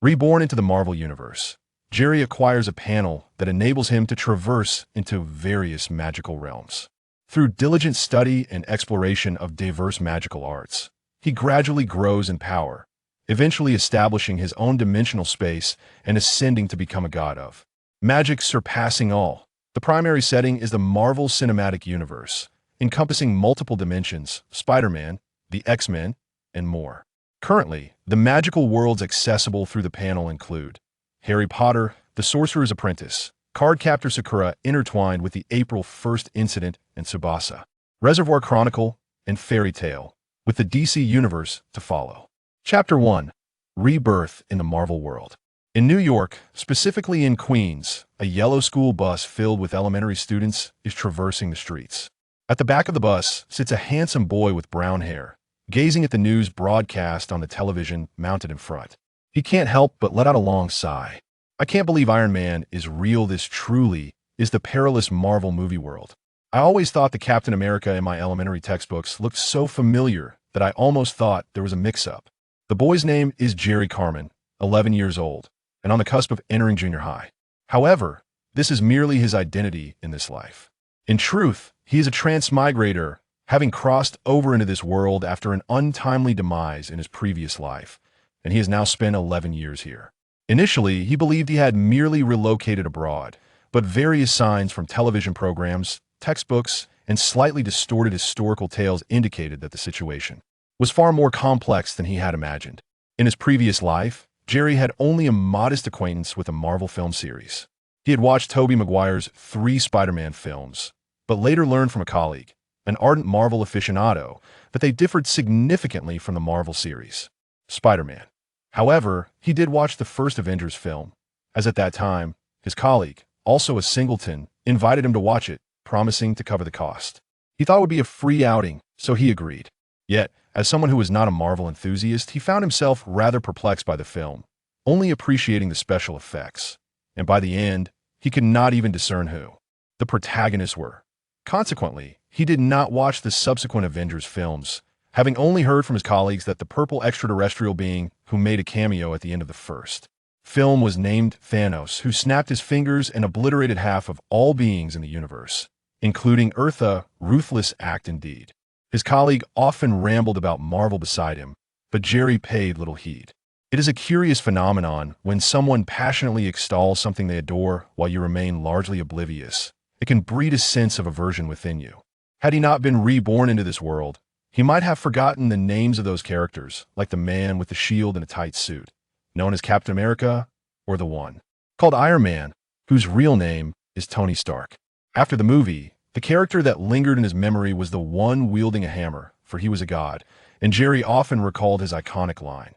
Reborn into the Marvel Universe, Jerry acquires a panel that enables him to traverse into various magical realms. Through diligent study and exploration of diverse magical arts, he gradually grows in power, eventually establishing his own dimensional space and ascending to become a god of magic surpassing all. The primary setting is the Marvel Cinematic Universe, encompassing multiple dimensions, Spider-Man, the X-Men, and more. Currently, the magical worlds accessible through the panel include Harry Potter, the Sorcerer's Apprentice, Cardcaptor Sakura intertwined with the April 1st incident and Tsubasa, Reservoir Chronicle, and Fairy Tale, with the DC Universe to follow. Chapter 1. Rebirth in the Marvel World. In New York, specifically in Queens, a yellow school bus filled with elementary students is traversing the streets. At the back of the bus sits a handsome boy with brown hair, gazing at the news broadcast on the television mounted in front. He can't help but let out a long sigh. I can't believe Iron Man is real. This truly is the perilous Marvel movie world. I always thought the Captain America in my elementary textbooks looked so familiar that I almost thought there was a mix-up. The boy's name is Jerry Carmen, 11 years old, and on the cusp of entering junior high. However, this is merely his identity in this life. In truth, he is a transmigrator, having crossed over into this world after an untimely demise in his previous life, and he has now spent 11 years here. Initially, he believed he had merely relocated abroad, but various signs from television programs, textbooks, and slightly distorted historical tales indicated that the situation was far more complex than he had imagined. In his previous life, Jerry had only a modest acquaintance with the Marvel film series. He had watched Tobey Maguire's 3 Spider-Man films, but later learned from a colleague, an ardent Marvel aficionado, that they differed significantly from the Marvel series, Spider-Man. However, he did watch the first Avengers film, as at that time, his colleague, also a singleton, invited him to watch it, promising to cover the cost. He thought it would be a free outing, so he agreed. Yet, as someone who was not a Marvel enthusiast, he found himself rather perplexed by the film, only appreciating the special effects, and by the end, he could not even discern who the protagonists were. Consequently, he did not watch the subsequent Avengers films, having only heard from his colleagues that the purple extraterrestrial being who made a cameo at the end of the first film was named Thanos, who snapped his fingers and obliterated half of all beings in the universe, including Earth, a ruthless act indeed. His colleague often rambled about Marvel beside him, but Jerry paid little heed. It is a curious phenomenon when someone passionately extols something they adore while you remain largely oblivious. It can breed a sense of aversion within you. Had he not been reborn into this world, he might have forgotten the names of those characters, like the man with the shield and a tight suit, known as Captain America, or the one called Iron Man, whose real name is Tony Stark. After the movie, the character that lingered in his memory was the one wielding a hammer, for he was a god, and Jerry often recalled his iconic line,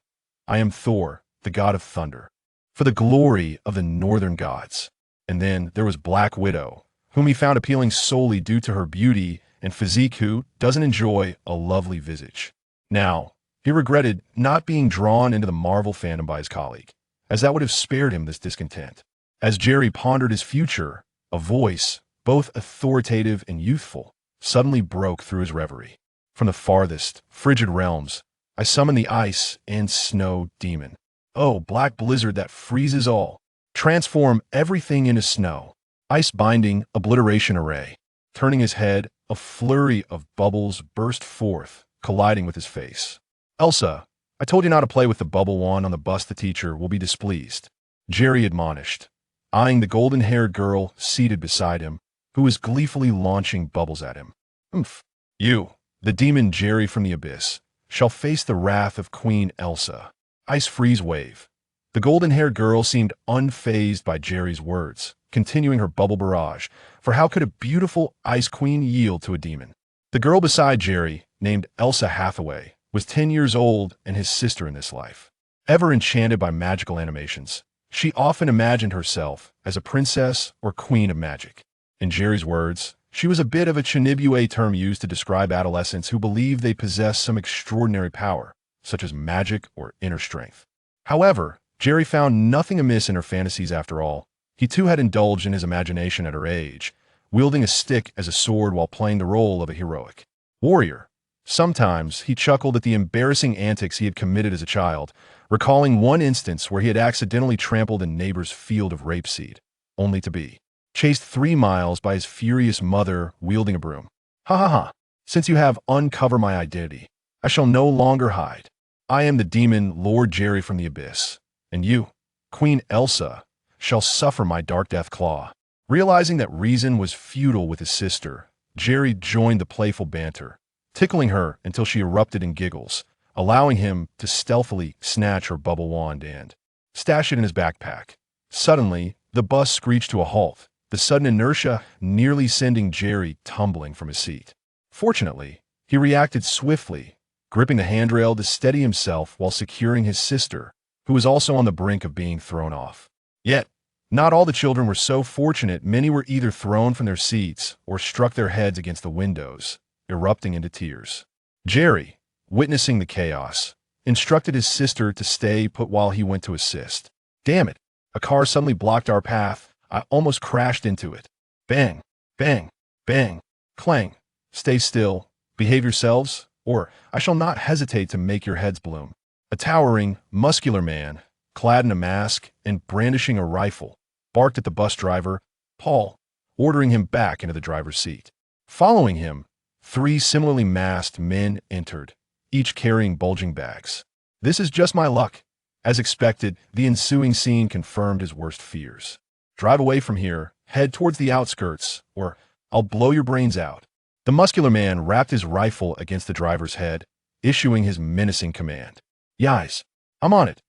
"I am Thor, the god of thunder, for the glory of the northern gods." And then there was Black Widow, whom he found appealing solely due to her beauty and physique. Who doesn't enjoy a lovely visage? Now, he regretted not being drawn into the Marvel fandom by his colleague, as that would have spared him this discontent. As Jerry pondered his future, a voice, both authoritative and youthful, suddenly broke through his reverie. From the farthest, frigid realms, I summon the ice and snow demon. Oh, black blizzard that freezes all. Transform everything into snow. Ice binding, obliteration array. Turning his head, a flurry of bubbles burst forth, colliding with his face. "Elsa, I told you not to play with the bubble wand on the bus. The teacher will be displeased," Jerry admonished, eyeing the golden-haired girl seated beside him, who was gleefully launching bubbles at him. "Oomph. You, the demon Jerry from the abyss, shall face the wrath of Queen Elsa. Ice freeze wave." The golden-haired girl seemed unfazed by Jerry's words, continuing her bubble barrage, for how could a beautiful ice queen yield to a demon? The girl beside Jerry, named Elsa Hathaway, was 10 years old and his sister in this life. Ever enchanted by magical animations, she often imagined herself as a princess or queen of magic. In Jerry's words, she was a bit of a chinibue, term used to describe adolescents who believe they possess some extraordinary power, such as magic or inner strength. However, Jerry found nothing amiss in her fantasies after all. He too had indulged in his imagination at her age, wielding a stick as a sword while playing the role of a heroic warrior. Sometimes he chuckled at the embarrassing antics he had committed as a child, recalling one instance where he had accidentally trampled a neighbor's field of rapeseed, only to be chased 3 miles by his furious mother wielding a broom. Ha ha ha! Since you have uncovered my identity, I shall no longer hide. I am the demon Lord Jerry from the Abyss, and you, Queen Elsa, shall suffer my dark death claw. Realizing that reason was futile with his sister, Jerry joined the playful banter, tickling her until she erupted in giggles, allowing him to stealthily snatch her bubble wand and stash it in his backpack. Suddenly, the bus screeched to a halt, the sudden inertia nearly sending Jerry tumbling from his seat. Fortunately, he reacted swiftly, gripping the handrail to steady himself while securing his sister, who was also on the brink of being thrown off. Yet, not all the children were so fortunate. Many were either thrown from their seats or struck their heads against the windows, erupting into tears. Jerry, witnessing the chaos, instructed his sister to stay put while he went to assist. Damn it! A car suddenly blocked our path. I almost crashed into it. Bang! Bang! Bang! Clang! Stay still, behave yourselves, or I shall not hesitate to make your heads bloom. A towering, muscular man, clad in a mask and brandishing a rifle, barked at the bus driver, Paul, ordering him back into the driver's seat. Following him, 3 similarly masked men entered, each carrying bulging bags. This is just my luck. As expected, the ensuing scene confirmed his worst fears. Drive away from here, head towards the outskirts, or I'll blow your brains out. The muscular man wrapped his rifle against the driver's head, issuing his menacing command. Yais, I'm on it.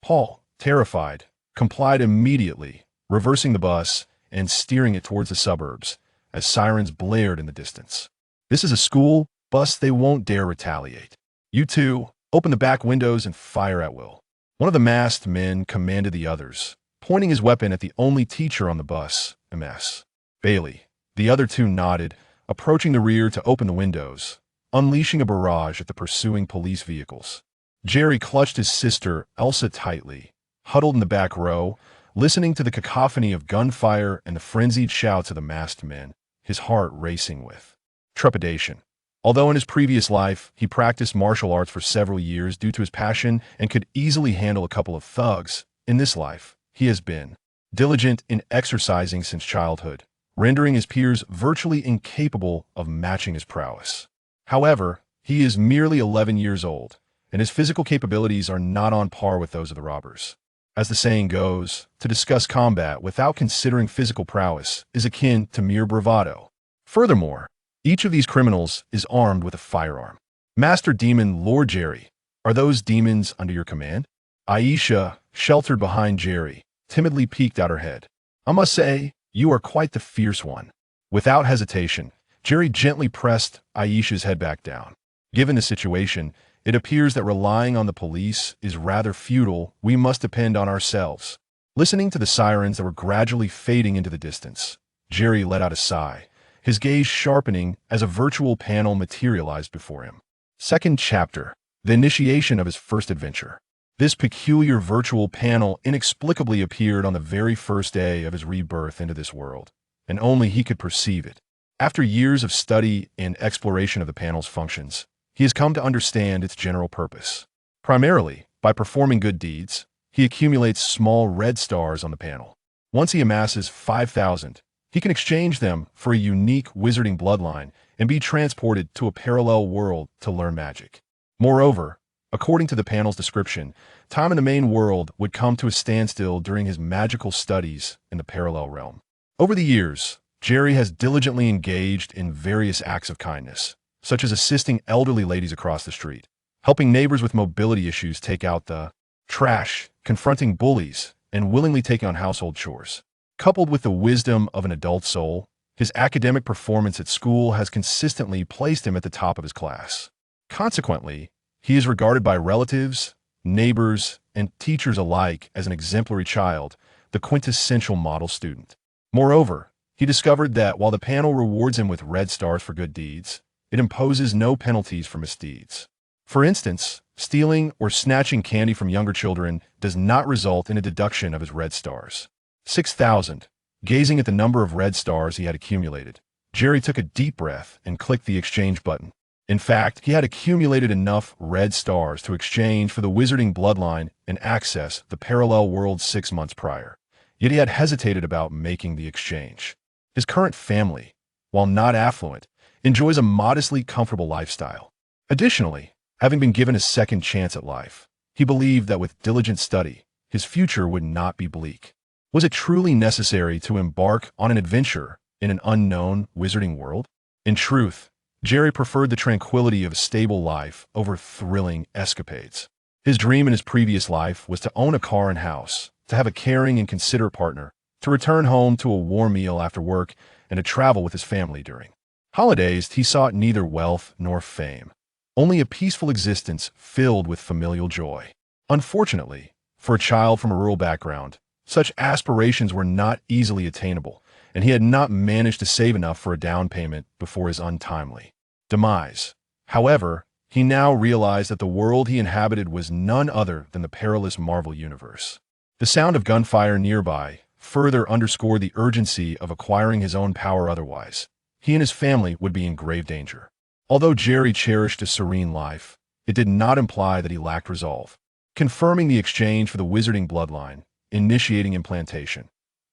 Paul, terrified, complied immediately, reversing the bus and steering it towards the suburbs as sirens blared in the distance. This is a school bus, they won't dare retaliate. You two, open the back windows and fire at will. One of the masked men commanded the others, pointing his weapon at the only teacher on the bus, MS. Bailey. The other 2 nodded, approaching the rear to open the windows, unleashing a barrage at the pursuing police vehicles. Jerry clutched his sister, Elsa, tightly, huddled in the back row, listening to the cacophony of gunfire and the frenzied shouts of the masked men, his heart racing with trepidation. Although in his previous life, he practiced martial arts for several years due to his passion and could easily handle a couple of thugs, in this life, he has been diligent in exercising since childhood, rendering his peers virtually incapable of matching his prowess. However, he is merely 11 years old, and his physical capabilities are not on par with those of the robbers. As the saying goes, to discuss combat without considering physical prowess is akin to mere bravado. Furthermore, each of these criminals is armed with a firearm. Master Demon Lord Jerry, are those demons under your command? Aisha, sheltered behind Jerry, timidly peeked out her head. I must say, you are quite the fierce one. Without hesitation, Jerry gently pressed Aisha's head back down. Given the situation, it appears that relying on the police is rather futile. We must depend on ourselves. Listening to the sirens that were gradually fading into the distance, Jerry let out a sigh, his gaze sharpening as a virtual panel materialized before him. Second chapter, the initiation of his first adventure. This peculiar virtual panel inexplicably appeared on the very first day of his rebirth into this world, and only he could perceive it. After years of study and exploration of the panel's functions, he has come to understand its general purpose. Primarily, by performing good deeds, he accumulates small red stars on the panel. Once he amasses 5,000, he can exchange them for a unique wizarding bloodline and be transported to a parallel world to learn magic. Moreover, according to the panel's description, time in the main world would come to a standstill during his magical studies in the parallel realm. Over the years, Jerry has diligently engaged in various acts of kindness, such as assisting elderly ladies across the street, helping neighbors with mobility issues take out the trash, confronting bullies, and willingly taking on household chores. Coupled with the wisdom of an adult soul, his academic performance at school has consistently placed him at the top of his class. Consequently, he is regarded by relatives, neighbors, and teachers alike as an exemplary child, the quintessential model student. Moreover, he discovered that while the panel rewards him with red stars for good deeds, it imposes no penalties for misdeeds. For instance, stealing or snatching candy from younger children does not result in a deduction of his red stars. 6,000. Gazing at the number of red stars he had accumulated, Jerry took a deep breath and clicked the exchange button. In fact, he had accumulated enough red stars to exchange for the wizarding bloodline and access the parallel world 6 months prior. Yet he had hesitated about making the exchange. His current family, while not affluent, enjoys a modestly comfortable lifestyle. Additionally, having been given a second chance at life, he believed that with diligent study, his future would not be bleak. Was it truly necessary to embark on an adventure in an unknown wizarding world? In truth, Jerry preferred the tranquility of a stable life over thrilling escapades. His dream in his previous life was to own a car and house, to have a caring and considerate partner, to return home to a warm meal after work, and to travel with his family during holidays. He sought neither wealth nor fame, only a peaceful existence filled with familial joy. Unfortunately, for a child from a rural background, such aspirations were not easily attainable, and he had not managed to save enough for a down payment before his untimely demise. However, he now realized that the world he inhabited was none other than the perilous Marvel Universe. The sound of gunfire nearby further underscored the urgency of acquiring his own power, otherwise he and his family would be in grave danger. Although Jerry cherished a serene life, it did not imply that he lacked resolve. Confirming the exchange for the wizarding bloodline, initiating implantation.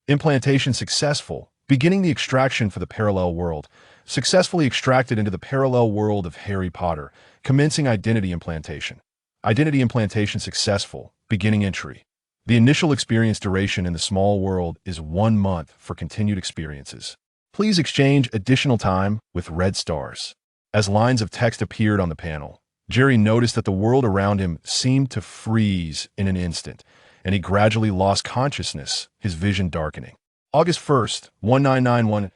Implantation successful, beginning the extraction for the parallel world, successfully extracted into the parallel world of Harry Potter, commencing identity implantation. Identity implantation successful, beginning entry. The initial experience duration in the small world is 1 month for continued experiences. Please exchange additional time with red stars. As lines of text appeared on the panel, Jerry noticed that the world around him seemed to freeze in an instant, and he gradually lost consciousness, his vision darkening. August 1st, 1991,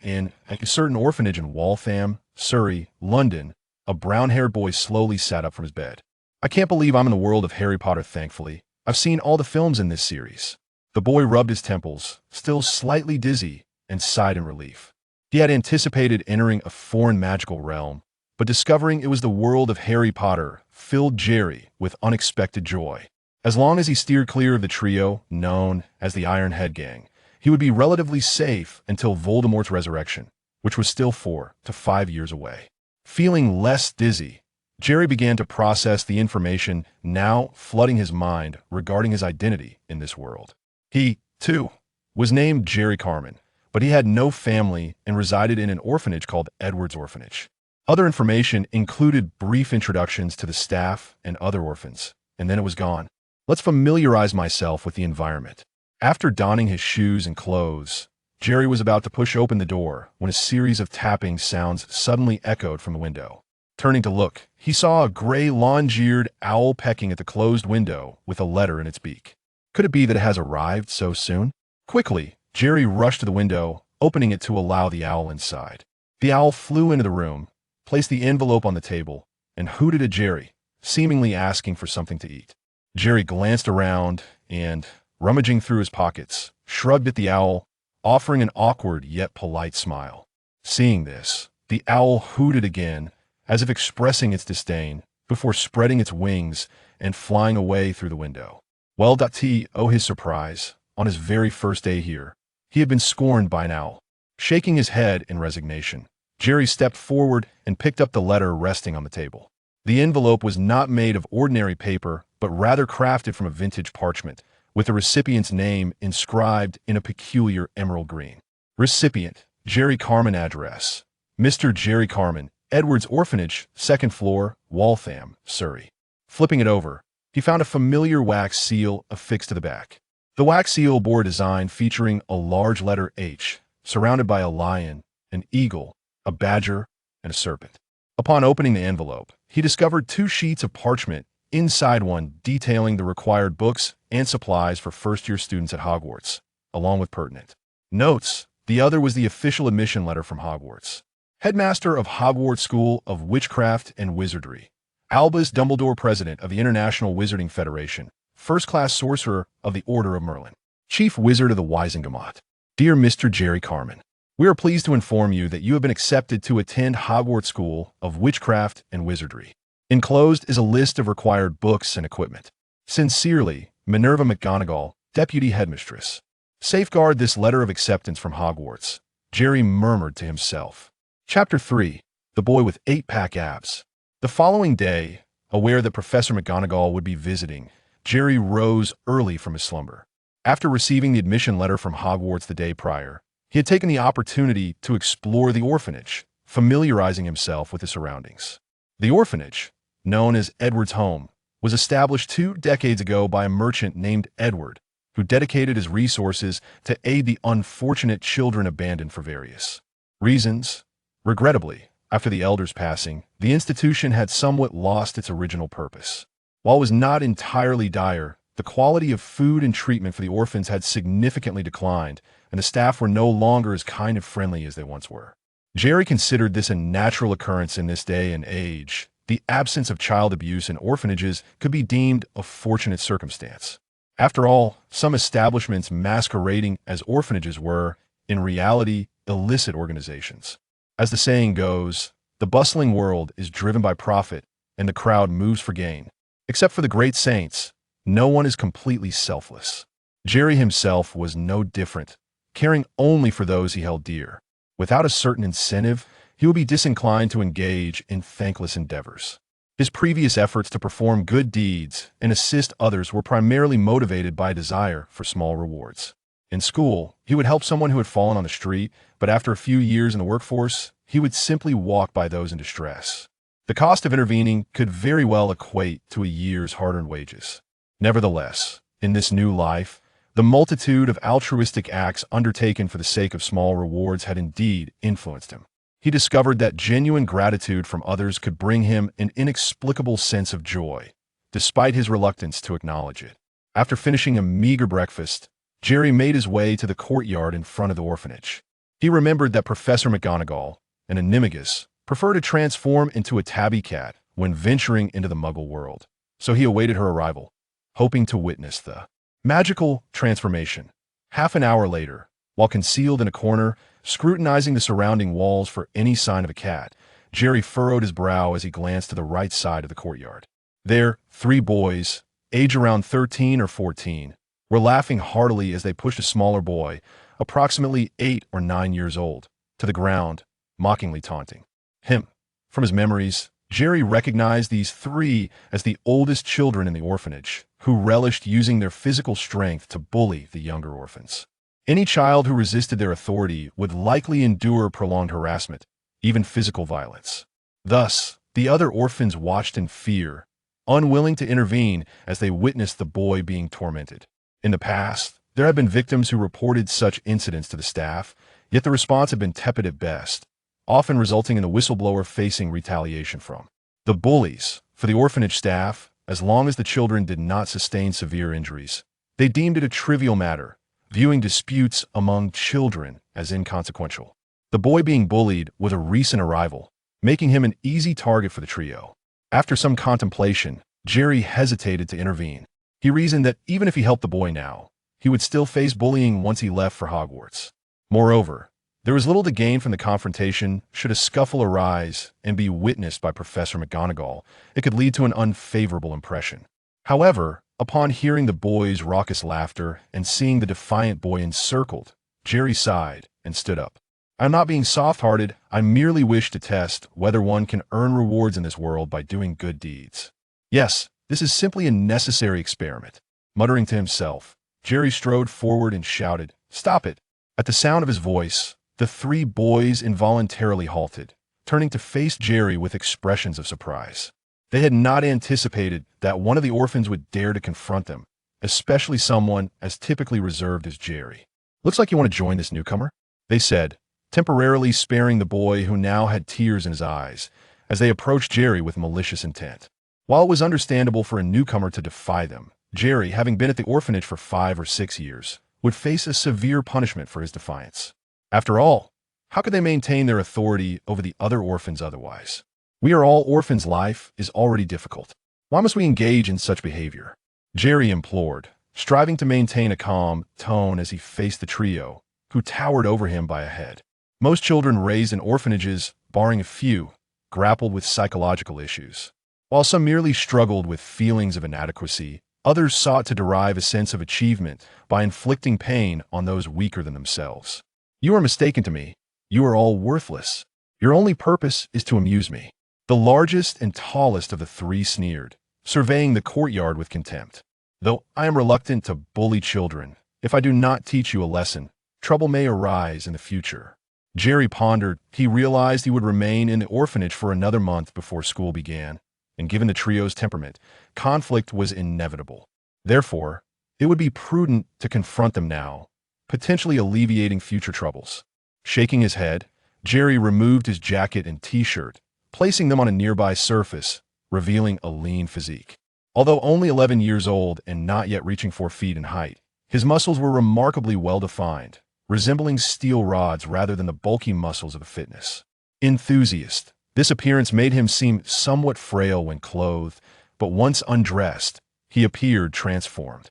in a certain orphanage in Waltham, Surrey, London, a brown-haired boy slowly sat up from his bed. I can't believe I'm in the world of Harry Potter, thankfully. I've seen all the films in this series. The boy rubbed his temples, still slightly dizzy, and sighed in relief. He had anticipated entering a foreign magical realm, but discovering it was the world of Harry Potter filled Jerry with unexpected joy. As long as he steered clear of the trio known as the Iron Head Gang, he would be relatively safe until Voldemort's resurrection, which was still 4 to 5 years away. Feeling less dizzy, Jerry began to process the information now flooding his mind regarding his identity in this world. He, too, was named Jerry Carmen, but he had no family and resided in an orphanage called Edward's Orphanage. Other information included brief introductions to the staff and other orphans, and then it was gone. Let's familiarize myself with the environment. After donning his shoes and clothes, Jerry was about to push open the door when a series of tapping sounds suddenly echoed from the window. Turning to look, he saw a gray long-eared owl pecking at the closed window with a letter in its beak. Could it be that it has arrived so soon? Quickly, Jerry rushed to the window, opening it to allow the owl inside. The owl flew into the room, placed the envelope on the table, and hooted at Jerry, seemingly asking for something to eat. Jerry glanced around and, rummaging through his pockets, shrugged at the owl, offering an awkward yet polite smile. Seeing this, the owl hooted again, as if expressing its disdain, before spreading its wings and flying away through the window. Well, his surprise, on his very first day here, he had been scorned by an owl. Shaking his head in resignation, Jerry stepped forward and picked up the letter resting on the table. The envelope was not made of ordinary paper, but rather crafted from a vintage parchment, with the recipient's name inscribed in a peculiar emerald green. Recipient, Jerry Carmen. Address, Mr. Jerry Carmen, Edward's Orphanage, 2nd floor, Waltham, Surrey. Flipping it over, he found a familiar wax seal affixed to the back. The wax seal bore a design featuring a large letter H, surrounded by a lion, an eagle, a badger, and a serpent. Upon opening the envelope, he discovered 2 sheets of parchment, inside one detailing the required books and supplies for first-year students at Hogwarts, along with pertinent notes. The other was the official admission letter from Hogwarts. Headmaster of Hogwarts School of Witchcraft and Wizardry, Albus Dumbledore, President of the International Wizarding Federation, First-Class Sorcerer of the Order of Merlin, Chief Wizard of the Wizengamot. Dear Mr. Jerry Carmen, we are pleased to inform you that you have been accepted to attend Hogwarts School of Witchcraft and Wizardry. Enclosed is a list of required books and equipment. Sincerely, Minerva McGonagall, Deputy Headmistress. Safeguard this letter of acceptance from Hogwarts, Jerry murmured to himself. Chapter 3. the boy with 8-pack abs. The following day, aware that Professor McGonagall would be visiting, Jerry rose early from his slumber. After receiving the admission letter from Hogwarts the day prior, he had taken the opportunity to explore the orphanage, familiarizing himself with the surroundings. The orphanage, known as Edward's Home, was established 2 decades ago by a merchant named Edward, who dedicated his resources to aid the unfortunate children abandoned for various reasons. Regrettably, after the elder's passing, the institution had somewhat lost its original purpose. While it was not entirely dire, the quality of food and treatment for the orphans had significantly declined, and the staff were no longer as kind and friendly as they once were. Jerry considered this a natural occurrence in this day and age. The absence of child abuse in orphanages could be deemed a fortunate circumstance. After all, some establishments masquerading as orphanages were, in reality, illicit organizations. As the saying goes, the bustling world is driven by profit, and the crowd moves for gain. Except for the great saints, no one is completely selfless. Jerry himself was no different, caring only for those he held dear. Without a certain incentive, he would be disinclined to engage in thankless endeavors. His previous efforts to perform good deeds and assist others were primarily motivated by a desire for small rewards. In school, he would help someone who had fallen on the street, but after a few years in the workforce, he would simply walk by those in distress. The cost of intervening could very well equate to a year's hard-earned wages. Nevertheless, in this new life, the multitude of altruistic acts undertaken for the sake of small rewards had indeed influenced him. He discovered that genuine gratitude from others could bring him an inexplicable sense of joy, despite his reluctance to acknowledge it. After finishing a meager breakfast, Jerry made his way to the courtyard in front of the orphanage. He remembered that Professor McGonagall, an animagus, preferred to transform into a tabby cat when venturing into the Muggle world, so he awaited her arrival, hoping to witness the magical transformation. Half an hour later, while concealed in a corner, scrutinizing the surrounding walls for any sign of a cat, Jerry furrowed his brow as he glanced to the right side of the courtyard. There, 3 boys, age around 13 or 14, were laughing heartily as they pushed a smaller boy, approximately 8 or 9 years old, to the ground, mockingly taunting him. From his memories, Jerry recognized these 3 as the oldest children in the orphanage, who relished using their physical strength to bully the younger orphans. Any child who resisted their authority would likely endure prolonged harassment, even physical violence. Thus, the other orphans watched in fear, unwilling to intervene as they witnessed the boy being tormented. In the past, there had been victims who reported such incidents to the staff, yet the response had been tepid at best, often resulting in the whistleblower facing retaliation from the bullies. For the orphanage staff, as long as the children did not sustain severe injuries, they deemed it a trivial matter, viewing disputes among children as inconsequential. The boy being bullied was a recent arrival, making him an easy target for the trio. After some contemplation, Jerry hesitated to intervene. He reasoned that even if he helped the boy now, he would still face bullying once he left for Hogwarts. Moreover, there was little to gain from the confrontation should a scuffle arise and be witnessed by Professor McGonagall. It could lead to an unfavorable impression. However, upon hearing the boy's raucous laughter and seeing the defiant boy encircled, Jerry sighed and stood up. "I'm not being soft-hearted. I merely wish to test whether one can earn rewards in this world by doing good deeds. Yes, this is simply a necessary experiment." Muttering to himself, Jerry strode forward and shouted, "Stop it!" At the sound of his voice, the 3 boys involuntarily halted, turning to face Jerry with expressions of surprise. They had not anticipated that one of the orphans would dare to confront them, especially someone as typically reserved as Jerry. "Looks like you want to join this newcomer," they said, temporarily sparing the boy who now had tears in his eyes, as they approached Jerry with malicious intent. While it was understandable for a newcomer to defy them, Jerry, having been at the orphanage for 5 or 6 years, would face a severe punishment for his defiance. After all, how could they maintain their authority over the other orphans otherwise? "We are all orphans. Life is already difficult. Why must we engage in such behavior?" Jerry implored, striving to maintain a calm tone as he faced the trio, who towered over him by a head. Most children raised in orphanages, barring a few, grappled with psychological issues. While some merely struggled with feelings of inadequacy, others sought to derive a sense of achievement by inflicting pain on those weaker than themselves. "You are mistaken to me. You are all worthless." Your only purpose is to amuse me." The largest and tallest of the three sneered, surveying the courtyard with contempt. "Though I am reluctant to bully children, if I do not teach you a lesson, trouble may arise in the future." Jerry pondered. He realized he would remain in the orphanage for another month before school began, and given the trio's temperament, conflict was inevitable. Therefore, it would be prudent to confront them now, potentially alleviating future troubles. Shaking his head, Jerry removed his jacket and t-shirt, placing them on a nearby surface, revealing a lean physique. Although only 11 years old and not yet reaching 4 feet in height, his muscles were remarkably well-defined, resembling steel rods rather than the bulky muscles of a fitness enthusiast. This appearance made him seem somewhat frail when clothed, but once undressed, he appeared transformed.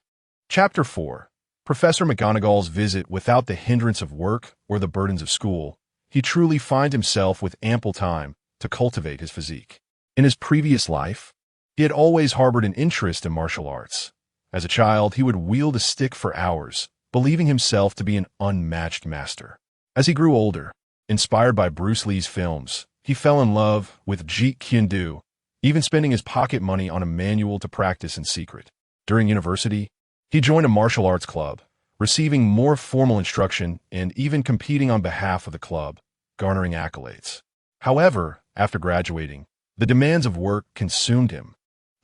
Chapter 4. Professor McGonagall's visit. Without the hindrance of work or the burdens of school, he truly finds himself with ample time to cultivate his physique. In his previous life, he had always harbored an interest in martial arts. As a child, he would wield a stick for hours, believing himself to be an unmatched master. As he grew older, inspired by Bruce Lee's films, he fell in love with xxxHolic, even spending his pocket money on a manual to practice in secret. During university, he joined a martial arts club, receiving more formal instruction and even competing on behalf of the club, garnering accolades. However, after graduating, the demands of work consumed him,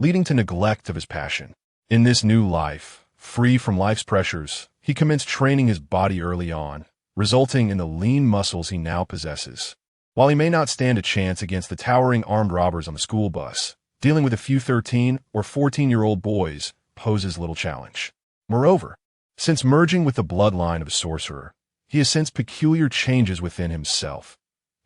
leading to neglect of his passion. In this new life, free from life's pressures, he commenced training his body early on, resulting in the lean muscles he now possesses. While he may not stand a chance against the towering armed robbers on the school bus, dealing with a few 13 or 14-year-old boys poses little challenge. Moreover, since merging with the bloodline of a sorcerer, he has sensed peculiar changes within himself.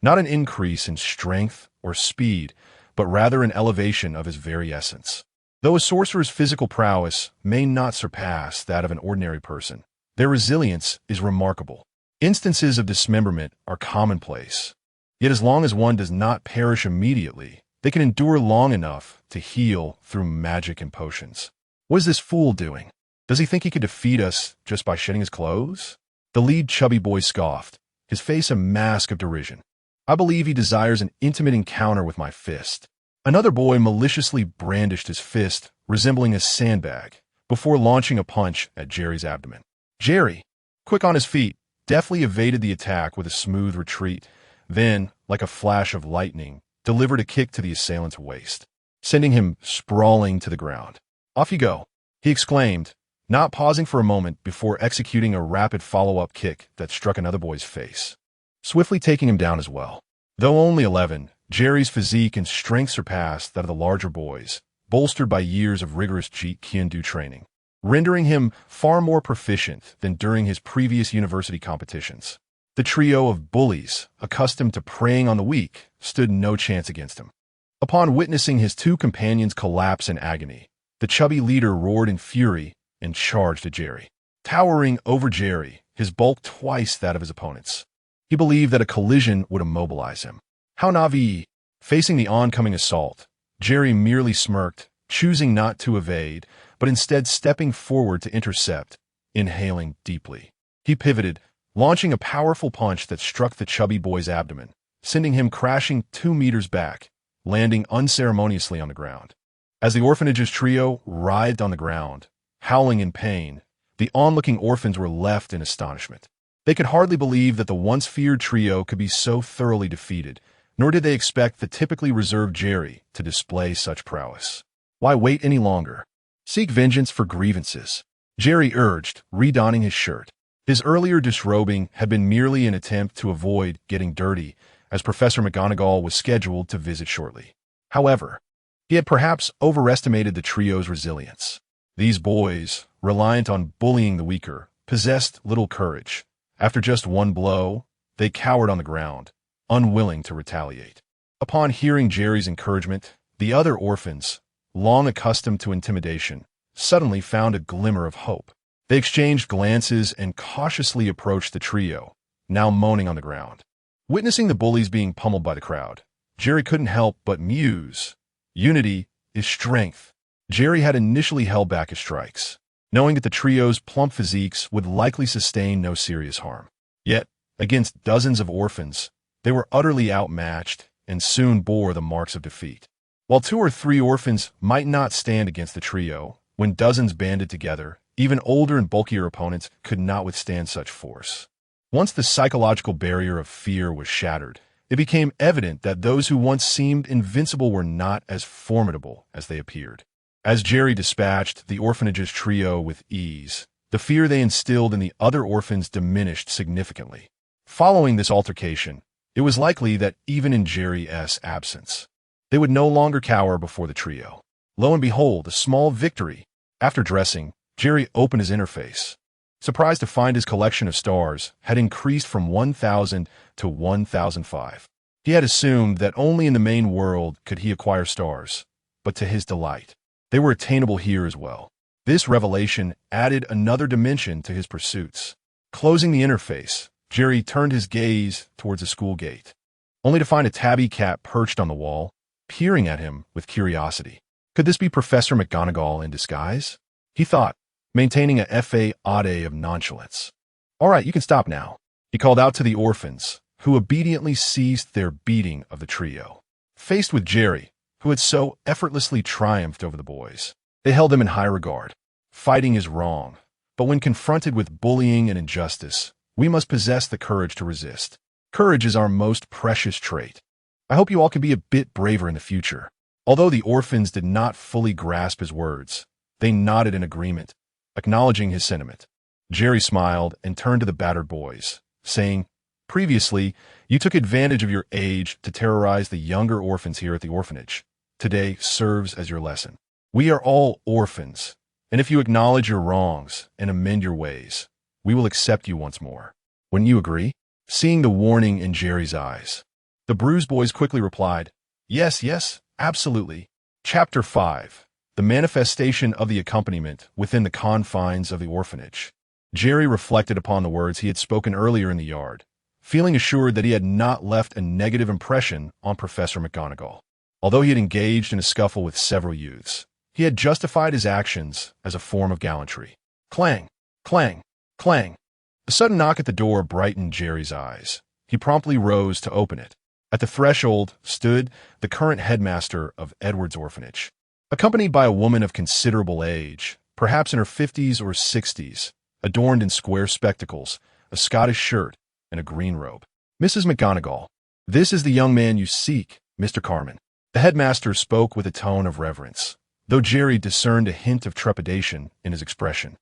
Not an increase in strength or speed, but rather an elevation of his very essence. Though a sorcerer's physical prowess may not surpass that of an ordinary person, their resilience is remarkable. Instances of dismemberment are commonplace. Yet as long as one does not perish immediately, they can endure long enough to heal through magic and potions. What is this fool doing? Does he think he could defeat us just by shedding his clothes? The lead chubby boy scoffed, his face a mask of derision. "I believe he desires an intimate encounter with my fist." Another boy maliciously brandished his fist, resembling a sandbag, before launching a punch at Jerry's abdomen. Jerry, quick on his feet, deftly evaded the attack with a smooth retreat, then, like a flash of lightning, delivered a kick to the assailant's waist, sending him sprawling to the ground. "Off you go," he exclaimed, not pausing for a moment before executing a rapid follow-up kick that struck another boy's face, swiftly taking him down as well. Though only 11, Jerry's physique and strength surpassed that of the larger boys, bolstered by years of rigorous xxxHolic training, rendering him far more proficient than during his previous university competitions. The trio of bullies, accustomed to preying on the weak, stood no chance against him. Upon witnessing his two companions collapse in agony, the chubby leader roared in fury and charged at Jerry. Towering over Jerry, his bulk twice that of his opponents, he believed that a collision would immobilize him. How naive! Facing the oncoming assault, Jerry merely smirked, choosing not to evade, but instead stepping forward to intercept, inhaling deeply. He pivoted, launching a powerful punch that struck the chubby boy's abdomen, sending him crashing 2 meters back, landing unceremoniously on the ground. As the orphanage's trio writhed on the ground, howling in pain, the onlooking orphans were left in astonishment. They could hardly believe that the once feared trio could be so thoroughly defeated, nor did they expect the typically reserved Jerry to display such prowess. Why wait any longer? Seek vengeance for grievances, Jerry urged, redonning his shirt. His earlier disrobing had been merely an attempt to avoid getting dirty, as Professor McGonagall was scheduled to visit shortly. However, he had perhaps overestimated the trio's resilience. These boys, reliant on bullying the weaker, possessed little courage. After just one blow, they cowered on the ground, unwilling to retaliate. Upon hearing Jerry's encouragement, the other orphans, long accustomed to intimidation, suddenly found a glimmer of hope. They exchanged glances and cautiously approached the trio, now moaning on the ground. Witnessing the bullies being pummeled by the crowd, Jerry couldn't help but muse. Unity is strength. Jerry had initially held back his strikes, knowing that the trio's plump physiques would likely sustain no serious harm. Yet, against dozens of orphans, They were utterly outmatched and soon bore the marks of defeat. While 2 or 3 orphans might not stand against the trio, when dozens banded together, even older and bulkier opponents could not withstand such force. Once the psychological barrier of fear was shattered, it became evident that those who once seemed invincible were not as formidable as they appeared. As Jerry dispatched the orphanage's trio with ease, the fear they instilled in the other orphans diminished significantly. Following this altercation, it was likely that even in Jerry's absence, they would no longer cower before the trio. Lo and behold, a small victory. After dressing, Jerry opened his interface, surprised to find his collection of stars had increased from 1,000 to 1,005. He had assumed that only in the main world could he acquire stars, but to his delight, they were attainable here as well. This revelation added another dimension to his pursuits. Closing the interface, Jerry turned his gaze towards the school gate, only to find a tabby cat perched on the wall, peering at him with curiosity. Could this be Professor McGonagall in disguise? He thought, maintaining a facade of nonchalance. All right, you can stop now. He called out to the orphans, who obediently ceased their beating of the trio. Faced with Jerry, who had so effortlessly triumphed over the boys, they held him in high regard. Fighting is wrong, but when confronted with bullying and injustice, we must possess the courage to resist. Courage is our most precious trait. I hope you all can be a bit braver in the future. Although the orphans did not fully grasp his words, they nodded in agreement, acknowledging his sentiment. Jerry smiled and turned to the battered boys, saying, "Previously, you took advantage of your age to terrorize the younger orphans here at the orphanage. Today serves as your lesson. We are all orphans, and if you acknowledge your wrongs and amend your ways, we will accept you once more. Wouldn't you agree?" Seeing the warning in Jerry's eyes, the bruised boys quickly replied, Yes, absolutely." Chapter 5. The manifestation of the accompaniment within the confines of the orphanage. Jerry reflected upon the words he had spoken earlier in the yard, feeling assured that he had not left a negative impression on Professor McGonagall. Although he had engaged in a scuffle with several youths, he had justified his actions as a form of gallantry. Clang, clang, clang. A sudden knock at the door brightened Jerry's eyes. He promptly rose to open it. At the threshold stood the current headmaster of Edward's orphanage, accompanied by a woman of considerable age, perhaps in her 50s or 60s, adorned in square spectacles, a Scottish shirt, and a green robe. "Mrs. McGonagall, this is the young man you seek, Mr. Carmen." The headmaster spoke with a tone of reverence, though Jerry discerned a hint of trepidation in his expression.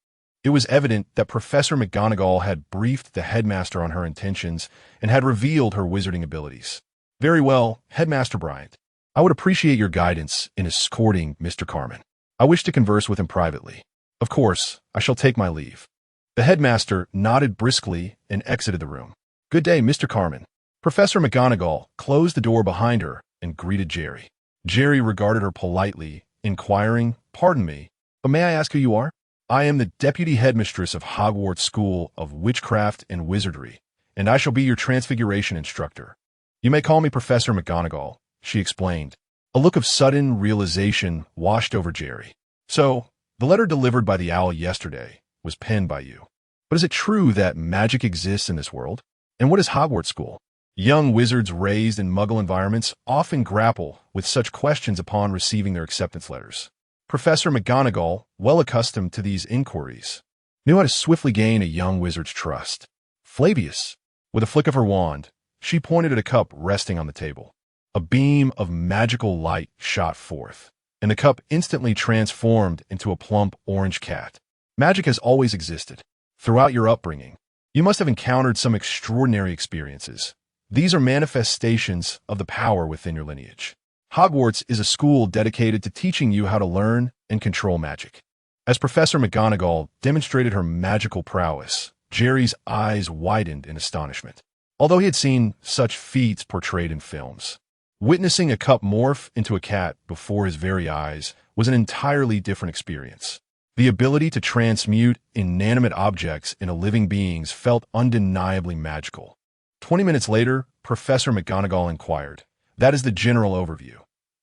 It was evident that Professor McGonagall had briefed the headmaster on her intentions and had revealed her wizarding abilities. "Very well, Headmaster Bryant. I would appreciate your guidance in escorting Mr. Carmen. I wish to converse with him privately. Of course, I shall take my leave." The headmaster nodded briskly and exited the room. "Good day, Mr. Carmen." Professor McGonagall closed the door behind her and greeted Jerry. Jerry regarded her politely, inquiring, "Pardon me, but may I ask who you are?" "I am the deputy headmistress of Hogwarts School of Witchcraft and Wizardry, and I shall be your transfiguration instructor. You may call me Professor McGonagall," she explained. A look of sudden realization washed over Jerry. "So, the letter delivered by the owl yesterday was penned by you. But is it true that magic exists in this world? And what is Hogwarts School?" Young wizards raised in Muggle environments often grapple with such questions upon receiving their acceptance letters. Professor McGonagall, well accustomed to these inquiries, knew how to swiftly gain a young wizard's trust. "Flavius." With a flick of her wand, she pointed at a cup resting on the table. A beam of magical light shot forth, and the cup instantly transformed into a plump orange cat. Magic has always existed. Throughout your upbringing, you must have encountered some extraordinary experiences. These are manifestations of the power within your lineage. Hogwarts is a school dedicated to teaching you how to learn and control magic. As Professor McGonagall demonstrated her magical prowess, Jerry's eyes widened in astonishment. Although he had seen such feats portrayed in films, witnessing a cup morph into a cat before his very eyes was an entirely different experience. The ability to transmute inanimate objects into living beings felt undeniably magical. 20 minutes later, Professor McGonagall inquired, "That is the general overview.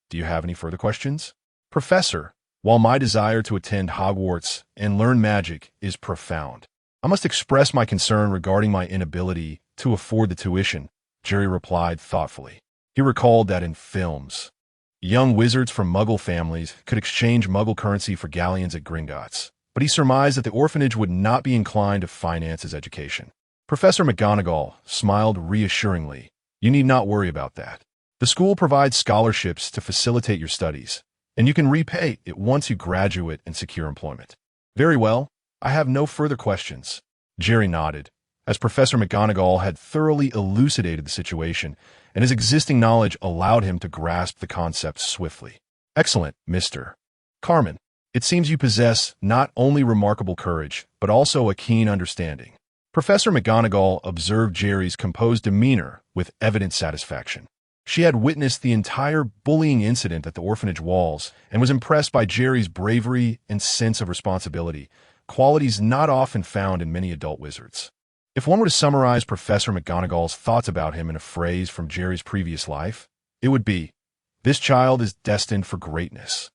Do you have any further questions?" "Professor, while my desire to attend Hogwarts and learn magic is profound, I must express my concern regarding my inability to afford the tuition Jerry replied thoughtfully. He recalled that in films, young wizards from Muggle families could exchange Muggle currency for galleons at Gringotts, but he surmised that the orphanage would not be inclined to finance his education. Professor McGonagall smiled reassuringly. You need not worry about that. The school provides scholarships to facilitate your studies, and you can repay it once you graduate and secure employment. Very well, I have no further questions. Jerry nodded, as Professor McGonagall had thoroughly elucidated the situation, and his existing knowledge allowed him to grasp the concept swiftly. Excellent, Mr. Carmen. It seems you possess not only remarkable courage, but also a keen understanding. Professor McGonagall observed Jerry's composed demeanor with evident satisfaction. She had witnessed the entire bullying incident at the orphanage walls and was impressed by Jerry's bravery and sense of responsibility, qualities not often found in many adult wizards. If one were to summarize Professor McGonagall's thoughts about him in a phrase from Jerry's previous life, it would be, "This child is destined for greatness."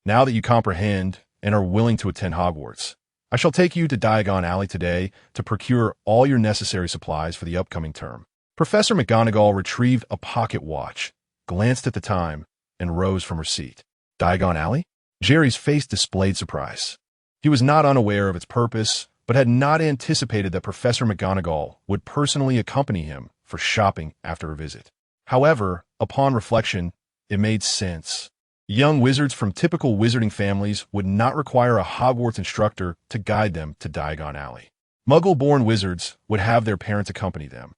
Now that you comprehend and are willing to attend Hogwarts, I shall take you to Diagon Alley today to procure all your necessary supplies for the upcoming term. Professor McGonagall retrieved a pocket watch, glanced at the time, and rose from her seat. Diagon Alley? Jerry's face displayed surprise. He was not unaware of its purpose, but had not anticipated that Professor McGonagall would personally accompany him for shopping after a visit. However, upon reflection, it made sense. Young wizards from typical wizarding families would not require a Hogwarts instructor to guide them to Diagon Alley. Muggle-born wizards would have their parents accompany them,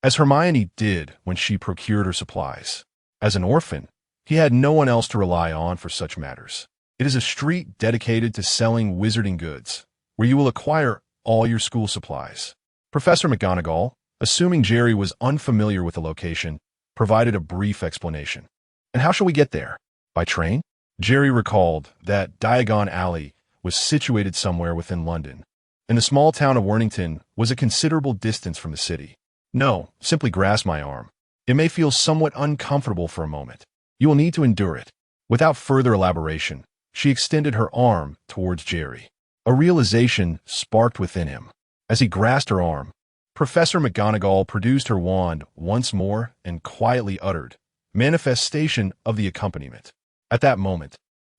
as Hermione did when she procured her supplies. As an orphan, he had no one else to rely on for such matters. It is a street dedicated to selling wizarding goods, where you will acquire all your school supplies. Professor McGonagall, assuming Jerry was unfamiliar with the location, provided a brief explanation. And how shall we get there? By train? Jerry recalled that Diagon Alley was situated somewhere within London, and the small town of Wernington was a considerable distance from the city. No, simply grasp my arm. It may feel somewhat uncomfortable for a moment. You will need to endure it. Without further elaboration, she extended her arm towards Jerry. A realization sparked within him. As he grasped her arm, Professor McGonagall produced her wand once more and quietly uttered, "Manifestation of the accompaniment." At that moment,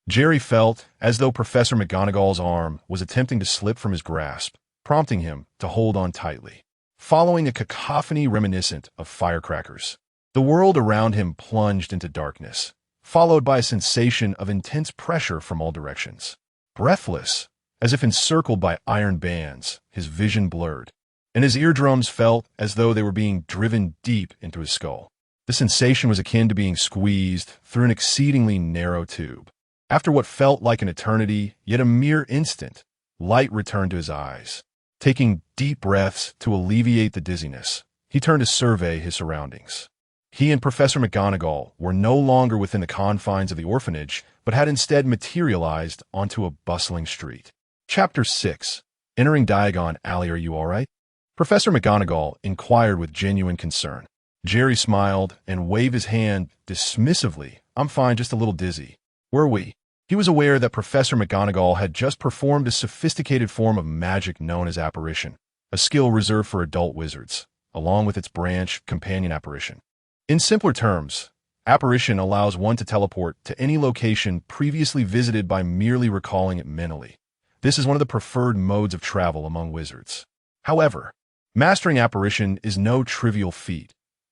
Jerry felt as though Professor McGonagall's arm was attempting to slip from his grasp, prompting him to hold on tightly. Following a cacophony reminiscent of firecrackers, the world around him plunged into darkness, followed by a sensation of intense pressure from all directions. Breathless, as if encircled by iron bands, his vision blurred, and his eardrums felt as though they were being driven deep into his skull. The sensation was akin to being squeezed through an exceedingly narrow tube. After what felt like an eternity, yet a mere instant, light returned to his eyes. Taking deep breaths to alleviate the dizziness, he turned to survey his surroundings. He and Professor McGonagall were no longer within the confines of the orphanage, but had instead materialized onto a bustling street. Chapter 6. Entering Diagon Alley. Are you all right? Professor McGonagall inquired with genuine concern. Jerry smiled and waved his hand dismissively. I'm fine, just a little dizzy. Were we? He was aware that Professor McGonagall had just performed a sophisticated form of magic known as apparition, a skill reserved for adult wizards, along with its branch, companion apparition. In simpler terms, apparition allows one to teleport to any location previously visited by merely recalling it mentally. This is one of the preferred modes of travel among wizards. However, mastering apparition is no trivial feat.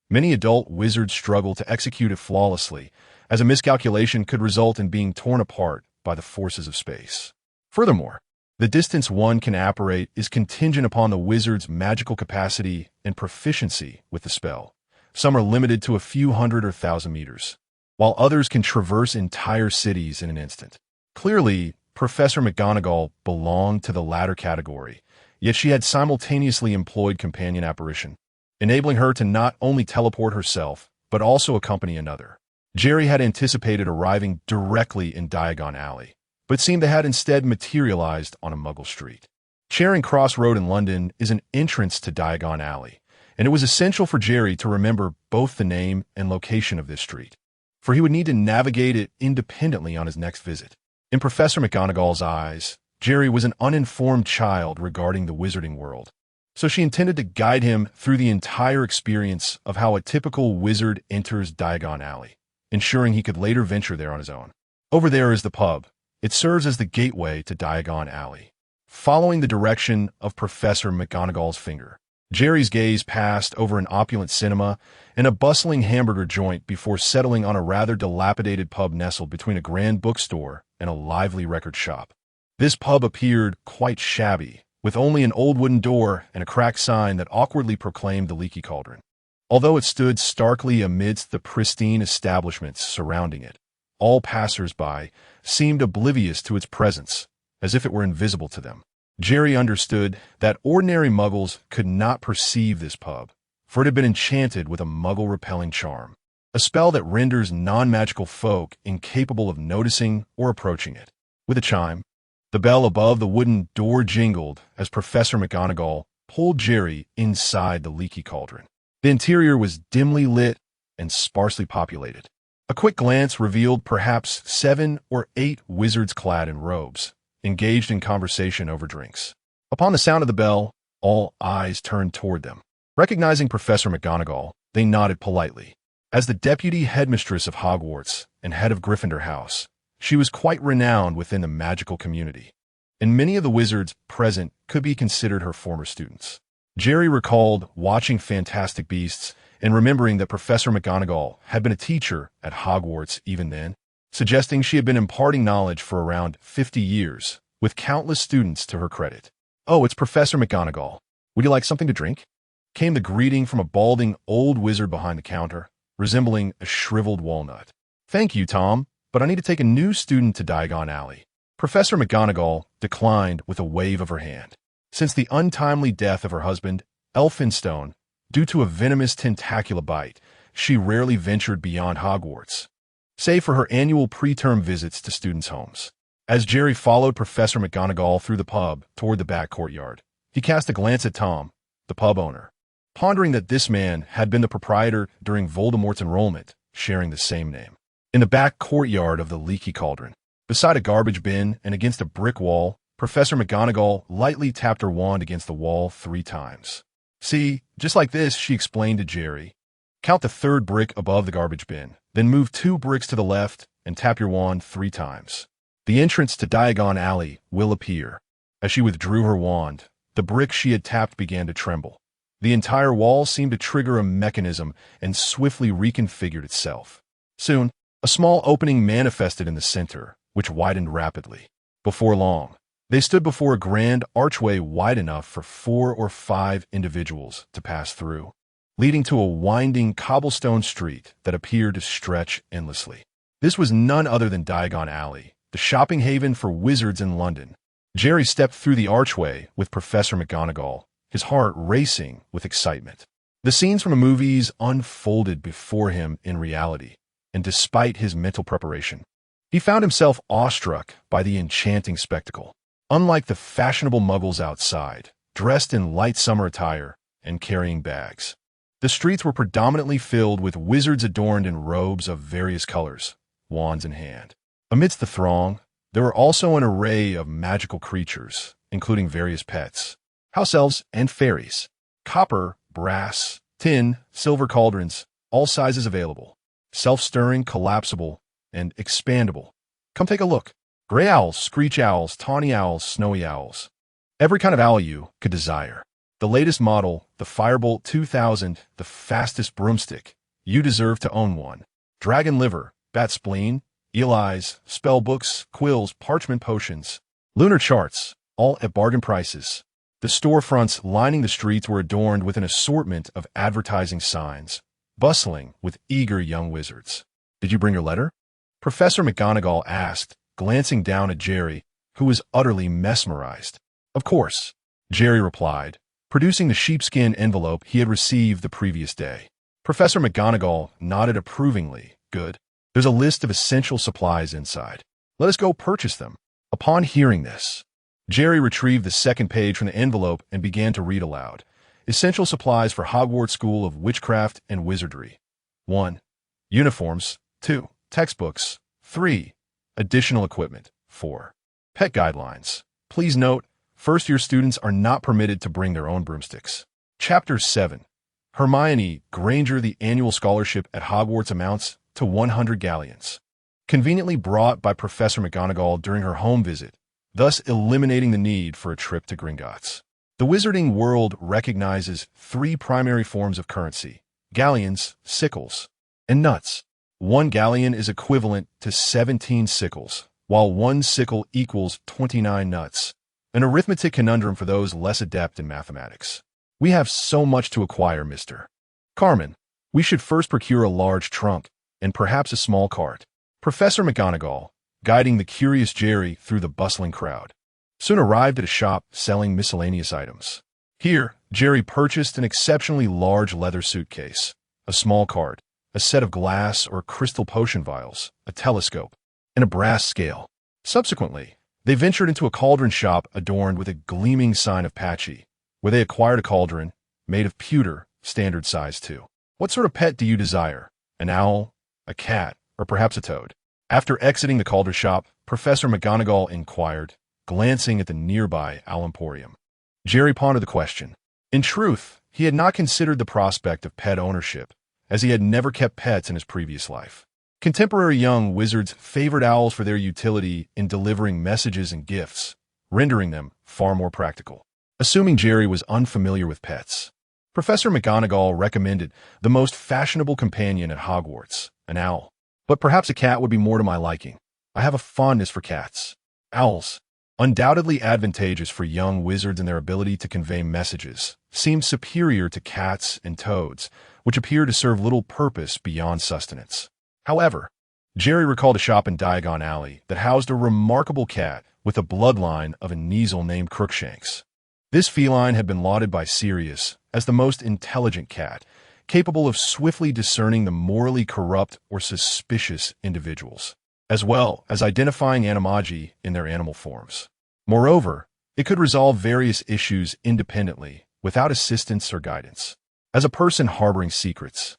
Many adult wizards struggle to execute it flawlessly, as a miscalculation could result in being torn apart by the forces of space. Furthermore, the distance one can apparate is contingent upon the wizard's magical capacity and proficiency with the spell. Some are limited to a few hundred or thousand meters, while others can traverse entire cities in an instant. Clearly, Professor McGonagall belonged to the latter category, yet she had simultaneously employed companion apparition, enabling her to not only teleport herself, but also accompany another. Jerry had anticipated arriving directly in Diagon Alley, but seemed to have instead materialized on a Muggle street. Charing Cross Road in London is an entrance to Diagon Alley, and it was essential for Jerry to remember both the name and location of this street, for he would need to navigate it independently on his next visit. In Professor McGonagall's eyes, Jerry was an uninformed child regarding the wizarding world. so she intended to guide him through the entire experience of how a typical wizard enters Diagon Alley, ensuring he could later venture there on his own. Over there is the pub. It serves as the gateway to Diagon Alley. Following the direction of Professor McGonagall's finger, Jerry's gaze passed over an opulent cinema and a bustling hamburger joint before settling on a rather dilapidated pub nestled between a grand bookstore and a lively record shop. This pub appeared quite shabby, with only an old wooden door and a cracked sign that awkwardly proclaimed the Leaky Cauldron. Although it stood starkly amidst the pristine establishments surrounding it, all passers-by seemed oblivious to its presence, as if it were invisible to them. Jerry understood that ordinary muggles could not perceive this pub, for it had been enchanted with a muggle-repelling charm, a spell that renders non-magical folk incapable of noticing or approaching it. With a chime, the bell above the wooden door jingled as Professor McGonagall pulled Jerry inside the Leaky Cauldron. The interior was dimly lit and sparsely populated. A quick glance revealed perhaps 7 or 8 wizards clad in robes, engaged in conversation over drinks. Upon the sound of the bell, all eyes turned toward them. Recognizing Professor McGonagall, they nodded politely. As the deputy headmistress of Hogwarts and head of Gryffindor House, she was quite renowned within the magical community, and many of the wizards present could be considered her former students. Jerry recalled watching Fantastic Beasts and remembering that Professor McGonagall had been a teacher at Hogwarts even then, suggesting she had been imparting knowledge for around 50 years, with countless students to her credit. "Oh, it's Professor McGonagall. Would you like something to drink?" came the greeting from a balding old wizard behind the counter, resembling a shriveled walnut. "Thank you, Tom, but I need to take a new student to Diagon Alley." Professor McGonagall declined with a wave of her hand. Since the untimely death of her husband, Elphinstone, due to a venomous tentacula bite, she rarely ventured beyond Hogwarts, save for her annual preterm visits to students' homes. As Jerry followed Professor McGonagall through the pub toward the back courtyard, he cast a glance at Tom, the pub owner, pondering that this man had been the proprietor during Voldemort's enrollment, sharing the same name. In the back courtyard of the Leaky Cauldron, beside a garbage bin and against a brick wall, Professor McGonagall lightly tapped her wand against the wall 3 times. "See, just like this," she explained to Jerry. "Count the 3rd brick above the garbage bin, then move 2 bricks to the left and tap your wand 3 times. The entrance to Diagon Alley will appear." As she withdrew her wand, the brick she had tapped began to tremble. The entire wall seemed to trigger a mechanism and swiftly reconfigured itself. Soon, a small opening manifested in the center, which widened rapidly. Before long, they stood before a grand archway wide enough for 4 or 5 individuals to pass through, leading to a winding cobblestone street that appeared to stretch endlessly. This was none other than Diagon Alley, the shopping haven for wizards in London. Jerry stepped through the archway with Professor McGonagall, his heart racing with excitement. The scenes from the movies unfolded before him in reality, and despite his mental preparation, he found himself awestruck by the enchanting spectacle. Unlike the fashionable muggles outside, dressed in light summer attire and carrying bags, the streets were predominantly filled with wizards adorned in robes of various colors, wands in hand. Amidst the throng, there were also an array of magical creatures, including various pets, house elves and fairies, copper, brass, tin, silver cauldrons, all sizes available, self-stirring, collapsible, and expandable. Come take a look. Gray owls, screech owls, tawny owls, snowy owls. Every kind of owl you could desire. The latest model, the Firebolt 2000, the fastest broomstick. You deserve to own one. Dragon liver, bat spleen, eel eyes, spell books, quills, parchment potions, lunar charts, all at bargain prices. The storefronts lining the streets were adorned with an assortment of advertising signs, bustling with eager young wizards. "Did you bring your letter?" Professor McGonagall asked, glancing down at Jerry, who was utterly mesmerized. "Of course," Jerry replied, producing the sheepskin envelope he had received the previous day. Professor McGonagall nodded approvingly. "Good. There's a list of essential supplies inside. Let us go purchase them." Upon hearing this, Jerry retrieved the second page from the envelope and began to read aloud. Essential supplies for Hogwarts School of Witchcraft and Wizardry. 1. Uniforms. 2. Textbooks. 3. Additional equipment. 4. Pet guidelines. Please note, First-year students are not permitted to bring their own broomsticks. Chapter 7. Hermione Granger. The annual scholarship at Hogwarts amounts to 100 galleons. Conveniently brought by Professor McGonagall during her home visit, thus eliminating the need for a trip to Gringotts. The wizarding world recognizes 3 primary forms of currency: galleons, sickles, and nuts. 1 galleon is equivalent to 17 sickles, while 1 sickle equals 29 nuts. An arithmetic conundrum for those less adept in mathematics. We have so much to acquire, Mr. Carmen. We should first procure a large trunk, and perhaps a small cart. Professor McGonagall, guiding the curious Jerry through the bustling crowd, soon arrived at a shop selling miscellaneous items. Here, Jerry purchased an exceptionally large leather suitcase, a small cart, a set of glass or crystal potion vials, a telescope, and a brass scale. Subsequently, they ventured into a cauldron shop adorned with a gleaming sign of Patchy, where they acquired a cauldron, made of pewter, standard size 2. What sort of pet do you desire? An owl, a cat, or perhaps a toad? After exiting the cauldron shop, Professor McGonagall inquired, glancing at the nearby Owl Emporium. Jerry pondered the question. In truth, he had not considered the prospect of pet ownership, as he had never kept pets in his previous life. Contemporary young wizards favored owls for their utility in delivering messages and gifts, rendering them far more practical. Assuming Jerry was unfamiliar with pets, Professor McGonagall recommended the most fashionable companion at Hogwarts, an owl. But perhaps a cat would be more to my liking. I have a fondness for cats. Owls, undoubtedly advantageous for young wizards in their ability to convey messages, seem superior to cats and toads, which appear to serve little purpose beyond sustenance. However, Jerry recalled a shop in Diagon Alley that housed a remarkable cat with a bloodline of a Kneazle named Crookshanks. This feline had been lauded by Sirius as the most intelligent cat, capable of swiftly discerning the morally corrupt or suspicious individuals, as well as identifying animagi in their animal forms. Moreover, it could resolve various issues independently, without assistance or guidance. As a person harboring secrets,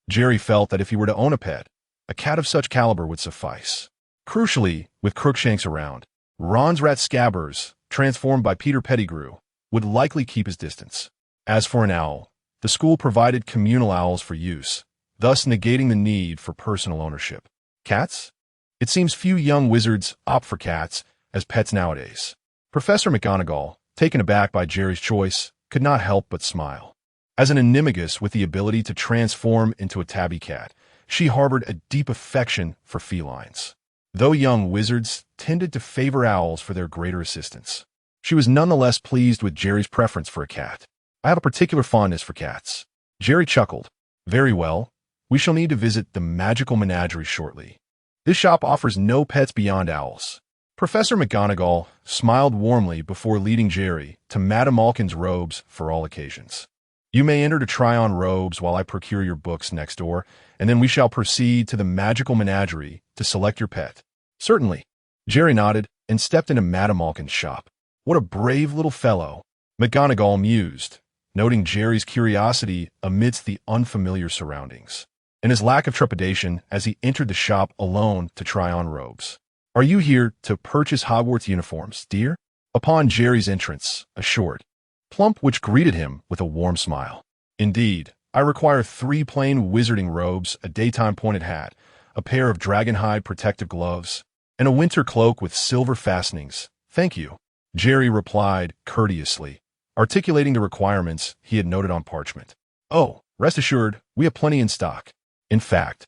Jerry felt that if he were to own a pet, a cat of such caliber would suffice. Crucially, with Crookshanks around, Ron's rat Scabbers, transformed by Peter Pettigrew, would likely keep his distance. As for an owl, the school provided communal owls for use, thus negating the need for personal ownership. Cats? It seems few young wizards opt for cats as pets nowadays. Professor McGonagall, taken aback by Jerry's choice, could not help but smile. As an animagus with the ability to transform into a tabby cat, she harbored a deep affection for felines. Though young wizards tended to favor owls for their greater assistance, she was nonetheless pleased with Jerry's preference for a cat. I have a particular fondness for cats. Jerry chuckled. Very well. We shall need to visit the magical menagerie shortly. This shop offers no pets beyond owls. Professor McGonagall smiled warmly before leading Jerry to Madame Malkin's robes for all occasions. You may enter to try on robes while I procure your books next door, and then we shall proceed to the magical menagerie to select your pet. Certainly. Jerry nodded and stepped into Madame Malkin's shop. What a brave little fellow, McGonagall mused, noting Jerry's curiosity amidst the unfamiliar surroundings, and his lack of trepidation as he entered the shop alone to try on robes. Are you here to purchase Hogwarts uniforms, dear? Upon Jerry's entrance, a short, plump witch greeted him with a warm smile. Indeed, I require 3 plain wizarding robes, a daytime pointed hat, a pair of dragonhide protective gloves, and a winter cloak with silver fastenings. Thank you, Jerry replied courteously, articulating the requirements he had noted on parchment. Oh, rest assured, we have plenty in stock. In fact,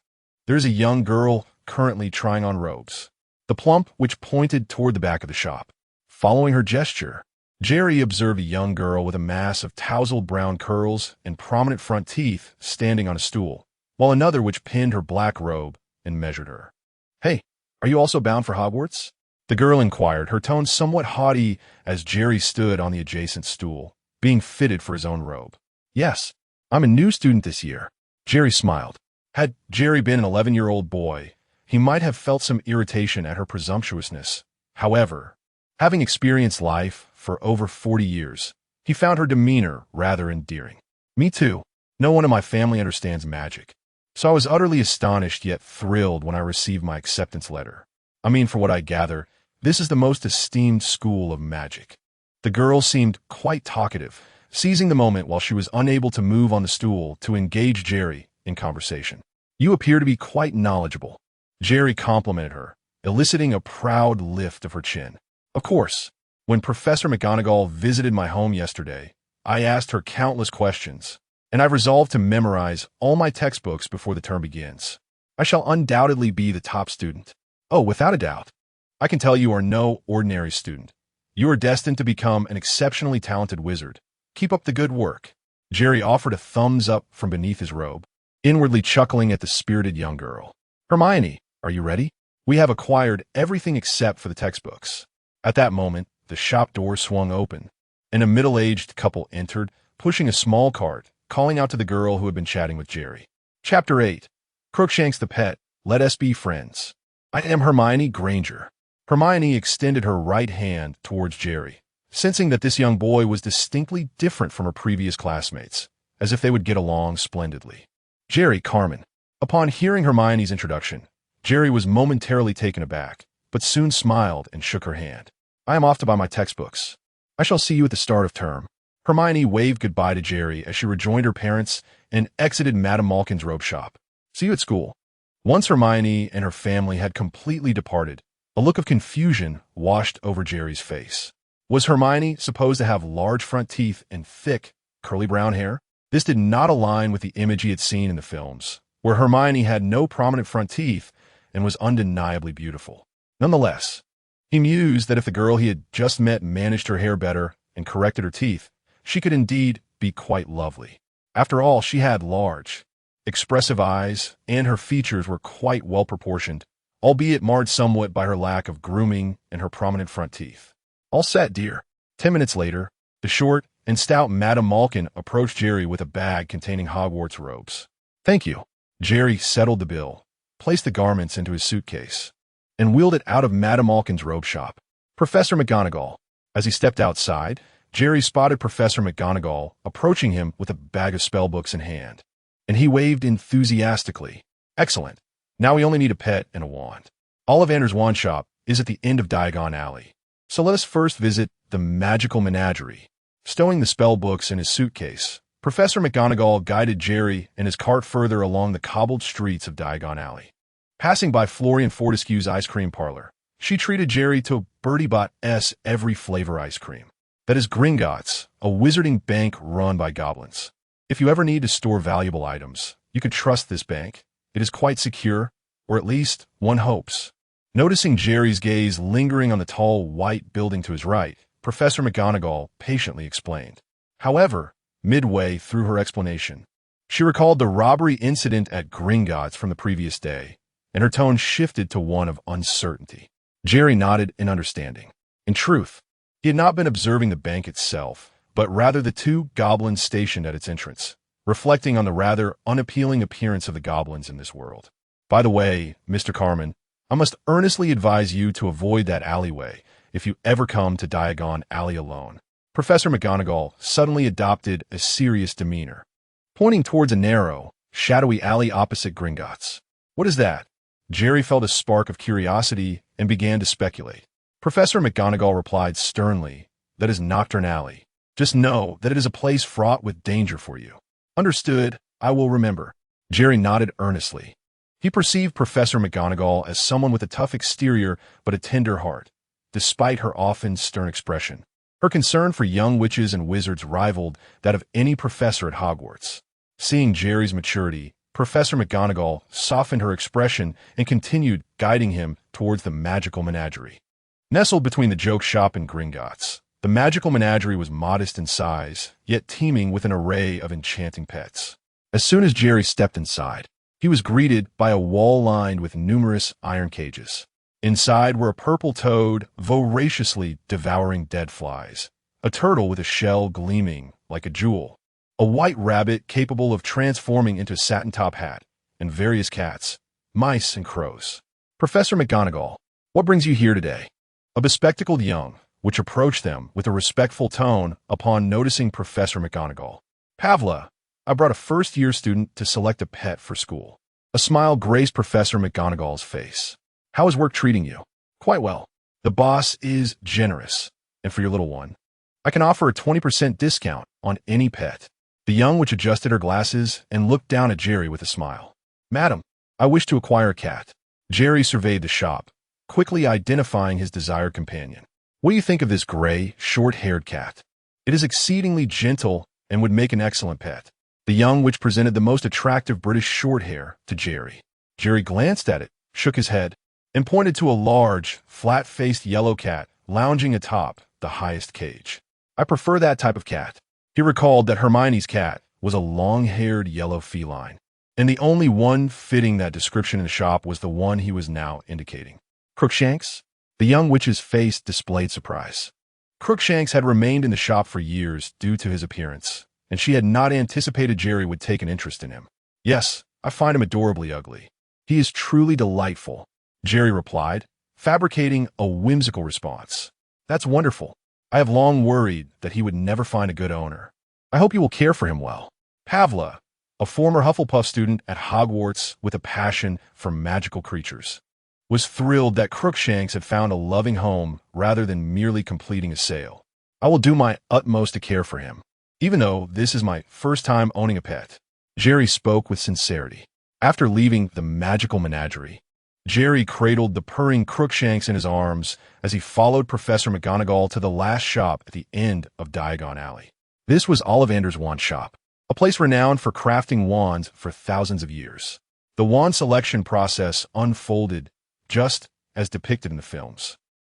there's a young girl currently trying on robes. The plump witch pointed toward the back of the shop. Following her gesture, Jerry observed a young girl with a mass of tousled brown curls and prominent front teeth standing on a stool, while another witch pinned her black robe and measured her. Hey, are you also bound for Hogwarts? The girl inquired, her tone somewhat haughty as Jerry stood on the adjacent stool, being fitted for his own robe. Yes, I'm a new student this year. Jerry smiled. Had Jerry been an 11-year-old boy, he might have felt some irritation at her presumptuousness. However, having experienced life for over 40 years, he found her demeanor rather endearing. Me too. No one in my family understands magic, so I was utterly astonished yet thrilled when I received my acceptance letter. I mean, for what I gather, this is the most esteemed school of magic. The girl seemed quite talkative, seizing the moment while she was unable to move on the stool to engage Jerry in conversation. "You appear to be quite knowledgeable." Jerry complimented her, eliciting a proud lift of her chin. "Of course. When Professor McGonagall visited my home yesterday, I asked her countless questions, and I've resolved to memorize all my textbooks before the term begins. I shall undoubtedly be the top student." "Oh, without a doubt. I can tell you are no ordinary student. You are destined to become an exceptionally talented wizard. Keep up the good work." Jerry offered a thumbs up from beneath his robe, inwardly chuckling at the spirited young girl. "Hermione, are you ready? We have acquired everything except for the textbooks." At that moment, the shop door swung open, and a middle-aged couple entered, pushing a small cart, calling out to the girl who had been chatting with Jerry. Chapter 8. Crookshanks the Pet, Let Us Be Friends. "I am Hermione Granger." Hermione extended her right hand towards Jerry, sensing that this young boy was distinctly different from her previous classmates, as if they would get along splendidly. "Jerry Carmen." Upon hearing Hermione's introduction, Jerry was momentarily taken aback, but soon smiled and shook her hand. "I am off to buy my textbooks. I shall see you at the start of term." Hermione waved goodbye to Jerry as she rejoined her parents and exited Madame Malkin's robe shop. "See you at school." Once Hermione and her family had completely departed, a look of confusion washed over Jerry's face. Was Hermione supposed to have large front teeth and thick, curly brown hair? This did not align with the image he had seen in the films, where Hermione had no prominent front teeth and was undeniably beautiful. Nonetheless, he mused that if the girl he had just met managed her hair better and corrected her teeth, she could indeed be quite lovely. After all, she had large, expressive eyes, and her features were quite well proportioned, albeit marred somewhat by her lack of grooming and her prominent front teeth. "All set, dear." 10 minutes later, the short and stout Madame Malkin approached Jerry with a bag containing Hogwarts robes. "Thank you." Jerry settled the bill, placed the garments into his suitcase, and wheeled it out of Madame Malkin's robe shop. "Professor McGonagall." As he stepped outside, Jerry spotted Professor McGonagall approaching him with a bag of spellbooks in hand, and he waved enthusiastically. "Excellent. Now we only need a pet and a wand. Ollivander's wand shop is at the end of Diagon Alley. So let us first visit the magical menagerie." Stowing the spellbooks in his suitcase, Professor McGonagall guided Jerry and his cart further along the cobbled streets of Diagon Alley. Passing by Florian Fortescue's ice cream parlor, she treated Jerry to Bertie Bott's every flavor ice cream. That is Gringotts, a wizarding bank run by goblins. If you ever need to store valuable items, you can trust this bank. It is quite secure, or at least one hopes. Noticing Jerry's gaze lingering on the tall white building to his right, Professor McGonagall patiently explained. However, midway through her explanation, she recalled the robbery incident at Gringotts from the previous day, and her tone shifted to one of uncertainty. Jerry nodded in understanding. In truth, he had not been observing the bank itself, but rather the two goblins stationed at its entrance, reflecting on the rather unappealing appearance of the goblins in this world. "By the way, Mr. Carmen, I must earnestly advise you to avoid that alleyway if you ever come to Diagon Alley alone." Professor McGonagall suddenly adopted a serious demeanor, pointing towards a narrow, shadowy alley opposite Gringotts. "What is that?" Jerry felt a spark of curiosity and began to speculate. Professor McGonagall replied sternly, "That is Nocturne Alley. Just know that it is a place fraught with danger for you." "Understood. I will remember." Jerry nodded earnestly. He perceived Professor McGonagall as someone with a tough exterior but a tender heart, despite her often stern expression. Her concern for young witches and wizards rivaled that of any professor at Hogwarts. Seeing Jerry's maturity, Professor McGonagall softened her expression and continued guiding him towards the magical menagerie. Nestled between the joke shop and Gringotts, the magical menagerie was modest in size, yet teeming with an array of enchanting pets. As soon as Jerry stepped inside, he was greeted by a wall lined with numerous iron cages. Inside were a purple toad voraciously devouring dead flies, a turtle with a shell gleaming like a jewel, a white rabbit capable of transforming into a satin-top hat, and various cats, mice, and crows. "Professor McGonagall, what brings you here today?" A bespectacled young witch approached them with a respectful tone upon noticing Professor McGonagall. "Pavla, I brought a first-year student to select a pet for school." A smile graced Professor McGonagall's face. "How is work treating you?" "Quite well. The boss is generous. And for your little one?" I can offer a 20% discount on any pet. The young witch adjusted her glasses and looked down at Jerry with a smile. Madam, I wish to acquire a cat. Jerry surveyed the shop, quickly identifying his desired companion. What do you think of this gray, short-haired cat? It is exceedingly gentle and would make an excellent pet. The young witch presented the most attractive British short hair to Jerry. Jerry glanced at it, shook his head, and pointed to a large, flat-faced yellow cat lounging atop the highest cage. I prefer that type of cat. He recalled that Hermione's cat was a long-haired yellow feline, and the only one fitting that description in the shop was the one he was now indicating. Crookshanks? The young witch's face displayed surprise. Crookshanks had remained in the shop for years due to his appearance, and she had not anticipated Jerry would take an interest in him. Yes, I find him adorably ugly. He is truly delightful, Jerry replied, fabricating a whimsical response. That's wonderful. I have long worried that he would never find a good owner. I hope you will care for him well. Pavla, a former Hufflepuff student at Hogwarts with a passion for magical creatures, was thrilled that Crookshanks had found a loving home rather than merely completing a sale. I will do my utmost to care for him, even though this is my first time owning a pet. Jerry spoke with sincerity. After leaving the magical menagerie, Jerry cradled the purring Crookshanks in his arms as he followed Professor McGonagall to the last shop at the end of Diagon Alley. This was Ollivander's wand shop, a place renowned for crafting wands for thousands of years. The wand selection process unfolded just as depicted in the films,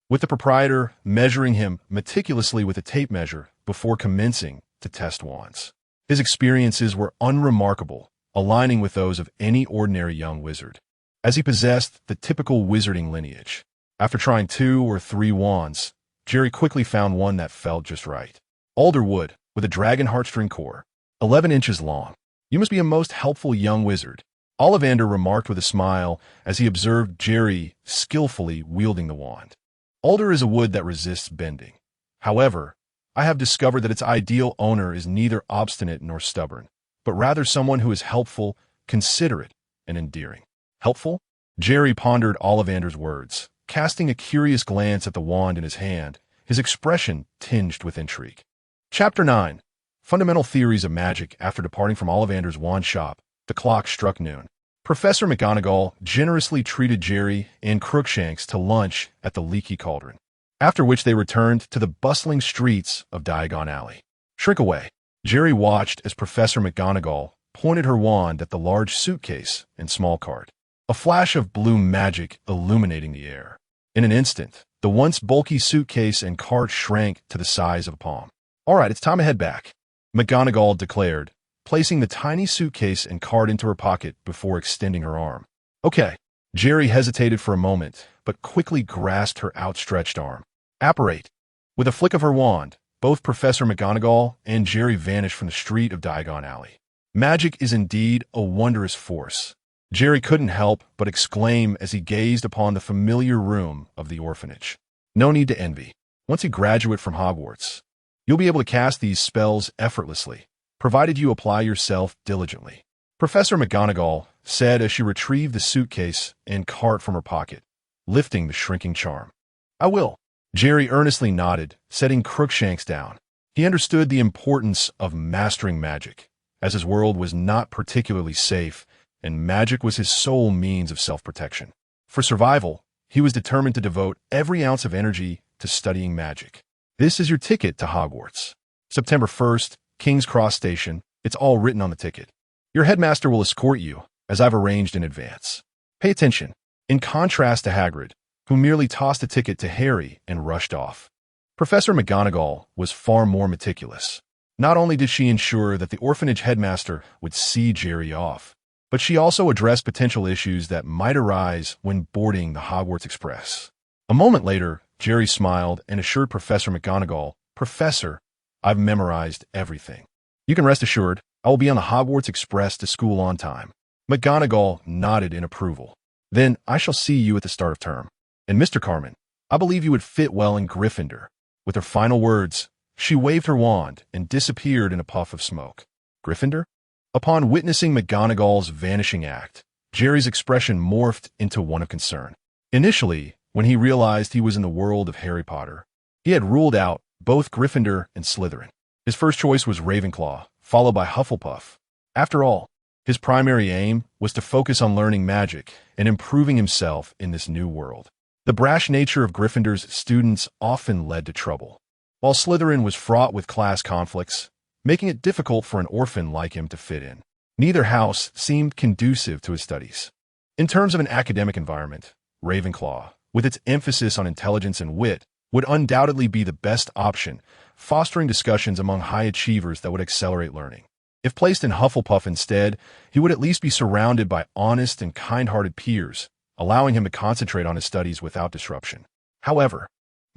with the proprietor measuring him meticulously with a tape measure before commencing to test wands. His experiences were unremarkable, aligning with those of any ordinary young wizard, as he possessed the typical wizarding lineage. After trying 2 or 3 wands, Jerry quickly found one that felt just right. Alder wood, with a dragon heartstring core, 11 inches long. You must be a most helpful young wizard, Ollivander remarked with a smile as he observed Jerry skillfully wielding the wand. Alder is a wood that resists bending. However, I have discovered that its ideal owner is neither obstinate nor stubborn, but rather someone who is helpful, considerate, and endearing. Helpful? Jerry pondered Ollivander's words, casting a curious glance at the wand in his hand, his expression tinged with intrigue. Chapter 9. Fundamental Theories of Magic. After departing from Ollivander's wand shop, the clock struck noon. Professor McGonagall generously treated Jerry and Crookshanks to lunch at the Leaky Cauldron, after which they returned to the bustling streets of Diagon Alley. Shrink away. Jerry watched as Professor McGonagall pointed her wand at the large suitcase and small cart, a flash of blue magic illuminating the air. In an instant, the once bulky suitcase and cart shrank to the size of a palm. All right, it's time to head back, McGonagall declared, placing the tiny suitcase and cart into her pocket before extending her arm. Okay. Jerry hesitated for a moment, but quickly grasped her outstretched arm. Apparate. With a flick of her wand, both Professor McGonagall and Jerry vanished from the street of Diagon Alley. Magic is indeed a wondrous force, Jerry couldn't help but exclaim as he gazed upon the familiar room of the orphanage. No need to envy. Once you graduate from Hogwarts, you'll be able to cast these spells effortlessly, provided you apply yourself diligently, Professor McGonagall said as she retrieved the suitcase and cart from her pocket, lifting the shrinking charm. I will. Jerry earnestly nodded, setting Crookshanks down. He understood the importance of mastering magic, as his world was not particularly safe, and magic was his sole means of self-protection. For survival, he was determined to devote every ounce of energy to studying magic. This is your ticket to Hogwarts. September 1st, King's Cross Station. It's all written on the ticket. Your headmaster will escort you, as I've arranged in advance. Pay attention. In contrast to Hagrid, who merely tossed a ticket to Harry and rushed off, Professor McGonagall was far more meticulous. Not only did she ensure that the orphanage headmaster would see Jerry off, but she also addressed potential issues that might arise when boarding the Hogwarts Express. A moment later, Jerry smiled and assured Professor McGonagall, Professor, I've memorized everything. You can rest assured, I will be on the Hogwarts Express to school on time. McGonagall nodded in approval. Then I shall see you at the start of term. And Mr. Carmen, I believe you would fit well in Gryffindor. With her final words, she waved her wand and disappeared in a puff of smoke. Gryffindor? Upon witnessing McGonagall's vanishing act, Jerry's expression morphed into one of concern. Initially, when he realized he was in the world of Harry Potter, he had ruled out both Gryffindor and Slytherin. His first choice was Ravenclaw, followed by Hufflepuff. After all, his primary aim was to focus on learning magic and improving himself in this new world. The brash nature of Gryffindor's students often led to trouble, while Slytherin was fraught with class conflicts, making it difficult for an orphan like him to fit in. Neither house seemed conducive to his studies. In terms of an academic environment, Ravenclaw, with its emphasis on intelligence and wit, would undoubtedly be the best option, fostering discussions among high achievers that would accelerate learning. If placed in Hufflepuff instead, he would at least be surrounded by honest and kind-hearted peers, allowing him to concentrate on his studies without disruption. However,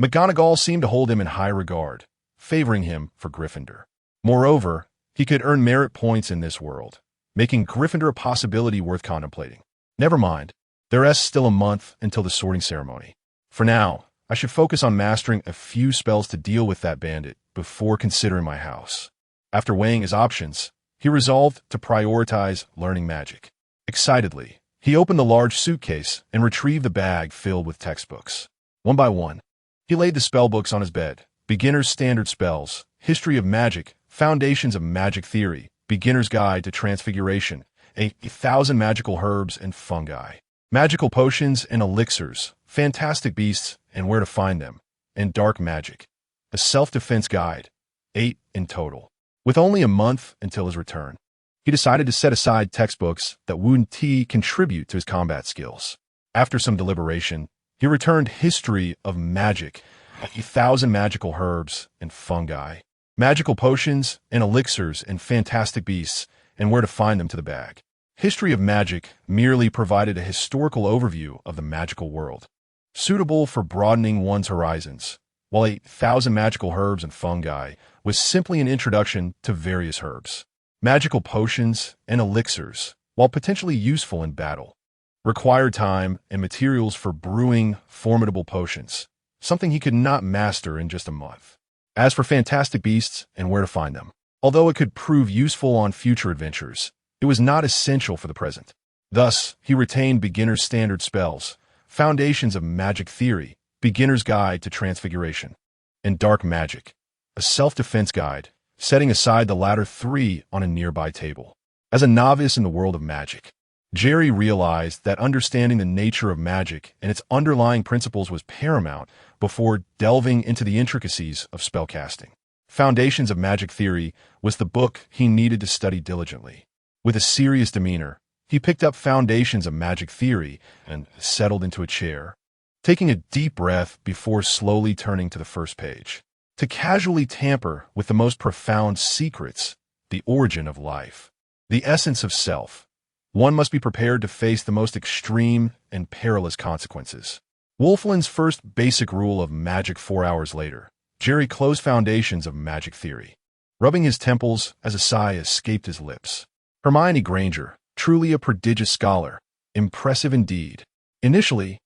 McGonagall seemed to hold him in high regard, favoring him for Gryffindor. Moreover, he could earn merit points in this world, making Gryffindor a possibility worth contemplating. Never mind, there's still a month until the sorting ceremony. For now, I should focus on mastering a few spells to deal with that bandit before considering my house. After weighing his options, he resolved to prioritize learning magic. Excitedly, he opened the large suitcase and retrieved the bag filled with textbooks. One by one, he laid the spellbooks on his bed. Beginner's Standard Spells, History of Magic, Foundations of Magic Theory, Beginner's Guide to Transfiguration, 1,000 Magical Herbs and Fungi, Magical Potions and Elixirs, Fantastic Beasts and Where to Find Them, and Dark Magic, a Self-Defense Guide, 8 in total. With only a month until his return, he decided to set aside textbooks that wouldn't contribute to his combat skills. After some deliberation, he returned History of Magic, 1,000 Magical Herbs and Fungi, Magical Potions and Elixirs and Fantastic Beasts, and Where to Find Them to the bag. History of Magic merely provided a historical overview of the magical world, suitable for broadening one's horizons, while 1,000 Magical Herbs and Fungi was simply an introduction to various herbs. Magical Potions and Elixirs, while potentially useful in battle, required time and materials for brewing formidable potions, something he could not master in just a month. As for Fantastic Beasts and Where to Find Them, although it could prove useful on future adventures, it was not essential for the present. Thus, he retained Beginner's Standard Spells, Foundations of Magic Theory, Beginner's Guide to Transfiguration, and Dark Magic, a self-defense guide, setting aside the latter three on a nearby table. As a novice in the world of magic, Jerry realized that understanding the nature of magic and its underlying principles was paramount before delving into the intricacies of spellcasting. Foundations of Magic Theory was the book he needed to study diligently. With a serious demeanor, he picked up Foundations of Magic Theory and settled into a chair, taking a deep breath before slowly turning to the first page. To casually tamper with the most profound secrets, the origin of life, the essence of self, one must be prepared to face the most extreme and perilous consequences. Wolflin's first basic rule of magic 4 hours later, Jerry closed Foundations of Magic Theory, rubbing his temples as a sigh escaped his lips. Hermione Granger, truly a prodigious scholar, impressive indeed. Initially,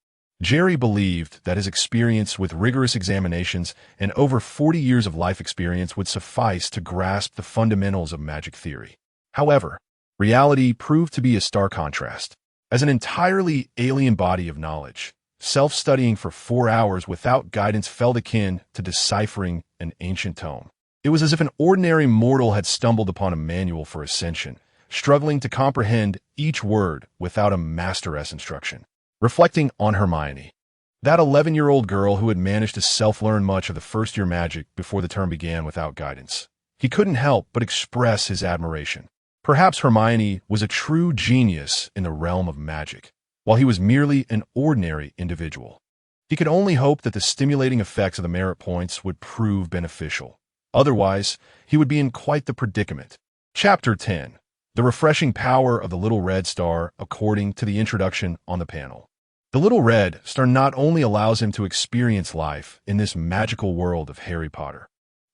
Jerry believed that his experience with rigorous examinations and over 40 years of life experience would suffice to grasp the fundamentals of magic theory. However, reality proved to be a stark contrast. As an entirely alien body of knowledge, self-studying for 4 hours without guidance felt akin to deciphering an ancient tome. It was as if an ordinary mortal had stumbled upon a manual for ascension, struggling to comprehend each word without a master-s instruction. Reflecting on Hermione, that 11-year-old girl who had managed to self-learn much of the first-year magic before the term began without guidance, he couldn't help but express his admiration. Perhaps Hermione was a true genius in the realm of magic, while he was merely an ordinary individual. He could only hope that the stimulating effects of the merit points would prove beneficial. Otherwise, he would be in quite the predicament. Chapter 10. The Refreshing Power of the Little Red Star according to the introduction on the panel. The Little Red Star not only allows him to experience life in this magical world of Harry Potter,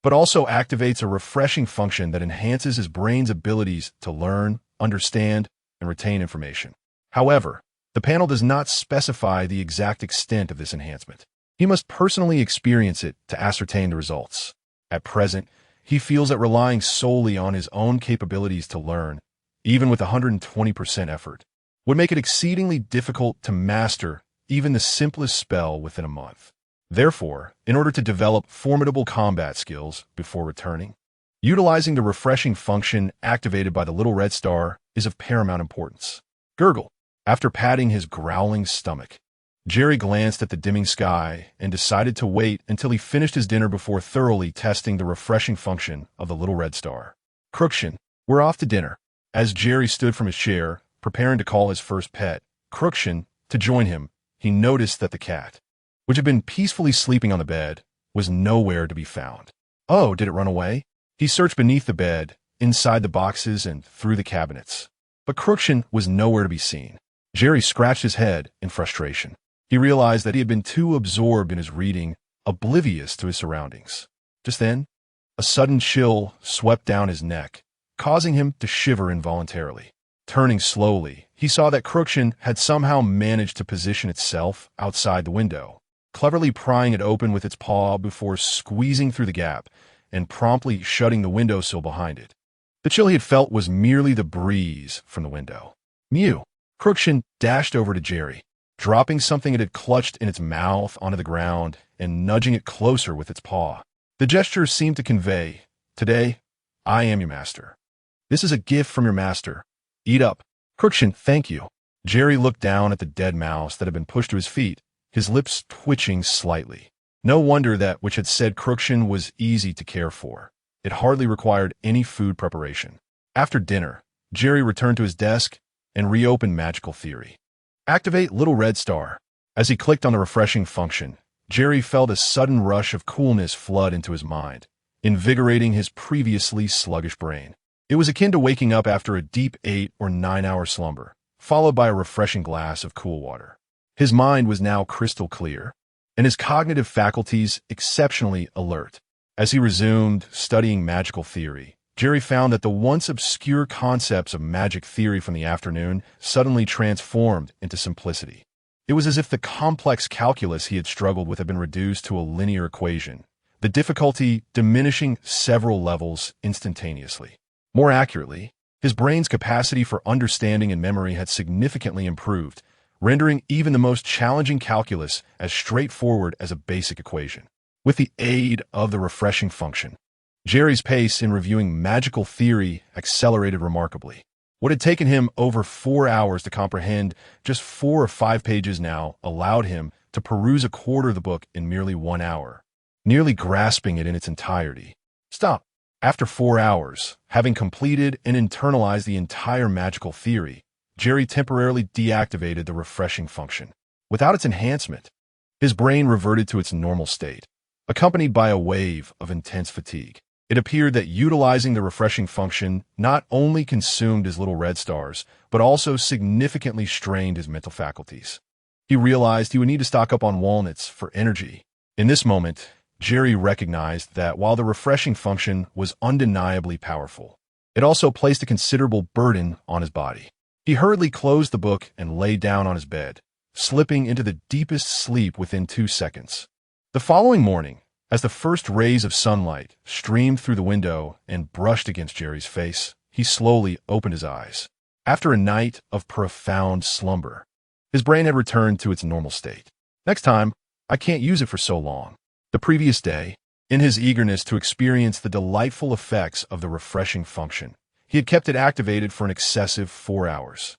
but also activates a refreshing function that enhances his brain's abilities to learn, understand, and retain information. However, the panel does not specify the exact extent of this enhancement. He must personally experience it to ascertain the results. At present, he feels that relying solely on his own capabilities to learn, even with 120% effort, would make it exceedingly difficult to master even the simplest spell within a month. Therefore, in order to develop formidable combat skills before returning, utilizing the refreshing function activated by the little red star is of paramount importance. Gurgle. After patting his growling stomach, Jerry glanced at the dimming sky and decided to wait until he finished his dinner before thoroughly testing the refreshing function of the little red star. Crookshank, we're off to dinner. As Jerry stood from his chair, preparing to call his first pet, Crookshank, to join him, he noticed that the cat, which had been peacefully sleeping on the bed, was nowhere to be found. Oh, did it run away? He searched beneath the bed, inside the boxes, and through the cabinets. But Crookshank was nowhere to be seen. Jerry scratched his head in frustration. He realized that he had been too absorbed in his reading, oblivious to his surroundings. Just then, a sudden chill swept down his neck, causing him to shiver involuntarily. Turning slowly, he saw that Crookshank had somehow managed to position itself outside the window, cleverly prying it open with its paw before squeezing through the gap and promptly shutting the windowsill behind it. The chill he had felt was merely the breeze from the window. Mew! Crookshank dashed over to Jerry, dropping something it had clutched in its mouth onto the ground and nudging it closer with its paw. The gesture seemed to convey, "Today, I am your master. This is a gift from your master. Eat up." Crookshank, thank you. Jerry looked down at the dead mouse that had been pushed to his feet, his lips twitching slightly. No wonder that which had said Crookshank was easy to care for. It hardly required any food preparation. After dinner, Jerry returned to his desk and reopened Magical Theory. Activate Little Red Star. As he clicked on the refreshing function, Jerry felt a sudden rush of coolness flood into his mind, invigorating his previously sluggish brain. It was akin to waking up after a deep 8 or 9 hour slumber, followed by a refreshing glass of cool water. His mind was now crystal clear, and his cognitive faculties exceptionally alert. As he resumed studying Magical Theory, Jerry found that the once obscure concepts of magic theory from the afternoon suddenly transformed into simplicity. It was as if the complex calculus he had struggled with had been reduced to a linear equation, the difficulty diminishing several levels instantaneously. More accurately, his brain's capacity for understanding and memory had significantly improved, rendering even the most challenging calculus as straightforward as a basic equation. With the aid of the refreshing function, Jerry's pace in reviewing Magical Theory accelerated remarkably. What had taken him over 4 hours to comprehend just 4 or 5 pages now allowed him to peruse a quarter of the book in merely 1 hour, nearly grasping it in its entirety. Stop. After 4 hours, having completed and internalized the entire Magical Theory, Jerry temporarily deactivated the refreshing function. Without its enhancement, his brain reverted to its normal state, accompanied by a wave of intense fatigue. It appeared that utilizing the refreshing function not only consumed his little red stars, but also significantly strained his mental faculties. He realized he would need to stock up on walnuts for energy. In this moment, Jerry recognized that while the refreshing function was undeniably powerful, it also placed a considerable burden on his body. He hurriedly closed the book and lay down on his bed, slipping into the deepest sleep within 2 seconds. The following morning, as the first rays of sunlight streamed through the window and brushed against Jerry's face, he slowly opened his eyes. After a night of profound slumber, his brain had returned to its normal state. Next time, I can't use it for so long. The previous day, in his eagerness to experience the delightful effects of the refreshing function, he had kept it activated for an excessive 4 hours.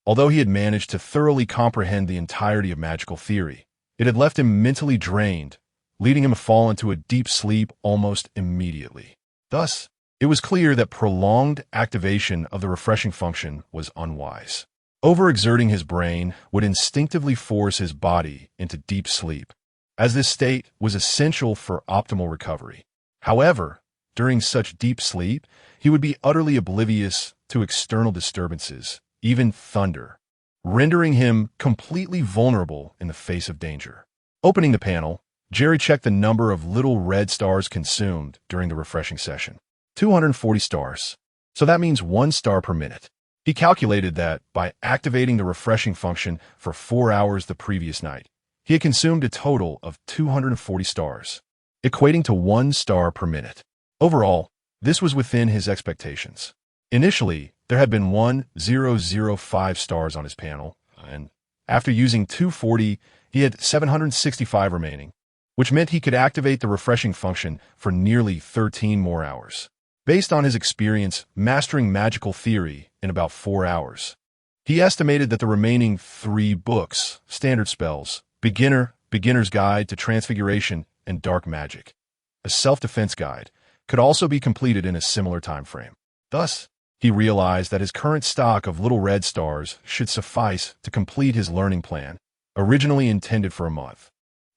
Although he had managed to thoroughly comprehend the entirety of Magical Theory, it had left him mentally drained, leading him to fall into a deep sleep almost immediately. Thus, it was clear that prolonged activation of the refreshing function was unwise. Overexerting his brain would instinctively force his body into deep sleep, as this state was essential for optimal recovery. However, during such deep sleep, he would be utterly oblivious to external disturbances, even thunder, rendering him completely vulnerable in the face of danger. Opening the panel, Jerry checked the number of little red stars consumed during the refreshing session. 240 stars. So that means 1 star per minute. He calculated that by activating the refreshing function for 4 hours the previous night, he had consumed a total of 240 stars, equating to 1 star per minute. Overall, this was within his expectations. Initially, there had been 1,005 stars on his panel, and after using 240, he had 765 remaining. which meant he could activate the refreshing function for nearly 13 more hours. Based on his experience mastering magical theory in about 4 hours, he estimated that the remaining 3 books, standard spells, Beginner's Guide to Transfiguration, and Dark Magic, a self-defense guide, could also be completed in a similar time frame. Thus, he realized that his current stock of little red stars should suffice to complete his learning plan, originally intended for a month,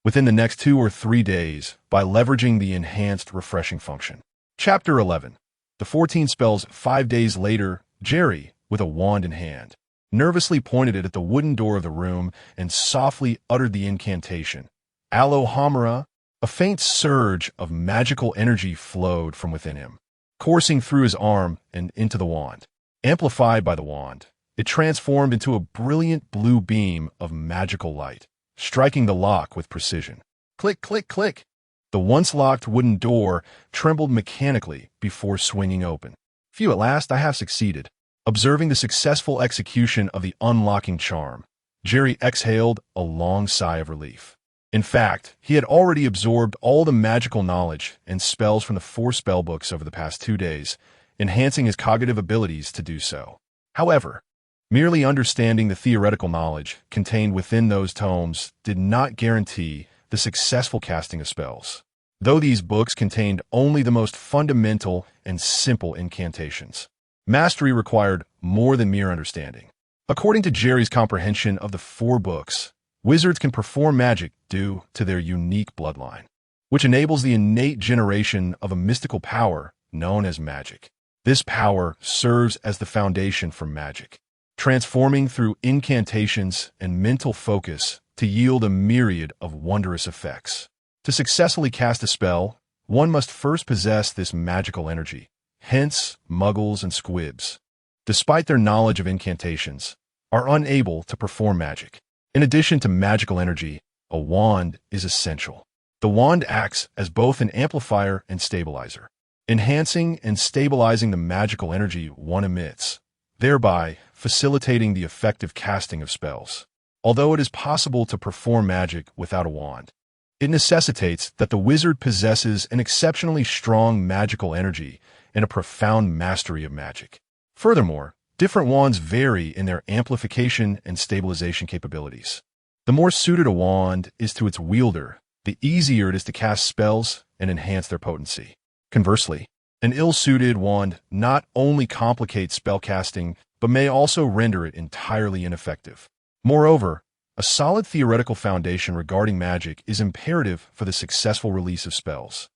within the next 2 or 3 days by leveraging the enhanced refreshing function. Chapter 11. The 14 spells. 5 days later, Jerry, with a wand in hand, nervously pointed it at the wooden door of the room and softly uttered the incantation, Alohomora. A faint surge of magical energy flowed from within him, coursing through his arm and into the wand. Amplified by the wand, it transformed into a brilliant blue beam of magical light, striking the lock with precision. Click, click, click. The once-locked wooden door trembled mechanically before swinging open. Phew, at last I have succeeded. Observing the successful execution of the unlocking charm, Jerry exhaled a long sigh of relief. In fact, he had already absorbed all the magical knowledge and spells from the 4 spellbooks over the past 2 days, enhancing his cognitive abilities to do so. However, merely understanding the theoretical knowledge contained within those tomes did not guarantee the successful casting of spells, though these books contained only the most fundamental and simple incantations. Mastery required more than mere understanding. According to Jerry's comprehension of the 4 books, wizards can perform magic due to their unique bloodline, which enables the innate generation of a mystical power known as magic. This power serves as the foundation for magic, transforming through incantations and mental focus to yield a myriad of wondrous effects. To successfully cast a spell, one must first possess this magical energy. Hence, muggles and squibs, despite their knowledge of incantations, are unable to perform magic. In addition to magical energy, a wand is essential. The wand acts as both an amplifier and stabilizer, enhancing and stabilizing the magical energy one emits, thereby facilitating the effective casting of spells. Although it is possible to perform magic without a wand, it necessitates that the wizard possesses an exceptionally strong magical energy and a profound mastery of magic. Furthermore, different wands vary in their amplification and stabilization capabilities. The more suited a wand is to its wielder, the easier it is to cast spells and enhance their potency. Conversely, an ill-suited wand not only complicates spellcasting, but may also render it entirely ineffective. Moreover, a solid theoretical foundation regarding magic is imperative for the successful release of spells,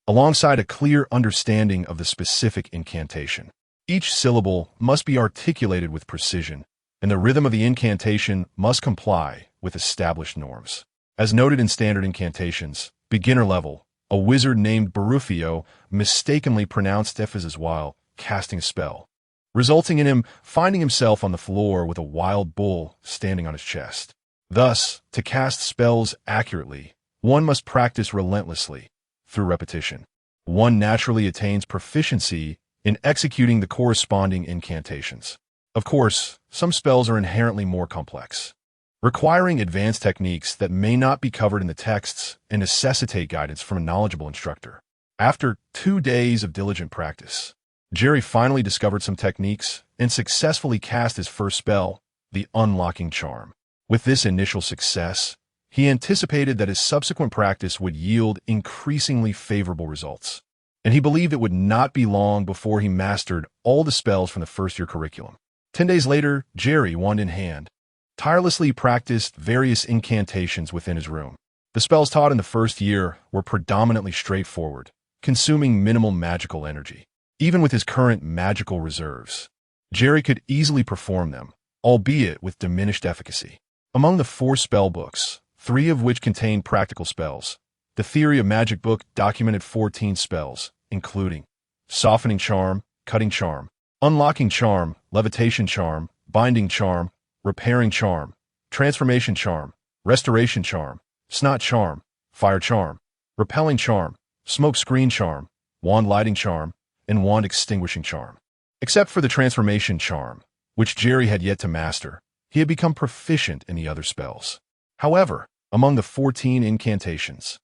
alongside a clear understanding of the specific incantation. Each syllable must be articulated with precision, and the rhythm of the incantation must comply with established norms. As noted in standard incantations, beginner level, a wizard named Barufio mistakenly pronounced Ephesus while casting a spell, resulting in him finding himself on the floor with a wild bull standing on his chest. Thus, to cast spells accurately, one must practice relentlessly. Through repetition, one naturally attains proficiency in executing the corresponding incantations. Of course, some spells are inherently more complex, requiring advanced techniques that may not be covered in the texts and necessitate guidance from a knowledgeable instructor. After 2 days of diligent practice, Jerry finally discovered some techniques and successfully cast his first spell, the Unlocking Charm. With this initial success, he anticipated that his subsequent practice would yield increasingly favorable results, and he believed it would not be long before he mastered all the spells from the first-year curriculum. 10 days later, Jerry, wand in hand, tirelessly practiced various incantations within his room. The spells taught in the first year were predominantly straightforward, consuming minimal magical energy. Even with his current magical reserves, Jerry could easily perform them, albeit with diminished efficacy. Among the 4 spell books, 3 of which contain practical spells, the Theory of Magic book documented 14 spells, including Softening Charm, Cutting Charm, Unlocking Charm, Levitation Charm, Binding Charm, Repairing Charm, Transformation Charm, Restoration Charm, Snot Charm, Fire Charm, Repelling Charm, Smoke Screen Charm, Wand Lighting Charm, and Wand Extinguishing Charm. Except for the Transformation Charm, which Jerry had yet to master, he had become proficient in the other spells. However, among the 14 incantations,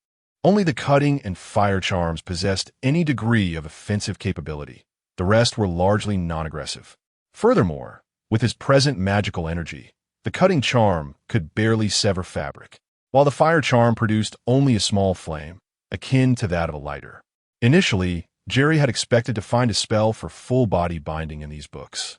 Only the cutting and fire charms possessed any degree of offensive capability. The rest were largely non-aggressive. Furthermore, with his present magical energy, the cutting charm could barely sever fabric, while the fire charm produced only a small flame, akin to that of a lighter. Initially, Jerry had expected to find a spell for full-body binding in these books,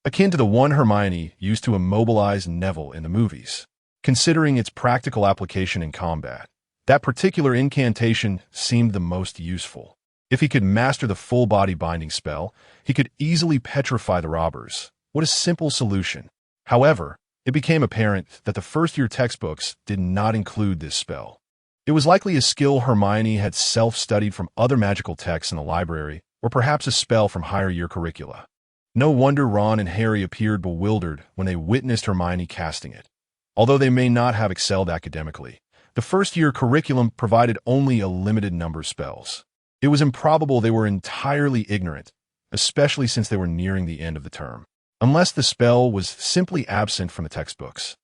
akin to the one Hermione used to immobilize Neville in the movies. Considering its practical application in combat, that particular incantation seemed the most useful. If he could master the full-body binding spell, he could easily petrify the robbers. What a simple solution. However, it became apparent that the first-year textbooks did not include this spell. It was likely a skill Hermione had self-studied from other magical texts in the library, or perhaps a spell from higher-year curricula. No wonder Ron and Harry appeared bewildered when they witnessed Hermione casting it. Although they may not have excelled academically, the first-year curriculum provided only a limited number of spells. It was improbable they were entirely ignorant, especially since they were nearing the end of the term, unless the spell was simply absent from the textbooks,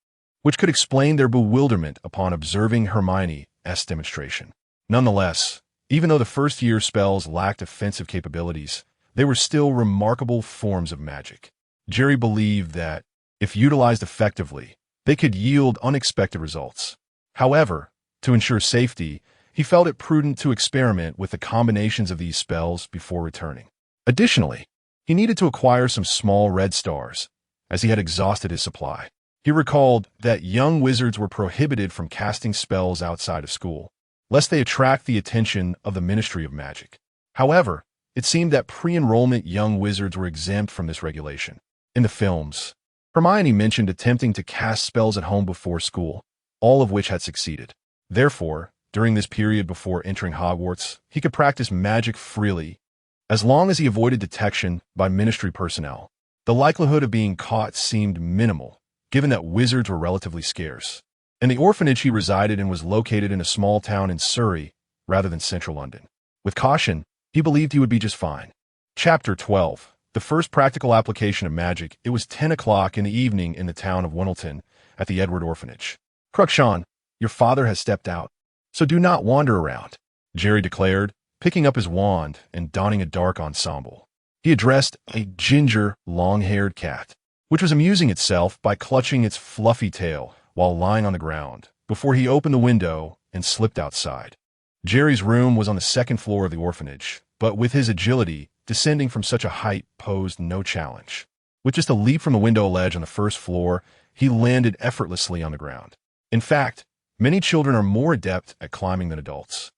which could explain their bewilderment upon observing Hermione's demonstration. Nonetheless, even though the first-year spells lacked offensive capabilities, they were still remarkable forms of magic. Jerry believed that, if utilized effectively, they could yield unexpected results. However, to ensure safety, he felt it prudent to experiment with the combinations of these spells before returning. Additionally, he needed to acquire some small red stars, as he had exhausted his supply. He recalled that young wizards were prohibited from casting spells outside of school, lest they attract the attention of the Ministry of Magic. However, it seemed that pre-enrollment young wizards were exempt from this regulation. In the films, Hermione mentioned attempting to cast spells at home before school, all of which had succeeded. Therefore, during this period before entering Hogwarts, he could practice magic freely, as long as he avoided detection by Ministry personnel. The likelihood of being caught seemed minimal, given that wizards were relatively scarce. And the orphanage he resided in was located in a small town in Surrey, rather than central London. With caution, he believed he would be just fine. Chapter 12. The first practical application of magic. It was 10 o'clock in the evening in the town of Winnelton, at the Edward Orphanage. Cruikshank, your father has stepped out, so do not wander around, Jerry declared, picking up his wand and donning a dark ensemble. He addressed a ginger, long-haired cat, which was amusing itself by clutching its fluffy tail while lying on the ground, before he opened the window and slipped outside. Jerry's room was on the second floor of the orphanage, but with his agility, descending from such a height posed no challenge. With just a leap from the window ledge on the first floor, he landed effortlessly on the ground. In fact, many children are more adept at climbing than adults,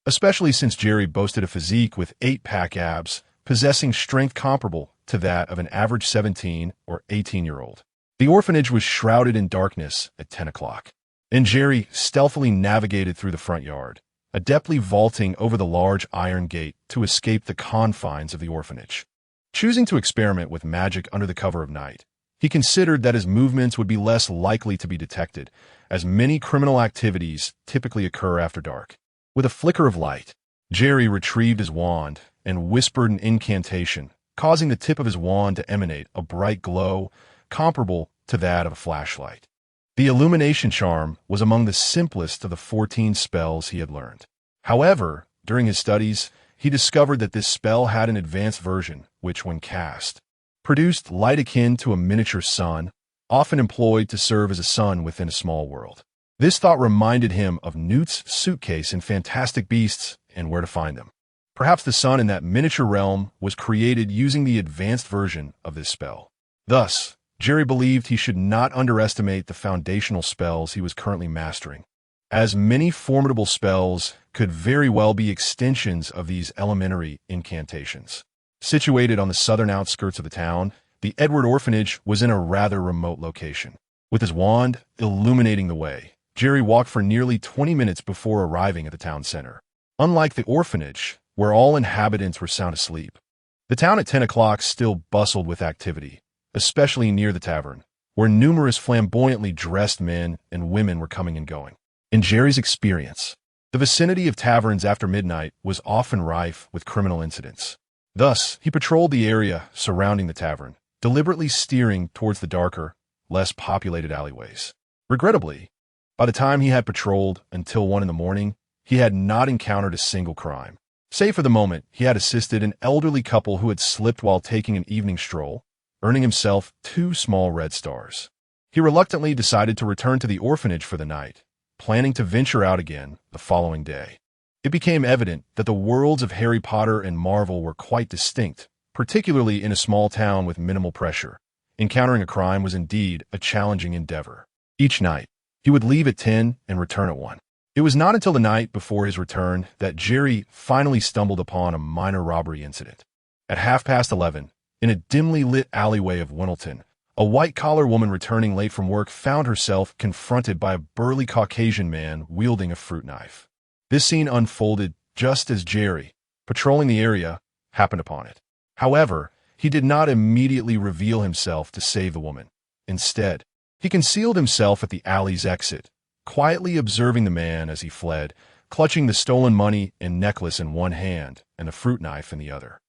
especially since Jerry boasted a physique with 8-pack abs, possessing strength comparable to that of an average 17 or 18-year-old. The orphanage was shrouded in darkness at 10 o'clock, and Jerry stealthily navigated through the front yard, adeptly vaulting over the large iron gate to escape the confines of the orphanage. Choosing to experiment with magic under the cover of night, he considered that his movements would be less likely to be detected, as many criminal activities typically occur after dark. With a flicker of light, Jerry retrieved his wand and whispered an incantation, causing the tip of his wand to emanate a bright glow comparable to that of a flashlight. The illumination charm was among the simplest of the 14 spells he had learned. However, during his studies, he discovered that this spell had an advanced version, which, when cast, produced light akin to a miniature sun, often employed to serve as a sun within a small world. This thought reminded him of Newt's suitcase in Fantastic Beasts and Where to Find Them. Perhaps the sun in that miniature realm was created using the advanced version of this spell. Thus, Jerry believed he should not underestimate the foundational spells he was currently mastering, as many formidable spells could very well be extensions of these elementary incantations. Situated on the southern outskirts of the town, the Edward Orphanage was in a rather remote location. With his wand illuminating the way, Jerry walked for nearly 20 minutes before arriving at the town center. Unlike the orphanage, where all inhabitants were sound asleep, the town at 10 o'clock still bustled with activity, especially near the tavern, where numerous flamboyantly dressed men and women were coming and going. In Jerry's experience, the vicinity of taverns after midnight was often rife with criminal incidents. Thus, he patrolled the area surrounding the tavern, deliberately steering towards the darker, less populated alleyways. Regrettably, by the time he had patrolled until 1 in the morning, he had not encountered a single crime. Save for the moment, he had assisted an elderly couple who had slipped while taking an evening stroll, earning himself 2 small red stars. He reluctantly decided to return to the orphanage for the night, planning to venture out again the following day. It became evident that the worlds of Harry Potter and Marvel were quite distinct, particularly in a small town with minimal pressure. Encountering a crime was indeed a challenging endeavor. Each night, he would leave at 10 and return at 1. It was not until the night before his return that Jerry finally stumbled upon a minor robbery incident. At 11:30, in a dimly lit alleyway of Winnelton, a white-collar woman returning late from work found herself confronted by a burly Caucasian man wielding a fruit knife. This scene unfolded just as Jerry, patrolling the area, happened upon it. However, he did not immediately reveal himself to save the woman. Instead, he concealed himself at the alley's exit, quietly observing the man as he fled, clutching the stolen money and necklace in one hand and the fruit knife in the other.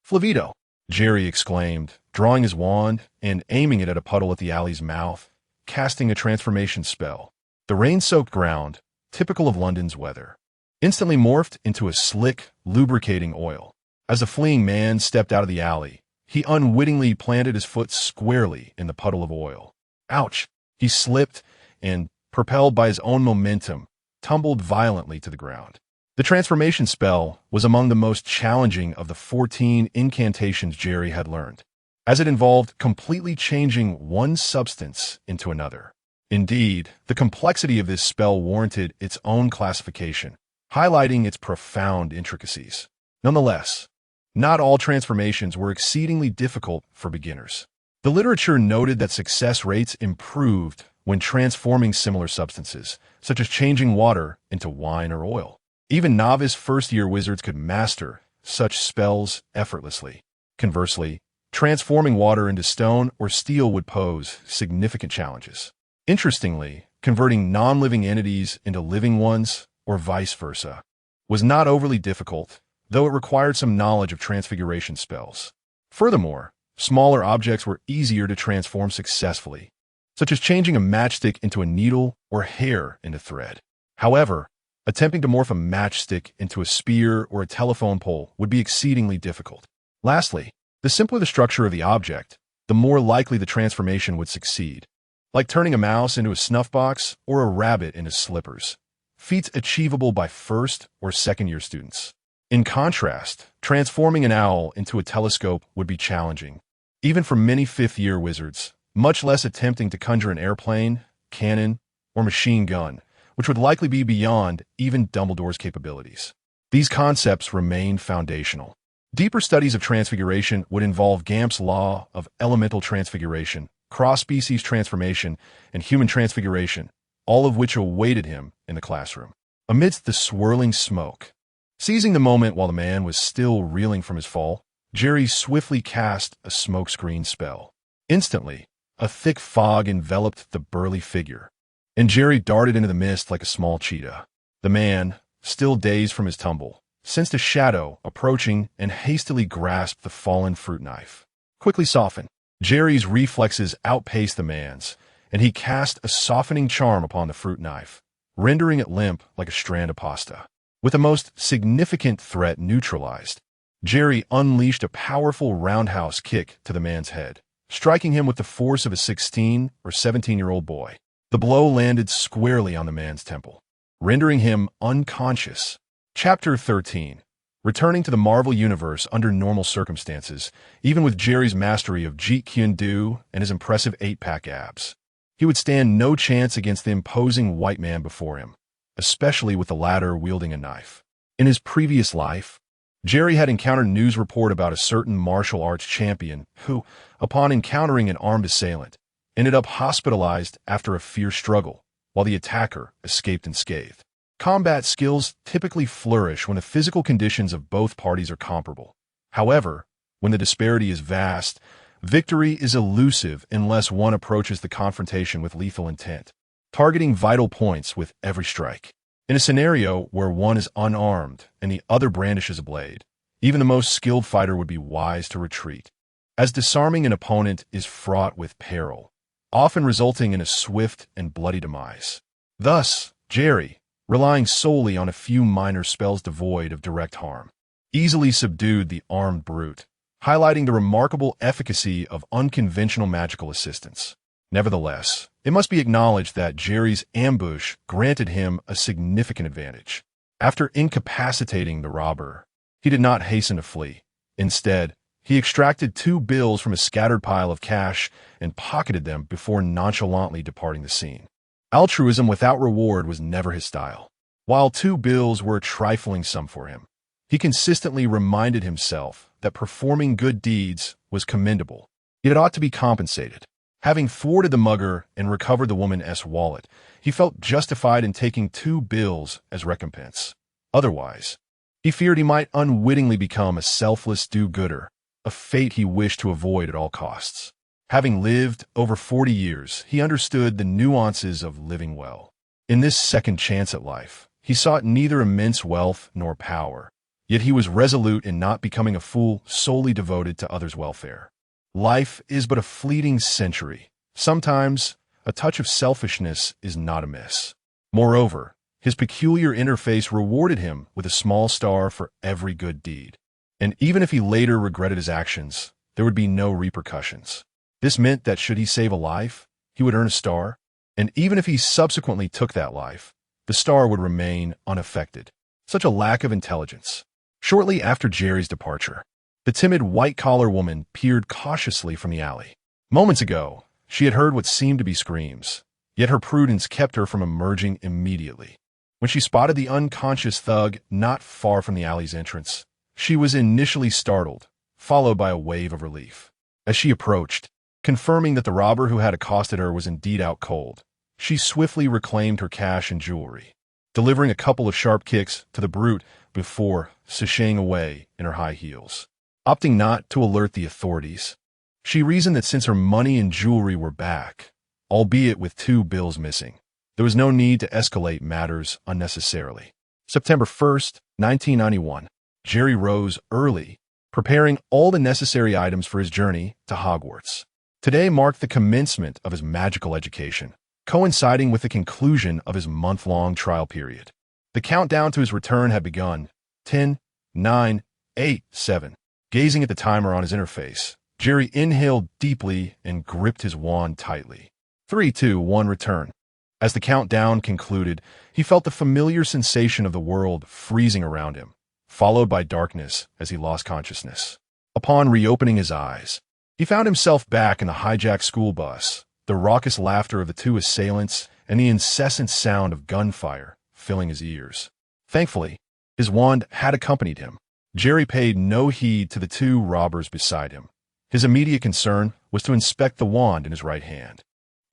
"Flavito!" Jerry exclaimed, drawing his wand and aiming it at a puddle at the alley's mouth, casting a transformation spell. The rain-soaked ground, typical of London's weather, instantly morphed into a slick, lubricating oil. As the fleeing man stepped out of the alley, he unwittingly planted his foot squarely in the puddle of oil. Ouch! He slipped and, propelled by his own momentum, tumbled violently to the ground. The transformation spell was among the most challenging of the 14 incantations Jerry had learned, as it involved completely changing one substance into another. Indeed, the complexity of this spell warranted its own classification, highlighting its profound intricacies. Nonetheless, not all transformations were exceedingly difficult for beginners. The literature noted that success rates improved when transforming similar substances, such as changing water into wine or oil. Even novice first-year wizards could master such spells effortlessly. Conversely, transforming water into stone or steel would pose significant challenges. Interestingly, converting non-living entities into living ones, or vice versa, was not overly difficult, though it required some knowledge of transfiguration spells. Furthermore, smaller objects were easier to transform successfully, such as changing a matchstick into a needle or hair into thread. However, attempting to morph a matchstick into a spear or a telephone pole would be exceedingly difficult. Lastly, the simpler the structure of the object, the more likely the transformation would succeed, like turning a mouse into a snuff box or a rabbit into slippers, feats achievable by first or second-year students. In contrast, transforming an owl into a telescope would be challenging, even for many fifth-year wizards, much less attempting to conjure an airplane, cannon, or machine gun, which would likely be beyond even Dumbledore's capabilities. These concepts remain foundational. Deeper studies of transfiguration would involve Gamp's law of elemental transfiguration, cross-species transformation, and human transfiguration, all of which awaited him in the classroom. Amidst the swirling smoke, seizing the moment while the man was still reeling from his fall, Jerry swiftly cast a smokescreen spell. Instantly, a thick fog enveloped the burly figure, and Jerry darted into the mist like a small cheetah. The man, still dazed from his tumble, sensed a shadow approaching and hastily grasped the fallen fruit knife. Quickly softened, Jerry's reflexes outpaced the man's, and he cast a softening charm upon the fruit knife, rendering it limp like a strand of pasta. With the most significant threat neutralized, Jerry unleashed a powerful roundhouse kick to the man's head, striking him with the force of a 16 or 17-year-old boy. The blow landed squarely on the man's temple, rendering him unconscious. Chapter 13. Returning to the Marvel Universe under normal circumstances, even with Jerry's mastery of Jeet Kune Do and his impressive 8-pack abs, he would stand no chance against the imposing white man before him, especially with the latter wielding a knife. In his previous life, Jerry had encountered a news report about a certain martial arts champion who, upon encountering an armed assailant, ended up hospitalized after a fierce struggle, while the attacker escaped unscathed. Combat skills typically flourish when the physical conditions of both parties are comparable. However, when the disparity is vast, victory is elusive unless one approaches the confrontation with lethal intent, targeting vital points with every strike. In a scenario where one is unarmed and the other brandishes a blade, even the most skilled fighter would be wise to retreat, as disarming an opponent is fraught with peril, often resulting in a swift and bloody demise. Thus, Jerry, relying solely on a few minor spells devoid of direct harm. Easily subdued the armed brute, highlighting the remarkable efficacy of unconventional magical assistance. Nevertheless, it must be acknowledged that Jerry's ambush granted him a significant advantage. After incapacitating the robber, he did not hasten to flee. Instead, he extracted 2 bills from a scattered pile of cash and pocketed them before nonchalantly departing the scene. Altruism without reward was never his style. While 2 bills were a trifling sum for him, he consistently reminded himself that performing good deeds was commendable, yet it ought to be compensated. Having thwarted the mugger and recovered the woman's wallet, he felt justified in taking 2 bills as recompense. Otherwise, he feared he might unwittingly become a selfless do-gooder, a fate he wished to avoid at all costs. Having lived over 40 years, he understood the nuances of living well. In this second chance at life, he sought neither immense wealth nor power, yet he was resolute in not becoming a fool solely devoted to others' welfare. Life is but a fleeting century. Sometimes, a touch of selfishness is not amiss. Moreover, his peculiar interface rewarded him with a small star for every good deed. And even if he later regretted his actions, there would be no repercussions. This meant that should he save a life, he would earn a star, and even if he subsequently took that life, the star would remain unaffected. Such a lack of intelligence. Shortly after Jerry's departure, the timid white-collar woman peered cautiously from the alley. Moments ago, she had heard what seemed to be screams, yet her prudence kept her from emerging immediately. When she spotted the unconscious thug not far from the alley's entrance, she was initially startled, followed by a wave of relief. As she approached, confirming that the robber who had accosted her was indeed out cold, she swiftly reclaimed her cash and jewelry, delivering a couple of sharp kicks to the brute before sashaying away in her high heels. Opting not to alert the authorities, she reasoned that since her money and jewelry were back, albeit with 2 bills missing, there was no need to escalate matters unnecessarily. September 1st, 1991, Jerry rose early, preparing all the necessary items for his journey to Hogwarts. Today marked the commencement of his magical education, coinciding with the conclusion of his month-long trial period. The countdown to his return had begun. 10, 9, 8, 7. Gazing at the timer on his interface, Jerry inhaled deeply and gripped his wand tightly. 3, 2, 1, return. As the countdown concluded, he felt the familiar sensation of the world freezing around him, followed by darkness as he lost consciousness. Upon reopening his eyes, he found himself back in the hijacked school bus, the raucous laughter of the 2 assailants and the incessant sound of gunfire filling his ears. Thankfully, his wand had accompanied him. Jerry paid no heed to the 2 robbers beside him. His immediate concern was to inspect the wand in his right hand.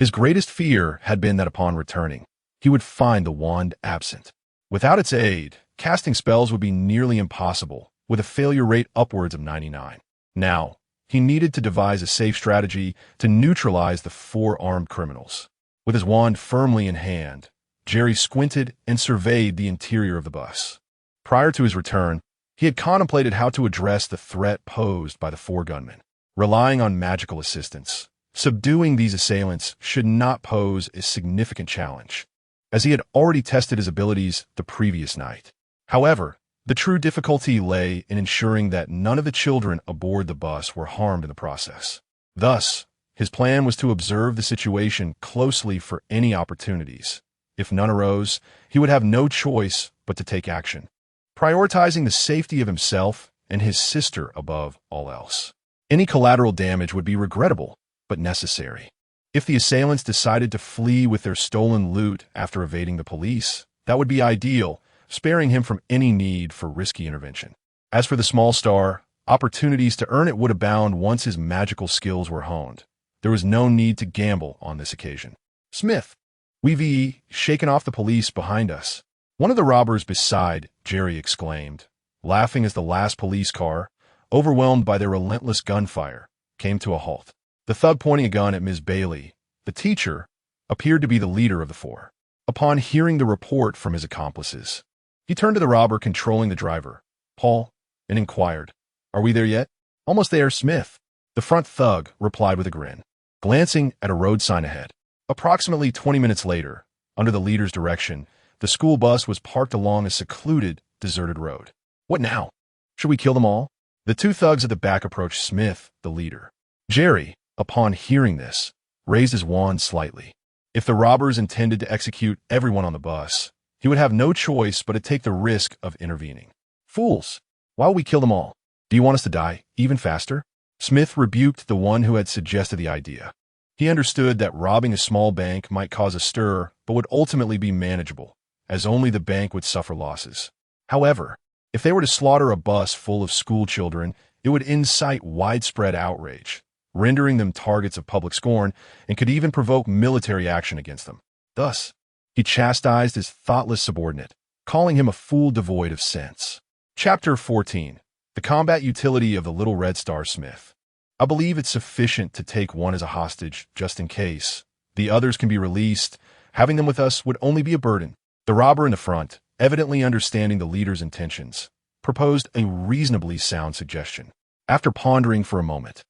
His greatest fear had been that upon returning, he would find the wand absent. Without its aid, casting spells would be nearly impossible, with a failure rate upwards of 99. Now, he needed to devise a safe strategy to neutralize the 4 armed criminals. With his wand firmly in hand, Jerry squinted and surveyed the interior of the bus. Prior to his return, he had contemplated how to address the threat posed by the 4 gunmen. Relying on magical assistance, subduing these assailants should not pose a significant challenge, as he had already tested his abilities the previous night. However, the true difficulty lay in ensuring that none of the children aboard the bus were harmed in the process. Thus, his plan was to observe the situation closely for any opportunities. If none arose, he would have no choice but to take action, prioritizing the safety of himself and his sister above all else. Any collateral damage would be regrettable, but necessary. If the assailants decided to flee with their stolen loot after evading the police, that would be ideal, sparing him from any need for risky intervention. As for the small star, opportunities to earn it would abound once his magical skills were honed. There was no need to gamble on this occasion. Smith, we've shaken off the police behind us. One of the robbers beside Jerry exclaimed, laughing as the last police car, overwhelmed by their relentless gunfire, came to a halt. The thug pointing a gun at Ms. Bailey, the teacher, appeared to be the leader of the 4. Upon hearing the report from his accomplices, he turned to the robber controlling the driver, Paul, and inquired, "Are we there yet?" "Almost there, Smith," the front thug replied with a grin, glancing at a road sign ahead. Approximately 20 minutes later, under the leader's direction, The school bus was parked along a secluded, deserted road. What now? Should we kill them all? The two thugs at the back approached Smith, the leader. Jerry, upon hearing this, raised his wand slightly. If the robbers intended to execute everyone on the bus, he would have no choice but to take the risk of intervening. Fools! Why will we kill them all? Do you want us to die even faster? Smith rebuked the one who had suggested the idea. He understood that robbing a small bank might cause a stir, but would ultimately be manageable, as only the bank would suffer losses. However, if they were to slaughter a bus full of school children, it would incite widespread outrage, rendering them targets of public scorn, and could even provoke military action against them. Thus, he chastised his thoughtless subordinate, calling him a fool devoid of sense. Chapter 14. The Combat Utility of the Little Red Star Smith. I believe it's sufficient to take one as a hostage, just in case. The others can be released. Having them with us would only be a burden. The robber in the front, evidently understanding the leader's intentions, proposed a reasonably sound suggestion. After pondering for a moment,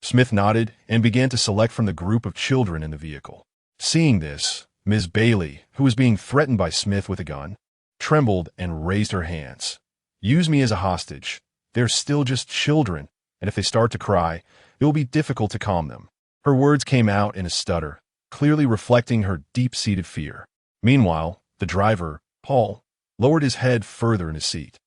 Smith nodded and began to select from the group of children in the vehicle. Seeing this, Ms. Bailey, who was being threatened by Smith with a gun, trembled and raised her hands. Use me as a hostage. They're still just children, and if they start to cry, it will be difficult to calm them. Her words came out in a stutter, clearly reflecting her deep-seated fear. Meanwhile, the driver, Paul, lowered his head further in his seat,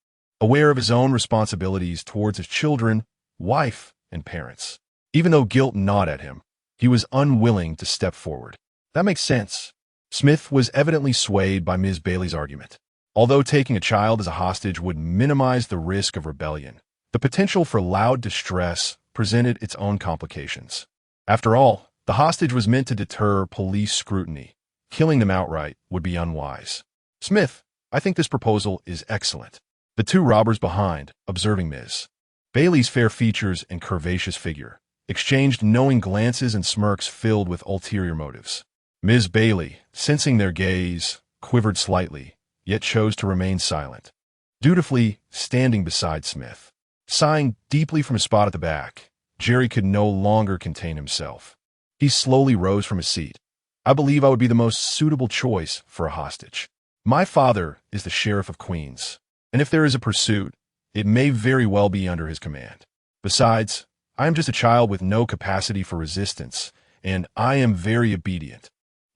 aware of his own responsibilities towards his children, wife, and parents. Even though guilt gnawed at him, he was unwilling to step forward. That makes sense. Smith was evidently swayed by Ms. Bailey's argument. Although taking a child as a hostage would minimize the risk of rebellion, the potential for loud distress presented its own complications. After all, the hostage was meant to deter police scrutiny. Killing them outright would be unwise. Smith, I think this proposal is excellent. The two robbers behind, observing Ms. Bailey's fair features and curvaceous figure, exchanged knowing glances and smirks filled with ulterior motives. Ms. Bailey, sensing their gaze, quivered slightly, yet chose to remain silent, dutifully standing beside Smith. Sighing deeply from his spot at the back, Jerry could no longer contain himself. He slowly rose from his seat. I believe I would be the most suitable choice for a hostage. My father is the Sheriff of Queens, and if there is a pursuit, it may very well be under his command. Besides, I am just a child with no capacity for resistance, and I am very obedient.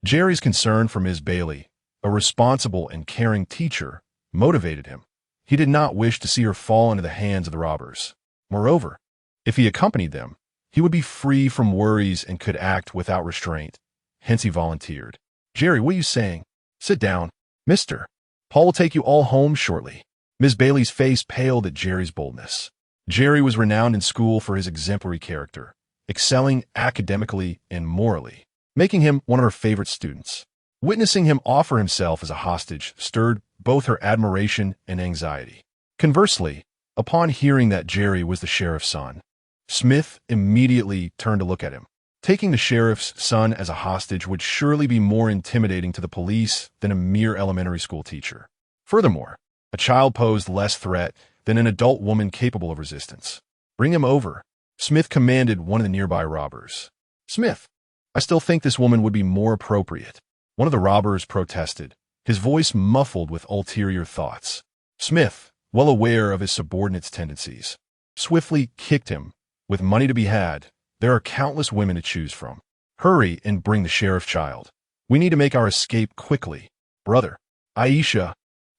Jerry's concern for Ms. Bailey, a responsible and caring teacher, motivated him. He did not wish to see her fall into the hands of the robbers. Moreover, if he accompanied them, he would be free from worries and could act without restraint. Hence he volunteered. Jerry, what are you saying? Sit down. Mister, Paul will take you all home shortly. Ms. Bailey's face paled at Jerry's boldness. Jerry was renowned in school for his exemplary character, excelling academically and morally, making him one of her favorite students. Witnessing him offer himself as a hostage stirred both her admiration and anxiety. Conversely, upon hearing that Jerry was the sheriff's son, Smith immediately turned to look at him. Taking the sheriff's son as a hostage would surely be more intimidating to the police than a mere elementary school teacher. Furthermore, a child posed less threat than an adult woman capable of resistance. Bring him over, Smith commanded one of the nearby robbers. Smith, I still think this woman would be more appropriate. One of the robbers protested, his voice muffled with ulterior thoughts. Smith, well aware of his subordinate's tendencies, swiftly kicked him. With money to be had, there are countless women to choose from. Hurry and bring the sheriff's child. We need to make our escape quickly. Brother, Aisha,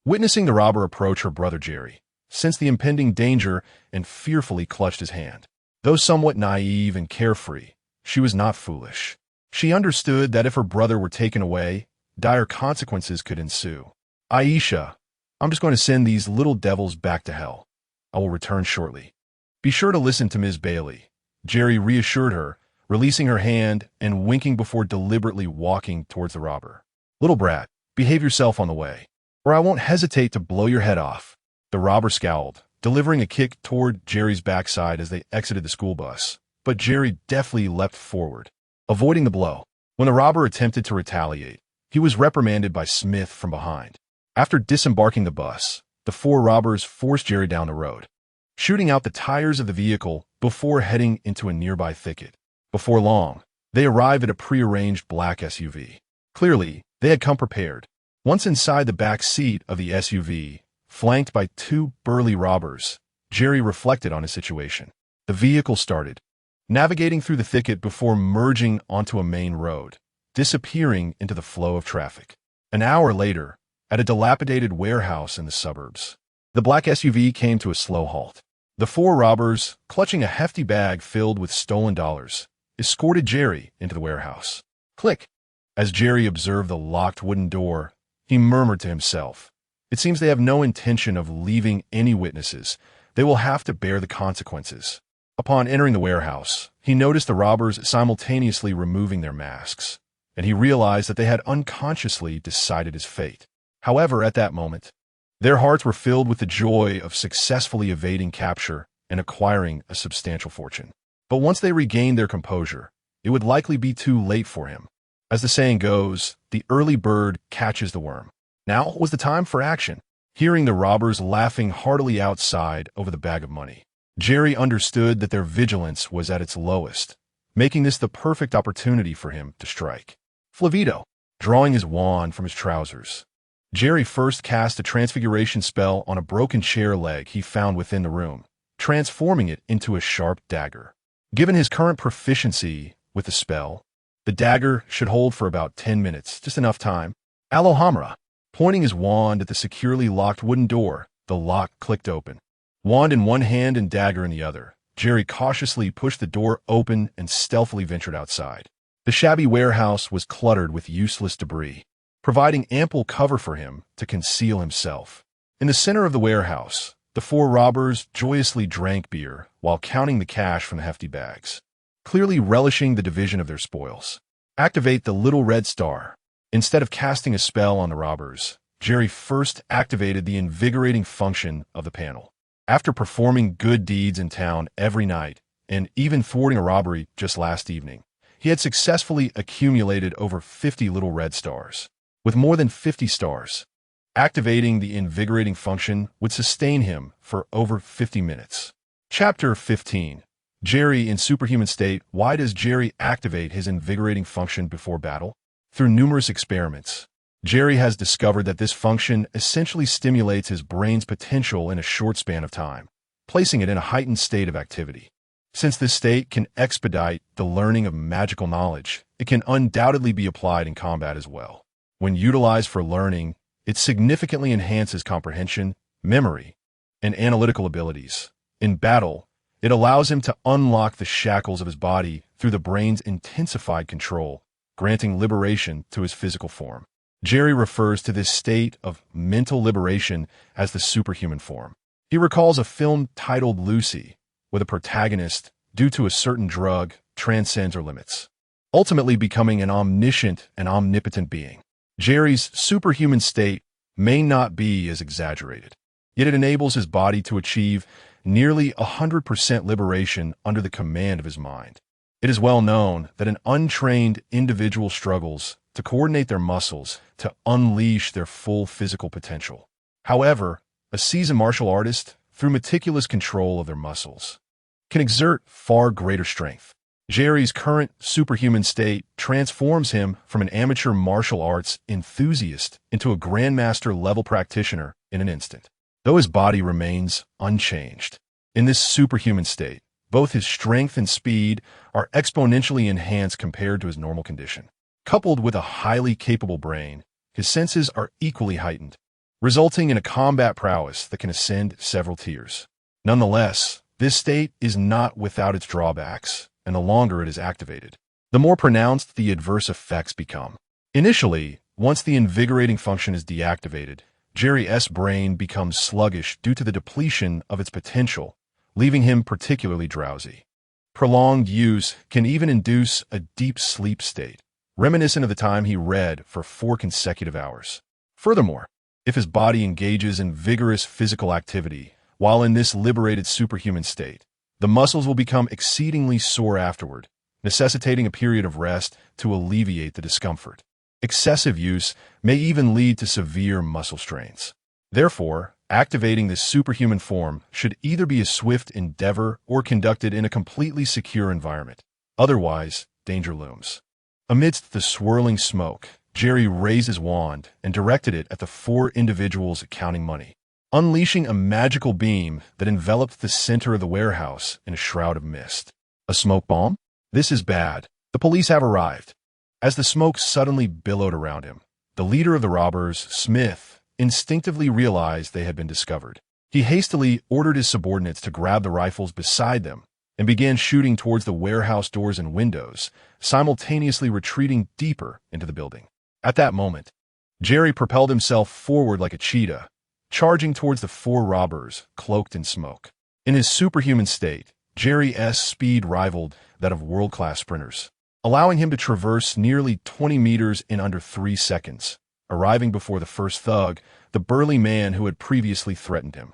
witnessing the robber approach her brother Jerry, sensed the impending danger and fearfully clutched his hand. Though somewhat naive and carefree, she was not foolish. She understood that if her brother were taken away, dire consequences could ensue. Aisha, I'm just going to send these little devils back to hell. I will return shortly. Be sure to listen to Ms. Bailey, Jerry reassured her, releasing her hand and winking before deliberately walking towards the robber. Little brat, behave yourself on the way, or I won't hesitate to blow your head off. The robber scowled, delivering a kick toward Jerry's backside as they exited the school bus, but Jerry deftly leapt forward, avoiding the blow. When the robber attempted to retaliate, he was reprimanded by Smith from behind. After disembarking the bus, the four robbers forced Jerry down the road, shooting out the tires of the vehicle before heading into a nearby thicket. Before long, they arrived at a prearranged black SUV. Clearly, they had come prepared. Once inside the back seat of the SUV, flanked by two burly robbers, Jerry reflected on his situation. The vehicle started, navigating through the thicket before merging onto a main road, disappearing into the flow of traffic. An hour later, at a dilapidated warehouse in the suburbs, the black SUV came to a slow halt. The four robbers, clutching a hefty bag filled with stolen dollars, escorted Jerry into the warehouse. Click! As Jerry observed the locked wooden door, he murmured to himself, "It seems they have no intention of leaving any witnesses. They will have to bear the consequences." Upon entering the warehouse, he noticed the robbers simultaneously removing their masks, and he realized that they had unconsciously decided his fate. However, at that moment, their hearts were filled with the joy of successfully evading capture and acquiring a substantial fortune. But once they regained their composure, it would likely be too late for him. As the saying goes, the early bird catches the worm. Now was the time for action. Hearing the robbers laughing heartily outside over the bag of money, Jerry understood that their vigilance was at its lowest, making this the perfect opportunity for him to strike. Flavito, drawing his wand from his trousers, Jerry first cast a transfiguration spell on a broken chair leg he found within the room, transforming it into a sharp dagger. Given his current proficiency with the spell, the dagger should hold for about 10 minutes, just enough time. Alohamra. Pointing his wand at the securely locked wooden door, the lock clicked open. Wand in one hand and dagger in the other, Jerry cautiously pushed the door open and stealthily ventured outside. The shabby warehouse was cluttered with useless debris, providing ample cover for him to conceal himself. In the center of the warehouse, the four robbers joyously drank beer while counting the cash from the hefty bags, clearly relishing the division of their spoils. Activate the little red star. Instead of casting a spell on the robbers, Jerry first activated the invigorating function of the panel. After performing good deeds in town every night, and even thwarting a robbery just last evening, he had successfully accumulated over 50 little red stars. With more than 50 stars, activating the invigorating function would sustain him for over 50 minutes. Chapter 15. Jerry in superhuman state. Why does Jerry activate his invigorating function before battle? Through numerous experiments, Jerry has discovered that this function essentially stimulates his brain's potential in a short span of time, placing it in a heightened state of activity. Since this state can expedite the learning of magical knowledge, it can undoubtedly be applied in combat as well. When utilized for learning, it significantly enhances comprehension, memory, and analytical abilities. In battle, it allows him to unlock the shackles of his body through the brain's intensified control, granting liberation to his physical form. Jerry refers to this state of mental liberation as the superhuman form. He recalls a film titled Lucy, where the protagonist, due to a certain drug, transcends her limits, ultimately becoming an omniscient and omnipotent being. Jerry's superhuman state may not be as exaggerated, yet it enables his body to achieve nearly 100% liberation under the command of his mind. It is well known that an untrained individual struggles to coordinate their muscles to unleash their full physical potential. However, a seasoned martial artist, through meticulous control of their muscles, can exert far greater strength. Jerry's current superhuman state transforms him from an amateur martial arts enthusiast into a grandmaster-level practitioner in an instant, though his body remains unchanged. In this superhuman state, both his strength and speed are exponentially enhanced compared to his normal condition. Coupled with a highly capable brain, his senses are equally heightened, resulting in a combat prowess that can ascend several tiers. Nonetheless, this state is not without its drawbacks, and the longer it is activated, the more pronounced the adverse effects become. Initially, once the invigorating function is deactivated, Jerry's brain becomes sluggish due to the depletion of its potential, leaving him particularly drowsy. Prolonged use can even induce a deep sleep state, reminiscent of the time he read for 4 consecutive hours. Furthermore, if his body engages in vigorous physical activity while in this liberated superhuman state, the muscles will become exceedingly sore afterward, necessitating a period of rest to alleviate the discomfort. Excessive use may even lead to severe muscle strains. Therefore, activating this superhuman form should either be a swift endeavor or conducted in a completely secure environment. Otherwise, danger looms. Amidst the swirling smoke, Jerry raised his wand and directed it at the four individuals counting money, unleashing a magical beam that enveloped the center of the warehouse in a shroud of mist. A smoke bomb? This is bad. The police have arrived. As the smoke suddenly billowed around him, the leader of the robbers, Smith, instinctively realized they had been discovered. He hastily ordered his subordinates to grab the rifles beside them and began shooting towards the warehouse doors and windows, simultaneously retreating deeper into the building. At that moment, Jerry propelled himself forward like a cheetah, charging towards the four robbers, cloaked in smoke. In his superhuman state, Jerry's speed rivaled that of world-class sprinters, allowing him to traverse nearly 20 meters in under 3 seconds, arriving before the first thug, the burly man who had previously threatened him.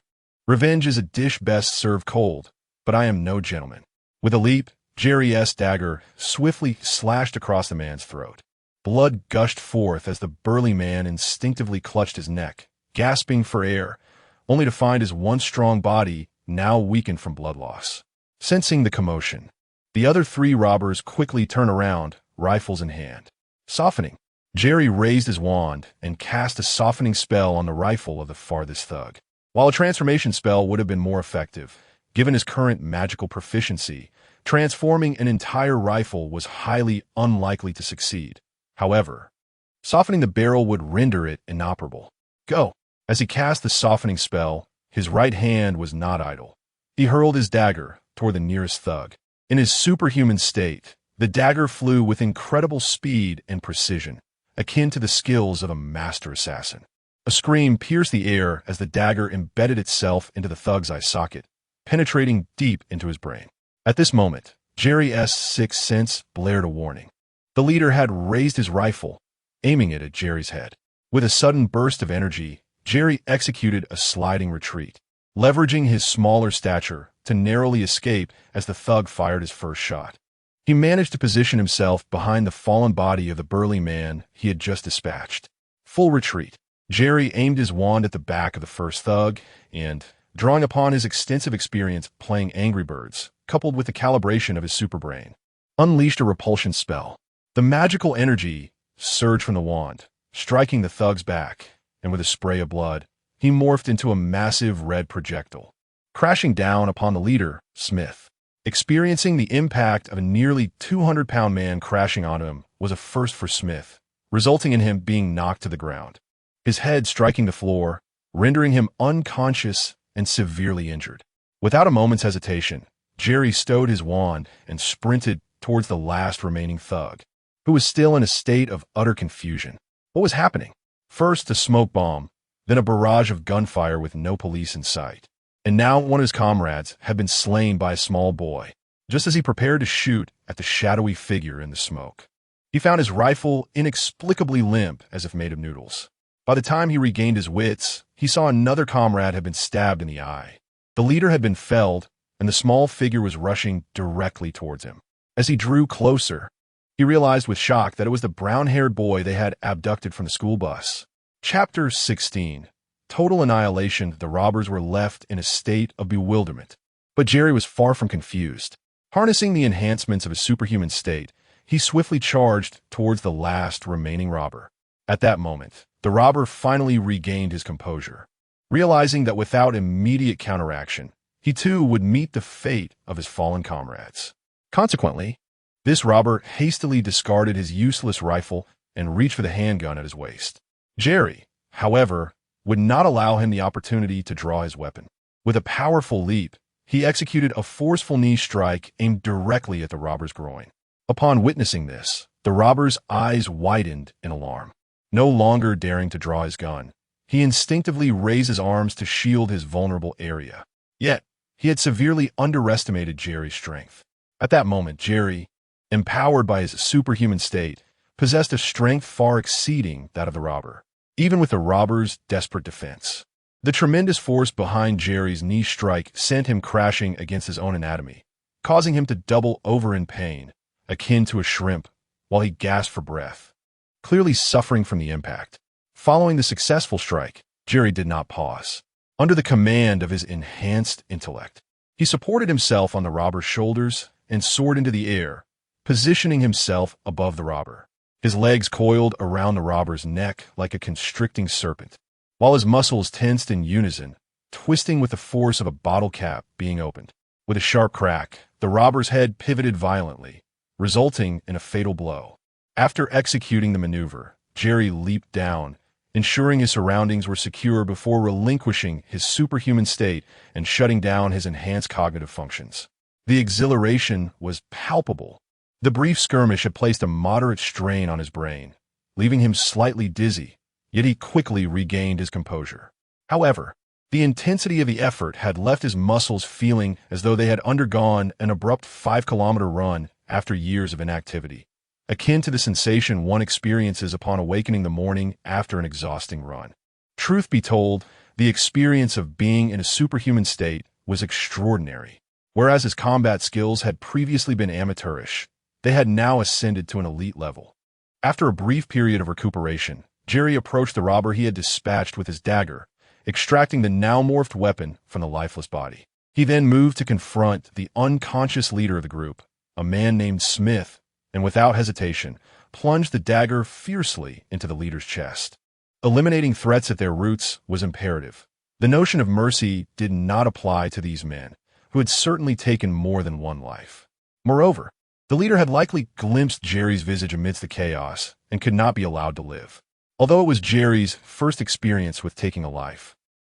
Revenge is a dish best served cold, but I am no gentleman. With a leap, Jerry's dagger swiftly slashed across the man's throat. Blood gushed forth as the burly man instinctively clutched his neck, gasping for air, only to find his once strong body now weakened from blood loss. Sensing the commotion, the other 3 robbers quickly turned around, rifles in hand. Softening, Jerry raised his wand and cast a softening spell on the rifle of the farthest thug. While a transformation spell would have been more effective, given his current magical proficiency, transforming an entire rifle was highly unlikely to succeed. However, softening the barrel would render it inoperable. Go! As he cast the softening spell, his right hand was not idle. He hurled his dagger toward the nearest thug. In his superhuman state, the dagger flew with incredible speed and precision, akin to the skills of a master assassin. A scream pierced the air as the dagger embedded itself into the thug's eye socket, penetrating deep into his brain. At this moment, Jerry's sixth sense blared a warning. The leader had raised his rifle, aiming it at Jerry's head. With a sudden burst of energy, Jerry executed a sliding retreat, leveraging his smaller stature to narrowly escape as the thug fired his first shot. He managed to position himself behind the fallen body of the burly man he had just dispatched. Full retreat. Jerry aimed his wand at the back of the first thug and, drawing upon his extensive experience playing Angry Birds, coupled with the calibration of his superbrain, unleashed a repulsion spell. The magical energy surged from the wand, striking the thug's back, and with a spray of blood, he morphed into a massive red projectile, crashing down upon the leader, Smith. Experiencing the impact of a nearly 200-pound man crashing onto him was a first for Smith, resulting in him being knocked to the ground, his head striking the floor, rendering him unconscious and severely injured. Without a moment's hesitation, Jerry stowed his wand and sprinted towards the last remaining thug, who was still in a state of utter confusion. What was happening? First a smoke bomb, then a barrage of gunfire with no police in sight. And now one of his comrades had been slain by a small boy, just as he prepared to shoot at the shadowy figure in the smoke. He found his rifle inexplicably limp as if made of noodles. By the time he regained his wits, he saw another comrade had been stabbed in the eye. The leader had been felled, and the small figure was rushing directly towards him. As he drew closer, he realized with shock that it was the brown-haired boy they had abducted from the school bus. Chapter 16. Total annihilation. The robbers were left in a state of bewilderment. But Jerry was far from confused. Harnessing the enhancements of his superhuman state, he swiftly charged towards the last remaining robber. At that moment, the robber finally regained his composure, realizing that without immediate counteraction, he too would meet the fate of his fallen comrades. Consequently, this robber hastily discarded his useless rifle and reached for the handgun at his waist. Jerry, however, would not allow him the opportunity to draw his weapon. With a powerful leap, he executed a forceful knee strike aimed directly at the robber's groin. Upon witnessing this, the robber's eyes widened in alarm. No longer daring to draw his gun, he instinctively raised his arms to shield his vulnerable area. Yet, he had severely underestimated Jerry's strength. At that moment, Jerry, empowered by his superhuman state, possessed a strength far exceeding that of the robber, even with the robber's desperate defense. The tremendous force behind Jerry's knee strike sent him crashing against his own anatomy, causing him to double over in pain, akin to a shrimp, while he gasped for breath, clearly suffering from the impact. Following the successful strike, Jerry did not pause. Under the command of his enhanced intellect, he supported himself on the robber's shoulders and soared into the air, positioning himself above the robber. His legs coiled around the robber's neck like a constricting serpent, while his muscles tensed in unison, twisting with the force of a bottle cap being opened. With a sharp crack, the robber's head pivoted violently, resulting in a fatal blow. After executing the maneuver, Jerry leaped down, ensuring his surroundings were secure before relinquishing his superhuman state and shutting down his enhanced cognitive functions. The exhilaration was palpable. The brief skirmish had placed a moderate strain on his brain, leaving him slightly dizzy, yet he quickly regained his composure. However, the intensity of the effort had left his muscles feeling as though they had undergone an abrupt 5-kilometer run after years of inactivity, akin to the sensation one experiences upon awakening the morning after an exhausting run. Truth be told, the experience of being in a superhuman state was extraordinary. Whereas his combat skills had previously been amateurish, they had now ascended to an elite level. After a brief period of recuperation, Jerry approached the robber he had dispatched with his dagger, extracting the now morphed weapon from the lifeless body. He then moved to confront the unconscious leader of the group, a man named Smith, and without hesitation, plunged the dagger fiercely into the leader's chest. Eliminating threats at their roots was imperative. The notion of mercy did not apply to these men, who had certainly taken more than one life. Moreover, the leader had likely glimpsed Jerry's visage amidst the chaos and could not be allowed to live. Although it was Jerry's first experience with taking a life,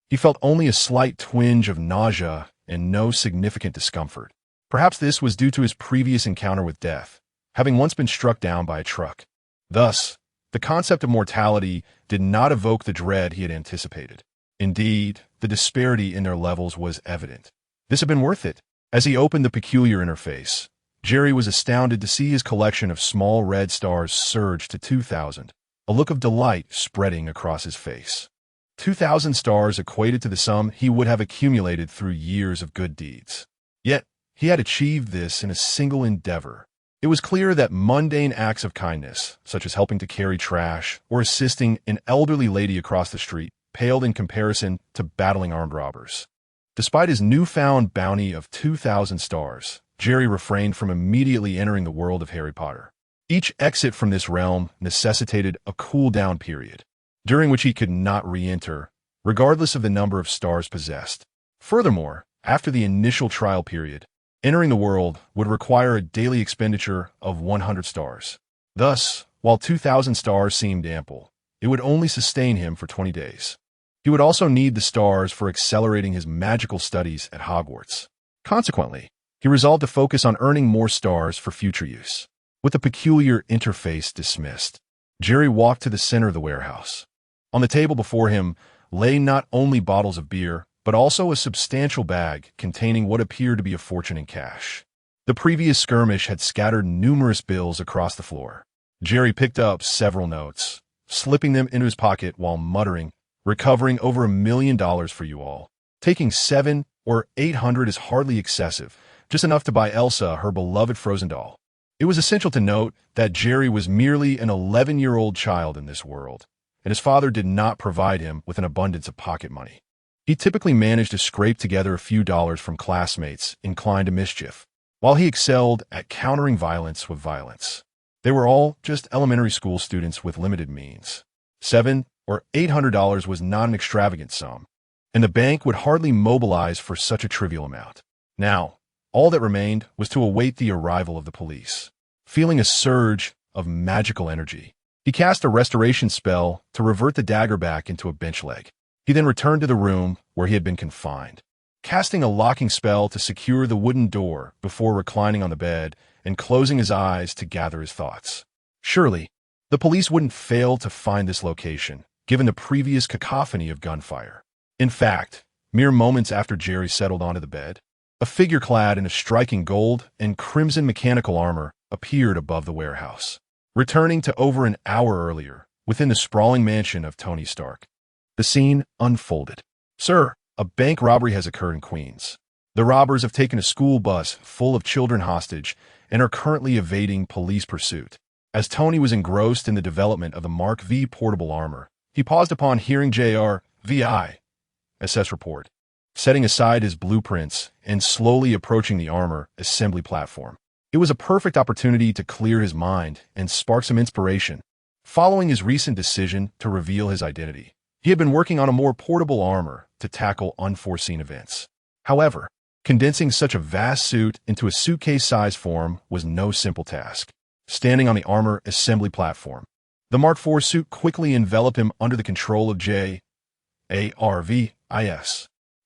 he felt only a slight twinge of nausea and no significant discomfort. Perhaps this was due to his previous encounter with death, having once been struck down by a truck. Thus, the concept of mortality did not evoke the dread he had anticipated. Indeed, the disparity in their levels was evident. This had been worth it. As he opened the peculiar interface, Jerry was astounded to see his collection of small red stars surge to 2,000, a look of delight spreading across his face. 2,000 stars equated to the sum he would have accumulated through years of good deeds. Yet, he had achieved this in a single endeavor. It was clear that mundane acts of kindness, such as helping to carry trash or assisting an elderly lady across the street, paled in comparison to battling armed robbers. Despite his newfound bounty of 2,000 stars, Jerry refrained from immediately entering the world of Harry Potter. Each exit from this realm necessitated a cool-down period, during which he could not re-enter, regardless of the number of stars possessed. Furthermore, after the initial trial period, entering the world would require a daily expenditure of 100 stars. Thus, while 2,000 stars seemed ample, it would only sustain him for 20 days. He would also need the stars for accelerating his magical studies at Hogwarts. Consequently, he resolved to focus on earning more stars for future use. With the peculiar interface dismissed, Jerry walked to the center of the warehouse. On the table before him lay not only bottles of beer, but also a substantial bag containing what appeared to be a fortune in cash. The previous skirmish had scattered numerous bills across the floor. Jerry picked up several notes, slipping them into his pocket while muttering, "Recovering over $1 million for you all. Taking 700 or 800 is hardly excessive, just enough to buy Elsa her beloved frozen doll." It was essential to note that Jerry was merely an 11-year-old child in this world, and his father did not provide him with an abundance of pocket money. He typically managed to scrape together a few dollars from classmates inclined to mischief, while he excelled at countering violence with violence. They were all just elementary school students with limited means. $700 or $800 was not an extravagant sum, and the bank would hardly mobilize for such a trivial amount. Now, all that remained was to await the arrival of the police. Feeling a surge of magical energy, he cast a restoration spell to revert the dagger back into a bench leg. He then returned to the room where he had been confined, casting a locking spell to secure the wooden door before reclining on the bed and closing his eyes to gather his thoughts. Surely, the police wouldn't fail to find this location, given the previous cacophony of gunfire. In fact, mere moments after Jerry settled onto the bed, a figure clad in a striking gold and crimson mechanical armor appeared above the warehouse, returning to over an hour earlier, within the sprawling mansion of Tony Stark. The scene unfolded. "Sir, a bank robbery has occurred in Queens. The robbers have taken a school bus full of children hostage and are currently evading police pursuit." As Tony was engrossed in the development of the Mark V portable armor, he paused upon hearing JR.VI assess report, setting aside his blueprints and slowly approaching the armor assembly platform. It It was a perfect opportunity to clear his mind and spark some inspiration. Following his recent decision to reveal his identity, he had been working on a more portable armor to tackle unforeseen events. However, condensing such a vast suit into a suitcase-size form was no simple task. Standing on the armor assembly platform, the Mark IV suit quickly enveloped him under the control of Jarvis.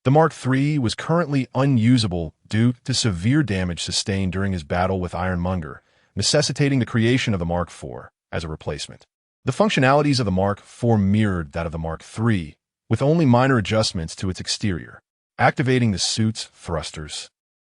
The Mark III was currently unusable due to severe damage sustained during his battle with Ironmonger, necessitating the creation of the Mark IV as a replacement. The functionalities of the Mark IV mirrored that of the Mark III, with only minor adjustments to its exterior. Activating the suit's thrusters,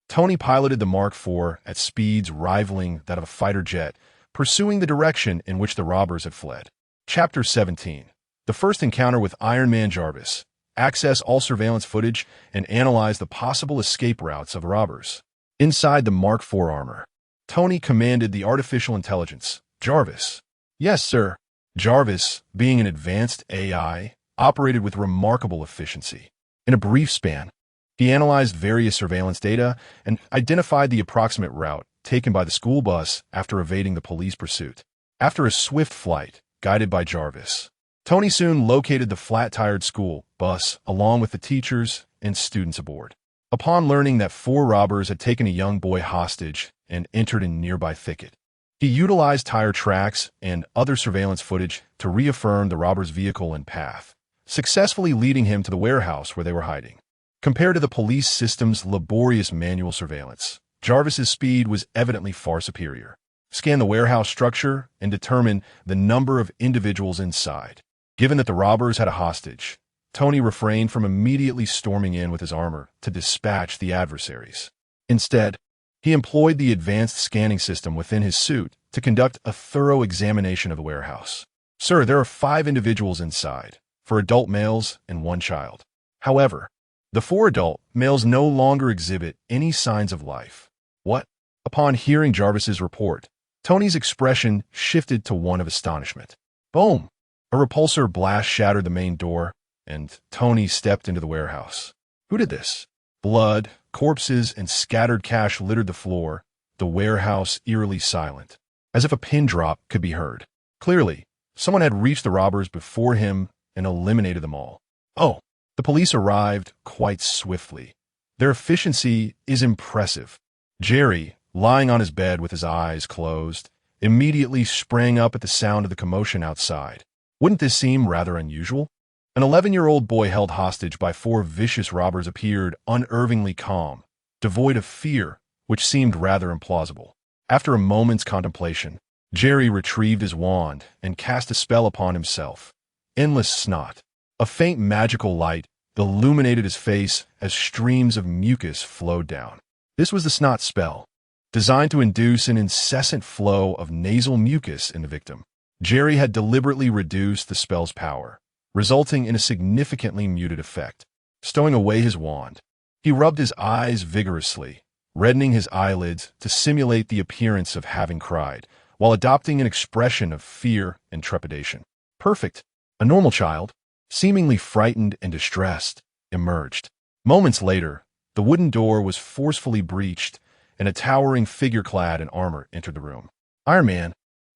Tony piloted the Mark IV at speeds rivaling that of a fighter jet, pursuing the direction in which the robbers had fled. Chapter 17. The first encounter with Iron Man Jarvis. Access all surveillance footage and analyze the possible escape routes of robbers. Inside the Mark IV armor, Tony commanded the artificial intelligence, Jarvis. Yes, sir. Jarvis, being an advanced AI, operated with remarkable efficiency. In a brief span, he analyzed various surveillance data and identified the approximate route taken by the school bus after evading the police pursuit. After a swift flight, guided by Jarvis, Tony soon located the flat-tired school bus along with the teachers and students aboard. Upon learning that 4 robbers had taken a young boy hostage and entered a nearby thicket, he utilized tire tracks and other surveillance footage to reaffirm the robbers' vehicle and path, successfully leading him to the warehouse where they were hiding. Compared to the police system's laborious manual surveillance, Jarvis's speed was evidently far superior. Scan the warehouse structure and determine the number of individuals inside. Given that the robbers had a hostage, Tony refrained from immediately storming in with his armor to dispatch the adversaries. Instead, he employed the advanced scanning system within his suit to conduct a thorough examination of the warehouse. Sir, there are 5 individuals inside, 4 adult males and 1 child. However, the 4 adult males no longer exhibit any signs of life. What? Upon hearing Jarvis's report, Tony's expression shifted to one of astonishment. Boom! A repulsor blast shattered the main door, and Tony stepped into the warehouse. Who did this? Blood, corpses, and scattered cash littered the floor, the warehouse eerily silent, as if a pin drop could be heard. Clearly, someone had reached the robbers before him and eliminated them all. Oh, the police arrived quite swiftly. Their efficiency is impressive. Jerry, lying on his bed with his eyes closed, immediately sprang up at the sound of the commotion outside. Wouldn't this seem rather unusual? An 11-year-old boy held hostage by 4 vicious robbers appeared unervingly calm, devoid of fear, which seemed rather implausible. After a moment's contemplation, Jerry retrieved his wand and cast a spell upon himself. Endless snot. A faint magical light illuminated his face as streams of mucus flowed down. This was the snot spell, designed to induce an incessant flow of nasal mucus in the victim. Jerry had deliberately reduced the spell's power, resulting in a significantly muted effect. Stowing away his wand, he rubbed his eyes vigorously, reddening his eyelids to simulate the appearance of having cried, while adopting an expression of fear and trepidation. Perfect. A normal child, seemingly frightened and distressed, emerged. Moments later, the wooden door was forcefully breached, and a towering figure clad in armor entered the room. Iron Man,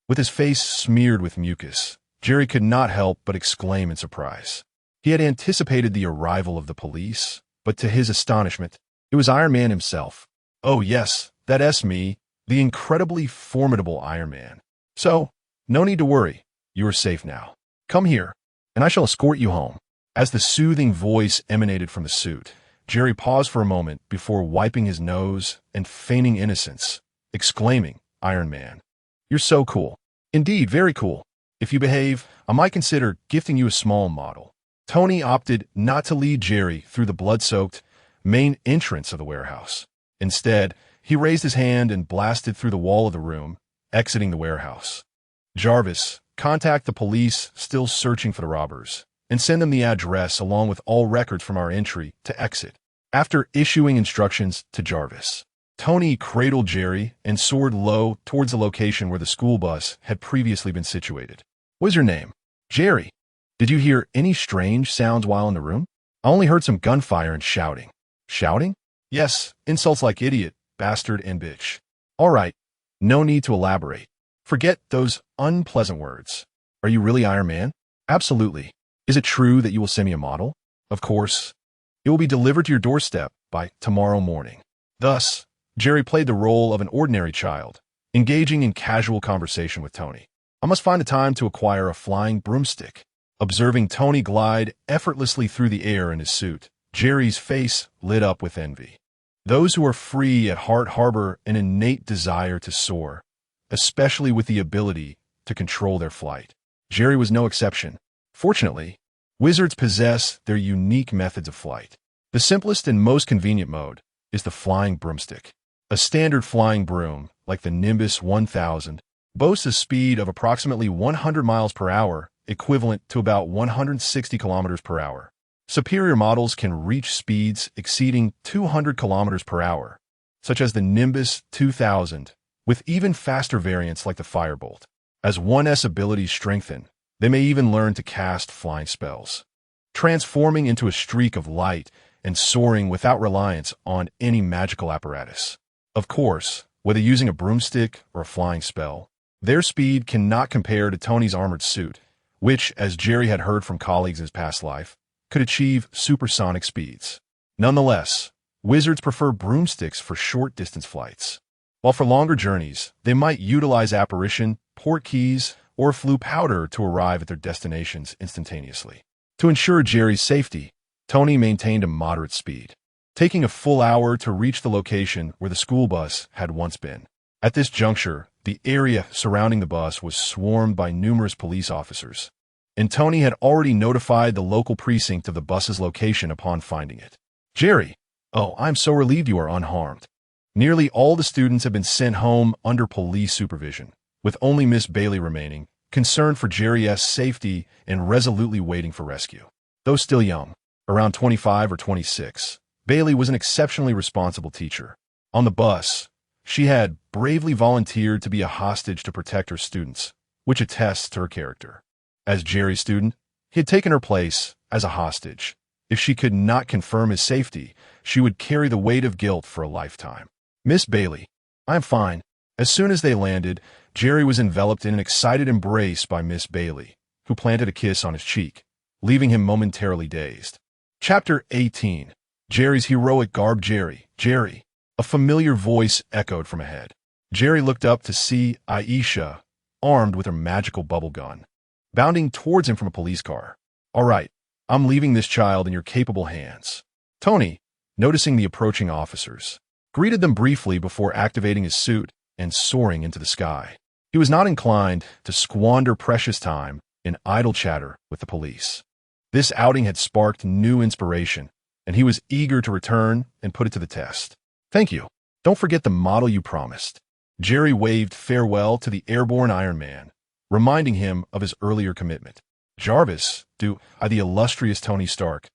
with his face smeared with mucus, Jerry could not help but exclaim in surprise. He had anticipated the arrival of the police, but to his astonishment, it was Iron Man himself. Oh yes, that's me, the incredibly formidable Iron Man. So, no need to worry, you are safe now. Come here, and I shall escort you home. As the soothing voice emanated from the suit, Jerry paused for a moment before wiping his nose and feigning innocence, exclaiming, Iron Man, you're so cool. Indeed, very cool. If you behave, I might consider gifting you a small model. Tony opted not to lead Jerry through the blood-soaked main entrance of the warehouse. Instead, he raised his hand and blasted through the wall of the room, exiting the warehouse. Jarvis, contact the police still searching for the robbers, and send them the address along with all records from our entry to exit. After issuing instructions to Jarvis, Tony cradled Jerry and soared low towards the location where the school bus had previously been situated. What's your name? Jerry. Did you hear any strange sounds while in the room? I only heard some gunfire and shouting. Shouting? Yes, insults like idiot, bastard, and bitch. All right, No need to elaborate. Forget those unpleasant words. Are you really Iron Man? Absolutely. Is it true that you will send me a model? Of course. It will be delivered to your doorstep by tomorrow morning. Thus, Jerry played the role of an ordinary child, engaging in casual conversation with Tony. I must find the time to acquire a flying broomstick. Observing Tony glide effortlessly through the air in his suit, Jerry's face lit up with envy. Those who are free at heart harbor an innate desire to soar, especially with the ability to control their flight. Jerry was no exception. Fortunately, wizards possess their unique methods of flight. The simplest and most convenient mode is the flying broomstick. A standard flying broom, like the Nimbus 1000, boasts a speed of approximately 100 miles per hour, equivalent to about 160 kilometers per hour. Superior models can reach speeds exceeding 200 kilometers per hour, such as the Nimbus 2000, with even faster variants like the Firebolt. As 1S abilities strengthen, they may even learn to cast flying spells, transforming into a streak of light and soaring without reliance on any magical apparatus. Of course, whether using a broomstick or a flying spell, their speed cannot compare to Tony's armored suit, which, as Jerry had heard from colleagues in his past life, could achieve supersonic speeds. Nonetheless, wizards prefer broomsticks for short-distance flights, while for longer journeys, they might utilize apparition, port keys, or flue powder to arrive at their destinations instantaneously. To ensure Jerry's safety, Tony maintained a moderate speed, taking a full hour to reach the location where the school bus had once been. At this juncture, the area surrounding the bus was swarmed by numerous police officers, and Tony had already notified the local precinct of the bus's location upon finding it. Jerry, oh, I'm so relieved you are unharmed. Nearly all the students have been sent home under police supervision, with only Miss Bailey remaining, concerned for Jerry's safety and resolutely waiting for rescue. Though still young, around 25 or 26, Bailey was an exceptionally responsible teacher. On the bus, she had bravely volunteered to be a hostage to protect her students, which attests to her character. As Jerry's student, he had taken her place as a hostage. If she could not confirm his safety, she would carry the weight of guilt for a lifetime. Miss Bailey, I'm fine. As soon as they landed, Jerry was enveloped in an excited embrace by Miss Bailey, who planted a kiss on his cheek, leaving him momentarily dazed. Chapter 18. Jerry's heroic garb. Jerry, a familiar voice echoed from ahead. Jerry looked up to see Aisha, armed with her magical bubble gun, bounding towards him from a police car. All right, I'm leaving this child in your capable hands. Tony, noticing the approaching officers, greeted them briefly before activating his suit and soaring into the sky. He was not inclined to squander precious time in idle chatter with the police. This outing had sparked new inspiration, and he was eager to return and put it to the test. Thank you. Don't forget the model you promised. Jerry waved farewell to the airborne Iron Man, reminding him of his earlier commitment. Jarvis, the illustrious Tony Stark,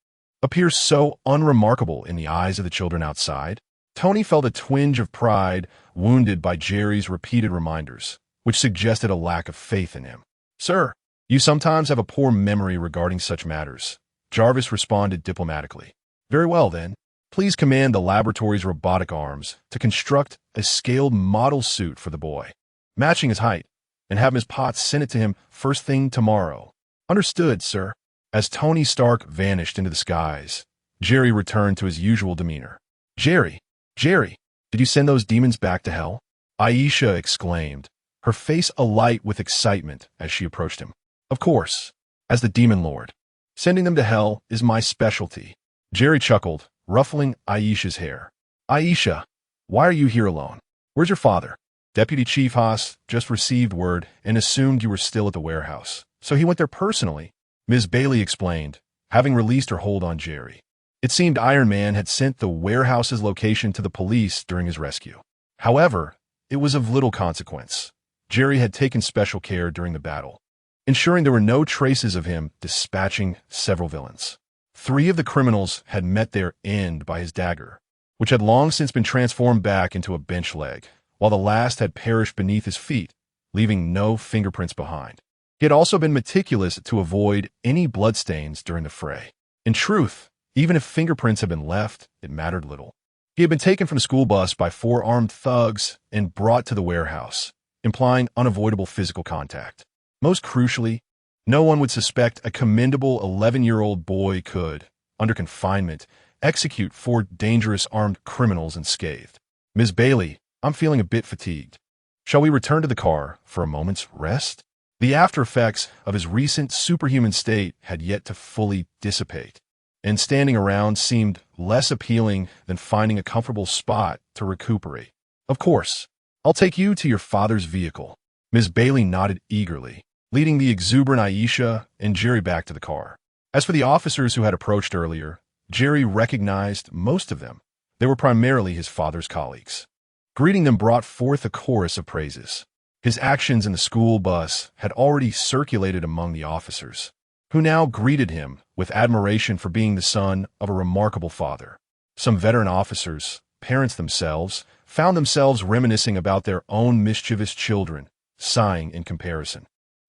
appears so unremarkable in the eyes of the children outside. Tony felt a twinge of pride, wounded by Jerry's repeated reminders, which suggested a lack of faith in him. Sir, you sometimes have a poor memory regarding such matters. Jarvis responded diplomatically. Very well, then. Please command the laboratory's robotic arms to construct a scaled model suit for the boy, matching his height, and have Ms. Potts send it to him first thing tomorrow. Understood, sir. As Tony Stark vanished into the skies, Jerry returned to his usual demeanor. Jerry, did you send those demons back to hell? Aisha exclaimed, her face alight with excitement as she approached him. Of course, as the Demon Lord. Sending them to hell is my specialty. Jerry chuckled, ruffling Aisha's hair. Aisha, why are you here alone? Where's your father? Deputy Chief Haas just received word and assumed you were still at the warehouse, so he went there personally, Ms. Bailey explained, having released her hold on Jerry. It seemed Iron Man had sent the warehouse's location to the police during his rescue. However, it was of little consequence. Jerry had taken special care during the battle, ensuring there were no traces of him dispatching several villains. 3 of the criminals had met their end by his dagger, which had long since been transformed back into a bench leg, while the last had perished beneath his feet, leaving no fingerprints behind. He had also been meticulous to avoid any bloodstains during the fray. In truth, even if fingerprints had been left, it mattered little. He had been taken from the school bus by 4 armed thugs and brought to the warehouse, implying unavoidable physical contact. Most crucially, no one would suspect a commendable 11-year-old boy could, under confinement, execute 4 dangerous armed criminals unscathed. Ms. Bailey, I'm feeling a bit fatigued. Shall we return to the car for a moment's rest? The after effects of his recent superhuman state had yet to fully dissipate, and standing around seemed less appealing than finding a comfortable spot to recuperate. Of course, I'll take you to your father's vehicle. Ms. Bailey nodded eagerly, leading the exuberant Aisha and Jerry back to the car. As for the officers who had approached earlier, Jerry recognized most of them. They were primarily his father's colleagues. Greeting them brought forth a chorus of praises. His actions in the school bus had already circulated among the officers, who now greeted him with admiration for being the son of a remarkable father. Some veteran officers, parents themselves, found themselves reminiscing about their own mischievous children, sighing in comparison.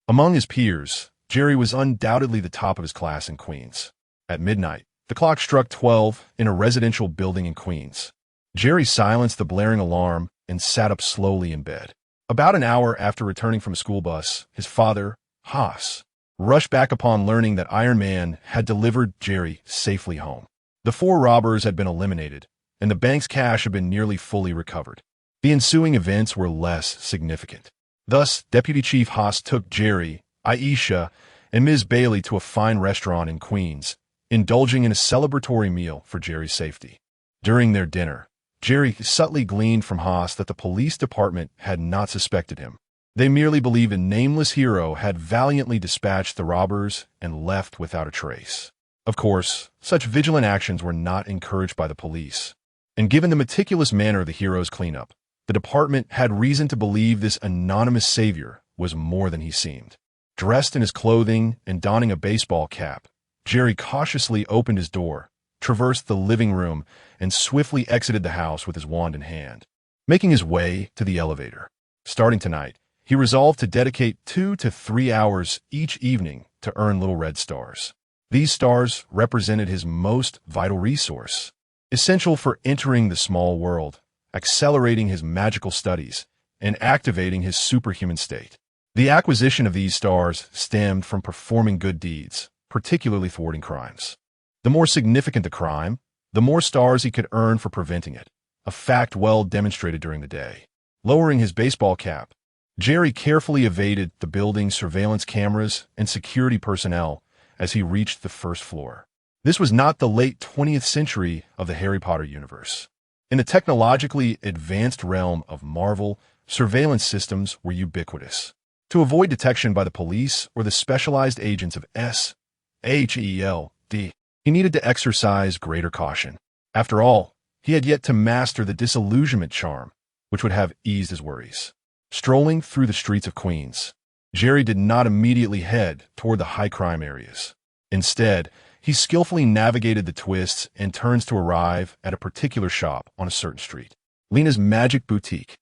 Among his peers, Jerry was undoubtedly the top of his class in Queens. At midnight, the clock struck 12 in a residential building in Queens. Jerry silenced the blaring alarm and sat up slowly in bed. About an hour after returning from a school bus, his father, Haas, rushed back upon learning that Iron Man had delivered Jerry safely home. The 4 robbers had been eliminated, and the bank's cash had been nearly fully recovered. The ensuing events were less significant. Thus, Deputy Chief Haas took Jerry, Aisha, and Ms. Bailey to a fine restaurant in Queens, indulging in a celebratory meal for Jerry's safety. During their dinner, Jerry subtly gleaned from Haas that the police department had not suspected him. They merely believed a nameless hero had valiantly dispatched the robbers and left without a trace. Of course, such vigilant actions were not encouraged by the police, and given the meticulous manner of the hero's cleanup, the department had reason to believe this anonymous savior was more than he seemed. Dressed in his clothing and donning a baseball cap, Jerry cautiously opened his door, traversed the living room, and swiftly exited the house with his wand in hand. Making his way to the elevator. Starting tonight, he resolved to dedicate 2 to 3 hours each evening to earn little red stars. These stars represented his most vital resource, essential for entering the small world, accelerating his magical studies, and activating his superhuman state. The acquisition of these stars stemmed from performing good deeds, particularly thwarting crimes. The more significant the crime, the more stars he could earn for preventing it, a fact well demonstrated during the day. Lowering his baseball cap, Jerry carefully evaded the building's surveillance cameras and security personnel as he reached the first floor. This was not the late 20th century of the Harry Potter universe. In the technologically advanced realm of Marvel, surveillance systems were ubiquitous. To avoid detection by the police or the specialized agents of SHELD, he needed to exercise greater caution. After all, he had yet to master the disillusionment charm, which would have eased his worries. Strolling through the streets of Queens, Jerry did not immediately head toward the high-crime areas. Instead, he skillfully navigated the twists and turns to arrive at a particular shop on a certain street. Lena's Magic Boutique.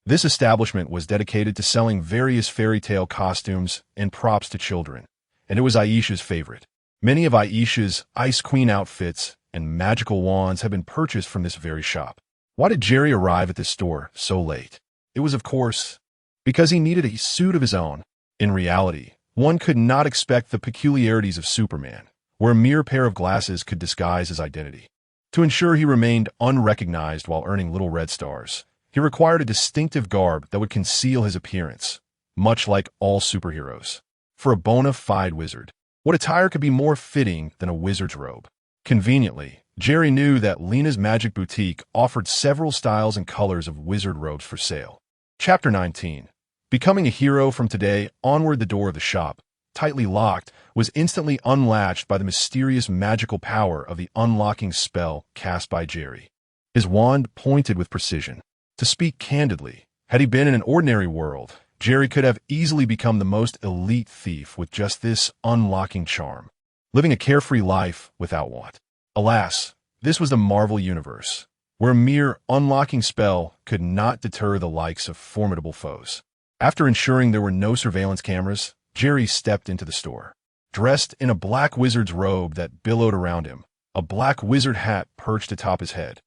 This establishment was dedicated to selling various fairy tale costumes and props to children, and it was Aisha's favorite. Many of Aisha's Ice Queen outfits and magical wands had been purchased from this very shop. Why did Jerry arrive at this store so late? It was, of course, because he needed a suit of his own. In reality, one could not expect the peculiarities of Superman, where a mere pair of glasses could disguise his identity. To ensure he remained unrecognized while earning little red stars, he required a distinctive garb that would conceal his appearance, much like all superheroes. For a bona fide wizard, what attire could be more fitting than a wizard's robe? Conveniently, Jerry knew that Lena's Magic Boutique offered several styles and colors of wizard robes for sale. Chapter 19. Becoming a hero from today onward. The door of the shop, tightly locked, was instantly unlatched by the mysterious magical power of the unlocking spell cast by Jerry. His wand pointed with precision. To speak candidly, had he been in an ordinary world, Jerry could have easily become the most elite thief with just this unlocking charm, living a carefree life without want. Alas, this was the Marvel Universe, where a mere unlocking spell could not deter the likes of formidable foes. After ensuring there were no surveillance cameras, Jerry stepped into the store. Dressed in a black wizard's robe that billowed around him, a black wizard hat perched atop his head.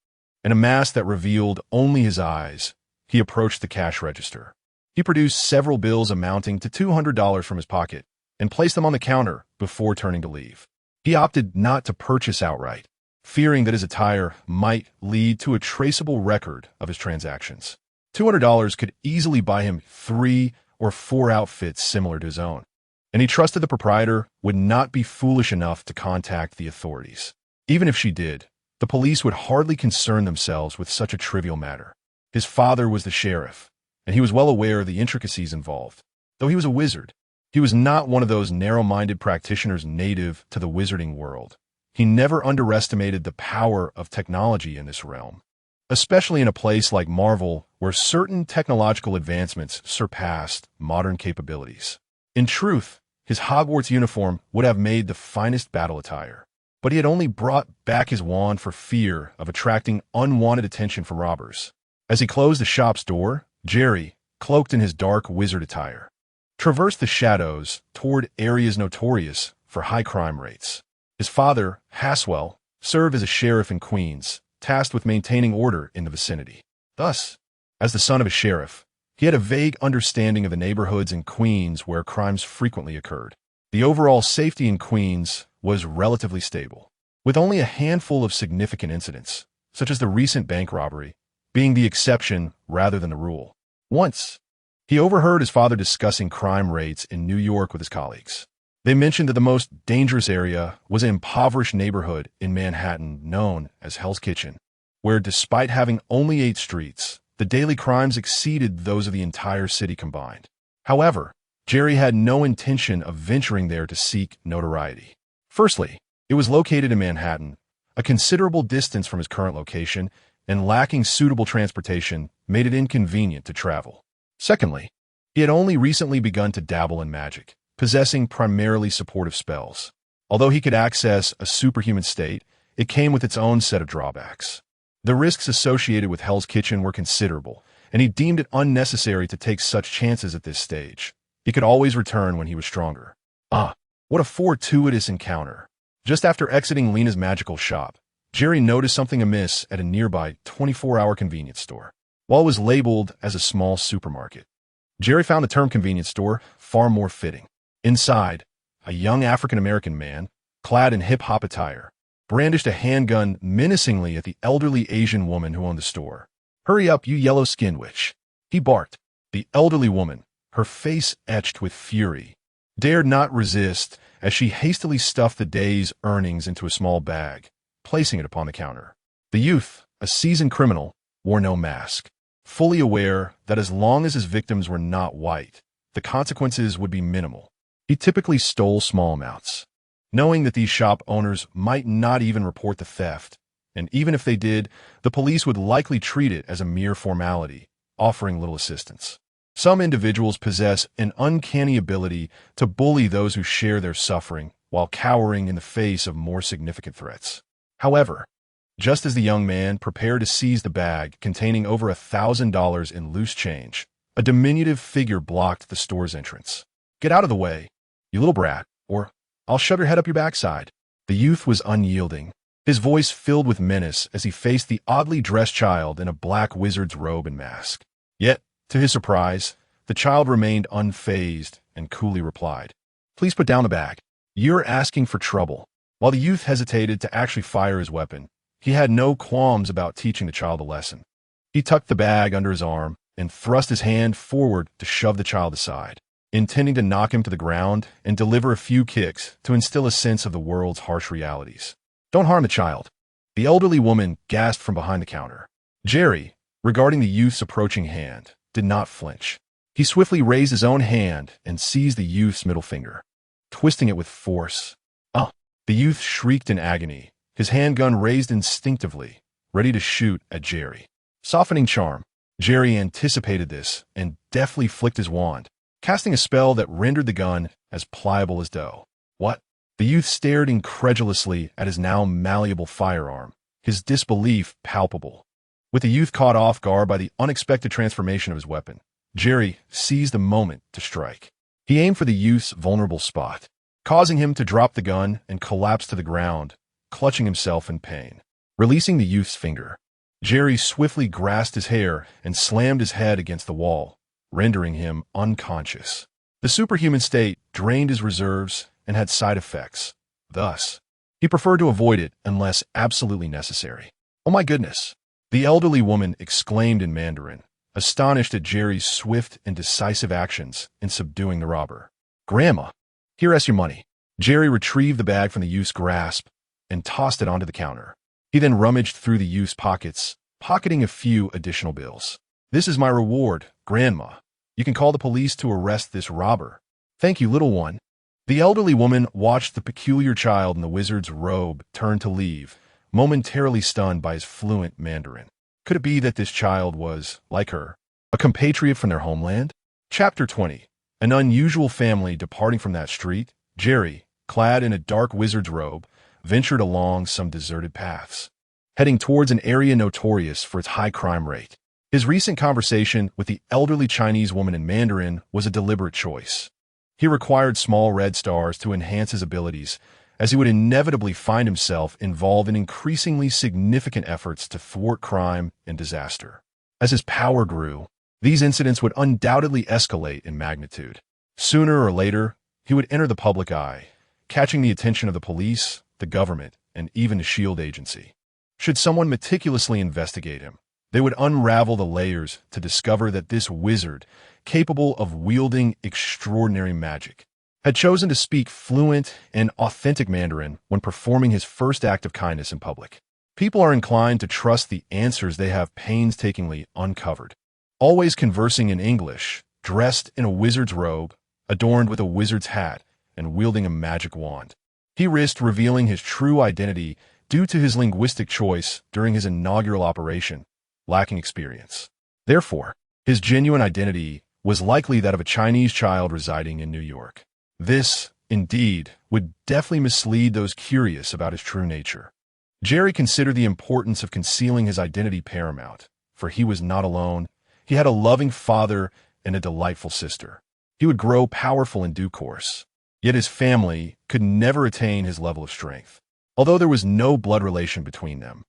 and a mask that revealed only his eyes, he approached the cash register. He produced several bills amounting to $200 from his pocket and placed them on the counter before turning to leave. He opted not to purchase outright, fearing that his attire might lead to a traceable record of his transactions. $200 could easily buy him 3 or 4 outfits similar to his own, and he trusted the proprietor would not be foolish enough to contact the authorities. Even if she did, the police would hardly concern themselves with such a trivial matter. His father was the sheriff, and he was well aware of the intricacies involved. Though he was a wizard, he was not one of those narrow-minded practitioners native to the wizarding world. He never underestimated the power of technology in this realm, especially in a place like Marvel where certain technological advancements surpassed modern capabilities. In truth, his Hogwarts uniform would have made the finest battle attire, but he had only brought back his wand for fear of attracting unwanted attention from robbers. As he closed the shop's door, Jerry, cloaked in his dark wizard attire, traversed the shadows toward areas notorious for high crime rates. His father, Haswell, served as a sheriff in Queens, tasked with maintaining order in the vicinity. Thus, as the son of a sheriff, he had a vague understanding of the neighborhoods in Queens where crimes frequently occurred. The overall safety in Queens was relatively stable, with only a handful of significant incidents, such as the recent bank robbery, being the exception rather than the rule. Once, he overheard his father discussing crime rates in New York with his colleagues. They mentioned that the most dangerous area was an impoverished neighborhood in Manhattan known as Hell's Kitchen, where despite having only 8 streets, the daily crimes exceeded those of the entire city combined. However, Jerry had no intention of venturing there to seek notoriety. Firstly, it was located in Manhattan, a considerable distance from his current location, and lacking suitable transportation made it inconvenient to travel. Secondly, he had only recently begun to dabble in magic, possessing primarily supportive spells. Although he could access a superhuman state, it came with its own set of drawbacks. The risks associated with Hell's Kitchen were considerable, and he deemed it unnecessary to take such chances at this stage. He could always return when he was stronger. What a fortuitous encounter. Just after exiting Lena's magical shop, Jerry noticed something amiss at a nearby 24-hour convenience store. While it was labeled as a small supermarket, Jerry found the term convenience store far more fitting. Inside, a young African-American man, clad in hip-hop attire, brandished a handgun menacingly at the elderly Asian woman who owned the store. "Hurry up, you yellow-skinned witch," he barked. The elderly woman, her face etched with fury, dared not resist as she hastily stuffed the day's earnings into a small bag, placing it upon the counter. The youth, a seasoned criminal, wore no mask, fully aware that as long as his victims were not white, the consequences would be minimal. He typically stole small amounts, knowing that these shop owners might not even report the theft, and even if they did, the police would likely treat it as a mere formality, offering little assistance. Some individuals possess an uncanny ability to bully those who share their suffering while cowering in the face of more significant threats. However, just as the young man prepared to seize the bag containing over $1,000 in loose change, a diminutive figure blocked the store's entrance. "Get out of the way, you little brat, or I'll shove your head up your backside." The youth was unyielding, his voice filled with menace as he faced the oddly dressed child in a black wizard's robe and mask. Yet, to his surprise, the child remained unfazed and coolly replied, "Please put down the bag. You're asking for trouble." While the youth hesitated to actually fire his weapon, he had no qualms about teaching the child a lesson. He tucked the bag under his arm and thrust his hand forward to shove the child aside, intending to knock him to the ground and deliver a few kicks to instill a sense of the world's harsh realities. "Don't harm the child," the elderly woman gasped from behind the counter. Jerry, regarding the youth's approaching hand, did not flinch. He swiftly raised his own hand and seized the youth's middle finger, twisting it with force. The youth shrieked in agony, his handgun raised instinctively, ready to shoot at Jerry. Softening charm. Jerry anticipated this and deftly flicked his wand, casting a spell that rendered the gun as pliable as dough. "What?" The youth stared incredulously at his now malleable firearm, his disbelief palpable. With the youth caught off guard by the unexpected transformation of his weapon, Jerry seized the moment to strike. He aimed for the youth's vulnerable spot, causing him to drop the gun and collapse to the ground, clutching himself in pain. Releasing the youth's finger, Jerry swiftly grasped his hair and slammed his head against the wall, rendering him unconscious. The superhuman state drained his reserves and had side effects. Thus, he preferred to avoid it unless absolutely necessary. "Oh my goodness!" the elderly woman exclaimed in Mandarin, astonished at Jerry's swift and decisive actions in subduing the robber. "Grandma, here's your money." Jerry retrieved the bag from the youth's grasp and tossed it onto the counter. He then rummaged through the youth's pockets, pocketing a few additional bills. "This is my reward, Grandma. You can call the police to arrest this robber." "Thank you, little one." The elderly woman watched the peculiar child in the wizard's robe turn to leave, momentarily stunned by his fluent Mandarin. Could it be that this child was, like her, a compatriot from their homeland? Chapter 20. An unusual family departing from that street. Jerry, clad in a dark wizard's robe, ventured along some deserted paths, heading towards an area notorious for its high crime rate. His recent conversation with the elderly Chinese woman in Mandarin was a deliberate choice. He required small red stars to enhance his abilities, as he would inevitably find himself involved in increasingly significant efforts to thwart crime and disaster. As his power grew, these incidents would undoubtedly escalate in magnitude. Sooner or later, he would enter the public eye, catching the attention of the police, the government, and even the SHIELD agency. Should someone meticulously investigate him, they would unravel the layers to discover that this wizard, capable of wielding extraordinary magic, had chosen to speak fluent and authentic Mandarin when performing his first act of kindness in public. People are inclined to trust the answers they have painstakingly uncovered. Always conversing in English, dressed in a wizard's robe, adorned with a wizard's hat, and wielding a magic wand, he risked revealing his true identity due to his linguistic choice during his inaugural operation, lacking experience. Therefore, his genuine identity was likely that of a Chinese child residing in New York. This, indeed, would definitely mislead those curious about his true nature. Jerry considered the importance of concealing his identity paramount, for he was not alone. He had a loving father and a delightful sister. He would grow powerful in due course, yet his family could never attain his level of strength, although there was no blood relation between them.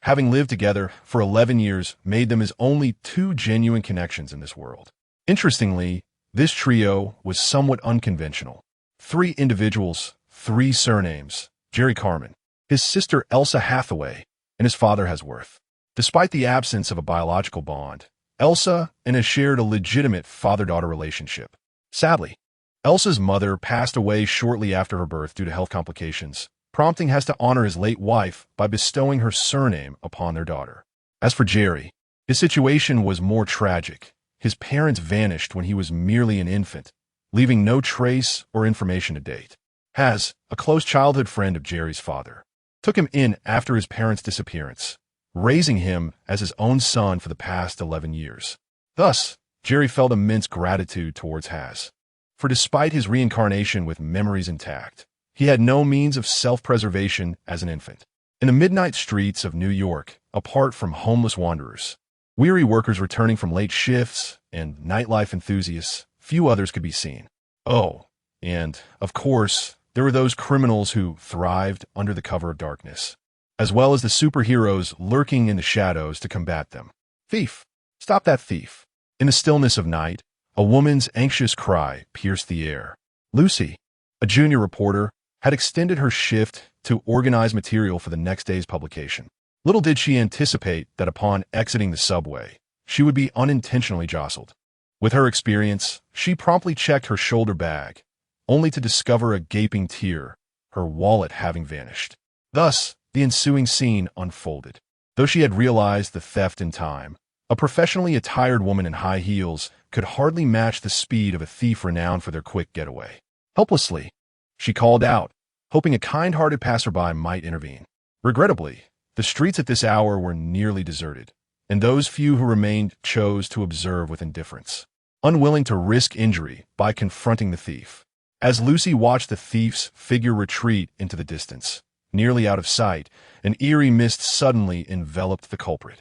Having lived together for 11 years made them his only two genuine connections in this world. Interestingly, this trio was somewhat unconventional. 3 individuals, 3 surnames: Jerry Carmen, his sister Elsa Hathaway, and his father Hasworth. Despite the absence of a biological bond, Elsa and his shared a legitimate father-daughter relationship. Sadly, Elsa's mother passed away shortly after her birth due to health complications, prompting Has to honor his late wife by bestowing her surname upon their daughter. As for Jerry, his situation was more tragic. His parents vanished when he was merely an infant, leaving no trace or information to date. Has, a close childhood friend of Jerry's father, took him in after his parents' disappearance, raising him as his own son for the past 11 years. Thus, Jerry felt immense gratitude towards Has, for despite his reincarnation with memories intact, he had no means of self-preservation as an infant. In the midnight streets of New York, apart from homeless wanderers, weary workers returning from late shifts, and nightlife enthusiasts, few others could be seen. Oh, and, of course, there were those criminals who thrived under the cover of darkness, as well as the superheroes lurking in the shadows to combat them. "Thief! Stop that thief!" In the stillness of night, a woman's anxious cry pierced the air. Lucy, a junior reporter, had extended her shift to organize material for the next day's publication. Little did she anticipate that upon exiting the subway, she would be unintentionally jostled. With her experience, she promptly checked her shoulder bag, only to discover a gaping tear, her wallet having vanished. Thus, the ensuing scene unfolded. Though she had realized the theft in time, a professionally attired woman in high heels could hardly match the speed of a thief renowned for their quick getaway. Helplessly, she called out, hoping a kind-hearted passerby might intervene. Regrettably, the streets at this hour were nearly deserted, and those few who remained chose to observe with indifference, unwilling to risk injury by confronting the thief. As Lucy watched the thief's figure retreat into the distance, nearly out of sight, an eerie mist suddenly enveloped the culprit.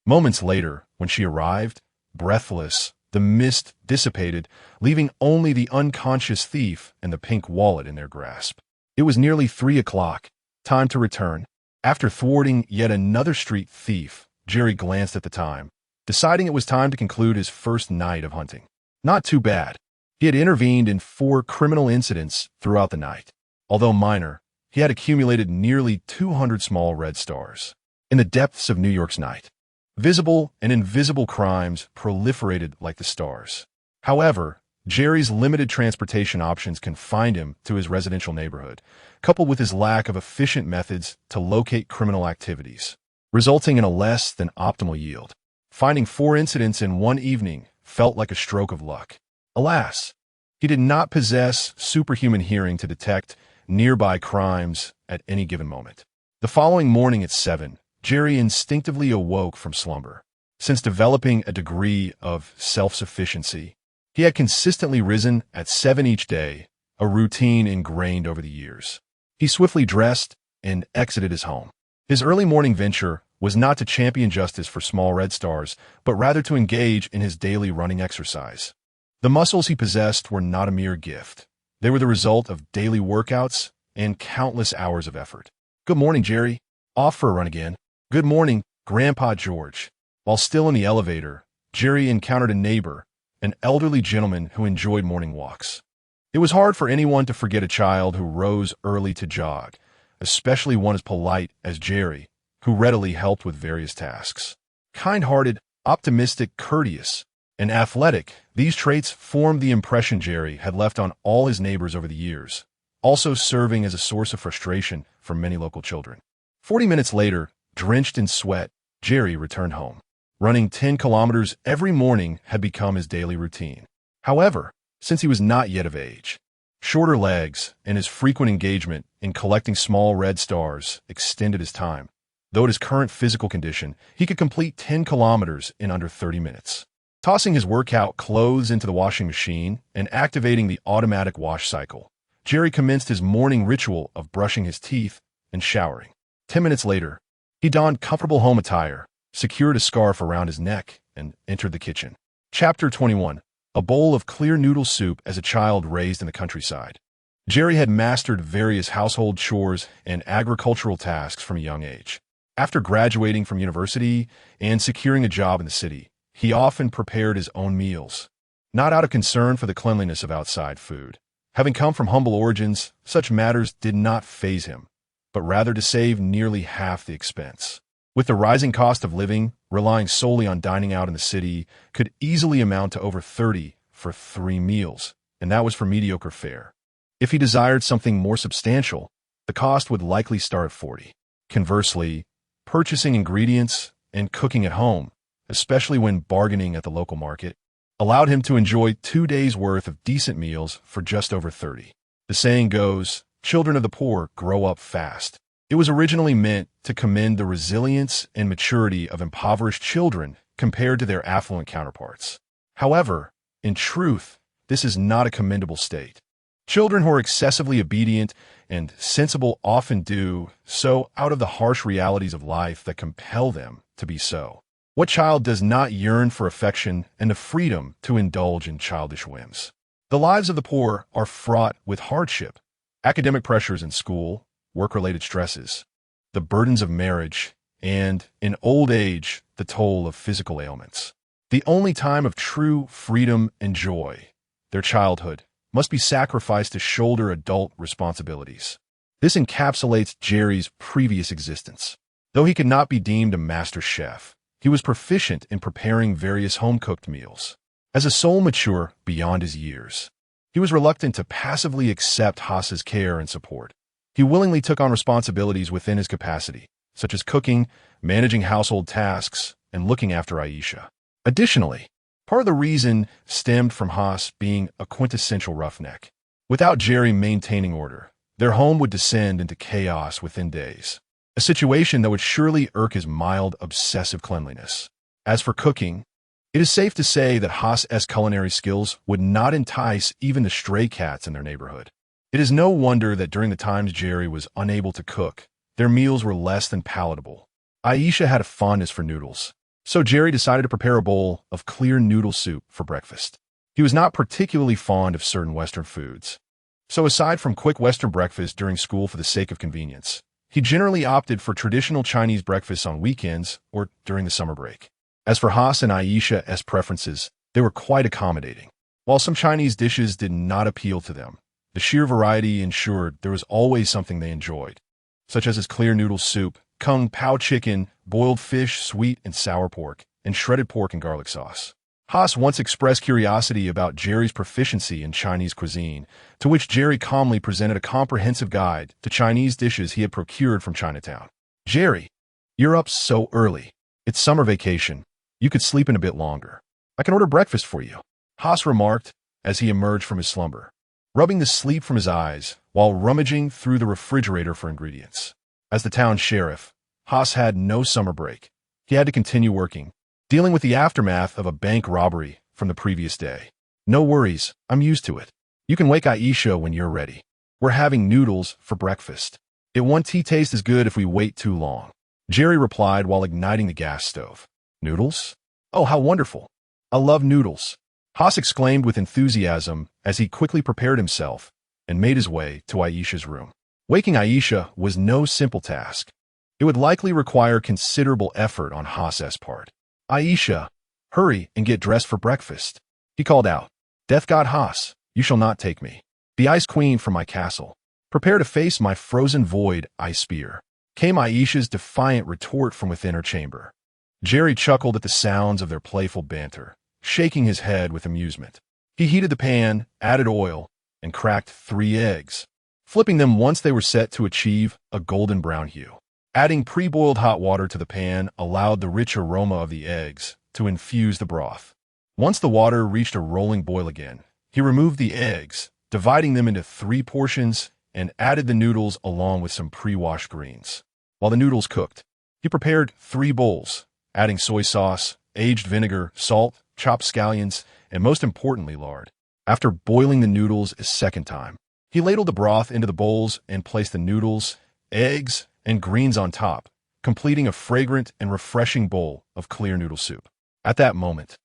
Moments later, when she arrived, breathless, the mist dissipated, leaving only the unconscious thief and the pink wallet in their grasp. It was nearly 3 o'clock, time to return. After thwarting yet another street thief, Jerry glanced at the time, deciding it was time to conclude his first night of hunting. Not too bad. He had intervened in 4 criminal incidents throughout the night. Although minor, he had accumulated nearly 200 small red stars. In the depths of New York's night, visible and invisible crimes proliferated like the stars. However, Jerry's limited transportation options confined him to his residential neighborhood, coupled with his lack of efficient methods to locate criminal activities, resulting in a less than optimal yield. Finding 4 incidents in one evening felt like a stroke of luck. Alas, he did not possess superhuman hearing to detect nearby crimes at any given moment. The following morning at 7, Jerry instinctively awoke from slumber. Since developing a degree of self-sufficiency, he had consistently risen at 7 each day, a routine ingrained over the years. He swiftly dressed and exited his home. His early morning venture was not to champion justice for small red stars, but rather to engage in his daily running exercise. The muscles he possessed were not a mere gift. They were the result of daily workouts and countless hours of effort. "Good morning, Jerry. Off for a run again." "Good morning, Grandpa George." While still in the elevator, Jerry encountered a neighbor, an elderly gentleman who enjoyed morning walks. It was hard for anyone to forget a child who rose early to jog, especially one as polite as Jerry, who readily helped with various tasks. Kind-hearted, optimistic, courteous, and athletic, these traits formed the impression Jerry had left on all his neighbors over the years, also serving as a source of frustration for many local children. 40 minutes later, drenched in sweat, Jerry returned home. Running 10 kilometers every morning had become his daily routine. However, since he was not yet of age, shorter legs and his frequent engagement in collecting small red stars extended his time. Though at his current physical condition, he could complete 10 kilometers in under 30 minutes. Tossing his workout clothes into the washing machine and activating the automatic wash cycle, Jerry commenced his morning ritual of brushing his teeth and showering. 10 minutes later, he donned comfortable home attire, secured a scarf around his neck, and entered the kitchen. Chapter 21. A bowl of clear noodle soup as a child raised in the countryside. Jerry had mastered various household chores and agricultural tasks from a young age. After graduating from university and securing a job in the city, he often prepared his own meals, not out of concern for the cleanliness of outside food. Having come from humble origins, such matters did not faze him, but rather to save nearly half the expense. With the rising cost of living, relying solely on dining out in the city could easily amount to over $30 for 3 meals, and that was for mediocre fare. If he desired something more substantial, the cost would likely start at $40. Conversely, purchasing ingredients and cooking at home, especially when bargaining at the local market, allowed him to enjoy 2 days' worth of decent meals for just over $30. The saying goes, "Children of the poor grow up fast." It was originally meant to commend the resilience and maturity of impoverished children compared to their affluent counterparts. However, in truth, this is not a commendable state. Children who are excessively obedient and sensible often do so out of the harsh realities of life that compel them to be so. What child does not yearn for affection and the freedom to indulge in childish whims? The lives of the poor are fraught with hardship, academic pressures in school, work-related stresses, the burdens of marriage, and, in old age, the toll of physical ailments. The only time of true freedom and joy, their childhood, must be sacrificed to shoulder adult responsibilities. This encapsulates Jerry's previous existence. Though he could not be deemed a master chef, he was proficient in preparing various home-cooked meals. As a soul mature beyond his years, he was reluctant to passively accept Haas's care and support. He willingly took on responsibilities within his capacity, such as cooking, managing household tasks, and looking after Aisha. Additionally, part of the reason stemmed from Haas being a quintessential roughneck. Without Jerry maintaining order, their home would descend into chaos within days, a situation that would surely irk his mild, obsessive cleanliness. As for cooking, it is safe to say that Haas's culinary skills would not entice even the stray cats in their neighborhood. It is no wonder that during the times Jerry was unable to cook, their meals were less than palatable. Aisha had a fondness for noodles, so Jerry decided to prepare a bowl of clear noodle soup for breakfast. He was not particularly fond of certain Western foods, so aside from quick Western breakfast during school for the sake of convenience, He generally opted for traditional Chinese breakfasts on weekends or during the summer break. As for Haas and Aisha's preferences, they were quite accommodating. While some Chinese dishes did not appeal to them, the sheer variety ensured there was always something they enjoyed, such as his clear noodle soup, kung pao chicken, boiled fish, sweet and sour pork, and shredded pork and garlic sauce. Haas once expressed curiosity about Jerry's proficiency in Chinese cuisine, to which Jerry calmly presented a comprehensive guide to Chinese dishes he had procured from Chinatown. "Jerry, you're up so early. It's summer vacation. You could sleep in a bit longer. I can order breakfast for you," Haas remarked as he emerged from his slumber, rubbing the sleep from his eyes while rummaging through the refrigerator for ingredients. As the town sheriff, Haas had no summer break. He had to continue working, dealing with the aftermath of a bank robbery from the previous day. "No worries, I'm used to it. You can wake Aisha when you're ready. We're having noodles for breakfast. It won't taste as good if we wait too long," Jerry replied while igniting the gas stove. "Noodles? Oh, how wonderful. I love noodles," Haas exclaimed with enthusiasm as he quickly prepared himself and made his way to Aisha's room. Waking Aisha was no simple task. It would likely require considerable effort on Haas's part. "Aisha, hurry and get dressed for breakfast," he called out. "Death God Haas, you shall not take me, the Ice Queen from my castle. Prepare to face my frozen void ice spear," came Aisha's defiant retort from within her chamber. Jerry chuckled at the sounds of their playful banter, shaking his head with amusement. He heated the pan, added oil, and cracked 3 eggs, flipping them once they were set to achieve a golden brown hue. Adding pre-boiled hot water to the pan allowed the rich aroma of the eggs to infuse the broth. Once the water reached a rolling boil again, he removed the eggs, dividing them into 3 portions, and added the noodles along with some pre-washed greens. While the noodles cooked, he prepared 3 bowls, adding soy sauce, aged vinegar, salt, chopped scallions, and most importantly, lard. After boiling the noodles a second time, he ladled the broth into the bowls and placed the noodles, eggs, and greens on top, completing a fragrant and refreshing bowl of clear noodle soup. At that moment,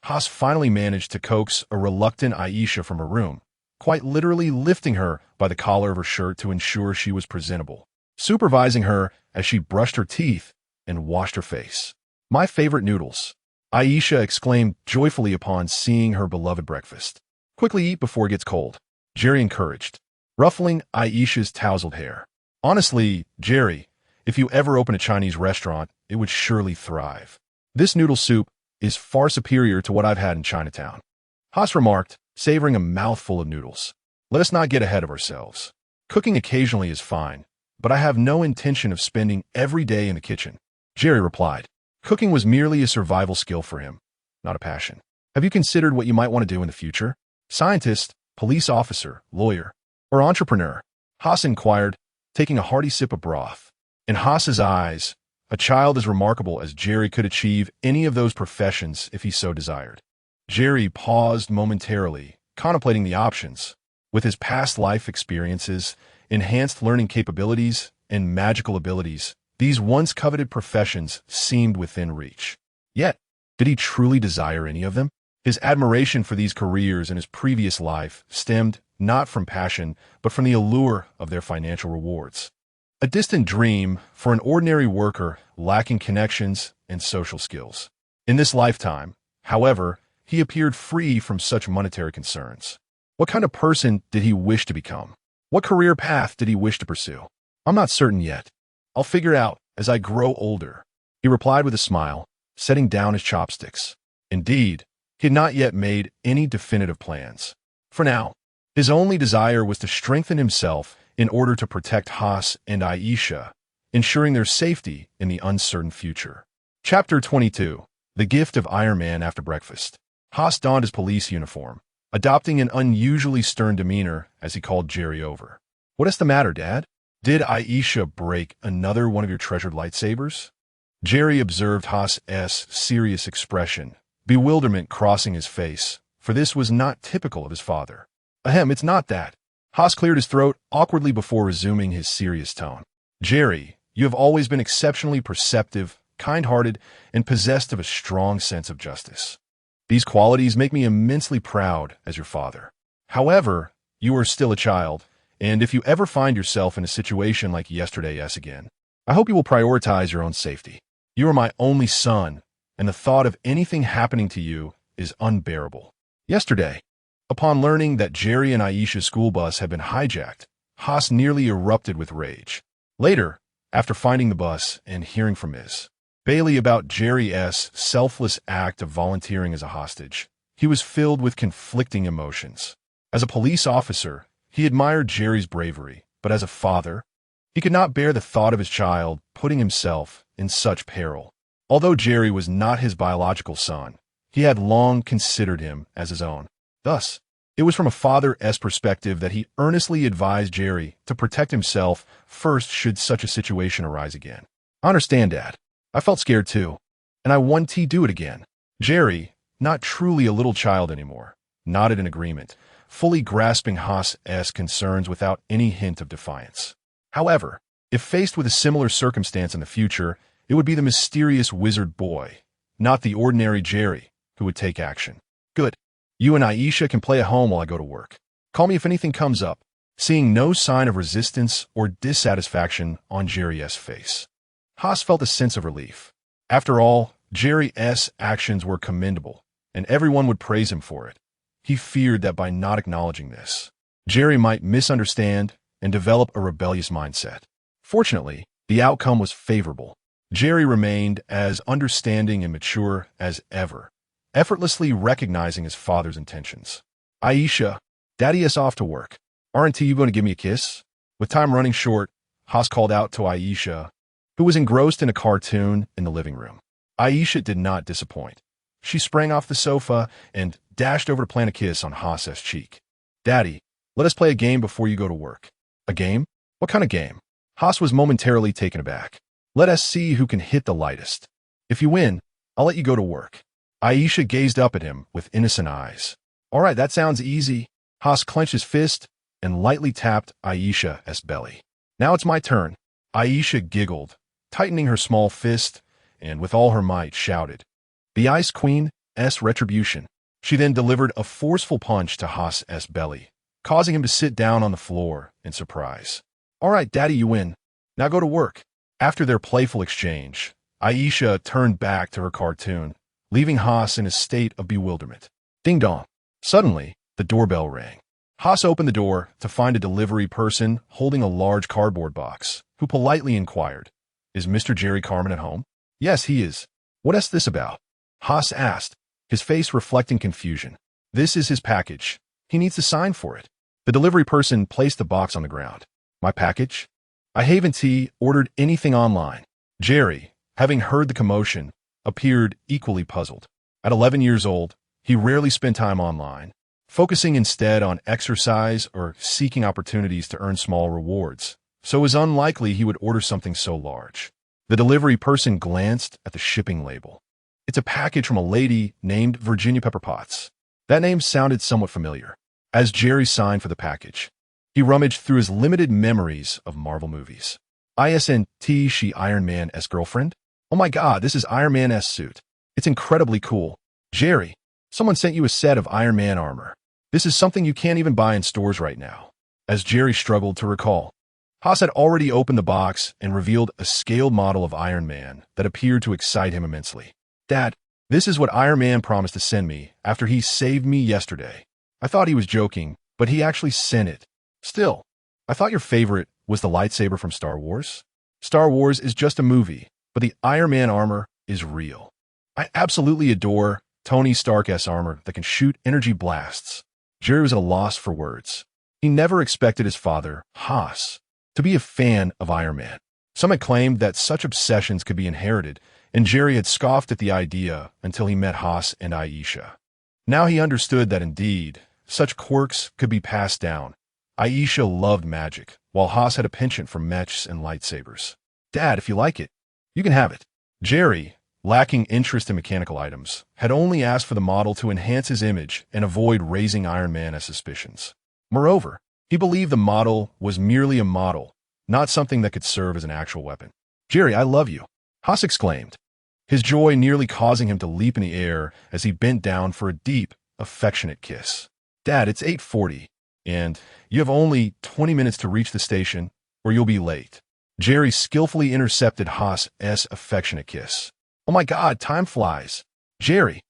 Haas finally managed to coax a reluctant Aisha from her room, quite literally lifting her by the collar of her shirt to ensure she was presentable, supervising her as she brushed her teeth and washed her face. "My favorite noodles," Aisha exclaimed joyfully upon seeing her beloved breakfast. "Quickly eat before it gets cold," Jerry encouraged, ruffling Aisha's tousled hair. "Honestly, Jerry, if you ever open a Chinese restaurant, it would surely thrive. This noodle soup is far superior to what I've had in Chinatown," Haas remarked, savoring a mouthful of noodles. "Let us not get ahead of ourselves. Cooking occasionally is fine, but I have no intention of spending every day in the kitchen," Jerry replied. Cooking was merely a survival skill for him, not a passion. "Have you considered what you might want to do in the future? Scientist, police officer, lawyer, or entrepreneur?" Haas inquired, taking a hearty sip of broth. In Haas's eyes, a child as remarkable as Jerry could achieve any of those professions if he so desired. Jerry paused momentarily, contemplating the options. With his past life experiences, enhanced learning capabilities, and magical abilities, these once coveted professions seemed within reach. Yet, did he truly desire any of them? His admiration for these careers in his previous life stemmed not from passion, but from the allure of their financial rewards. A distant dream for an ordinary worker lacking connections and social skills. In this lifetime, however, he appeared free from such monetary concerns. What kind of person did he wish to become? What career path did he wish to pursue? "I'm not certain yet. I'll figure out as I grow older," he replied with a smile, setting down his chopsticks. Indeed, he had not yet made any definitive plans. For now, his only desire was to strengthen himself in order to protect Haas and Aisha, ensuring their safety in the uncertain future. Chapter 22. The Gift of Iron Man After Breakfast. Haas donned his police uniform, adopting an unusually stern demeanor as he called Jerry over. "What is the matter, Dad? Did Aisha break another one of your treasured lightsabers?" Jerry observed Haas's serious expression, bewilderment crossing his face, for this was not typical of his father. "Ahem, it's not that." Haas cleared his throat awkwardly before resuming his serious tone. "Jerry, you have always been exceptionally perceptive, kind-hearted, and possessed of a strong sense of justice. These qualities make me immensely proud as your father. However, you are still a child, And if you ever find yourself in a situation like yesterday's again, I hope you will prioritize your own safety. You are my only son, and the thought of anything happening to you is unbearable. Yesterday, upon learning that Jerry and Aisha's school bus had been hijacked, Haas nearly erupted with rage. Later, after finding the bus and hearing from Ms. Bailey about Jerry's selfless act of volunteering as a hostage, he was filled with conflicting emotions. As a police officer, he admired Jerry's bravery, but as a father, he could not bear the thought of his child putting himself in such peril. Although Jerry was not his biological son, he had long considered him as his own. Thus, it was from a father's perspective that he earnestly advised Jerry to protect himself first should such a situation arise again. I understand, Dad. I felt scared too, and I want to do it again. Jerry, not truly a little child anymore, nodded in agreement, fully grasping Haas's concerns without any hint of defiance. However, if faced with a similar circumstance in the future, it would be the mysterious wizard boy, not the ordinary Jerry, who would take action. Good. You and Aisha can play at home while I go to work. Call me if anything comes up. Seeing no sign of resistance or dissatisfaction on Jerry's face, Haas felt a sense of relief. After all, Jerry's actions were commendable, and everyone would praise him for it. He feared that by not acknowledging this, Jerry might misunderstand and develop a rebellious mindset. Fortunately, the outcome was favorable. Jerry remained as understanding and mature as ever, effortlessly recognizing his father's intentions. Aisha, Daddy is off to work. Aren't you going to give me a kiss? With time running short, Haas called out to Aisha, who was engrossed in a cartoon in the living room. Aisha did not disappoint. She sprang off the sofa and dashed over to plant a kiss on Haas's cheek. Daddy, let us play a game before you go to work. A game? What kind of game? Haas was momentarily taken aback. Let us see who can hit the lightest. If you win, I'll let you go to work. Aisha gazed up at him with innocent eyes. All right, that sounds easy. Haas clenched his fist and lightly tapped Aisha's belly. Now it's my turn. Aisha giggled, tightening her small fist, and with all her might shouted, "The Ice Queen's retribution." She then delivered a forceful punch to Haas's belly, causing him to sit down on the floor in surprise. All right, Daddy, you win. Now go to work. After their playful exchange, Aisha turned back to her cartoon, leaving Haas in a state of bewilderment. Ding dong. Suddenly, the doorbell rang. Haas opened the door to find a delivery person holding a large cardboard box, who politely inquired, "Is Mr. Jerry Carmen at home?" "Yes, he is." "What is this about?" Haas asked, his face reflecting confusion. "This is his package. He needs to sign for it." The delivery person placed the box on the ground. "My package? I haven't ordered anything online." Jerry, having heard the commotion, appeared equally puzzled. At 11 years old, he rarely spent time online, focusing instead on exercise or seeking opportunities to earn small rewards, so it was unlikely he would order something so large. The delivery person glanced at the shipping label. "It's a package from a lady named Virginia Pepper Potts." That name sounded somewhat familiar. As Jerry signed for the package, he rummaged through his limited memories of Marvel movies. Isn't she Iron Man's girlfriend? Oh my God, this is Iron Man's suit. It's incredibly cool. Jerry, someone sent you a set of Iron Man armor. This is something you can't even buy in stores right now. As Jerry struggled to recall, Haas had already opened the box and revealed a scaled model of Iron Man that appeared to excite him immensely. "Dad, this is what Iron Man promised to send me after he saved me yesterday." I thought he was joking, but he actually sent it. "Still, I thought your favorite was the lightsaber from Star Wars." "Star Wars is just a movie, but the Iron Man armor is real. I absolutely adore Tony Stark's armor that can shoot energy blasts." Jerry was at a loss for words. He never expected his father, Haas, to be a fan of Iron Man. Some had claimed that such obsessions could be inherited, and Jerry had scoffed at the idea until he met Haas and Aisha. Now he understood that indeed, such quirks could be passed down. Aisha loved magic, while Haas had a penchant for mechs and lightsabers. "Dad, if you like it, you can have it." Jerry, lacking interest in mechanical items, had only asked for the model to enhance his image and avoid raising Iron Man's suspicions. Moreover, he believed the model was merely a model, not something that could serve as an actual weapon. "Jerry, I love you," Haas exclaimed, his joy nearly causing him to leap in the air as he bent down for a deep, affectionate kiss. "Dad, it's 8:40. and you have only 20 minutes to reach the station, or you'll be late. Jerry skillfully intercepted Haas's affectionate kiss. Oh my God, time flies. Jerry,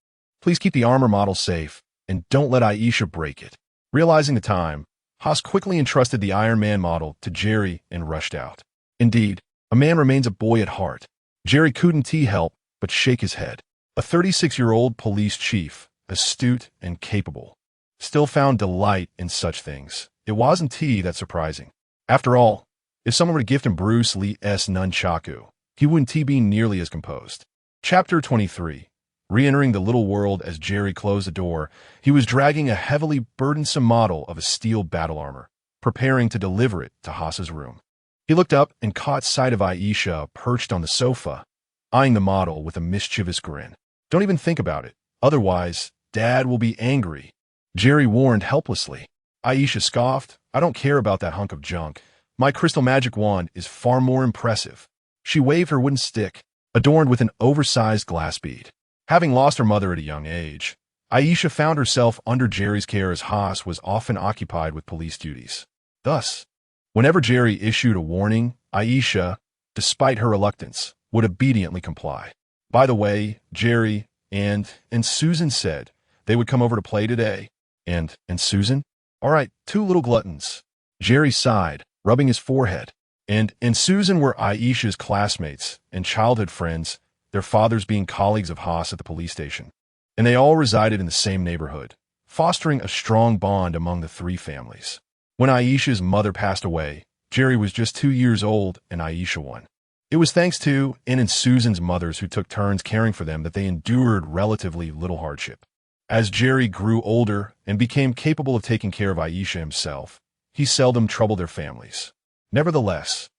please keep the armor model safe, and don't let Aisha break it. Realizing the time, Haas quickly entrusted the Iron Man model to Jerry and rushed out. Indeed, a man remains a boy at heart. Jerry couldn't help but shake his head. A 36-year-old police chief, astute and capable, still found delight in such things. It wasn't that surprising. After all, if someone were to gift him Bruce Lee's nunchaku, he wouldn't be nearly as composed. Chapter 23. Re-entering the little world. As Jerry closed the door, he was dragging a heavily burdensome model of a steel battle armor, preparing to deliver it to Haas's room. He looked up and caught sight of Aisha perched on the sofa, eyeing the model with a mischievous grin. Don't even think about it, otherwise Dad will be angry, Jerry warned helplessly. Aisha scoffed. I don't care about that hunk of junk. My crystal magic wand is far more impressive. She waved her wooden stick, adorned with an oversized glass bead. Having lost her mother at a young age, Aisha found herself under Jerry's care as Haas was often occupied with police duties. Thus, whenever Jerry issued a warning, Aisha, despite her reluctance, would obediently comply. By the way, Jerry and Susan said they would come over to play today. And Susan? All right, two little gluttons. Jerry sighed, rubbing his forehead. And Susan were Aisha's classmates and childhood friends, their fathers being colleagues of Haas at the police station. And they all resided in the same neighborhood, fostering a strong bond among the three families. When Aisha's mother passed away, Jerry was just 2 years old and Aisha 1. It was thanks to Susan's mothers who took turns caring for them that they endured relatively little hardship. As Jerry grew older and became capable of taking care of Aisha himself, he seldom troubled their families. Nevertheless,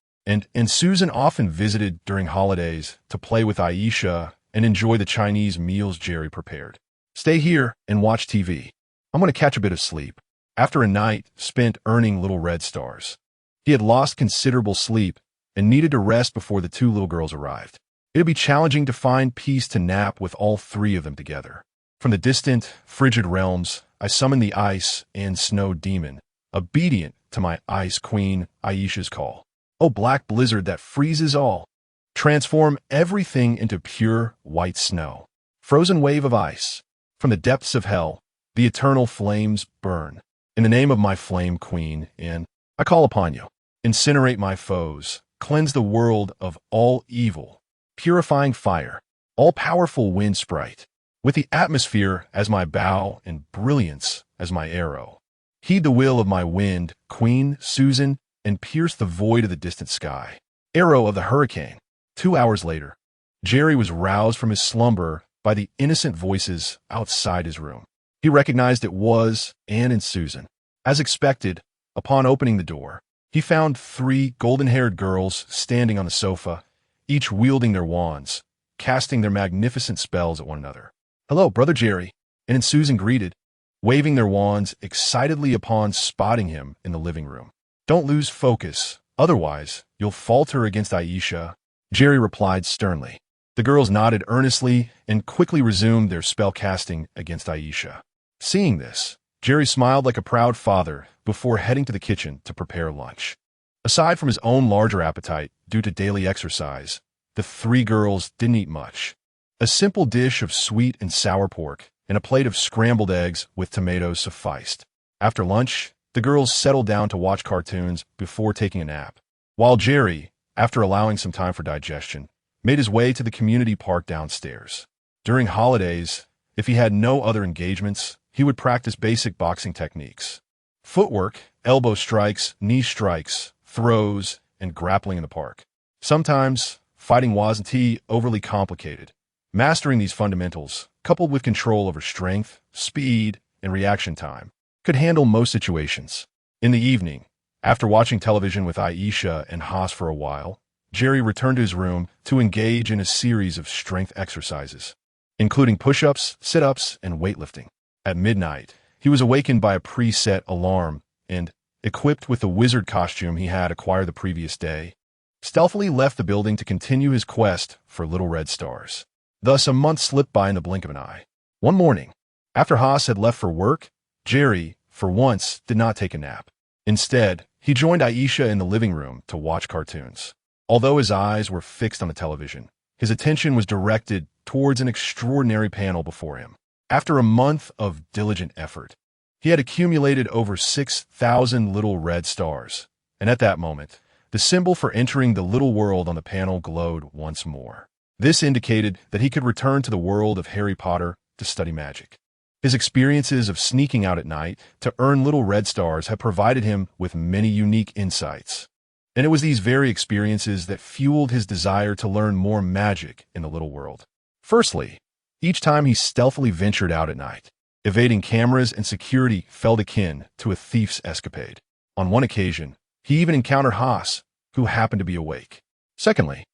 Susan often visited during holidays to play with Aisha and enjoy the Chinese meals Jerry prepared. Stay here and watch TV. I'm going to catch a bit of sleep. After a night spent earning little red stars, he had lost considerable sleep and needed to rest before the two little girls arrived. It would be challenging to find peace to nap with all three of them together. From the distant, frigid realms, I summoned the ice and snow demon, obedient to my ice queen Aisha's call. O black blizzard that freezes all, transform everything into pure white snow. Frozen wave of ice, from the depths of hell, the eternal flames burn. In the name of my flame queen, I call upon you. Incinerate my foes, cleanse the world of all evil, purifying fire, all-powerful wind sprite, with the atmosphere as my bow and brilliance as my arrow. Heed the will of my wind, Queen Susan, and pierce the void of the distant sky. Arrow of the hurricane. 2 hours later, Jerry was roused from his slumber by the innocent voices outside his room. He recognized it was Anne and Susan. As expected, upon opening the door, he found 3 golden-haired girls standing on the sofa, each wielding their wands, casting their magnificent spells at one another. Hello, Brother Jerry, and Susan greeted, waving their wands excitedly upon spotting him in the living room. Don't lose focus, otherwise you'll falter against Aisha, Jerry replied sternly. The girls nodded earnestly and quickly resumed their spell casting against Aisha. Seeing this, Jerry smiled like a proud father before heading to the kitchen to prepare lunch. Aside from his own larger appetite due to daily exercise, the 3 girls didn't eat much. A simple dish of sweet and sour pork and a plate of scrambled eggs with tomatoes sufficed. After lunch, the girls settled down to watch cartoons before taking a nap, while Jerry, after allowing some time for digestion, made his way to the community park downstairs. During holidays, if he had no other engagements, he would practice basic boxing techniques. Footwork, elbow strikes, knee strikes, throws, and grappling in the park. Sometimes, fighting wasn't overly complicated. Mastering these fundamentals, coupled with control over strength, speed, and reaction time, could handle most situations. In the evening, after watching television with Aisha and Haas for a while, Jerry returned to his room to engage in a series of strength exercises, including push-ups, sit-ups, and weightlifting. At midnight, he was awakened by a preset alarm and, equipped with the wizard costume he had acquired the previous day, stealthily left the building to continue his quest for little red stars. Thus, a month slipped by in the blink of an eye. One morning, after Haas had left for work, Jerry, for once, did not take a nap. Instead, he joined Aisha in the living room to watch cartoons. Although his eyes were fixed on the television, his attention was directed towards an extraordinary panel before him. After a month of diligent effort, he had accumulated over 6,000 little red stars, and at that moment, the symbol for entering the little world on the panel glowed once more. This indicated that he could return to the world of Harry Potter to study magic. His experiences of sneaking out at night to earn little red stars had provided him with many unique insights. And it was these very experiences that fueled his desire to learn more magic in the little world. Firstly, each time he stealthily ventured out at night, evading cameras and security felt akin to a thief's escapade. On one occasion, he even encountered Haas, who happened to be awake. Secondly,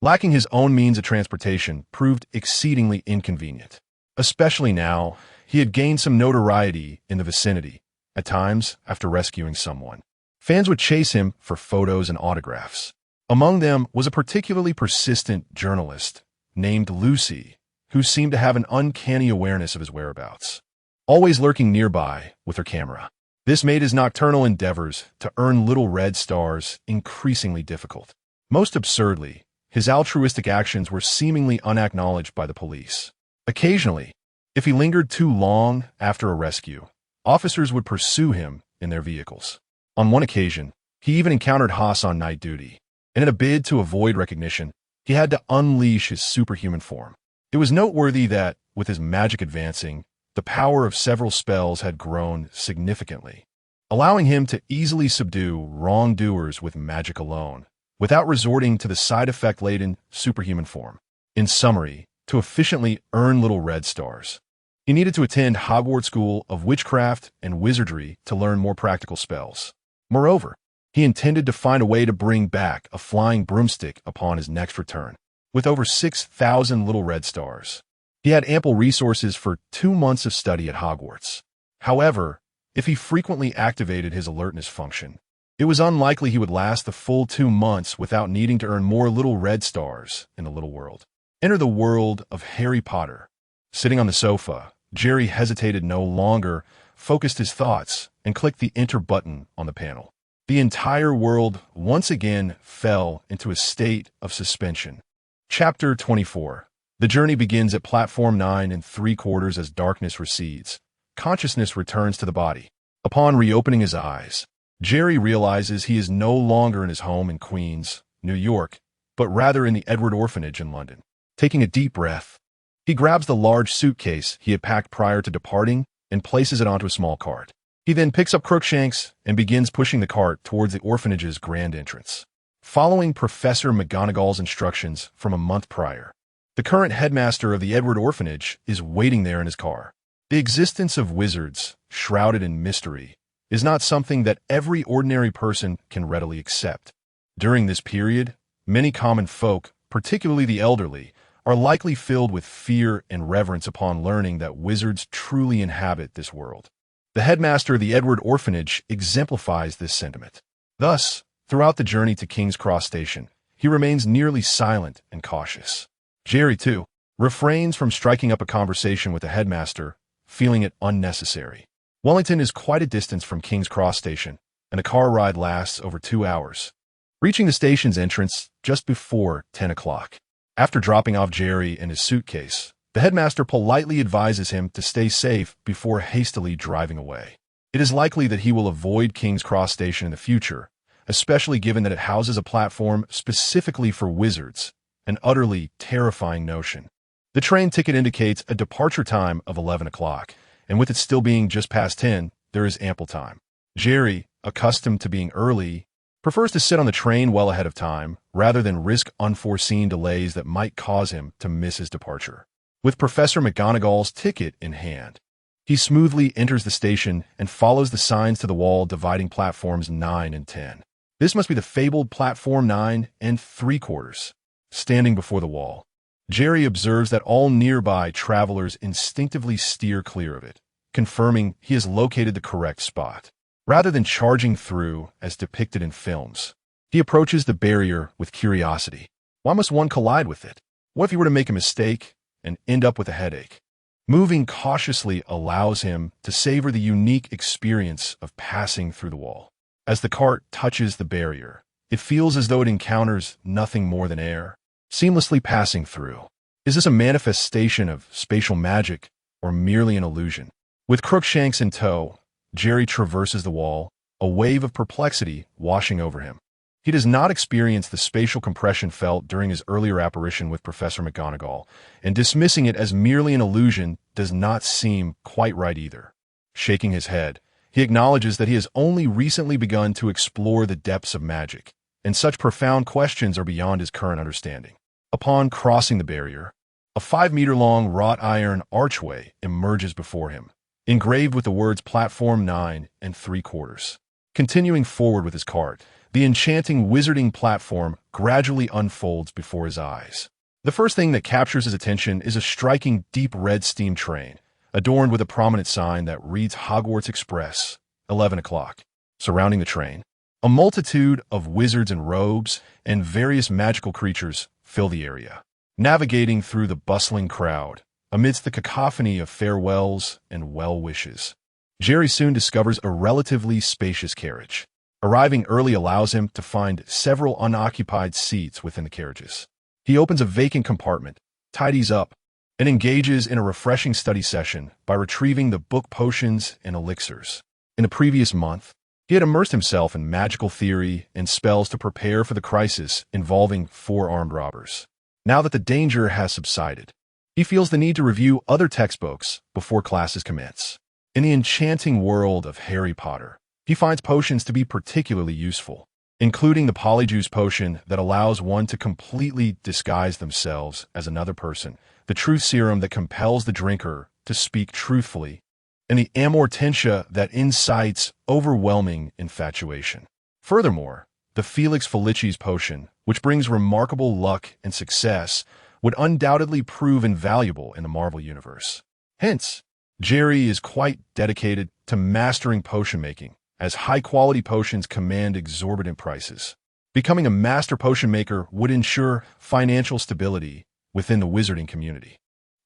lacking his own means of transportation proved exceedingly inconvenient. Especially now, he had gained some notoriety in the vicinity, at times after rescuing someone. Fans would chase him for photos and autographs. Among them was a particularly persistent journalist named Lucy, who seemed to have an uncanny awareness of his whereabouts, always lurking nearby with her camera. This made his nocturnal endeavors to earn little red stars increasingly difficult. Most absurdly, his altruistic actions were seemingly unacknowledged by the police. Occasionally, if he lingered too long after a rescue, officers would pursue him in their vehicles. On one occasion, he even encountered Haas on night duty, and in a bid to avoid recognition, he had to unleash his superhuman form. It was noteworthy that, with his magic advancing, the power of several spells had grown significantly, allowing him to easily subdue wrongdoers with magic alone, without resorting to the side effect-laden superhuman form. In summary, to efficiently earn little red stars, he needed to attend Hogwarts School of Witchcraft and Wizardry to learn more practical spells. Moreover, he intended to find a way to bring back a flying broomstick upon his next return. With over 6,000 little red stars, he had ample resources for 2 months of study at Hogwarts. However, if he frequently activated his alertness function, it was unlikely he would last the full 2 months without needing to earn more little red stars in the little world. Enter the world of Harry Potter. Sitting on the sofa, Jerry hesitated no longer, focused his thoughts, and clicked the enter button on the panel. The entire world once again fell into a state of suspension. Chapter 24. The journey begins at platform 9 3/4 as darkness recedes. Consciousness returns to the body. Upon reopening his eyes, Jerry realizes he is no longer in his home in Queens, New York, but rather in the Edward Orphanage in London. Taking a deep breath, he grabs the large suitcase he had packed prior to departing and places it onto a small cart. He then picks up Crookshanks and begins pushing the cart towards the orphanage's grand entrance. Following Professor McGonagall's instructions from a month prior, the current headmaster of the Edward Orphanage is waiting there in his car. The existence of wizards, shrouded in mystery, is not something that every ordinary person can readily accept. During this period, many common folk, particularly the elderly, are likely filled with fear and reverence upon learning that wizards truly inhabit this world. The headmaster of the Edward Orphanage exemplifies this sentiment. Thus, throughout the journey to King's Cross Station, he remains nearly silent and cautious. Jerry, too, refrains from striking up a conversation with the headmaster, feeling it unnecessary. Wellington is quite a distance from King's Cross Station, and the car ride lasts over 2 hours, reaching the station's entrance just before 10 o'clock. After dropping off Jerry and his suitcase, the headmaster politely advises him to stay safe before hastily driving away. It is likely that he will avoid King's Cross Station in the future, especially given that it houses a platform specifically for wizards, an utterly terrifying notion. The train ticket indicates a departure time of 11 o'clock, and with it still being just past 10, there is ample time. Jerry, accustomed to being early, prefers to sit on the train well ahead of time, rather than risk unforeseen delays that might cause him to miss his departure. With Professor McGonagall's ticket in hand, he smoothly enters the station and follows the signs to the wall dividing platforms 9 and 10. This must be the fabled platform 9 3/4. Standing before the wall, Jerry observes that all nearby travelers instinctively steer clear of it, confirming he has located the correct spot. Rather than charging through as depicted in films, he approaches the barrier with curiosity. Why must one collide with it? What if he were to make a mistake and end up with a headache? Moving cautiously allows him to savor the unique experience of passing through the wall. As the cart touches the barrier, it feels as though it encounters nothing more than air, seamlessly passing through. Is this a manifestation of spatial magic or merely an illusion? With Crookshanks in tow, Jerry traverses the wall, a wave of perplexity washing over him. He does not experience the spatial compression felt during his earlier apparition with Professor McGonagall, and dismissing it as merely an illusion does not seem quite right either. Shaking his head, he acknowledges that he has only recently begun to explore the depths of magic, and such profound questions are beyond his current understanding. Upon crossing the barrier, a 5-meter-long wrought iron archway emerges before him, engraved with the words Platform 9 3/4. Continuing forward with his cart, the enchanting wizarding platform gradually unfolds before his eyes. The first thing that captures his attention is a striking deep red steam train, adorned with a prominent sign that reads Hogwarts Express, 11 o'clock. Surrounding the train, a multitude of wizards in robes and various magical creatures fill the area. Navigating through the bustling crowd, amidst the cacophony of farewells and well wishes, Jerry soon discovers a relatively spacious carriage. Arriving early allows him to find several unoccupied seats within the carriages. He opens a vacant compartment, tidies up, and engages in a refreshing study session by retrieving the book Potions and Elixirs. In the previous month, he had immersed himself in magical theory and spells to prepare for the crisis involving 4 armed robbers. Now that the danger has subsided, he feels the need to review other textbooks before classes commence. In the enchanting world of Harry Potter, he finds potions to be particularly useful, including the Polyjuice potion that allows one to completely disguise themselves as another person, the Truth Serum that compels the drinker to speak truthfully, and the Amortentia that incites overwhelming infatuation. Furthermore, the Felix Felicis potion, which brings remarkable luck and success, would undoubtedly prove invaluable in the Marvel Universe. Hence, Jerry is quite dedicated to mastering potion making, as high-quality potions command exorbitant prices. Becoming a master potion maker would ensure financial stability within the wizarding community.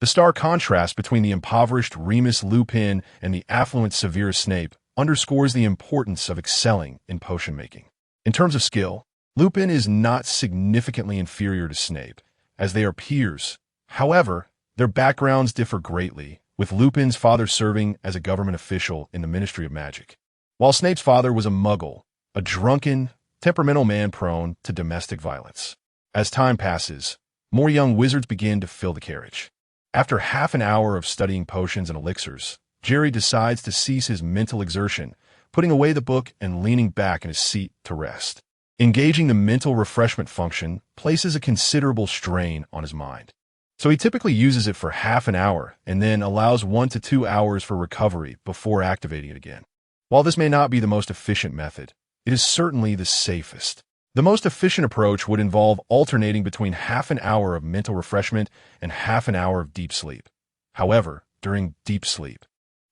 The stark contrast between the impoverished Remus Lupin and the affluent Severus Snape underscores the importance of excelling in potion making. In terms of skill, Lupin is not significantly inferior to Snape, as they are peers. However, their backgrounds differ greatly, with Lupin's father serving as a government official in the Ministry of Magic, while Snape's father was a muggle, a drunken, temperamental man prone to domestic violence. As time passes, more young wizards begin to fill the carriage. After half an hour of studying potions and elixirs, Jerry decides to cease his mental exertion, putting away the book and leaning back in his seat to rest. Engaging the mental refreshment function places a considerable strain on his mind, so he typically uses it for half an hour and then allows 1 to 2 hours for recovery before activating it again. While this may not be the most efficient method, it is certainly the safest. The most efficient approach would involve alternating between half an hour of mental refreshment and half an hour of deep sleep. However, during deep sleep,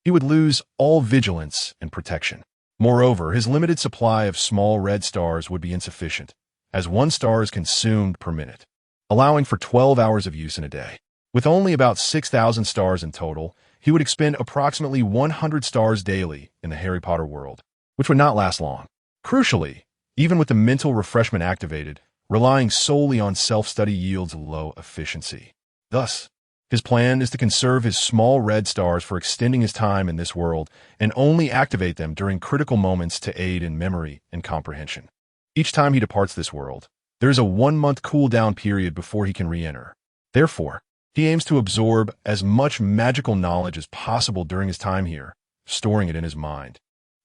he would lose all vigilance and protection. Moreover, his limited supply of small red stars would be insufficient, as 1 star is consumed per minute, allowing for 12 hours of use in a day. With only about 6,000 stars in total, he would expend approximately 100 stars daily in the Harry Potter world, which would not last long. Crucially, even with the mental refreshment activated, relying solely on self-study yields low efficiency. Thus, his plan is to conserve his small red stars for extending his time in this world and only activate them during critical moments to aid in memory and comprehension. Each time he departs this world, there is a 1-month cool-down period before he can re-enter. Therefore, he aims to absorb as much magical knowledge as possible during his time here, storing it in his mind,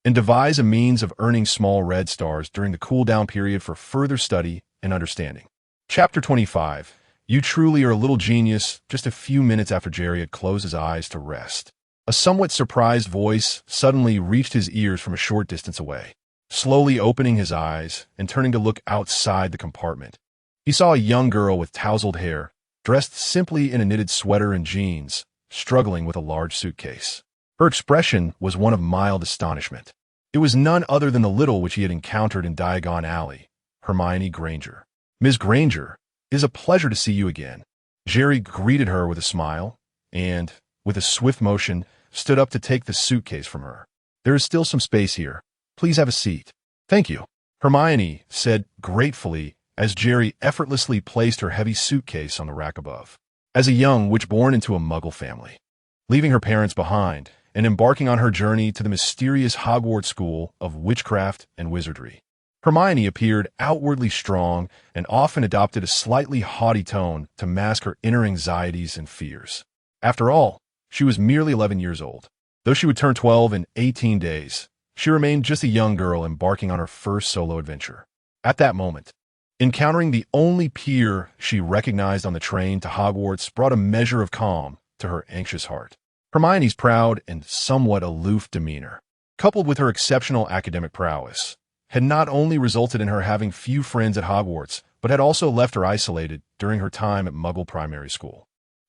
and devise a means of earning small red stars during the cool-down period for further study and understanding. Chapter 25. You truly are a little genius. Just a few minutes after Jerry had closed his eyes to rest, a somewhat surprised voice suddenly reached his ears from a short distance away. Slowly opening his eyes and turning to look outside the compartment, he saw a young girl with tousled hair, dressed simply in a knitted sweater and jeans, struggling with a large suitcase. Her expression was one of mild astonishment. It was none other than the little which he had encountered in Diagon Alley, Hermione Granger. "Miss Granger, it is a pleasure to see you again." Jerry greeted her with a smile, and, with a swift motion, stood up to take the suitcase from her. "There is still some space here. Please have a seat." "Thank you," Hermione said gratefully as Jerry effortlessly placed her heavy suitcase on the rack above. As a young witch born into a Muggle family, leaving her parents behind and embarking on her journey to the mysterious Hogwarts school of witchcraft and wizardry, Hermione appeared outwardly strong and often adopted a slightly haughty tone to mask her inner anxieties and fears. After all, she was merely 11 years old. Though she would turn 12 in 18 days, she remained just a young girl embarking on her first solo adventure. At that moment, encountering the only peer she recognized on the train to Hogwarts brought a measure of calm to her anxious heart. Hermione's proud and somewhat aloof demeanor, coupled with her exceptional academic prowess, had not only resulted in her having few friends at Hogwarts, but had also left her isolated during her time at Muggle primary school.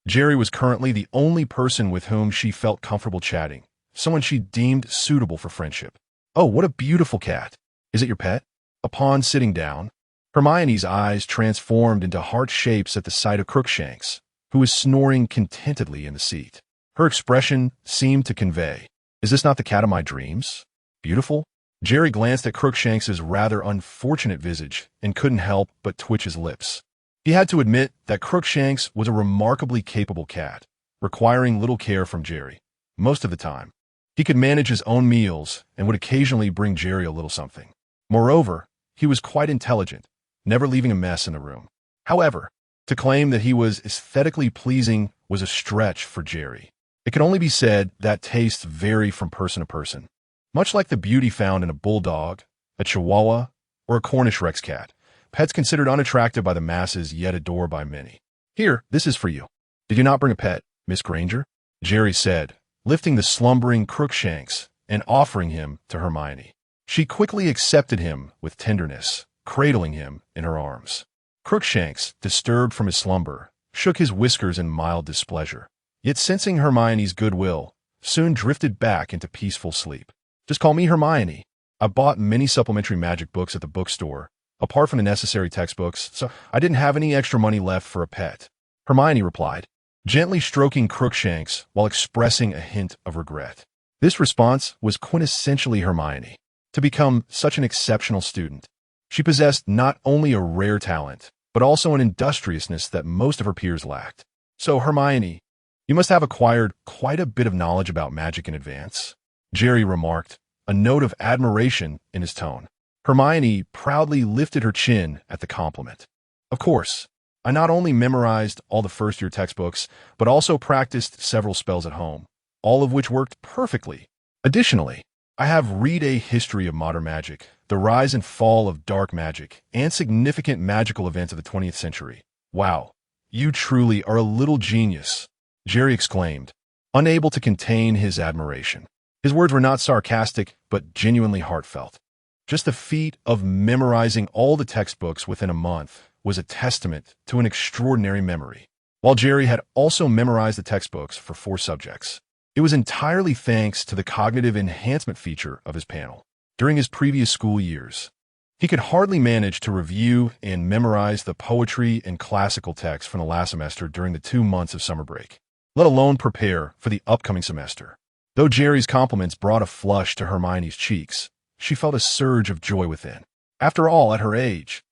Jerry was currently the only person with whom she felt comfortable chatting, someone she deemed suitable for friendship. "Oh, what a beautiful cat. Is it your pet?" Upon sitting down, Hermione's eyes transformed into heart shapes at the sight of Crookshanks, who was snoring contentedly in the seat. Her expression seemed to convey, "Is this not the cat of my dreams? Beautiful?" Jerry glanced at Crookshanks's rather unfortunate visage and couldn't help but twitch his lips. He had to admit that Crookshanks was a remarkably capable cat, requiring little care from Jerry. Most of the time, he could manage his own meals and would occasionally bring Jerry a little something. Moreover, he was quite intelligent, never leaving a mess in the room. However, to claim that he was aesthetically pleasing was a stretch for Jerry. It can only be said that tastes vary from person to person. Much like the beauty found in a bulldog, a chihuahua, or a Cornish Rex cat, pets considered unattractive by the masses yet adored by many. "Here, this is for you. Did you not bring a pet, Miss Granger?" Jerry said, lifting the slumbering Crookshanks and offering him to Hermione. She quickly accepted him with tenderness, cradling him in her arms. Crookshanks, disturbed from his slumber, shook his whiskers in mild displeasure, yet sensing Hermione's goodwill, soon drifted back into peaceful sleep. "Just call me Hermione. I bought many supplementary magic books at the bookstore, apart from the necessary textbooks, so I didn't have any extra money left for a pet," Hermione replied, gently stroking Crookshanks while expressing a hint of regret. This response was quintessentially Hermione. To become such an exceptional student, she possessed not only a rare talent, but also an industriousness that most of her peers lacked. "So, Hermione, you must have acquired quite a bit of knowledge about magic in advance," Jerry remarked, a note of admiration in his tone. Hermione proudly lifted her chin at the compliment. "Of course, I not only memorized all the first-year textbooks, but also practiced several spells at home, all of which worked perfectly. Additionally, I have read a history of modern magic, the rise and fall of dark magic, and significant magical events of the 20th century. Wow, you truly are a little genius," Jerry exclaimed, unable to contain his admiration. His words were not sarcastic, but genuinely heartfelt. Just the feat of memorizing all the textbooks within a month was a testament to an extraordinary memory. While Jerry had also memorized the textbooks for 4 subjects, it was entirely thanks to the cognitive enhancement feature of his panel. During his previous school years, he could hardly manage to review and memorize the poetry and classical texts from the last semester during the 2 months of summer break, let alone prepare for the upcoming semester. Though Jerry's compliments brought a flush to Hermione's cheeks, she felt a surge of joy within. After all, at her age,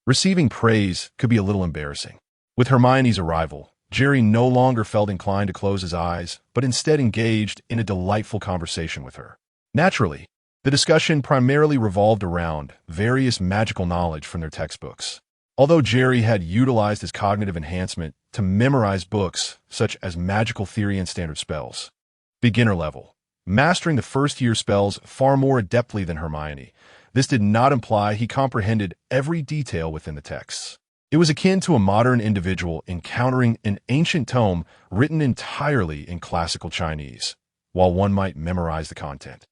receiving praise could be a little embarrassing. With Hermione's arrival, Jerry no longer felt inclined to close his eyes, but instead engaged in a delightful conversation with her. Naturally, the discussion primarily revolved around various magical knowledge from their textbooks. Although Jerry had utilized his cognitive enhancement to memorize books such as Magical Theory and Standard Spells, beginner level, mastering the first-year spells far more adeptly than Hermione, this did not imply he comprehended every detail within the texts. It was akin to a modern individual encountering an ancient tome written entirely in classical Chinese, while one might memorize the content.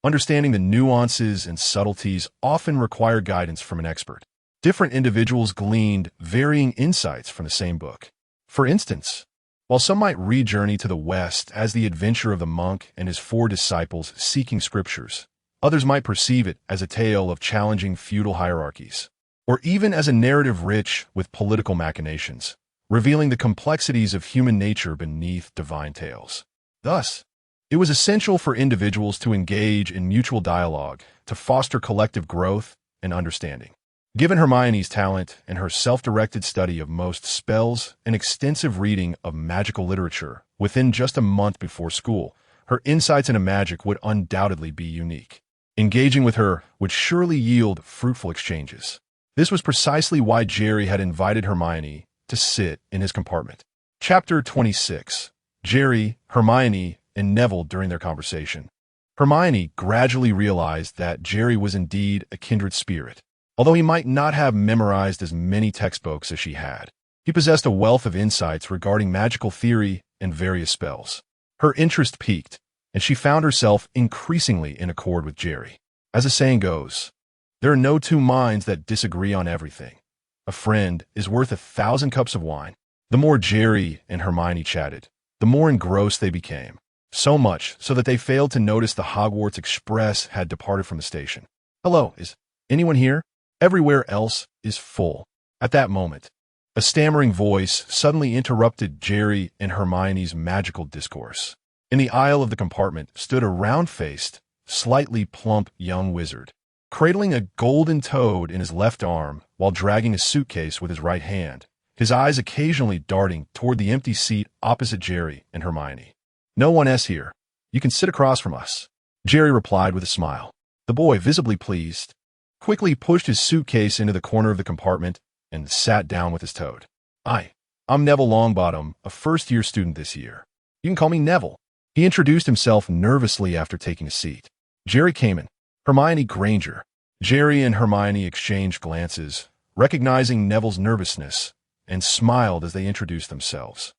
Understanding the nuances and subtleties often required guidance from an expert. Different individuals gleaned varying insights from the same book. For instance, while some might read Journey to the West as the adventure of the monk and his 4 disciples seeking scriptures, others might perceive it as a tale of challenging feudal hierarchies, or even as a narrative rich with political machinations, revealing the complexities of human nature beneath divine tales. Thus, it was essential for individuals to engage in mutual dialogue to foster collective growth and understanding. Given Hermione's talent and her self-directed study of most spells and extensive reading of magical literature within just a month before school, her insights into magic would undoubtedly be unique. Engaging with her would surely yield fruitful exchanges. This was precisely why Jerry had invited Hermione to sit in his compartment. Chapter 26. Jerry, Hermione, and Neville during their conversation. Hermione gradually realized that Jerry was indeed a kindred spirit. Although he might not have memorized as many textbooks as she had, he possessed a wealth of insights regarding magical theory and various spells. Her interest piqued, and she found herself increasingly in accord with Jerry. As the saying goes, there are no two minds that disagree on everything. A friend is worth 1,000 cups of wine. The more Jerry and Hermione chatted, the more engrossed they became. So much so that they failed to notice the Hogwarts Express had departed from the station. "Hello, is anyone here? Everywhere else is full." At that moment, a stammering voice suddenly interrupted Jerry and Hermione's magical discourse. In the aisle of the compartment stood a round-faced, slightly plump young wizard, cradling a golden toad in his left arm while dragging a suitcase with his right hand, his eyes occasionally darting toward the empty seat opposite Jerry and Hermione. "No one else here. You can sit across from us," Jerry replied with a smile. The boy, visibly pleased, quickly pushed his suitcase into the corner of the compartment and sat down with his toad. I'm Neville Longbottom, a first-year student this year. You can call me Neville." He introduced himself nervously after taking a seat. Jerry Kamen, Hermione Granger. Jerry and Hermione exchanged glances, recognizing Neville's nervousness, and smiled as they introduced themselves.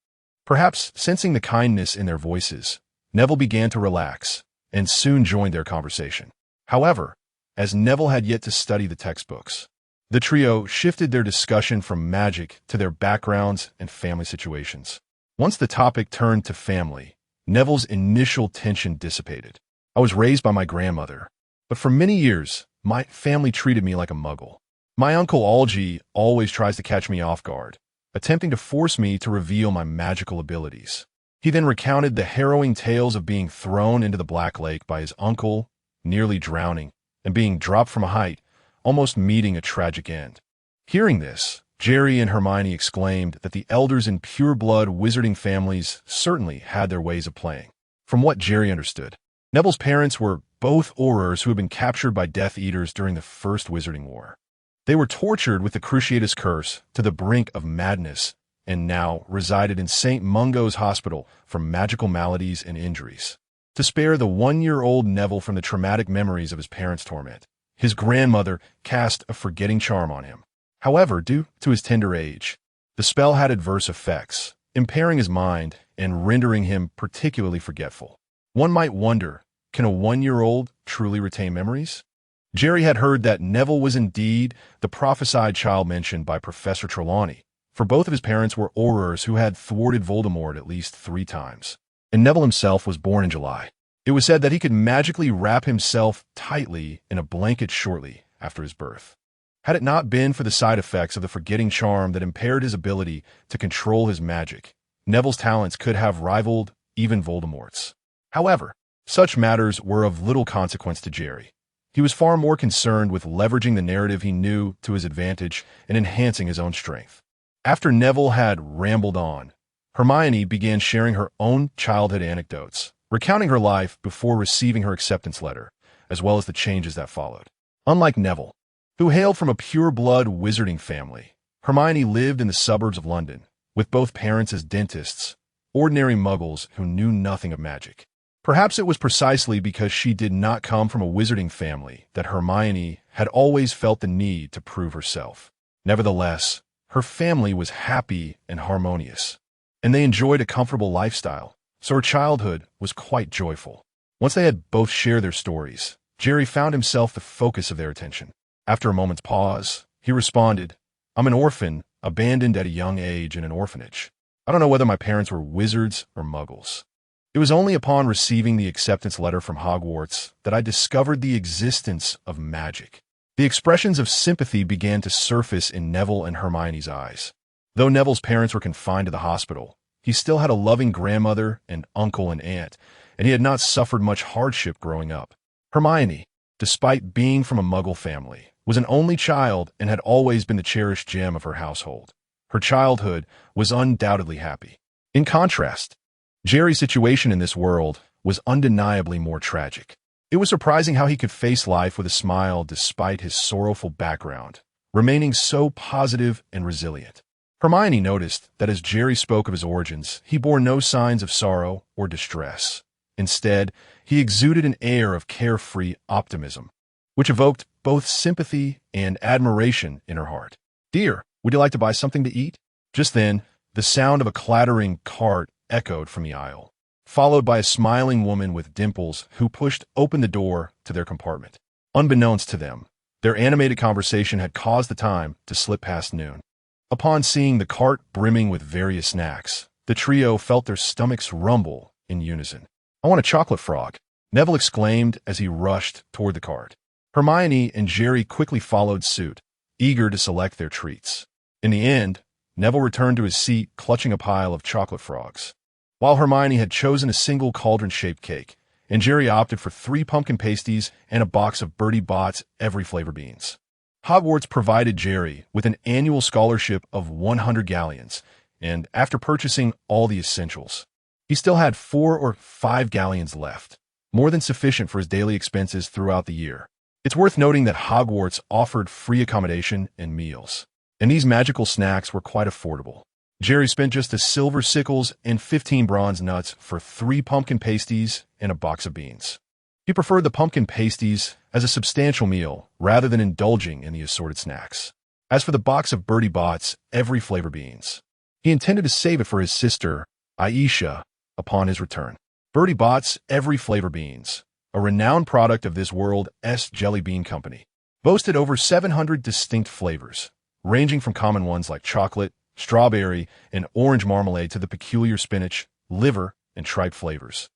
Perhaps sensing the kindness in their voices, Neville began to relax and soon joined their conversation. However, as Neville had yet to study the textbooks, the trio shifted their discussion from magic to their backgrounds and family situations. Once the topic turned to family, Neville's initial tension dissipated. "I was raised by my grandmother, but for many years, my family treated me like a muggle. My uncle Algie always tries to catch me off guard, attempting to force me to reveal my magical abilities." He then recounted the harrowing tales of being thrown into the Black Lake by his uncle, nearly drowning, and being dropped from a height, almost meeting a tragic end. Hearing this, Jerry and Hermione exclaimed that the elders in pure-blood wizarding families certainly had their ways of playing. From what Jerry understood, Neville's parents were both Aurors who had been captured by Death Eaters during the First Wizarding War. They were tortured with the Cruciatus Curse to the brink of madness and now resided in St. Mungo's Hospital for magical maladies and injuries. To spare the 1-year-old Neville from the traumatic memories of his parents' torment, his grandmother cast a forgetting charm on him. However, due to his tender age, the spell had adverse effects, impairing his mind and rendering him particularly forgetful. One might wonder, can a 1-year-old truly retain memories? Jerry had heard that Neville was indeed the prophesied child mentioned by Professor Trelawney, for both of his parents were Aurors who had thwarted Voldemort at least 3 times. And Neville himself was born in July. It was said that he could magically wrap himself tightly in a blanket shortly after his birth. Had it not been for the side effects of the forgetting charm that impaired his ability to control his magic, Neville's talents could have rivaled even Voldemort's. However, such matters were of little consequence to Jerry. He was far more concerned with leveraging the narrative he knew to his advantage and enhancing his own strength. After Neville had rambled on, Hermione began sharing her own childhood anecdotes, recounting her life before receiving her acceptance letter, as well as the changes that followed. Unlike Neville, who hailed from a pure-blood wizarding family, Hermione lived in the suburbs of London, with both parents as dentists, ordinary muggles who knew nothing of magic. Perhaps it was precisely because she did not come from a wizarding family that Hermione had always felt the need to prove herself. Nevertheless, her family was happy and harmonious, and they enjoyed a comfortable lifestyle, so her childhood was quite joyful. Once they had both shared their stories, Jerry found himself the focus of their attention. After a moment's pause, he responded, "I'm an orphan, abandoned at a young age in an orphanage. I don't know whether my parents were wizards or muggles. It was only upon receiving the acceptance letter from Hogwarts that I discovered the existence of magic." The expressions of sympathy began to surface in Neville and Hermione's eyes. Though Neville's parents were confined to the hospital, He still had a loving grandmother and uncle and aunt, and he had not suffered much hardship growing up. Hermione, despite being from a Muggle family, was an only child and had always been the cherished gem of her household. Her childhood was undoubtedly happy. In contrast, Jerry's situation in this world was undeniably more tragic. It was surprising how he could face life with a smile despite his sorrowful background, remaining so positive and resilient. Hermione noticed that as Jerry spoke of his origins, he bore no signs of sorrow or distress. Instead, he exuded an air of carefree optimism, which evoked both sympathy and admiration in her heart. "Dear, would you like to buy something to eat?" Just then, the sound of a clattering cart echoed from the aisle, followed by a smiling woman with dimples who pushed open the door to their compartment. Unbeknownst to them, their animated conversation had caused the time to slip past noon. Upon seeing the cart brimming with various snacks, the trio felt their stomachs rumble in unison. "I want a chocolate frog," Neville exclaimed as he rushed toward the cart. Hermione and Jerry quickly followed suit, eager to select their treats. In the end, Neville returned to his seat clutching a pile of chocolate frogs, while Hermione had chosen a single cauldron-shaped cake, and Jerry opted for 3 pumpkin pasties and a box of Bertie Bott's every flavor beans. Hogwarts provided Jerry with an annual scholarship of 100 galleons, and after purchasing all the essentials, he still had 4 or 5 galleons left, more than sufficient for his daily expenses throughout the year. It's worth noting that Hogwarts offered free accommodation and meals, and these magical snacks were quite affordable. Jerry spent just a silver sickles and 15 bronze nuts for 3 pumpkin pasties and a box of beans. He preferred the pumpkin pasties as a substantial meal rather than indulging in the assorted snacks. As for the box of Bertie Bott's every flavor beans, he intended to save it for his sister, Aisha, upon his return. Bertie Bott's every flavor beans, a renowned product of this world's jelly bean company, boasted over 700 distinct flavors, ranging from common ones like chocolate, strawberry, and orange marmalade to the peculiar spinach, liver, and tripe flavors.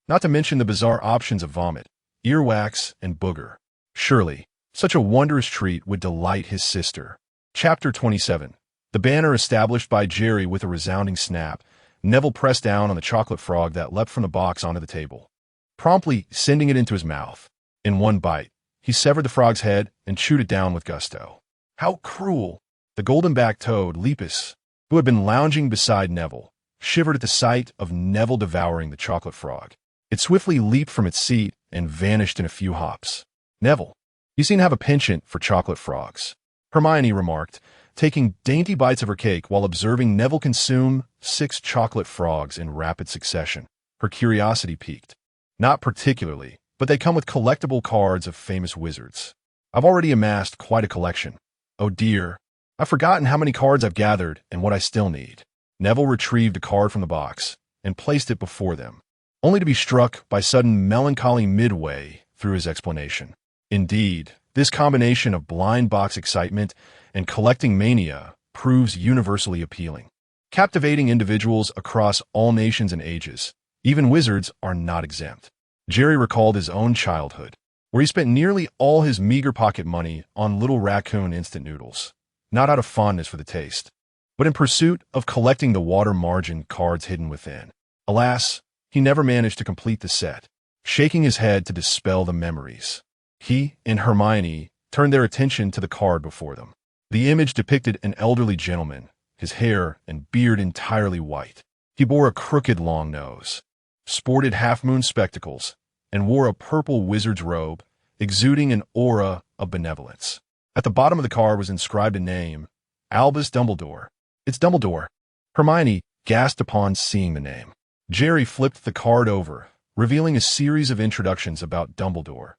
Not to mention the bizarre options of vomit, earwax, and booger. Surely, such a wondrous treat would delight his sister. Chapter 27. The banner established by Jerry with a resounding snap, Neville pressed down on the chocolate frog that leapt from the box onto the table, promptly sending it into his mouth. In one bite, he severed the frog's head and chewed it down with gusto. How cruel! The golden-backed toad, Lepus, who had been lounging beside Neville, shivered at the sight of Neville devouring the chocolate frog. It swiftly leaped from its seat and vanished in a few hops. "Neville, you seem to have a penchant for chocolate frogs," Hermione remarked, taking dainty bites of her cake while observing Neville consume 6 chocolate frogs in rapid succession. Her curiosity piqued. "Not particularly, but they come with collectible cards of famous wizards. I've already amassed quite a collection. Oh dear, I've forgotten how many cards I've gathered and what I still need." Neville retrieved a card from the box and placed it before them, only to be struck by sudden melancholy midway through his explanation. Indeed, this combination of blind box excitement and collecting mania proves universally appealing, captivating individuals across all nations and ages. Even wizards are not exempt. Jerry recalled his own childhood, where he spent nearly all his meager pocket money on Little Raccoon instant noodles, not out of fondness for the taste, but in pursuit of collecting the water margin cards hidden within. Alas, he never managed to complete the set. Shaking his head to dispel the memories, he and Hermione turned their attention to the card before them. The image depicted an elderly gentleman, his hair and beard entirely white. He bore a crooked long nose, sported half-moon spectacles, and wore a purple wizard's robe, exuding an aura of benevolence. At the bottom of the card was inscribed a name, Albus Dumbledore. "It's Dumbledore," Hermione gasped upon seeing the name. Jerry flipped the card over, revealing a series of introductions about Dumbledore.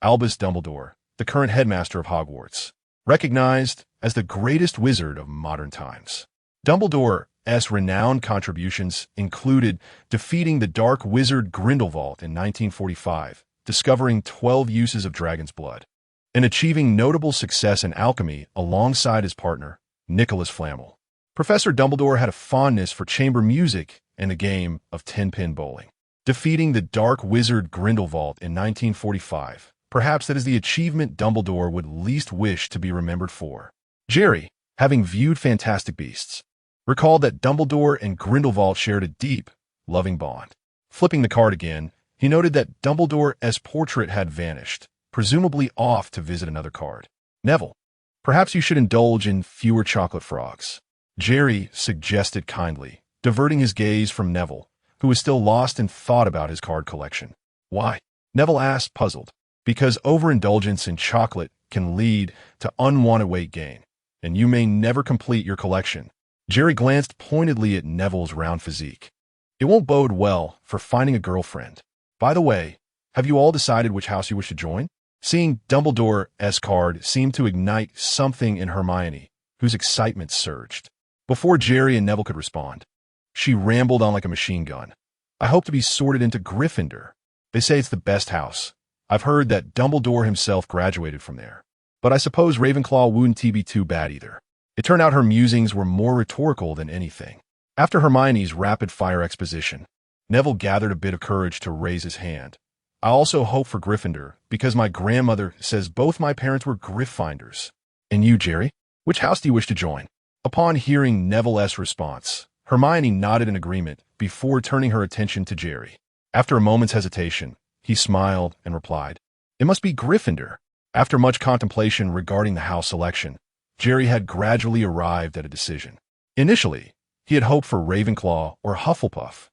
Albus Dumbledore, the current headmaster of Hogwarts, recognized as the greatest wizard of modern times. Dumbledore's renowned contributions included defeating the dark wizard Grindelwald in 1945, discovering 12 uses of dragon's blood, and achieving notable success in alchemy alongside his partner, Nicholas Flamel. Professor Dumbledore had a fondness for chamber music and the game of 10-pin bowling. Defeating the dark wizard Grindelwald in 1945, perhaps that is the achievement Dumbledore would least wish to be remembered for. Jerry, having viewed Fantastic Beasts, recalled that Dumbledore and Grindelwald shared a deep, loving bond. Flipping the card again, he noted that Dumbledore's portrait had vanished, presumably off to visit another card. Neville, perhaps you should indulge in fewer chocolate frogs, Jerry suggested kindly, diverting his gaze from Neville, who was still lost in thought about his card collection. Why? Neville asked, puzzled. Because overindulgence in chocolate can lead to unwanted weight gain, and you may never complete your collection. Jerry glanced pointedly at Neville's round physique. It won't bode well for finding a girlfriend. By the way, have you all decided which house you wish to join? Seeing Dumbledore's card seemed to ignite something in Hermione, whose excitement surged. Before Jerry and Neville could respond, she rambled on like a machine gun. I hope to be sorted into Gryffindor. They say it's the best house. I've heard that Dumbledore himself graduated from there. But I suppose Ravenclaw wouldn't be too bad either. It turned out her musings were more rhetorical than anything. After Hermione's rapid-fire exposition, Neville gathered a bit of courage to raise his hand. I also hope for Gryffindor, because my grandmother says both my parents were Gryffindors. And you, Jerry? Which house do you wish to join? Upon hearing Neville's response, Hermione nodded in agreement before turning her attention to Jerry. After a moment's hesitation, he smiled and replied, It must be Gryffindor. After much contemplation regarding the house selection, Jerry had gradually arrived at a decision. Initially, he had hoped for Ravenclaw or Hufflepuff,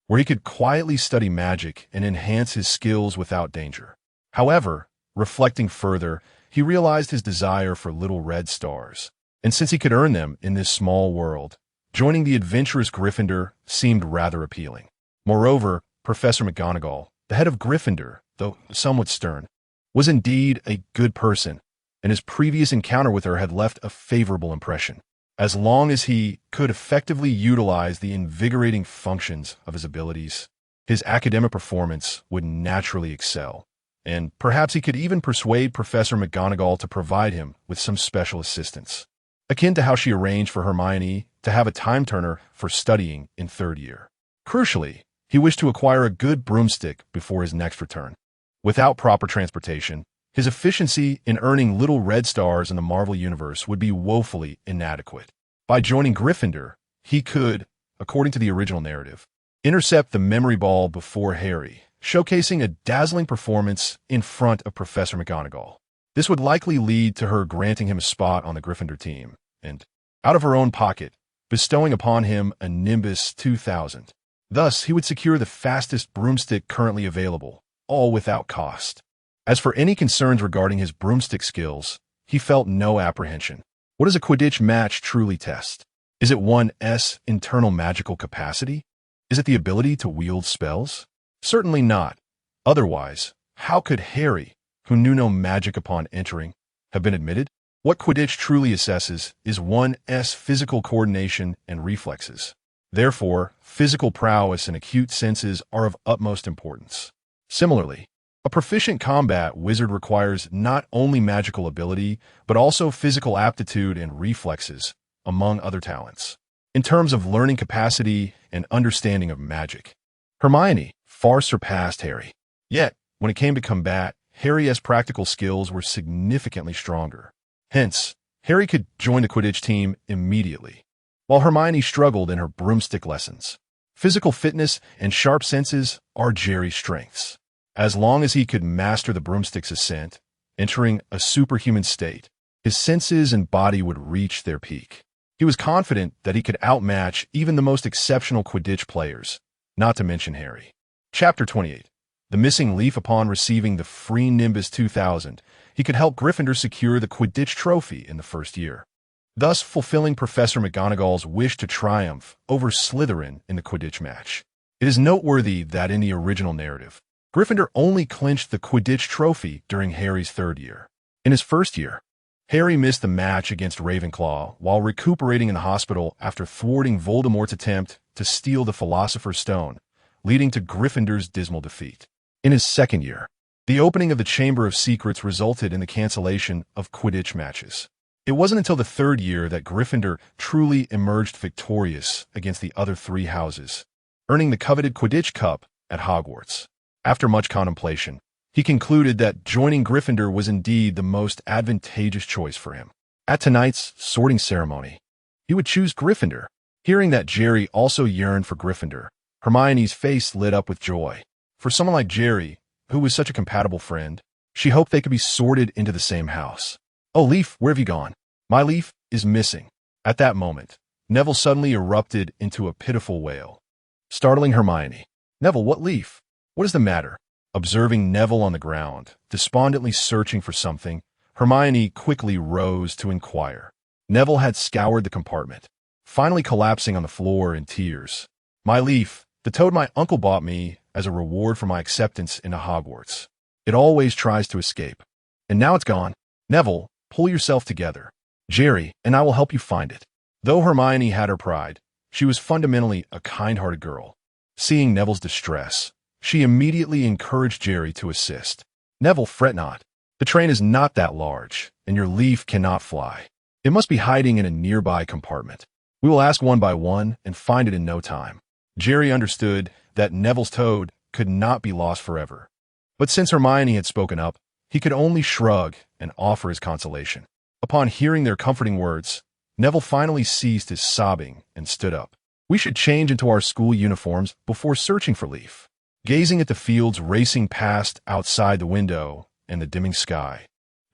where he could quietly study magic and enhance his skills without danger. However, reflecting further, he realized his desire for little red stars, and since he could earn them in this small world, joining the adventurous Gryffindor seemed rather appealing. Moreover, Professor McGonagall, the head of Gryffindor, though somewhat stern, was indeed a good person, and his previous encounter with her had left a favorable impression. As long as he could effectively utilize the invigorating functions of his abilities, his academic performance would naturally excel, and perhaps he could even persuade Professor McGonagall to provide him with some special assistance, akin to how she arranged for Hermione to have a time-turner for studying in third year. Crucially, he wished to acquire a good broomstick before his next return. Without proper transportation, his efficiency in earning little red stars in the Marvel Universe would be woefully inadequate. By joining Gryffindor, he could, according to the original narrative, intercept the memory ball before Harry, showcasing a dazzling performance in front of Professor McGonagall. This would likely lead to her granting him a spot on the Gryffindor team, and, out of her own pocket, bestowing upon him a Nimbus 2000. Thus, he would secure the fastest broomstick currently available, all without cost. As for any concerns regarding his broomstick skills, he felt no apprehension. What does a Quidditch match truly test? Is it one's internal magical capacity? Is it the ability to wield spells? Certainly not. Otherwise, how could Harry, who knew no magic upon entering, have been admitted? What Quidditch truly assesses is one's physical coordination and reflexes. Therefore, physical prowess and acute senses are of utmost importance. Similarly, a proficient combat wizard requires not only magical ability, but also physical aptitude and reflexes, among other talents. In terms of learning capacity and understanding of magic, Hermione far surpassed Harry. Yet, when it came to combat, Harry's practical skills were significantly stronger. Hence, Harry could join the Quidditch team immediately, while Hermione struggled in her broomstick lessons. Physical fitness and sharp senses are Jerry's strengths. As long as he could master the broomstick's ascent, entering a superhuman state, his senses and body would reach their peak. He was confident that he could outmatch even the most exceptional Quidditch players, not to mention Harry. Chapter 28. The Missing Leaf. Upon receiving the free Nimbus 2000, he could help Gryffindor secure the Quidditch trophy in the first year, thus fulfilling Professor McGonagall's wish to triumph over Slytherin in the Quidditch match. It is noteworthy that in the original narrative, Gryffindor only clinched the Quidditch trophy during Harry's third year. In his first year, Harry missed the match against Ravenclaw while recuperating in the hospital after thwarting Voldemort's attempt to steal the Philosopher's Stone, leading to Gryffindor's dismal defeat. In his second year, the opening of the Chamber of Secrets resulted in the cancellation of Quidditch matches. It wasn't until the third year that Gryffindor truly emerged victorious against the other three houses, earning the coveted Quidditch Cup at Hogwarts. After much contemplation, he concluded that joining Gryffindor was indeed the most advantageous choice for him. At tonight's sorting ceremony, he would choose Gryffindor. Hearing that Jerry also yearned for Gryffindor, Hermione's face lit up with joy. For someone like Jerry, who was such a compatible friend, she hoped they could be sorted into the same house. "Oh, Leaf, where have you gone? My Leaf is missing." At that moment, Neville suddenly erupted into a pitiful wail, startling Hermione. "Neville, what Leaf? What is the matter?" Observing Neville on the ground, despondently searching for something, Hermione quickly rose to inquire. Neville had scoured the compartment, finally collapsing on the floor in tears. "My Leaf, the toad my uncle bought me as a reward for my acceptance into Hogwarts. It always tries to escape. And now it's gone. Neville, pull yourself together. Jerry and I will help you find it." Though Hermione had her pride, she was fundamentally a kind-hearted girl. Seeing Neville's distress, she immediately encouraged Jerry to assist. "Neville, fret not. The train is not that large, and your Leaf cannot fly. It must be hiding in a nearby compartment. We will ask one by one and find it in no time." Jerry understood that Neville's toad could not be lost forever. But since Hermione had spoken up, he could only shrug and offer his consolation. Upon hearing their comforting words, Neville finally ceased his sobbing and stood up. "We should change into our school uniforms before searching for Leaf." Gazing at the fields racing past outside the window and the dimming sky,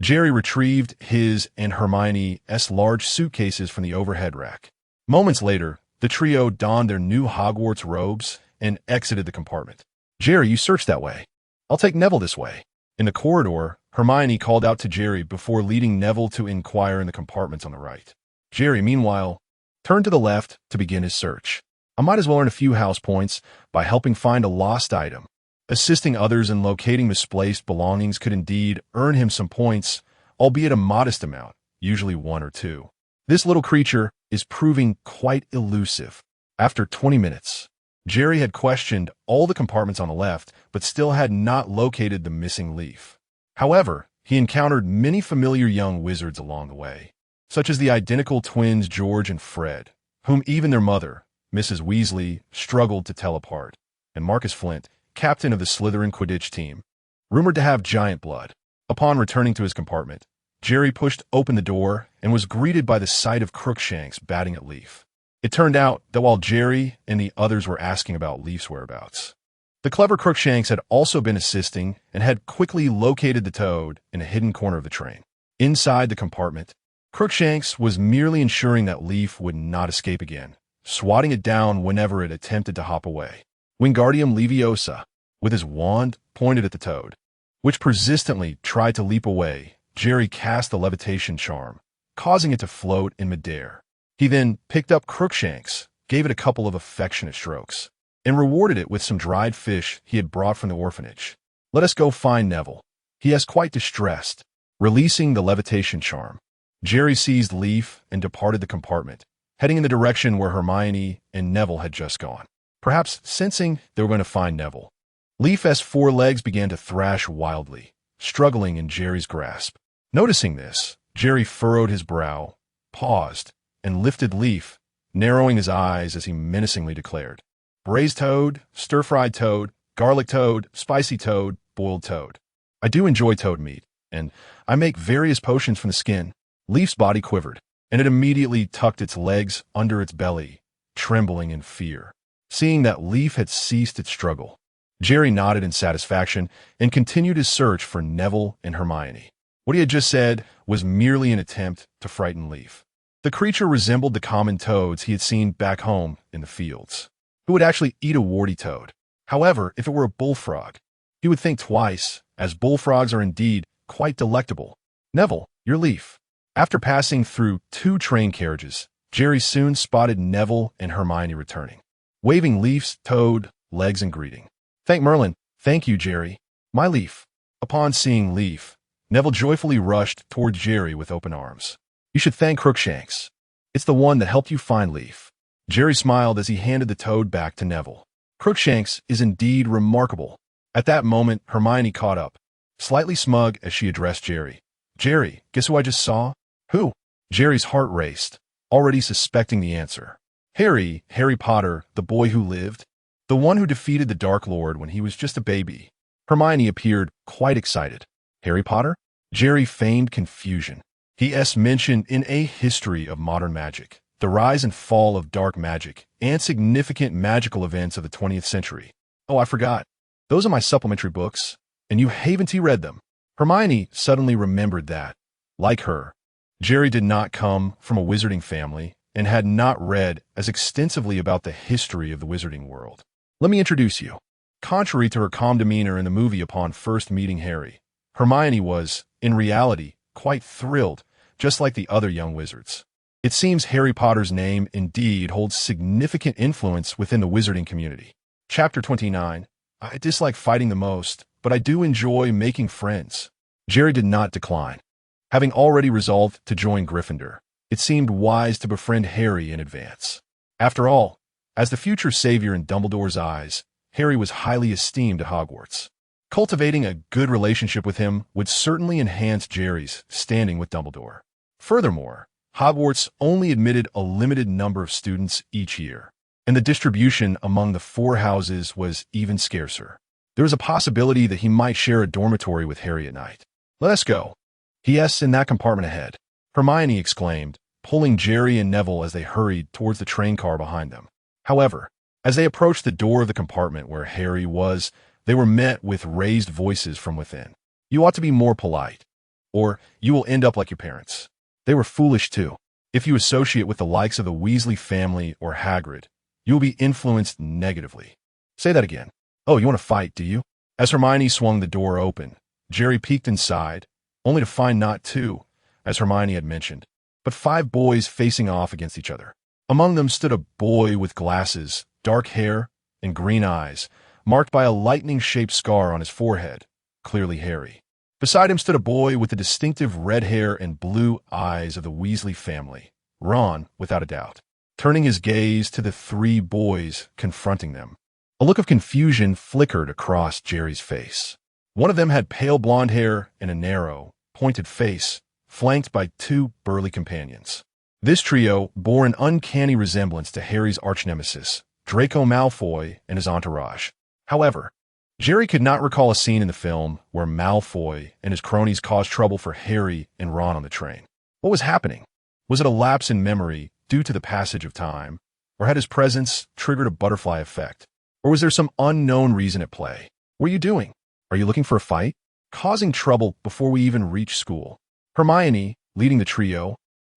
Jerry retrieved his and Hermione's large suitcases from the overhead rack. Moments later, the trio donned their new Hogwarts robes and exited the compartment. "Jerry, you search that way. I'll take Neville this way." In the corridor, Hermione called out to Jerry before leading Neville to inquire in the compartments on the right. Jerry, meanwhile, turned to the left to begin his search. "I might as well earn a few house points by helping find a lost item." Assisting others in locating misplaced belongings could indeed earn him some points, albeit a modest amount, usually 1 or 2. This little creature is proving quite elusive. After 20 minutes, Jerry had questioned all the compartments on the left, but still had not located the missing Leaf. However, he encountered many familiar young wizards along the way, such as the identical twins George and Fred, whom even their mother, Mrs. Weasley, struggled to tell apart, and Marcus Flint, captain of the Slytherin Quidditch team, rumored to have giant blood. Upon returning to his compartment, Jerry pushed open the door and was greeted by the sight of Crookshanks batting at Leaf. It turned out that while Jerry and the others were asking about Leaf's whereabouts, the clever Crookshanks had also been assisting and had quickly located the toad in a hidden corner of the train. Inside the compartment, Crookshanks was merely ensuring that Leaf would not escape again, swatting it down whenever it attempted to hop away. Wingardium Leviosa, with his wand pointed at the toad, which persistently tried to leap away, Jerry cast the levitation charm, causing it to float in midair. He then picked up Crookshanks, gave it a couple of affectionate strokes, and rewarded it with some dried fish he had brought from the orphanage. "Let us go find Neville. He is quite distressed." Releasing the levitation charm, Jerry seized Leaf and departed the compartment, heading in the direction where Hermione and Neville had just gone. Perhaps sensing they were going to find Neville, Leaf's 4 legs began to thrash wildly, struggling in Jerry's grasp. Noticing this, Jerry furrowed his brow, paused, and lifted Leaf, narrowing his eyes as he menacingly declared, "Braised toad, stir-fried toad, garlic toad, spicy toad, boiled toad. I do enjoy toad meat, and I make various potions from the skin." Leaf's body quivered, and it immediately tucked its legs under its belly, trembling in fear. Seeing that Leaf had ceased its struggle, Jerry nodded in satisfaction and continued his search for Neville and Hermione. What he had just said was merely an attempt to frighten Leaf. The creature resembled the common toads he had seen back home in the fields, who would actually eat a warty toad. However, if it were a bullfrog, he would think twice, as bullfrogs are indeed quite delectable. "Neville, your Leaf." After passing through 2 train carriages, Jerry soon spotted Neville and Hermione returning, waving Leaf's toad legs in greeting. "Thank Merlin. Thank you, Jerry. My Leaf." Upon seeing Leaf, Neville joyfully rushed toward Jerry with open arms. "You should thank Crookshanks. It's the one that helped you find Leaf." Jerry smiled as he handed the toad back to Neville. "Crookshanks is indeed remarkable." At that moment, Hermione caught up, slightly smug as she addressed Jerry. "Jerry, guess who I just saw?" "Who?" Jerry's heart raced, already suspecting the answer. Harry Potter, the boy who lived, the one who defeated the Dark Lord when he was just a baby." Hermione appeared quite excited. "Harry Potter?" Jerry feigned confusion. He is mentioned in A History of Modern Magic, the rise and fall of dark magic, and significant magical events of the 20th century. Oh, I forgot. Those are my supplementary books, and you haven't read them. Hermione suddenly remembered that, like her, Jerry did not come from a wizarding family and had not read as extensively about the history of the wizarding world. Let me introduce you. Contrary to her calm demeanor in the movie upon first meeting Harry, Hermione was, in reality, quite thrilled, just like the other young wizards. It seems Harry Potter's name indeed holds significant influence within the wizarding community. Chapter 29. I dislike fighting the most, but I do enjoy making friends. Jerry did not decline. Having already resolved to join Gryffindor, it seemed wise to befriend Harry in advance. After all, as the future savior in Dumbledore's eyes, Harry was highly esteemed at Hogwarts. Cultivating a good relationship with him would certainly enhance Jerry's standing with Dumbledore. Furthermore, Hogwarts only admitted a limited number of students each year, and the distribution among the 4 houses was even scarcer. There was a possibility that he might share a dormitory with Harry at night. "Let us go." "Yes, in that compartment ahead," Hermione exclaimed, pulling Jerry and Neville as they hurried towards the train car behind them. However, as they approached the door of the compartment where Harry was, they were met with raised voices from within. "You ought to be more polite, or you will end up like your parents." They were foolish too. If you associate with the likes of the Weasley family or Hagrid, you will be influenced negatively. Say that again. "Oh, you want to fight, do you?" As Hermione swung the door open, Jerry peeked inside, only to find not 2, as Hermione had mentioned, but 5 boys facing off against each other. Among them stood a boy with glasses, dark hair, and green eyes, marked by a lightning-shaped scar on his forehead, clearly Harry. Beside him stood a boy with the distinctive red hair and blue eyes of the Weasley family, Ron, without a doubt, turning his gaze to the 3 boys confronting them. A look of confusion flickered across Jerry's face. One of them had pale blonde hair and a narrow, pointed face, flanked by 2 burly companions. This trio bore an uncanny resemblance to Harry's arch-nemesis, Draco Malfoy, and his entourage. However, Jerry could not recall a scene in the film where Malfoy and his cronies caused trouble for Harry and Ron on the train. What was happening? Was it a lapse in memory due to the passage of time, or had his presence triggered a butterfly effect? Or was there some unknown reason at play? "What are you doing? Are you looking for a fight? Causing trouble before we even reach school?" Hermione, leading the trio,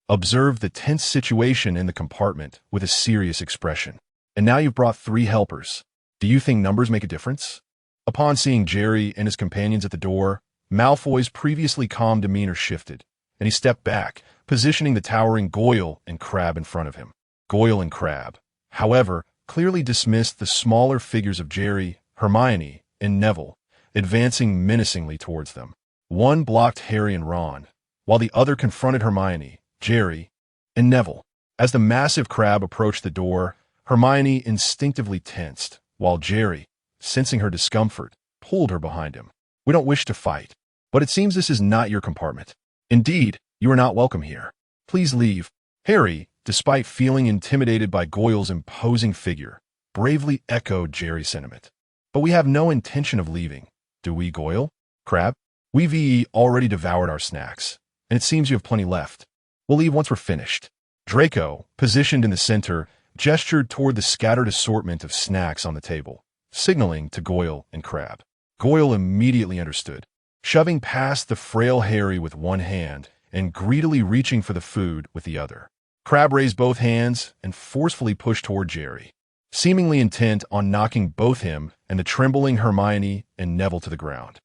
observed the tense situation in the compartment with a serious expression. "And now you've brought 3 helpers. Do you think numbers make a difference?" Upon seeing Jerry and his companions at the door, Malfoy's previously calm demeanor shifted, and he stepped back, positioning the towering Goyle and Crabbe in front of him. Goyle and Crabbe, however, clearly dismissed the smaller figures of Jerry, Hermione, and Neville, advancing menacingly towards them. One blocked Harry and Ron, while the other confronted Hermione, Jerry, and Neville. As the massive Crabbe approached the door, Hermione instinctively tensed, while Jerry, sensing her discomfort, pulled her behind him. "We don't wish to fight, but it seems this is not your compartment. Indeed, you are not welcome here. Please leave." Harry, despite feeling intimidated by Goyle's imposing figure, bravely echoed Jerry's sentiment. "But we have no intention of leaving, do we, Goyle? Crabbe? We've already devoured our snacks, and it seems you have plenty left. We'll leave once we're finished." Draco, positioned in the center, gestured toward the scattered assortment of snacks on the table, signaling to Goyle and Crabbe. Goyle immediately understood, shoving past the frail Harry with one hand and greedily reaching for the food with the other. Crabbe raised both hands and forcefully pushed toward Jerry, seemingly intent on knocking both him and the trembling Hermione and Neville to the ground.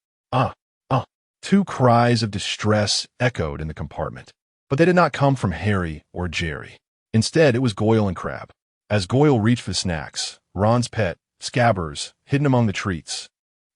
Two cries of distress echoed in the compartment, but they did not come from Harry or Jerry. Instead, it was Goyle and Crabbe. As Goyle reached for the snacks, Ron's pet, Scabbers, hidden among the treats,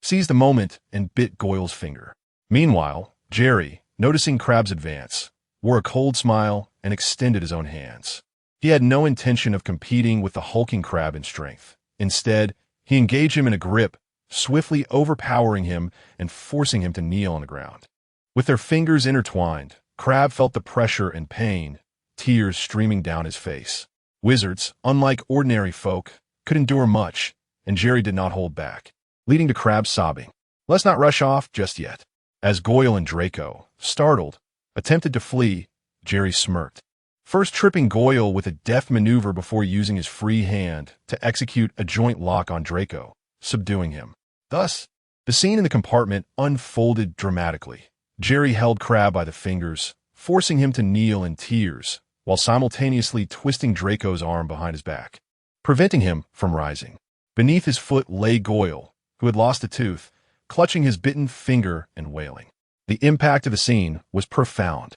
seized the moment and bit Goyle's finger. Meanwhile, Jerry, noticing Crabbe's advance, wore a cold smile and extended his own hands. He had no intention of competing with the hulking Crabbe in strength. Instead, he engaged him in a grip, swiftly overpowering him and forcing him to kneel on the ground. With their fingers intertwined, Crabbe felt the pressure and pain, tears streaming down his face. Wizards, unlike ordinary folk, could endure much, and Jerry did not hold back, leading to Crabbe sobbing. "Let's not rush off just yet." As Goyle and Draco, startled, attempted to flee, Jerry smirked. first tripping Goyle with a deft maneuver before using his free hand to execute a joint lock on Draco, subduing him. Thus, the scene in the compartment unfolded dramatically. Jerry held Crabbe by the fingers, forcing him to kneel in tears, while simultaneously twisting Draco's arm behind his back, preventing him from rising. Beneath his foot lay Goyle, who had lost a tooth, clutching his bitten finger and wailing. The impact of the scene was profound.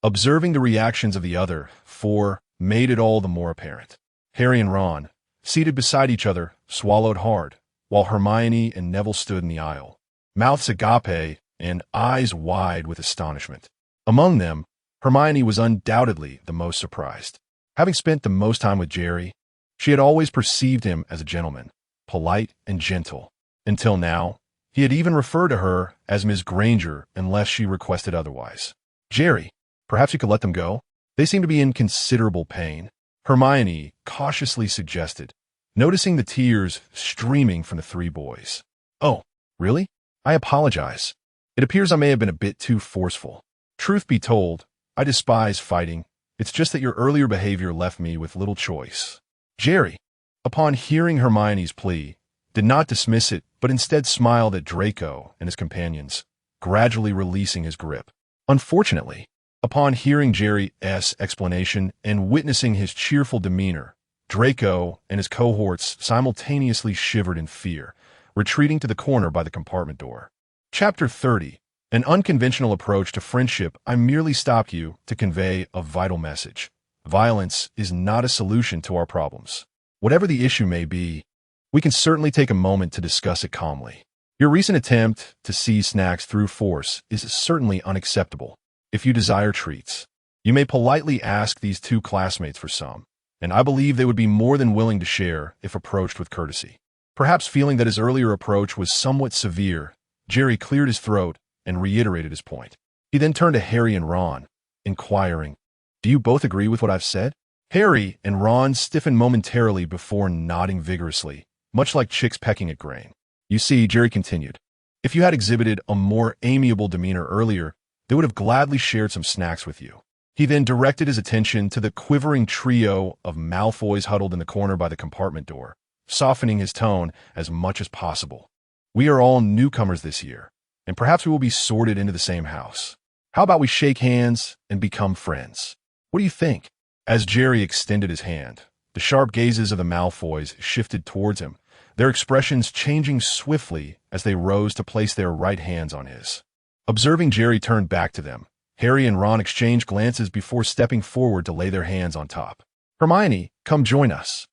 Observing the reactions of the other four made it all the more apparent. Harry and Ron, seated beside each other, swallowed hard, while Hermione and Neville stood in the aisle, mouths agape and eyes wide with astonishment. Among them, Hermione was undoubtedly the most surprised. Having spent the most time with Jerry, she had always perceived him as a gentleman, polite and gentle. Until now, he had even referred to her as Miss Granger unless she requested otherwise. Jerry, perhaps you could let them go? They seem to be in considerable pain, Hermione cautiously suggested, noticing the tears streaming from the three boys. Oh, really? I apologize. It appears I may have been a bit too forceful. Truth be told, I despise fighting. It's just that your earlier behavior left me with little choice. Jerry, upon hearing Hermione's plea, did not dismiss it, but instead smiled at Draco and his companions, gradually releasing his grip. Unfortunately, upon hearing Jerry's explanation and witnessing his cheerful demeanor, Draco and his cohorts simultaneously shivered in fear, retreating to the corner by the compartment door. Chapter 30. An unconventional approach to friendship. I merely stopped you to convey a vital message. Violence is not a solution to our problems. Whatever the issue may be, we can certainly take a moment to discuss it calmly. Your recent attempt to seize snacks through force is certainly unacceptable. If you desire treats, you may politely ask these two classmates for some, and I believe they would be more than willing to share if approached with courtesy. Perhaps feeling that his earlier approach was somewhat severe, Jerry cleared his throat and reiterated his point. He then turned to Harry and Ron, inquiring, "Do you both agree with what I've said?" Harry and Ron stiffened momentarily before nodding vigorously, much like chicks pecking at grain. You see, Jerry continued, if you had exhibited a more amiable demeanor earlier, they would have gladly shared some snacks with you. He then directed his attention to the quivering trio of Malfoys huddled in the corner by the compartment door, softening his tone as much as possible. We are all newcomers this year, and perhaps we will be sorted into the same house. How about we shake hands and become friends? What do you think? As Jerry extended his hand, the sharp gazes of the Malfoys shifted towards him, their expressions changing swiftly as they rose to place their right hands on his. Observing Jerry turn back to them, Harry and Ron exchanged glances before stepping forward to lay their hands on top. Hermione, come join us.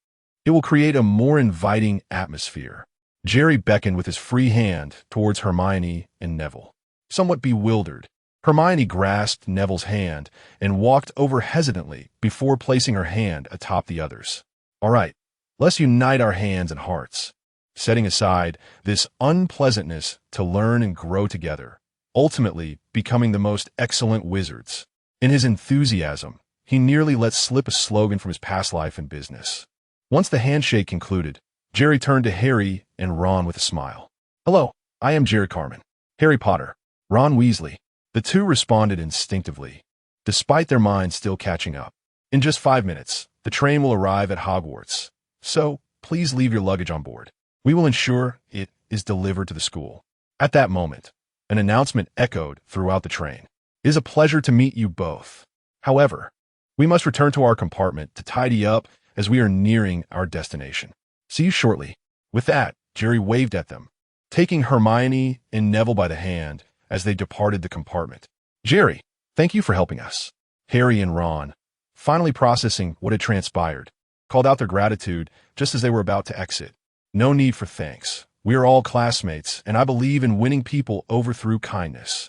It will create a more inviting atmosphere. Jerry beckoned with his free hand towards Hermione and Neville. Somewhat bewildered, Hermione grasped Neville's hand and walked over hesitantly before placing her hand atop the others. All right, let's unite our hands and hearts, setting aside this unpleasantness to learn and grow together, ultimately becoming the most excellent wizards. In his enthusiasm, he nearly let slip a slogan from his past life and business. Once the handshake concluded, Jerry turned to Harry and Ron with a smile. Hello, I am Jerry Carmen. Harry Potter. Ron Weasley. The two responded instinctively, despite their minds still catching up. In just 5 minutes, the train will arrive at Hogwarts, so please leave your luggage on board. We will ensure it is delivered to the school. At that moment, an announcement echoed throughout the train. It is a pleasure to meet you both. However, we must return to our compartment to tidy up as we are nearing our destination. See you shortly. With that, Jerry waved at them, taking Hermione and Neville by the hand as they departed the compartment. Jerry, thank you for helping us. Harry and Ron, finally processing what had transpired, called out their gratitude just as they were about to exit. No need for thanks. We are all classmates, and I believe in winning people over through kindness.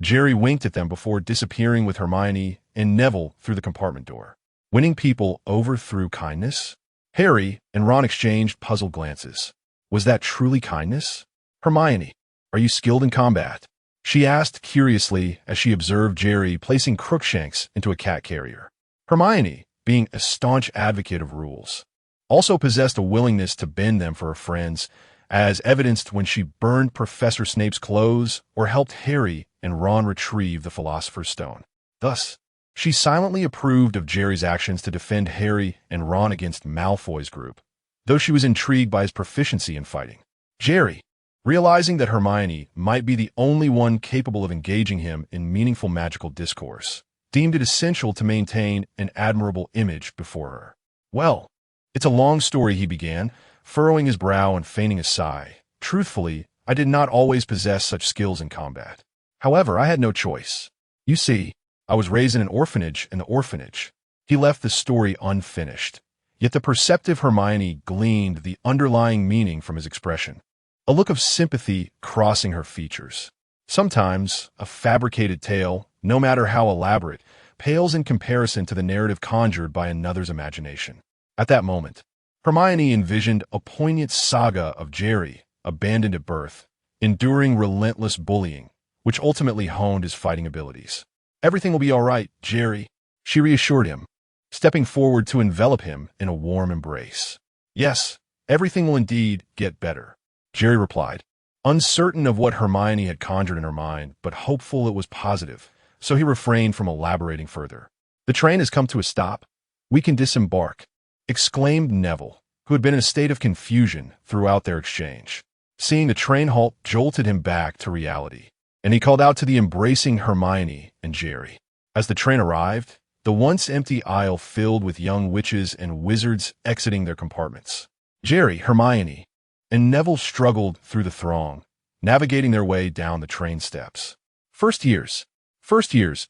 Jerry winked at them before disappearing with Hermione and Neville through the compartment door. Winning people over through kindness? Harry and Ron exchanged puzzled glances. Was that truly kindness? Hermione, are you skilled in combat? She asked curiously as she observed Jerry placing Crookshanks into a cat carrier. Hermione, being a staunch advocate of rules, also possessed a willingness to bend them for her friends, as evidenced when she burned Professor Snape's clothes or helped Harry and Ron retrieve the Philosopher's Stone. Thus, She silently approved of Jerry's actions to defend Harry and Ron against Malfoy's group, though she was intrigued by his proficiency in fighting. Jerry, realizing that Hermione might be the only one capable of engaging him in meaningful magical discourse, deemed it essential to maintain an admirable image before her. "Well, it's a long story," he began, furrowing his brow and feigning a sigh. "Truthfully, I did not always possess such skills in combat. However, I had no choice. You see, I was raised in an orphanage, and the orphanage." He left the story unfinished, yet the perceptive Hermione gleaned the underlying meaning from his expression, a look of sympathy crossing her features. Sometimes, a fabricated tale, no matter how elaborate, pales in comparison to the narrative conjured by another's imagination. At that moment, Hermione envisioned a poignant saga of Jerry, abandoned at birth, enduring relentless bullying, which ultimately honed his fighting abilities. "Everything will be all right, Jerry," she reassured him, stepping forward to envelop him in a warm embrace. "Yes, everything will indeed get better," Jerry replied, uncertain of what Hermione had conjured in her mind, but hopeful it was positive, so he refrained from elaborating further. "The train has come to a stop. We can disembark," exclaimed Neville, who had been in a state of confusion throughout their exchange. Seeing the train halt jolted him back to reality, and he called out to the embracing Hermione and Jerry. As the train arrived, the once empty aisle filled with young witches and wizards exiting their compartments. Jerry, Hermione, and Neville struggled through the throng, navigating their way down the train steps. First years,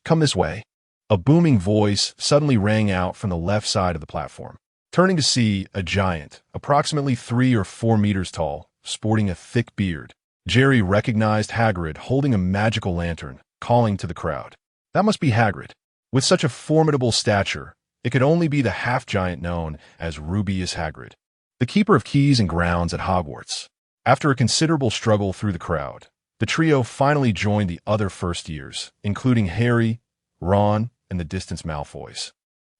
come this way." A booming voice suddenly rang out from the left side of the platform. Turning to see a giant, approximately 3 or 4 meters tall, sporting a thick beard, Jerry recognized Hagrid holding a magical lantern, calling to the crowd. That must be Hagrid. With such a formidable stature, it could only be the half-giant known as Rubeus Hagrid, the keeper of keys and grounds at Hogwarts. After a considerable struggle through the crowd, the trio finally joined the other first years, including Harry, Ron, and the distant Malfoys.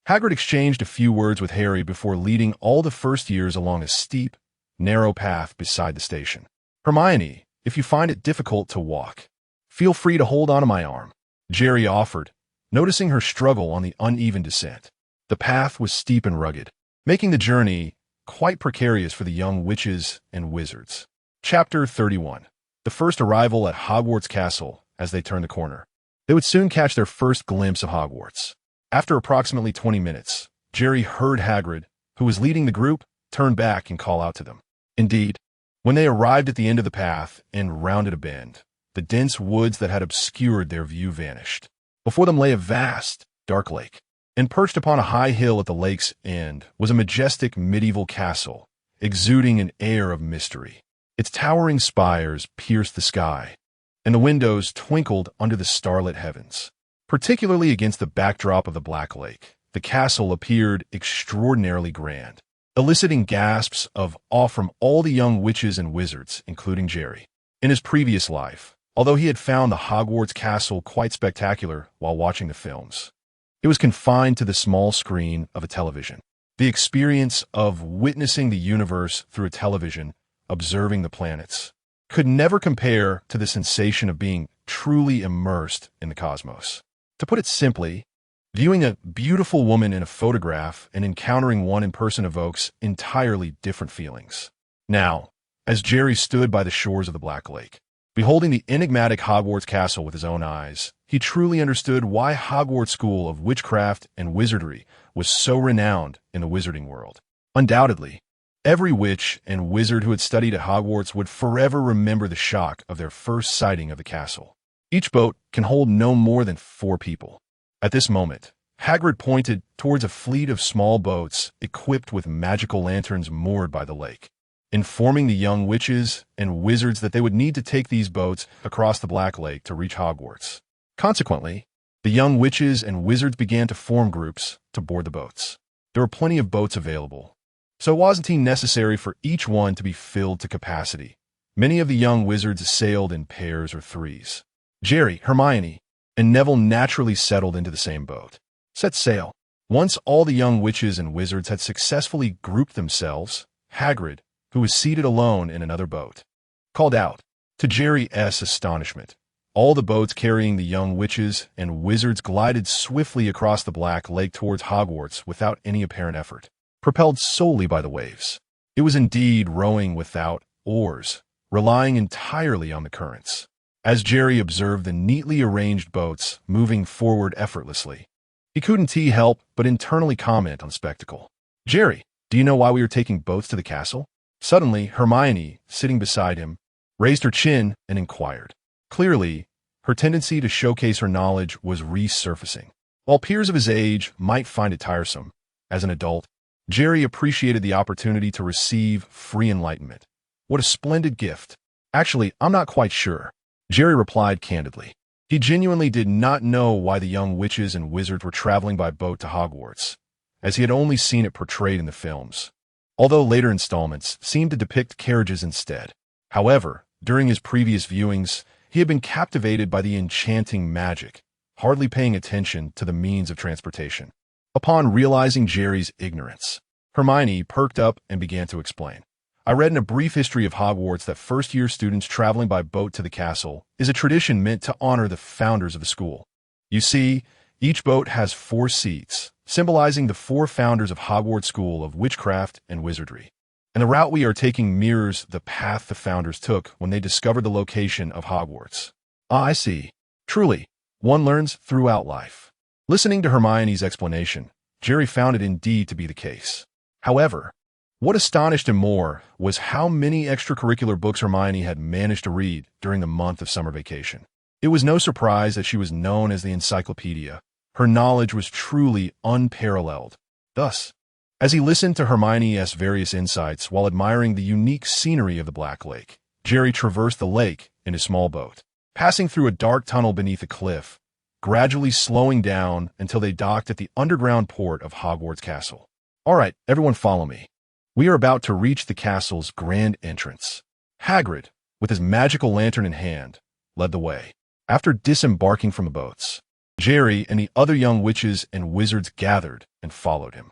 Hagrid exchanged a few words with Harry before leading all the first years along a steep, narrow path beside the station. "Hermione, if you find it difficult to walk, feel free to hold onto my arm," Jerry offered, noticing her struggle on the uneven descent. The path was steep and rugged, making the journey quite precarious for the young witches and wizards. Chapter 31. The first arrival at Hogwarts Castle. As they turned the corner, they would soon catch their first glimpse of Hogwarts. After approximately 20 minutes, Jerry heard Hagrid, who was leading the group, turn back and call out to them. Indeed, when they arrived at the end of the path and rounded a bend, the dense woods that had obscured their view vanished. Before them lay a vast, dark lake, and perched upon a high hill at the lake's end was a majestic medieval castle, exuding an air of mystery. Its towering spires pierced the sky, and the windows twinkled under the starlit heavens. Particularly against the backdrop of the Black Lake, the castle appeared extraordinarily grand, eliciting gasps of awe from all the young witches and wizards, including Jerry. In his previous life, although he had found the Hogwarts castle quite spectacular while watching the films, it was confined to the small screen of a television. The experience of witnessing the universe through a television, observing the planets, could never compare to the sensation of being truly immersed in the cosmos. To put it simply, viewing a beautiful woman in a photograph and encountering one in person evokes entirely different feelings. Now, as Jerry stood by the shores of the Black Lake, beholding the enigmatic Hogwarts castle with his own eyes, he truly understood why Hogwarts School of Witchcraft and Wizardry was so renowned in the wizarding world. Undoubtedly, every witch and wizard who had studied at Hogwarts would forever remember the shock of their first sighting of the castle. Each boat can hold no more than 4 people. At this moment, Hagrid pointed towards a fleet of small boats equipped with magical lanterns moored by the lake, informing the young witches and wizards that they would need to take these boats across the Black Lake to reach Hogwarts. Consequently, the young witches and wizards began to form groups to board the boats. There were plenty of boats available, so it wasn't necessary for each one to be filled to capacity. Many of the young wizards sailed in pairs or threes. Jerry, Hermione, and Neville naturally settled into the same boat. Set sail. Once all the young witches and wizards had successfully grouped themselves, Hagrid, who was seated alone in another boat, called out. To Jerry's astonishment, All the boats carrying the young witches and wizards glided swiftly across the black lake towards Hogwarts without any apparent effort, propelled solely by the waves. It was indeed rowing without oars, relying entirely on the currents. As Jerry observed the neatly arranged boats moving forward effortlessly, he couldn't help but internally comment on the spectacle. "Jerry, do you know why we are taking boats to the castle?" Suddenly, Hermione, sitting beside him, raised her chin and inquired. Clearly, her tendency to showcase her knowledge was resurfacing. While peers of his age might find it tiresome, as an adult, Jerry appreciated the opportunity to receive free enlightenment. What a splendid gift. "Actually, I'm not quite sure," Jerry replied candidly. He genuinely did not know why the young witches and wizards were traveling by boat to Hogwarts, as he had only seen it portrayed in the films, although later installments seemed to depict carriages instead. However, during his previous viewings, he had been captivated by the enchanting magic, hardly paying attention to the means of transportation. Upon realizing Jerry's ignorance, Hermione perked up and began to explain. "I read in a brief history of Hogwarts that first-year students traveling by boat to the castle is a tradition meant to honor the founders of the school. You see, each boat has 4 seats, symbolizing the 4 founders of Hogwarts School of Witchcraft and Wizardry. And the route we are taking mirrors the path the founders took when they discovered the location of Hogwarts." "Ah, I see. Truly, one learns throughout life." Listening to Hermione's explanation, Jerry found it indeed to be the case. However, what astonished him more was how many extracurricular books Hermione had managed to read during the month of summer vacation. It was no surprise that she was known as the encyclopedia. Her knowledge was truly unparalleled. Thus, as he listened to Hermione's various insights while admiring the unique scenery of the Black Lake, Jerry traversed the lake in his small boat, passing through a dark tunnel beneath a cliff, gradually slowing down until they docked at the underground port of Hogwarts Castle. "All right, everyone follow me. We are about to reach the castle's grand entrance." Hagrid, with his magical lantern in hand, led the way. After disembarking from the boats, Jerry and the other young witches and wizards gathered and followed him.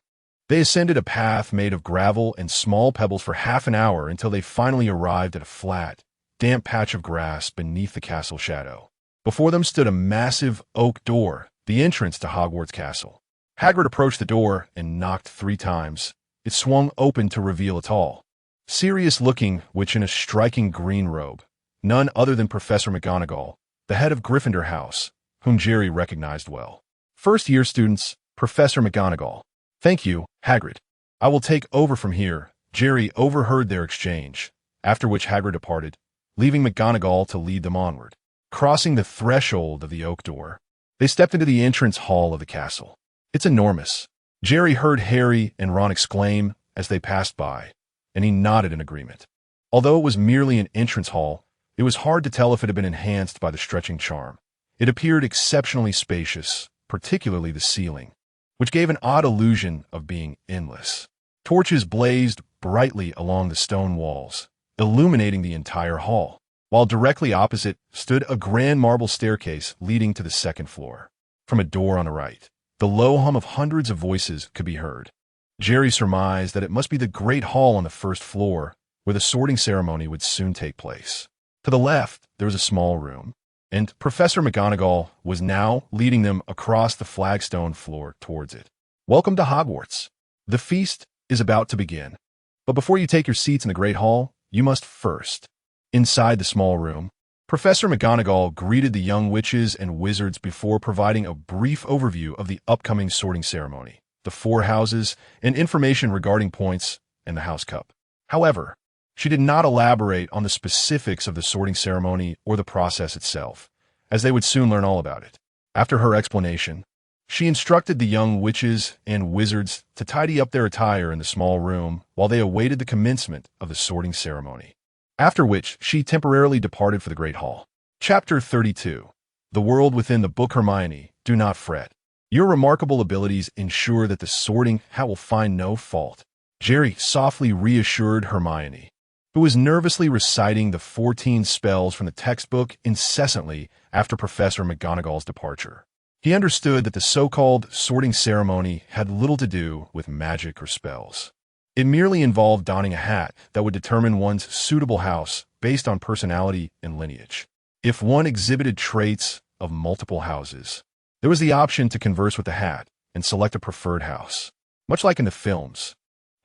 They ascended a path made of gravel and small pebbles for half an hour until they finally arrived at a flat, damp patch of grass beneath the castle shadow. Before them stood a massive oak door, the entrance to Hogwarts Castle. Hagrid approached the door and knocked 3 times. It swung open to reveal a tall, serious-looking witch in a striking green robe, none other than Professor McGonagall, the head of Gryffindor House, whom Jerry recognized well. "First-year students, Professor McGonagall." "Thank you, Hagrid. I will take over from here." Jerry overheard their exchange, after which Hagrid departed, leaving McGonagall to lead them onward. Crossing the threshold of the oak door, they stepped into the entrance hall of the castle. "It's enormous," Jerry heard Harry and Ron exclaim as they passed by, and he nodded in agreement. Although it was merely an entrance hall, it was hard to tell if it had been enhanced by the stretching charm. It appeared exceptionally spacious, particularly the ceiling, which gave an odd illusion of being endless. Torches blazed brightly along the stone walls, illuminating the entire hall, while directly opposite stood a grand marble staircase leading to the 2nd floor. From a door on the right, the low hum of hundreds of voices could be heard. Jerry surmised that it must be the great hall on the 1st floor, where the sorting ceremony would soon take place. To the left, there was a small room, and Professor McGonagall was now leading them across the flagstone floor towards it. "Welcome to Hogwarts. The feast is about to begin. But before you take your seats in the Great Hall, you must first." Inside the small room, Professor McGonagall greeted the young witches and wizards before providing a brief overview of the upcoming sorting ceremony, the 4 houses, and information regarding points and the House Cup. However, she did not elaborate on the specifics of the sorting ceremony or the process itself, as they would soon learn all about it. After her explanation, she instructed the young witches and wizards to tidy up their attire in the small room while they awaited the commencement of the sorting ceremony, after which she temporarily departed for the Great Hall. Chapter 32. The World Within the Book. Hermione, do not fret. Your remarkable abilities ensure that the sorting hat will find no fault. Jerry softly reassured Hermione, who was nervously reciting the 14 spells from the textbook incessantly after Professor McGonagall's departure. He understood that the so-called sorting ceremony had little to do with magic or spells. It merely involved donning a hat that would determine one's suitable house based on personality and lineage. If one exhibited traits of multiple houses, there was the option to converse with the hat and select a preferred house. Much like in the films,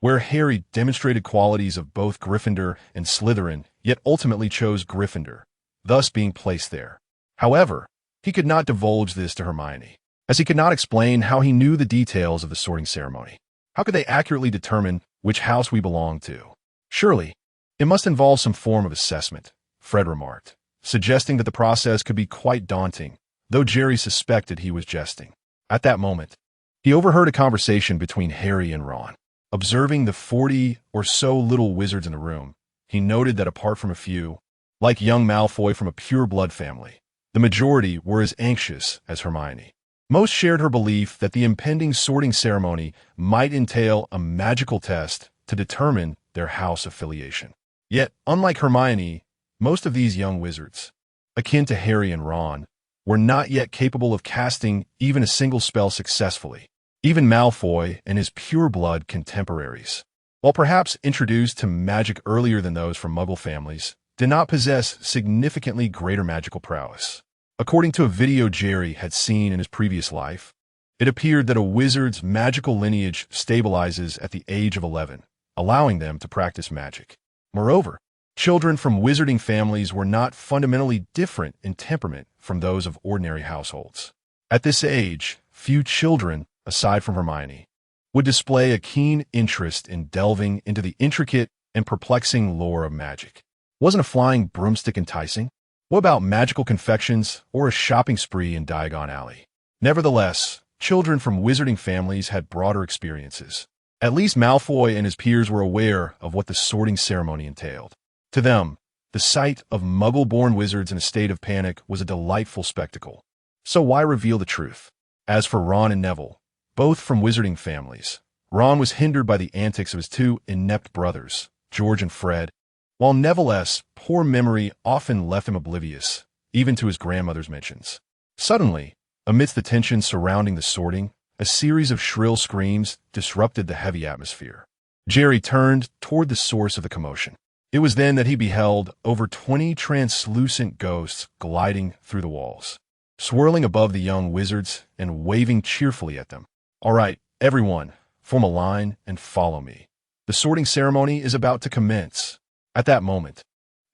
where Harry demonstrated qualities of both Gryffindor and Slytherin, yet ultimately chose Gryffindor, thus being placed there. However, he could not divulge this to Hermione, as he could not explain how he knew the details of the sorting ceremony. How could they accurately determine which house we belong to? Surely, it must involve some form of assessment, Fred remarked, suggesting that the process could be quite daunting, though Jerry suspected he was jesting. At that moment, he overheard a conversation between Harry and Ron. Observing the 40 or so little wizards in the room, he noted that apart from a few, like young Malfoy from a pure-blood family, the majority were as anxious as Hermione. Most shared her belief that the impending sorting ceremony might entail a magical test to determine their house affiliation. Yet, unlike Hermione, most of these young wizards, akin to Harry and Ron, were not yet capable of casting even a single spell successfully. Even Malfoy and his pure-blood contemporaries, while perhaps introduced to magic earlier than those from Muggle families, did not possess significantly greater magical prowess. According to a video Jerry had seen in his previous life, it appeared that a wizard's magical lineage stabilizes at the age of 11, allowing them to practice magic. Moreover, children from wizarding families were not fundamentally different in temperament from those of ordinary households. At this age, few children, aside from Hermione, would display a keen interest in delving into the intricate and perplexing lore of magic. Wasn't a flying broomstick enticing? What about magical confections or a shopping spree in Diagon Alley? Nevertheless, children from wizarding families had broader experiences. At least Malfoy and his peers were aware of what the sorting ceremony entailed. To them, the sight of Muggle-born wizards in a state of panic was a delightful spectacle. So why reveal the truth? As for Ron and Neville, both from wizarding families, Ron was hindered by the antics of his two inept brothers, George and Fred, while Neville's poor memory often left him oblivious, even to his grandmother's mentions. Suddenly, amidst the tension surrounding the sorting, a series of shrill screams disrupted the heavy atmosphere. Jerry turned toward the source of the commotion. It was then that he beheld over 20 translucent ghosts gliding through the walls, swirling above the young wizards and waving cheerfully at them. All right, everyone, form a line and follow me. The sorting ceremony is about to commence. At that moment,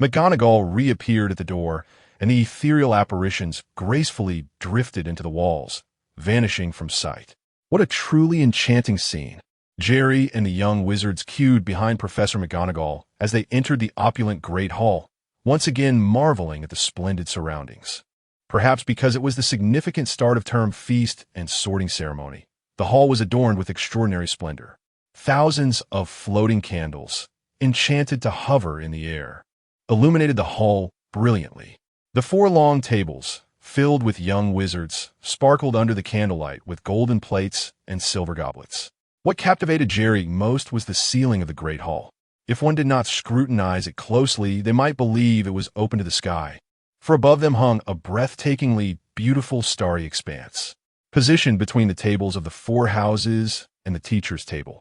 McGonagall reappeared at the door, and the ethereal apparitions gracefully drifted into the walls, vanishing from sight. What a truly enchanting scene. Jerry and the young wizards queued behind Professor McGonagall as they entered the opulent Great Hall, once again marveling at the splendid surroundings. Perhaps because it was the significant start-of-term feast and sorting ceremony, the hall was adorned with extraordinary splendor. Thousands of floating candles, enchanted to hover in the air, illuminated the hall brilliantly. The 4 long tables, filled with young wizards, sparkled under the candlelight with golden plates and silver goblets. What captivated Jerry most was the ceiling of the Great Hall. If one did not scrutinize it closely, they might believe it was open to the sky, for above them hung a breathtakingly beautiful starry expanse, positioned between the tables of the 4 houses and the teacher's table.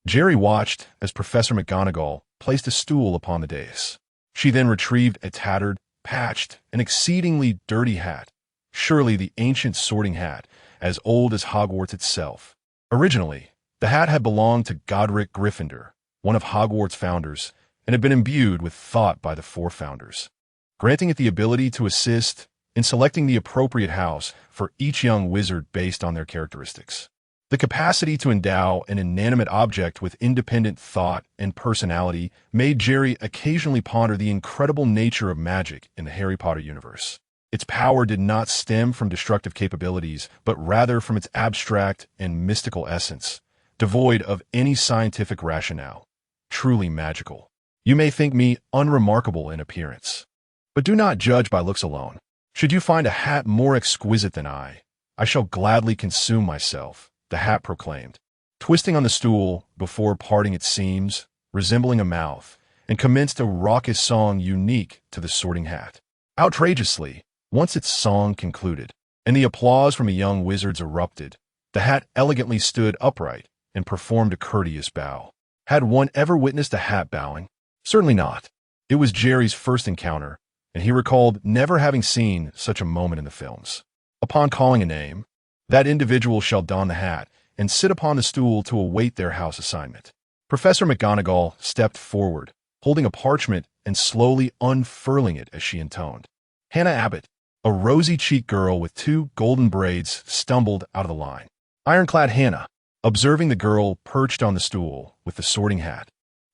Jerry watched as Professor McGonagall placed a stool upon the dais. She then retrieved a tattered, patched, and exceedingly dirty hat, surely the ancient sorting hat, as old as Hogwarts itself. Originally, the hat had belonged to Godric Gryffindor, one of Hogwarts' founders, and had been imbued with thought by the 4 founders, granting it the ability to assist in selecting the appropriate house for each young wizard based on their characteristics. The capacity to endow an inanimate object with independent thought and personality made Jerry occasionally ponder the incredible nature of magic in the Harry Potter universe. Its power did not stem from destructive capabilities, but rather from its abstract and mystical essence, devoid of any scientific rationale. Truly magical. You may think me unremarkable in appearance, but do not judge by looks alone. Should you find a hat more exquisite than I shall gladly consume myself, the hat proclaimed, twisting on the stool before parting its seams, resembling a mouth, and commenced a raucous song unique to the sorting hat. Outrageously, once its song concluded, and the applause from the young wizards erupted, the hat elegantly stood upright and performed a courteous bow. Had one ever witnessed a hat bowing? Certainly not. It was Jerry's first encounter, and he recalled never having seen such a moment in the films. Upon calling a name, that individual shall don the hat and sit upon the stool to await their house assignment. Professor McGonagall stepped forward, holding a parchment and slowly unfurling it as she intoned. Hannah Abbott, a rosy-cheeked girl with 2 golden braids, stumbled out of the line. Ironclad Hannah, observing the girl perched on the stool with the sorting hat.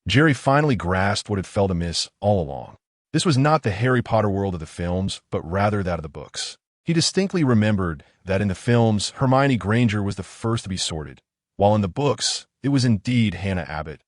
Jerry finally grasped what had felt amiss all along. This was not the Harry Potter world of the films, but rather that of the books. He distinctly remembered that in the films, Hermione Granger was the first to be sorted, while in the books, it was indeed Hannah Abbott.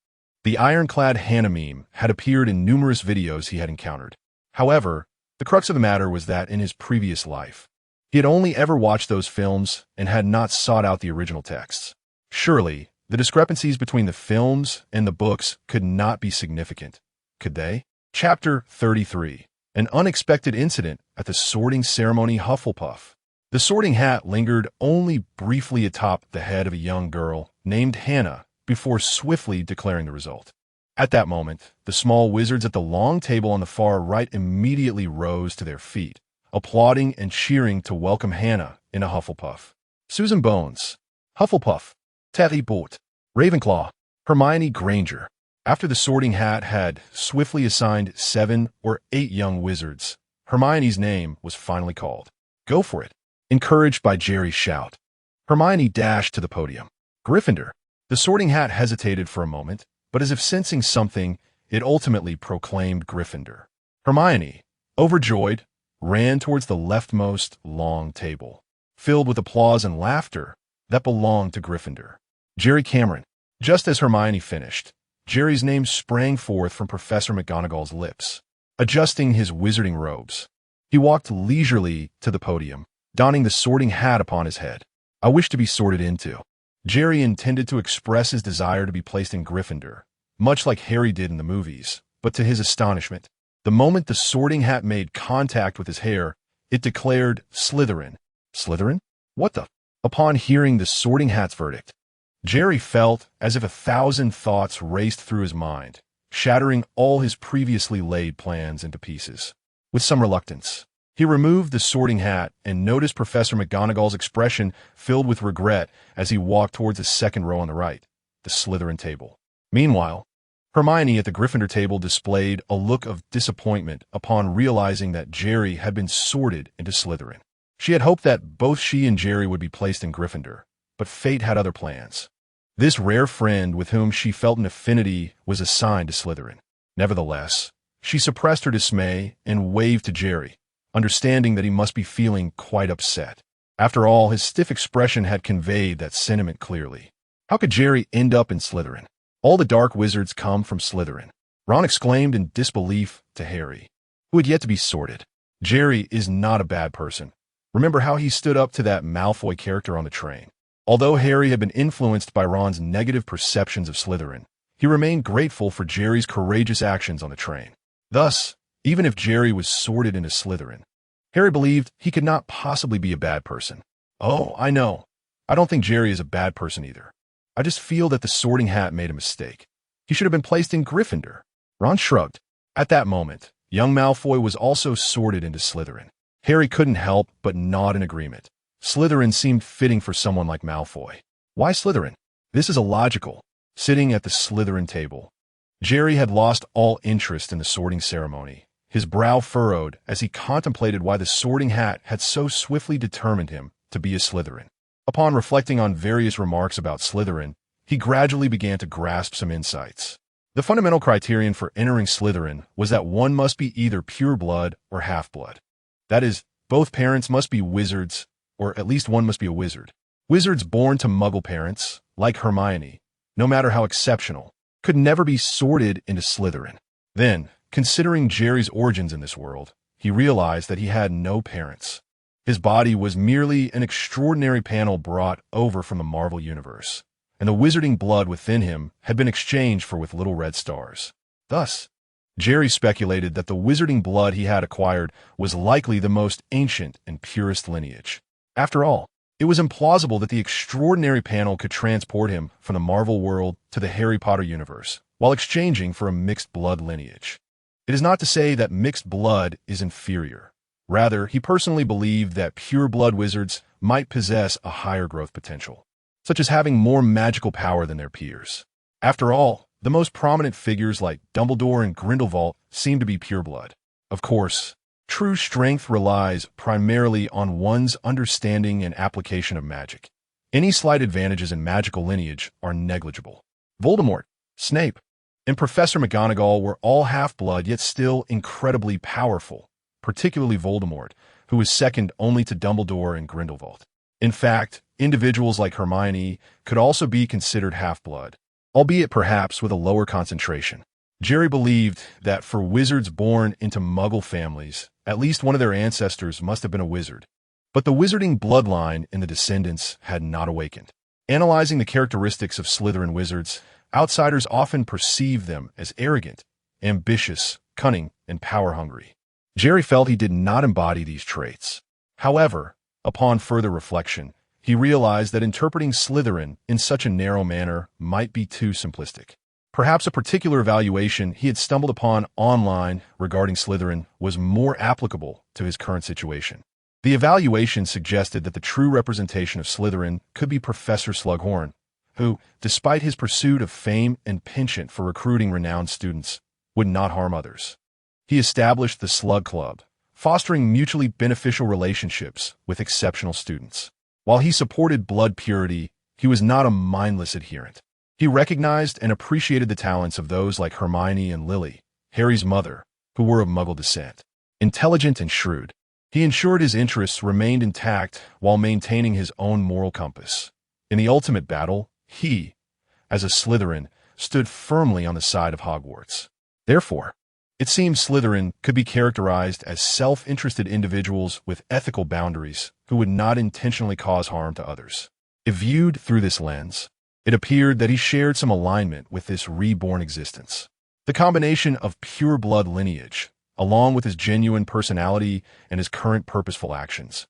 The ironclad Hannah meme had appeared in numerous videos he had encountered. However, the crux of the matter was that in his previous life, he had only ever watched those films and had not sought out the original texts. Surely, the discrepancies between the films and the books could not be significant, could they? Chapter 33. An unexpected incident at the sorting ceremony Hufflepuff. The sorting hat lingered only briefly atop the head of a young girl named Hannah before swiftly declaring the result. At that moment, the small wizards at the long table on the far right immediately rose to their feet, applauding and cheering to welcome Hannah in a Hufflepuff. Susan Bones, Hufflepuff, Terry Boot, Ravenclaw, Hermione Granger. After the sorting hat had swiftly assigned 7 or 8 young wizards, Hermione's name was finally called. Go for it. Encouraged by Jerry's shout, Hermione dashed to the podium. Gryffindor. The sorting hat hesitated for a moment, but as if sensing something, it ultimately proclaimed Gryffindor. Hermione, overjoyed, ran towards the leftmost long table, filled with applause and laughter that belonged to Gryffindor. Jerry Cameron. Just as Hermione finished, Jerry's name sprang forth from Professor McGonagall's lips. Adjusting his wizarding robes, he walked leisurely to the podium, donning the sorting hat upon his head. I wish to be sorted into. Jerry intended to express his desire to be placed in Gryffindor, much like Harry did in the movies, but to his astonishment, the moment the sorting hat made contact with his hair, it declared Slytherin. Slytherin? What the? Upon hearing the sorting hat's verdict, Jerry felt as if 1,000 thoughts raced through his mind, shattering all his previously laid plans into pieces. With some reluctance, he removed the sorting hat and noticed Professor McGonagall's expression filled with regret as he walked towards the second row on the right, the Slytherin table. Meanwhile, Hermione at the Gryffindor table displayed a look of disappointment upon realizing that Jerry had been sorted into Slytherin. She had hoped that both she and Jerry would be placed in Gryffindor, but fate had other plans. This rare friend with whom she felt an affinity was assigned to Slytherin. Nevertheless, she suppressed her dismay and waved to Jerry, understanding that he must be feeling quite upset. After all, his stiff expression had conveyed that sentiment clearly. How could Jerry end up in Slytherin? All the dark wizards come from Slytherin. Ron exclaimed in disbelief to Harry, who had yet to be sorted. Jerry is not a bad person. Remember how he stood up to that Malfoy character on the train. Although Harry had been influenced by Ron's negative perceptions of Slytherin, he remained grateful for Jerry's courageous actions on the train. Thus, even if Jerry was sorted into Slytherin, Harry believed he could not possibly be a bad person. Oh, I know. I don't think Jerry is a bad person either. I just feel that the sorting hat made a mistake. He should have been placed in Gryffindor. Ron shrugged. At that moment, young Malfoy was also sorted into Slytherin. Harry couldn't help but nod in agreement. Slytherin seemed fitting for someone like Malfoy. Why Slytherin? This is illogical. Sitting at the Slytherin table, Jerry had lost all interest in the sorting ceremony, his brow furrowed as he contemplated why the sorting hat had so swiftly determined him to be a Slytherin. Upon reflecting on various remarks about Slytherin, he gradually began to grasp some insights. The fundamental criterion for entering Slytherin was that one must be either pure blood or half-blood. That is, both parents must be wizards, or at least one must be a wizard. Wizards born to Muggle parents, like Hermione, no matter how exceptional, could never be sorted into Slytherin. Then, considering Jerry's origins in this world, he realized that he had no parents. His body was merely an extraordinary panel brought over from the Marvel Universe, and the wizarding blood within him had been exchanged for with little red stars. Thus, Jerry speculated that the wizarding blood he had acquired was likely the most ancient and purest lineage. After all, it was implausible that the extraordinary panel could transport him from the Marvel world to the Harry Potter universe, while exchanging for a mixed blood lineage. It is not to say that mixed blood is inferior. Rather, he personally believed that pure-blood wizards might possess a higher growth potential, such as having more magical power than their peers. After all, the most prominent figures like Dumbledore and Grindelwald seem to be pureblood. Of course, true strength relies primarily on one's understanding and application of magic. Any slight advantages in magical lineage are negligible. Voldemort, Snape, and Professor McGonagall were all half-blood yet still incredibly powerful, particularly Voldemort, who was second only to Dumbledore and Grindelwald. In fact, individuals like Hermione could also be considered half-blood, albeit perhaps with a lower concentration. Jerry believed that for wizards born into Muggle families, at least one of their ancestors must have been a wizard. But the wizarding bloodline in the descendants had not awakened. Analyzing the characteristics of Slytherin wizards, outsiders often perceive them as arrogant, ambitious, cunning, and power-hungry. Jerry felt he did not embody these traits. However, upon further reflection, he realized that interpreting Slytherin in such a narrow manner might be too simplistic. Perhaps a particular evaluation he had stumbled upon online regarding Slytherin was more applicable to his current situation. The evaluation suggested that the true representation of Slytherin could be Professor Slughorn, who, despite his pursuit of fame and penchant for recruiting renowned students, would not harm others. He established the Slug Club, fostering mutually beneficial relationships with exceptional students. While he supported blood purity, he was not a mindless adherent. He recognized and appreciated the talents of those like Hermione and Lily, Harry's mother, who were of Muggle descent. Intelligent and shrewd, he ensured his interests remained intact while maintaining his own moral compass. In the ultimate battle, he, as a Slytherin, stood firmly on the side of Hogwarts. Therefore, it seemed Slytherin could be characterized as self-interested individuals with ethical boundaries who would not intentionally cause harm to others. If viewed through this lens, it appeared that he shared some alignment with this reborn existence. The combination of pure blood lineage, along with his genuine personality and his current purposeful actions,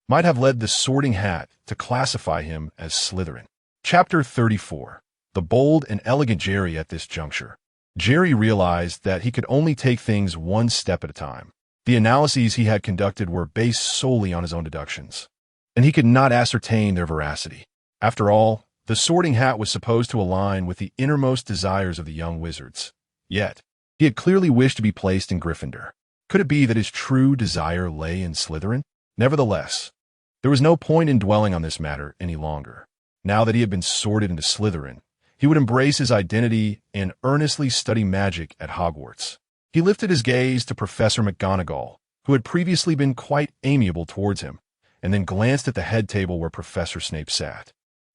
might have led the Sorting Hat to classify him as Slytherin. Chapter 34. The bold and elegant Jerry at this juncture. Jerry realized that he could only take things one step at a time. The analyses he had conducted were based solely on his own deductions, and he could not ascertain their veracity. After all, the Sorting Hat was supposed to align with the innermost desires of the young wizards. Yet, he had clearly wished to be placed in Gryffindor. Could it be that his true desire lay in Slytherin? Nevertheless, there was no point in dwelling on this matter any longer. Now that he had been sorted into Slytherin, he would embrace his identity and earnestly study magic at Hogwarts. He lifted his gaze to Professor McGonagall, who had previously been quite amiable towards him, and then glanced at the head table where Professor Snape sat.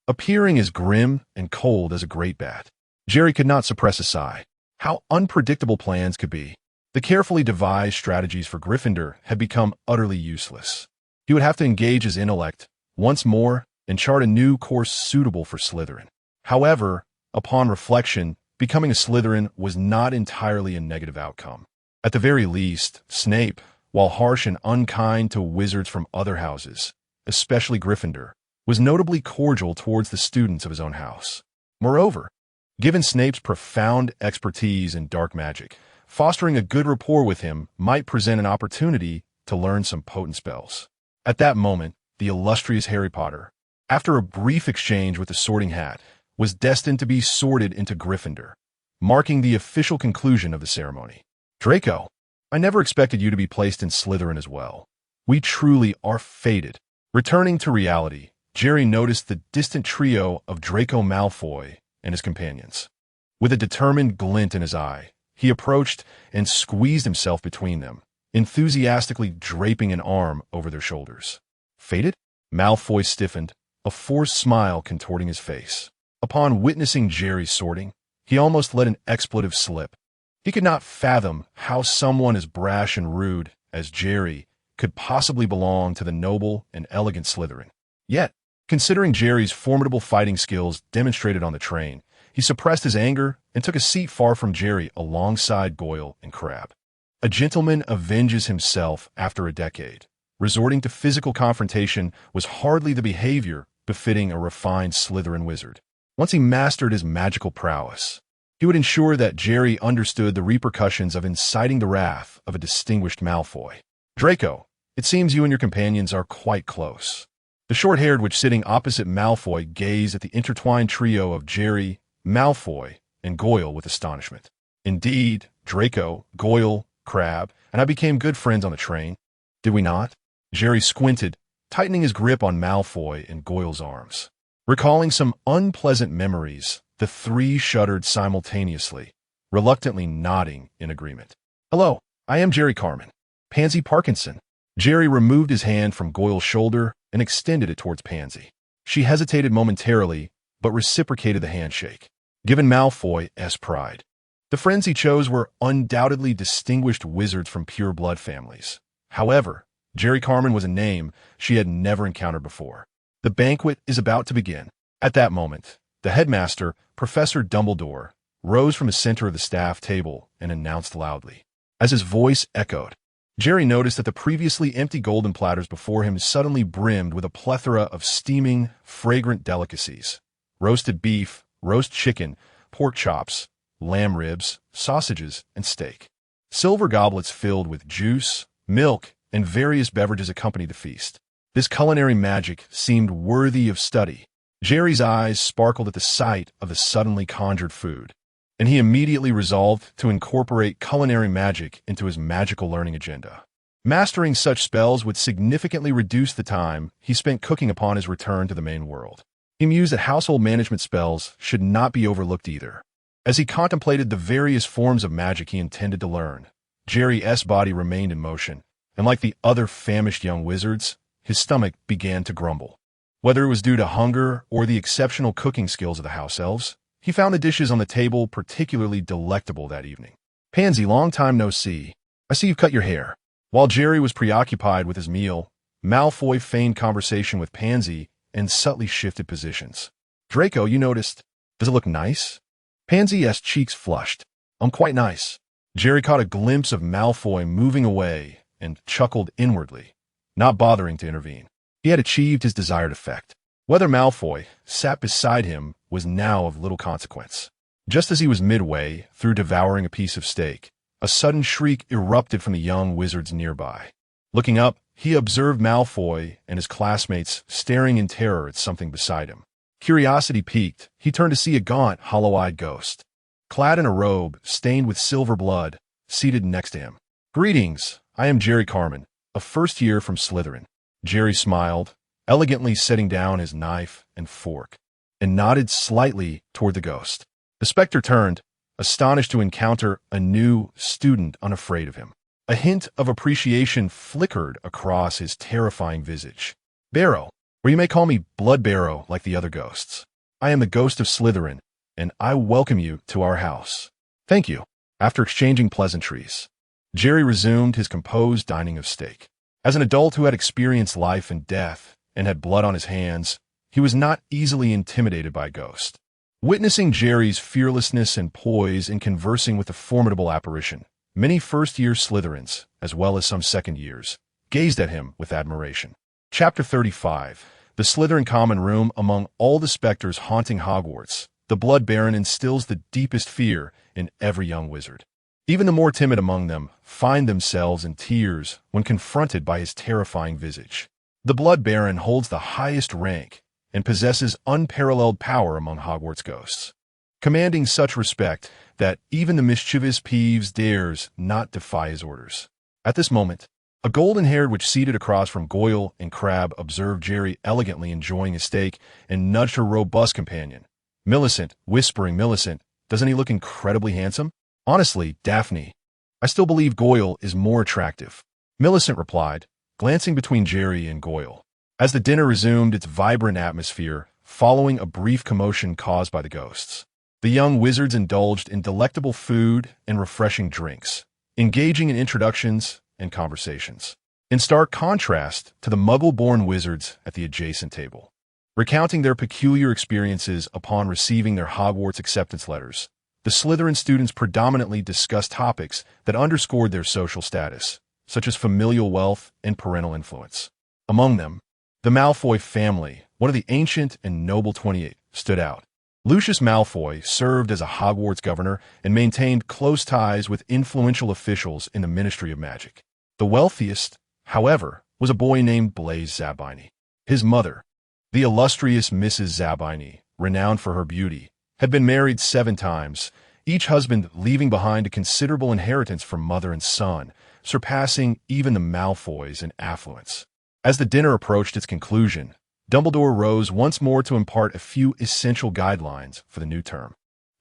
Appearing as grim and cold as a great bat, Jerry could not suppress a sigh. How unpredictable plans could be. The carefully devised strategies for Gryffindor had become utterly useless. He would have to engage his intellect once more and chart a new course suitable for Slytherin. However, upon reflection, becoming a Slytherin was not entirely a negative outcome. At the very least, Snape, while harsh and unkind to wizards from other houses, especially Gryffindor, was notably cordial towards the students of his own house. Moreover, given Snape's profound expertise in dark magic, fostering a good rapport with him might present an opportunity to learn some potent spells. At that moment, the illustrious Harry Potter, after a brief exchange with the Sorting Hat, was destined to be sorted into Gryffindor, marking the official conclusion of the ceremony. Draco, I never expected you to be placed in Slytherin as well. We truly are fated. Returning to reality, Jerry noticed the distant trio of Draco Malfoy and his companions. With a determined glint in his eye, he approached and squeezed himself between them, enthusiastically draping an arm over their shoulders. Fated? Malfoy stiffened, a forced smile contorting his face. Upon witnessing Jerry's sorting, he almost let an expletive slip. He could not fathom how someone as brash and rude as Jerry could possibly belong to the noble and elegant Slytherin. Yet, considering Jerry's formidable fighting skills demonstrated on the train, he suppressed his anger and took a seat far from Jerry alongside Goyle and Crabbe. A gentleman avenges himself after a decade. Resorting to physical confrontation was hardly the behavior befitting a refined Slytherin wizard. Once he mastered his magical prowess, He would ensure that Jerry understood the repercussions of inciting the wrath of a distinguished Malfoy. Draco, it seems you and your companions are quite close. The short-haired witch sitting opposite Malfoy gazed at the intertwined trio of Jerry, Malfoy, and Goyle with astonishment. Indeed, Draco, Goyle, Crabbe, and I became good friends on the train. Did we not? Jerry squinted, tightening his grip on Malfoy and Goyle's arms. Recalling some unpleasant memories, the three shuddered simultaneously, reluctantly nodding in agreement. Hello, I am Jerry Carmen. Pansy Parkinson. Jerry removed his hand from Goyle's shoulder and extended it towards Pansy. She hesitated momentarily, but reciprocated the handshake, given Malfoy's pride. The friends he chose were undoubtedly distinguished wizards from pure blood families. However, Jerry Carmen was a name she had never encountered before. The banquet is about to begin. At that moment, the headmaster, Professor Dumbledore, rose from the center of the staff table and announced loudly. As his voice echoed, Jerry noticed that the previously empty golden platters before him suddenly brimmed with a plethora of steaming, fragrant delicacies. Roasted beef, roast chicken, pork chops, lamb ribs, sausages, and steak. Silver goblets filled with juice, milk, and various beverages accompanied the feast. This culinary magic seemed worthy of study. Jerry's eyes sparkled at the sight of the suddenly conjured food, and he immediately resolved to incorporate culinary magic into his magical learning agenda. Mastering such spells would significantly reduce the time he spent cooking upon his return to the main world. He mused that household management spells should not be overlooked either. As he contemplated the various forms of magic he intended to learn, Jerry's body remained in motion, and like the other famished young wizards, his stomach began to grumble. Whether it was due to hunger or the exceptional cooking skills of the house elves, he found the dishes on the table particularly delectable that evening. Pansy, long time no see. I see you've cut your hair. While Jerry was preoccupied with his meal, Malfoy feigned conversation with Pansy and subtly shifted positions. Draco, you noticed. Does it look nice? Pansy's cheeks flushed. Quite nice. Jerry caught a glimpse of Malfoy moving away and chuckled inwardly, not bothering to intervene. He had achieved his desired effect. Whether Malfoy sat beside him was now of little consequence. Just as he was midway through devouring a piece of steak, a sudden shriek erupted from the young wizards nearby. Looking up, he observed Malfoy and his classmates staring in terror at something beside him. Curiosity piqued, he turned to see a gaunt, hollow-eyed ghost, clad in a robe stained with silver blood, seated next to him. Greetings, I am Jerry Carmen, a first year from Slytherin. Jerry smiled, elegantly setting down his knife and fork, and nodded slightly toward the ghost. The specter turned, astonished to encounter a new student unafraid of him. A hint of appreciation flickered across his terrifying visage. Barrow, or you may call me Blood Barrow like the other ghosts. I am the ghost of Slytherin, and I welcome you to our house. Thank you. After exchanging pleasantries, Jerry resumed his composed dining of steak. As an adult who had experienced life and death and had blood on his hands, he was not easily intimidated by a ghost. Witnessing Jerry's fearlessness and poise in conversing with the formidable apparition, many first-year Slytherins, as well as some second years, gazed at him with admiration. Chapter 35. The Slytherin Common Room. Among all the specters haunting Hogwarts, the Blood Baron instills the deepest fear in every young wizard. Even the more timid among them find themselves in tears when confronted by his terrifying visage. The Blood Baron holds the highest rank and possesses unparalleled power among Hogwarts ghosts, commanding such respect that even the mischievous Peeves dares not defy his orders. At this moment, a golden-haired witch seated across from Goyle and Crabbe observed Jerry elegantly enjoying his steak and nudged her robust companion, Millicent, whispering, Millicent, doesn't he look incredibly handsome? Honestly, Daphne, I still believe Goyle is more attractive. Millicent replied, glancing between Jerry and Goyle. As the dinner resumed its vibrant atmosphere, following a brief commotion caused by the ghosts, the young wizards indulged in delectable food and refreshing drinks, engaging in introductions and conversations, in stark contrast to the Muggle-born wizards at the adjacent table. Recounting their peculiar experiences upon receiving their Hogwarts acceptance letters, the Slytherin students predominantly discussed topics that underscored their social status, such as familial wealth and parental influence. Among them, the Malfoy family, one of the ancient and noble 28, stood out. Lucius Malfoy served as a Hogwarts governor and maintained close ties with influential officials in the Ministry of Magic. The wealthiest, however, was a boy named Blaise Zabini. His mother, the illustrious Mrs. Zabini, renowned for her beauty, had been married 7 times, each husband leaving behind a considerable inheritance from mother and son, surpassing even the Malfoys in affluence. As the dinner approached its conclusion, Dumbledore rose once more to impart a few essential guidelines for the new term.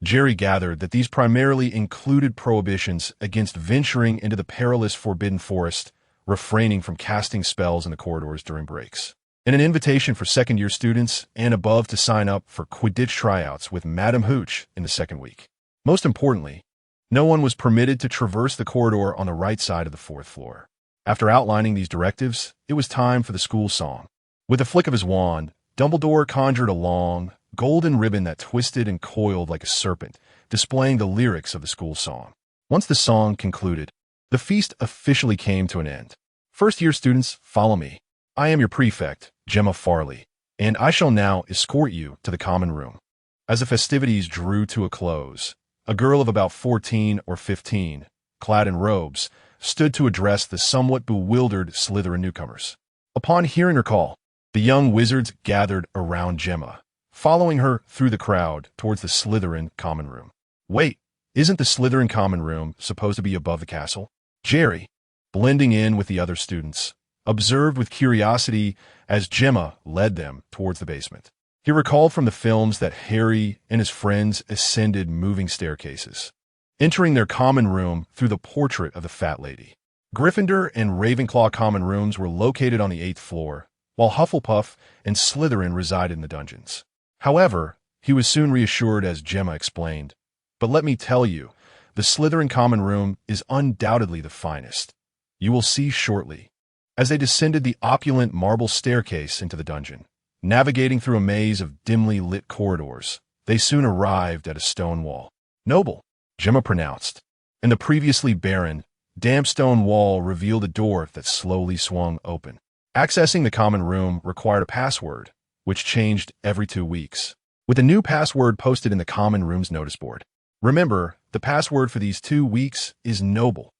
Jerry gathered that these primarily included prohibitions against venturing into the perilous Forbidden Forest, refraining from casting spells in the corridors during breaks, and an invitation for second-year students and above to sign up for Quidditch tryouts with Madam Hooch in the second week. Most importantly, no one was permitted to traverse the corridor on the right side of the 4th floor. After outlining these directives, it was time for the school song. With a flick of his wand, Dumbledore conjured a long, golden ribbon that twisted and coiled like a serpent, displaying the lyrics of the school song. Once the song concluded, the feast officially came to an end. First-year students, follow me. I am your prefect, Gemma Farley, and I shall now escort you to the common room. As the festivities drew to a close, a girl of about 14 or 15, clad in robes, stood to address the somewhat bewildered Slytherin newcomers. Upon hearing her call, the young wizards gathered around Gemma, following her through the crowd towards the Slytherin common room. Wait, isn't the Slytherin common room supposed to be above the castle? Jerry, blending in with the other students, observed with curiosity as Gemma led them towards the basement. He recalled from the films that Harry and his friends ascended moving staircases, entering their common room through the portrait of the Fat Lady. Gryffindor and Ravenclaw common rooms were located on the 8th floor, while Hufflepuff and Slytherin resided in the dungeons. However, he was soon reassured as Gemma explained, "But let me tell you, the Slytherin common room is undoubtedly the finest. You will see shortly." As they descended the opulent marble staircase into the dungeon, navigating through a maze of dimly lit corridors, they soon arrived at a stone wall. "Noble," Gemma pronounced, and the previously barren, damp stone wall revealed a door that slowly swung open. Accessing the common room required a password, which changed every 2 weeks, with a new password posted in the common room's notice board. "Remember, the password for these 2 weeks is Noble,"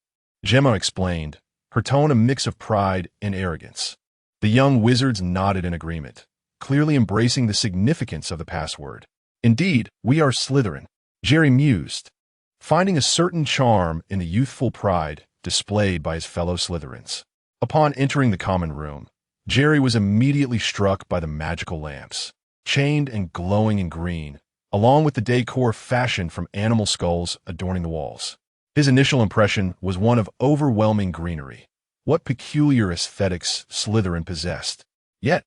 Gemma explained, her tone a mix of pride and arrogance. The young wizards nodded in agreement, clearly embracing the significance of the password. "Indeed, we are Slytherin," Jerry mused, finding a certain charm in the youthful pride displayed by his fellow Slytherins. Upon entering the common room, Jerry was immediately struck by the magical lamps, chained and glowing in green, along with the decor fashioned from animal skulls adorning the walls. His initial impression was one of overwhelming greenery. What peculiar aesthetics Slytherin possessed. Yet,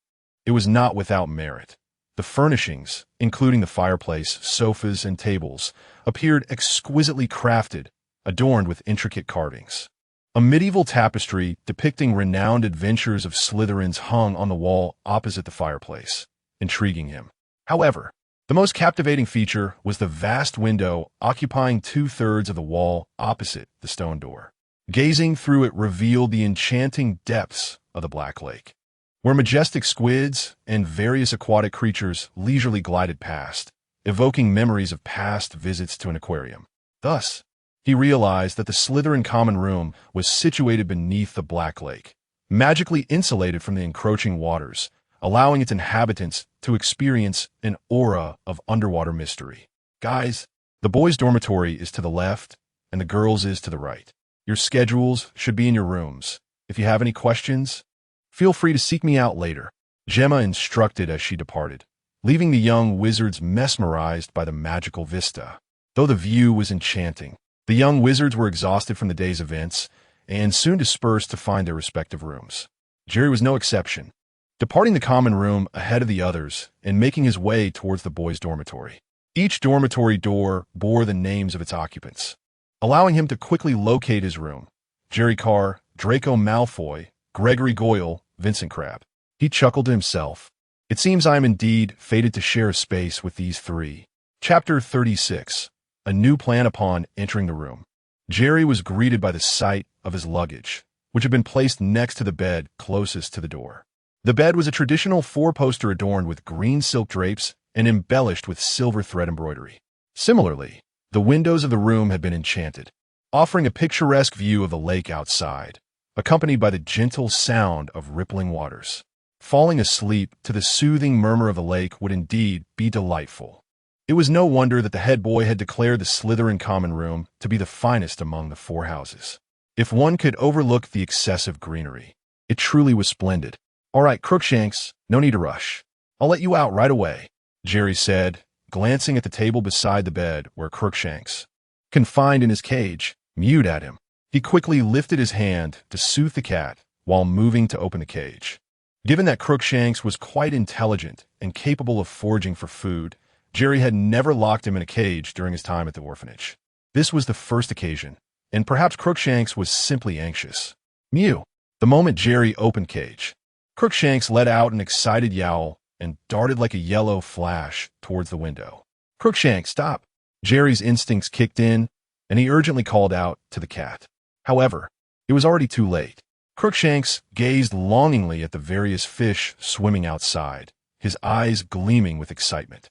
it was not without merit. The furnishings, including the fireplace, sofas, and tables, appeared exquisitely crafted, adorned with intricate carvings. A medieval tapestry depicting renowned adventures of Slytherins hung on the wall opposite the fireplace, intriguing him. However, the most captivating feature was the vast window occupying 2/3 of the wall opposite the stone door. Gazing through it revealed the enchanting depths of the Black Lake, where majestic squids and various aquatic creatures leisurely glided past, evoking memories of past visits to an aquarium. Thus, he realized that the Slytherin common room was situated beneath the Black Lake, magically insulated from the encroaching waters, allowing its inhabitants to experience an aura of underwater mystery. "Guys, the boys' dormitory is to the left, and the girls' is to the right. Your schedules should be in your rooms. If you have any questions, feel free to seek me out later," Gemma instructed as she departed, leaving the young wizards mesmerized by the magical vista. Though the view was enchanting, the young wizards were exhausted from the day's events and soon dispersed to find their respective rooms. Jerry was no exception, departing the common room ahead of the others and making his way towards the boys' dormitory. Each dormitory door bore the names of its occupants, allowing him to quickly locate his room. Jerry Carr, Draco Malfoy, Gregory Goyle, Vincent Crabbe. He chuckled to himself. "It seems I am indeed fated to share a space with these 3. Chapter 36. A new plan upon entering the room. Jerry was greeted by the sight of his luggage, which had been placed next to the bed closest to the door. The bed was a traditional 4-poster adorned with green silk drapes and embellished with silver thread embroidery. Similarly, the windows of the room had been enchanted, offering a picturesque view of the lake outside, accompanied by the gentle sound of rippling waters. Falling asleep to the soothing murmur of the lake would indeed be delightful. It was no wonder that the head boy had declared the Slytherin common room to be the finest among the 4 houses. If one could overlook the excessive greenery, it truly was splendid. "All right, Crookshanks, no need to rush. I'll let you out right away," Jerry said, glancing at the table beside the bed where Crookshanks, confined in his cage, mewed at him. He quickly lifted his hand to soothe the cat while moving to open the cage. Given that Crookshanks was quite intelligent and capable of foraging for food, Jerry had never locked him in a cage during his time at the orphanage. This was the first occasion, and perhaps Crookshanks was simply anxious. Mew. The moment Jerry opened cage, Crookshanks let out an excited yowl and darted like a yellow flash towards the window. "Crookshanks, stop!" Jerry's instincts kicked in, and he urgently called out to the cat. However, it was already too late. Crookshanks gazed longingly at the various fish swimming outside, his eyes gleaming with excitement,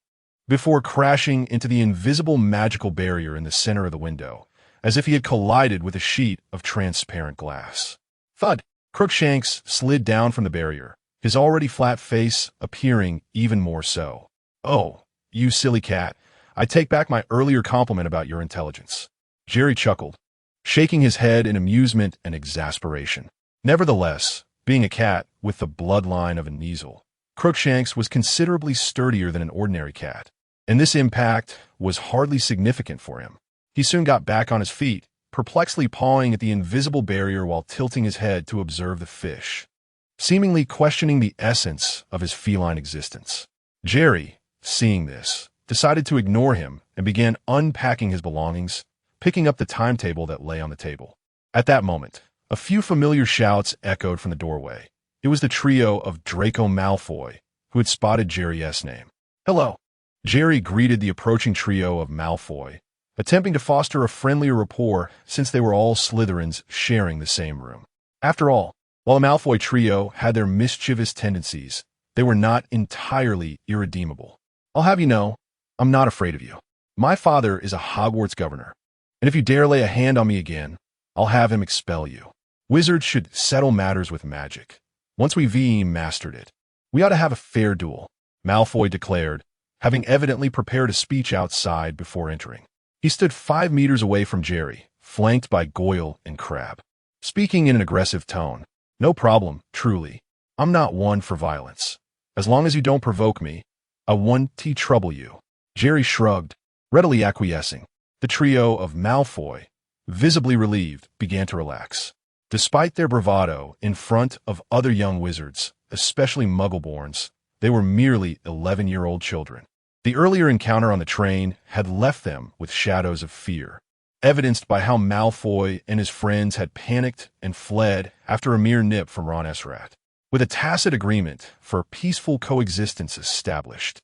before crashing into the invisible magical barrier in the center of the window, as if he had collided with a sheet of transparent glass. Thud! Crookshanks slid down from the barrier, his already flat face appearing even more so. "Oh, you silly cat, I take back my earlier compliment about your intelligence." Jerry chuckled, shaking his head in amusement and exasperation. Nevertheless, being a cat with the bloodline of a Kneazle, Crookshanks was considerably sturdier than an ordinary cat, and this impact was hardly significant for him. He soon got back on his feet, perplexedly pawing at the invisible barrier while tilting his head to observe the fish, seemingly questioning the essence of his feline existence. Jerry, seeing this, decided to ignore him and began unpacking his belongings, picking up the timetable that lay on the table. At that moment, a few familiar shouts echoed from the doorway. It was the trio of Draco Malfoy, who had spotted Jerry's name. "Hello." Jerry greeted the approaching trio of Malfoy, attempting to foster a friendlier rapport since they were all Slytherins sharing the same room. After all, while the Malfoy trio had their mischievous tendencies, they were not entirely irredeemable. "I'll have you know, I'm not afraid of you. My father is a Hogwarts governor, and if you dare lay a hand on me again, I'll have him expel you. Wizards should settle matters with magic. Once we've mastered it, we ought to have a fair duel," Malfoy declared, having evidently prepared a speech outside before entering. He stood 5 meters away from Jerry, flanked by Goyle and Crabbe, speaking in an aggressive tone. "No problem, truly. I'm not one for violence. As long as you don't provoke me, I won't trouble you." Jerry shrugged, readily acquiescing. The trio of Malfoy, visibly relieved, began to relax. Despite their bravado in front of other young wizards, especially Muggleborns, they were merely 11-year-old children. The earlier encounter on the train had left them with shadows of fear, evidenced by how Malfoy and his friends had panicked and fled after a mere nip from Ron Esrat. With a tacit agreement for peaceful coexistence established,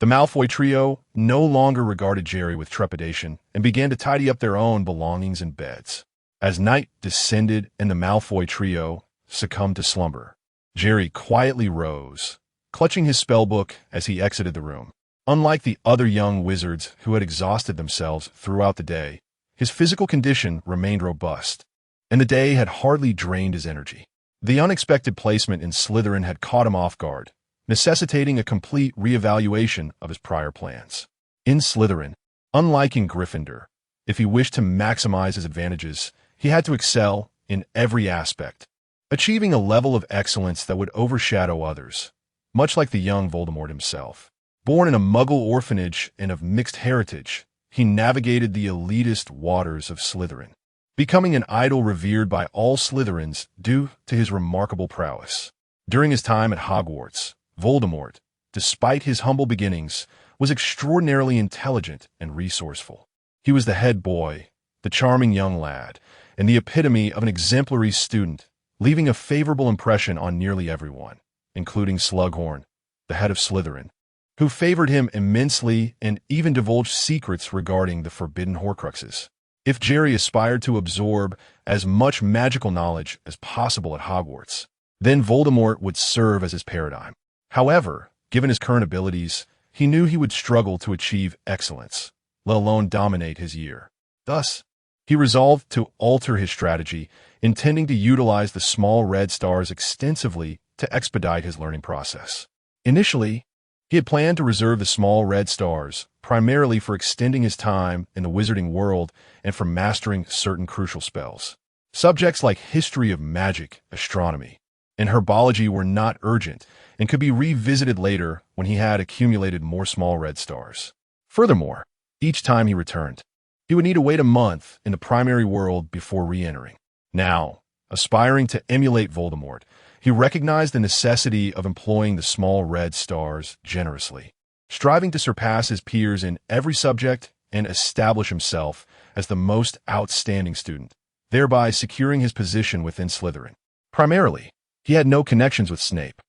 the Malfoy trio no longer regarded Jerry with trepidation and began to tidy up their own belongings and beds. As night descended and the Malfoy trio succumbed to slumber, Jerry quietly rose, clutching his spellbook as he exited the room. Unlike the other young wizards who had exhausted themselves throughout the day, his physical condition remained robust, and the day had hardly drained his energy. The unexpected placement in Slytherin had caught him off guard, necessitating a complete reevaluation of his prior plans. In Slytherin, unlike in Gryffindor, if he wished to maximize his advantages, he had to excel in every aspect, achieving a level of excellence that would overshadow others, much like the young Voldemort himself. Born in a Muggle orphanage and of mixed heritage, he navigated the elitist waters of Slytherin, becoming an idol revered by all Slytherins due to his remarkable prowess. During his time at Hogwarts, Voldemort, despite his humble beginnings, was extraordinarily intelligent and resourceful. He was the head boy, the charming young lad, and the epitome of an exemplary student, leaving a favorable impression on nearly everyone, including Slughorn, the head of Slytherin, who favored him immensely and even divulged secrets regarding the forbidden Horcruxes. If Jerry aspired to absorb as much magical knowledge as possible at Hogwarts, then Voldemort would serve as his paradigm. However, given his current abilities, he knew he would struggle to achieve excellence, let alone dominate his year. Thus, he resolved to alter his strategy, intending to utilize the small red stars extensively to expedite his learning process. Initially, he had planned to reserve the small red stars primarily for extending his time in the wizarding world and for mastering certain crucial spells. Subjects like history of magic, astronomy, and herbology were not urgent and could be revisited later when he had accumulated more small red stars. Furthermore, each time he returned, he would need to wait a month in the primary world before re-entering. Now, aspiring to emulate Voldemort, he recognized the necessity of employing the small red stars generously, striving to surpass his peers in every subject and establish himself as the most outstanding student, thereby securing his position within Slytherin. Primarily, he had no connections with Snape.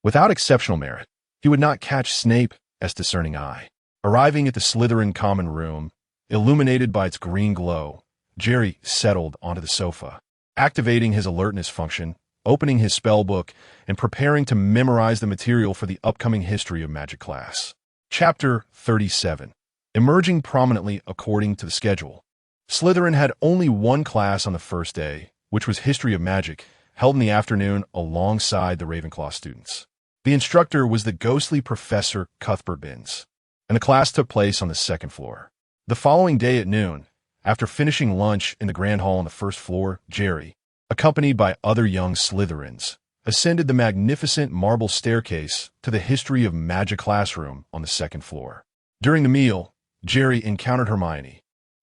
Without exceptional merit, he would not catch Snape as discerning eye. Arriving at the Slytherin common room, illuminated by its green glow, Jerry settled onto the sofa, activating his alertness function, opening his spellbook, and preparing to memorize the material for the upcoming History of Magic class. Chapter 37. Emerging prominently according to the schedule. Slytherin had only one class on the first day, which was History of Magic, held in the afternoon alongside the Ravenclaw students. The instructor was the ghostly Professor Cuthbert Binns, and the class took place on the second floor. The following day at noon, after finishing lunch in the grand hall on the first floor, Jerry, accompanied by other young Slytherins, ascended the magnificent marble staircase to the History of Magic classroom on the second floor. During the meal, Jerry encountered Hermione,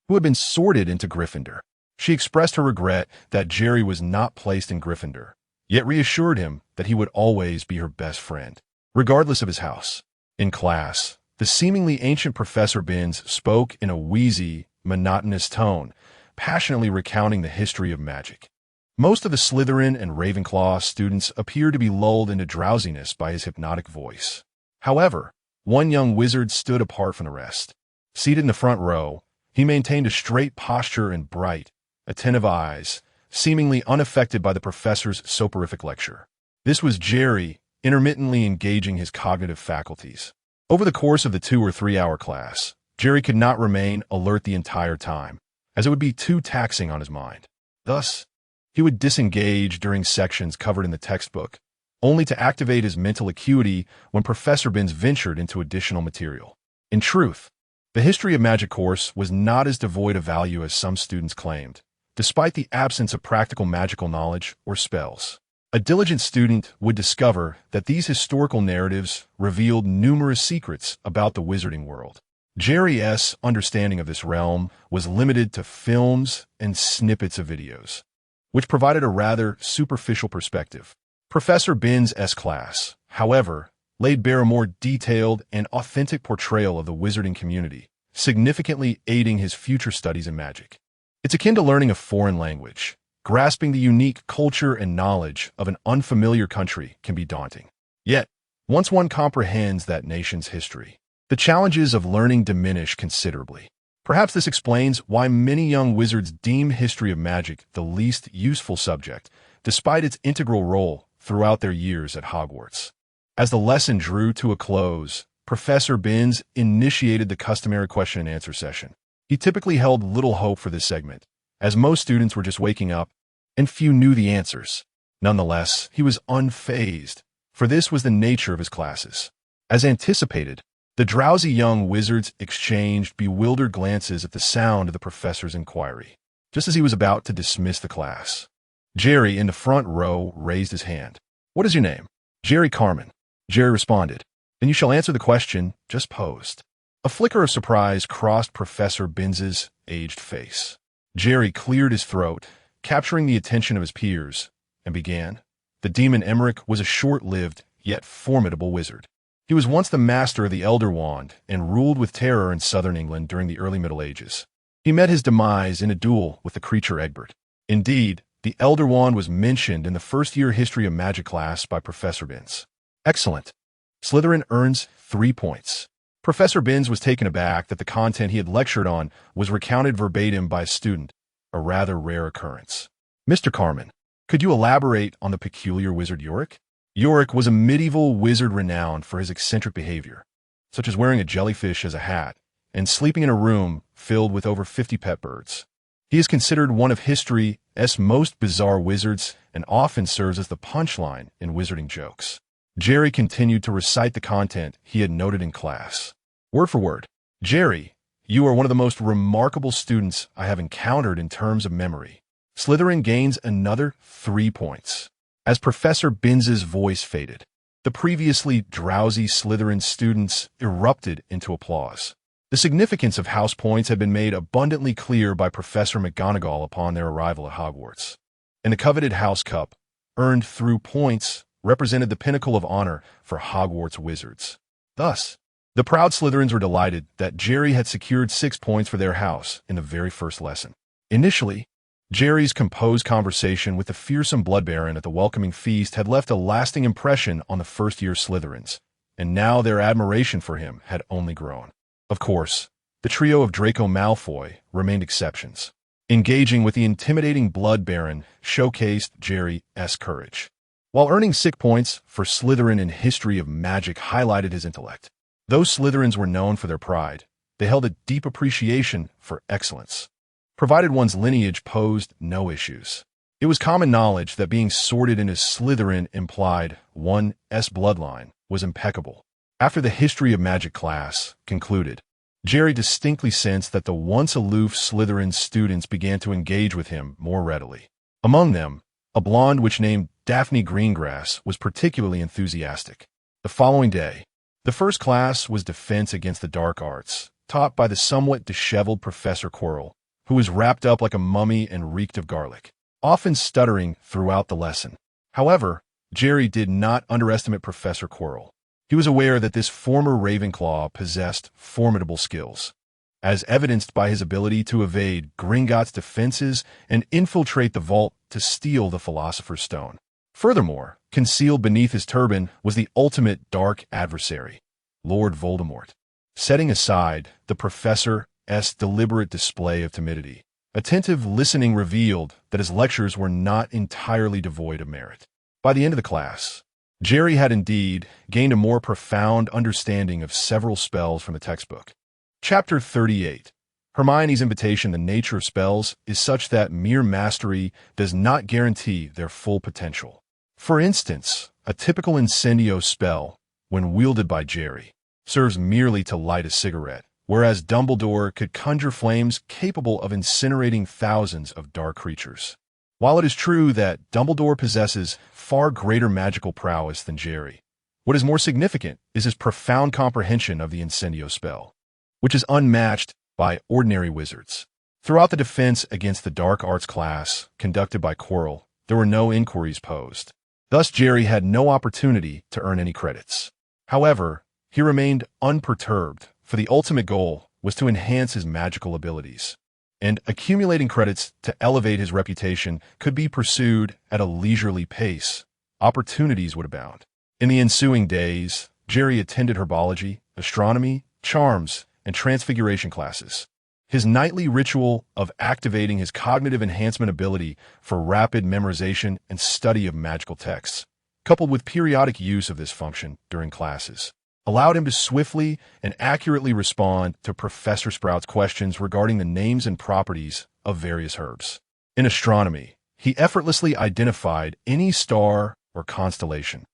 who had been sorted into Gryffindor. She expressed her regret that Jerry was not placed in Gryffindor, yet reassured him that he would always be her best friend, regardless of his house. In class, the seemingly ancient Professor Binns spoke in a wheezy, monotonous tone, passionately recounting the history of magic. Most of the Slytherin and Ravenclaw students appeared to be lulled into drowsiness by his hypnotic voice. However, one young wizard stood apart from the rest. Seated in the front row, he maintained a straight posture and bright, attentive eyes, seemingly unaffected by the professor's soporific lecture. This was Jerry, intermittently engaging his cognitive faculties. Over the course of the 2 or 3 hour class, Jerry could not remain alert the entire time, as it would be too taxing on his mind. Thus, he would disengage during sections covered in the textbook, only to activate his mental acuity when Professor Binns ventured into additional material. In truth, the History of Magic course was not as devoid of value as some students claimed, despite the absence of practical magical knowledge or spells. A diligent student would discover that these historical narratives revealed numerous secrets about the wizarding world. Jerry's understanding of this realm was limited to films and snippets of videos, which provided a rather superficial perspective. Professor Binns' class, however, laid bare a more detailed and authentic portrayal of the wizarding community, significantly aiding his future studies in magic. It's akin to learning a foreign language. Grasping the unique culture and knowledge of an unfamiliar country can be daunting. Yet, once one comprehends that nation's history, the challenges of learning diminish considerably. Perhaps this explains why many young wizards deem History of Magic the least useful subject, despite its integral role throughout their years at Hogwarts. As the lesson drew to a close, Professor Binns initiated the customary question and answer session. He typically held little hope for this segment, as most students were just waking up, and few knew the answers. Nonetheless, he was unfazed, for this was the nature of his classes. As anticipated, the drowsy young wizards exchanged bewildered glances at the sound of the professor's inquiry, just as he was about to dismiss the class. Jerry, in the front row, raised his hand. "What is your name?" "Jerry Carmen." Jerry responded. "Then you shall answer the question just posed." A flicker of surprise crossed Professor Binns' aged face. Jerry cleared his throat, capturing the attention of his peers, and began. The demon Emmerich was a short-lived, yet formidable wizard. He was once the master of the Elder Wand and ruled with terror in southern England during the early Middle Ages. He met his demise in a duel with the creature Egbert. Indeed, the Elder Wand was mentioned in the first-year History of Magic class by Professor Binns. Excellent. Slytherin earns 3 points. Professor Binns was taken aback that the content he had lectured on was recounted verbatim by a student, a rather rare occurrence. "Mr. Carmen, could you elaborate on the peculiar wizard Yorick?" Yorick was a medieval wizard renowned for his eccentric behavior. such as wearing a jellyfish as a hat and sleeping in a room filled with over 50 pet birds. He is considered one of history's most bizarre wizards and often serves as the punchline in wizarding jokes. Jerry continued to recite the content he had noted in class. Word for word. Jerry, you are one of the most remarkable students I have encountered in terms of memory. Slytherin gains another 3 points. As Professor Binz's voice faded, the previously drowsy Slytherin students erupted into applause. The significance of house points had been made abundantly clear by Professor McGonagall upon their arrival at Hogwarts. And the coveted House Cup, earned through points, represented the pinnacle of honor for Hogwarts wizards. Thus, the proud Slytherins were delighted that Jerry had secured 6 points for their house in the very first lesson. Initially, Jerry's composed conversation with the fearsome Blood Baron at the welcoming feast had left a lasting impression on the first-year Slytherins, and now their admiration for him had only grown. Of course, the trio of Draco Malfoy remained exceptions. Engaging with the intimidating Blood Baron showcased Jerry's courage, while earning 6 points for Slytherin in History of Magic highlighted his intellect. Though Slytherins were known for their pride, they held a deep appreciation for excellence, provided one's lineage posed no issues. It was common knowledge that being sorted into Slytherin implied one's bloodline was impeccable. After the History of Magic class concluded, Jerry distinctly sensed that the once aloof Slytherin students began to engage with him more readily. Among them, a blonde witch named Daphne Greengrass was particularly enthusiastic. The following day, the first class was Defense Against the Dark Arts, taught by the somewhat disheveled Professor Quirrell, who was wrapped up like a mummy and reeked of garlic, often stuttering throughout the lesson. However, Jerry did not underestimate Professor Quirrell. He was aware that this former Ravenclaw possessed formidable skills, as evidenced by his ability to evade Gringotts' defenses and infiltrate the vault to steal the Philosopher's Stone. Furthermore, concealed beneath his turban was the ultimate dark adversary, Lord Voldemort. Setting aside the professor's deliberate display of timidity, attentive listening revealed that his lectures were not entirely devoid of merit. By the end of the class, Jerry had indeed gained a more profound understanding of several spells from the textbook. Chapter 38. Hermione's invitation. The nature of spells is such that mere mastery does not guarantee their full potential. For instance, a typical incendio spell, when wielded by Jerry, serves merely to light a cigarette, whereas Dumbledore could conjure flames capable of incinerating thousands of dark creatures. While it is true that Dumbledore possesses far greater magical prowess than Jerry, what is more significant is his profound comprehension of the incendio spell, which is unmatched by ordinary wizards. Throughout the Defense Against the Dark Arts class conducted by Quirrell, there were no inquiries posed. Thus, Jerry had no opportunity to earn any credits. However, he remained unperturbed, for the ultimate goal was to enhance his magical abilities, and accumulating credits to elevate his reputation could be pursued at a leisurely pace. Opportunities would abound. In the ensuing days, Jerry attended herbology, astronomy, charms, and transfiguration classes. His nightly ritual of activating his cognitive enhancement ability for rapid memorization and study of magical texts, coupled with periodic use of this function during classes, allowed him to swiftly and accurately respond to Professor Sprout's questions regarding the names and properties of various herbs. In astronomy, he effortlessly identified any star or constellation.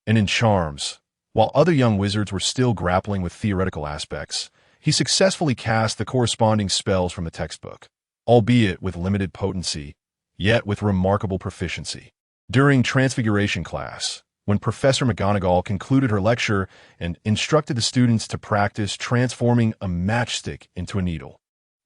And in charms, while other young wizards were still grappling with theoretical aspects, he successfully cast the corresponding spells from the textbook, albeit with limited potency, yet with remarkable proficiency. During Transfiguration class, when Professor McGonagall concluded her lecture and instructed the students to practice transforming a matchstick into a needle,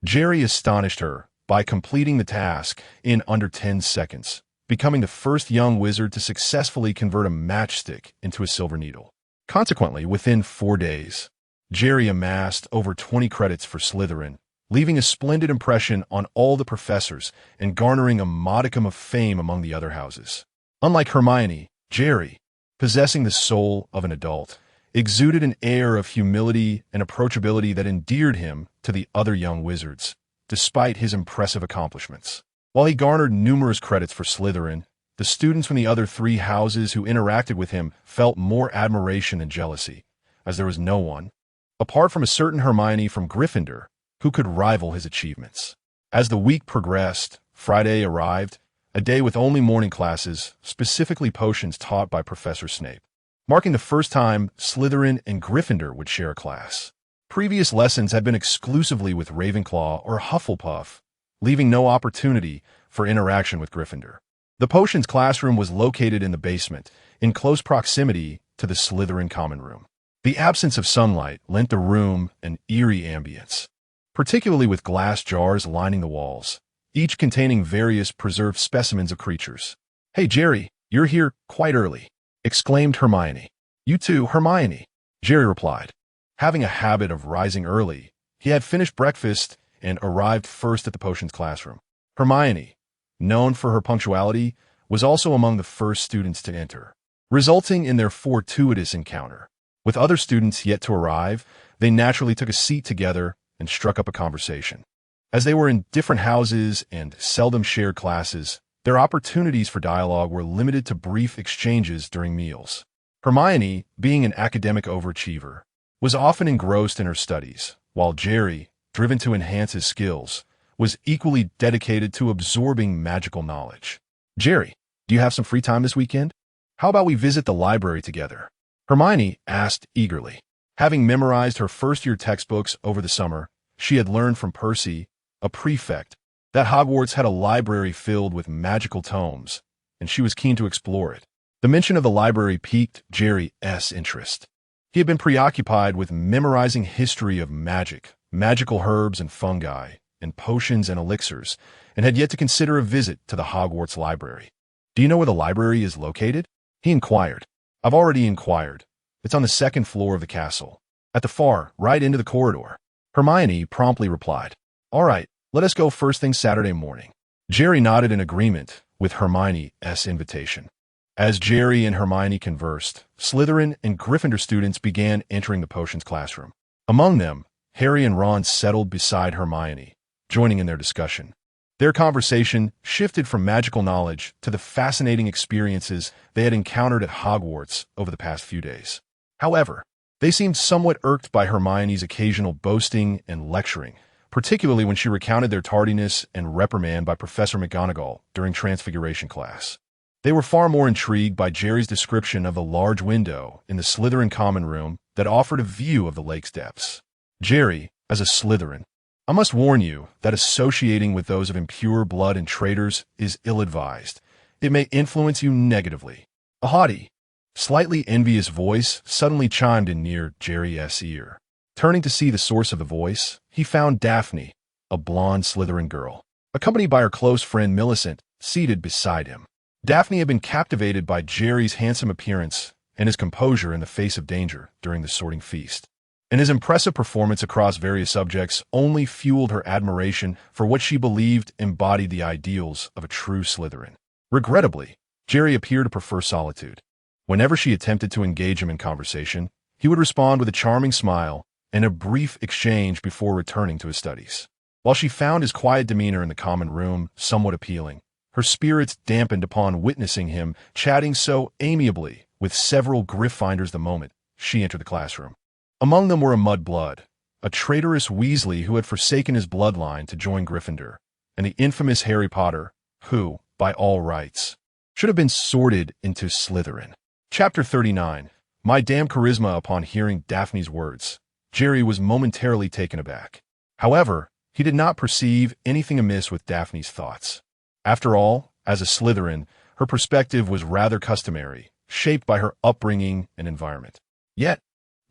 Jerry astonished her by completing the task in under 10 seconds, becoming the first young wizard to successfully convert a matchstick into a silver needle. Consequently, within 4 days, Jerry amassed over 20 credits for Slytherin, leaving a splendid impression on all the professors and garnering a modicum of fame among the other houses. Unlike Hermione, Jerry, possessing the soul of an adult, exuded an air of humility and approachability that endeared him to the other young wizards, despite his impressive accomplishments. While he garnered numerous credits for Slytherin, the students from the other 3 houses who interacted with him felt more admiration than jealousy, as there was no one, apart from a certain Hermione from Gryffindor, who could rival his achievements. As the week progressed, Friday arrived, a day with only morning classes, specifically potions taught by Professor Snape, marking the first time Slytherin and Gryffindor would share a class. Previous lessons had been exclusively with Ravenclaw or Hufflepuff, leaving no opportunity for interaction with Gryffindor. The potions classroom was located in the basement, in close proximity to the Slytherin common room. The absence of sunlight lent the room an eerie ambience, particularly with glass jars lining the walls, each containing various preserved specimens of creatures. "Hey, Jerry, you're here quite early," exclaimed Hermione. "You too, Hermione," Jerry replied. Having a habit of rising early, he had finished breakfast and arrived first at the potions classroom. Hermione, known for her punctuality, was also among the first students to enter, resulting in their fortuitous encounter. With other students yet to arrive, they naturally took a seat together and struck up a conversation. As they were in different houses and seldom shared classes, their opportunities for dialogue were limited to brief exchanges during meals. Hermione, being an academic overachiever, was often engrossed in her studies, while Jerry, driven to enhance his skills, was equally dedicated to absorbing magical knowledge. "Jerry, do you have some free time this weekend? How about we visit the library together?" Hermione asked eagerly. Having memorized her first-year textbooks over the summer, she had learned from Percy, a prefect, that Hogwarts had a library filled with magical tomes, and she was keen to explore it. The mention of the library piqued Jerry's interest. He had been preoccupied with memorizing history of magic, magical herbs and fungi, and potions and elixirs, and had yet to consider a visit to the Hogwarts library. "Do you know where the library is located?" he inquired. "I've already inquired. It's on the second floor of the castle, at the far right end of the corridor," Hermione promptly replied. "All right, let us go first thing Saturday morning." Jerry nodded in agreement with Hermione's invitation. As Jerry and Hermione conversed, Slytherin and Gryffindor students began entering the potions classroom. Among them, Harry and Ron settled beside Hermione, joining in their discussion. Their conversation shifted from magical knowledge to the fascinating experiences they had encountered at Hogwarts over the past few days. However, they seemed somewhat irked by Hermione's occasional boasting and lecturing, particularly when she recounted their tardiness and reprimand by Professor McGonagall during Transfiguration class. They were far more intrigued by Jerry's description of the large window in the Slytherin common room that offered a view of the lake's depths. "Jerry, as a Slytherin, I must warn you that associating with those of impure blood and traitors is ill-advised. It may influence you negatively." A haughty, slightly envious voice suddenly chimed in near Jerry's ear. Turning to see the source of the voice, he found Daphne, a blonde Slytherin girl, accompanied by her close friend Millicent, seated beside him. Daphne had been captivated by Jerry's handsome appearance and his composure in the face of danger during the sorting feast, and his impressive performance across various subjects only fueled her admiration for what she believed embodied the ideals of a true Slytherin. Regrettably, Jerry appeared to prefer solitude. Whenever she attempted to engage him in conversation, he would respond with a charming smile and a brief exchange before returning to his studies. While she found his quiet demeanor in the common room somewhat appealing, her spirits dampened upon witnessing him chatting so amiably with several Gryffindors the moment she entered the classroom. Among them were a mudblood, a traitorous Weasley who had forsaken his bloodline to join Gryffindor, and the infamous Harry Potter, who, by all rights, should have been sorted into Slytherin. Chapter 39. My damn charisma. Upon hearing Daphne's words, Jerry was momentarily taken aback. However, he did not perceive anything amiss with Daphne's thoughts. After all, as a Slytherin, her perspective was rather customary, shaped by her upbringing and environment. Yet,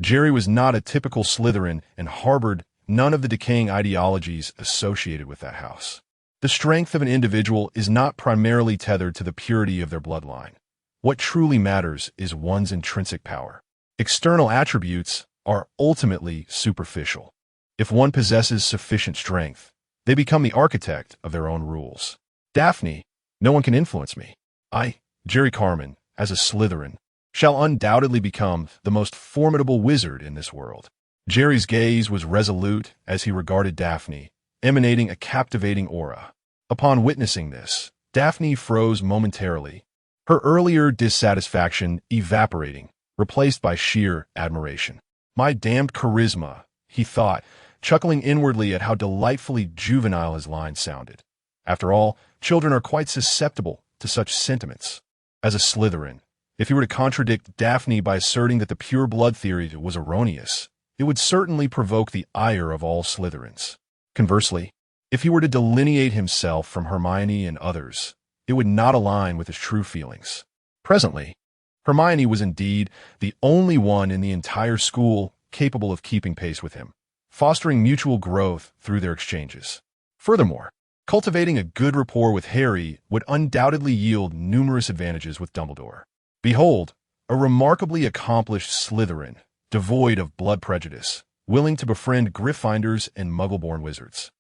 Jerry was not a typical Slytherin and harbored none of the decaying ideologies associated with that house. The strength of an individual is not primarily tethered to the purity of their bloodline. What truly matters is one's intrinsic power. External attributes are ultimately superficial. If one possesses sufficient strength, they become the architect of their own rules. "Daphne, no one can influence me. I, Jerry Carmen, as a Slytherin, shall undoubtedly become the most formidable wizard in this world." Jerry's gaze was resolute as he regarded Daphne, emanating a captivating aura. Upon witnessing this, Daphne froze momentarily, her earlier dissatisfaction evaporating, replaced by sheer admiration. My damned charisma, he thought, chuckling inwardly at how delightfully juvenile his line sounded. After all, children are quite susceptible to such sentiments. As a Slytherin, if he were to contradict Daphne by asserting that the pure blood theory was erroneous, it would certainly provoke the ire of all Slytherins. Conversely, if he were to delineate himself from Hermione and others, it would not align with his true feelings. Presently, Hermione was indeed the only one in the entire school capable of keeping pace with him, fostering mutual growth through their exchanges. Furthermore, cultivating a good rapport with Harry would undoubtedly yield numerous advantages with Dumbledore. Behold, a remarkably accomplished Slytherin, devoid of blood prejudice, willing to befriend Gryffindors and Muggle-born wizards.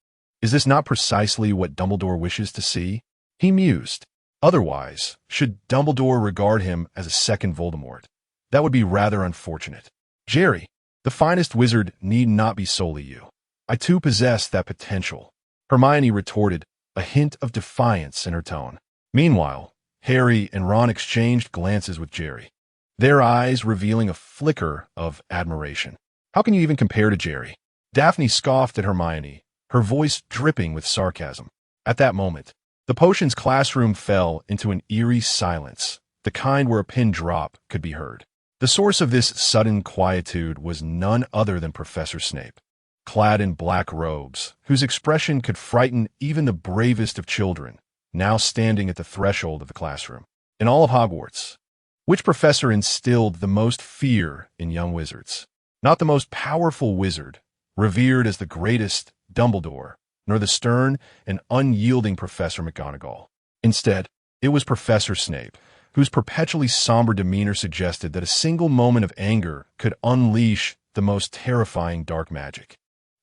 Is this not precisely what Dumbledore wishes to see? He mused. Otherwise, should Dumbledore regard him as a second Voldemort? That would be rather unfortunate. Jerry, the finest wizard need not be solely you. I too possess that potential, Hermione retorted, a hint of defiance in her tone. Meanwhile, Harry and Ron exchanged glances with Jerry, their eyes revealing a flicker of admiration. How can you even compare to Jerry? Daphne scoffed at Hermione, her voice dripping with sarcasm. At that moment, the potions classroom fell into an eerie silence, the kind where a pin drop could be heard. The source of this sudden quietude was none other than Professor Snape, clad in black robes, whose expression could frighten even the bravest of children, now standing at the threshold of the classroom. In all of Hogwarts, which professor instilled the most fear in young wizards? Not the most powerful wizard, revered as the greatest, Dumbledore, nor the stern and unyielding Professor McGonagall. Instead, it was Professor Snape, whose perpetually somber demeanor suggested that a single moment of anger could unleash the most terrifying dark magic.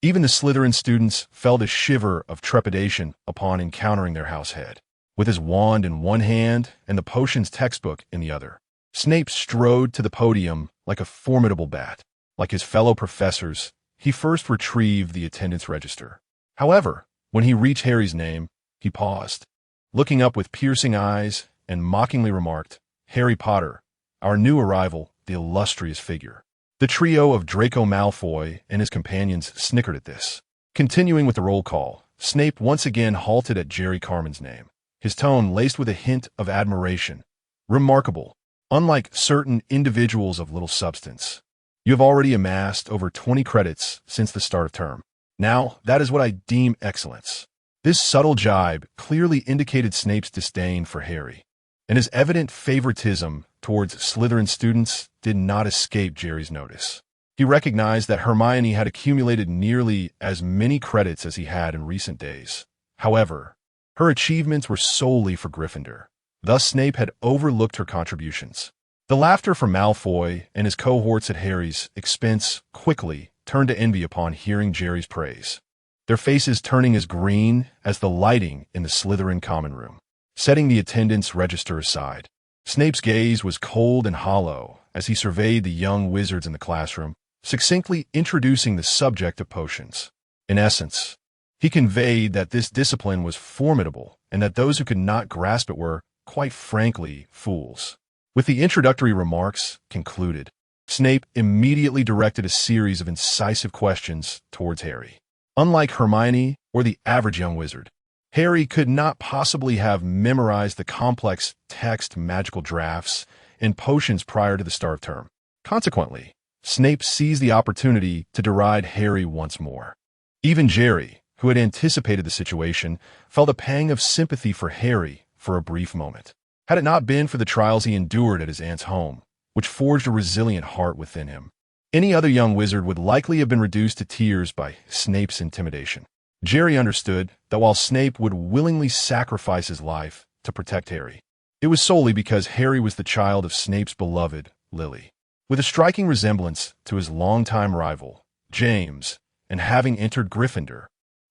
Even the Slytherin students felt a shiver of trepidation upon encountering their house head. With his wand in one hand and the potions textbook in the other, Snape strode to the podium like a formidable bat. Like his fellow professors, he first retrieved the attendance register. However, when he reached Harry's name, he paused, looking up with piercing eyes, and mockingly remarked, "Harry Potter, our new arrival, the illustrious figure." The trio of Draco Malfoy and his companions snickered at this. Continuing with the roll call, Snape once again halted at Jerry Carmen's name, his tone laced with a hint of admiration. "Remarkable. Unlike certain individuals of little substance, you have already amassed over 20 credits since the start of term. Now, that is what I deem excellence." This subtle jibe clearly indicated Snape's disdain for Harry, and his evident favoritism towards Slytherin students did not escape Jerry's notice. He recognized that Hermione had accumulated nearly as many credits as he had in recent days. However, her achievements were solely for Gryffindor. Thus, Snape had overlooked her contributions. The laughter from Malfoy and his cohorts at Harry's expense quickly turned to envy upon hearing Jerry's praise, their faces turning as green as the lighting in the Slytherin common room. Setting the attendance register aside, Snape's gaze was cold and hollow as he surveyed the young wizards in the classroom, succinctly introducing the subject of potions. In essence, he conveyed that this discipline was formidable and that those who could not grasp it were, quite frankly, fools. With the introductory remarks concluded, Snape immediately directed a series of incisive questions towards Harry. Unlike Hermione or the average young wizard, Harry could not possibly have memorized the complex text magical drafts and potions prior to the start of term. Consequently, Snape seized the opportunity to deride Harry once more. Even Jerry, who had anticipated the situation, felt a pang of sympathy for Harry for a brief moment. Had it not been for the trials he endured at his aunt's home, which forged a resilient heart within him, any other young wizard would likely have been reduced to tears by Snape's intimidation. Jerry understood that while Snape would willingly sacrifice his life to protect Harry, it was solely because Harry was the child of Snape's beloved Lily. With a striking resemblance to his longtime rival, James, and having entered Gryffindor,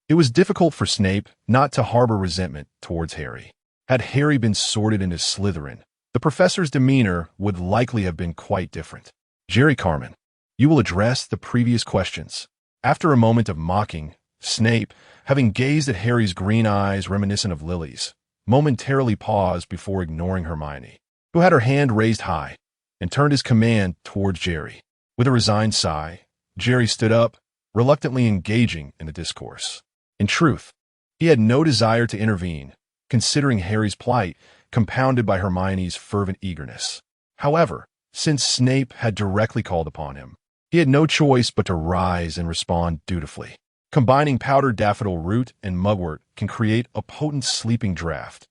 it was difficult for Snape not to harbor resentment towards Harry. Had Harry been sorted into Slytherin, the professor's demeanor would likely have been quite different. "Jerry Carmen, you will address the previous questions." After a moment of mocking, Snape, having gazed at Harry's green eyes reminiscent of Lily's, momentarily paused before ignoring Hermione, who had her hand raised high, and turned his command towards Jerry. With a resigned sigh, Jerry stood up, reluctantly engaging in the discourse. In truth, he had no desire to intervene, considering Harry's plight, compounded by Hermione's fervent eagerness. However, since Snape had directly called upon him, he had no choice but to rise and respond dutifully. Combining powdered daffodil root and mugwort can create a potent sleeping draught,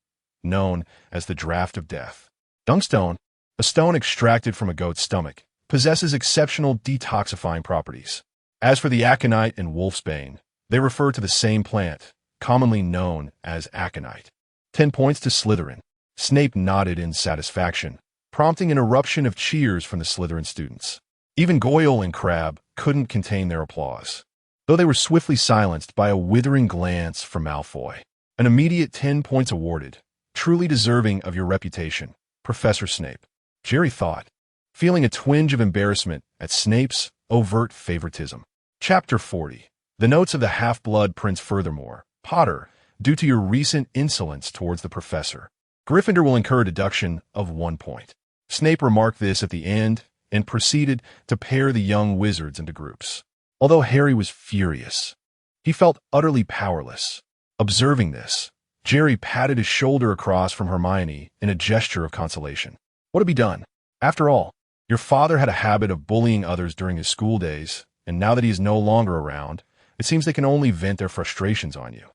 known as the Draught of Death. Dunkstone, a stone extracted from a goat's stomach, possesses exceptional detoxifying properties. As for the aconite and wolfsbane, they refer to the same plant, commonly known as aconite. 10 points to Slytherin. Snape nodded in satisfaction, prompting an eruption of cheers from the Slytherin students. Even Goyle and Crabbe couldn't contain their applause, though they were swiftly silenced by a withering glance from Malfoy. An immediate 10 points awarded, truly deserving of your reputation, Professor Snape, Jerry thought, feeling a twinge of embarrassment at Snape's overt favoritism. Chapter 40. The Notes of the Half-Blood Prince. Furthermore, Potter, due to your recent insolence towards the professor, Gryffindor will incur a deduction of 1 point. Snape remarked this at the end and proceeded to pair the young wizards into groups. Although Harry was furious, he felt utterly powerless. Observing this, Jerry patted his shoulder across from Hermione in a gesture of consolation. What had he done? After all, your father had a habit of bullying others during his school days, and now that he is no longer around, it seems they can only vent their frustrations on you.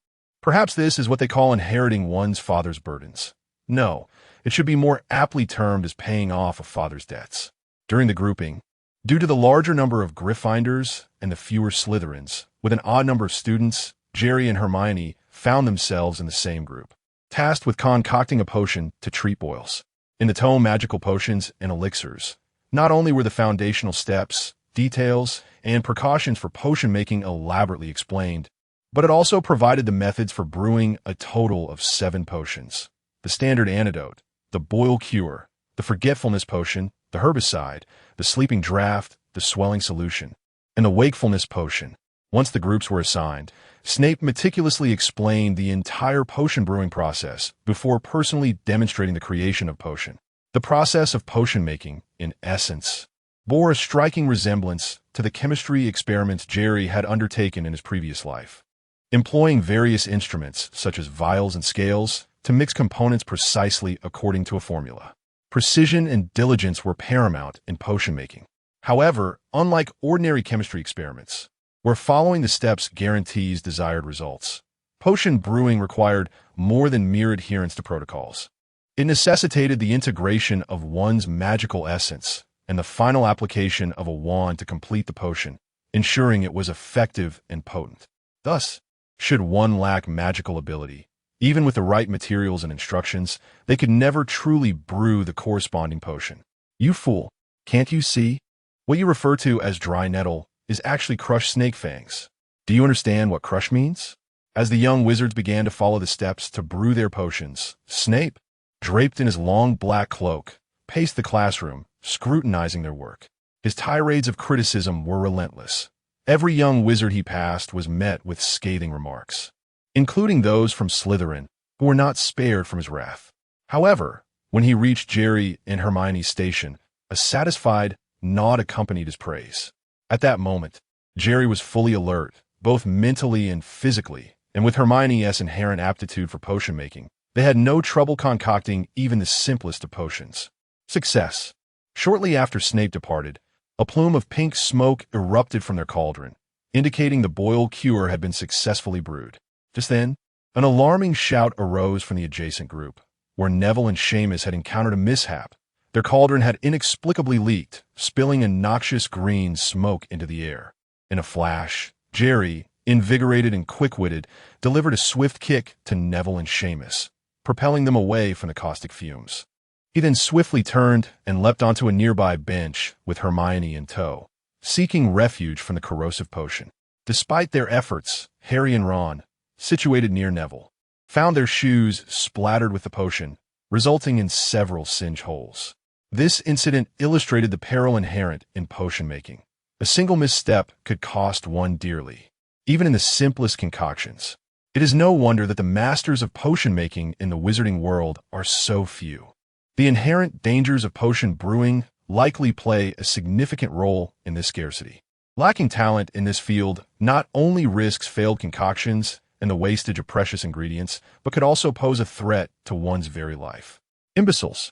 Perhaps this is what they call inheriting one's father's burdens. No, it should be more aptly termed as paying off a father's debts. During the grouping, due to the larger number of Gryffindors and the fewer Slytherins, with an odd number of students, Jerry and Hermione found themselves in the same group, tasked with concocting a potion to treat boils. In the tome Magical Potions and Elixirs, not only were the foundational steps, details, and precautions for potion making elaborately explained, but it also provided the methods for brewing a total of 7 potions. The standard antidote, the boil cure, the forgetfulness potion, the herbicide, the sleeping draught, the swelling solution, and the wakefulness potion. Once the groups were assigned, Snape meticulously explained the entire potion brewing process before personally demonstrating the creation of potion. The process of potion making, in essence, bore a striking resemblance to the chemistry experiments Jerry had undertaken in his previous life, employing various instruments such as vials and scales to mix components precisely according to a formula. Precision and diligence were paramount in potion making. However, unlike ordinary chemistry experiments, where following the steps guarantees desired results, potion brewing required more than mere adherence to protocols. It necessitated the integration of one's magical essence and the final application of a wand to complete the potion, ensuring it was effective and potent. Thus, should one lack magical ability, even with the right materials and instructions, they could never truly brew the corresponding potion. You fool, can't you see? What you refer to as dry nettle is actually crushed snake fangs. Do you understand what crush means? As the young wizards began to follow the steps to brew their potions, Snape, draped in his long black cloak, paced the classroom, scrutinizing their work. His tirades of criticism were relentless. Every young wizard he passed was met with scathing remarks, including those from Slytherin, who were not spared from his wrath. However, when he reached Jerry and Hermione's station, a satisfied nod accompanied his praise. At that moment, Jerry was fully alert, both mentally and physically, and with Hermione's inherent aptitude for potion making, they had no trouble concocting even the simplest of potions. Success. Shortly after Snape departed, a plume of pink smoke erupted from their cauldron, indicating the boil cure had been successfully brewed. Just then, an alarming shout arose from the adjacent group, where Neville and Seamus had encountered a mishap. Their cauldron had inexplicably leaked, spilling a noxious green smoke into the air. In a flash, Jerry, invigorated and quick-witted, delivered a swift kick to Neville and Seamus, propelling them away from the caustic fumes. He then swiftly turned and leapt onto a nearby bench with Hermione in tow, seeking refuge from the corrosive potion. Despite their efforts, Harry and Ron, situated near Neville, found their shoes splattered with the potion, resulting in several singe holes. This incident illustrated the peril inherent in potion making. A single misstep could cost one dearly, even in the simplest concoctions. It is no wonder that the masters of potion making in the wizarding world are so few. The inherent dangers of potion brewing likely play a significant role in this scarcity. Lacking talent in this field not only risks failed concoctions and the wastage of precious ingredients, but could also pose a threat to one's very life. Imbeciles!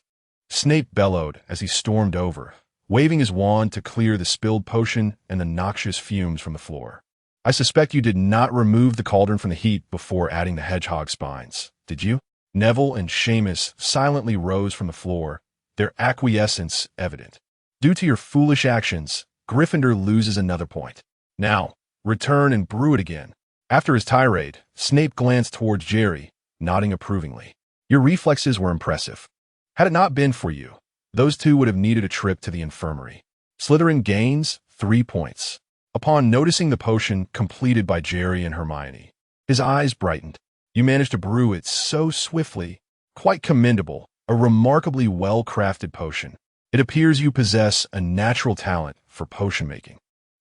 Snape bellowed as he stormed over, waving his wand to clear the spilled potion and the noxious fumes from the floor. I suspect you did not remove the cauldron from the heat before adding the hedgehog spines, did you? Neville and Seamus silently rose from the floor, their acquiescence evident. Due to your foolish actions, Gryffindor loses another point. Now, return and brew it again. After his tirade, Snape glanced towards Jerry, nodding approvingly. Your reflexes were impressive. Had it not been for you, those two would have needed a trip to the infirmary. Slytherin gains 3 points. Upon noticing the potion completed by Jerry and Hermione, his eyes brightened. You managed to brew it so swiftly. Quite commendable. A remarkably well-crafted potion. It appears you possess a natural talent for potion making.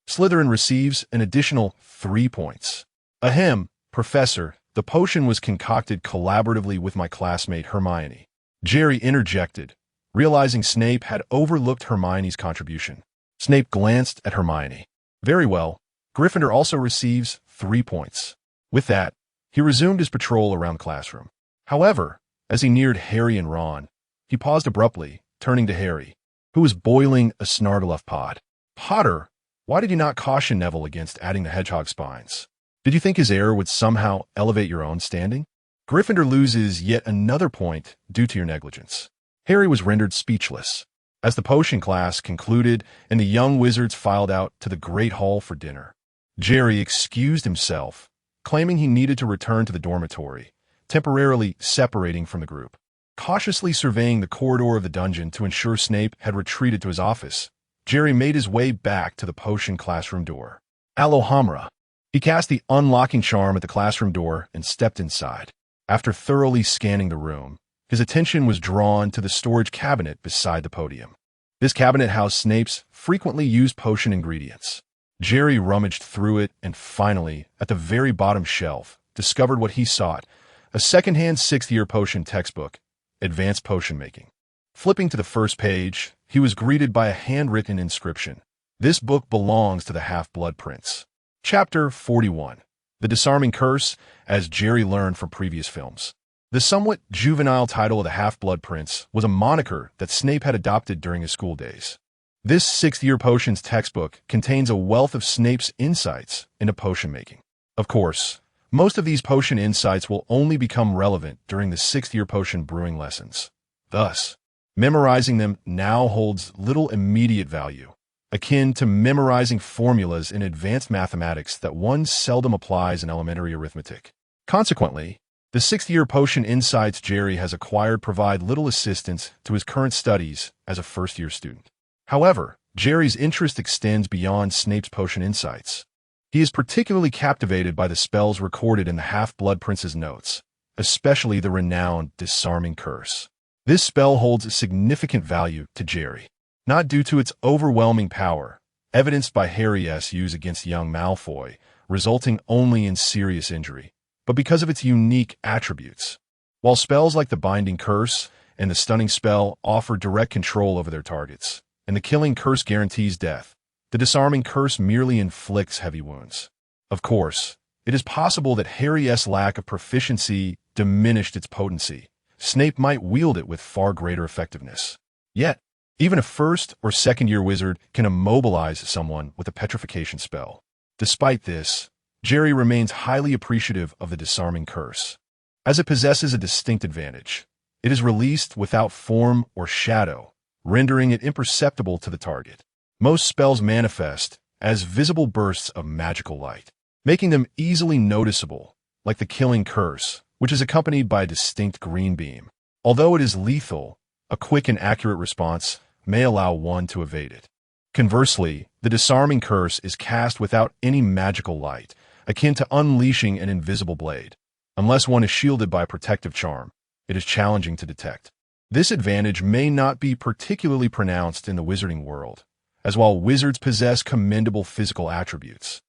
Slytherin receives an additional 3 points. Ahem, Professor, the potion was concocted collaboratively with my classmate Hermione. Jerry interjected, realizing Snape had overlooked Hermione's contribution. Snape glanced at Hermione. Very well. Gryffindor also receives 3 points. With that, he resumed his patrol around the classroom. However, as he neared Harry and Ron, he paused abruptly, turning to Harry, who was boiling a Snardaluff pod. Potter, why did you not caution Neville against adding the hedgehog spines? Did you think his error would somehow elevate your own standing? Gryffindor loses yet another point due to your negligence. Harry was rendered speechless as the potion class concluded and the young wizards filed out to the Great Hall for dinner. Jerry excused himself, claiming he needed to return to the dormitory, temporarily separating from the group. Cautiously surveying the corridor of the dungeon to ensure Snape had retreated to his office, Jerry made his way back to the potion classroom door. Alohomora. He cast the unlocking charm at the classroom door and stepped inside. After thoroughly scanning the room, his attention was drawn to the storage cabinet beside the podium. This cabinet housed Snape's frequently used potion ingredients. Jerry rummaged through it and finally, at the very bottom shelf, discovered what he sought, a second-hand 6th-year potion textbook, Advanced Potion Making. Flipping to the first page, he was greeted by a handwritten inscription. This book belongs to the Half-Blood Prince. Chapter 41. The Disarming Curse, as Jerry learned from previous films. The somewhat juvenile title of the Half-Blood Prince was a moniker that Snape had adopted during his school days. This 6th-year potions textbook contains a wealth of Snape's insights into potion making. Of course, most of these potion insights will only become relevant during the 6th-year potion brewing lessons. Thus, memorizing them now holds little immediate value, akin to memorizing formulas in advanced mathematics that one seldom applies in elementary arithmetic. Consequently, the 6th-year potion insights Jerry has acquired provide little assistance to his current studies as a first-year student. However, Jerry's interest extends beyond Snape's potion insights. He is particularly captivated by the spells recorded in the Half-Blood Prince's notes, especially the renowned Disarming Curse. This spell holds significant value to Jerry, not due to its overwhelming power, evidenced by Harry's use against young Malfoy, resulting only in serious injury, but because of its unique attributes. While spells like the Binding Curse and the Stunning Spell offer direct control over their targets, and the Killing Curse guarantees death, the Disarming Curse merely inflicts heavy wounds. Of course, it is possible that Harry's lack of proficiency diminished its potency. Snape might wield it with far greater effectiveness. Yet, even a first- or second-year wizard can immobilize someone with a petrification spell. Despite this, Jerry remains highly appreciative of the Disarming Curse, as it possesses a distinct advantage. It is released without form or shadow, rendering it imperceptible to the target. Most spells manifest as visible bursts of magical light, making them easily noticeable, like the Killing Curse, which is accompanied by a distinct green beam. Although it is lethal, a quick and accurate response may allow one to evade it. Conversely, the Disarming Curse is cast without any magical light, akin to unleashing an invisible blade. Unless one is shielded by a protective charm, it is challenging to detect. This advantage may not be particularly pronounced in the wizarding world, as while wizards possess commendable physical attributes,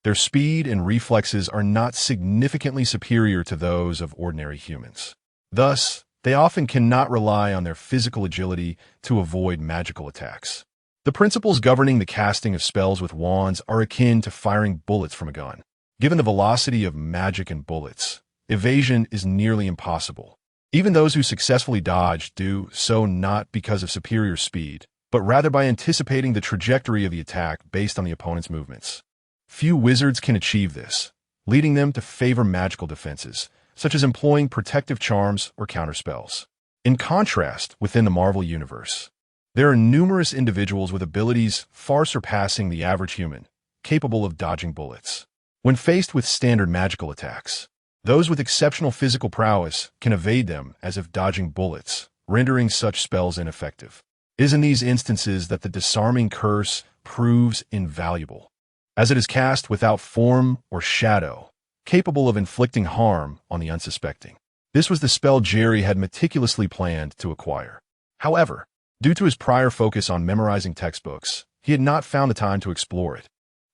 their speed and reflexes are not significantly superior to those of ordinary humans. Thus, they often cannot rely on their physical agility to avoid magical attacks. The principles governing the casting of spells with wands are akin to firing bullets from a gun. Given the velocity of magic and bullets, evasion is nearly impossible. Even those who successfully dodge do so not because of superior speed, but rather by anticipating the trajectory of the attack based on the opponent's movements. Few wizards can achieve this, leading them to favor magical defenses, such as employing protective charms or counterspells. In contrast, within the Marvel Universe, there are numerous individuals with abilities far surpassing the average human, capable of dodging bullets. When faced with standard magical attacks, those with exceptional physical prowess can evade them as if dodging bullets, rendering such spells ineffective. It is in these instances that the disarming curse proves invaluable, as it is cast without form or shadow, capable of inflicting harm on the unsuspecting. This was the spell Jerry had meticulously planned to acquire. However, due to his prior focus on memorizing textbooks, he had not found the time to explore it.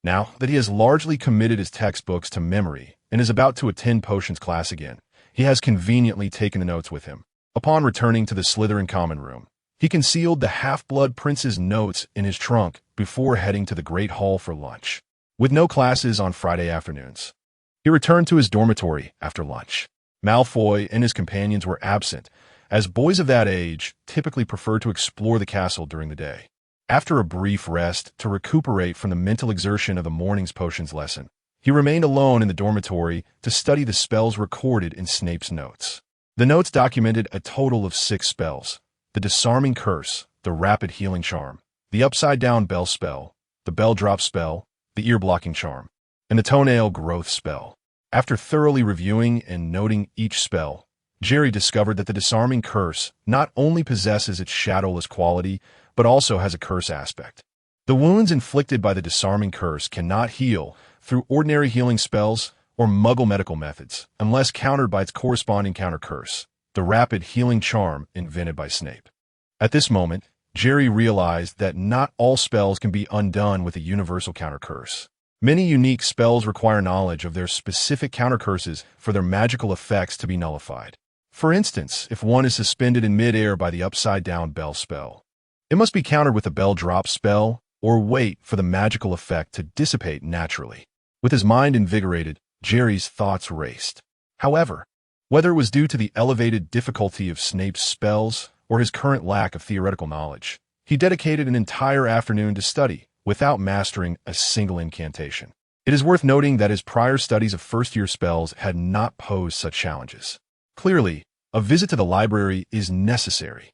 Now that he has largely committed his textbooks to memory and is about to attend potions class again, he has conveniently taken the notes with him. Upon returning to the Slytherin common room, he concealed the Half-Blood Prince's notes in his trunk before heading to the Great Hall for lunch. With no classes on Friday afternoons, he returned to his dormitory after lunch. Malfoy and his companions were absent, as boys of that age typically prefer to explore the castle during the day. After a brief rest to recuperate from the mental exertion of the morning's potions lesson, he remained alone in the dormitory to study the spells recorded in Snape's notes. The notes documented a total of 6 spells: the Disarming Curse, the Rapid Healing Charm, the Upside-Down Bell Spell, the Bell Drop Spell, the Ear-Blocking Charm, and the Toenail Growth Spell. After thoroughly reviewing and noting each spell, Jerry discovered that the Disarming Curse not only possesses its shadowless quality, but also has a curse aspect. The wounds inflicted by the Disarming Curse cannot heal through ordinary healing spells or Muggle medical methods, unless countered by its corresponding counter curse, the Rapid Healing Charm invented by Snape. At this moment, Jerry realized that not all spells can be undone with a universal counter curse. Many unique spells require knowledge of their specific counter curses for their magical effects to be nullified. For instance, if one is suspended in mid-air by the Upside-Down Bell Spell, it must be countered with a Bell Drop Spell or wait for the magical effect to dissipate naturally. With his mind invigorated, Jerry's thoughts raced. However, whether it was due to the elevated difficulty of Snape's spells or his current lack of theoretical knowledge, he dedicated an entire afternoon to study without mastering a single incantation. It is worth noting that his prior studies of first-year spells had not posed such challenges. Clearly, a visit to the library is necessary.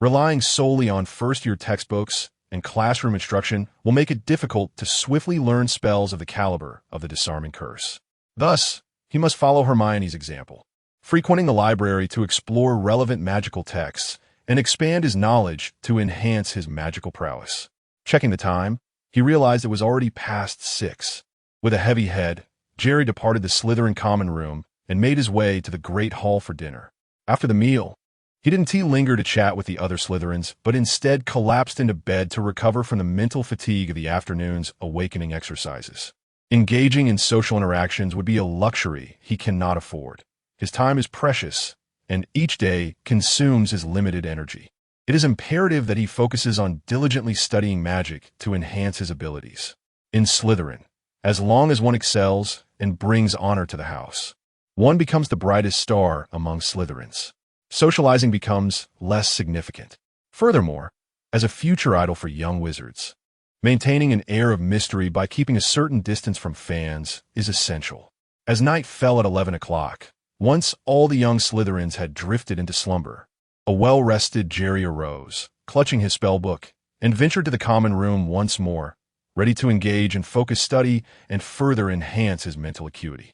Relying solely on first-year textbooks and classroom instruction will make it difficult to swiftly learn spells of the caliber of the Disarming Curse. Thus, he must follow Hermione's example, frequenting the library to explore relevant magical texts and expand his knowledge to enhance his magical prowess. Checking the time, he realized it was already past 6. With a heavy head, Jerry departed the Slytherin common room and made his way to the Great Hall for dinner. After the meal, he didn't linger to chat with the other Slytherins, but instead collapsed into bed to recover from the mental fatigue of the afternoon's awakening exercises. Engaging in social interactions would be a luxury he cannot afford. His time is precious, and each day consumes his limited energy. It is imperative that he focuses on diligently studying magic to enhance his abilities. In Slytherin, as long as one excels and brings honor to the house, one becomes the brightest star among Slytherins. Socializing becomes less significant. Furthermore, as a future idol for young wizards, maintaining an air of mystery by keeping a certain distance from fans is essential. As night fell at 11 o'clock, once all the young Slytherins had drifted into slumber, a well-rested Jerry arose, clutching his spellbook, and ventured to the common room once more, ready to engage in focused study and further enhance his mental acuity.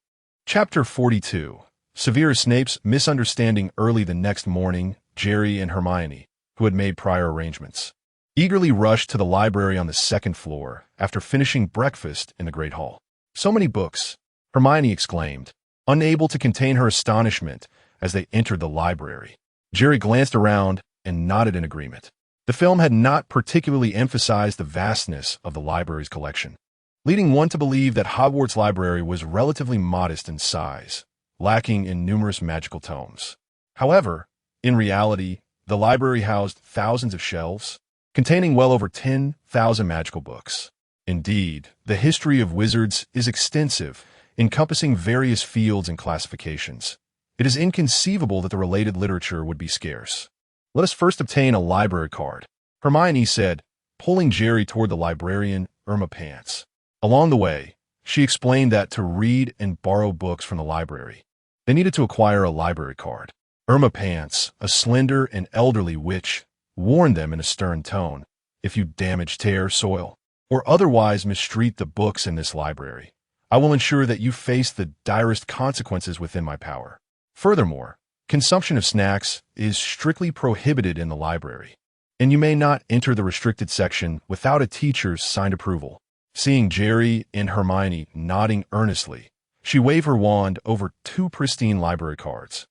Chapter 42. Severe Snape's misunderstanding. Early the next morning, Jerry and Hermione, who had made prior arrangements, eagerly rushed to the library on the 2nd floor after finishing breakfast in the Great Hall. "So many books," Hermione exclaimed, unable to contain her astonishment as they entered the library. Jerry glanced around and nodded in agreement. The film had not particularly emphasized the vastness of the library's collection, leading one to believe that Hogwarts' library was relatively modest in size, lacking in numerous magical tomes. However, in reality, the library housed thousands of shelves, containing well over 10,000 magical books. Indeed, the history of wizards is extensive, encompassing various fields and classifications. It is inconceivable that the related literature would be scarce. Let us first obtain a library card, Hermione said, pulling Jerry toward the librarian, Irma Pants. Along the way, she explained that to read and borrow books from the library, they needed to acquire a library card. Irma Pants, a slender and elderly witch, warned them in a stern tone, if you damage, tear, soil, or otherwise mistreat the books in this library, I will ensure that you face the direst consequences within my power. Furthermore, consumption of snacks is strictly prohibited in the library, and you may not enter the restricted section without a teacher's signed approval. Seeing Jerry and Hermione nodding earnestly, she waved her wand over 2 pristine library cards,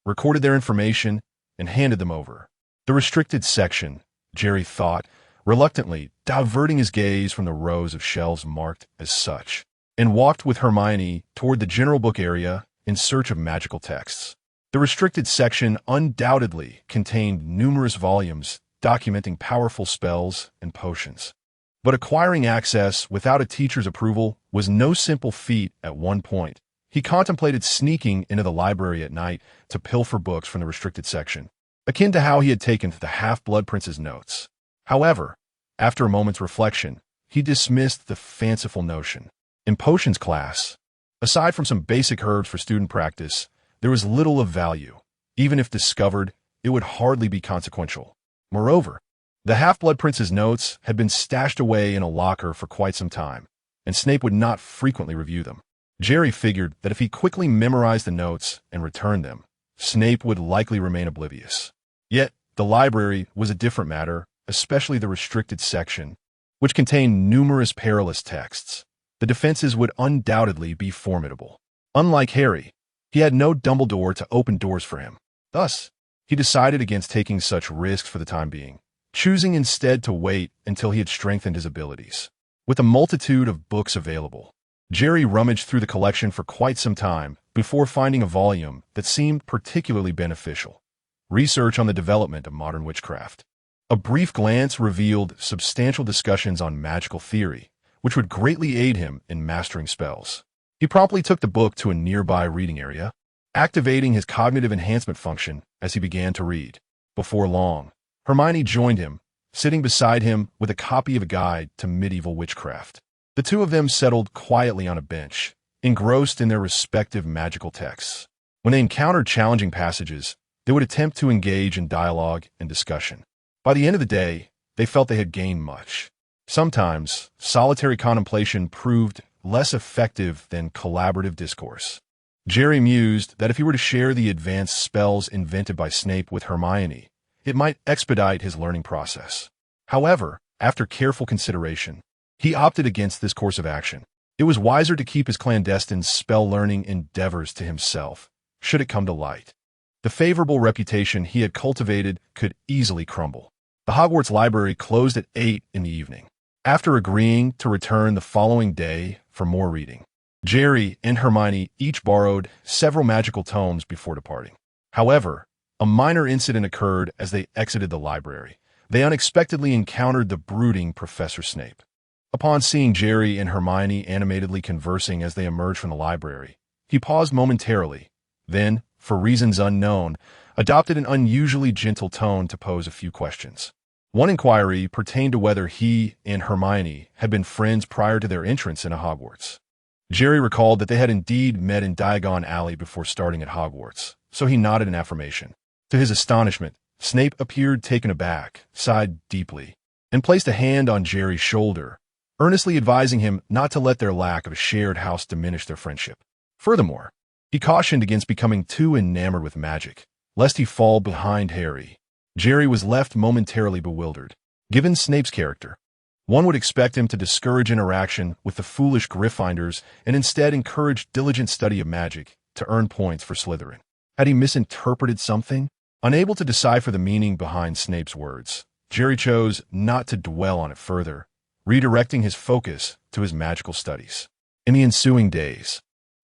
recorded their information, and handed them over. The restricted section, Jerry thought, reluctantly diverting his gaze from the rows of shelves marked as such, and walked with Hermione toward the general book area in search of magical texts. The restricted section undoubtedly contained numerous volumes documenting powerful spells and potions. But acquiring access without a teacher's approval was no simple feat. At one point, he contemplated sneaking into the library at night to pilfer books from the restricted section, akin to how he had taken the Half-Blood Prince's notes. However, after a moment's reflection, he dismissed the fanciful notion. In potions class, aside from some basic herbs for student practice, there was little of value. Even if discovered, it would hardly be consequential. Moreover, the Half-Blood Prince's notes had been stashed away in a locker for quite some time, and Snape would not frequently review them. Jerry figured that if he quickly memorized the notes and returned them, Snape would likely remain oblivious. Yet, the library was a different matter, especially the restricted section, which contained numerous perilous texts. The defenses would undoubtedly be formidable. Unlike Harry, he had no Dumbledore to open doors for him. Thus, he decided against taking such risks for the time being, choosing instead to wait until he had strengthened his abilities. With a multitude of books available, Jerry rummaged through the collection for quite some time before finding a volume that seemed particularly beneficial: Research on the Development of Modern Witchcraft. A brief glance revealed substantial discussions on magical theory, which would greatly aid him in mastering spells. He promptly took the book to a nearby reading area, activating his cognitive enhancement function as he began to read. Before long, Hermione joined him, sitting beside him with a copy of a guide to medieval witchcraft. The two of them settled quietly on a bench, engrossed in their respective magical texts. When they encountered challenging passages, they would attempt to engage in dialogue and discussion. By the end of the day, they felt they had gained much. Sometimes, solitary contemplation proved less effective than collaborative discourse. Jerry mused that if he were to share the advanced spells invented by Snape with Hermione, it might expedite his learning process. However, after careful consideration, he opted against this course of action. It was wiser to keep his clandestine spell-learning endeavors to himself, should it come to light. The favorable reputation he had cultivated could easily crumble. The Hogwarts library closed at 8 in the evening. After agreeing to return the following day for more reading, Jerry and Hermione each borrowed several magical tomes before departing. However, a minor incident occurred as they exited the library. They unexpectedly encountered the brooding Professor Snape. Upon seeing Jerry and Hermione animatedly conversing as they emerged from the library, he paused momentarily, then, for reasons unknown, adopted an unusually gentle tone to pose a few questions. One inquiry pertained to whether he and Hermione had been friends prior to their entrance into Hogwarts. Jerry recalled that they had indeed met in Diagon Alley before starting at Hogwarts, so he nodded in affirmation. To his astonishment, Snape appeared taken aback, sighed deeply, and placed a hand on Jerry's shoulder, earnestly advising him not to let their lack of a shared house diminish their friendship. Furthermore, he cautioned against becoming too enamored with magic, lest he fall behind Harry. Jerry was left momentarily bewildered. Given Snape's character, one would expect him to discourage interaction with the foolish Gryffindors and instead encourage diligent study of magic to earn points for Slytherin. Had he misinterpreted something? Unable to decipher the meaning behind Snape's words, Jerry chose not to dwell on it further, redirecting his focus to his magical studies. In the ensuing days,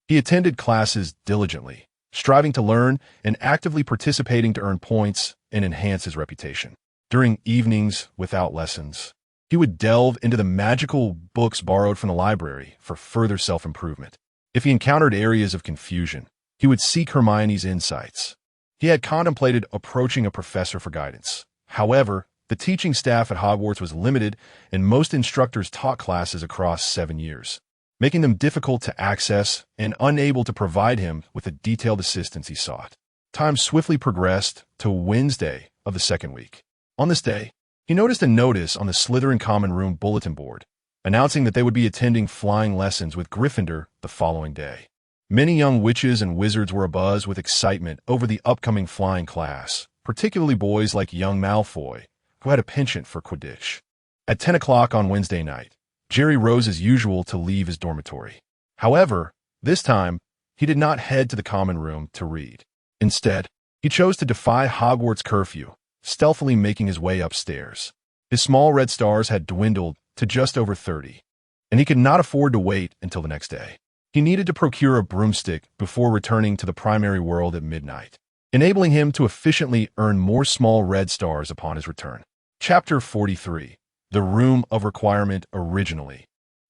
he attended classes diligently, striving to learn and actively participating to earn points and enhance his reputation. During evenings without lessons, he would delve into the magical books borrowed from the library for further self-improvement. If he encountered areas of confusion, he would seek Hermione's insights. He had contemplated approaching a professor for guidance. However, the teaching staff at Hogwarts was limited, and most instructors taught classes across 7 years, making them difficult to access and unable to provide him with the detailed assistance he sought. Time swiftly progressed to Wednesday of the second week. On this day, he noticed a notice on the Slytherin Common Room bulletin board, announcing that they would be attending flying lessons with Gryffindor the following day. Many young witches and wizards were abuzz with excitement over the upcoming flying class, particularly boys like young Malfoy, who had a penchant for Quidditch. At 10 o'clock on Wednesday night, Jerry rose as usual to leave his dormitory. However, this time, he did not head to the common room to read. Instead, he chose to defy Hogwarts curfew, stealthily making his way upstairs. His small red stars had dwindled to just over 30, and he could not afford to wait until the next day. He needed to procure a broomstick before returning to the primary world at midnight, enabling him to efficiently earn more small red stars upon his return. Chapter 43. The Room of Requirement. Originally,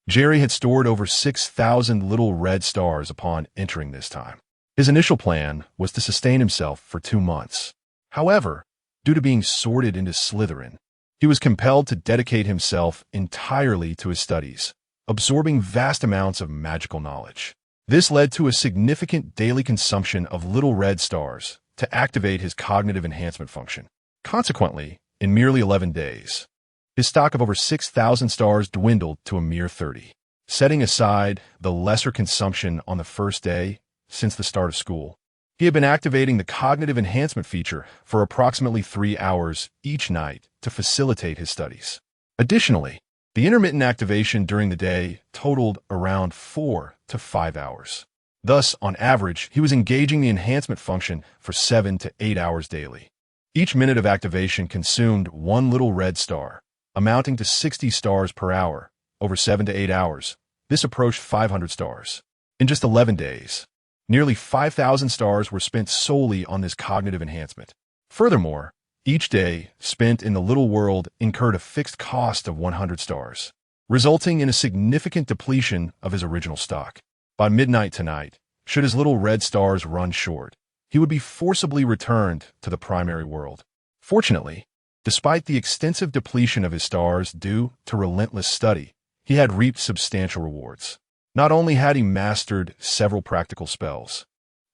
Jerry had stored over 6,000 little red stars upon entering this time. His initial plan was to sustain himself for 2 months. However, due to being sorted into Slytherin, he was compelled to dedicate himself entirely to his studies, absorbing vast amounts of magical knowledge. This led to a significant daily consumption of little red stars to activate his cognitive enhancement function. Consequently, in merely 11 days, his stock of over 6,000 stars dwindled to a mere 30. Setting aside the lesser consumption on the first day since the start of school, he had been activating the cognitive enhancement feature for approximately 3 hours each night to facilitate his studies. Additionally, the intermittent activation during the day totaled around 4 to 5 hours. Thus, on average, he was engaging the enhancement function for 7 to 8 hours daily. Each minute of activation consumed 1 little red star, amounting to 60 stars per hour. Over 7 to 8 hours, this approached 500 stars. In just 11 days, nearly 5,000 stars were spent solely on this cognitive enhancement. Furthermore, each day spent in the little world incurred a fixed cost of 100 stars, resulting in a significant depletion of his original stock. By midnight tonight, should his little red stars run short, he would be forcibly returned to the primary world. Fortunately, despite the extensive depletion of his stars due to relentless study, he had reaped substantial rewards. Not only had he mastered several practical spells,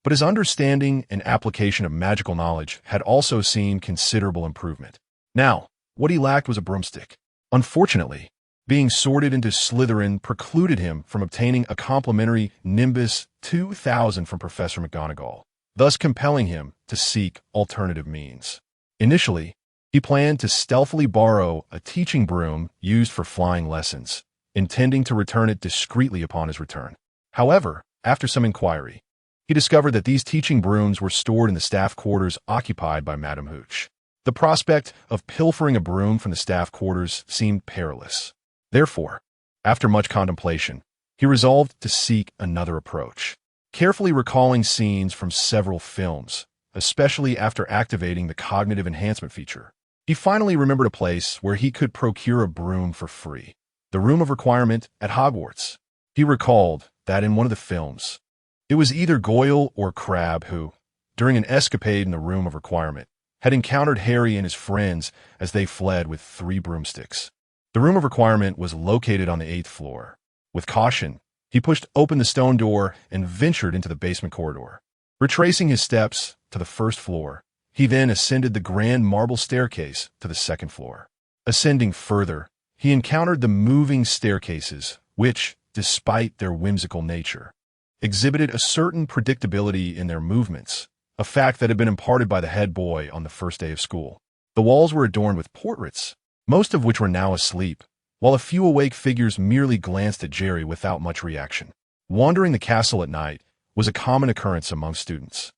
but his understanding and application of magical knowledge had also seen considerable improvement. Now, what he lacked was a broomstick. Unfortunately, being sorted into Slytherin precluded him from obtaining a complimentary Nimbus 2000 from Professor McGonagall, thus compelling him to seek alternative means. Initially, he planned to stealthily borrow a teaching broom used for flying lessons, intending to return it discreetly upon his return. However, after some inquiry, he discovered that these teaching brooms were stored in the staff quarters occupied by Madame Hooch. The prospect of pilfering a broom from the staff quarters seemed perilous. Therefore, after much contemplation, he resolved to seek another approach. Carefully recalling scenes from several films, especially after activating the cognitive enhancement feature, he finally remembered a place where he could procure a broom for free. The Room of Requirement at Hogwarts. He recalled that in one of the films, it was either Goyle or Crabbe who, during an escapade in the Room of Requirement, had encountered Harry and his friends as they fled with 3 broomsticks. The Room of Requirement was located on the 8th floor. With caution, he pushed open the stone door and ventured into the basement corridor. Retracing his steps to the 1st floor, he then ascended the grand marble staircase to the 2nd floor. Ascending further, he encountered the moving staircases, which, despite their whimsical nature, exhibited a certain predictability in their movements, a fact that had been imparted by the head boy on the first day of school. The walls were adorned with portraits, most of which were now asleep, while a few awake figures merely glanced at Jerry without much reaction. Wandering the castle at night was a common occurrence among students.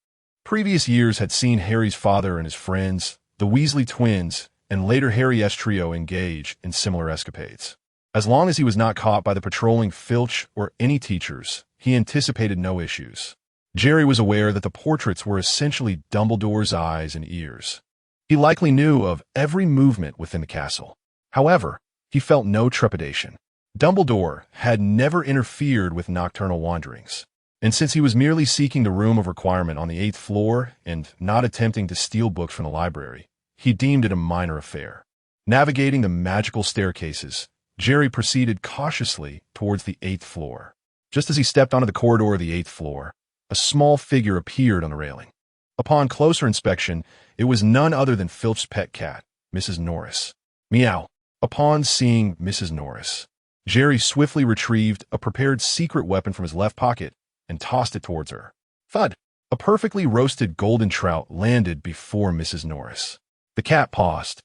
Previous years had seen Harry's father and his friends, the Weasley twins, and later Harry's trio engage in similar escapades. As long as he was not caught by the patrolling Filch or any teachers, he anticipated no issues. Jerry was aware that the portraits were essentially Dumbledore's eyes and ears. He likely knew of every movement within the castle. However, he felt no trepidation. Dumbledore had never interfered with nocturnal wanderings, and since he was merely seeking the room of requirement on the 8th floor and not attempting to steal books from the library, he deemed it a minor affair. Navigating the magical staircases, Jerry proceeded cautiously towards the 8th floor. Just as he stepped onto the corridor of the 8th floor, a small figure appeared on the railing. Upon closer inspection, it was none other than Filch's pet cat, Mrs. Norris. Meow. Upon seeing Mrs. Norris, Jerry swiftly retrieved a prepared secret weapon from his left pocket and tossed it towards her. Thud! A perfectly roasted golden trout landed before Mrs. Norris. The cat paused,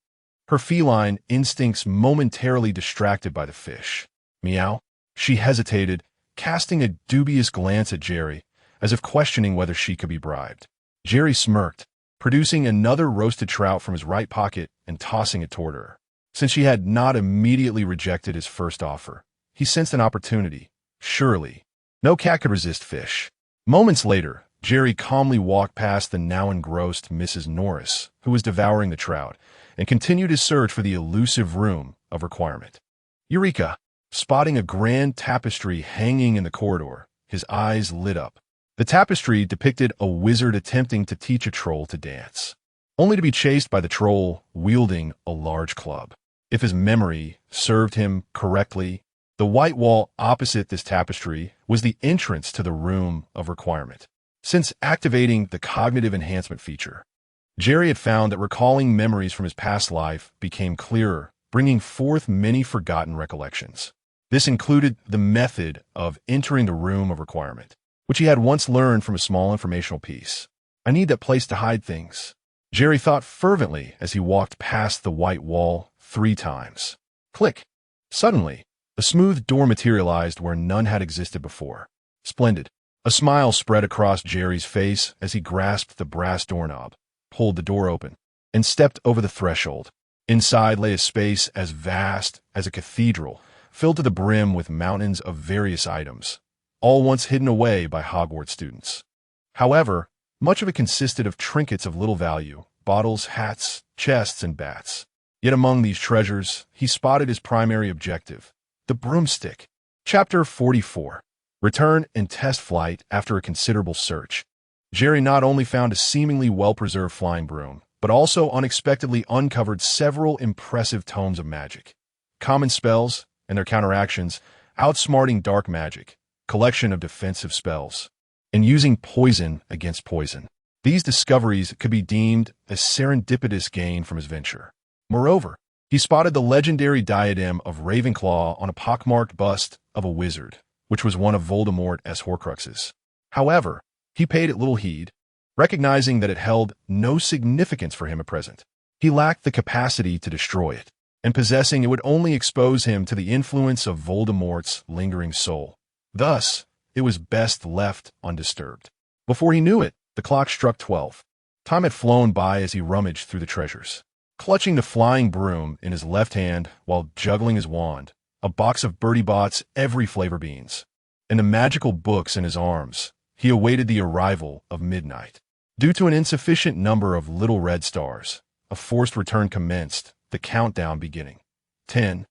her feline instincts momentarily distracted by the fish. Meow. She hesitated, casting a dubious glance at Jerry, as if questioning whether she could be bribed. Jerry smirked, producing another roasted trout from his right pocket and tossing it toward her. Since she had not immediately rejected his first offer, he sensed an opportunity. Surely, no cat could resist fish. Moments later, Jerry calmly walked past the now engrossed Mrs. Norris, who was devouring the trout, and continued his search for the elusive room of requirement. Eureka! Spotting a grand tapestry hanging in the corridor, his eyes lit up. The tapestry depicted a wizard attempting to teach a troll to dance, only to be chased by the troll wielding a large club. If his memory served him correctly, the white wall opposite this tapestry was the entrance to the room of requirement. Since activating the cognitive enhancement feature, Jerry had found that recalling memories from his past life became clearer, bringing forth many forgotten recollections. This included the method of entering the room of requirement, which he had once learned from a small informational piece. I need that place to hide things, Jerry thought fervently as he walked past the white wall 3 times. Click! Suddenly, a smooth door materialized where none had existed before. Splendid. A smile spread across Jerry's face as he grasped the brass doorknob, pulled the door open, and stepped over the threshold. Inside lay a space as vast as a cathedral, filled to the brim with mountains of various items, all once hidden away by Hogwarts students. However, much of it consisted of trinkets of little value, bottles, hats, chests, and bats. Yet among these treasures, he spotted his primary objective, the broomstick. Chapter 44. Return and test flight after a considerable search. Jerry not only found a seemingly well-preserved flying broom, but also unexpectedly uncovered several impressive tomes of magic. Common spells and their counteractions, outsmarting dark magic, collection of defensive spells, and using poison against poison. These discoveries could be deemed a serendipitous gain from his venture. Moreover, he spotted the legendary diadem of Ravenclaw on a pockmarked bust of a wizard, which was one of Voldemort's Horcruxes. However, he paid it little heed, recognizing that it held no significance for him at present. He lacked the capacity to destroy it, and possessing it would only expose him to the influence of Voldemort's lingering soul. Thus, it was best left undisturbed. Before he knew it, the clock struck 12. Time had flown by as he rummaged through the treasures. Clutching the flying broom in his left hand while juggling his wand, a box of Bertie Bott's every flavor beans, and the magical books in his arms, he awaited the arrival of midnight. Due to an insufficient number of little red stars, a forced return commenced, the countdown beginning. 10,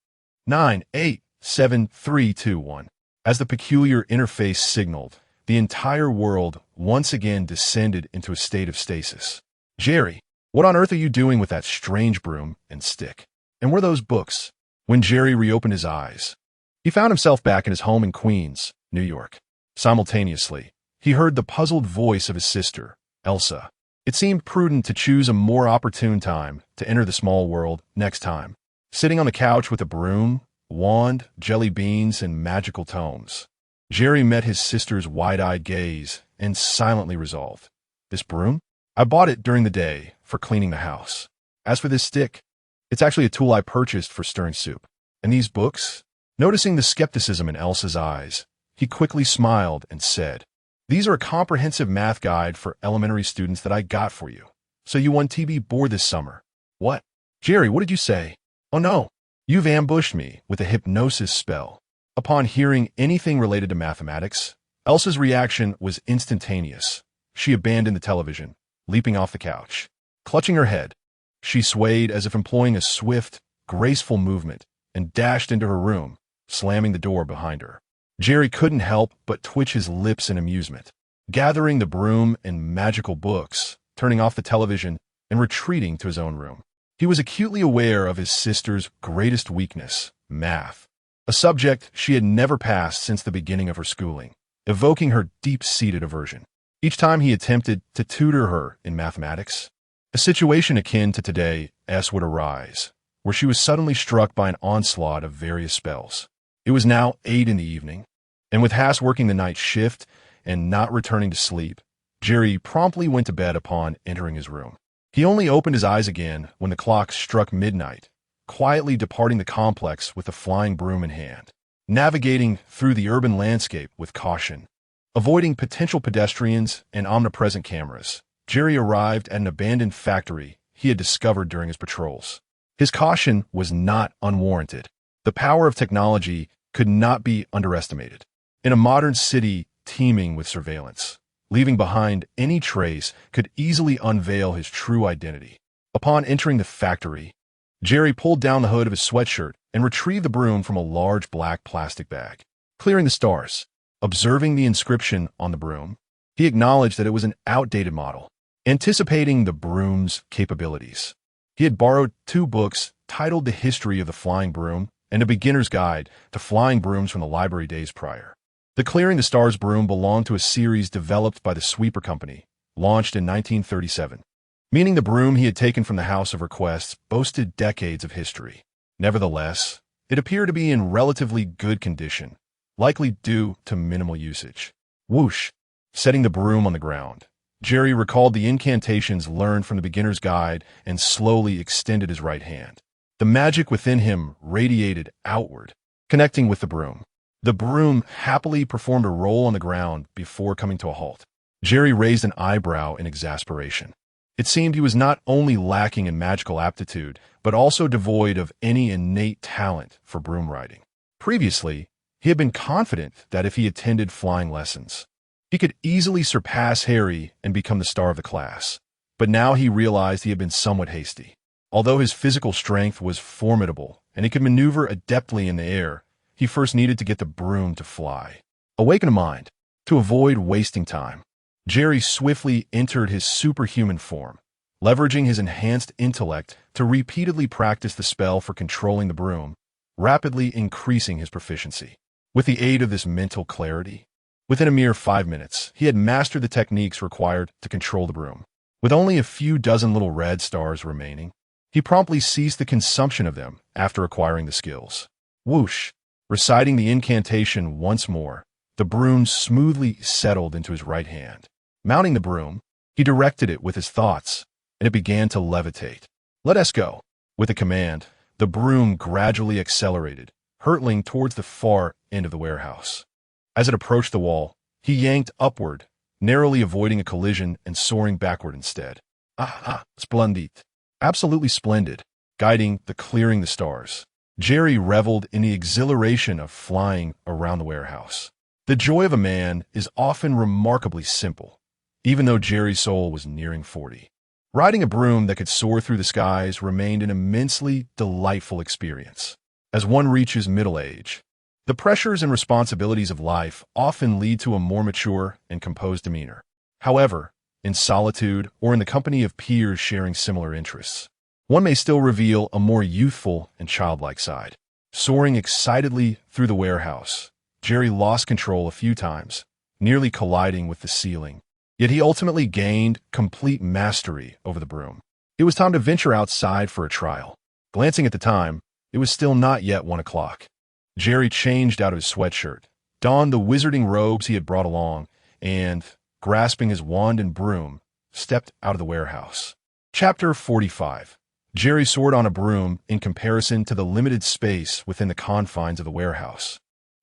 9, 8, 7, 3, 2, 1. As the peculiar interface signaled, the entire world once again descended into a state of stasis. Jerry, what on earth are you doing with that strange broom and stick? And were those books? When Jerry reopened his eyes, he found himself back in his home in Queens, New York. Simultaneously, he heard the puzzled voice of his sister, Elsa. It seemed prudent to choose a more opportune time to enter the small world next time. Sitting on the couch with a broom, wand, jelly beans, and magical tomes, Jerry met his sister's wide-eyed gaze and silently resolved. This broom? I bought it during the day for cleaning the house. As for this stick, it's actually a tool I purchased for stirring soup. And these books? Noticing the skepticism in Elsa's eyes, he quickly smiled and said, These are a comprehensive math guide for elementary students that I got for you. So you won TB board this summer. What? Jerry, what did you say? Oh no, you've ambushed me with a hypnosis spell. Upon hearing anything related to mathematics, Elsa's reaction was instantaneous. She abandoned the television, leaping off the couch. Clutching her head, She swayed as if employing a swift, graceful movement and dashed into her room, slamming the door behind her. Jerry couldn't help but twitch his lips in amusement, gathering the broom and magical books, turning off the television, and retreating to his own room. He was acutely aware of his sister's greatest weakness, math, a subject she had never passed since the beginning of her schooling, evoking her deep-seated aversion. Each time he attempted to tutor her in mathematics, a situation akin to today's would arise, where she was suddenly struck by an onslaught of various spells. It was now 8 in the evening, and with Haas working the night shift and not returning to sleep, Jerry promptly went to bed upon entering his room. He only opened his eyes again when the clock struck midnight, quietly departing the complex with a flying broom in hand, navigating through the urban landscape with caution. Avoiding potential pedestrians and omnipresent cameras, Jerry arrived at an abandoned factory he had discovered during his patrols. His caution was not unwarranted. The power of technology could not be underestimated. In a modern city teeming with surveillance, leaving behind any trace could easily unveil his true identity. Upon entering the factory, Jerry pulled down the hood of his sweatshirt and retrieved the broom from a large black plastic bag. Clearing the stars, observing the inscription on the broom, he acknowledged that it was an outdated model. Anticipating the broom's capabilities, he had borrowed 2 books titled The History of the Flying Broom and A Beginner's Guide to Flying Brooms from the library days prior. The Clearing the Stars broom belonged to a series developed by the Sweeper Company, launched in 1937, meaning the broom he had taken from the House of Requests boasted decades of history. Nevertheless, it appeared to be in relatively good condition, likely due to minimal usage. Whoosh! Setting the broom on the ground, Jerry recalled the incantations learned from the Beginner's Guide and slowly extended his right hand. The magic within him radiated outward, connecting with the broom. The broom happily performed a roll on the ground before coming to a halt. Jerry raised an eyebrow in exasperation. It seemed he was not only lacking in magical aptitude, but also devoid of any innate talent for broom riding. Previously, he had been confident that if he attended flying lessons, he could easily surpass Harry and become the star of the class. But now he realized he had been somewhat hasty. Although his physical strength was formidable and he could maneuver adeptly in the air, he first needed to get the broom to fly. Awaken a mind. To avoid wasting time, Jerry swiftly entered his superhuman form, leveraging his enhanced intellect to repeatedly practice the spell for controlling the broom, rapidly increasing his proficiency. With the aid of this mental clarity, within a mere 5 minutes, he had mastered the techniques required to control the broom. With only a few dozen little red stars remaining, he promptly ceased the consumption of them after acquiring the skills. Whoosh! Reciting the incantation once more, the broom smoothly settled into his right hand. Mounting the broom, he directed it with his thoughts, and it began to levitate. Let us go. With a command, the broom gradually accelerated, hurtling towards the far end of the warehouse. As it approached the wall, he yanked upward, narrowly avoiding a collision and soaring backward instead. Splendid. Absolutely splendid. Guiding the Clearing the Stars, Jerry reveled in the exhilaration of flying around the warehouse. The joy of a man is often remarkably simple, even though Jerry's soul was nearing 40. Riding a broom that could soar through the skies remained an immensely delightful experience. As one reaches middle age, the pressures and responsibilities of life often lead to a more mature and composed demeanor. However, in solitude or in the company of peers sharing similar interests, one may still reveal a more youthful and childlike side. Soaring excitedly through the warehouse, Jerry lost control a few times, nearly colliding with the ceiling. Yet he ultimately gained complete mastery over the broom. It was time to venture outside for a trial. Glancing at the time, it was still not yet 1 o'clock. Jerry changed out of his sweatshirt, donned the wizarding robes he had brought along, and, grasping his wand and broom, stepped out of the warehouse. Chapter 45. Jerry soared on a broom in comparison to the limited space within the confines of the warehouse.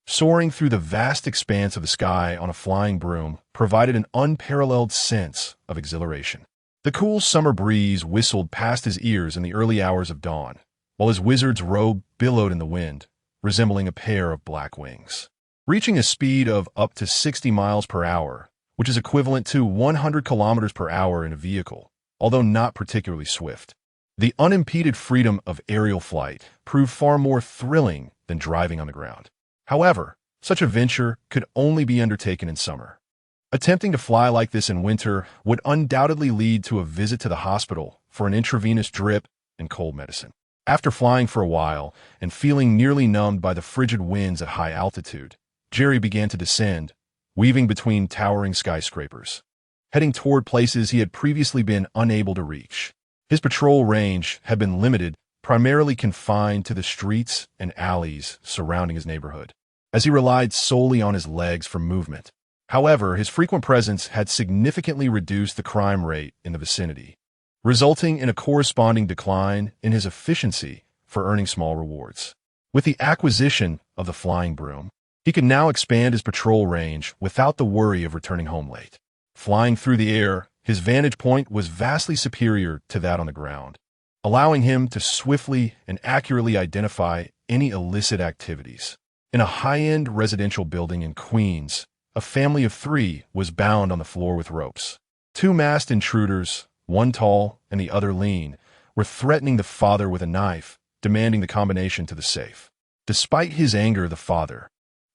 Soaring through the vast expanse of the sky on a flying broom provided an unparalleled sense of exhilaration. The cool summer breeze whistled past his ears in the early hours of dawn, while his wizard's robe billowed in the wind, resembling a pair of black wings. Reaching a speed of up to 60 miles per hour, which is equivalent to 100 kilometers per hour in a vehicle, although not particularly swift, The unimpeded freedom of aerial flight proved far more thrilling than driving on the ground. However, such a venture could only be undertaken in summer. Attempting to fly like this in winter would undoubtedly lead to a visit to the hospital for an intravenous drip and cold medicine. After flying for a while and feeling nearly numbed by the frigid winds at high altitude, Jerry began to descend, weaving between towering skyscrapers, heading toward places he had previously been unable to reach. His patrol range had been limited, primarily confined to the streets and alleys surrounding his neighborhood, as he relied solely on his legs for movement. However, his frequent presence had significantly reduced the crime rate in the vicinity, resulting in a corresponding decline in his efficiency for earning small rewards. With the acquisition of the flying broom, he could now expand his patrol range without the worry of returning home late. Flying through the air, his vantage point was vastly superior to that on the ground, allowing him to swiftly and accurately identify any illicit activities. In a high-end residential building in Queens, a family of 3 was bound on the floor with ropes. 2 masked intruders, one tall and the other lean, were threatening the father with a knife, demanding the combination to the safe. Despite his anger, the father,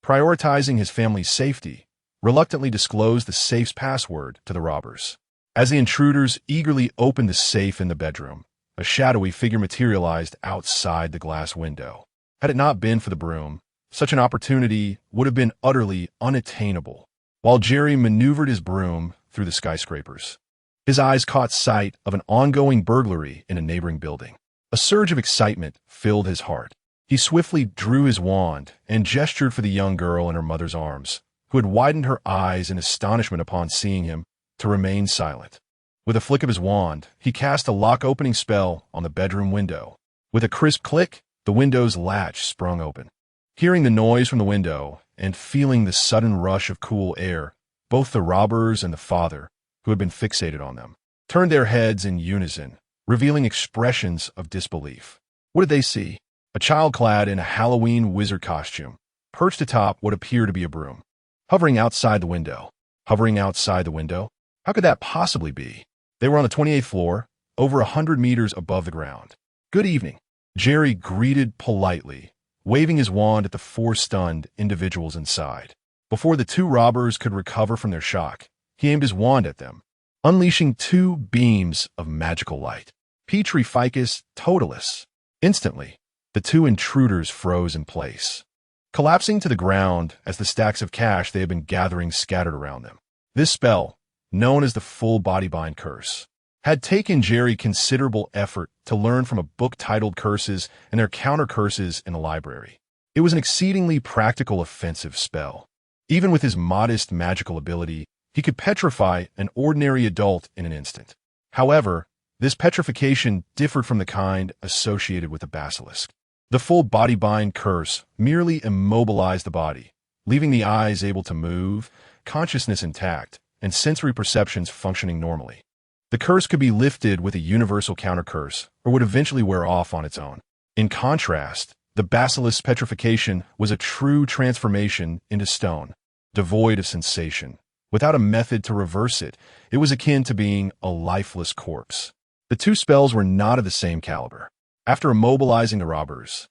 prioritizing his family's safety, reluctantly disclosed the safe's password to the robbers. As the intruders eagerly opened the safe in the bedroom, a shadowy figure materialized outside the glass window. Had it not been for the broom, such an opportunity would have been utterly unattainable. While Jerry maneuvered his broom through the skyscrapers, his eyes caught sight of an ongoing burglary in a neighboring building. A surge of excitement filled his heart. He swiftly drew his wand and gestured for the young girl in her mother's arms, who had widened her eyes in astonishment upon seeing him, to remain silent. With a flick of his wand, he cast a lock-opening spell on the bedroom window. With a crisp click, the window's latch sprung open. Hearing the noise from the window and feeling the sudden rush of cool air, both the robbers and the father, who had been fixated on them, turned their heads in unison, revealing expressions of disbelief. What did they see? A child clad in a Halloween wizard costume, perched atop what appeared to be a broom, hovering outside the window. Hovering outside the window? How could that possibly be? They were on the 28th floor, over 100 meters above the ground. Good evening. Jerry greeted politely, waving his wand at the 4 stunned individuals inside. Before the 2 robbers could recover from their shock, he aimed his wand at them, unleashing 2 beams of magical light. Petri Ficus Totalis. Instantly, the 2 intruders froze in place, collapsing to the ground as the stacks of cash they had been gathering scattered around them. This spell, known as the Full Body Bind Curse, had taken Jerry considerable effort to learn from a book titled Curses and their counter-curses in the library. It was an exceedingly practical offensive spell. Even with his modest magical ability, he could petrify an ordinary adult in an instant. However, this petrification differed from the kind associated with the basilisk. The Full Body Bind Curse merely immobilized the body, leaving the eyes able to move, consciousness intact, and sensory perceptions functioning normally. The curse could be lifted with a universal counter-curse, or would eventually wear off on its own. In contrast, the basilisk's petrification was a true transformation into stone, devoid of sensation. Without a method to reverse it, it was akin to being a lifeless corpse. The 2 spells were not of the same caliber. After immobilizing the robbers,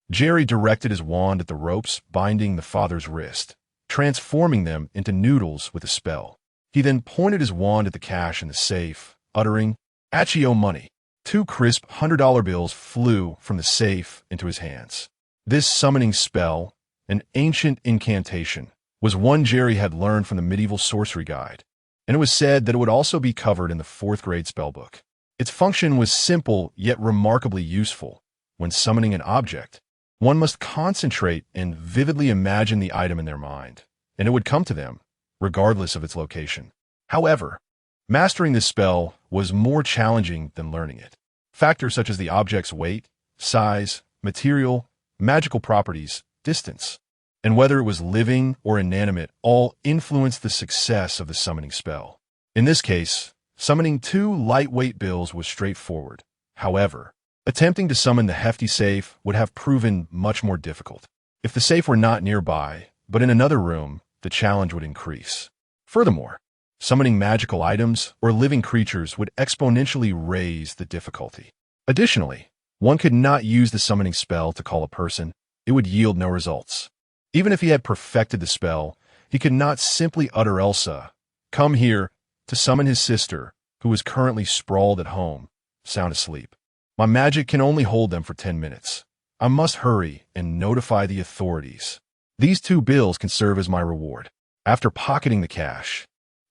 Jerry directed his wand at the ropes binding the father's wrist, transforming them into noodles with a spell. He then pointed his wand at the cash in the safe, uttering, "Accio money." 2 crisp $100 bills flew from the safe into his hands. This summoning spell, an ancient incantation, was one Jerry had learned from the medieval sorcery guide, and it was said that it would also be covered in the 4th grade spellbook. Its function was simple yet remarkably useful. When summoning an object, one must concentrate and vividly imagine the item in their mind, and it would come to them, regardless of its location. However, mastering this spell was more challenging than learning it. Factors such as the object's weight, size, material, magical properties, distance, and whether it was living or inanimate all influenced the success of the summoning spell. In this case, summoning 2 lightweight bills was straightforward. However, attempting to summon the hefty safe would have proven much more difficult. If the safe were not nearby, but in another room, the challenge would increase. Furthermore, summoning magical items or living creatures would exponentially raise the difficulty. Additionally, one could not use the summoning spell to call a person. It would yield no results. Even if he had perfected the spell, he could not simply utter Elsa, come here, to summon his sister, who was currently sprawled at home, sound asleep. My magic can only hold them for 10 minutes. I must hurry and notify the authorities. These 2 bills can serve as my reward. After pocketing the cash,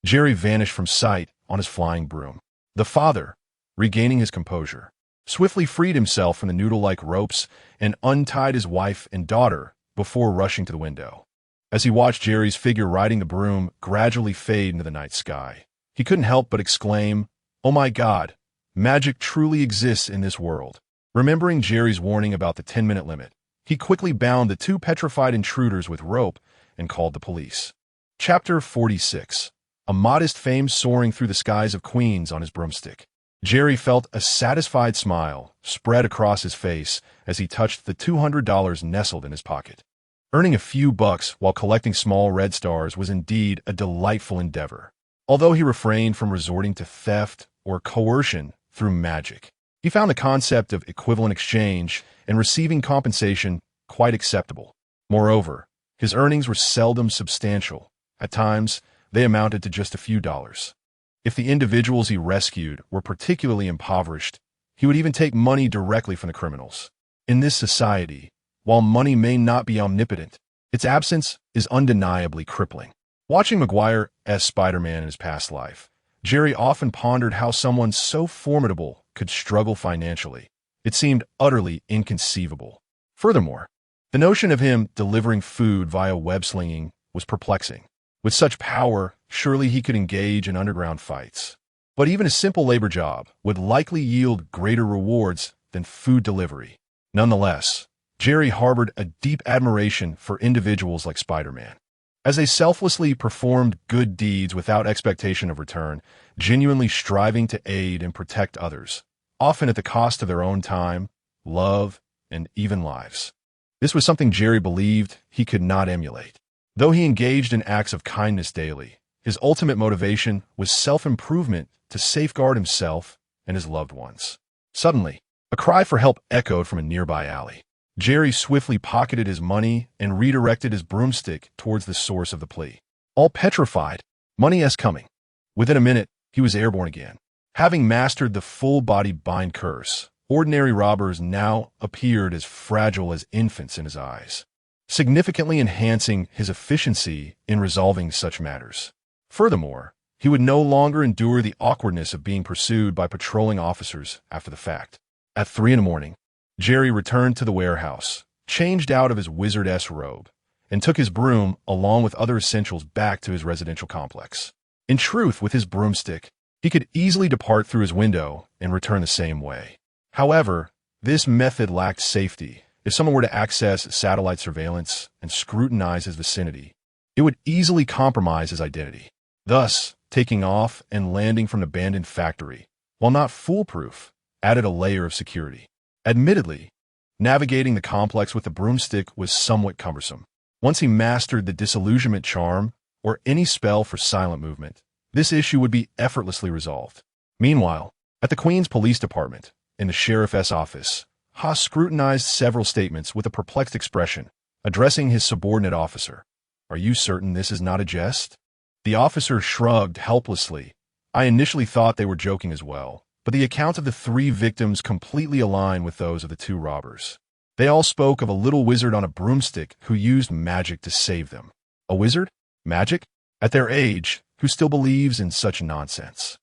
Jerry vanished from sight on his flying broom. The father, regaining his composure, swiftly freed himself from the noodle-like ropes and untied his wife and daughter before rushing to the window. As he watched Jerry's figure riding the broom gradually fade into the night sky, he couldn't help but exclaim, "Oh my God, magic truly exists in this world." Remembering Jerry's warning about the 10-minute limit, he quickly bound the 2 petrified intruders with rope and called the police. Chapter 46. A modest fame soaring through the skies of Queens on his broomstick. Jerry felt a satisfied smile spread across his face as he touched the $200 nestled in his pocket. Earning a few bucks while collecting small red stars was indeed a delightful endeavor. Although he refrained from resorting to theft or coercion through magic, he found the concept of equivalent exchange and receiving compensation quite acceptable. Moreover, his earnings were seldom substantial. At times, they amounted to just a few dollars. If the individuals he rescued were particularly impoverished, he would even take money directly from the criminals. In this society, while money may not be omnipotent, its absence is undeniably crippling. Watching Maguire as Spider-Man in his past life, Jerry often pondered how someone so formidable could struggle financially. It seemed utterly inconceivable. Furthermore, the notion of him delivering food via web-slinging was perplexing. With such power, surely he could engage in underground fights. But even a simple labor job would likely yield greater rewards than food delivery. Nonetheless, Jerry harbored a deep admiration for individuals like Spider-Man. As they selflessly performed good deeds without expectation of return, genuinely striving to aid and protect others, often at the cost of their own time, love, and even lives. This was something Jerry believed he could not emulate. Though he engaged in acts of kindness daily, his ultimate motivation was self-improvement to safeguard himself and his loved ones. Suddenly, a cry for help echoed from a nearby alley. Jerry swiftly pocketed his money and redirected his broomstick towards the source of the plea. All petrified, money-esque coming. Within a minute, he was airborne again. Having mastered the full-body bind curse, ordinary robbers now appeared as fragile as infants in his eyes, significantly enhancing his efficiency in resolving such matters. Furthermore, he would no longer endure the awkwardness of being pursued by patrolling officers after the fact. At 3 a.m, Jerry returned to the warehouse, changed out of his wizard-esque robe, and took his broom along with other essentials back to his residential complex. In truth, with his broomstick, he could easily depart through his window and return the same way. However, this method lacked safety. If someone were to access satellite surveillance and scrutinize his vicinity, it would easily compromise his identity. Thus, taking off and landing from an abandoned factory, while not foolproof, added a layer of security. Admittedly, navigating the complex with the broomstick was somewhat cumbersome. Once he mastered the disillusionment charm or any spell for silent movement, this issue would be effortlessly resolved. Meanwhile, at the Queen's Police Department, in the sheriff's office, Haas scrutinized several statements with a perplexed expression, addressing his subordinate officer. "Are you certain this is not a jest?" The officer shrugged helplessly. "I initially thought they were joking as well, but the accounts of the 3 victims completely align with those of the 2 robbers. They all spoke of a little wizard on a broomstick who used magic to save them." A wizard? Magic? At their age, who still believes in such nonsense?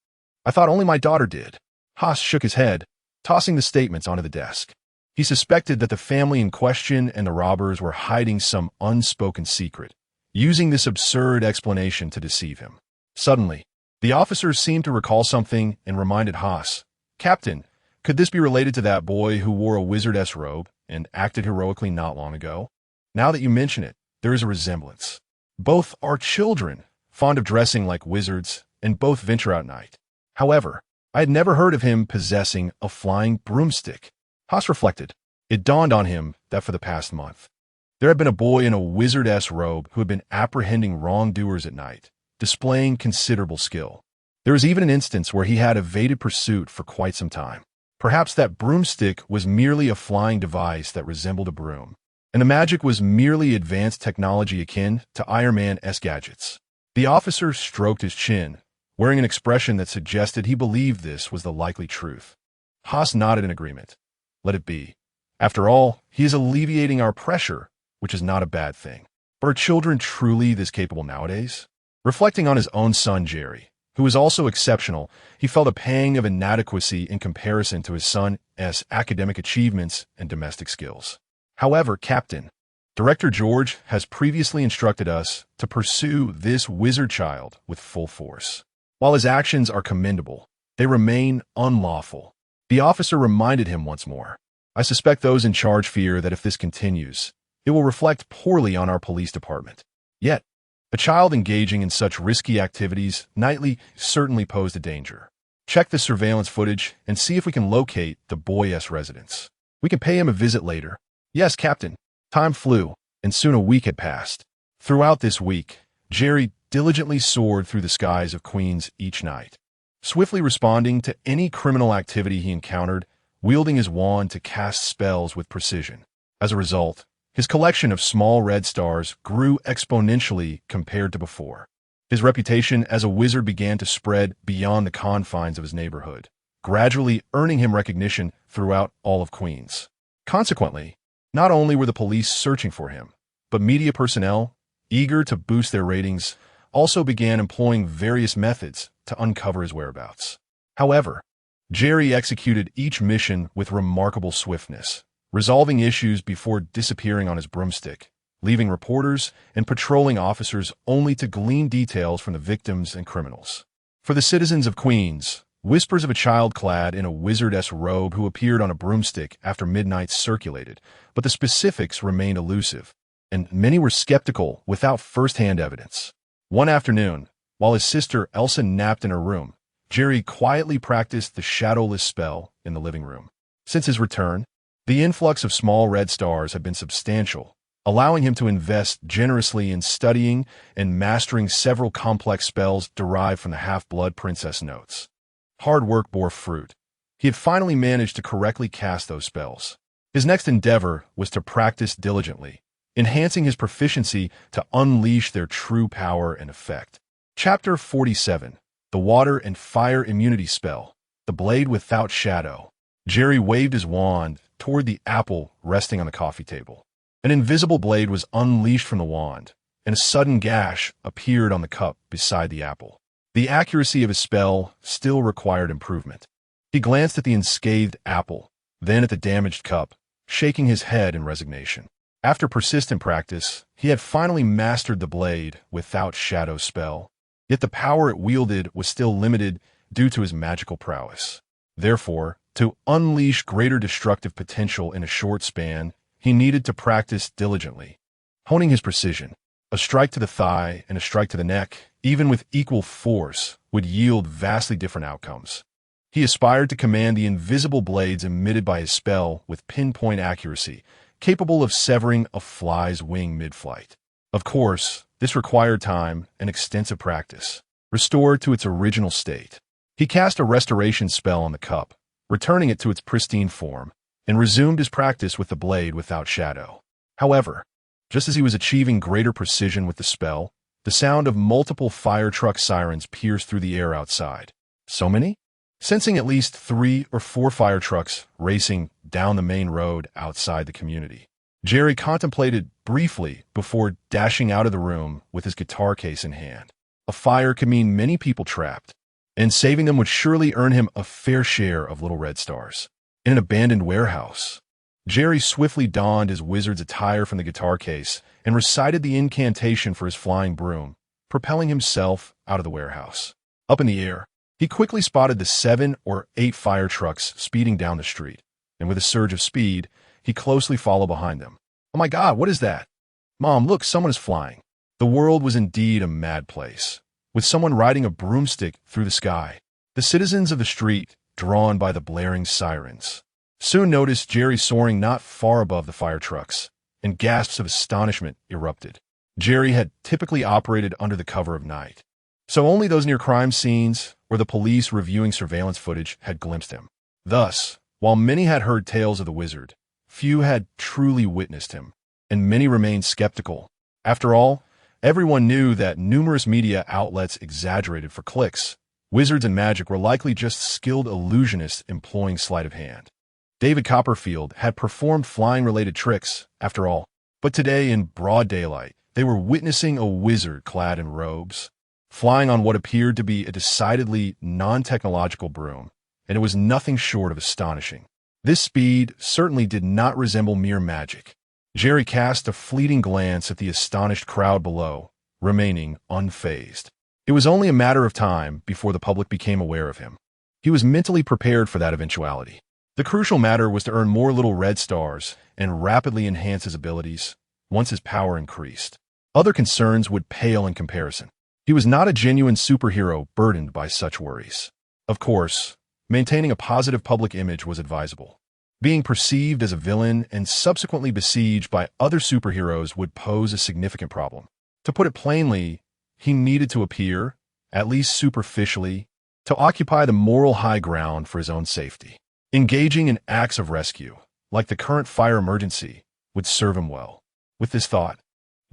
"I thought only my daughter did." Haas shook his head, tossing the statements onto the desk. He suspected that the family in question and the robbers were hiding some unspoken secret, using this absurd explanation to deceive him. Suddenly, the officer seemed to recall something and reminded Haas, "Captain, could this be related to that boy who wore a wizard-esque robe and acted heroically not long ago? Now that you mention it, there is a resemblance. Both are children, fond of dressing like wizards, and both venture out at night. However, I had never heard of him possessing a flying broomstick." Haas reflected. It dawned on him that for the past month, there had been a boy in a wizard-esque robe who had been apprehending wrongdoers at night, displaying considerable skill. There was even an instance where he had evaded pursuit for quite some time. Perhaps that broomstick was merely a flying device that resembled a broom, and the magic was merely advanced technology akin to Iron Man-esque gadgets. The officer stroked his chin, wearing an expression that suggested he believed this was the likely truth. Haas nodded in agreement. Let it be. After all, he is alleviating our pressure, which is not a bad thing. But are children truly this capable nowadays? Reflecting on his own son, Jerry, who was also exceptional, he felt a pang of inadequacy in comparison to his son's academic achievements and domestic skills. However, Captain, Director George has previously instructed us to pursue this wizard child with full force. While his actions are commendable, they remain unlawful. The officer reminded him once more. I suspect those in charge fear that if this continues, it will reflect poorly on our police department. Yet, a child engaging in such risky activities nightly certainly posed a danger. Check the surveillance footage and see if we can locate the boy's residence. We can pay him a visit later. Yes, Captain. Time flew, and soon a week had passed. Throughout this week, Jerry diligently soared through the skies of Queens each night, swiftly responding to any criminal activity he encountered, wielding his wand to cast spells with precision. As a result, his collection of small red stars grew exponentially compared to before. His reputation as a wizard began to spread beyond the confines of his neighborhood, gradually earning him recognition throughout all of Queens. Consequently, not only were the police searching for him, but media personnel, eager to boost their ratings, also began employing various methods to uncover his whereabouts. However, Jerry executed each mission with remarkable swiftness, resolving issues before disappearing on his broomstick, leaving reporters and patrolling officers only to glean details from the victims and criminals. For the citizens of Queens, whispers of a child clad in a wizardess robe who appeared on a broomstick after midnight circulated, but the specifics remained elusive, and many were skeptical without first-hand evidence. One afternoon, while his sister Elsa napped in her room, Jerry quietly practiced the shadowless spell in the living room. Since his return, the influx of small red stars had been substantial, allowing him to invest generously in studying and mastering several complex spells derived from the Half-Blood Princess notes. Hard work bore fruit. He had finally managed to correctly cast those spells. His next endeavor was to practice diligently, enhancing his proficiency to unleash their true power and effect. Chapter 47. The Water and Fire Immunity Spell. The Blade Without Shadow. Jerry waved his wand toward the apple resting on the coffee table. An invisible blade was unleashed from the wand, and a sudden gash appeared on the cup beside the apple. The accuracy of his spell still required improvement. He glanced at the unscathed apple, then at the damaged cup, shaking his head in resignation. After persistent practice, he had finally mastered the Blade Without Shadow spell, yet the power it wielded was still limited due to his magical prowess. Therefore, to unleash greater destructive potential in a short span, he needed to practice diligently, honing his precision. A strike to the thigh and a strike to the neck, even with equal force, would yield vastly different outcomes. He aspired to command the invisible blades emitted by his spell with pinpoint accuracy, capable of severing a fly's wing mid-flight. Of course, this required time and extensive practice, restored to its original state. He cast a restoration spell on the cup, returning it to its pristine form, and resumed his practice with the Blade Without Shadow. However, just as he was achieving greater precision with the spell, the sound of multiple fire truck sirens pierced through the air outside. So many? Sensing at least 3 or 4 fire trucks racing down the main road outside the community, Jerry contemplated briefly before dashing out of the room with his guitar case in hand. A fire could mean many people trapped, and saving them would surely earn him a fair share of little red stars. In an abandoned warehouse, Jerry swiftly donned his wizard's attire from the guitar case and recited the incantation for his flying broom, propelling himself out of the warehouse. Up in the air, he quickly spotted the 7 or 8 fire trucks speeding down the street, and with a surge of speed, he closely followed behind them. Oh my God, what is that? Mom, look, someone is flying. The world was indeed a mad place, with someone riding a broomstick through the sky. The citizens of the street, drawn by the blaring sirens, soon noticed Jerry soaring not far above the fire trucks, and gasps of astonishment erupted. Jerry had typically operated under the cover of night, so only those near crime scenes or the police reviewing surveillance footage had glimpsed him. Thus, While many had heard tales of the wizard, few had truly witnessed him, and many remained skeptical. After all, everyone knew that numerous media outlets exaggerated for clicks. Wizards and magic were likely just skilled illusionists employing sleight of hand. David Copperfield had performed flying-related tricks, after all, but today in broad daylight, they were witnessing a wizard clad in robes, flying on what appeared to be a decidedly non-technological broom, and it was nothing short of astonishing. This speed certainly did not resemble mere magic. Jerry cast a fleeting glance at the astonished crowd below, remaining unfazed. It was only a matter of time before the public became aware of him. He was mentally prepared for that eventuality. The crucial matter was to earn more little red stars and rapidly enhance his abilities once his power increased. Other concerns would pale in comparison. He was not a genuine superhero burdened by such worries. Of course, maintaining a positive public image was advisable. Being perceived as a villain and subsequently besieged by other superheroes would pose a significant problem. To put it plainly, he needed to appear, at least superficially, to occupy the moral high ground for his own safety. Engaging in acts of rescue, like the current fire emergency, would serve him well. With this thought,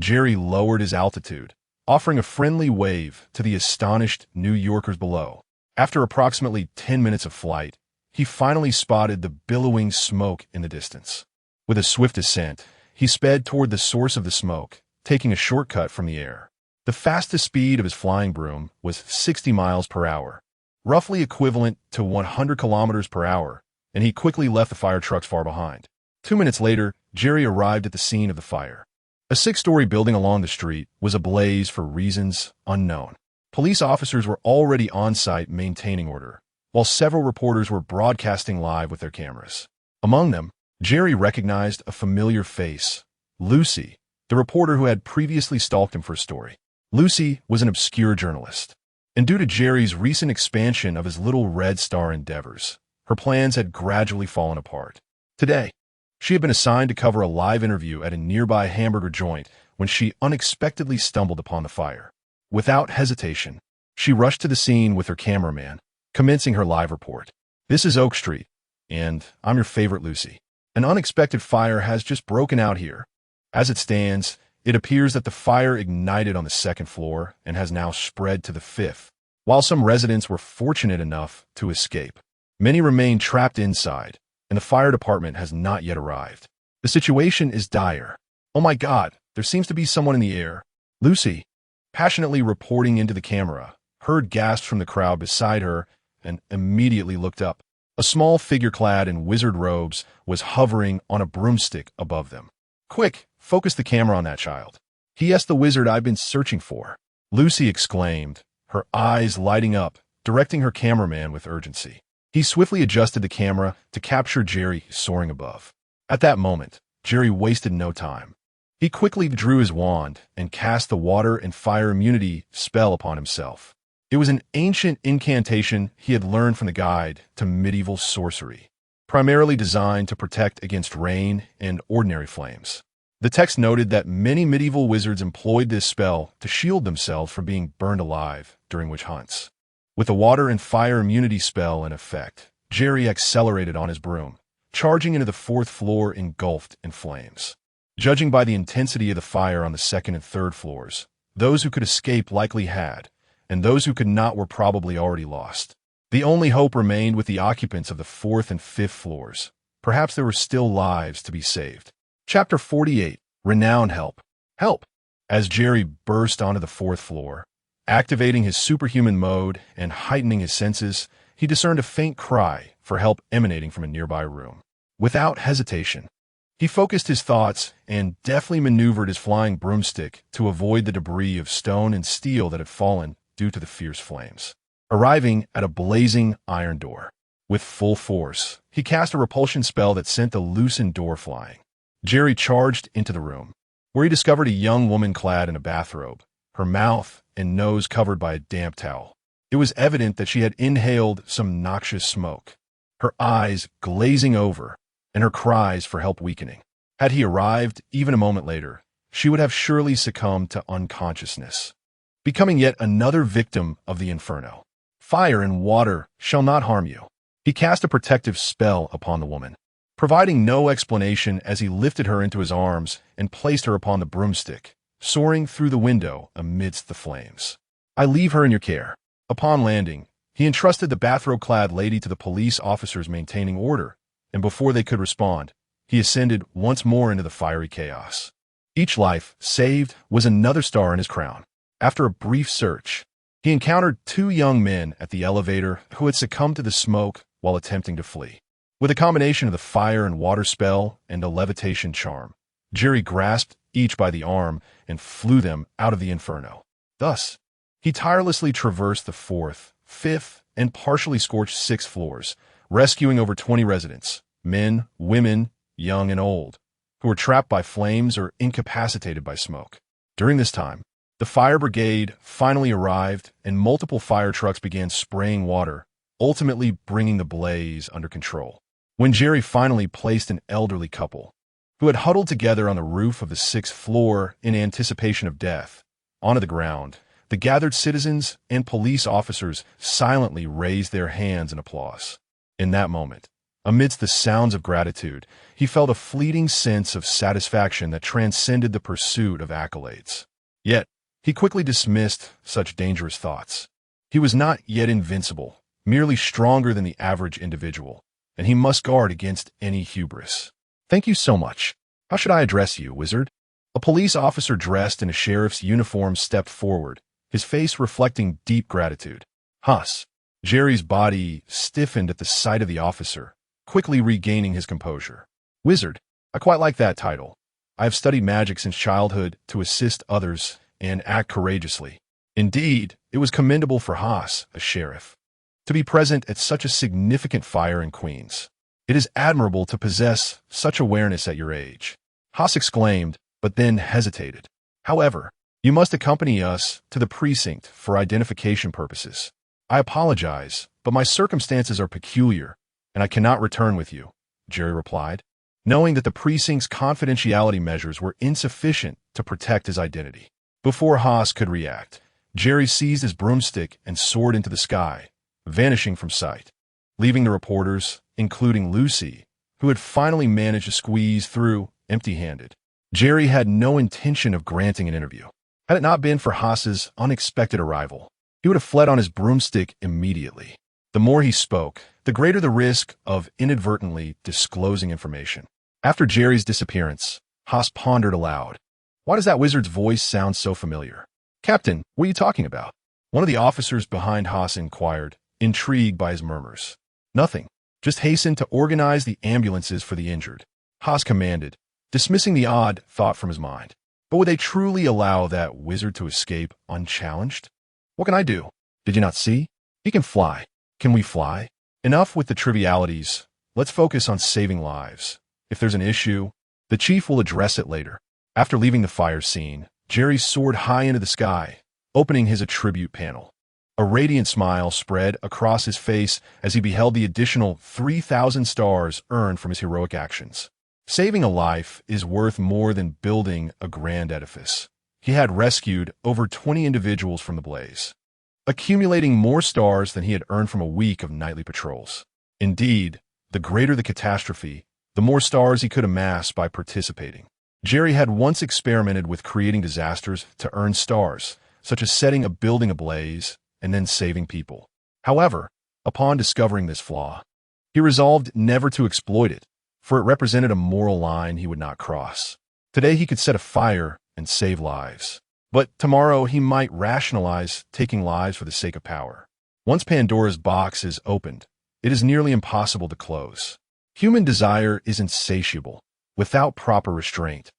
Jerry lowered his altitude, offering a friendly wave to the astonished New Yorkers below. After approximately 10 minutes of flight, he finally spotted the billowing smoke in the distance. With a swift ascent, he sped toward the source of the smoke, taking a shortcut from the air. The fastest speed of his flying broom was 60 miles per hour, roughly equivalent to 100 kilometers per hour, and he quickly left the fire trucks far behind. 2 minutes later, Jerry arrived at the scene of the fire. A 6-story building along the street was ablaze for reasons unknown. Police officers were already on site maintaining order, while several reporters were broadcasting live with their cameras. Among them, Jerry recognized a familiar face, Lucy, the reporter who had previously stalked him for a story. Lucy was an obscure journalist, and due to Jerry's recent expansion of his Little Red Star endeavors, her plans had gradually fallen apart. Today, she had been assigned to cover a live interview at a nearby hamburger joint when she unexpectedly stumbled upon the fire. Without hesitation, she rushed to the scene with her cameraman, commencing her live report. "This is Oak Street, and I'm your favorite Lucy. An unexpected fire has just broken out here. As it stands, it appears that the fire ignited on the 2nd floor and has now spread to the 5th. While some residents were fortunate enough to escape, many remain trapped inside, and the fire department has not yet arrived. The situation is dire. Oh my God, there seems to be someone in the air." Lucy, passionately reporting into the camera, heard gasps from the crowd beside her and immediately looked up. A small figure clad in wizard robes was hovering on a broomstick above them. "Quick, focus the camera on that child. He is the wizard I've been searching for," Lucy exclaimed, her eyes lighting up, directing her cameraman with urgency. He swiftly adjusted the camera to capture Jerry soaring above. At that moment, Jerry wasted no time. He quickly drew his wand and cast the water and fire immunity spell upon himself. It was an ancient incantation he had learned from the guide to medieval sorcery, primarily designed to protect against rain and ordinary flames. The text noted that many medieval wizards employed this spell to shield themselves from being burned alive during witch hunts. With the water and fire immunity spell in effect, Jerry accelerated on his broom, charging into the 4th floor engulfed in flames. Judging by the intensity of the fire on the 2nd and 3rd floors, those who could escape likely had, and those who could not were probably already lost. The only hope remained with the occupants of the 4th and 5th floors. Perhaps there were still lives to be saved. Chapter 48, Renowned Help. Help! As Jerry burst onto the 4th floor, activating his superhuman mode and heightening his senses, he discerned a faint cry for help emanating from a nearby room. Without hesitation, he focused his thoughts and deftly maneuvered his flying broomstick to avoid the debris of stone and steel that had fallen due to the fierce flames. Arriving at a blazing iron door. With full force, he cast a repulsion spell that sent the loosened door flying. Jerry charged into the room, where he discovered a young woman clad in a bathrobe, her mouth and nose covered by a damp towel. It was evident that she had inhaled some noxious smoke, her eyes glazing over and her cries for help weakening. Had he arrived even a moment later, she would have surely succumbed to unconsciousness, becoming yet another victim of the inferno. "Fire and water shall not harm you," He cast a protective spell upon the woman, providing no explanation as he lifted her into his arms and placed her upon the broomstick, soaring through the window amidst the flames. "I leave her in your care." Upon landing, he entrusted the bathrobe-clad lady to the police officers maintaining order, and before they could respond, he ascended once more into the fiery chaos. Each life saved was another star in his crown. After a brief search, he encountered two young men at the elevator who had succumbed to the smoke while attempting to flee. With a combination of the fire and water spell and a levitation charm, Jerry grasped each by the arm and flew them out of the inferno. Thus, he tirelessly traversed the 4th, 5th, and partially scorched 6th floors, rescuing over 20 residents, men, women, young and old, who were trapped by flames or incapacitated by smoke. During this time, the fire brigade finally arrived and multiple fire trucks began spraying water, ultimately bringing the blaze under control. When Jerry finally placed an elderly couple, who had huddled together on the roof of the 6th floor in anticipation of death, onto the ground, the gathered citizens and police officers silently raised their hands in applause. In that moment, amidst the sounds of gratitude, he felt a fleeting sense of satisfaction that transcended the pursuit of accolades. Yet, he quickly dismissed such dangerous thoughts. He was not yet invincible, merely stronger than the average individual, and he must guard against any hubris. "Thank you so much. How should I address you, wizard?" A police officer dressed in a sheriff's uniform stepped forward, his face reflecting deep gratitude. "Huss." Jerry's body stiffened at the sight of the officer, quickly regaining his composure. "Wizard, I quite like that title. I have studied magic since childhood to assist others and act courageously." Indeed, it was commendable for Haas, a sheriff, to be present at such a significant fire in Queens. "It is admirable to possess such awareness at your age," Haas exclaimed, but then hesitated. "However, you must accompany us to the precinct for identification purposes." "I apologize, but my circumstances are peculiar, and I cannot return with you," Jerry replied, knowing that the precinct's confidentiality measures were insufficient to protect his identity. Before Haas could react, Jerry seized his broomstick and soared into the sky, vanishing from sight, leaving the reporters, including Lucy, who had finally managed to squeeze through empty-handed. Jerry had no intention of granting an interview. Had it not been for Haas's unexpected arrival, he would have fled on his broomstick immediately. The more he spoke, the greater the risk of inadvertently disclosing information. After Jerry's disappearance, Haas pondered aloud. "Why does that wizard's voice sound so familiar?" "Captain, what are you talking about?" One of the officers behind Haas inquired, intrigued by his murmurs. "Nothing. Just hasten to organize the ambulances for the injured," Haas commanded, dismissing the odd thought from his mind. But would they truly allow that wizard to escape unchallenged? "What can I do? Did you not see? He can fly. Can we fly?" Enough with the trivialities. Let's focus on saving lives. If there's an issue, the chief will address it later. After leaving the fire scene, Jerry soared high into the sky, opening his attribute panel. A radiant smile spread across his face as he beheld the additional 3,000 stars earned from his heroic actions. Saving a life is worth more than building a grand edifice. He had rescued over 20 individuals from the blaze, accumulating more stars than he had earned from a week of nightly patrols. Indeed, the greater the catastrophe, the more stars he could amass by participating. Jerry had once experimented with creating disasters to earn stars, such as setting a building ablaze and then saving people. However, upon discovering this flaw, he resolved never to exploit it, for it represented a moral line he would not cross. Today he could set a fire and save lives, but tomorrow he might rationalize taking lives for the sake of power. Once Pandora's box is opened, it is nearly impossible to close. Human desire is insatiable. Without proper restraint,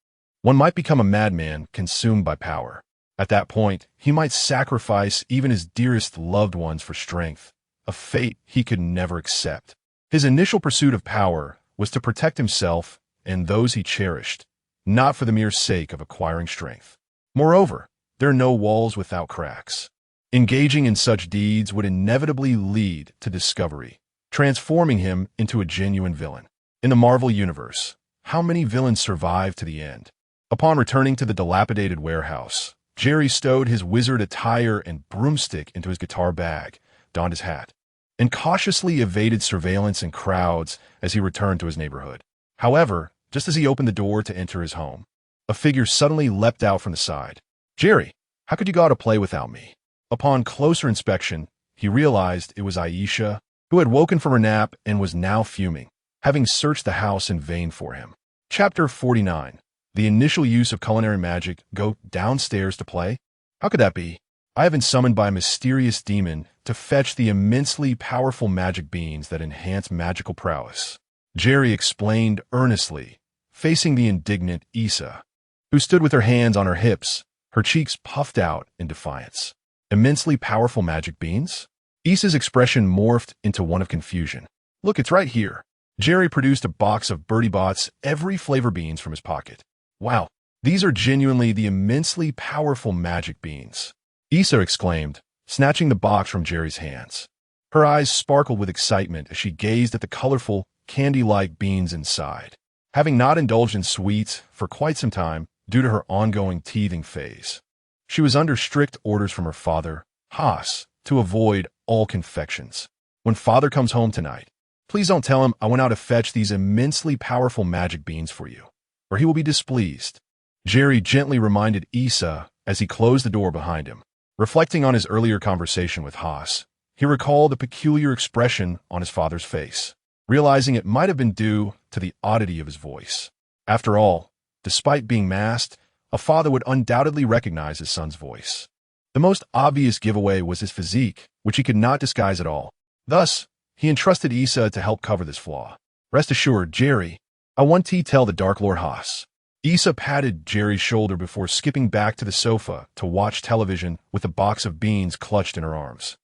one might become a madman consumed by power. At that point, he might sacrifice even his dearest loved ones for strength, a fate he could never accept. His initial pursuit of power was to protect himself and those he cherished, not for the mere sake of acquiring strength. Moreover, there are no walls without cracks. Engaging in such deeds would inevitably lead to discovery, transforming him into a genuine villain. In the Marvel Universe, how many villains survive to the end? Upon returning to the dilapidated warehouse, Jerry stowed his wizard attire and broomstick into his guitar bag, donned his hat, and cautiously evaded surveillance and crowds as he returned to his neighborhood. However, just as he opened the door to enter his home, a figure suddenly leapt out from the side. "Jerry, how could you go out to play without me?" Upon closer inspection, he realized it was Aisha, who had woken from her nap and was now fuming, having searched the house in vain for him. Chapter 49. The initial use of culinary magic. Go downstairs to play? How could that be? I have been summoned by a mysterious demon to fetch the immensely powerful magic beans that enhance magical prowess, Jerry explained earnestly, facing the indignant Issa, who stood with her hands on her hips, her cheeks puffed out in defiance. Immensely powerful magic beans? Issa's expression morphed into one of confusion. "Look, it's right here." Jerry produced a box of Bertie Bott's every flavor beans from his pocket. "Wow, these are genuinely the immensely powerful magic beans," Issa exclaimed, snatching the box from Jerry's hands. Her eyes sparkled with excitement as she gazed at the colorful, candy-like beans inside. Having not indulged in sweets for quite some time due to her ongoing teething phase, she was under strict orders from her father, Haas, to avoid all confections. "When father comes home tonight, please don't tell him I went out to fetch these immensely powerful magic beans for you, or he will be displeased," Jerry gently reminded Issa as he closed the door behind him. Reflecting on his earlier conversation with Haas, he recalled the peculiar expression on his father's face, realizing it might have been due to the oddity of his voice. After all, despite being masked, a father would undoubtedly recognize his son's voice. The most obvious giveaway was his physique, which he could not disguise at all. Thus, he entrusted Issa to help cover this flaw. "Rest assured, Jerry, I want to tell the Dark Lord Haas." Issa patted Jerry's shoulder before skipping back to the sofa to watch television with a box of beans clutched in her arms.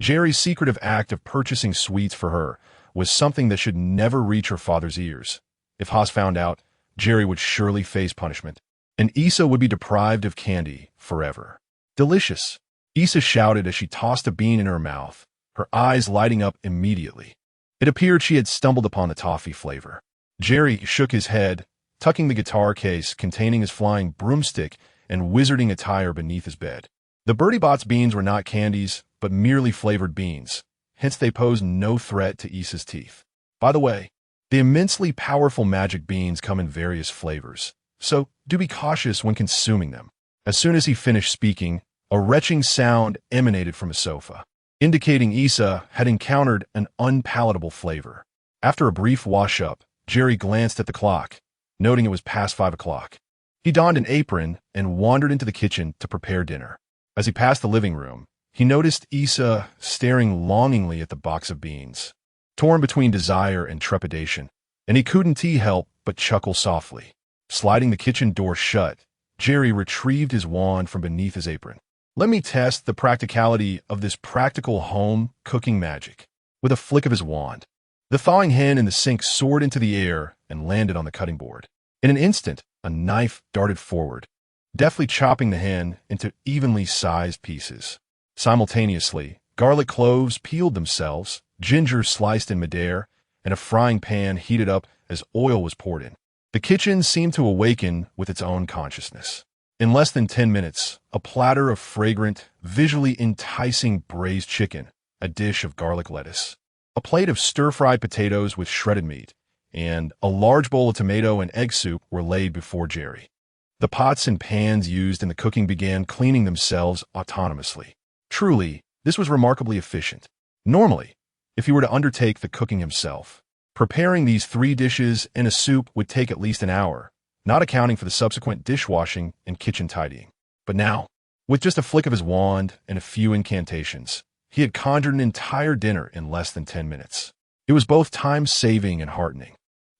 Jerry's secretive act of purchasing sweets for her was something that should never reach her father's ears. If Haas found out, Jerry would surely face punishment, and Issa would be deprived of candy forever. "Delicious," Issa shouted as she tossed a bean in her mouth, her eyes lighting up immediately. It appeared she had stumbled upon the toffee flavor. Jerry shook his head, tucking the guitar case containing his flying broomstick and wizarding attire beneath his bed. The Bertie Bott's beans were not candies, but merely flavored beans, hence they posed no threat to Issa's teeth. By the way, the immensely powerful magic beans come in various flavors, so do be cautious when consuming them. As soon as he finished speaking, a retching sound emanated from his sofa, indicating Issa had encountered an unpalatable flavor. After a brief wash-up, Jerry glanced at the clock, noting it was past 5 o'clock. He donned an apron and wandered into the kitchen to prepare dinner. As he passed the living room, he noticed Issa staring longingly at the box of beans, torn between desire and trepidation, and he couldn't help but chuckle softly. Sliding the kitchen door shut, Jerry retrieved his wand from beneath his apron. "Let me test the practicality of this practical home cooking magic." With a flick of his wand, the thawing hen in the sink soared into the air and landed on the cutting board. In an instant, a knife darted forward, deftly chopping the hen into evenly sized pieces. Simultaneously, garlic cloves peeled themselves, ginger sliced in midair, and a frying pan heated up as oil was poured in. The kitchen seemed to awaken with its own consciousness. In less than 10 minutes, a platter of fragrant, visually enticing braised chicken, a dish of garlic lettuce, a plate of stir-fried potatoes with shredded meat, and a large bowl of tomato and egg soup were laid before Jerry. The pots and pans used in the cooking began cleaning themselves autonomously. Truly, this was remarkably efficient. Normally, if he were to undertake the cooking himself, preparing these 3 dishes and a soup would take at least an hour, not accounting for the subsequent dishwashing and kitchen tidying. But now, with just a flick of his wand and a few incantations, he had conjured an entire dinner in less than 10 minutes. It was both time-saving and heartening.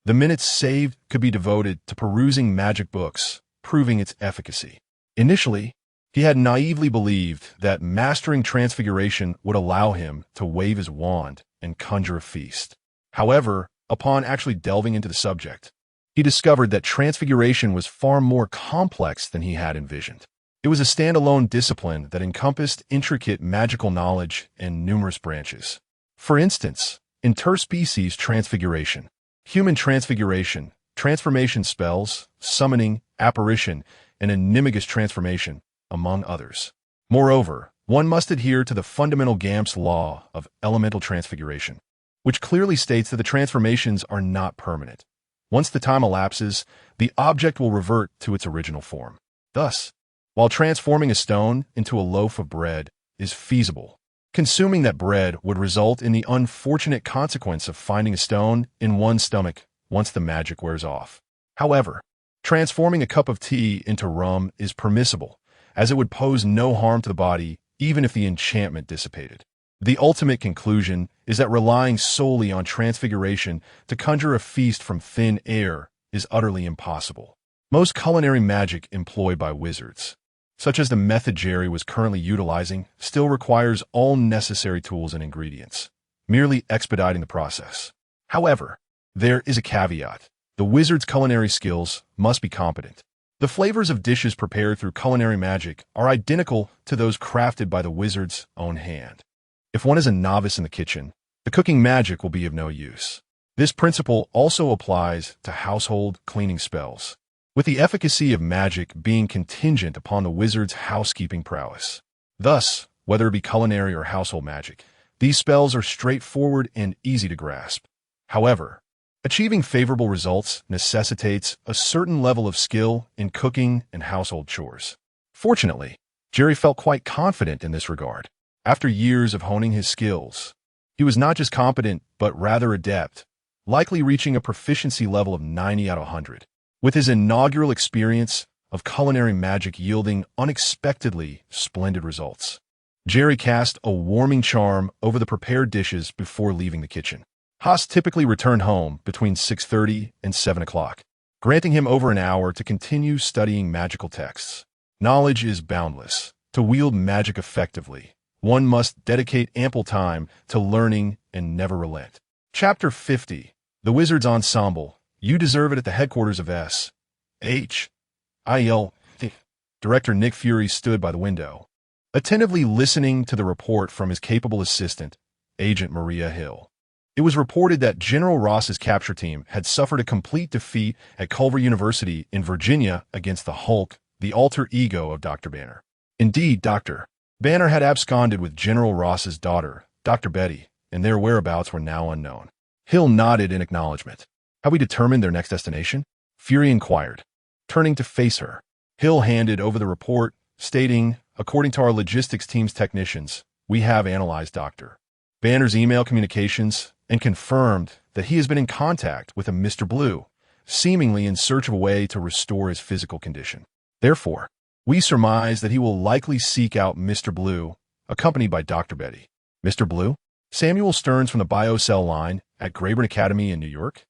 The minutes saved could be devoted to perusing magic books, proving its efficacy. Initially, he had naively believed that mastering transfiguration would allow him to wave his wand and conjure a feast. However, upon actually delving into the subject, he discovered that transfiguration was far more complex than he had envisioned. It was a standalone discipline that encompassed intricate magical knowledge and numerous branches. For instance, interspecies transfiguration, human transfiguration, transformation spells, summoning, apparition, and animagus transformation, among others. Moreover, one must adhere to the fundamental Gamps law of elemental transfiguration, which clearly states that the transformations are not permanent. Once the time elapses, the object will revert to its original form. Thus, while transforming a stone into a loaf of bread is feasible, consuming that bread would result in the unfortunate consequence of finding a stone in one's stomach once the magic wears off. However, transforming a cup of tea into rum is permissible, as it would pose no harm to the body even if the enchantment dissipated. The ultimate conclusion is that relying solely on transfiguration to conjure a feast from thin air is utterly impossible. Most culinary magic employed by wizards, such as the method Jerry was currently utilizing, still requires all necessary tools and ingredients, merely expediting the process. However, there is a caveat. The wizard's culinary skills must be competent. The flavors of dishes prepared through culinary magic are identical to those crafted by the wizard's own hand. If one is a novice in the kitchen, the cooking magic will be of no use. This principle also applies to household cleaning spells, with the efficacy of magic being contingent upon the wizard's housekeeping prowess. Thus, whether it be culinary or household magic, these spells are straightforward and easy to grasp. However, achieving favorable results necessitates a certain level of skill in cooking and household chores. Fortunately, Jerry felt quite confident in this regard. After years of honing his skills, he was not just competent, but rather adept, likely reaching a proficiency level of 90 out of 100. With his inaugural experience of culinary magic yielding unexpectedly splendid results, Jerry cast a warming charm over the prepared dishes before leaving the kitchen. Haas typically returned home between 6:30 and 7 o'clock, granting him over an hour to continue studying magical texts. Knowledge is boundless. To wield magic effectively, one must dedicate ample time to learning and never relent. Chapter 50. The Wizard's Ensemble. You deserve it at the headquarters of xxxHolic. Director Nick Fury stood by the window, attentively listening to the report from his capable assistant, Agent Maria Hill. It was reported that General Ross's capture team had suffered a complete defeat at Culver University in Virginia against the Hulk, the alter ego of Dr. Banner. Indeed, Dr. Banner had absconded with General Ross's daughter, Dr. Betty, and their whereabouts were now unknown. Hill nodded in acknowledgement. Have we determined their next destination? Fury inquired. Turning to face her, Hill handed over the report, stating, according to our logistics team's technicians, we have analyzed Dr. Banner's email communications and confirmed that he has been in contact with a Mr. Blue, seemingly in search of a way to restore his physical condition. Therefore, we surmise that he will likely seek out Mr. Blue, accompanied by Dr. Betty. Mr. Blue? Samuel Stearns from the BioCell line at Grayburn Academy in New York?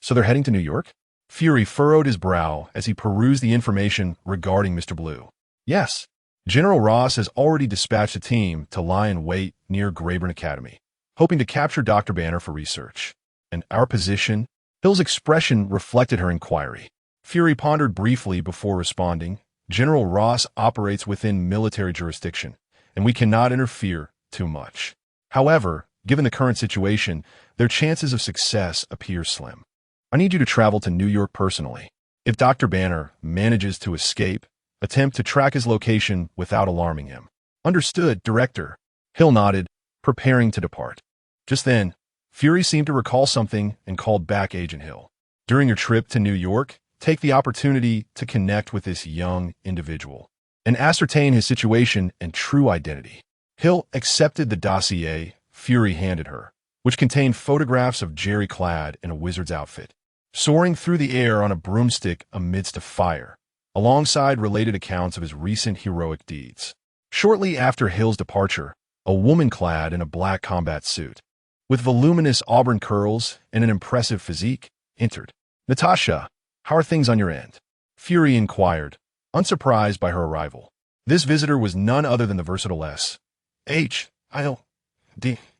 So they're heading to New York? Fury furrowed his brow as he perused the information regarding Mr. Blue. Yes, General Ross has already dispatched a team to lie in wait near Grayburn Academy, hoping to capture Dr. Banner for research. And our position? Hill's expression reflected her inquiry. Fury pondered briefly before responding. General Ross operates within military jurisdiction, and we cannot interfere too much. However, given the current situation, their chances of success appear slim. I need you to travel to New York personally. If Dr. Banner manages to escape, attempt to track his location without alarming him. Understood, Director. Hill nodded, preparing to depart. Just then, Fury seemed to recall something and called back Agent Hill. During your trip to New York, take the opportunity to connect with this young individual and ascertain his situation and true identity. Hill accepted the dossier Fury handed her, which contained photographs of Jerry clad in a wizard's outfit, soaring through the air on a broomstick amidst a fire, alongside related accounts of his recent heroic deeds. Shortly after Hill's departure, a woman clad in a black combat suit, with voluminous auburn curls and an impressive physique, entered. Natasha, how are things on your end? Fury inquired, unsurprised by her arrival. This visitor was none other than the versatile S.H.I.L.D.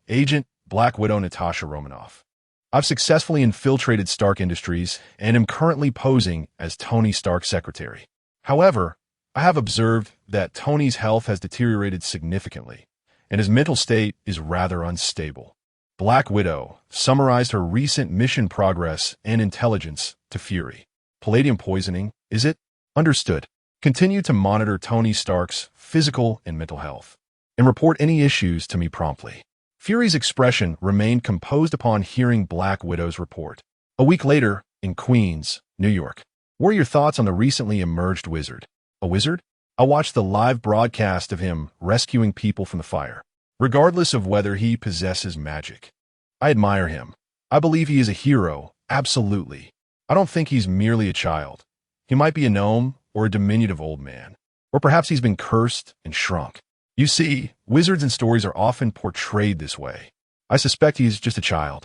Agent Black Widow Natasha Romanoff. I've successfully infiltrated Stark Industries and am currently posing as Tony Stark's secretary. However, I have observed that Tony's health has deteriorated significantly, and his mental state is rather unstable. Black Widow summarized her recent mission progress and intelligence to Fury. Palladium poisoning, is it? Understood. Continue to monitor Tony Stark's physical and mental health. and report any issues to me promptly. Fury's expression remained composed upon hearing Black Widow's report. A week later, in Queens, New York. What are your thoughts on the recently emerged wizard? A wizard? I watched the live broadcast of him rescuing people from the fire. Regardless of whether he possesses magic, I admire him. I believe he is a hero, absolutely. I don't think he's merely a child. He might be a gnome or a diminutive old man. Or perhaps he's been cursed and shrunk. You see, wizards in stories are often portrayed this way. I suspect he's just a child,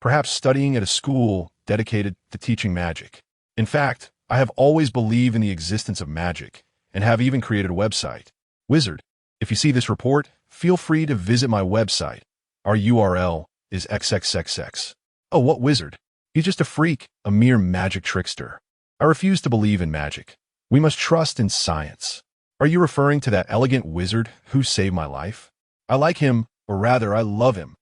perhaps studying at a school dedicated to teaching magic. In fact, I have always believed in the existence of magic, and have even created a website. Wizard, if you see this report, feel free to visit my website. Our URL is xxxX. Oh, what wizard? He's just a freak, a mere magic trickster. I refuse to believe in magic. We must trust in science. Are you referring to that elegant wizard who saved my life? I like him, or rather, I love him.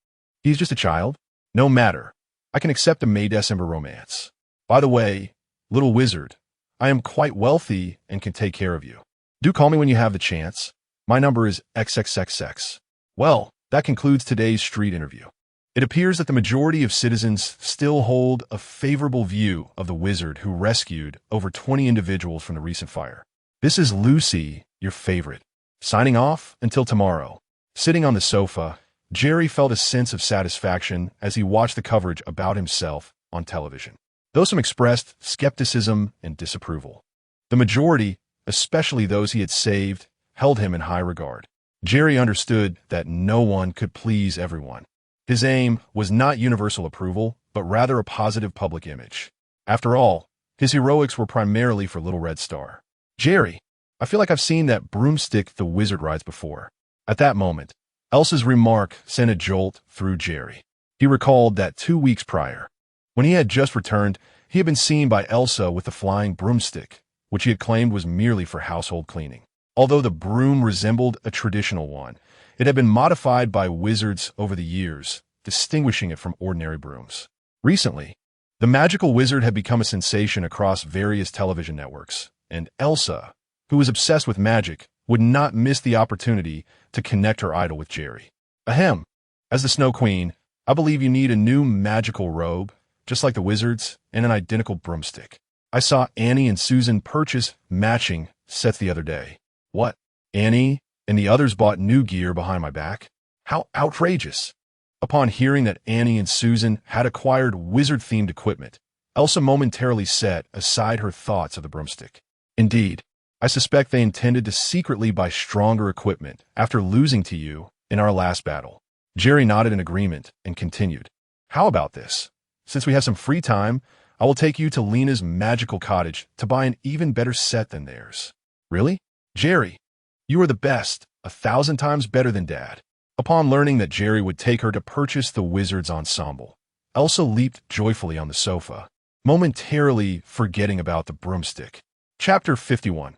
He's just a child? No matter. I can accept a May-December romance. By the way, little wizard, I am quite wealthy and can take care of you. Do call me when you have the chance. My number is xxxX. Well, that concludes today's street interview. It appears that the majority of citizens still hold a favorable view of the wizard who rescued over 20 individuals from the recent fire. This is Lucy, your favorite. Signing off until tomorrow. Sitting on the sofa, Jerry felt a sense of satisfaction as he watched the coverage about himself on television. Though some expressed skepticism and disapproval, the majority, especially those he had saved, held him in high regard. Jerry understood that no one could please everyone. His aim was not universal approval, but rather a positive public image. After all, his heroics were primarily for Little Red Star. Jerry, I feel like I've seen that broomstick the wizard rides before. At that moment, Elsa's remark sent a jolt through Jerry. He recalled that 2 weeks prior, when he had just returned, he had been seen by Elsa with the flying broomstick, which he had claimed was merely for household cleaning. Although the broom resembled a traditional one, it had been modified by wizards over the years, distinguishing it from ordinary brooms. Recently, the magical wizard had become a sensation across various television networks, and Elsa, who was obsessed with magic, would not miss the opportunity to connect her idol with Jerry. Ahem. As the Snow Queen, I believe you need a new magical robe, just like the wizards, and an identical broomstick. I saw Annie and Susan purchase matching sets the other day. What? Annie and the others bought new gear behind my back? How outrageous! Upon hearing that Annie and Susan had acquired wizard-themed equipment, Elsa momentarily set aside her thoughts of the broomstick. Indeed, I suspect they intended to secretly buy stronger equipment after losing to you in our last battle. Jerry nodded in agreement and continued. How about this? Since we have some free time, I will take you to Lena's magical cottage to buy an even better set than theirs. Really? Jerry, you are the best, 1,000 times better than Dad. Upon learning that Jerry would take her to purchase the Wizard's ensemble, Elsa leaped joyfully on the sofa, momentarily forgetting about the broomstick. Chapter 51.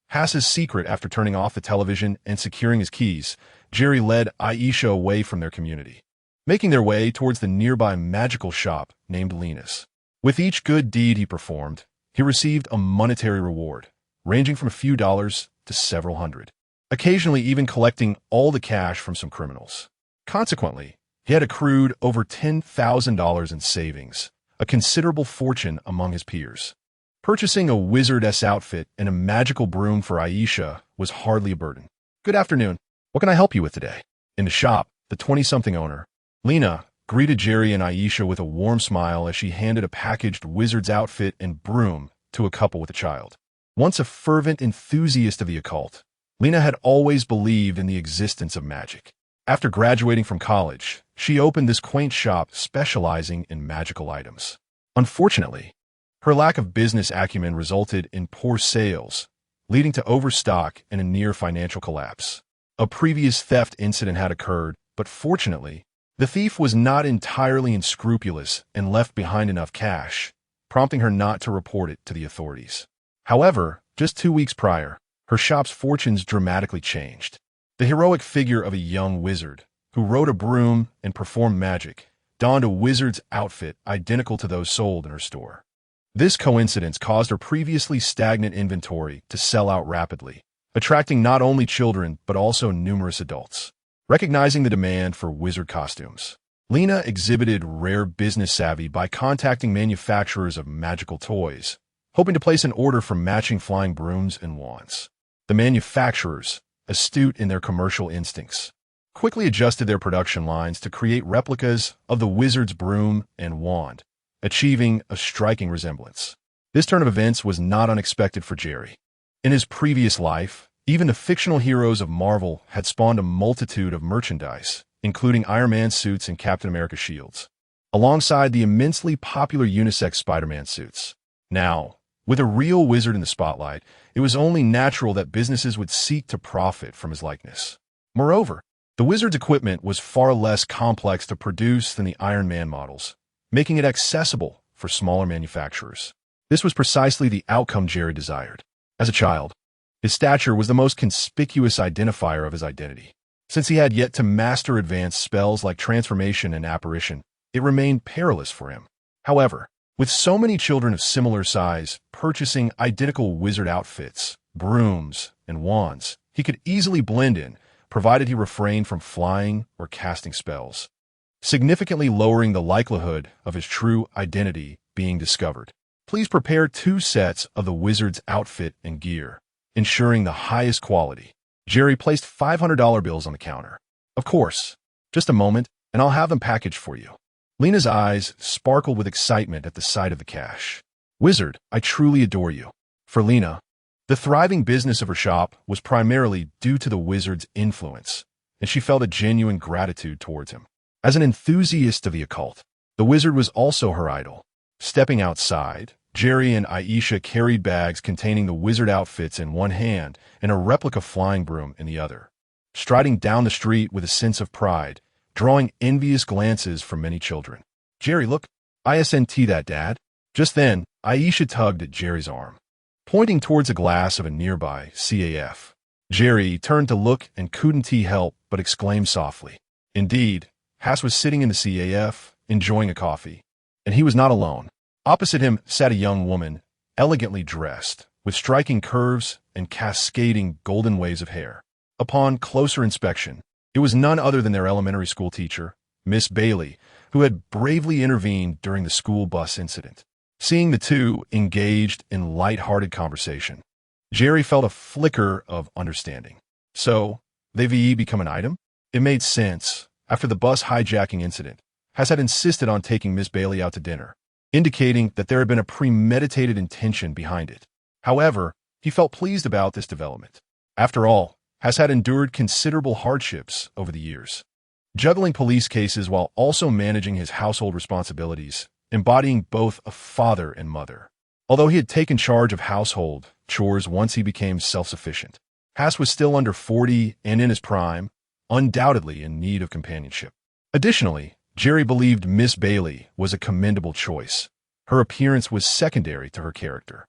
Hass's secret. After turning off the television and securing his keys, Jerry led Aisha away from their community, making their way towards the nearby magical shop named Lena's. With each good deed he performed, he received a monetary reward, ranging from a few dollars to several hundred, occasionally even collecting all the cash from some criminals. Consequently, he had accrued over $10,000 in savings, a considerable fortune among his peers. Purchasing a wizardess outfit and a magical broom for Aisha was hardly a burden. Good afternoon. What can I help you with today? In the shop, the 20-something owner, Lena, greeted Jerry and Aisha with a warm smile as she handed a packaged wizard's outfit and broom to a couple with a child. Once a fervent enthusiast of the occult, Lena had always believed in the existence of magic. After graduating from college, she opened this quaint shop specializing in magical items. Unfortunately, her lack of business acumen resulted in poor sales, leading to overstock and a near financial collapse. A previous theft incident had occurred, but fortunately, the thief was not entirely unscrupulous and left behind enough cash, prompting her not to report it to the authorities. However, just 2 weeks prior, her shop's fortunes dramatically changed. The heroic figure of a young wizard, who rode a broom and performed magic, donned a wizard's outfit identical to those sold in her store. This coincidence caused her previously stagnant inventory to sell out rapidly, attracting not only children but also numerous adults. Recognizing the demand for wizard costumes, Lena exhibited rare business savvy by contacting manufacturers of magical toys, hoping to place an order for matching flying brooms and wands. The manufacturers, astute in their commercial instincts, quickly adjusted their production lines to create replicas of the wizard's broom and wand, achieving a striking resemblance. This turn of events was not unexpected for Jerry. In his previous life, even the fictional heroes of Marvel had spawned a multitude of merchandise, including Iron Man suits and Captain America shields, alongside the immensely popular unisex Spider-Man suits. Now, with a real wizard in the spotlight, it was only natural that businesses would seek to profit from his likeness. Moreover, the wizard's equipment was far less complex to produce than the Iron Man models, making it accessible for smaller manufacturers. This was precisely the outcome Jerry desired. As a child, his stature was the most conspicuous identifier of his identity. Since he had yet to master advanced spells like transformation and apparition, it remained perilous for him. However, with so many children of similar size purchasing identical wizard outfits, brooms, and wands, he could easily blend in, provided he refrained from flying or casting spells, significantly lowering the likelihood of his true identity being discovered. Please prepare 2 sets of the wizard's outfit and gear, ensuring the highest quality. Jerry placed $500 bills on the counter. Of course. Just a moment, and I'll have them packaged for you. Lena's eyes sparkled with excitement at the sight of the cash. Wizard, I truly adore you. For Lena, the thriving business of her shop was primarily due to the wizard's influence, and she felt a genuine gratitude towards him. As an enthusiast of the occult, the wizard was also her idol. Stepping outside, Jerry and Aisha carried bags containing the wizard outfits in one hand and a replica flying broom in the other, striding down the street with a sense of pride, drawing envious glances from many children. Jerry, look, ISNT that, Dad. Just then, Aisha tugged at Jerry's arm, pointing towards a glass of a nearby CAF. Jerry turned to look and couldn't help but exclaim softly. Indeed, Hass was sitting in the CAF, enjoying a coffee. And he was not alone. Opposite him sat a young woman, elegantly dressed, with striking curves and cascading golden waves of hair. Upon closer inspection, it was none other than their elementary school teacher, Miss Bailey, who had bravely intervened during the school bus incident. Seeing the two engaged in light-hearted conversation, Jerry felt a flicker of understanding. So, they've become an item? It made sense. After the bus hijacking incident, Hass had insisted on taking Miss Bailey out to dinner, indicating that there had been a premeditated intention behind it. However, he felt pleased about this development. After all, Hass had endured considerable hardships over the years, juggling police cases while also managing his household responsibilities, embodying both a father and mother. Although he had taken charge of household chores once he became self-sufficient, Hass was still under 40 and in his prime, undoubtedly in need of companionship. Additionally, Jerry believed Miss Bailey was a commendable choice. Her appearance was secondary to her character.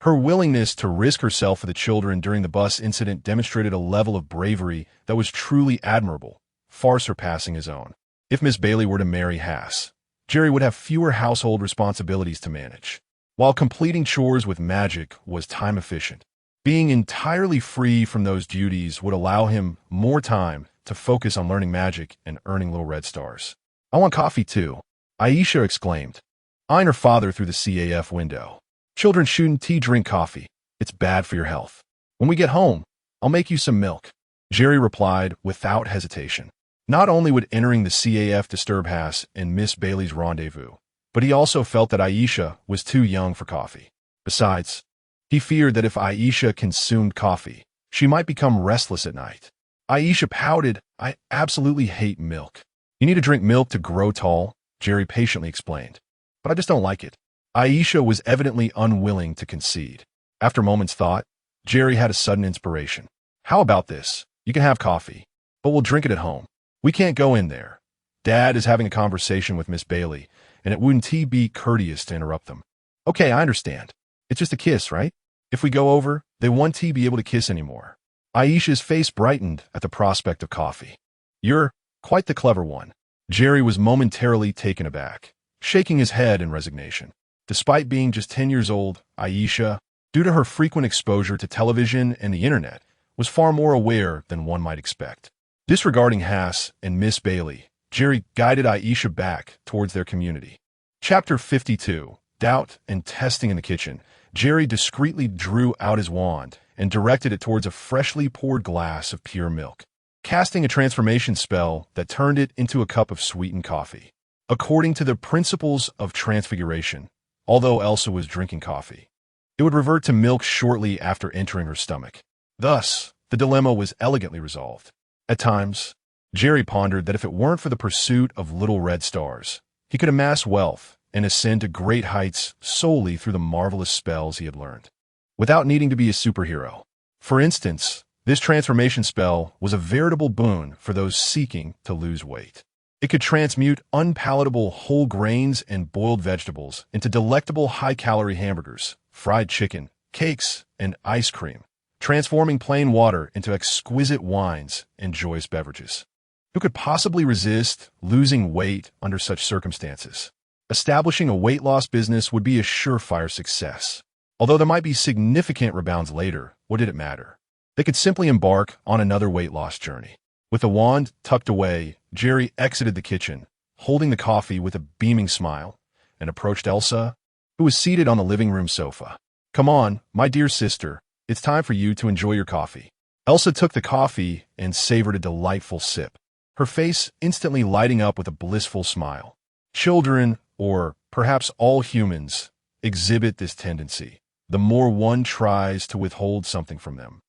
Her willingness to risk herself for the children during the bus incident demonstrated a level of bravery that was truly admirable, far surpassing his own. If Miss Bailey were to marry Hass, Jerry would have fewer household responsibilities to manage. While completing chores with magic was time efficient, being entirely free from those duties would allow him more time to focus on learning magic and earning little red stars. I want coffee too, Aisha exclaimed, eyeing her father through the CAF window. Children shouldn't drink coffee. It's bad for your health. When we get home, I'll make you some milk. Jerry replied without hesitation. Not only would entering the CAF disturb Hass and Miss Bailey's rendezvous, but he also felt that Aisha was too young for coffee. Besides, he feared that if Aisha consumed coffee, she might become restless at night. Aisha pouted, I absolutely hate milk. You need to drink milk to grow tall, Jerry patiently explained. But I just don't like it. Aisha was evidently unwilling to concede. After a moment's thought, Jerry had a sudden inspiration. How about this? You can have coffee, but we'll drink it at home. We can't go in there. Dad is having a conversation with Miss Bailey, and it wouldn't be courteous to interrupt them. Okay, I understand. It's just a kiss, right? If we go over, they won't be able to kiss anymore. Aisha's face brightened at the prospect of coffee. You're quite the clever one. Jerry was momentarily taken aback, shaking his head in resignation. Despite being just 10 years old, Aisha, due to her frequent exposure to television and the internet, was far more aware than one might expect. Disregarding Haas and Miss Bailey, Jerry guided Aisha back towards their community. Chapter 52, Doubt and Testing in the Kitchen. Jerry discreetly drew out his wand and directed it towards a freshly poured glass of pure milk, casting a transformation spell that turned it into a cup of sweetened coffee. According to the principles of transfiguration, although Elsa was drinking coffee, it would revert to milk shortly after entering her stomach. Thus, the dilemma was elegantly resolved. At times, Jerry pondered that if it weren't for the pursuit of little red stars, he could amass wealth and ascend to great heights solely through the marvelous spells he had learned, without needing to be a superhero. For instance, this transformation spell was a veritable boon for those seeking to lose weight. It could transmute unpalatable whole grains and boiled vegetables into delectable high-calorie hamburgers, fried chicken, cakes, and ice cream, transforming plain water into exquisite wines and joyous beverages. Who could possibly resist losing weight under such circumstances? Establishing a weight loss business would be a surefire success. Although there might be significant rebounds later, what did it matter? They could simply embark on another weight loss journey. With the wand tucked away, Jerry exited the kitchen, holding the coffee with a beaming smile, and approached Elsa, who was seated on the living room sofa. "Come on, my dear sister, it's time for you to enjoy your coffee." Elsa took the coffee and savored a delightful sip, her face instantly lighting up with a blissful smile. Children, or perhaps all humans, exhibit this tendency. The more one tries to withhold something from them,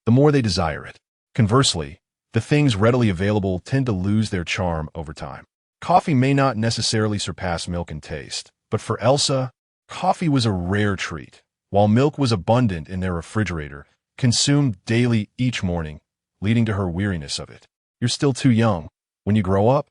the more they desire it. Conversely, the things readily available tend to lose their charm over time. Coffee may not necessarily surpass milk in taste, but for Elsa, coffee was a rare treat. While milk was abundant in their refrigerator, consumed daily each morning, leading to her weariness of it. You're still too young. When you grow up,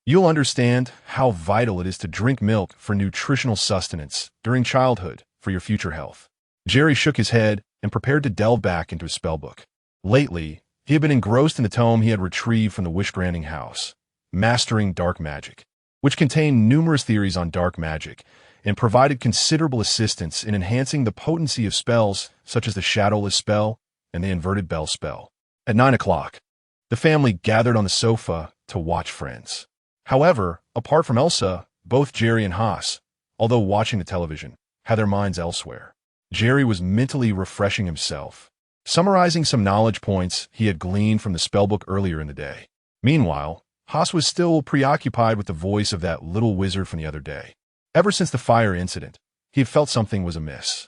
you'll understand how vital it is to drink milk for nutritional sustenance during childhood for your future health. Jerry shook his head and prepared to delve back into his spellbook. Lately, he had been engrossed in the tome he had retrieved from the wish-granting house, Mastering Dark Magic, which contained numerous theories on dark magic and provided considerable assistance in enhancing the potency of spells such as the Shadowless spell and the Inverted Bell spell. At 9 o'clock, the family gathered on the sofa to watch Friends. However, apart from Elsa, both Jerry and Haas, although watching the television, had their minds elsewhere. Jerry was mentally refreshing himself, summarizing some knowledge points he had gleaned from the spellbook earlier in the day. Meanwhile, Haas was still preoccupied with the voice of that little wizard from the other day. Ever since the fire incident, he had felt something was amiss.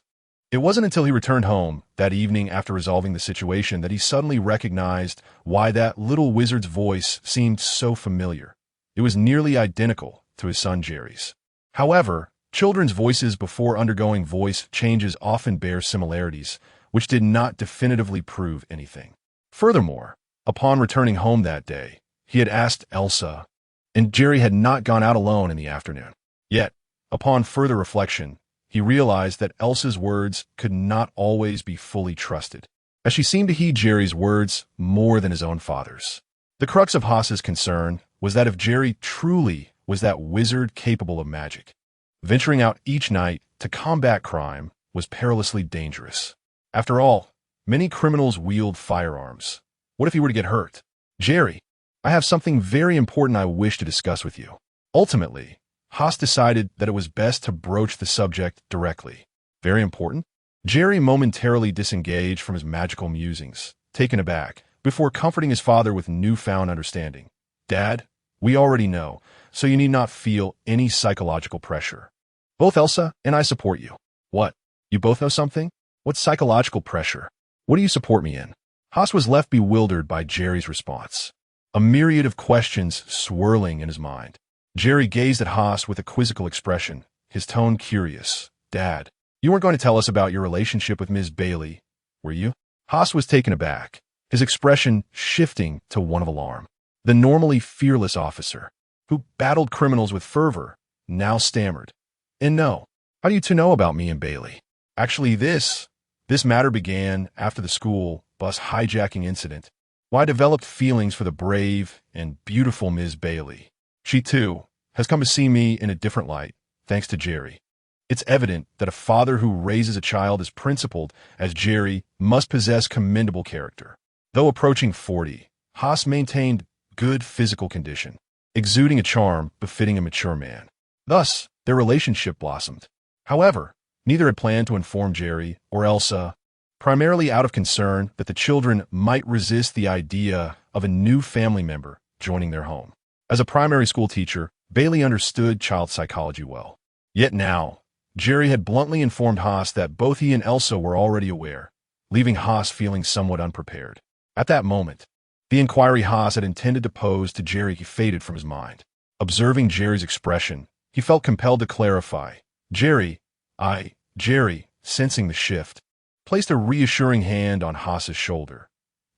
It wasn't until he returned home that evening after resolving the situation that he suddenly recognized why that little wizard's voice seemed so familiar. It was nearly identical to his son Jerry's. However, children's voices before undergoing voice changes often bear similarities, which did not definitively prove anything. Furthermore, upon returning home that day, he had asked Elsa, and Jerry had not gone out alone in the afternoon. Yet, upon further reflection, he realized that Elsa's words could not always be fully trusted, as she seemed to heed Jerry's words more than his own father's. The crux of Haas's concern was that if Jerry truly was that wizard capable of magic, venturing out each night to combat crime was perilously dangerous. After all, many criminals wield firearms. What if he were to get hurt? "Jerry, I have something very important I wish to discuss with you." Ultimately, Haas decided that it was best to broach the subject directly. "Very important?" Jerry momentarily disengaged from his magical musings, taken aback, before comforting his father with newfound understanding. "Dad, we already know, so you need not feel any psychological pressure. Both Elsa and I support you." "What? You both know something? What psychological pressure? What do you support me in?" Haas was left bewildered by Jerry's response, a myriad of questions swirling in his mind. Jerry gazed at Haas with a quizzical expression, his tone curious. "Dad, you weren't going to tell us about your relationship with Ms. Bailey, were you?" Haas was taken aback, his expression shifting to one of alarm. The normally fearless officer, who battled criminals with fervor, now stammered, "And no, how do you two know about me and Bailey?" "Actually, this matter began after the school bus hijacking incident. Why I developed feelings for the brave and beautiful Ms. Bailey. She, too, has come to see me in a different light, thanks to Jerry. It's evident that a father who raises a child as principled as Jerry must possess commendable character. Though approaching 40, Haas maintained good physical condition, exuding a charm befitting a mature man. Thus, their relationship blossomed. However, neither had planned to inform Jerry or Elsa, primarily out of concern that the children might resist the idea of a new family member joining their home. As a primary school teacher, Bailey understood child psychology well. Yet now, Jerry had bluntly informed Haas that both he and Elsa were already aware, leaving Haas feeling somewhat unprepared. At that moment, the inquiry Haas had intended to pose to Jerry faded from his mind. Observing Jerry's expression, he felt compelled to clarify. Jerry, sensing the shift, placed a reassuring hand on Haas's shoulder.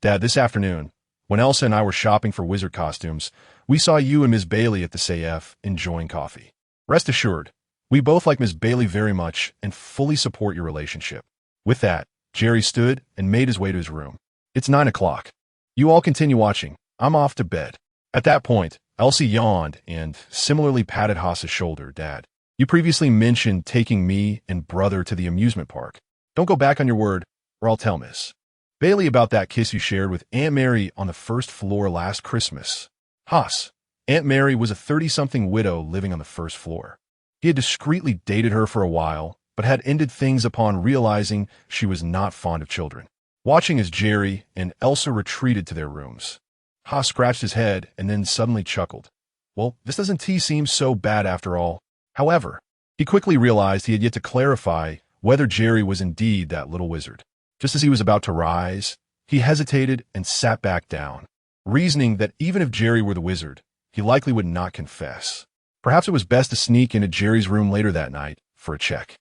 Dad, this afternoon, when Elsa and I were shopping for wizard costumes, we saw you and Miss Bailey at the SAF enjoying coffee. Rest assured, we both like Miss Bailey very much and fully support your relationship. With that, Jerry stood and made his way to his room. It's 9 o'clock. You all continue watching. I'm off to bed. At that point, Elsie yawned and similarly patted Haas's shoulder. Dad, you previously mentioned taking me and brother to the amusement park. Don't go back on your word, or I'll tell Miss Bailey about that kiss you shared with Aunt Mary on the first floor last Christmas. Haas, Aunt Mary was a 30-something widow living on the first floor. He had discreetly dated her for a while, but had ended things upon realizing she was not fond of children. Watching as Jerry and Elsa retreated to their rooms, Haas scratched his head and then suddenly chuckled. Well, this doesn't seem so bad after all. However, he quickly realized he had yet to clarify whether Jerry was indeed that little wizard. Just as he was about to rise, he hesitated and sat back down, reasoning that even if Jerry were the wizard, he likely would not confess. Perhaps it was best to sneak into Jerry's room later that night for a check.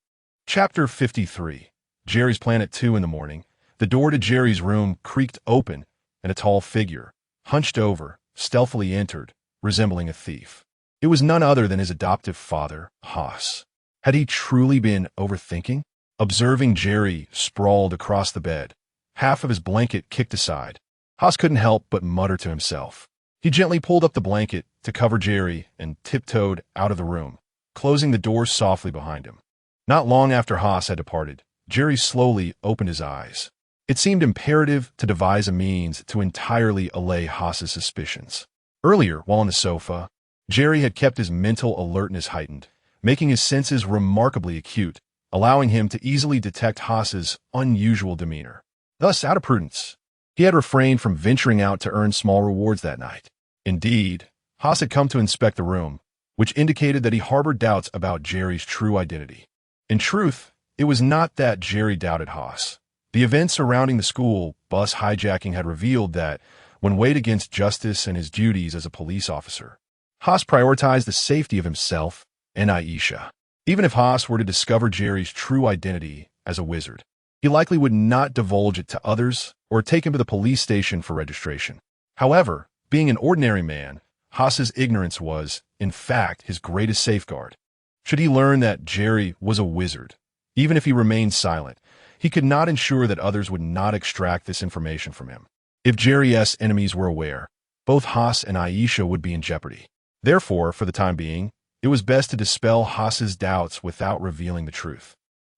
Chapter 53. Jerry's plan at 2 in the morning. The door to Jerry's room creaked open, and a tall figure, hunched over, stealthily entered, resembling a thief. It was none other than his adoptive father, Haas. Had he truly been overthinking? Observing Jerry sprawled across the bed, half of his blanket kicked aside, Haas couldn't help but mutter to himself. He gently pulled up the blanket to cover Jerry and tiptoed out of the room, closing the door softly behind him. Not long after Haas had departed, Jerry slowly opened his eyes. It seemed imperative to devise a means to entirely allay Haas's suspicions. Earlier, while on the sofa, Jerry had kept his mental alertness heightened, making his senses remarkably acute, allowing him to easily detect Haas's unusual demeanor. Thus, out of prudence, he had refrained from venturing out to earn small rewards that night. Indeed, Haas had come to inspect the room, which indicated that he harbored doubts about Jerry's true identity. In truth, it was not that Jerry doubted Haas. The events surrounding the school bus hijacking had revealed that, when weighed against justice and his duties as a police officer, Haas prioritized the safety of himself and Aisha. Even if Haas were to discover Jerry's true identity as a wizard, he likely would not divulge it to others or take him to the police station for registration. However, being an ordinary man, Haas's ignorance was, in fact, his greatest safeguard. Should he learn that Jerry was a wizard, even if he remained silent, he could not ensure that others would not extract this information from him. If Jerry's enemies were aware, both Haas and Aisha would be in jeopardy. Therefore, for the time being, it was best to dispel Haas's doubts without revealing the truth.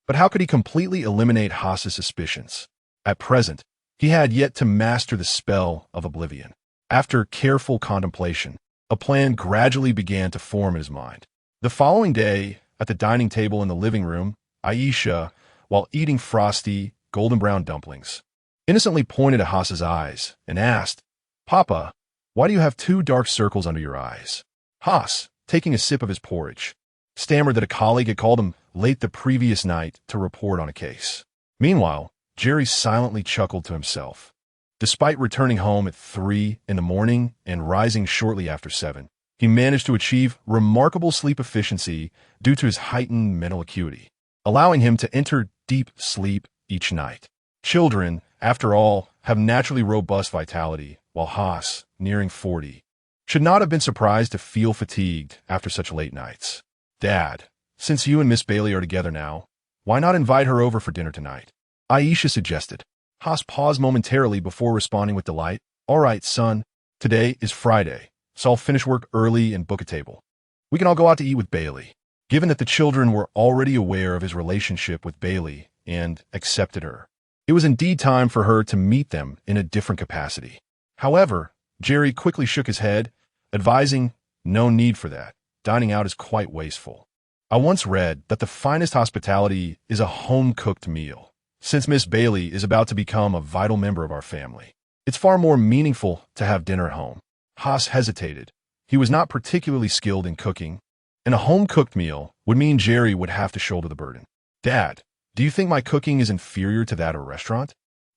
But how could he completely eliminate Haas's suspicions? At present, he had yet to master the spell of oblivion. After careful contemplation, a plan gradually began to form in his mind. The following day, at the dining table in the living room, Aisha, while eating frosty, golden brown dumplings, innocently pointed at Haas's eyes and asked, "Papa, why do you have 2 dark circles under your eyes?" Haas, taking a sip of his porridge, stammered that a colleague had called him late the previous night to report on a case. Meanwhile, Jerry silently chuckled to himself. Despite returning home at 3 in the morning and rising shortly after 7, he managed to achieve remarkable sleep efficiency due to his heightened mental acuity, allowing him to enter deep sleep each night. Children, after all, have naturally robust vitality, while Haas, nearing 40, should not have been surprised to feel fatigued after such late nights. Dad, since you and Miss Bailey are together now, why not invite her over for dinner tonight? Aisha suggested. Haas paused momentarily before responding with delight. All right, son, today is Friday, so I'll finish work early and book a table. We can all go out to eat with Bailey. Given that the children were already aware of his relationship with Bailey and accepted her, It was indeed time for her to meet them in a different capacity. However, Jerry quickly shook his head, advising, no need for that. Dining out is quite wasteful. I once read that the finest hospitality is a home-cooked meal. Since Miss Bailey is about to become a vital member of our family, it's far more meaningful to have dinner at home. Haas hesitated. He was not particularly skilled in cooking, and a home-cooked meal would mean Jerry would have to shoulder the burden. Dad, do you think my cooking is inferior to that of a restaurant?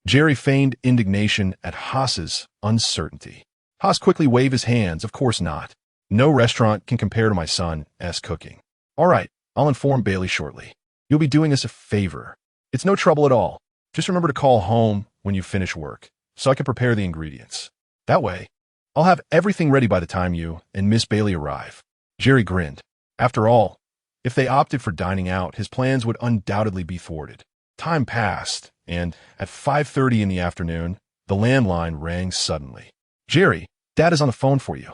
Jerry feigned indignation at Haas's uncertainty. Haas quickly waved his hands. Of course not. No restaurant can compare to my son's cooking. All right, I'll inform Bailey shortly. You'll be doing us a favor. It's no trouble at all. Just remember to call home when you finish work, so I can prepare the ingredients. That way, I'll have everything ready by the time you and Miss Bailey arrive. Jerry grinned. After all, if they opted for dining out, his plans would undoubtedly be thwarted. Time passed, and at 5:30 in the afternoon, the landline rang suddenly. Jerry, Dad is on the phone for you.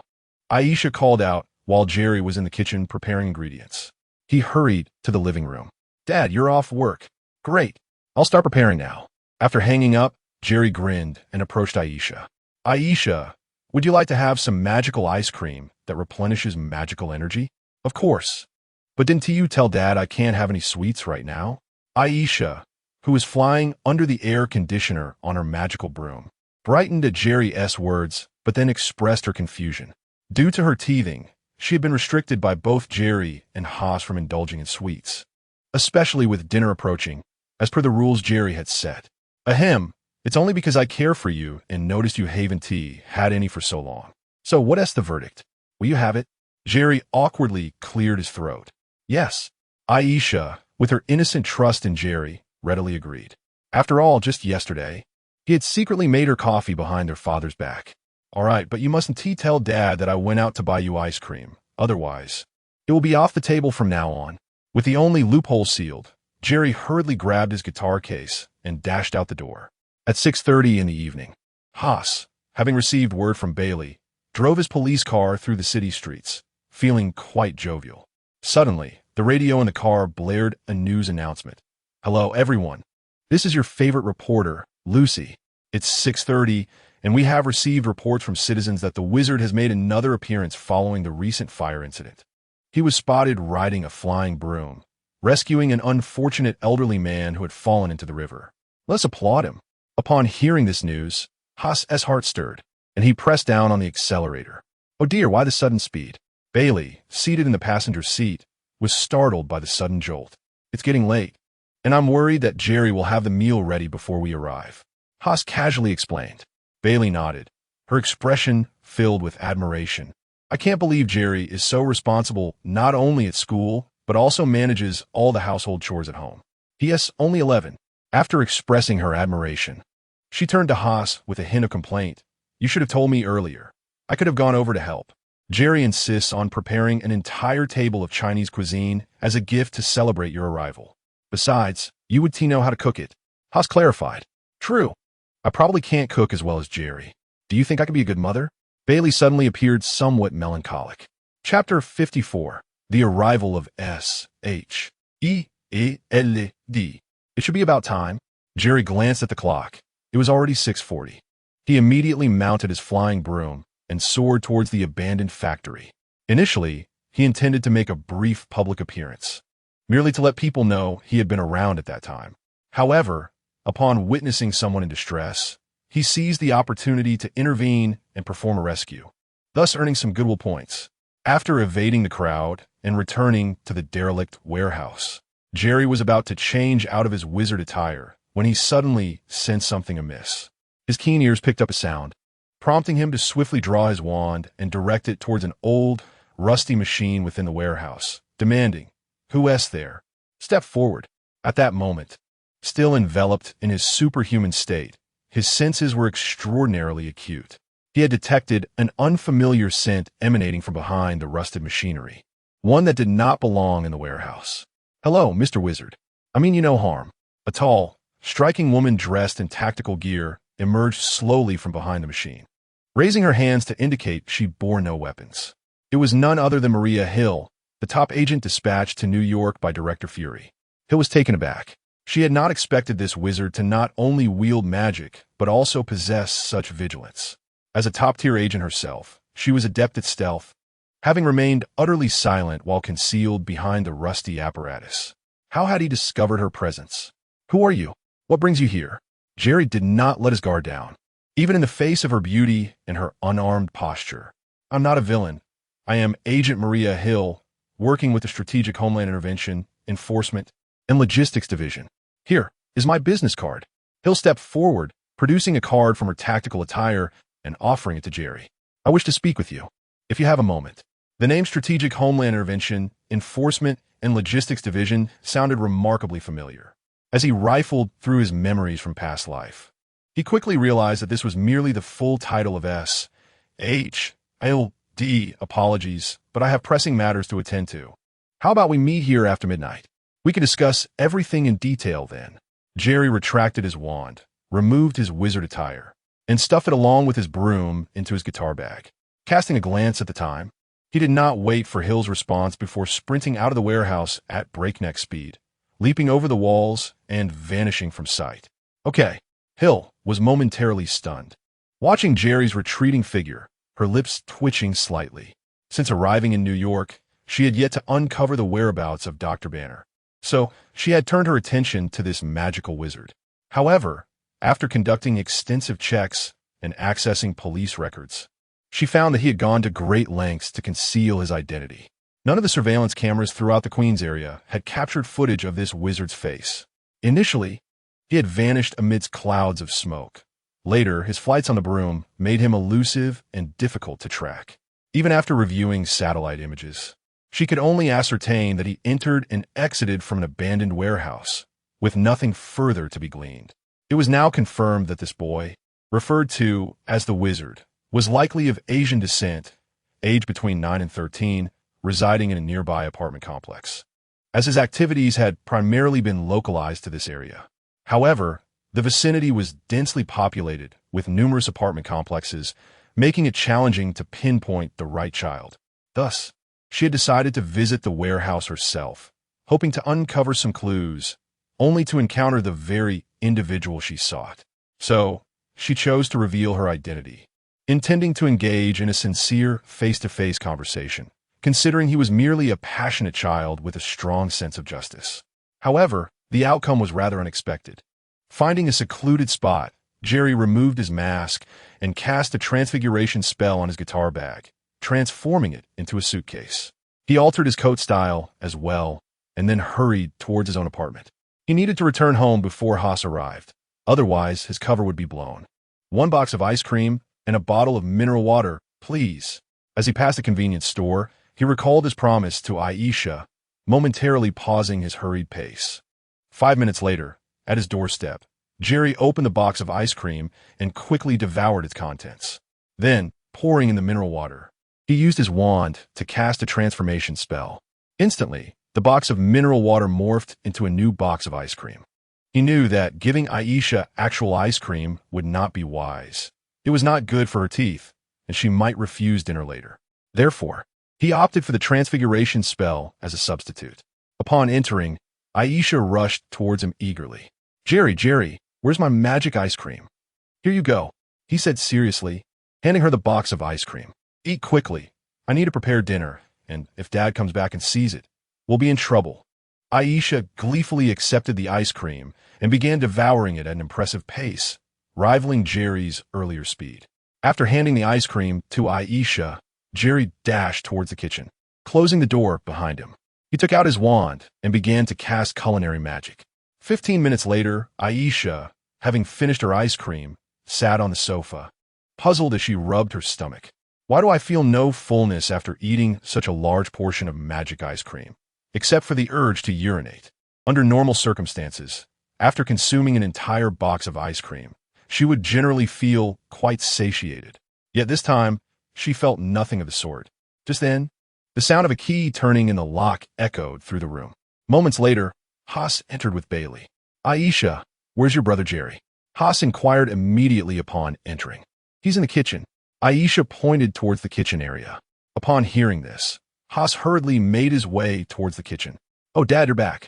Aisha called out while Jerry was in the kitchen preparing ingredients. He hurried to the living room. Dad, you're off work. Great. I'll start preparing now. After hanging up, Jerry grinned and approached Aisha. Aisha, would you like to have some magical ice cream that replenishes magical energy? Of course. But didn't you tell Dad I can't have any sweets right now? Aisha, who was flying under the air conditioner on her magical broom, brightened at Jerry's words, but then expressed her confusion. Due to her teething, she had been restricted by both Jerry and Haas from indulging in sweets, especially with dinner approaching, as per the rules Jerry had set. Ahem, it's only because I care for you and noticed you haven't had any for so long. So what's the verdict? Will you have it? Jerry awkwardly cleared his throat. Yes. Aisha, with her innocent trust in Jerry, readily agreed. After all, just yesterday, he had secretly made her coffee behind her father's back. All right, but you mustn't tell Dad that I went out to buy you ice cream. Otherwise, it will be off the table from now on. With the only loophole sealed, Jerry hurriedly grabbed his guitar case and dashed out the door. At 6:30 in the evening, Haas, having received word from Bailey, drove his police car through the city streets, feeling quite jovial. Suddenly, the radio in the car blared a news announcement. Hello, everyone. This is your favorite reporter, Lucy. It's 6:30, and we have received reports from citizens that the wizard has made another appearance following the recent fire incident. He was spotted riding a flying broom, rescuing an unfortunate elderly man who had fallen into the river. Let's applaud him. Upon hearing this news, Haas's heart stirred, and he pressed down on the accelerator. Oh dear, why the sudden speed? Bailey, seated in the passenger seat, was startled by the sudden jolt. It's getting late, and I'm worried that Jerry will have the meal ready before we arrive. Haas casually explained. Bailey nodded, her expression filled with admiration. I can't believe Jerry is so responsible not only at school, but also manages all the household chores at home. P.S. Only 11. After expressing her admiration, she turned to Haas with a hint of complaint. You should have told me earlier. I could have gone over to help. Jerry insists on preparing an entire table of Chinese cuisine as a gift to celebrate your arrival. Besides, you would know how to cook it. Haas clarified. True. I probably can't cook as well as Jerry. Do you think I could be a good mother? Bailey suddenly appeared somewhat melancholic. Chapter 54. The Arrival of S.H.E.L.D. It should be about time. Jerry glanced at the clock. It was already 6:40. He immediately mounted his flying broom and soared towards the abandoned factory. Initially, he intended to make a brief public appearance, merely to let people know he had been around at that time. However, upon witnessing someone in distress, he seized the opportunity to intervene and perform a rescue, thus earning some goodwill points. After evading the crowd and returning to the derelict warehouse, Jerry was about to change out of his wizard attire when he suddenly sensed something amiss. His keen ears picked up a sound, prompting him to swiftly draw his wand and direct it towards an old, rusty machine within the warehouse, demanding, "Who's there? Step forward." At that moment, still enveloped in his superhuman state, his senses were extraordinarily acute. He had detected an unfamiliar scent emanating from behind the rusted machinery, one that did not belong in the warehouse. "Hello, Mr. Wizard. I mean you no harm." A tall, striking woman dressed in tactical gear emerged slowly from behind the machine, raising her hands to indicate she bore no weapons. It was none other than Maria Hill, the top agent dispatched to New York by Director Fury. Hill was taken aback. She had not expected this wizard to not only wield magic, but also possess such vigilance. As a top-tier agent herself, she was adept at stealth, having remained utterly silent while concealed behind the rusty apparatus. How had he discovered her presence? Who are you? What brings you here? Jerry did not let his guard down, even in the face of her beauty and her unarmed posture. I'm not a villain. I am Agent Maria Hill, working with the Strategic Homeland Intervention, Enforcement, and Logistics Division. Here is my business card. Hill stepped forward, producing a card from her tactical attire and offering it to Jerry. I wish to speak with you, if you have a moment. The name Strategic Homeland Intervention, Enforcement, and Logistics Division sounded remarkably familiar. As he rifled through his memories from past life, he quickly realized that this was merely the full title of S.H.I.L.D. Apologies, but I have pressing matters to attend to. How about we meet here after midnight? We can discuss everything in detail then. Jerry retracted his wand, removed his wizard attire, and stuffed it along with his broom into his guitar bag. Casting a glance at the time, he did not wait for Hill's response before sprinting out of the warehouse at breakneck speed, leaping over the walls and vanishing from sight. Okay, Hill was momentarily stunned, watching Jerry's retreating figure, her lips twitching slightly. Since arriving in New York, she had yet to uncover the whereabouts of Dr. Banner, so she had turned her attention to this magical wizard. However, after conducting extensive checks and accessing police records, she found that he had gone to great lengths to conceal his identity. None of the surveillance cameras throughout the Queens area had captured footage of this wizard's face. Initially, he had vanished amidst clouds of smoke. Later, his flights on the broom made him elusive and difficult to track. Even after reviewing satellite images, she could only ascertain that he entered and exited from an abandoned warehouse, with nothing further to be gleaned. It was now confirmed that this boy, referred to as the Wizard, was likely of Asian descent, aged between 9 and 13, residing in a nearby apartment complex, as his activities had primarily been localized to this area. However, the vicinity was densely populated with numerous apartment complexes, making it challenging to pinpoint the right child. Thus, she had decided to visit the warehouse herself, hoping to uncover some clues, only to encounter the very individual she sought. So, she chose to reveal her identity, intending to engage in a sincere face-to-face conversation, considering he was merely a passionate child with a strong sense of justice. However, the outcome was rather unexpected. Finding a secluded spot, Jerry removed his mask and cast a transfiguration spell on his guitar bag, transforming it into a suitcase. He altered his coat style as well, and then hurried towards his own apartment. He needed to return home before Haas arrived. Otherwise, his cover would be blown. 1 box of ice cream and a bottle of mineral water, please. As he passed a convenience store, he recalled his promise to Aisha, momentarily pausing his hurried pace. 5 minutes later, at his doorstep, Jerry opened the box of ice cream and quickly devoured its contents. Then, pouring in the mineral water, he used his wand to cast a transformation spell. Instantly, the box of mineral water morphed into a new box of ice cream. He knew that giving Aisha actual ice cream would not be wise. It was not good for her teeth, and she might refuse dinner later. Therefore, he opted for the transfiguration spell as a substitute. Upon entering, Aisha rushed towards him eagerly. Jerry, where's my magic ice cream? Here you go, he said seriously, handing her the box of ice cream. Eat quickly. I need to prepare dinner, and if Dad comes back and sees it, we'll be in trouble. Aisha gleefully accepted the ice cream and began devouring it at an impressive pace, rivaling Jerry's earlier speed. After handing the ice cream to Aisha, Jerry dashed towards the kitchen, closing the door behind him. He took out his wand and began to cast culinary magic. 15 minutes later, Aisha, having finished her ice cream, sat on the sofa, puzzled as she rubbed her stomach. Why do I feel no fullness after eating such a large portion of magic ice cream, except for the urge to urinate? Under normal circumstances, after consuming an entire box of ice cream, she would generally feel quite satiated. Yet this time, she felt nothing of the sort. Just then, the sound of a key turning in the lock echoed through the room. Moments later, Haas entered with Bailey. Aisha, where's your brother Jerry? Haas inquired immediately upon entering. He's in the kitchen. Aisha pointed towards the kitchen area. Upon hearing this, Haas hurriedly made his way towards the kitchen. Oh, Dad, you're back.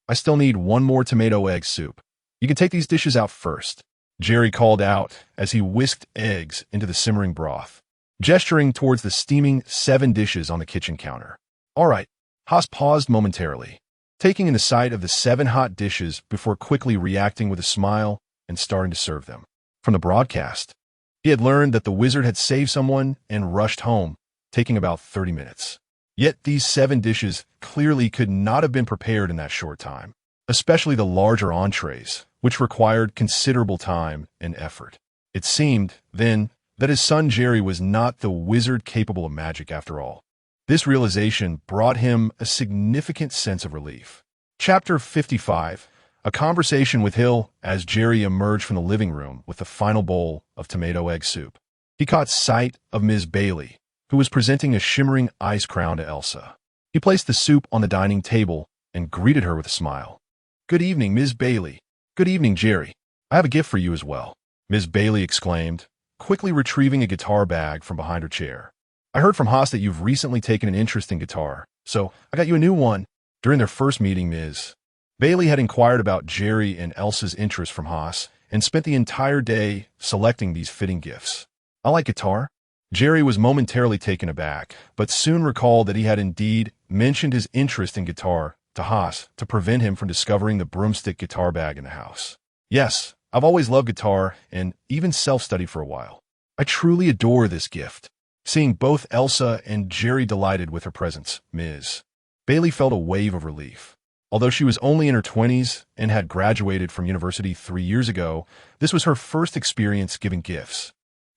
I still need one more tomato egg soup. You can take these dishes out first, Jerry called out as he whisked eggs into the simmering broth, gesturing towards the steaming 7 dishes on the kitchen counter. All right, Haas paused momentarily, taking in the sight of the 7 hot dishes before quickly reacting with a smile and starting to serve them. From the broadcast, he had learned that the wizard had saved someone and rushed home, taking about 30 minutes. Yet these 7 dishes clearly could not have been prepared in that short time, especially the larger entrees, which required considerable time and effort. It seemed, then, that his son Jerry was not the wizard capable of magic after all. This realization brought him a significant sense of relief. Chapter 55, a conversation with Hill as Jerry emerged from the living room with the final bowl of tomato egg soup. He caught sight of Ms. Bailey, who was presenting a shimmering ice crown to Elsa. He placed the soup on the dining table and greeted her with a smile. "Good evening, Ms. Bailey." "Good evening, Jerry. I have a gift for you as well," Ms. Bailey exclaimed, quickly retrieving a guitar bag from behind her chair. "I heard from Haas that you've recently taken an interest in guitar, so I got you a new one." During their first meeting, Ms. Bailey had inquired about Jerry and Elsa's interest from Haas and spent the entire day selecting these fitting gifts. "I like guitar." Jerry was momentarily taken aback, but soon recalled that he had indeed mentioned his interest in guitar to Haas to prevent him from discovering the broomstick guitar bag in the house. "Yes, I've always loved guitar and even self-studied for a while. I truly adore this gift." Seeing both Elsa and Jerry delighted with her presence, Ms. Bailey felt a wave of relief. Although she was only in her 20s and had graduated from university 3 years ago, this was her first experience giving gifts,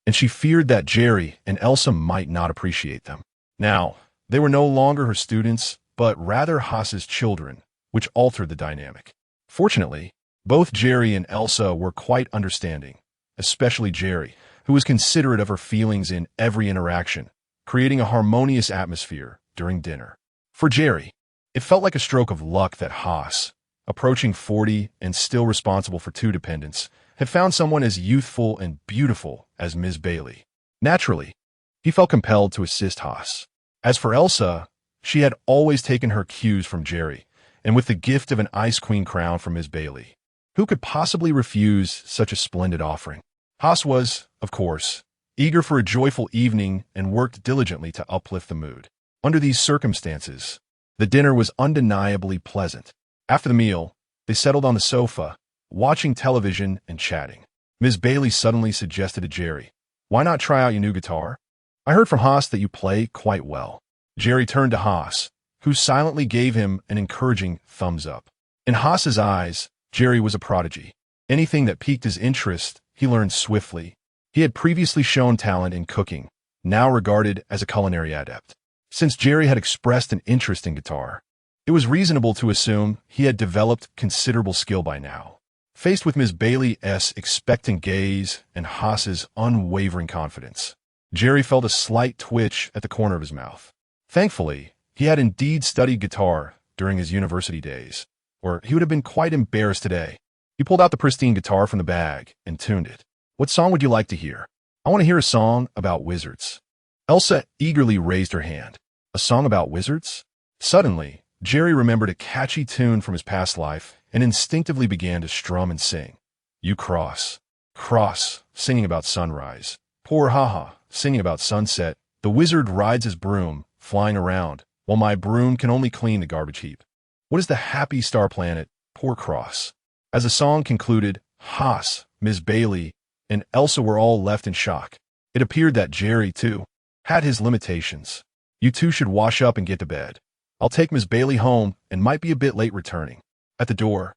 and she feared that Jerry and Elsa might not appreciate them. Now, they were no longer her students, but rather Haas's children, which altered the dynamic. Fortunately, both Jerry and Elsa were quite understanding, especially Jerry, who was considerate of her feelings in every interaction, creating a harmonious atmosphere during dinner. For Jerry, it felt like a stroke of luck that Haas, approaching 40 and still responsible for 2 dependents, had found someone as youthful and beautiful as Ms. Bailey. Naturally, he felt compelled to assist Haas. As for Elsa, she had always taken her cues from Jerry, and with the gift of an Ice Queen crown from Ms. Bailey, who could possibly refuse such a splendid offering? Haas was, of course, eager for a joyful evening and worked diligently to uplift the mood. Under these circumstances, the dinner was undeniably pleasant. After the meal, they settled on the sofa, watching television and chatting. Ms. Bailey suddenly suggested to Jerry, "Why not try out your new guitar? I heard from Haas that you play quite well." Jerry turned to Haas, who silently gave him an encouraging thumbs up. In Haas's eyes, Jerry was a prodigy. Anything that piqued his interest, he learned swiftly. He had previously shown talent in cooking, now regarded as a culinary adept. Since Jerry had expressed an interest in guitar, it was reasonable to assume he had developed considerable skill by now. Faced with Ms. Bailey's expectant gaze and Haas's unwavering confidence, Jerry felt a slight twitch at the corner of his mouth. Thankfully, he had indeed studied guitar during his university days, or he would have been quite embarrassed today. He pulled out the pristine guitar from the bag and tuned it. "What song would you like to hear?" "I want to hear a song about wizards." Elsa eagerly raised her hand. "A song about wizards?" Suddenly, Jerry remembered a catchy tune from his past life and instinctively began to strum and sing. "You cross, cross," singing about sunrise. "Poor haha," singing about sunset. "The wizard rides his broom, flying around, while my broom can only clean the garbage heap. What is the happy star planet? Poor cross." As the song concluded, Haas, Ms. Bailey, and Elsa were all left in shock. It appeared that Jerry, too, had his limitations. "You two should wash up and get to bed. I'll take Ms. Bailey home and might be a bit late returning." At the door,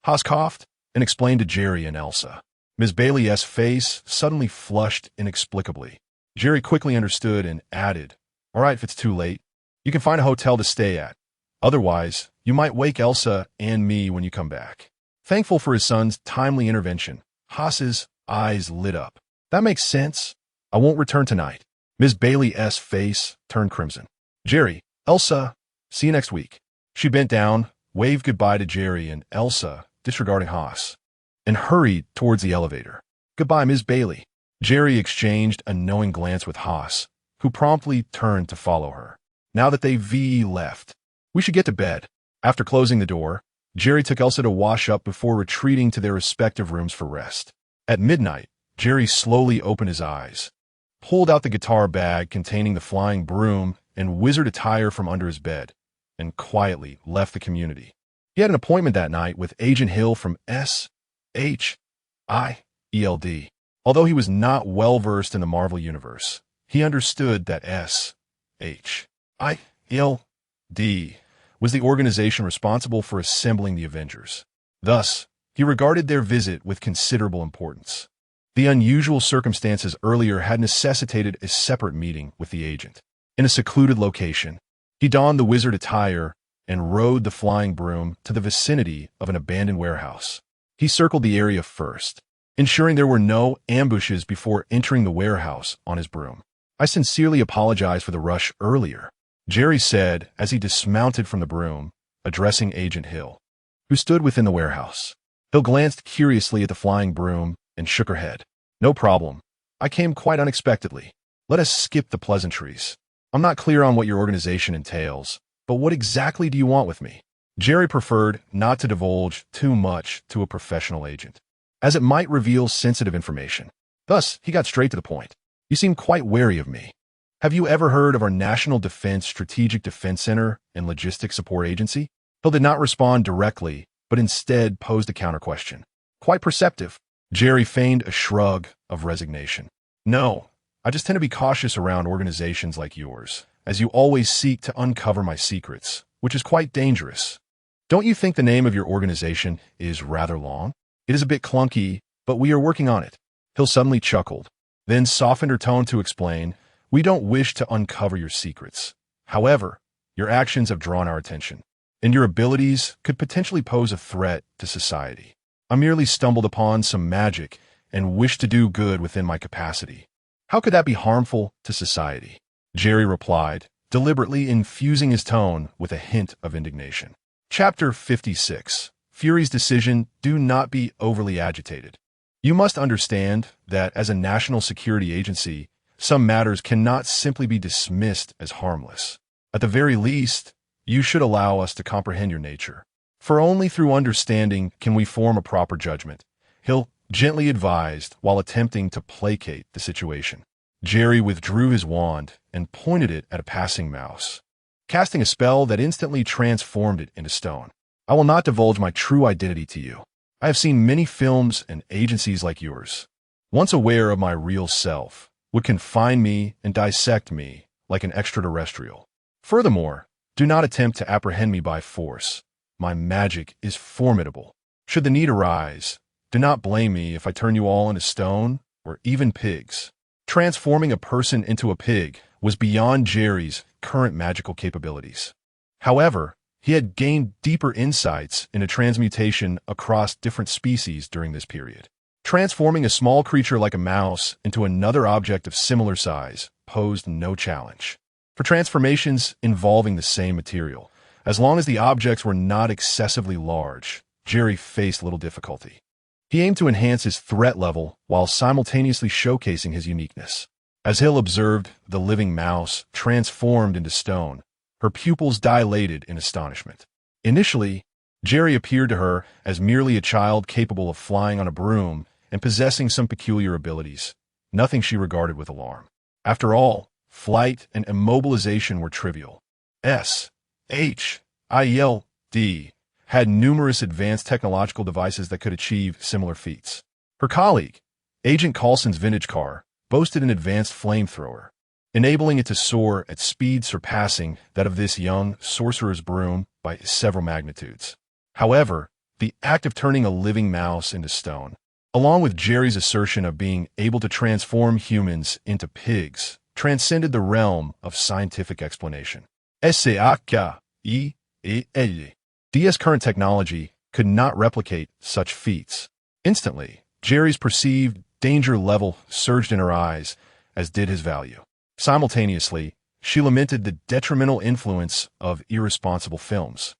Haas coughed and explained to Jerry and Elsa. Ms. Bailey's face suddenly flushed inexplicably. Jerry quickly understood and added, "All right, if it's too late, you can find a hotel to stay at. Otherwise, you might wake Elsa and me when you come back." Thankful for his son's timely intervention, Haas's eyes lit up. "That makes sense. I won't return tonight." Ms. Bailey's face turned crimson. "Jerry, Elsa, see you next week." She bent down, waved goodbye to Jerry and Elsa, disregarding Haas, and hurried towards the elevator. "Goodbye, Ms. Bailey." Jerry exchanged a knowing glance with Haas, who promptly turned to follow her. Now that they left, "We should get to bed." After closing the door, Jerry took Elsa to wash up before retreating to their respective rooms for rest. At midnight, Jerry slowly opened his eyes, pulled out the guitar bag containing the flying broom and wizard attire from under his bed, and quietly left the community. He had an appointment that night with Agent Hill from SHIELD. Although he was not well-versed in the Marvel Universe, he understood that SHIELD was the organization responsible for assembling the Avengers. Thus, he regarded their visit with considerable importance. The unusual circumstances earlier had necessitated a separate meeting with the agent. In a secluded location, he donned the wizard attire and rode the flying broom to the vicinity of an abandoned warehouse. He circled the area first, ensuring there were no ambushes before entering the warehouse on his broom. "I sincerely apologize for the rush earlier," Jerry said as he dismounted from the broom, addressing Agent Hill, who stood within the warehouse. Hill glanced curiously at the flying broom and shook her head. "No problem. I came quite unexpectedly. Let us skip the pleasantries. I'm not clear on what your organization entails, but what exactly do you want with me?" Jerry preferred not to divulge too much to a professional agent, as it might reveal sensitive information. Thus, he got straight to the point. "You seem quite wary of me. Have you ever heard of our National Defense Strategic Defense Center and Logistics Support Agency?" Hill did not respond directly, but instead posed a counter-question. "Quite perceptive." Jerry feigned a shrug of resignation. "No, I just tend to be cautious around organizations like yours, as you always seek to uncover my secrets, which is quite dangerous. Don't you think the name of your organization is rather long? It is a bit clunky, but we are working on it." Hill suddenly chuckled, then softened her tone to explain, "We don't wish to uncover your secrets. However, your actions have drawn our attention, and your abilities could potentially pose a threat to society. I merely stumbled upon some magic and wish to do good within my capacity. How could that be harmful to society?" Jerry replied, deliberately infusing his tone with a hint of indignation. Chapter 56. Fury's decision: do not be overly agitated. You must understand that as a national security agency, some matters cannot simply be dismissed as harmless. At the very least, you should allow us to comprehend your nature. For only through understanding can we form a proper judgment, Hill gently advised while attempting to placate the situation. Jerry withdrew his wand and pointed it at a passing mouse, casting a spell that instantly transformed it into stone. "I will not divulge my true identity to you. I have seen many films and agencies like yours, once aware of my real self, would confine me and dissect me like an extraterrestrial. Furthermore, do not attempt to apprehend me by force. My magic is formidable. Should the need arise, do not blame me if I turn you all into stone or even pigs." Transforming a person into a pig was beyond Jerry's current magical capabilities. However, he had gained deeper insights into transmutation across different species during this period. Transforming a small creature like a mouse into another object of similar size posed no challenge. For transformations involving the same material, as long as the objects were not excessively large, Jerry faced little difficulty. He aimed to enhance his threat level while simultaneously showcasing his uniqueness. As Hill observed the living mouse transformed into stone, her pupils dilated in astonishment. Initially, Jerry appeared to her as merely a child capable of flying on a broom and possessing some peculiar abilities, nothing she regarded with alarm. After all, flight and immobilization were trivial. SHIELD had numerous advanced technological devices that could achieve similar feats. Her colleague, Agent Coulson's vintage car, boasted an advanced flamethrower, enabling it to soar at speeds surpassing that of this young sorcerer's broom by several magnitudes. However, the act of turning a living mouse into stone, along with Jerry's assertion of being able to transform humans into pigs, transcended the realm of scientific explanation. SHIELD's current technology could not replicate such feats. Instantly, Jerry's perceived danger level surged in her eyes, as did his value. Simultaneously, she lamented the detrimental influence of irresponsible films,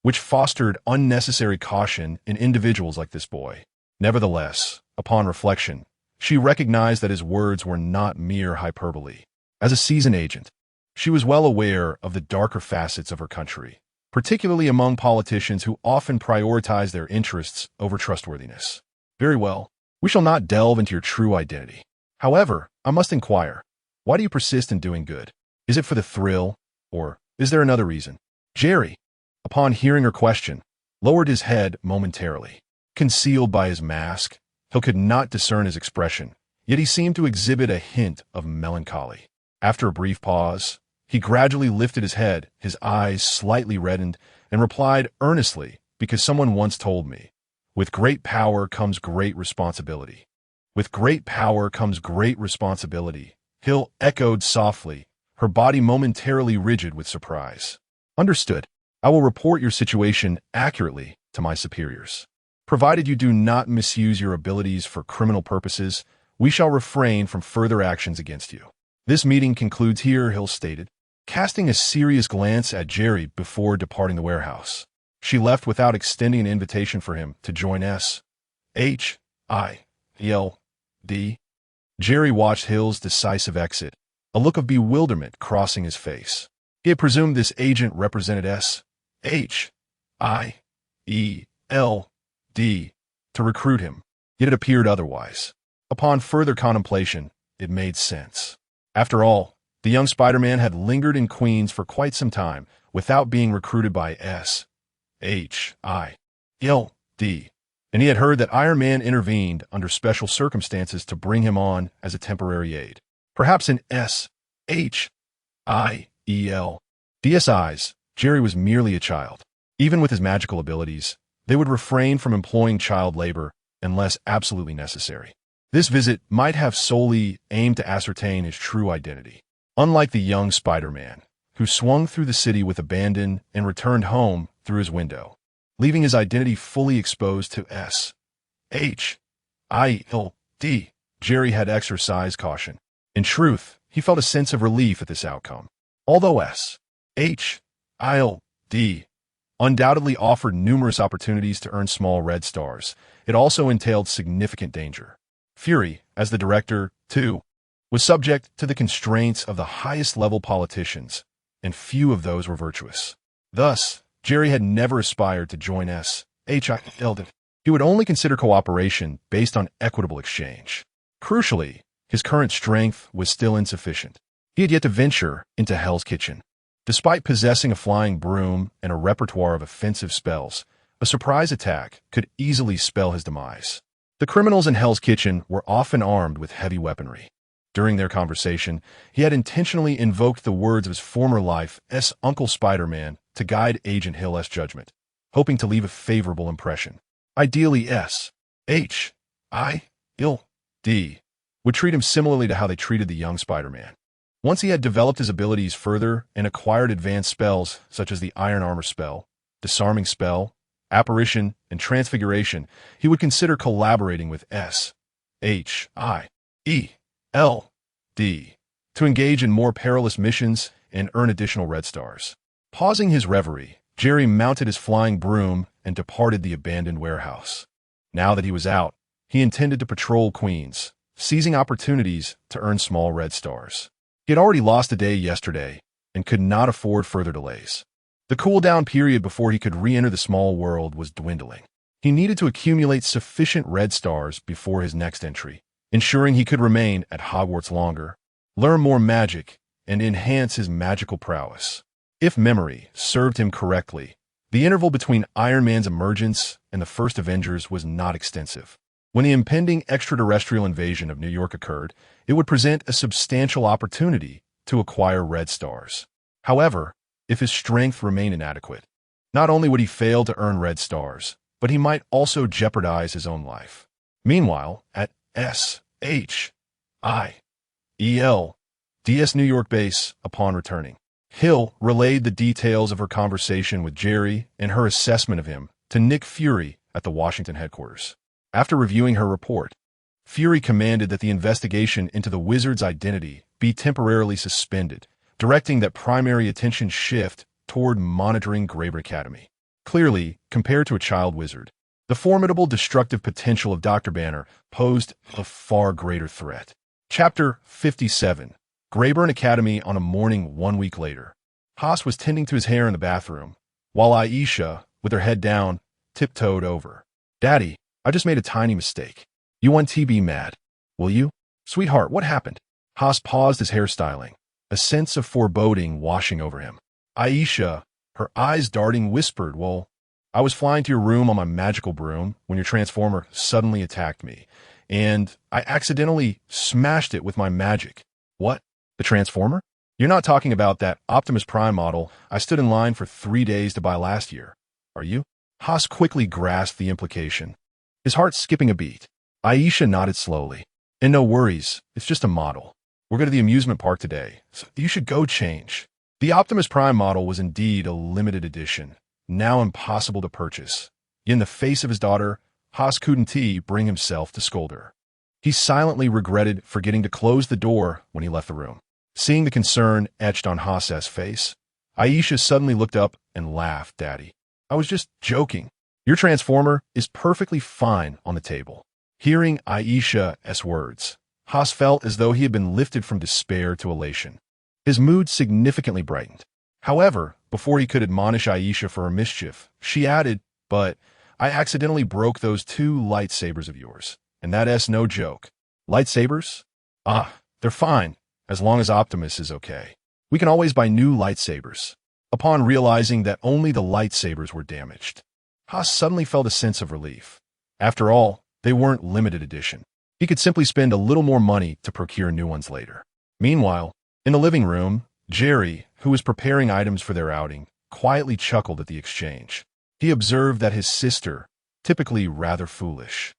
which fostered unnecessary caution in individuals like this boy. Nevertheless, upon reflection, she recognized that his words were not mere hyperbole. As a seasoned agent, she was well aware of the darker facets of her country, particularly among politicians who often prioritize their interests over trustworthiness. Very well, we shall not delve into your true identity. However, I must inquire, why do you persist in doing good? Is it for the thrill, or is there another reason? Jerry, upon hearing her question, lowered his head momentarily. Concealed by his mask, Hill could not discern his expression, yet he seemed to exhibit a hint of melancholy. After a brief pause, he gradually lifted his head, his eyes slightly reddened, and replied earnestly, because someone once told me, with great power comes great responsibility. With great power comes great responsibility, Hill echoed softly, her body momentarily rigid with surprise. Understood. I will report your situation accurately to my superiors. Provided you do not misuse your abilities for criminal purposes, we shall refrain from further actions against you. This meeting concludes here, Hill stated, casting a serious glance at Jerry before departing the warehouse. She left without extending an invitation for him to join S.H.I.L.D. Jerry watched Hill's decisive exit, a look of bewilderment crossing his face. He had presumed this agent represented S.H.I.E.L.D. to recruit him, yet it appeared otherwise. Upon further contemplation, it made sense. After all, the young Spider-Man had lingered in Queens for quite some time without being recruited by S.H.I.L.D., and he had heard that Iron Man intervened under special circumstances to bring him on as a temporary aide. Perhaps in S.H.I.E.L.D.'s eyes, Jerry was merely a child. Even with his magical abilities, they would refrain from employing child labor unless absolutely necessary. This visit might have solely aimed to ascertain his true identity. Unlike the young Spider-Man, who swung through the city with abandon and returned home through his window, leaving his identity fully exposed to S.H.I.L.D., Jerry had exercised caution. In truth, he felt a sense of relief at this outcome. Although S.H.I.L.D. undoubtedly offered numerous opportunities to earn small red stars, it also entailed significant danger. Fury, as the director, too, was subject to the constraints of the highest-level politicians, and few of those were virtuous. Thus, Jerry had never aspired to join S.H.I.L.D. He would only consider cooperation based on equitable exchange. Crucially, his current strength was still insufficient. He had yet to venture into Hell's Kitchen. Despite possessing a flying broom and a repertoire of offensive spells, a surprise attack could easily spell his demise. The criminals in Hell's Kitchen were often armed with heavy weaponry. During their conversation, he had intentionally invoked the words of his former life, Uncle Spider-Man, to guide Agent Hill's judgment, hoping to leave a favorable impression. Ideally, S.H.I.L.D. would treat him similarly to how they treated the young Spider-Man. Once he had developed his abilities further and acquired advanced spells such as the Iron Armor spell, Disarming spell, Apparition, and Transfiguration, he would consider collaborating with S.H.I.E.L.D. to engage in more perilous missions and earn additional red stars. Pausing his reverie, Jerry mounted his flying broom and departed the abandoned warehouse. Now that he was out, he intended to patrol Queens, seizing opportunities to earn small red stars. He had already lost a day yesterday and could not afford further delays. The cool-down period before he could re-enter the small world was dwindling. He needed to accumulate sufficient red stars before his next entry, ensuring he could remain at Hogwarts longer, learn more magic, and enhance his magical prowess. If memory served him correctly, the interval between Iron Man's emergence and the first Avengers was not extensive. When the impending extraterrestrial invasion of New York occurred, it would present a substantial opportunity to acquire red stars. However, if his strength remained inadequate, not only would he fail to earn red stars, but he might also jeopardize his own life. Meanwhile, at S.H.I.E.L.D.'s New York base, upon returning, Hill relayed the details of her conversation with Jerry and her assessment of him to Nick Fury at the Washington headquarters. After reviewing her report, Fury commanded that the investigation into the wizard's identity be temporarily suspended, directing that primary attention shift toward monitoring Graber Academy. Clearly, compared to a child wizard, the formidable destructive potential of Dr. Banner posed a far greater threat. Chapter 57. Graber Academy on a morning 1 week later. Haas was tending to his hair in the bathroom, while Aisha, with her head down, tiptoed over. Daddy, I just made a tiny mistake. You want to be mad, will you? Sweetheart, what happened? Haas paused his hairstyling, a sense of foreboding washing over him. Aisha, her eyes darting, whispered, well, I was flying to your room on my magical broom when your transformer suddenly attacked me, and I accidentally smashed it with my magic. What? The transformer? You're not talking about that Optimus Prime model I stood in line for 3 days to buy last year, are you? Haas quickly grasped the implication, his heart skipping a beat. Aisha nodded slowly. And no worries, it's just a model. We're going to the amusement park today, so you should go change. The Optimus Prime model was indeed a limited edition, now impossible to purchase. In the face of his daughter, Haas couldn't bring himself to scold her. He silently regretted forgetting to close the door when he left the room. Seeing the concern etched on Haas's face, Aisha suddenly looked up and laughed. Daddy, I was just joking. Your transformer is perfectly fine on the table. Hearing Aisha's words, Haas felt as though he had been lifted from despair to elation. His mood significantly brightened. However, before he could admonish Aisha for her mischief, she added, but I accidentally broke those 2 lightsabers of yours, and that's no joke. Lightsabers? They're fine, as long as Optimus is okay. We can always buy new lightsabers. Upon realizing that only the lightsabers were damaged, Haas suddenly felt a sense of relief. After all, they weren't limited edition. He could simply spend a little more money to procure new ones later. Meanwhile, in the living room, Jerry, who was preparing items for their outing, quietly chuckled at the exchange. He observed that his sister, typically rather foolish,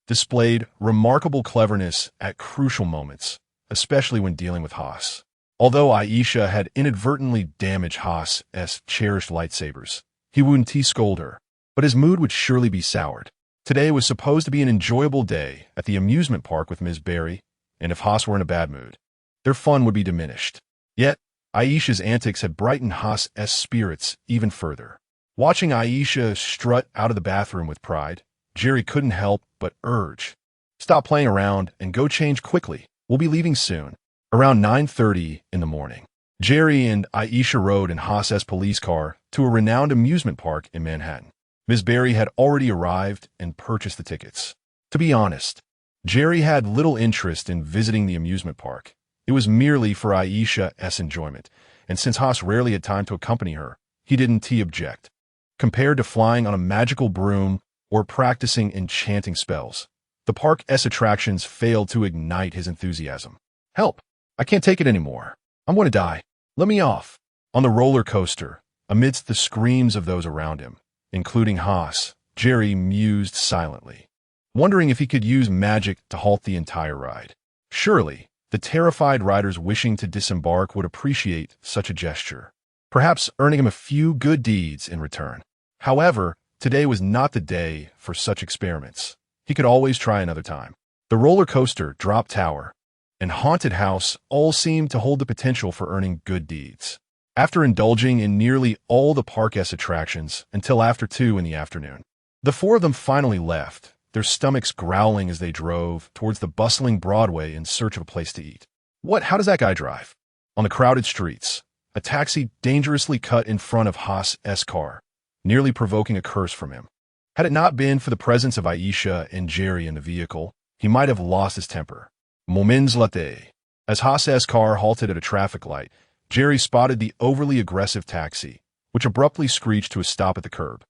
displayed remarkable cleverness at crucial moments, especially when dealing with Haas. Although Aisha had inadvertently damaged Haas's cherished lightsabers, he wouldn't scold her, but his mood would surely be soured. Today was supposed to be an enjoyable day at the amusement park with Ms. Berry, and if Haas were in a bad mood, their fun would be diminished. Yet, Aisha's antics had brightened Haas's spirits even further. Watching Aisha strut out of the bathroom with pride, Jerry couldn't help but urge, stop playing around and go change quickly. We'll be leaving soon. Around 9:30 in the morning, Jerry and Aisha rode in Haas's police car to a renowned amusement park in Manhattan. Ms. Berry had already arrived and purchased the tickets. To be honest, Jerry had little interest in visiting the amusement park. It was merely for Aisha's enjoyment, and since Haas rarely had time to accompany her, he didn't object. Compared to flying on a magical broom or practicing enchanting spells, the park's attractions failed to ignite his enthusiasm. Help! I can't take it anymore. I'm going to die. Let me off. On the roller coaster, amidst the screams of those around him, including Haas, Jerry mused silently, wondering if he could use magic to halt the entire ride. Surely, the terrified riders wishing to disembark would appreciate such a gesture, perhaps earning him a few good deeds in return. However, today was not the day for such experiments. He could always try another time. The roller coaster, drop tower, and haunted house all seemed to hold the potential for earning good deeds. After indulging in nearly all the park's attractions until after 2 in the afternoon, the 4 of them finally left, their stomachs growling as they drove towards the bustling Broadway in search of a place to eat. What? How does that guy drive? On the crowded streets, a taxi dangerously cut in front of Haas's car, nearly provoking a curse from him. Had it not been for the presence of Aisha and Jerry in the vehicle, he might have lost his temper. Moments later, as Haas's car halted at a traffic light, Jerry spotted the overly aggressive taxi, which abruptly screeched to a stop at the curb.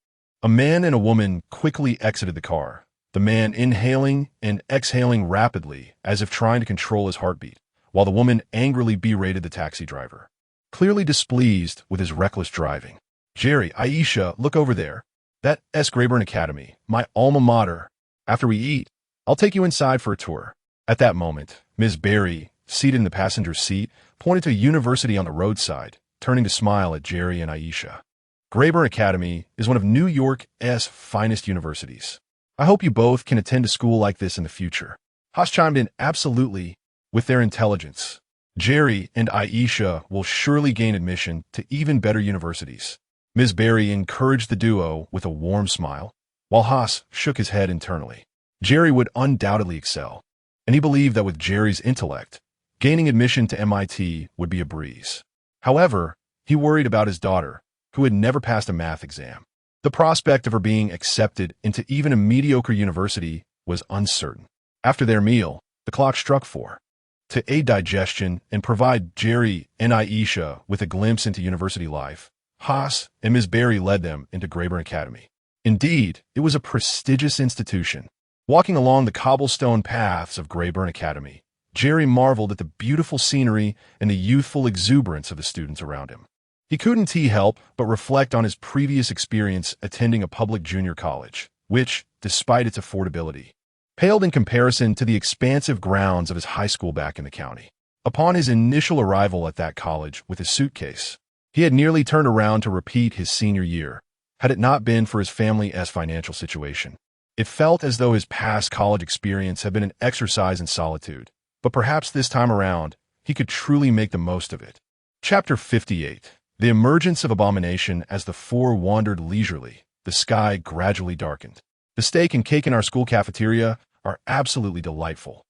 A man and a woman quickly exited the car, the man inhaling and exhaling rapidly as if trying to control his heartbeat, while the woman angrily berated the taxi driver, clearly displeased with his reckless driving. Jerry, Aisha, look over there. That's Greyburn Academy, my alma mater. After we eat, I'll take you inside for a tour. At that moment, Ms. Berry, seated in the passenger seat, pointed to a university on the roadside, turning to smile at Jerry and Aisha. Greyburn Academy is one of New York's finest universities. I hope you both can attend a school like this in the future. Haas chimed in, absolutely, with their intelligence. Jerry and Aisha will surely gain admission to even better universities. Ms. Berry encouraged the duo with a warm smile, while Haas shook his head internally. Jerry would undoubtedly excel, and he believed that with Jerry's intellect, gaining admission to MIT would be a breeze. However, he worried about his daughter, who had never passed a math exam. The prospect of her being accepted into even a mediocre university was uncertain. After their meal, the clock struck 4. To aid digestion and provide Jerry and Aisha with a glimpse into university life, Haas and Ms. Berry led them into Greyburn Academy. Indeed, it was a prestigious institution. Walking along the cobblestone paths of Greyburn Academy, Jerry marveled at the beautiful scenery and the youthful exuberance of the students around him. He couldn't help but reflect on his previous experience attending a public junior college, which, despite its affordability, paled in comparison to the expansive grounds of his high school back in the county. Upon his initial arrival at that college with his suitcase, he had nearly turned around to repeat his senior year, had it not been for his family's financial situation. It felt as though his past college experience had been an exercise in solitude, but perhaps this time around, he could truly make the most of it. Chapter 58. The emergence of abomination. As the four wandered leisurely, the sky gradually darkened. The steak and cake in our school cafeteria are absolutely delightful.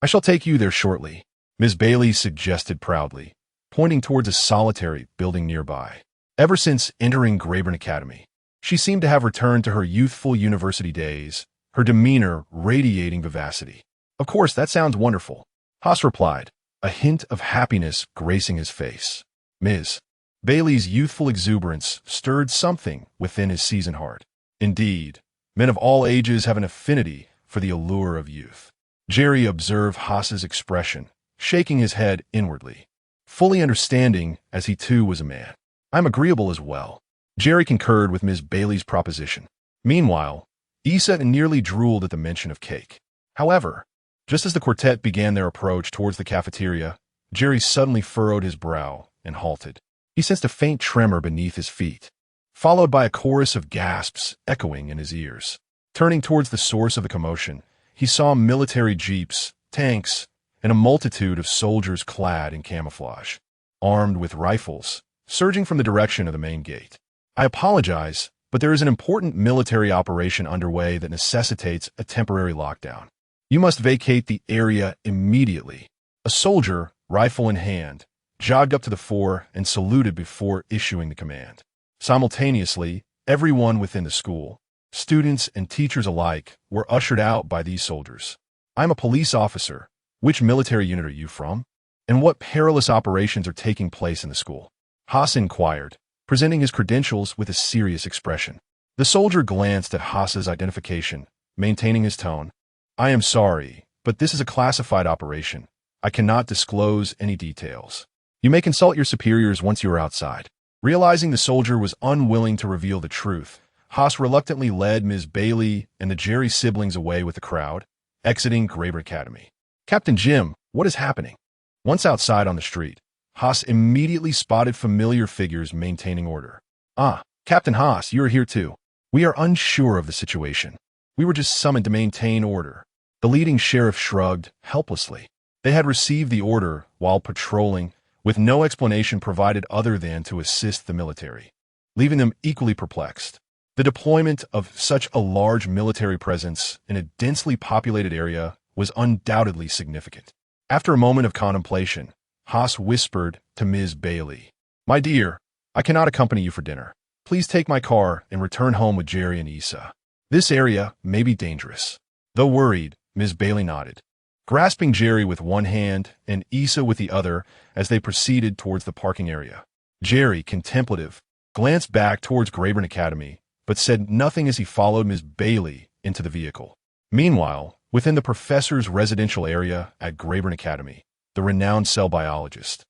I shall take you there shortly, Miss Bailey suggested proudly, pointing towards a solitary building nearby. Ever since entering Greyburn Academy, she seemed to have returned to her youthful university days, her demeanor radiating vivacity. Of course, that sounds wonderful, Haas replied, a hint of happiness gracing his face. Ms. Bailey's youthful exuberance stirred something within his seasoned heart. Indeed, men of all ages have an affinity for the allure of youth. Jerry observed Haas's expression, shaking his head inwardly, fully understanding as he too was a man. I'm agreeable as well. Jerry concurred with Miss Bailey's proposition. Meanwhile, Issa nearly drooled at the mention of cake. However, just as the quartet began their approach towards the cafeteria, Jerry suddenly furrowed his brow and halted. He sensed a faint tremor beneath his feet, followed by a chorus of gasps echoing in his ears. Turning towards the source of the commotion, he saw military jeeps, tanks, and a multitude of soldiers clad in camouflage, armed with rifles, surging from the direction of the main gate. I apologize, but there is an important military operation underway that necessitates a temporary lockdown. You must vacate the area immediately. A soldier, rifle in hand, jogged up to the fore and saluted before issuing the command. Simultaneously, everyone within the school, students and teachers alike, were ushered out by these soldiers. I'm a police officer. Which military unit are you from? And what perilous operations are taking place in the school? Haas inquired, presenting his credentials with a serious expression. The soldier glanced at Haas's identification, maintaining his tone. I am sorry, but this is a classified operation. I cannot disclose any details. You may consult your superiors once you are outside. Realizing the soldier was unwilling to reveal the truth, Haas reluctantly led Ms. Bailey and the Jerry siblings away with the crowd, exiting Greyburn Academy. Captain Jim, what is happening? Once outside on the street, Haas immediately spotted familiar figures maintaining order. Ah, Captain Haas, you are here too. We are unsure of the situation. We were just summoned to maintain order. The leading sheriff shrugged helplessly. They had received the order while patrolling, with no explanation provided other than to assist the military, leaving them equally perplexed. The deployment of such a large military presence in a densely populated area was undoubtedly significant. After a moment of contemplation, Haas whispered to Ms. Bailey, My dear, I cannot accompany you for dinner. Please take my car and return home with Jerry and Issa. This area may be dangerous. Though worried, Ms. Bailey nodded, grasping Jerry with one hand and Issa with the other as they proceeded towards the parking area. Jerry, contemplative, glanced back towards Greyburn Academy, but said nothing as he followed Ms. Bailey into the vehicle. Meanwhile, within the professor's residential area at Greyburn Academy, the renowned cell biologist,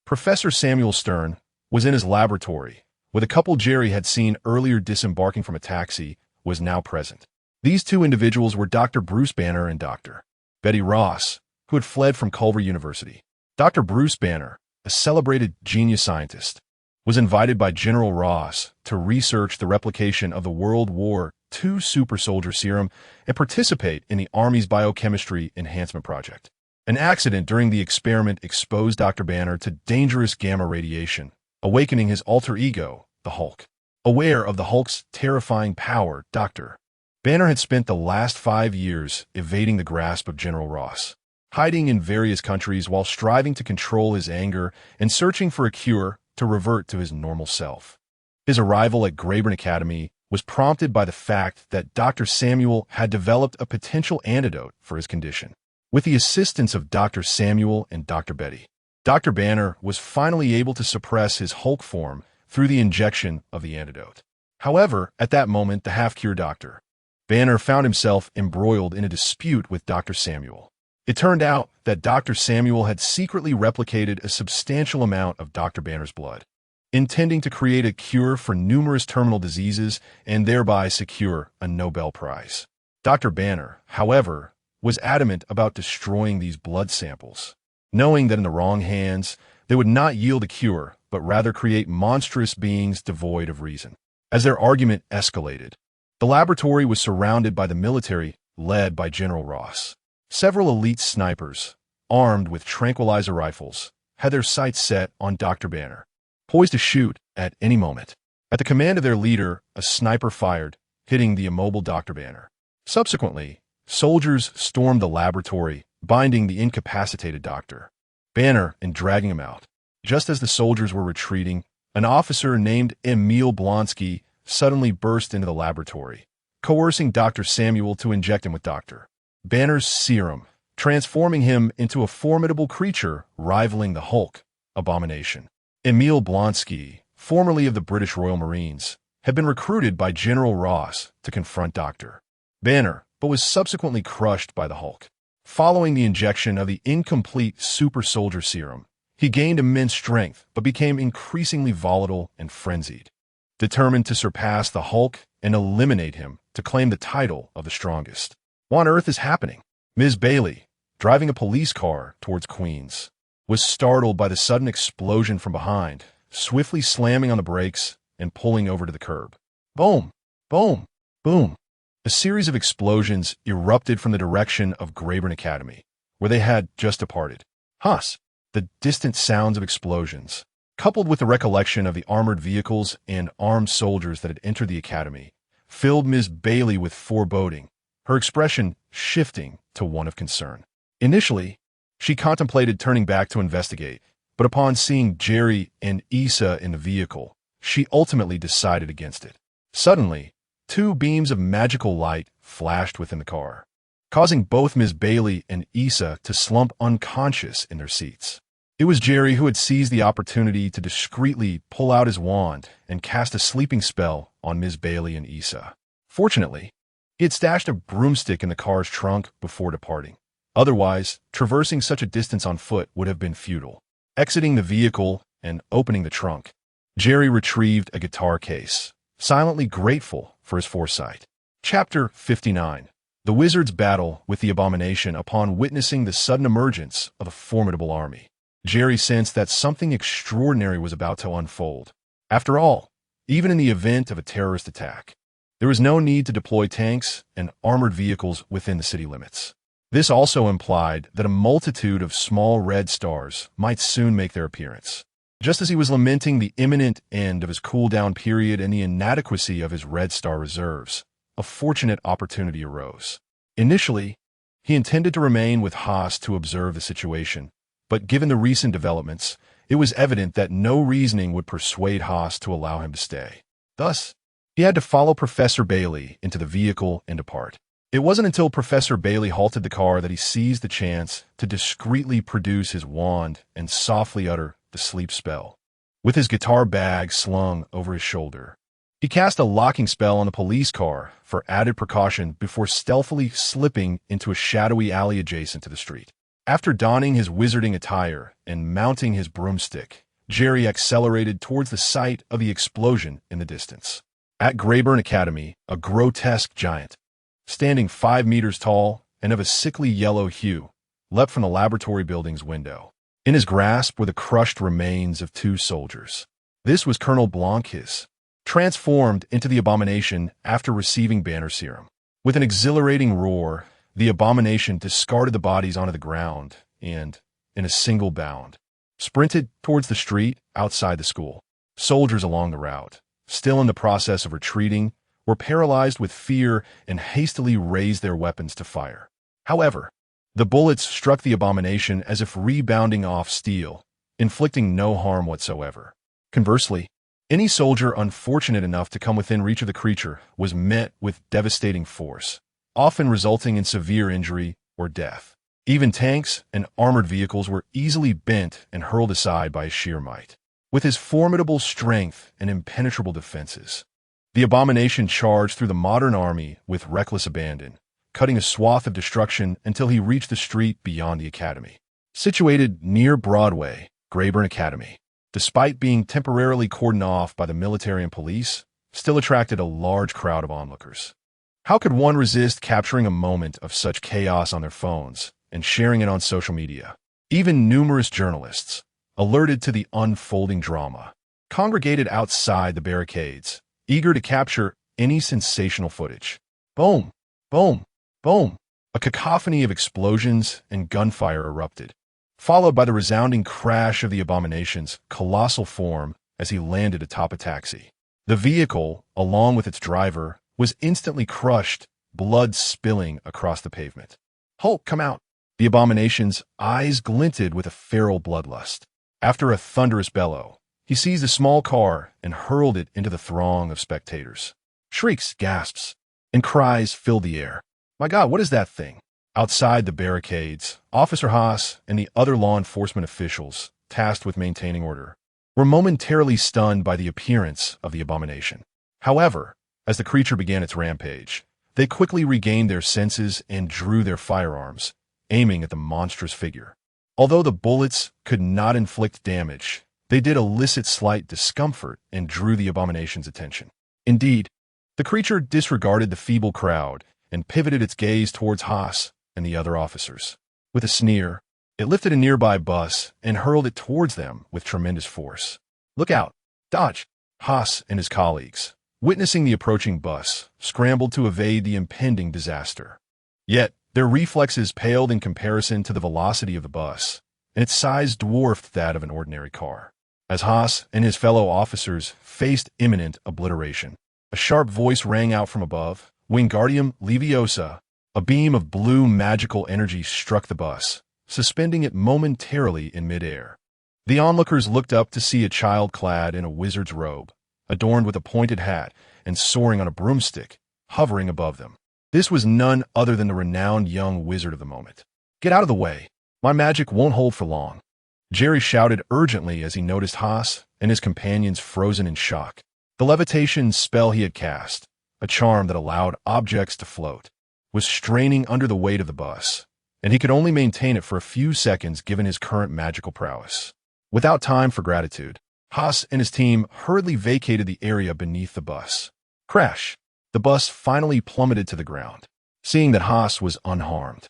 Professor Samuel Stern, was in his laboratory, with a couple Jerry had seen earlier disembarking from a taxi, was now present. These two individuals were Dr. Bruce Banner and Dr. Betty Ross, who had fled from Culver University. Dr. Bruce Banner, a celebrated genius scientist, was invited by General Ross to research the replication of the World War II super soldier serum and participate in the Army's biochemistry enhancement project. An accident during the experiment exposed Dr. Banner to dangerous gamma radiation, awakening his alter ego, the Hulk. Aware of the Hulk's terrifying power, Dr. Banner had spent the last 5 years evading the grasp of General Ross, hiding in various countries while striving to control his anger and searching for a cure to revert to his normal self. His arrival at Greyburn Academy was prompted by the fact that Dr. Samuel had developed a potential antidote for his condition. With the assistance of Dr. Samuel and Dr. Betty, Dr. Banner was finally able to suppress his Hulk form through the injection of the antidote. However, at that moment, the half-cured Dr. Banner found himself embroiled in a dispute with Dr. Samuel. It turned out that Dr. Samuel had secretly replicated a substantial amount of Dr. Banner's blood, intending to create a cure for numerous terminal diseases and thereby secure a Nobel Prize. Dr. Banner, however, was adamant about destroying these blood samples, knowing that in the wrong hands, they would not yield a cure, but rather create monstrous beings devoid of reason. As their argument escalated, the laboratory was surrounded by the military, led by General Ross. Several elite snipers, armed with tranquilizer rifles, had their sights set on Dr. Banner, poised to shoot at any moment. At the command of their leader, a sniper fired, hitting the immobile Dr. Banner. Subsequently, soldiers stormed the laboratory, binding the incapacitated Dr. Banner and dragging him out. Just as the soldiers were retreating, an officer named Emil Blonsky suddenly burst into the laboratory, coercing Dr. Samuel to inject him with Dr. Banner's serum, transforming him into a formidable creature rivaling the Hulk abomination. Emil Blonsky, formerly of the British Royal Marines, had been recruited by General Ross to confront Dr. Banner, but was subsequently crushed by the Hulk. Following the injection of the incomplete super soldier serum, he gained immense strength but became increasingly volatile and frenzied, determined to surpass the Hulk and eliminate him to claim the title of the strongest. What on earth is happening? Ms. Bailey, driving a police car towards Queens, was startled by the sudden explosion from behind, swiftly slamming on the brakes and pulling over to the curb. Boom! Boom! Boom! A series of explosions erupted from the direction of Greyburn Academy, where they had just departed. Huss! The distant sounds of explosions, coupled with the recollection of the armored vehicles and armed soldiers that had entered the academy, filled Ms. Bailey with foreboding, her expression shifting to one of concern. Initially, she contemplated turning back to investigate, but upon seeing Jerry and Issa in the vehicle, she ultimately decided against it. Suddenly, two beams of magical light flashed within the car, causing both Ms. Bailey and Issa to slump unconscious in their seats. It was Jerry who had seized the opportunity to discreetly pull out his wand and cast a sleeping spell on Ms. Bailey and Issa. Fortunately, he had stashed a broomstick in the car's trunk before departing. Otherwise, traversing such a distance on foot would have been futile. Exiting the vehicle and opening the trunk, Jerry retrieved a guitar case, silently grateful for his foresight. Chapter 59. The Wizard's Battle with the Abomination upon witnessing the sudden emergence of a formidable army. Jerry sensed that something extraordinary was about to unfold. After all, even in the event of a terrorist attack, there was no need to deploy tanks and armored vehicles within the city limits. This also implied that a multitude of small red stars might soon make their appearance. Just as he was lamenting the imminent end of his cool-down period and the inadequacy of his red star reserves, a fortunate opportunity arose. Initially, he intended to remain with Haas to observe the situation, but given the recent developments, it was evident that no reasoning would persuade Haas to allow him to stay. Thus, he had to follow Professor Bailey into the vehicle and depart. It wasn't until Professor Bailey halted the car that he seized the chance to discreetly produce his wand and softly utter the sleep spell. With his guitar bag slung over his shoulder, he cast a locking spell on the police car for added precaution before stealthily slipping into a shadowy alley adjacent to the street. After donning his wizarding attire and mounting his broomstick, Jerry accelerated towards the site of the explosion in the distance. At Greyburn Academy, a grotesque giant, standing 5 meters tall and of a sickly yellow hue, leapt from the laboratory building's window. In his grasp were the crushed remains of 2 soldiers. This was Colonel Blancus, transformed into the Abomination after receiving Banner serum. With an exhilarating roar, the Abomination discarded the bodies onto the ground and, in a single bound, sprinted towards the street outside the school. Soldiers along the route, still in the process of retreating, were paralyzed with fear and hastily raised their weapons to fire. However, the bullets struck the Abomination as if rebounding off steel, inflicting no harm whatsoever. Conversely, Any soldier unfortunate enough to come within reach of the creature was met with devastating force, often resulting in severe injury or death. Even tanks and armored vehicles were easily bent and hurled aside by his sheer might. With his formidable strength and impenetrable defenses, the abomination charged through the modern army with reckless abandon, cutting a swath of destruction until he reached the street beyond the academy. Situated near Broadway, Greyburn Academy, despite being temporarily cordoned off by the military and police, still attracted a large crowd of onlookers. How could one resist capturing a moment of such chaos on their phones and sharing it on social media? Even numerous journalists, alerted to the unfolding drama, congregated outside the barricades, eager to capture any sensational footage. Boom! Boom! Boom! A cacophony of explosions and gunfire erupted, followed by the resounding crash of the abomination's colossal form as he landed atop a taxi. The vehicle, along with its driver, was instantly crushed, blood spilling across the pavement. "Hulk, come out!" The abomination's eyes glinted with a feral bloodlust. After a thunderous bellow, he seized a small car and hurled it into the throng of spectators. Shrieks, gasps, and cries filled the air. "My God, what is that thing?" Outside the barricades, Officer Haas and the other law enforcement officials, tasked with maintaining order, were momentarily stunned by the appearance of the abomination. However, as the creature began its rampage, they quickly regained their senses and drew their firearms, aiming at the monstrous figure. Although the bullets could not inflict damage, they did elicit slight discomfort and drew the abomination's attention. Indeed, the creature disregarded the feeble crowd and pivoted its gaze towards Haas and the other officers. With a sneer, it lifted a nearby bus and hurled it towards them with tremendous force. "Look out! Dodge!" Haas and his colleagues, witnessing the approaching bus, scrambled to evade the impending disaster. Yet, their reflexes paled in comparison to the velocity of the bus, and its size dwarfed that of an ordinary car. As Haas and his fellow officers faced imminent obliteration, a sharp voice rang out from above. "Wingardium Leviosa!" A beam of blue magical energy struck the bus, suspending it momentarily in midair. The onlookers looked up to see a child clad in a wizard's robe, adorned with a pointed hat and soaring on a broomstick, hovering above them. This was none other than the renowned young wizard of the moment. "Get out of the way! My magic won't hold for long!" Jerry shouted urgently as he noticed Haas and his companions frozen in shock. The levitation spell he had cast, a charm that allowed objects to float, was straining under the weight of the bus, and he could only maintain it for a few seconds given his current magical prowess. Without time for gratitude, Haas and his team hurriedly vacated the area beneath the bus. Crash! The bus finally plummeted to the ground. Seeing that Haas was unharmed,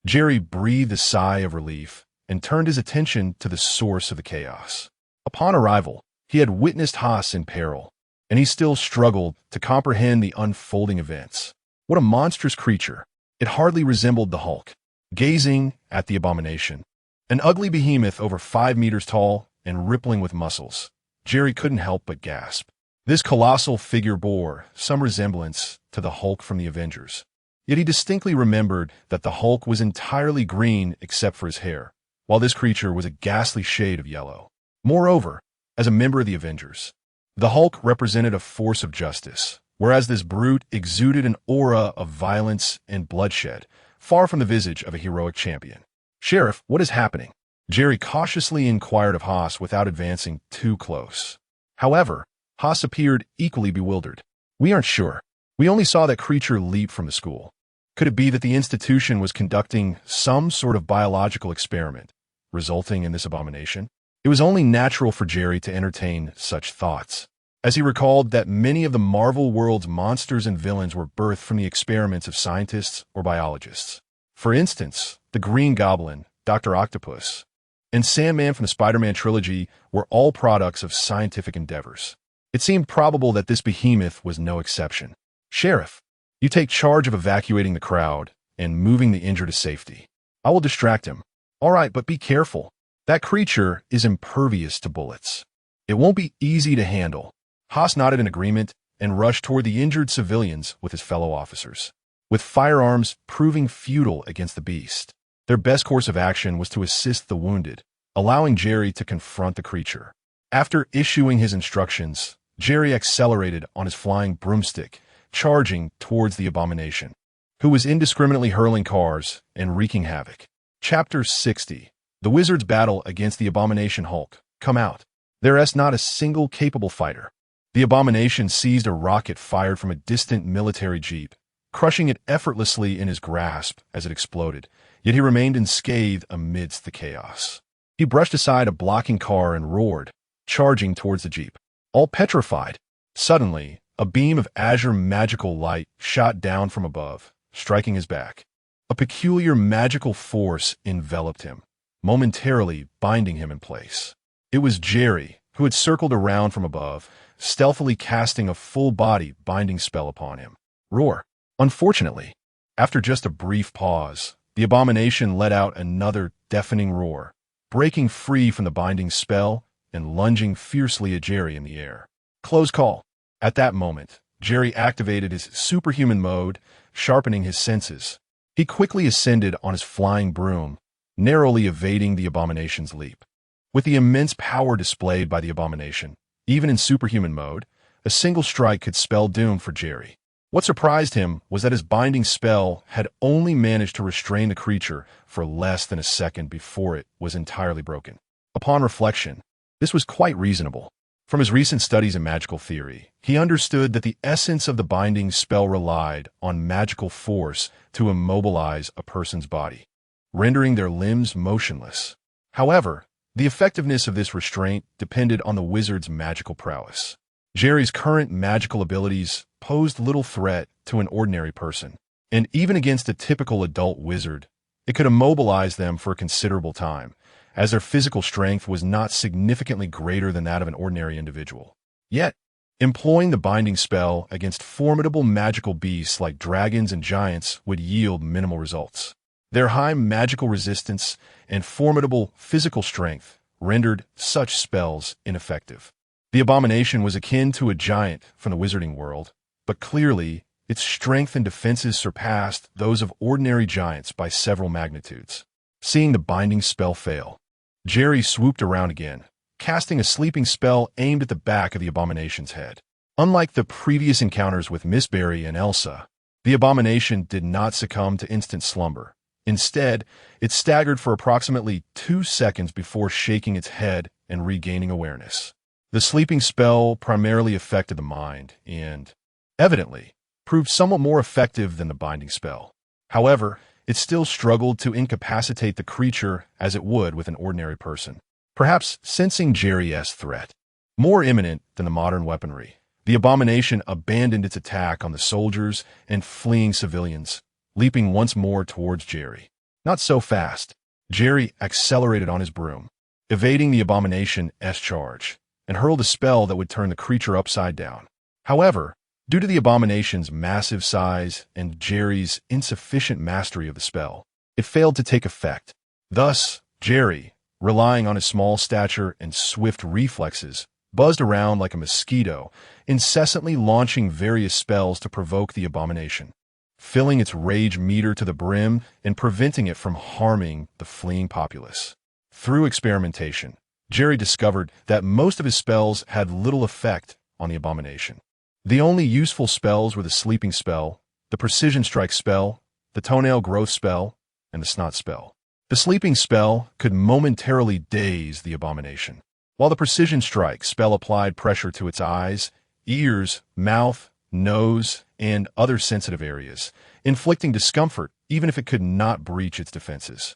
Jerry breathed a sigh of relief and turned his attention to the source of the chaos. Upon arrival, he had witnessed Haas in peril, and he still struggled to comprehend the unfolding events. What a monstrous creature! It hardly resembled the Hulk. Gazing at the abomination, an ugly behemoth over 5 meters tall and rippling with muscles, Jerry couldn't help but gasp. This colossal figure bore some resemblance to the Hulk from the Avengers. Yet he distinctly remembered that the Hulk was entirely green except for his hair, while this creature was a ghastly shade of yellow. Moreover, as a member of the Avengers, the Hulk represented a force of justice, whereas this brute exuded an aura of violence and bloodshed, far from the visage of a heroic champion. "Sheriff, what is happening?" Jerry cautiously inquired of Haas without advancing too close. However, Haas appeared equally bewildered. "We aren't sure. We only saw that creature leap from the school. Could it be that the institution was conducting some sort of biological experiment, resulting in this abomination?" It was only natural for Jerry to entertain such thoughts, as he recalled that many of the Marvel world's monsters and villains were birthed from the experiments of scientists or biologists. For instance, the Green Goblin, Dr. Octopus, and Sandman from the Spider-Man trilogy were all products of scientific endeavors. It seemed probable that this behemoth was no exception. "Sheriff, you take charge of evacuating the crowd and moving the injured to safety. I will distract him." "All right, but be careful. That creature is impervious to bullets. It won't be easy to handle." Haas nodded in agreement and rushed toward the injured civilians with his fellow officers. With firearms proving futile against the beast, their best course of action was to assist the wounded, allowing Jerry to confront the creature. After issuing his instructions, Jerry accelerated on his flying broomstick, charging towards the abomination, who was indiscriminately hurling cars and wreaking havoc. Chapter 60. The Wizard's Battle Against the Abomination Hulk. Come out. There is not a single capable fighter. The abomination seized a rocket fired from a distant military jeep, crushing it effortlessly in his grasp as it exploded, yet he remained unscathed amidst the chaos. He brushed aside a blocking car and roared, charging towards the jeep, all petrified. Suddenly, a beam of azure magical light shot down from above, striking his back. A peculiar magical force enveloped him, momentarily binding him in place. It was Jerry, who had circled around from above, stealthily casting a full-body binding spell upon him. Roar. Unfortunately, after just a brief pause, the abomination let out another deafening roar, breaking free from the binding spell and lunging fiercely at Jerry in the air. Close call. At that moment, Jerry activated his superhuman mode, sharpening his senses. He quickly ascended on his flying broom, narrowly evading the abomination's leap. With the immense power displayed by the abomination, even in superhuman mode, a single strike could spell doom for Jerry. What surprised him was that his binding spell had only managed to restrain the creature for less than a second before it was entirely broken. Upon reflection, this was quite reasonable. From his recent studies in magical theory, he understood that the essence of the binding spell relied on magical force to immobilize a person's body, rendering their limbs motionless. However, the effectiveness of this restraint depended on the wizard's magical prowess. Jerry's current magical abilities posed little threat to an ordinary person, and even against a typical adult wizard, it could immobilize them for a considerable time, as their physical strength was not significantly greater than that of an ordinary individual. Yet, employing the binding spell against formidable magical beasts like dragons and giants would yield minimal results. Their high magical resistance and formidable physical strength rendered such spells ineffective. The abomination was akin to a giant from the wizarding world, but clearly its strength and defenses surpassed those of ordinary giants by several magnitudes. Seeing the binding spell fail, Jerry swooped around again, casting a sleeping spell aimed at the back of the abomination's head. Unlike the previous encounters with Miss Berry and Elsa, the abomination did not succumb to instant slumber. Instead, it staggered for approximately 2 seconds before shaking its head and regaining awareness. The sleeping spell primarily affected the mind and, evidently, proved somewhat more effective than the binding spell. However, it still struggled to incapacitate the creature as it would with an ordinary person. Perhaps sensing Jerry's threat, more imminent than the modern weaponry, the abomination abandoned its attack on the soldiers and fleeing civilians, leaping once more towards Jerry. Not so fast. Jerry accelerated on his broom, evading the abomination's charge, and hurled a spell that would turn the creature upside down. However, due to the abomination's massive size and Jerry's insufficient mastery of the spell, it failed to take effect. Thus, Jerry, relying on his small stature and swift reflexes, buzzed around like a mosquito, incessantly launching various spells to provoke the abomination, filling its rage meter to the brim and preventing it from harming the fleeing populace. Through experimentation, Jerry discovered that most of his spells had little effect on the abomination. The only useful spells were the sleeping spell, the precision strike spell, the toenail growth spell, and the snot spell. The sleeping spell could momentarily daze the abomination, while the precision strike spell applied pressure to its eyes, ears, mouth, nose, and other sensitive areas, inflicting discomfort even if it could not breach its defenses.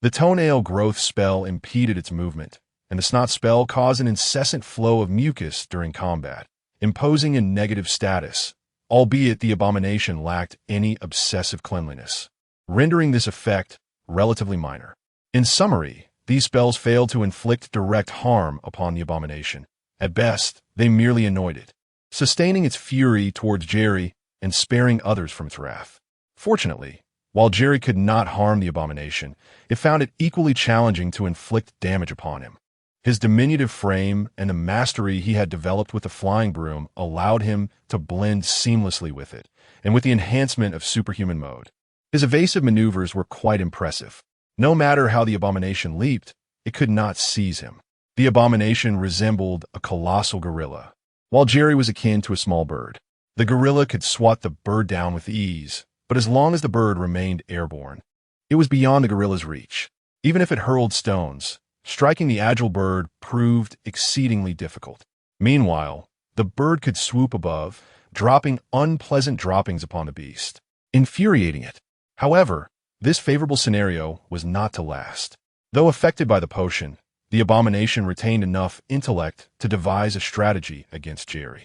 The toenail growth spell impeded its movement, and the snot spell caused an incessant flow of mucus during combat, imposing a negative status, albeit the abomination lacked any obsessive cleanliness, rendering this effect relatively minor. In summary, these spells failed to inflict direct harm upon the abomination. At best, they merely annoyed it, sustaining its fury towards Jerry and sparing others from its wrath. Fortunately, while Jerry could not harm the abomination, it found it equally challenging to inflict damage upon him. His diminutive frame and the mastery he had developed with the flying broom allowed him to blend seamlessly with it, and with the enhancement of superhuman mode, his evasive maneuvers were quite impressive. No matter how the abomination leaped, it could not seize him. The abomination resembled a colossal gorilla, while Jerry was akin to a small bird. The gorilla could swat the bird down with ease, but as long as the bird remained airborne, it was beyond the gorilla's reach. Even if it hurled stones, striking the agile bird proved exceedingly difficult. Meanwhile, the bird could swoop above, dropping unpleasant droppings upon the beast, infuriating it. However, this favorable scenario was not to last. Though affected by the potion, the abomination retained enough intellect to devise a strategy against Jerry.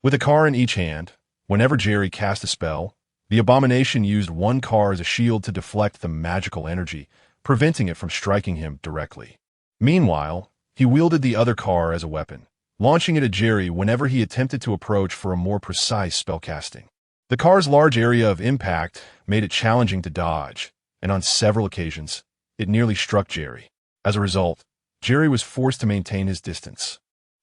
With a car in each hand, whenever Jerry cast a spell, the abomination used one car as a shield to deflect the magical energy, preventing it from striking him directly. Meanwhile, he wielded the other car as a weapon, launching it at Jerry whenever he attempted to approach for a more precise spellcasting. The car's large area of impact made it challenging to dodge, and on several occasions, it nearly struck Jerry. As a result, Jerry was forced to maintain his distance,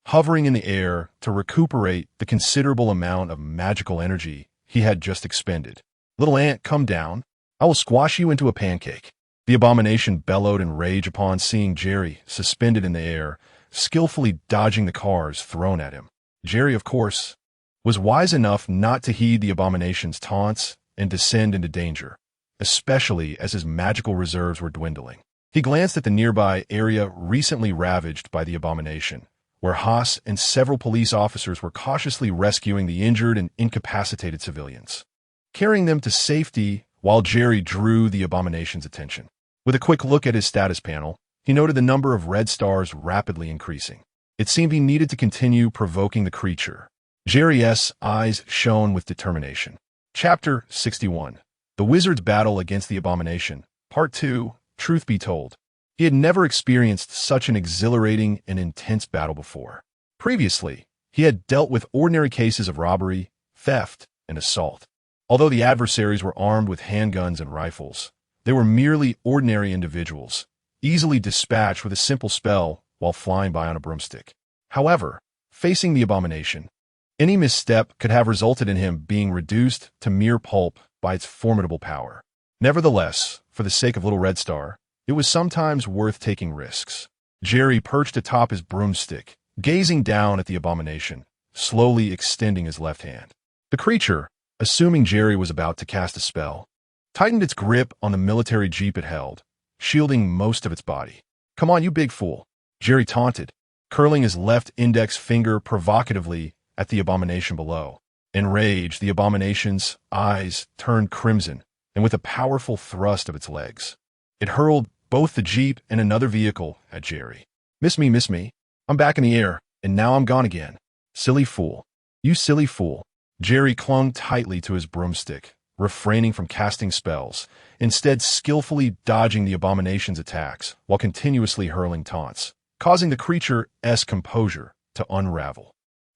hovering in the air to recuperate the considerable amount of magical energy he had just expended. "Little ant, come down. I will squash you into a pancake." The abomination bellowed in rage upon seeing Jerry suspended in the air, skillfully dodging the cars thrown at him. Jerry, of course, was wise enough not to heed the abomination's taunts and descend into danger, especially as his magical reserves were dwindling. He glanced at the nearby area recently ravaged by the abomination, where Haas and several police officers were cautiously rescuing the injured and incapacitated civilians, carrying them to safety while Jerry drew the abomination's attention. With a quick look at his status panel, he noted the number of red stars rapidly increasing. It seemed he needed to continue provoking the creature. Jerry's eyes shone with determination. Chapter 61. The Wizard's Battle Against the Abomination. Part 2. Truth be told, he had never experienced such an exhilarating and intense battle before. Previously, he had dealt with ordinary cases of robbery, theft, and assault. Although the adversaries were armed with handguns and rifles, they were merely ordinary individuals, easily dispatched with a simple spell while flying by on a broomstick. However, facing the abomination, any misstep could have resulted in him being reduced to mere pulp by its formidable power. Nevertheless, for the sake of Little Red Star, it was sometimes worth taking risks. Jerry perched atop his broomstick, gazing down at the abomination, slowly extending his left hand. The creature, assuming Jerry was about to cast a spell, tightened its grip on the military jeep it held, shielding most of its body. "Come on, you big fool," Jerry taunted, curling his left index finger provocatively at the abomination below. Enraged, the abomination's eyes turned crimson, and with a powerful thrust of its legs, it hurled both the jeep and another vehicle at Jerry. Miss me. I'm back in the air, and now I'm gone again. Silly fool. You silly fool." Jerry clung tightly to his broomstick, refraining from casting spells, instead skillfully dodging the abomination's attacks while continuously hurling taunts, causing the creature's composure to unravel.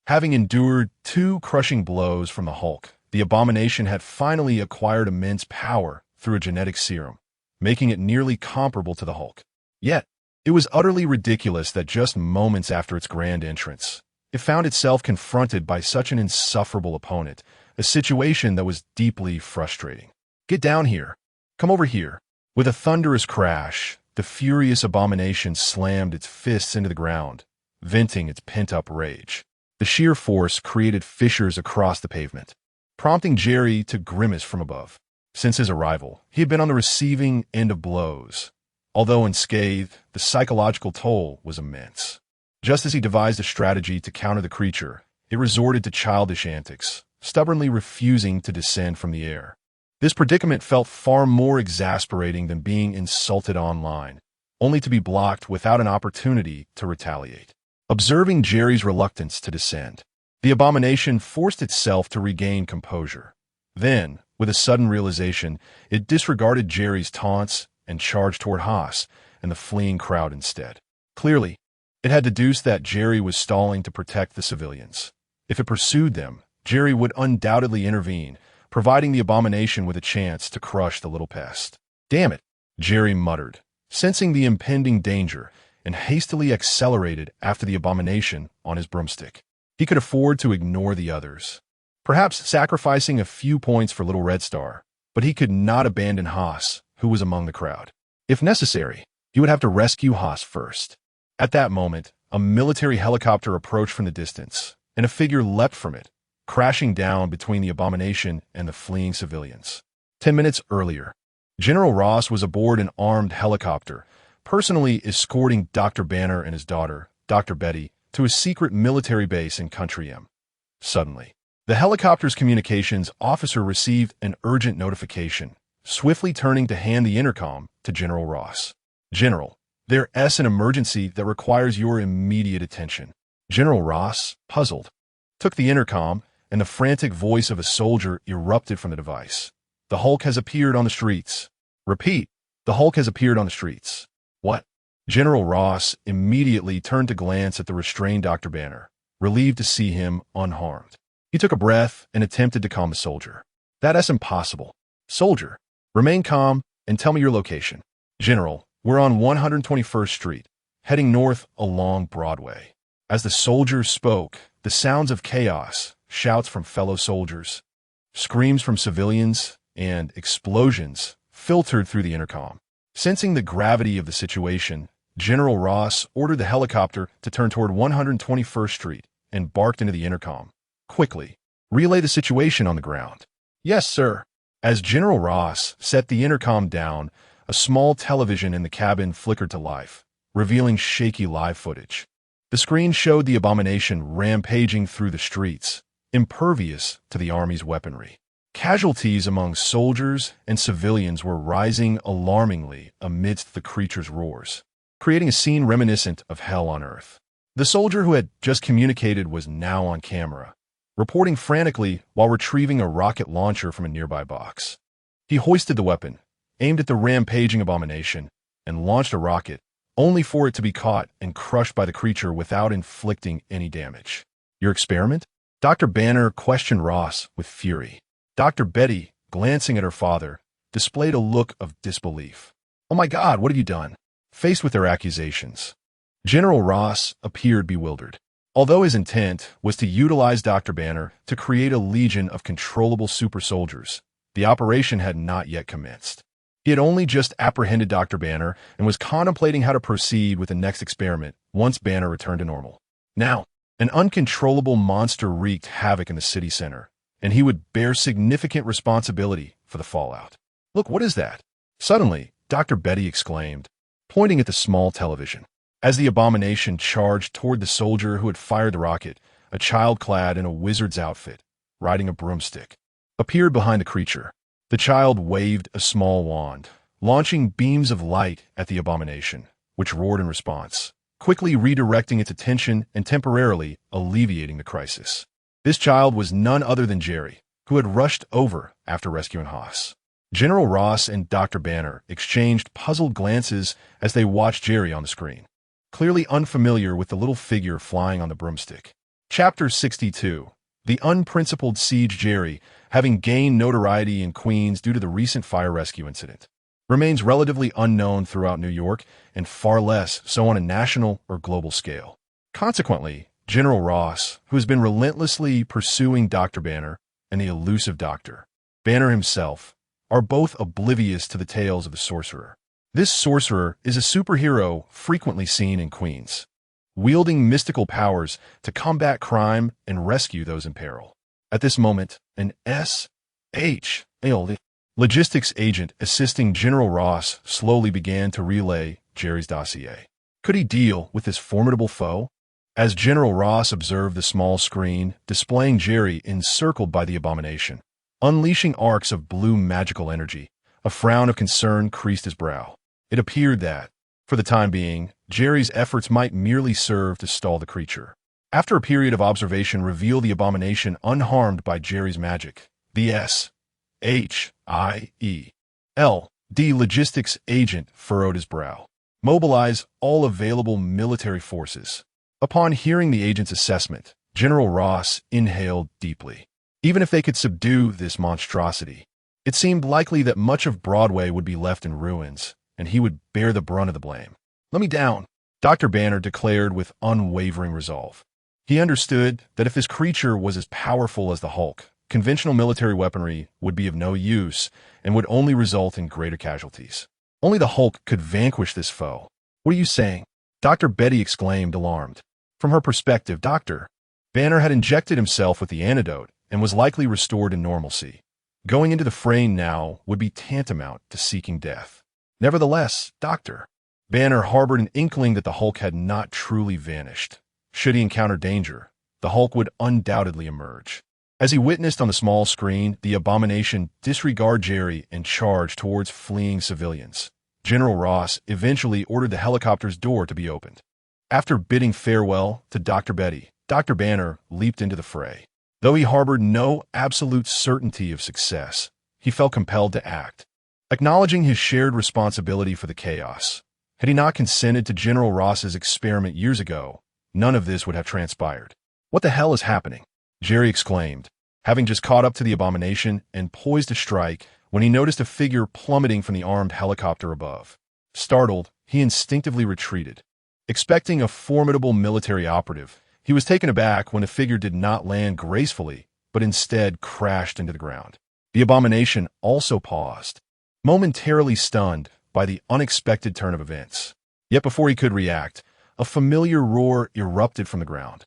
Having endured 2 crushing blows from the Hulk, the abomination had finally acquired immense power through a genetic serum, making it nearly comparable to the Hulk. Yet, it was utterly ridiculous that just moments after its grand entrance, it found itself confronted by such an insufferable opponent, a situation that was deeply frustrating. "Get down here. Come over here." With a thunderous crash, the furious abomination slammed its fists into the ground, venting its pent-up rage. The sheer force created fissures across the pavement, prompting Jerry to grimace from above. Since his arrival, he had been on the receiving end of blows. Although unscathed, the psychological toll was immense. Just as he devised a strategy to counter the creature, it resorted to childish antics, stubbornly refusing to descend from the air. This predicament felt far more exasperating than being insulted online, only to be blocked without an opportunity to retaliate. Observing Jerry's reluctance to descend, the abomination forced itself to regain composure. Then, with a sudden realization, it disregarded Jerry's taunts and charged toward Haas and the fleeing crowd instead. Clearly, it had deduced that Jerry was stalling to protect the civilians. If it pursued them, Jerry would undoubtedly intervene, providing the abomination with a chance to crush the little pest. "Damn it," Jerry muttered, sensing the impending danger, and hastily accelerated after the abomination on his broomstick. He could afford to ignore the others, perhaps sacrificing a few points for Little Red Star, but he could not abandon Haas, who was among the crowd. If necessary, he would have to rescue Haas first. At that moment, a military helicopter approached from the distance, and a figure leapt from it, crashing down between the abomination and the fleeing civilians. 10 minutes earlier, General Ross was aboard an armed helicopter, personally escorting Dr. Banner and his daughter, Dr. Betty, to a secret military base in Country M. Suddenly, the helicopter's communications officer received an urgent notification, swiftly turning to hand the intercom to General Ross. "General, there's an emergency that requires your immediate attention." General Ross, puzzled, took the intercom, and the frantic voice of a soldier erupted from the device. "The Hulk has appeared on the streets." "Repeat, the Hulk has appeared on the streets." "What?" General Ross immediately turned to glance at the restrained Dr. Banner, relieved to see him unharmed. He took a breath and attempted to calm the soldier. "That's impossible. Soldier, remain calm and tell me your location." "General, we're on 121st Street, heading north along Broadway." As the soldier spoke, the sounds of chaos, shouts from fellow soldiers, screams from civilians, and explosions filtered through the intercom. Sensing the gravity of the situation, General Ross ordered the helicopter to turn toward 121st Street and barked into the intercom. "Quickly, relay the situation on the ground." "Yes, sir." As General Ross set the intercom down, a small television in the cabin flickered to life, revealing shaky live footage. The screen showed the abomination rampaging through the streets, impervious to the army's weaponry. Casualties among soldiers and civilians were rising alarmingly amidst the creature's roars, creating a scene reminiscent of hell on Earth. The soldier who had just communicated was now on camera, reporting frantically while retrieving a rocket launcher from a nearby box. He hoisted the weapon, aimed at the rampaging abomination, and launched a rocket, only for it to be caught and crushed by the creature without inflicting any damage. "Your experiment?" Dr. Banner questioned Ross with fury. Dr. Betty, glancing at her father, displayed a look of disbelief. "Oh my God, what have you done?" Faced with their accusations, General Ross appeared bewildered. Although his intent was to utilize Dr. Banner to create a legion of controllable super soldiers, the operation had not yet commenced. He had only just apprehended Dr. Banner and was contemplating how to proceed with the next experiment once Banner returned to normal. Now, an uncontrollable monster wreaked havoc in the city center, and he would bear significant responsibility for the fallout. "Look, what is that?" Suddenly, Dr. Betty exclaimed, pointing at the small television. As the abomination charged toward the soldier who had fired the rocket, a child clad in a wizard's outfit, riding a broomstick, appeared behind the creature. The child waved a small wand, launching beams of light at the abomination, which roared in response, quickly redirecting its attention and temporarily alleviating the crisis. This child was none other than Jerry, who had rushed over after rescuing Haas. General Ross and Dr. Banner exchanged puzzled glances as they watched Jerry on the screen, clearly unfamiliar with the little figure flying on the broomstick. Chapter 62. The Unprincipled Siege. Jerry, having gained notoriety in Queens due to the recent fire rescue incident, remains relatively unknown throughout New York and far less so on a national or global scale. Consequently, General Ross, who has been relentlessly pursuing Dr. Banner and the elusive Dr. Banner himself, are both oblivious to the tales of the Sorcerer. This Sorcerer is a superhero frequently seen in Queens, wielding mystical powers to combat crime and rescue those in peril. At this moment, an xxHolic logistics agent assisting General Ross slowly began to relay Jerry's dossier. Could he deal with this formidable foe? As General Ross observed the small screen displaying Jerry encircled by the abomination, unleashing arcs of blue magical energy, a frown of concern creased his brow. It appeared that, for the time being, Jerry's efforts might merely serve to stall the creature. After a period of observation revealed the abomination unharmed by Jerry's magic, the xxHolic logistics agent furrowed his brow. Mobilize all available military forces. Upon hearing the agent's assessment, General Ross inhaled deeply. Even if they could subdue this monstrosity, it seemed likely that much of Broadway would be left in ruins, and he would bear the brunt of the blame. "Let me down," Dr. Banner declared with unwavering resolve. He understood that if this creature was as powerful as the Hulk, conventional military weaponry would be of no use and would only result in greater casualties. Only the Hulk could vanquish this foe. "What are you saying?" Dr. Betty exclaimed, alarmed. From her perspective, Dr. Banner had injected himself with the antidote and was likely restored to normalcy. Going into the fray now would be tantamount to seeking death. Nevertheless, Dr. Banner harbored an inkling that the Hulk had not truly vanished. Should he encounter danger, the Hulk would undoubtedly emerge. As he witnessed on the small screen, the abomination disregard Jerry and charge towards fleeing civilians. General Ross eventually ordered the helicopter's door to be opened. After bidding farewell to Dr. Betty, Dr. Banner leaped into the fray. Though he harbored no absolute certainty of success, he felt compelled to act, acknowledging his shared responsibility for the chaos. Had he not consented to General Ross's experiment years ago, none of this would have transpired. "What the hell is happening?" Jerry exclaimed, having just caught up to the abomination and poised to strike when he noticed a figure plummeting from the armed helicopter above. Startled, he instinctively retreated. Expecting a formidable military operative, he was taken aback when the figure did not land gracefully, but instead crashed into the ground. The abomination also paused, momentarily stunned by the unexpected turn of events. Yet before he could react, a familiar roar erupted from the ground.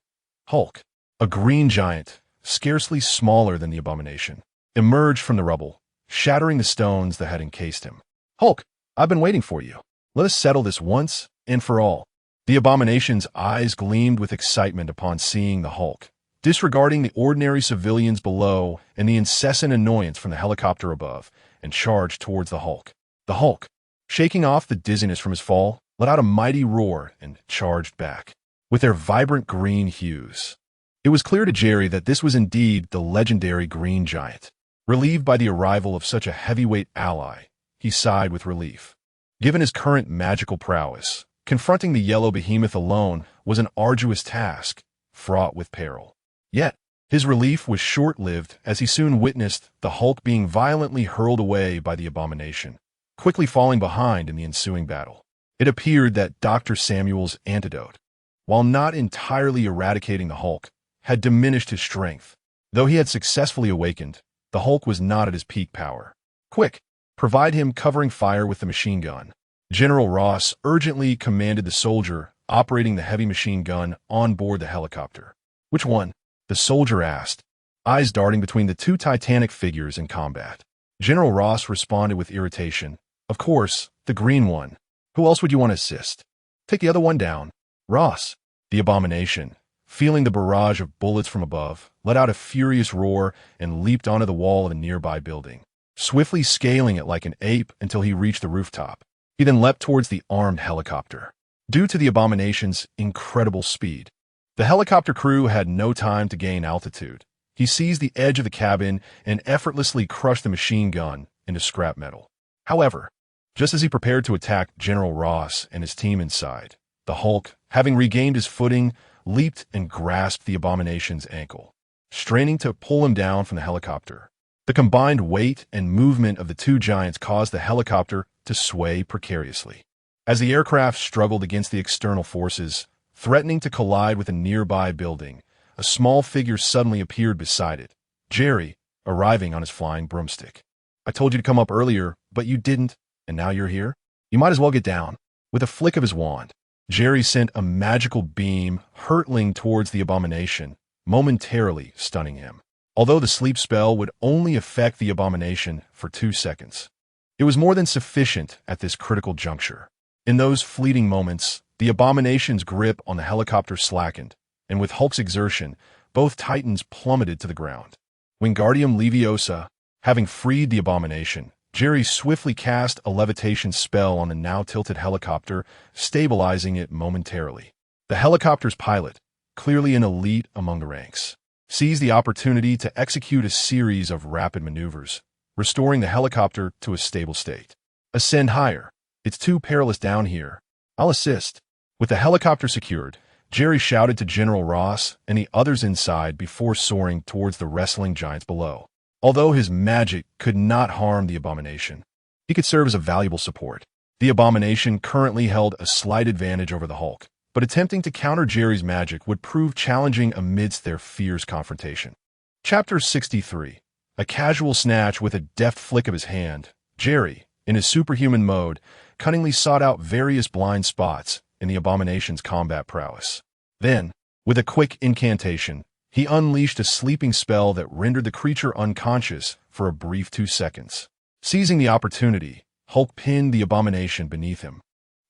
Hulk, a green giant, scarcely smaller than the abomination, emerged from the rubble, shattering the stones that had encased him. "Hulk, I've been waiting for you. Let us settle this once and for all." The abomination's eyes gleamed with excitement upon seeing the Hulk, disregarding the ordinary civilians below and the incessant annoyance from the helicopter above, and charged towards the Hulk. The Hulk, shaking off the dizziness from his fall, let out a mighty roar and charged back. With their vibrant green hues, it was clear to Jerry that this was indeed the legendary Green Giant. Relieved by the arrival of such a heavyweight ally, he sighed with relief. Given his current magical prowess, confronting the yellow behemoth alone was an arduous task, fraught with peril. Yet, his relief was short-lived as he soon witnessed the Hulk being violently hurled away by the abomination, quickly falling behind in the ensuing battle. It appeared that Dr. Samuel's antidote, while not entirely eradicating the Hulk, had diminished his strength. Though he had successfully awakened, the Hulk was not at his peak power. "Quick, provide him covering fire with the machine gun." General Ross urgently commanded the soldier operating the heavy machine gun on board the helicopter. "Which one?" the soldier asked, eyes darting between the two titanic figures in combat. General Ross responded with irritation. "Of course, the green one. Who else would you want to assist? Take the other one down." Ross, the abomination, feeling the barrage of bullets from above, let out a furious roar and leaped onto the wall of a nearby building, swiftly scaling it like an ape until he reached the rooftop. He then leapt towards the armed helicopter. Due to the abomination's incredible speed, the helicopter crew had no time to gain altitude. He seized the edge of the cabin and effortlessly crushed the machine gun into scrap metal. However, just as he prepared to attack General Ross and his team inside, the Hulk, having regained his footing, leaped and grasped the abomination's ankle, straining to pull him down from the helicopter. The combined weight and movement of the two giants caused the helicopter to sway precariously. As the aircraft struggled against the external forces, threatening to collide with a nearby building, a small figure suddenly appeared beside it, Jerry, arriving on his flying broomstick. "I told you to come up earlier, but you didn't, and now you're here? You might as well get down." With a flick of his wand, Jerry sent a magical beam hurtling towards the abomination, momentarily stunning him. Although the sleep spell would only affect the abomination for 2 seconds, it was more than sufficient at this critical juncture. In those fleeting moments, the abomination's grip on the helicopter slackened, and with Hulk's exertion, both titans plummeted to the ground. Wingardium Leviosa, having freed the abomination, Jerry swiftly cast a levitation spell on the now tilted helicopter, stabilizing it momentarily. The helicopter's pilot, clearly an elite among the ranks, seized the opportunity to execute a series of rapid maneuvers, restoring the helicopter to a stable state. "Ascend higher. It's too perilous down here. I'll assist." With the helicopter secured, Jerry shouted to General Ross and the others inside before soaring towards the wrestling giants below. Although his magic could not harm the abomination, he could serve as a valuable support. The abomination currently held a slight advantage over the Hulk, but attempting to counter Jerry's magic would prove challenging amidst their fierce confrontation. Chapter 63. A casual snatch with a deft flick of his hand, Jerry, in his superhuman mode, cunningly sought out various blind spots in the abomination's combat prowess. Then, with a quick incantation, He unleashed a sleeping spell that rendered the creature unconscious for a brief 2 seconds. Seizing the opportunity, Hulk pinned the abomination beneath him,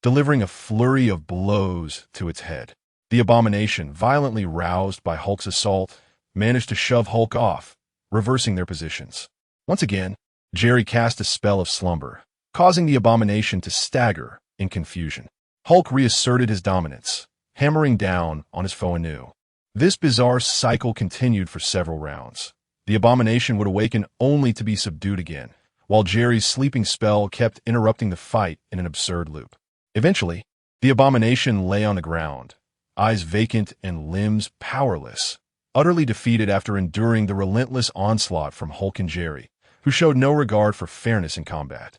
delivering a flurry of blows to its head. The abomination, violently roused by Hulk's assault, managed to shove Hulk off, reversing their positions. Once again, Jerry cast a spell of slumber, causing the abomination to stagger in confusion. Hulk reasserted his dominance, hammering down on his foe anew. This bizarre cycle continued for several rounds. The abomination would awaken only to be subdued again, while Jerry's sleeping spell kept interrupting the fight in an absurd loop. Eventually, the abomination lay on the ground, eyes vacant and limbs powerless, utterly defeated after enduring the relentless onslaught from Hulk and Jerry, who showed no regard for fairness in combat.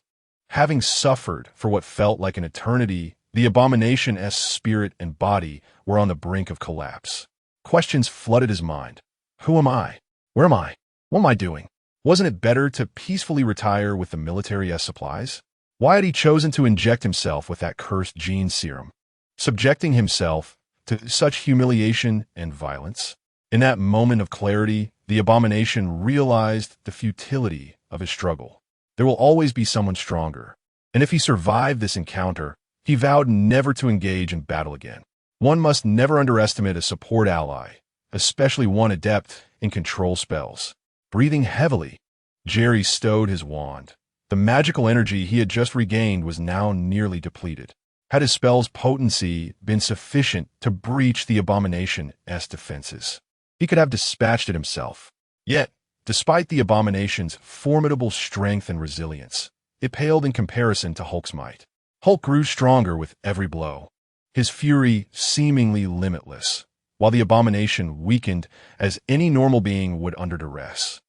Having suffered for what felt like an eternity, the abomination's spirit and body were on the brink of collapse. Questions flooded his mind. Who am I? Where am I? What am I doing? Wasn't it better to peacefully retire with the military's supplies? Why had he chosen to inject himself with that cursed gene serum, subjecting himself to such humiliation and violence? In that moment of clarity, the abomination realized the futility of his struggle. There will always be someone stronger, and if he survived this encounter, he vowed never to engage in battle again. One must never underestimate a support ally, especially one adept in control spells. Breathing heavily, Jerry stowed his wand. The magical energy he had just regained was now nearly depleted. Had his spell's potency been sufficient to breach the abomination's defenses, he could have dispatched it himself. Yet, despite the abomination's formidable strength and resilience, it paled in comparison to Hulk's might. Hulk grew stronger with every blow, his fury seemingly limitless, while the abomination weakened as any normal being would under duress.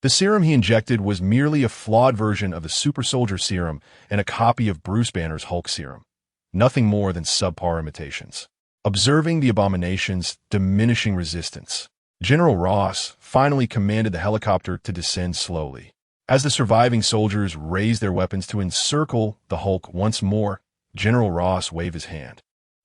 The serum he injected was merely a flawed version of the Super Soldier serum and a copy of Bruce Banner's Hulk serum, nothing more than subpar imitations. Observing the abomination's diminishing resistance, General Ross finally commanded the helicopter to descend slowly. As the surviving soldiers raised their weapons to encircle the Hulk once more, General Ross waved his hand,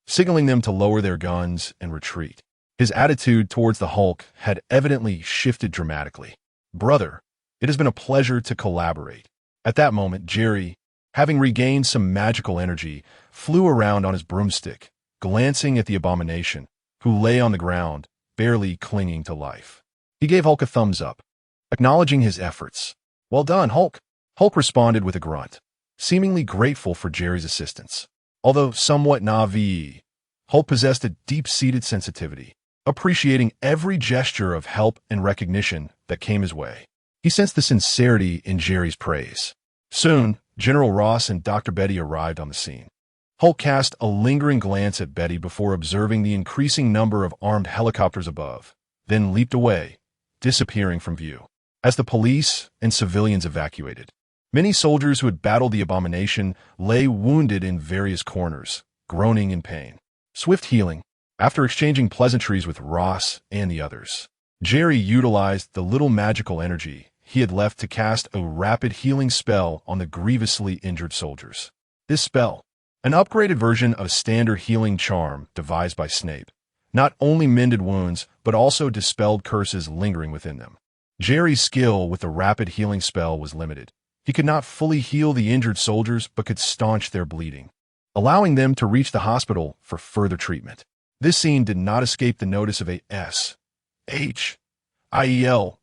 signaling them to lower their guns and retreat. His attitude towards the Hulk had evidently shifted dramatically. "Brother, it has been a pleasure to collaborate." At that moment, Jerry, having regained some magical energy, flew around on his broomstick, glancing at the abomination, who lay on the ground, barely clinging to life. He gave Hulk a thumbs up, acknowledging his efforts. "Well done, Hulk." Hulk responded with a grunt, seemingly grateful for Jerry's assistance. Although somewhat naive, Hulk possessed a deep-seated sensitivity, appreciating every gesture of help and recognition that came his way. He sensed the sincerity in Jerry's praise. Soon, General Ross and Dr. Betty arrived on the scene. Hulk cast a lingering glance at Betty before observing the increasing number of armed helicopters above, then leaped away, disappearing from view. As the police and civilians evacuated, many soldiers who had battled the abomination lay wounded in various corners, groaning in pain. Swift healing. After exchanging pleasantries with Ross and the others, Jerry utilized the little magical energy he had left to cast a rapid healing spell on the grievously injured soldiers. This spell, an upgraded version of a standard healing charm devised by Snape, not only mended wounds but also dispelled curses lingering within them. Jerry's skill with the rapid healing spell was limited. He could not fully heal the injured soldiers but could staunch their bleeding, allowing them to reach the hospital for further treatment. This scene did not escape the notice of a SHIELD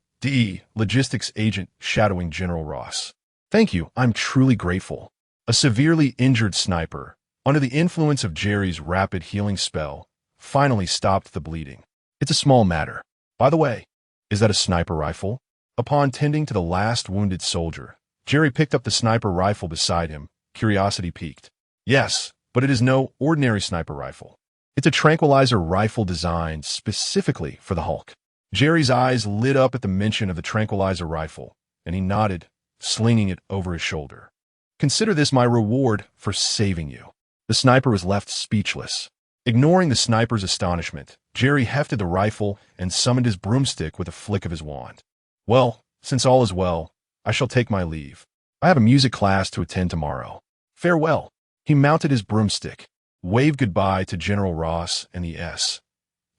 logistics agent shadowing General Ross. "Thank you, I'm truly grateful." A severely injured sniper, under the influence of Jerry's rapid healing spell, finally stopped the bleeding. "It's a small matter. By the way, is that a sniper rifle?" Upon tending to the last wounded soldier, Jerry picked up the sniper rifle beside him, curiosity piqued. "Yes, but it is no ordinary sniper rifle. It's a tranquilizer rifle designed specifically for the Hulk." Jerry's eyes lit up at the mention of the tranquilizer rifle, and he nodded, slinging it over his shoulder. "Consider this my reward for saving you." The sniper was left speechless. Ignoring the sniper's astonishment, Jerry hefted the rifle and summoned his broomstick with a flick of his wand. "Well, since all is well, I shall take my leave. I have a music class to attend tomorrow. Farewell." He mounted his broomstick, waved goodbye to General Ross and the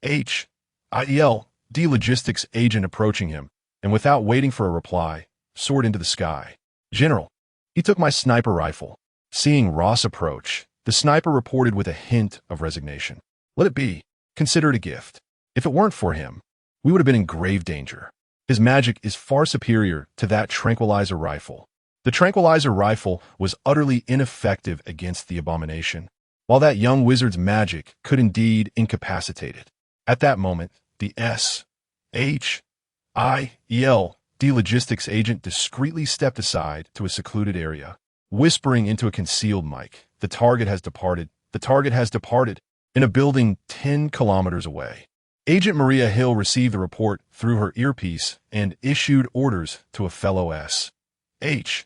SHIELD logistics agent approaching him, and without waiting for a reply, soared into the sky. General, he took my sniper rifle. Seeing Ross approach, the sniper reported with a hint of resignation. Let it be. Consider it a gift. If it weren't for him, we would have been in grave danger. His magic is far superior to that tranquilizer rifle. The tranquilizer rifle was utterly ineffective against the abomination, while that young wizard's magic could indeed incapacitate it. At that moment, the xxHolic logistics agent discreetly stepped aside to a secluded area, whispering into a concealed mic, "The target has departed. The target has departed," in a building 10 kilometers away. Agent Maria Hill received the report through her earpiece and issued orders to a fellow xxHolic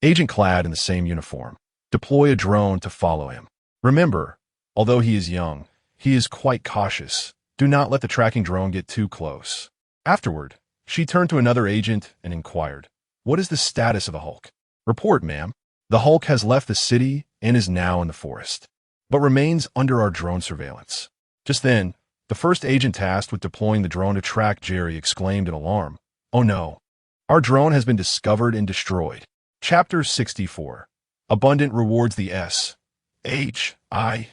agent clad in the same uniform. Deploy a drone to follow him. Remember, although he is young, he is quite cautious. Do not let the tracking drone get too close. Afterward, she turned to another agent and inquired, "What is the status of the Hulk?" "Report, ma'am. The Hulk has left the city and is now in the forest, but remains under our drone surveillance." Just then, the first agent tasked with deploying the drone to track Jerry exclaimed in alarm, "Oh no! Our drone has been discovered and destroyed." Chapter 64. Abundant rewards. The xxHolic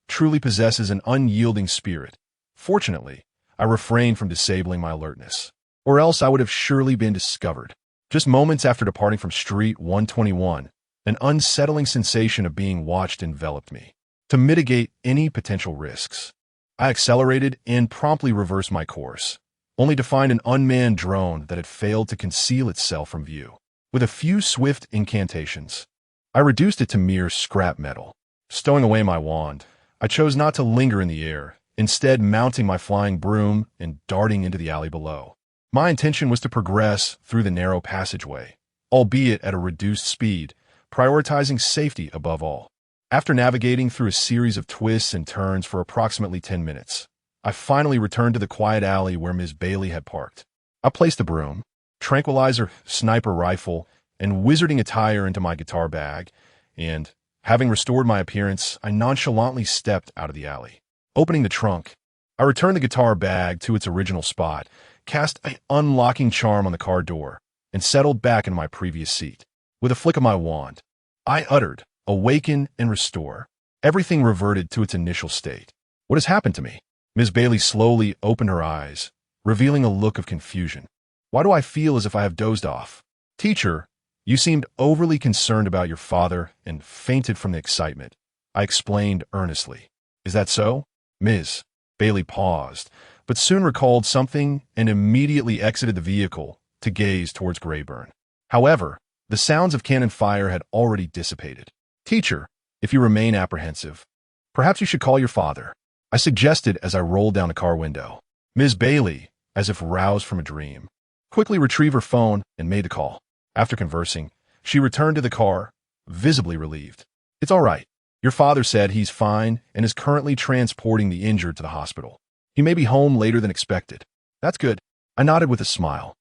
truly possesses an unyielding spirit. Fortunately, I refrained from disabling my alertness, or else I would have surely been discovered. Just moments after departing from Street 121, an unsettling sensation of being watched enveloped me. To mitigate any potential risks, I accelerated and promptly reversed my course, only to find an unmanned drone that had failed to conceal itself from view. With a few swift incantations, I reduced it to mere scrap metal. Stowing away my wand, I chose not to linger in the air, instead mounting my flying broom and darting into the alley below. My intention was to progress through the narrow passageway, albeit at a reduced speed, prioritizing safety above all. After navigating through a series of twists and turns for approximately 10 minutes, I finally returned to the quiet alley where Ms. Bailey had parked. I placed the broom, tranquilizer, sniper rifle, and wizarding attire into my guitar bag, and, having restored my appearance, I nonchalantly stepped out of the alley. Opening the trunk, I returned the guitar bag to its original spot, cast an unlocking charm on the car door, and settled back in my previous seat. With a flick of my wand, I uttered, "Awaken and restore." Everything reverted to its initial state. "What has happened to me?" Ms. Bailey slowly opened her eyes, revealing a look of confusion. "Why do I feel as if I have dozed off?" "Teacher, you seemed overly concerned about your father and fainted from the excitement," I explained earnestly. "Is that so?" Ms. Bailey paused, but soon recalled something and immediately exited the vehicle to gaze towards Greyburn. However, the sounds of cannon fire had already dissipated. "Teacher, if you remain apprehensive, perhaps you should call your father," I suggested as I rolled down the car window. Ms. Bailey, as if roused from a dream, quickly retrieved her phone and made the call. After conversing, she returned to the car, visibly relieved. "It's all right. Your father said he's fine and is currently transporting the injured to the hospital. He may be home later than expected." "That's good." I nodded with a smile,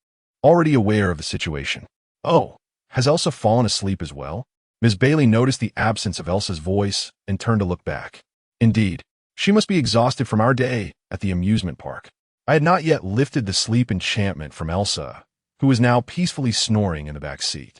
already aware of the situation. "Oh, has Elsa fallen asleep as well?" Ms. Bailey noticed the absence of Elsa's voice and turned to look back. "Indeed, she must be exhausted from our day at the amusement park." I had not yet lifted the sleep enchantment from Elsa, who was now peacefully snoring in the back seat.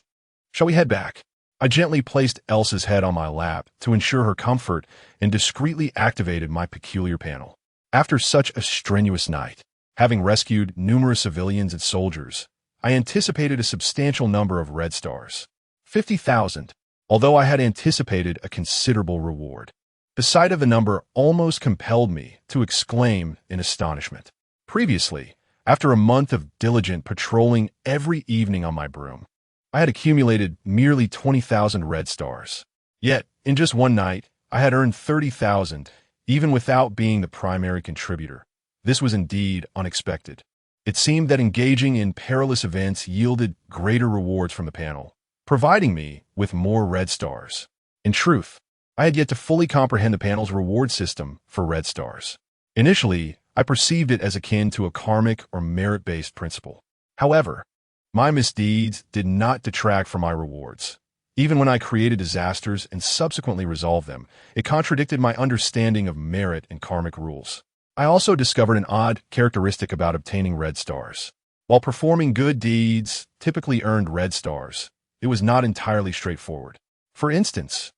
"Shall we head back?" I gently placed Elsa's head on my lap to ensure her comfort and discreetly activated my peculiar panel. After such a strenuous night, having rescued numerous civilians and soldiers, I anticipated a substantial number of red stars. 50,000, although I had anticipated a considerable reward. The sight of the number almost compelled me to exclaim in astonishment. Previously, after a month of diligent patrolling every evening on my broom, I had accumulated merely 20,000 red stars. Yet, in just one night, I had earned 30,000, even without being the primary contributor. This was indeed unexpected. It seemed that engaging in perilous events yielded greater rewards from the panel, providing me with more red stars. In truth, I had yet to fully comprehend the panel's reward system for red stars. Initially, I perceived it as akin to a karmic or merit-based principle. However, my misdeeds did not detract from my rewards. Even when I created disasters and subsequently resolved them, it contradicted my understanding of merit and karmic rules. I also discovered an odd characteristic about obtaining red stars. While performing good deeds typically earned red stars, it was not entirely straightforward. For instance,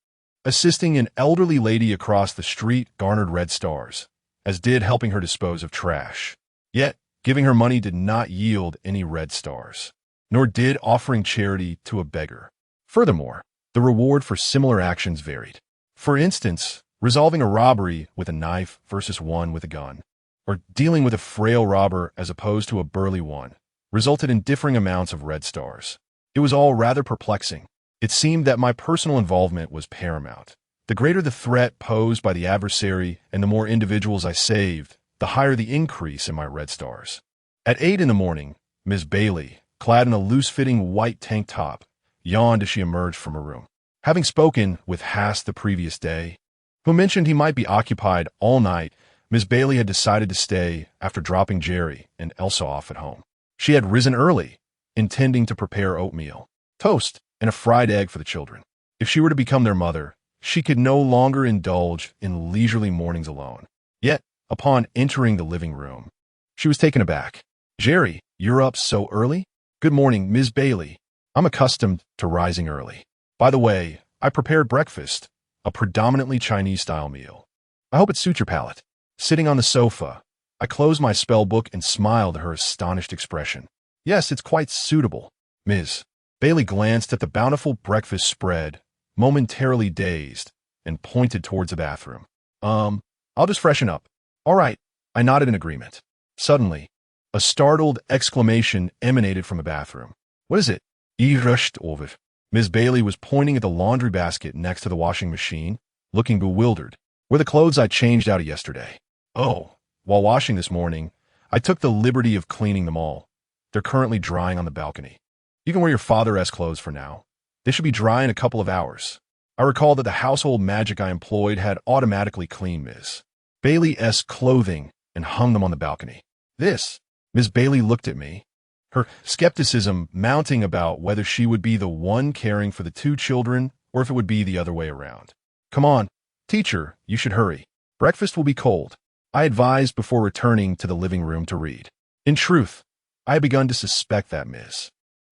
assisting an elderly lady across the street garnered red stars, as did helping her dispose of trash. Yet, giving her money did not yield any red stars, nor did offering charity to a beggar. Furthermore, the reward for similar actions varied. For instance, resolving a robbery with a knife versus one with a gun, or dealing with a frail robber as opposed to a burly one, resulted in differing amounts of red stars. It was all rather perplexing. It seemed that my personal involvement was paramount. The greater the threat posed by the adversary and the more individuals I saved, the higher the increase in my red stars. At 8 in the morning, Ms. Bailey, clad in a loose-fitting white tank top, yawned as she emerged from her room. Having spoken with Haas the previous day, who mentioned he might be occupied all night, Ms. Bailey had decided to stay after dropping Jerry and Elsa off at home. She had risen early, intending to prepare oatmeal, toast, and a fried egg for the children. If she were to become their mother, she could no longer indulge in leisurely mornings alone. Yet, upon entering the living room, she was taken aback. "Jerry, you're up so early?" "Good morning, Ms. Bailey. I'm accustomed to rising early. By the way, I prepared breakfast, a predominantly Chinese-style meal. I hope it suits your palate." Sitting on the sofa, I closed my spell book and smiled at her astonished expression. "Yes, it's quite suitable." Ms. Bailey glanced at the bountiful breakfast spread, momentarily dazed, and pointed towards the bathroom. I'll just freshen up." "All right," I nodded in agreement. Suddenly, a startled exclamation emanated from the bathroom. "What is it?" "I rushed over." Ms. Bailey was pointing at the laundry basket next to the washing machine, looking bewildered. "Were the clothes I changed out of yesterday?" "Oh, while washing this morning, I took the liberty of cleaning them all. They're currently drying on the balcony. You can wear your father-esque clothes for now. They should be dry in a couple of hours." I recalled that the household magic I employed had automatically cleaned Ms. Bailey-esque clothing and hung them on the balcony. "This?" Ms. Bailey looked at me, her skepticism mounting about whether she would be the one caring for the two children or if it would be the other way around. "Come on, teacher, you should hurry. Breakfast will be cold," I advised before returning to the living room to read. In truth, I had begun to suspect that Ms.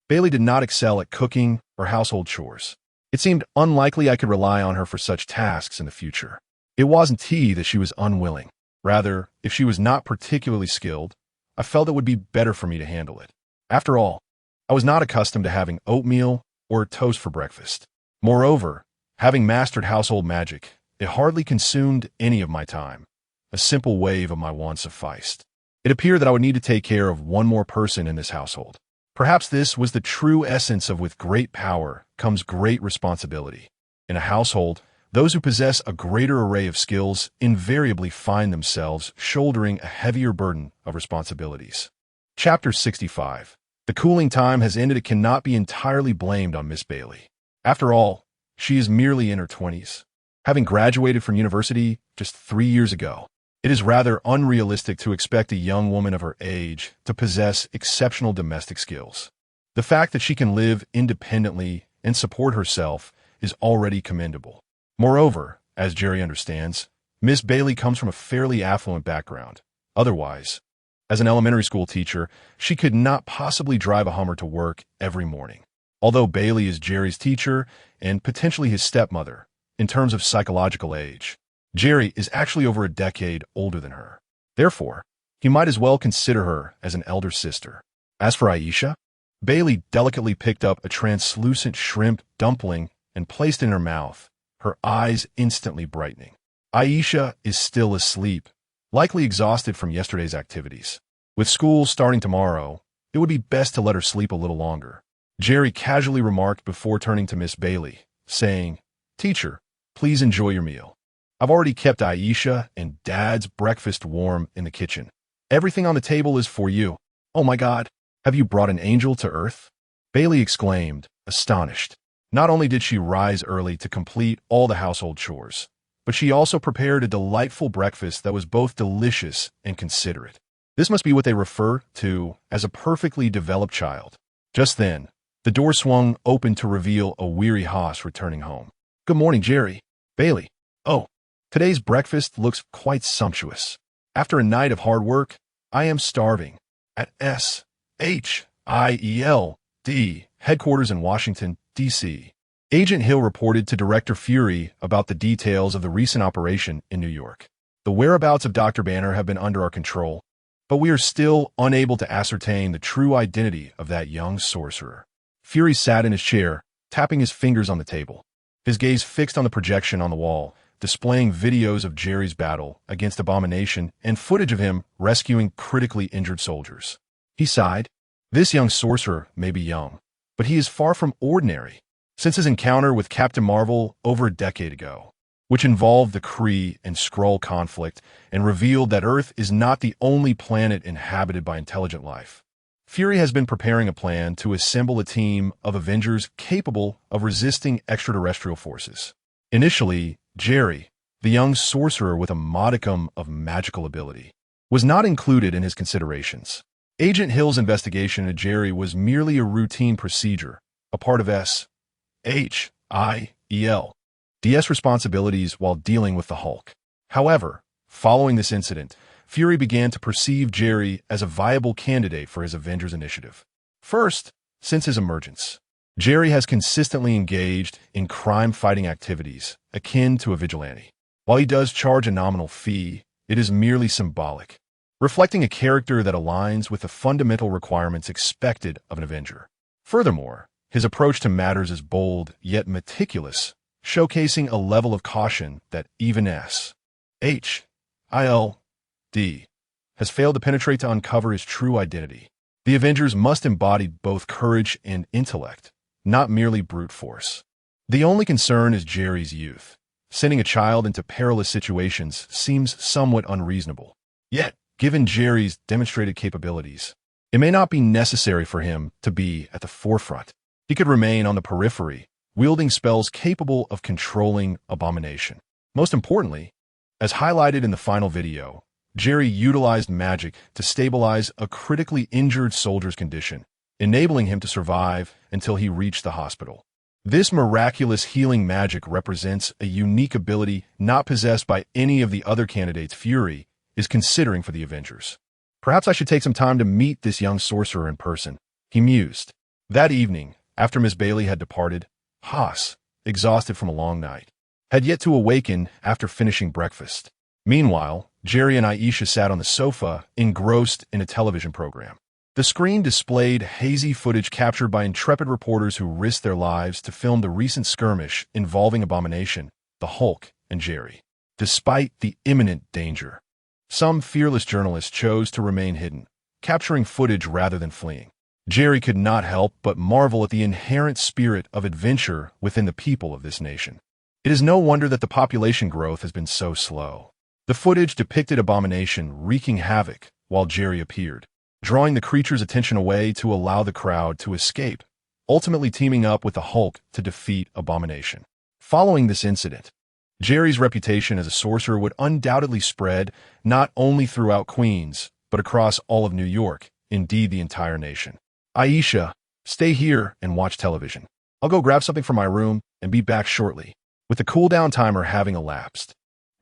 Bailey did not excel at cooking or household chores. It seemed unlikely I could rely on her for such tasks in the future. It wasn't that she was unwilling. Rather, if she was not particularly skilled, I felt it would be better for me to handle it. After all, I was not accustomed to having oatmeal or toast for breakfast. Moreover, having mastered household magic, it hardly consumed any of my time. A simple wave of my wand sufficed. It appeared that I would need to take care of one more person in this household. Perhaps this was the true essence of "with great power comes great responsibility." In a household, those who possess a greater array of skills invariably find themselves shouldering a heavier burden of responsibilities. Chapter 65. The cooling time has ended. It cannot be entirely blamed on Miss Bailey. After all, she is merely in her 20s. Having graduated from university just 3 years ago, it is rather unrealistic to expect a young woman of her age to possess exceptional domestic skills. The fact that she can live independently and support herself is already commendable. Moreover, as Jerry understands, Miss Bailey comes from a fairly affluent background. Otherwise, as an elementary school teacher, she could not possibly drive a Hummer to work every morning. Although Bailey is Jerry's teacher and potentially his stepmother, in terms of psychological age, Jerry is actually over a decade older than her. Therefore, he might as well consider her as an elder sister. As for Aisha, Bailey delicately picked up a translucent shrimp dumpling and placed it in her mouth, her eyes instantly brightening. Aisha is still asleep, likely exhausted from yesterday's activities. With school starting tomorrow, it would be best to let her sleep a little longer. Jerry casually remarked before turning to Miss Bailey, saying, "Teacher, please enjoy your meal. I've already kept Aisha and Dad's breakfast warm in the kitchen. Everything on the table is for you." "Oh my God, have you brought an angel to earth?" Bailey exclaimed, astonished. Not only did she rise early to complete all the household chores, but she also prepared a delightful breakfast that was both delicious and considerate. This must be what they refer to as a perfectly developed child. Just then, The door swung open to reveal a weary Haas returning home. "Good morning, Jerry." "Bailey. Oh, today's breakfast looks quite sumptuous. After a night of hard work, I am starving." At SHIELD headquarters in Washington, D.C., Agent Hill reported to Director Fury about the details of the recent operation in New York. "The whereabouts of Dr. Banner have been under our control, but we are still unable to ascertain the true identity of that young sorcerer." Fury sat in his chair, tapping his fingers on the table, his gaze fixed on the projection on the wall, displaying videos of Jerry's battle against Abomination and footage of him rescuing critically injured soldiers. He sighed. This young sorcerer may be young, but he is far from ordinary. Since his encounter with Captain Marvel over a decade ago, which involved the Kree and Skrull conflict and revealed that Earth is not the only planet inhabited by intelligent life, Fury has been preparing a plan to assemble a team of Avengers capable of resisting extraterrestrial forces. Initially, Jerry, the young sorcerer with a modicum of magical ability, was not included in his considerations. Agent Hill's investigation into Jerry was merely a routine procedure, a part of SHIELD's responsibilities while dealing with the Hulk. However, following this incident, Fury began to perceive Jerry as a viable candidate for his Avengers initiative. First, since his emergence, Jerry has consistently engaged in crime-fighting activities akin to a vigilante. While he does charge a nominal fee, it is merely symbolic, reflecting a character that aligns with the fundamental requirements expected of an Avenger. Furthermore, his approach to matters is bold yet meticulous, showcasing a level of caution that even SHIELD has failed to penetrate to uncover his true identity. The Avengers must embody both courage and intellect, not merely brute force. The only concern is Jerry's youth. Sending a child into perilous situations seems somewhat unreasonable. Yet, given Jerry's demonstrated capabilities, it may not be necessary for him to be at the forefront. He could remain on the periphery, wielding spells capable of controlling Abomination. Most importantly, as highlighted in the final video, Jerry utilized magic to stabilize a critically injured soldier's condition, enabling him to survive until he reached the hospital. This miraculous healing magic represents a unique ability not possessed by any of the other candidates Fury is considering for the Avengers. "Perhaps I should take some time to meet this young sorcerer in person," he mused. That evening, after Miss Bailey had departed, Haas, exhausted from a long night, had yet to awaken after finishing breakfast. Meanwhile, Jerry and Aisha sat on the sofa, engrossed in a television program. The screen displayed hazy footage captured by intrepid reporters who risked their lives to film the recent skirmish involving Abomination, the Hulk, and Jerry. Despite the imminent danger, some fearless journalists chose to remain hidden, capturing footage rather than fleeing. Jerry could not help but marvel at the inherent spirit of adventure within the people of this nation. It is no wonder that the population growth has been so slow. The footage depicted Abomination wreaking havoc while Jerry appeared, drawing the creature's attention away to allow the crowd to escape, ultimately teaming up with the Hulk to defeat Abomination. Following this incident, Jerry's reputation as a sorcerer would undoubtedly spread not only throughout Queens, but across all of New York, indeed the entire nation. "Aisha, stay here and watch television. I'll go grab something from my room and be back shortly." With the cooldown timer having elapsed,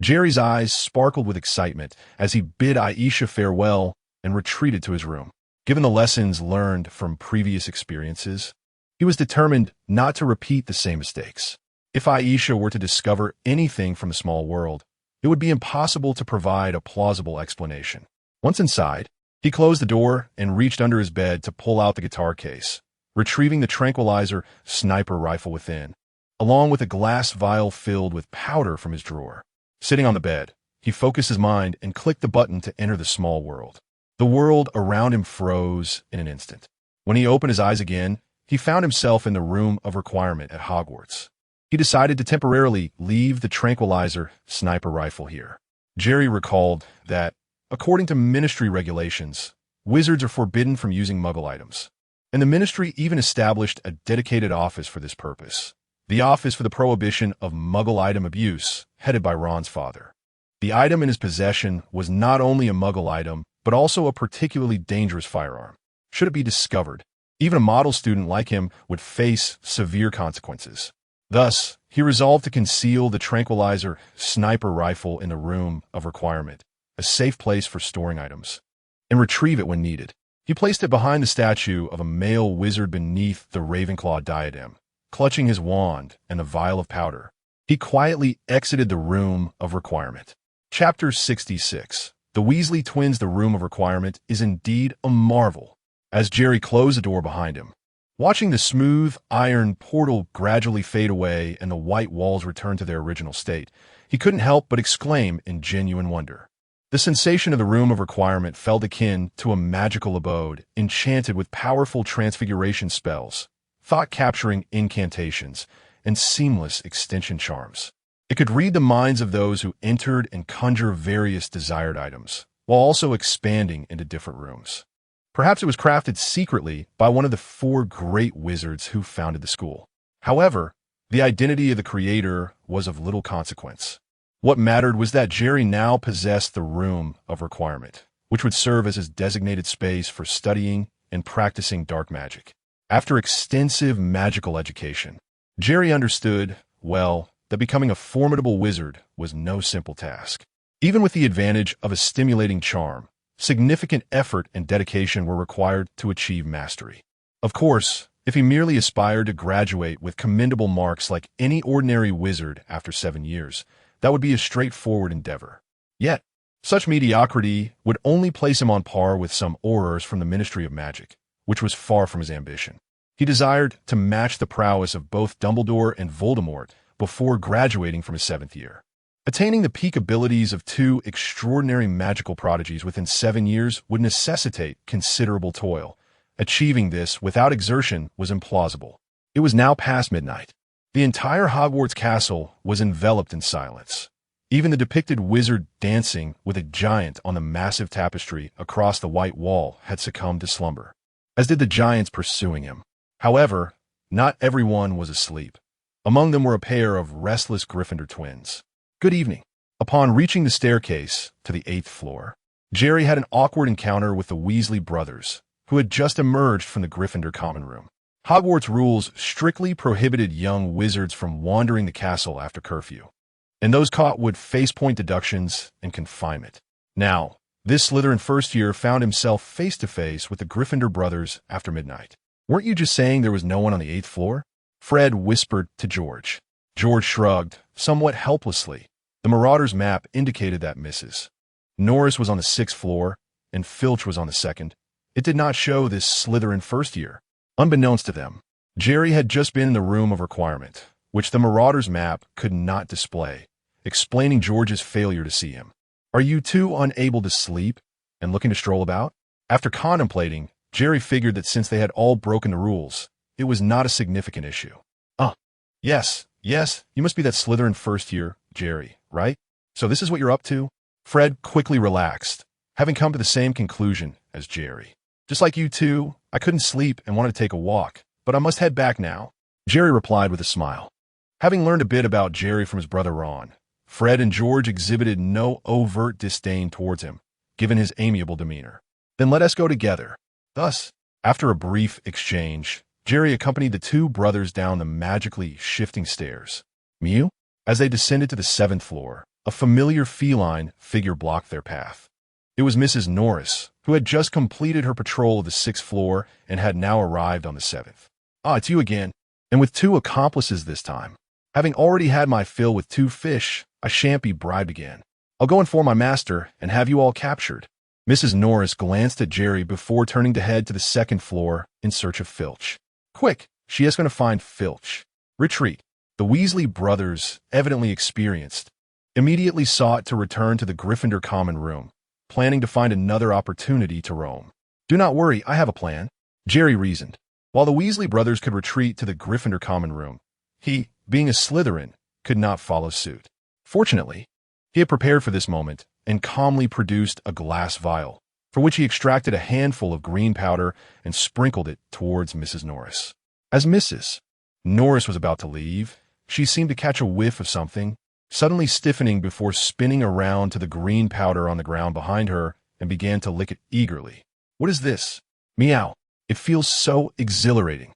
Jerry's eyes sparkled with excitement as he bid Aisha farewell and retreated to his room. Given the lessons learned from previous experiences, he was determined not to repeat the same mistakes. If Aisha were to discover anything from the small world, it would be impossible to provide a plausible explanation. Once inside, he closed the door and reached under his bed to pull out the guitar case, retrieving the tranquilizer sniper rifle within, along with a glass vial filled with powder from his drawer. Sitting on the bed, he focused his mind and clicked the button to enter the small world. The world around him froze in an instant. When he opened his eyes again, he found himself in the room of requirement at Hogwarts. He decided to temporarily leave the tranquilizer sniper rifle here. Jerry recalled that, according to Ministry regulations, wizards are forbidden from using Muggle items, and the Ministry even established a dedicated office for this purpose. The Office for the Prohibition of Muggle Item Abuse, headed by Ron's father. The item in his possession was not only a Muggle item, but also a particularly dangerous firearm. Should it be discovered, Even a model student like him would face severe consequences. Thus, he resolved to conceal the tranquilizer sniper rifle in the room of requirement, a safe place for storing items, and retrieve it when needed. He placed it behind the statue of a male wizard beneath the Ravenclaw diadem, clutching his wand and a vial of powder. He quietly exited the room of requirement. Chapter 66. The Weasley Twins' The Room of Requirement is indeed a marvel. As Jerry closed the door behind him, watching the smooth iron portal gradually fade away and the white walls return to their original state, he couldn't help but exclaim in genuine wonder. The sensation of the Room of Requirement felt akin to a magical abode, enchanted with powerful transfiguration spells, thought-capturing incantations, and seamless extension charms. It could read the minds of those who entered and conjure various desired items, while also expanding into different rooms. Perhaps it was crafted secretly by one of the 4 great wizards who founded the school. However, the identity of the creator was of little consequence. What mattered was that Jerry now possessed the Room of Requirement, which would serve as his designated space for studying and practicing dark magic. After extensive magical education, Jerry understood, well, that becoming a formidable wizard was no simple task. Even with the advantage of a stimulating charm, significant effort and dedication were required to achieve mastery. Of course, if he merely aspired to graduate with commendable marks like any ordinary wizard after 7 years, that would be a straightforward endeavor. Yet, such mediocrity would only place him on par with some aurors from the Ministry of Magic, which was far from his ambition. He desired to match the prowess of both Dumbledore and Voldemort before graduating from his 7th year. Attaining the peak abilities of 2 extraordinary magical prodigies within 7 years would necessitate considerable toil. Achieving this without exertion was implausible. It was now past midnight. The entire Hogwarts castle was enveloped in silence. Even the depicted wizard dancing with a giant on the massive tapestry across the white wall had succumbed to slumber, as did the giants pursuing him. However, not everyone was asleep. Among them were a pair of restless Gryffindor twins. Good evening. Upon reaching the staircase to the 8th floor, Jerry had an awkward encounter with the Weasley brothers, who had just emerged from the Gryffindor common room. Hogwarts rules strictly prohibited young wizards from wandering the castle after curfew, and those caught would face point deductions and confinement. Now, this Slytherin first year found himself face-to-face with the Gryffindor brothers after midnight. "Weren't you just saying there was no one on the 8th floor?" Fred whispered to George. George shrugged, somewhat helplessly. The Marauder's map indicated that Mrs. Norris was on the 6th floor, and Filch was on the 2nd. It did not show this Slytherin first year. Unbeknownst to them, Jerry had just been in the Room of Requirement, which the Marauder's map could not display, explaining George's failure to see him. "Are you two unable to sleep and looking to stroll about?" After contemplating, Jerry figured that since they had all broken the rules, it was not a significant issue. Yes, you must be that Slytherin first year, Jerry, right? So this is what you're up to?" Fred quickly relaxed, having come to the same conclusion as Jerry. "Just like you two, I couldn't sleep and wanted to take a walk, but I must head back now," Jerry replied with a smile. Having learned a bit about Jerry from his brother Ron, Fred and George exhibited no overt disdain towards him, given his amiable demeanor. "Then let us go together." Thus, after a brief exchange, Jerry accompanied the 2 brothers down the magically shifting stairs. Mew? As they descended to the 7th floor, a familiar feline figure blocked their path. It was Mrs. Norris, who had just completed her patrol of the 6th floor and had now arrived on the 7th. "Ah, it's you again, and with 2 accomplices this time. Having already had my fill with 2 fish, I shan't be bribed again. I'll go inform my master and have you all captured." Mrs. Norris glanced at Jerry before turning to head to the 2nd floor in search of Filch. "Quick, she is going to find Filch." Retreat. The Weasley brothers, evidently experienced, immediately sought to return to the Gryffindor common room, planning to find another opportunity to roam. "Do not worry, I have a plan," Jerry reasoned. While the Weasley brothers could retreat to the Gryffindor common room, he, being a Slytherin, could not follow suit. Fortunately, he had prepared for this moment and calmly produced a glass vial, for which he extracted a handful of green powder and sprinkled it towards Mrs. Norris. As Mrs. Norris was about to leave, she seemed to catch a whiff of something, suddenly stiffening before spinning around to the green powder on the ground behind her and began to lick it eagerly. "What is this?" "Meow." It feels so exhilarating.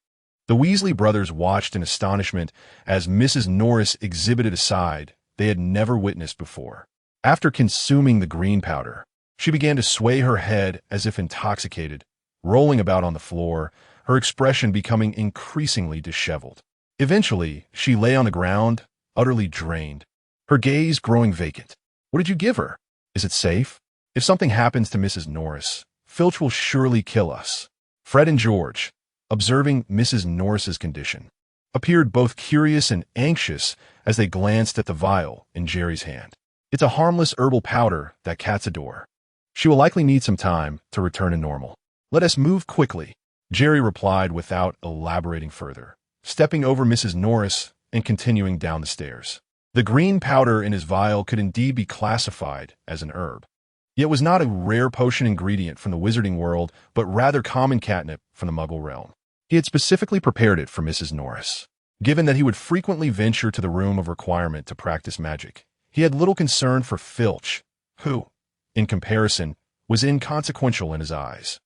The Weasley brothers watched in astonishment as Mrs. Norris exhibited a side they had never witnessed before. After consuming the green powder, she began to sway her head as if intoxicated, rolling about on the floor, her expression becoming increasingly disheveled. Eventually, she lay on the ground, utterly drained, her gaze growing vacant. What did you give her? Is it safe? If something happens to Mrs. Norris, Filch will surely kill us. Fred and George, observing Mrs. Norris's condition, appeared both curious and anxious as they glanced at the vial in Jerry's hand. It's a harmless herbal powder that cats adore. She will likely need some time to return to normal. Let us move quickly, Jerry replied without elaborating further, stepping over Mrs. Norris and continuing down the stairs. The green powder in his vial could indeed be classified as an herb. Yet was not a rare potion ingredient from the wizarding world, but rather common catnip from the Muggle realm. He had specifically prepared it for Mrs. Norris. Given that he would frequently venture to the room of requirement to practice magic, he had little concern for Filch, who, in comparison, was inconsequential in his eyes.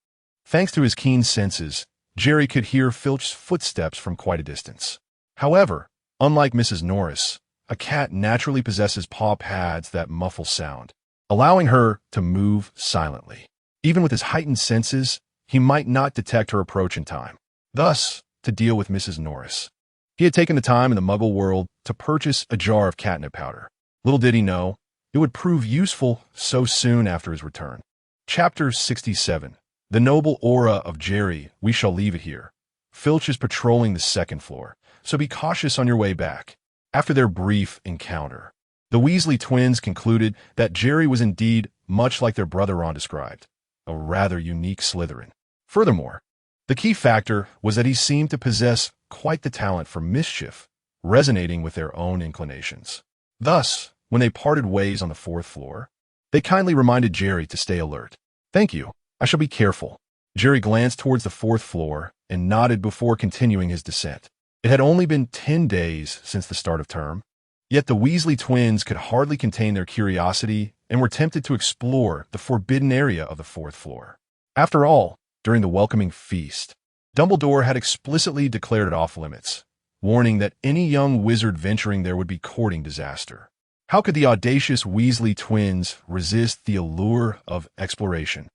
Thanks to his keen senses, Jerry could hear Filch's footsteps from quite a distance. However, unlike Mrs. Norris, a cat naturally possesses paw pads that muffle sound, allowing her to move silently. Even with his heightened senses, he might not detect her approach in time. Thus, to deal with Mrs. Norris, he had taken the time in the Muggle world to purchase a jar of catnip powder. Little did he know, it would prove useful so soon after his return. Chapter 67. The Noble Aura of Jerry. We shall leave it here. Filch is patrolling the second floor, so be cautious on your way back. After their brief encounter, the Weasley twins concluded that Jerry was indeed much like their brother Ron described, a rather unique Slytherin. Furthermore, the key factor was that he seemed to possess quite the talent for mischief, resonating with their own inclinations. Thus, when they parted ways on the fourth floor, they kindly reminded Jerry to stay alert. Thank you. I shall be careful. Jerry glanced towards the fourth floor and nodded before continuing his descent. It had only been 10 days since the start of term, yet the Weasley twins could hardly contain their curiosity and were tempted to explore the forbidden area of the fourth floor. After all, during the welcoming feast, Dumbledore had explicitly declared it off limits, warning that any young wizard venturing there would be courting disaster. How could the audacious Weasley twins resist the allure of exploration?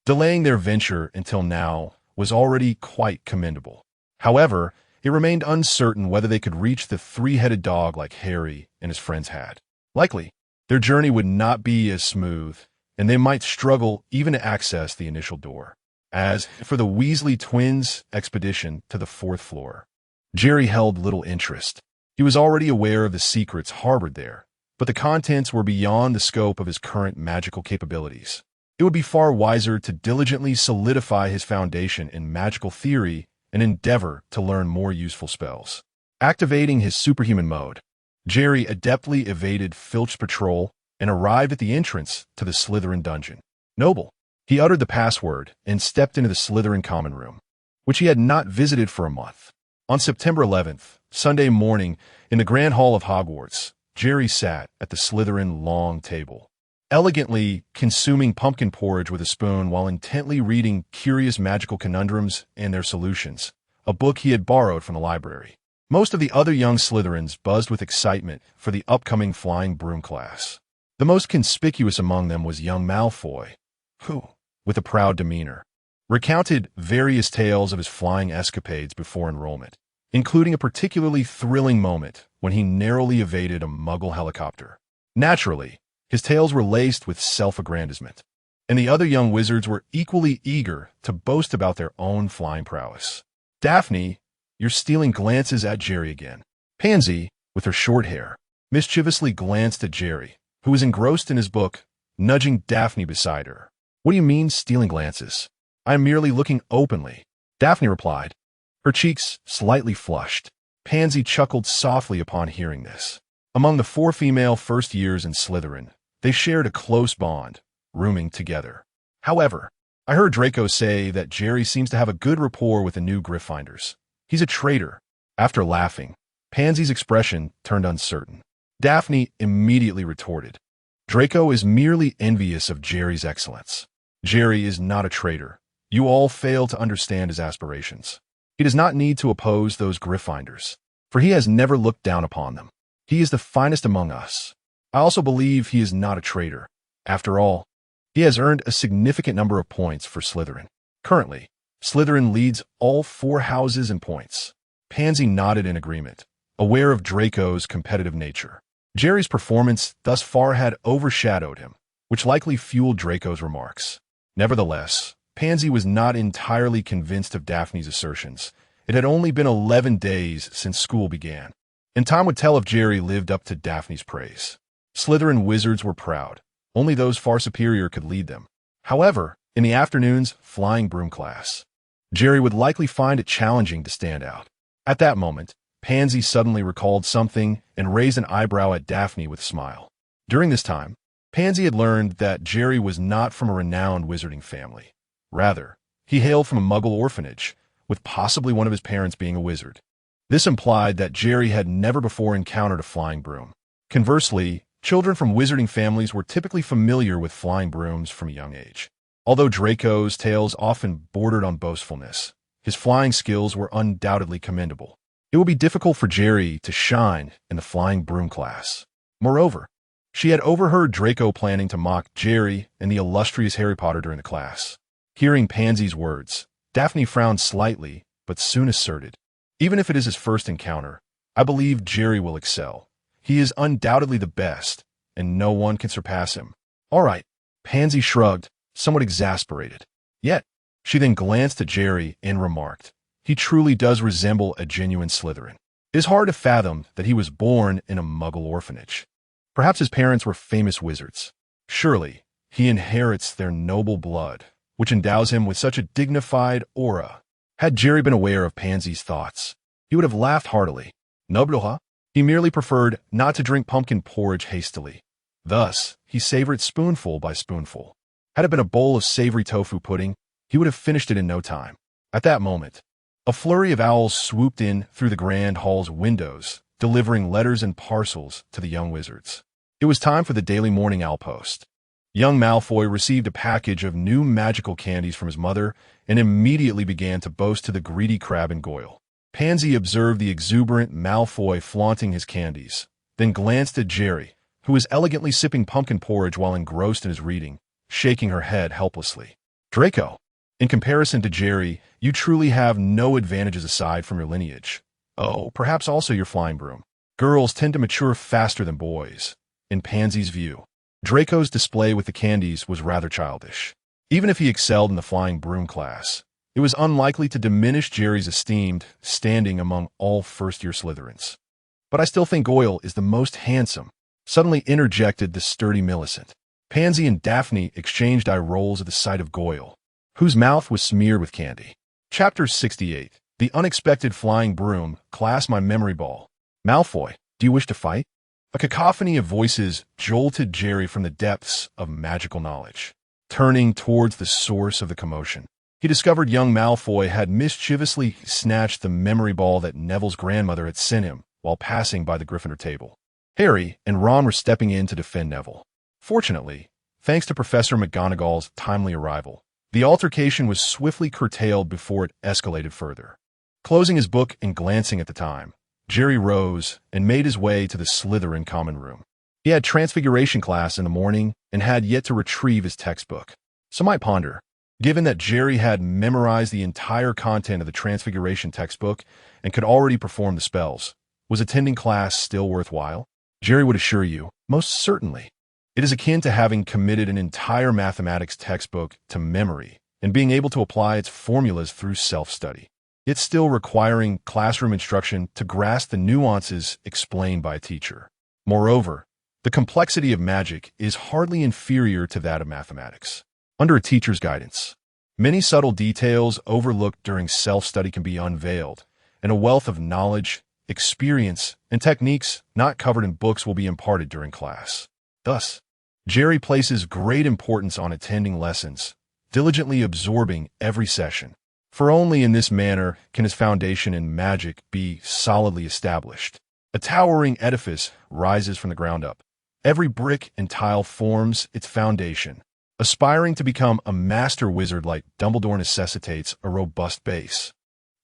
Delaying their venture until now was already quite commendable. However, it remained uncertain whether they could reach the three-headed dog like Harry and his friends had. Likely, their journey would not be as smooth, and they might struggle even to access the initial door. As for the Weasley twins' expedition to the fourth floor, Jerry held little interest. He was already aware of the secrets harbored there, but the contents were beyond the scope of his current magical capabilities. It would be far wiser to diligently solidify his foundation in magical theory and endeavor to learn more useful spells. Activating his superhuman mode, Jerry adeptly evaded Filch's patrol and arrived at the entrance to the Slytherin dungeon. Noble. He uttered the password and stepped into the Slytherin common room, which he had not visited for a month. On September 11th, Sunday morning, in the Grand Hall of Hogwarts, Jerry sat at the Slytherin long table, elegantly consuming pumpkin porridge with a spoon while intently reading Curious Magical Conundrums and Their Solutions, a book he had borrowed from the library. Most of the other young Slytherins buzzed with excitement for the upcoming Flying Broom class. The most conspicuous among them was young Malfoy, who, with a proud demeanor, recounted various tales of his flying escapades before enrollment, including a particularly thrilling moment when he narrowly evaded a Muggle helicopter. Naturally, his tales were laced with self-aggrandizement, and the other young wizards were equally eager to boast about their own flying prowess. Daphne, you're stealing glances at Jerry again. Pansy, with her short hair, mischievously glanced at Jerry, who was engrossed in his book, nudging Daphne beside her. What do you mean, stealing glances? I am merely looking openly, Daphne replied, her cheeks slightly flushed. Pansy chuckled softly upon hearing this. Among the 4 female first years in Slytherin, they shared a close bond, rooming together. However, I heard Draco say that Jerry seems to have a good rapport with the new Gryffindors. He's a traitor. After laughing, Pansy's expression turned uncertain. Daphne immediately retorted, Draco is merely envious of Jerry's excellence. Jerry is not a traitor. You all fail to understand his aspirations. He does not need to oppose those Gryffindors, for he has never looked down upon them. He is the finest among us. I also believe he is not a traitor. After all, he has earned a significant number of points for Slytherin. Currently, Slytherin leads all 4 houses in points. Pansy nodded in agreement, aware of Draco's competitive nature. Jerry's performance thus far had overshadowed him, which likely fueled Draco's remarks. Nevertheless, Pansy was not entirely convinced of Daphne's assertions. It had only been 11 days since school began, and time would tell if Jerry lived up to Daphne's praise. Slytherin wizards were proud. Only those far superior could lead them. However, in the afternoon's flying broom class, Jerry would likely find it challenging to stand out. At that moment, Pansy suddenly recalled something and raised an eyebrow at Daphne with a smile. During this time, Pansy had learned that Jerry was not from a renowned wizarding family. Rather, he hailed from a Muggle orphanage, with possibly one of his parents being a wizard. This implied that Jerry had never before encountered a flying broom. Conversely, children from wizarding families were typically familiar with flying brooms from a young age. Although Draco's tales often bordered on boastfulness, his flying skills were undoubtedly commendable. It would be difficult for Jerry to shine in the flying broom class. Moreover, she had overheard Draco planning to mock Jerry and the illustrious Harry Potter during the class. Hearing Pansy's words, Daphne frowned slightly, but soon asserted, "Even if it is his first encounter, I believe Jerry will excel. He is undoubtedly the best, and no one can surpass him." "All right," Pansy shrugged, somewhat exasperated. Yet, she then glanced at Jerry and remarked, "He truly does resemble a genuine Slytherin. It is hard to fathom that he was born in a Muggle orphanage. Perhaps his parents were famous wizards. Surely, he inherits their noble blood, which endows him with such a dignified aura." Had Jerry been aware of Pansy's thoughts, he would have laughed heartily. Noble, he merely preferred not to drink pumpkin porridge hastily. Thus, he savored spoonful by spoonful. Had it been a bowl of savory tofu pudding, he would have finished it in no time. At that moment, a flurry of owls swooped in through the grand hall's windows, delivering letters and parcels to the young wizards. It was time for the daily morning owl post. Young Malfoy received a package of new magical candies from his mother and immediately began to boast to the greedy Crabbe and Goyle. Pansy observed the exuberant Malfoy flaunting his candies, then glanced at Jerry, who was elegantly sipping pumpkin porridge while engrossed in his reading, shaking her head helplessly. "Draco, in comparison to Jerry, you truly have no advantages aside from your lineage. Oh, perhaps also your flying broom. Girls tend to mature faster than boys." In Pansy's view, Draco's display with the candies was rather childish. Even if he excelled in the flying broom class, it was unlikely to diminish Jerry's esteemed standing among all first-year Slytherins. "But I still think Goyle is the most handsome," suddenly interjected the sturdy Millicent. Pansy and Daphne exchanged eye rolls at the sight of Goyle, whose mouth was smeared with candy. Chapter 68. The Unexpected Flying Broom. Class My Memory Ball. "Malfoy, do you wish to fight?" A cacophony of voices jolted Jerry from the depths of magical knowledge. Turning towards the source of the commotion, he discovered young Malfoy had mischievously snatched the memory ball that Neville's grandmother had sent him while passing by the Gryffindor table. Harry and Ron were stepping in to defend Neville. Fortunately, thanks to Professor McGonagall's timely arrival, the altercation was swiftly curtailed before it escalated further. Closing his book and glancing at the time, Jerry rose and made his way to the Slytherin common room. He had Transfiguration class in the morning and had yet to retrieve his textbook. Some might ponder, given that Jerry had memorized the entire content of the Transfiguration textbook and could already perform the spells, was attending class still worthwhile? Jerry would assure you, most certainly. It is akin to having committed an entire mathematics textbook to memory and being able to apply its formulas through self-study. Yet still requiring classroom instruction to grasp the nuances explained by a teacher. Moreover, the complexity of magic is hardly inferior to that of mathematics. Under a teacher's guidance, many subtle details overlooked during self-study can be unveiled, and a wealth of knowledge, experience, and techniques not covered in books will be imparted during class. Thus, Jerry places great importance on attending lessons, diligently absorbing every session. For only in this manner can his foundation in magic be solidly established. A towering edifice rises from the ground up. Every brick and tile forms its foundation, Aspiring to become a master wizard like Dumbledore necessitates a robust base,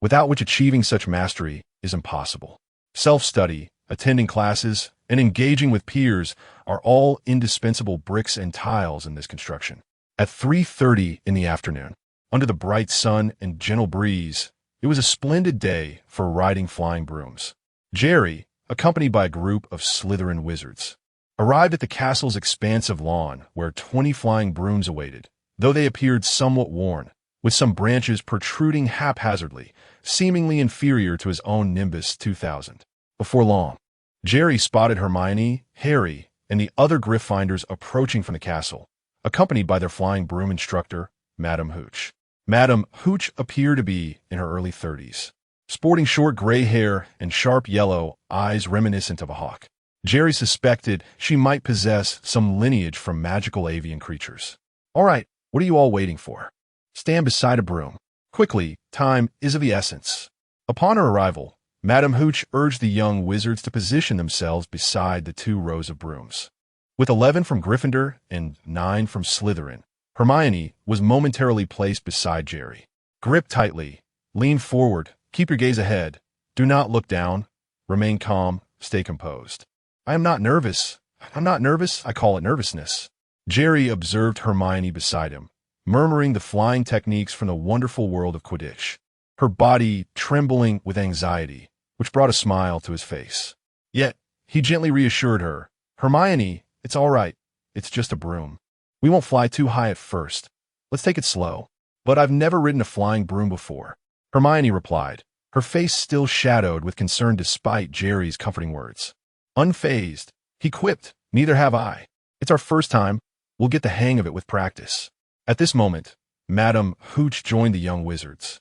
without which achieving such mastery is impossible. Self-study, attending classes, and engaging with peers are all indispensable bricks and tiles in this construction. At 3:30 in the afternoon, under the bright sun and gentle breeze, it was a splendid day for riding flying brooms. Jerry, accompanied by a group of Slytherin wizards, arrived at the castle's expansive lawn where 20 flying brooms awaited, though they appeared somewhat worn, with some branches protruding haphazardly, seemingly inferior to his own Nimbus 2000. Before long, Jerry spotted Hermione, Harry, and the other Gryffindors approaching from the castle, accompanied by their flying broom instructor, Madame Hooch. Madame Hooch appeared to be in her early 30s, sporting short gray hair and sharp yellow eyes reminiscent of a hawk. Jerry suspected she might possess some lineage from magical avian creatures. "All right, what are you all waiting for? Stand beside a broom. Quickly, time is of the essence." Upon her arrival, Madame Hooch urged the young wizards to position themselves beside the 2 rows of brooms. With 11 from Gryffindor and 9 from Slytherin, Hermione was momentarily placed beside Jerry. "Grip tightly. Lean forward. Keep your gaze ahead. Do not look down. Remain calm. Stay composed." I'm not nervous. I call it nervousness." Jerry observed Hermione beside him, murmuring the flying techniques from the wonderful world of Quidditch, her body trembling with anxiety, which brought a smile to his face. Yet, he gently reassured her, "Hermione, it's all right. It's just a broom. We won't fly too high at first. Let's take it slow." "But I've never ridden a flying broom before," Hermione replied, her face still shadowed with concern despite Jerry's comforting words. Unfazed, he quipped, "Neither have I. It's our first time. We'll get the hang of it with practice." At this moment, Madame Hooch joined the young wizards,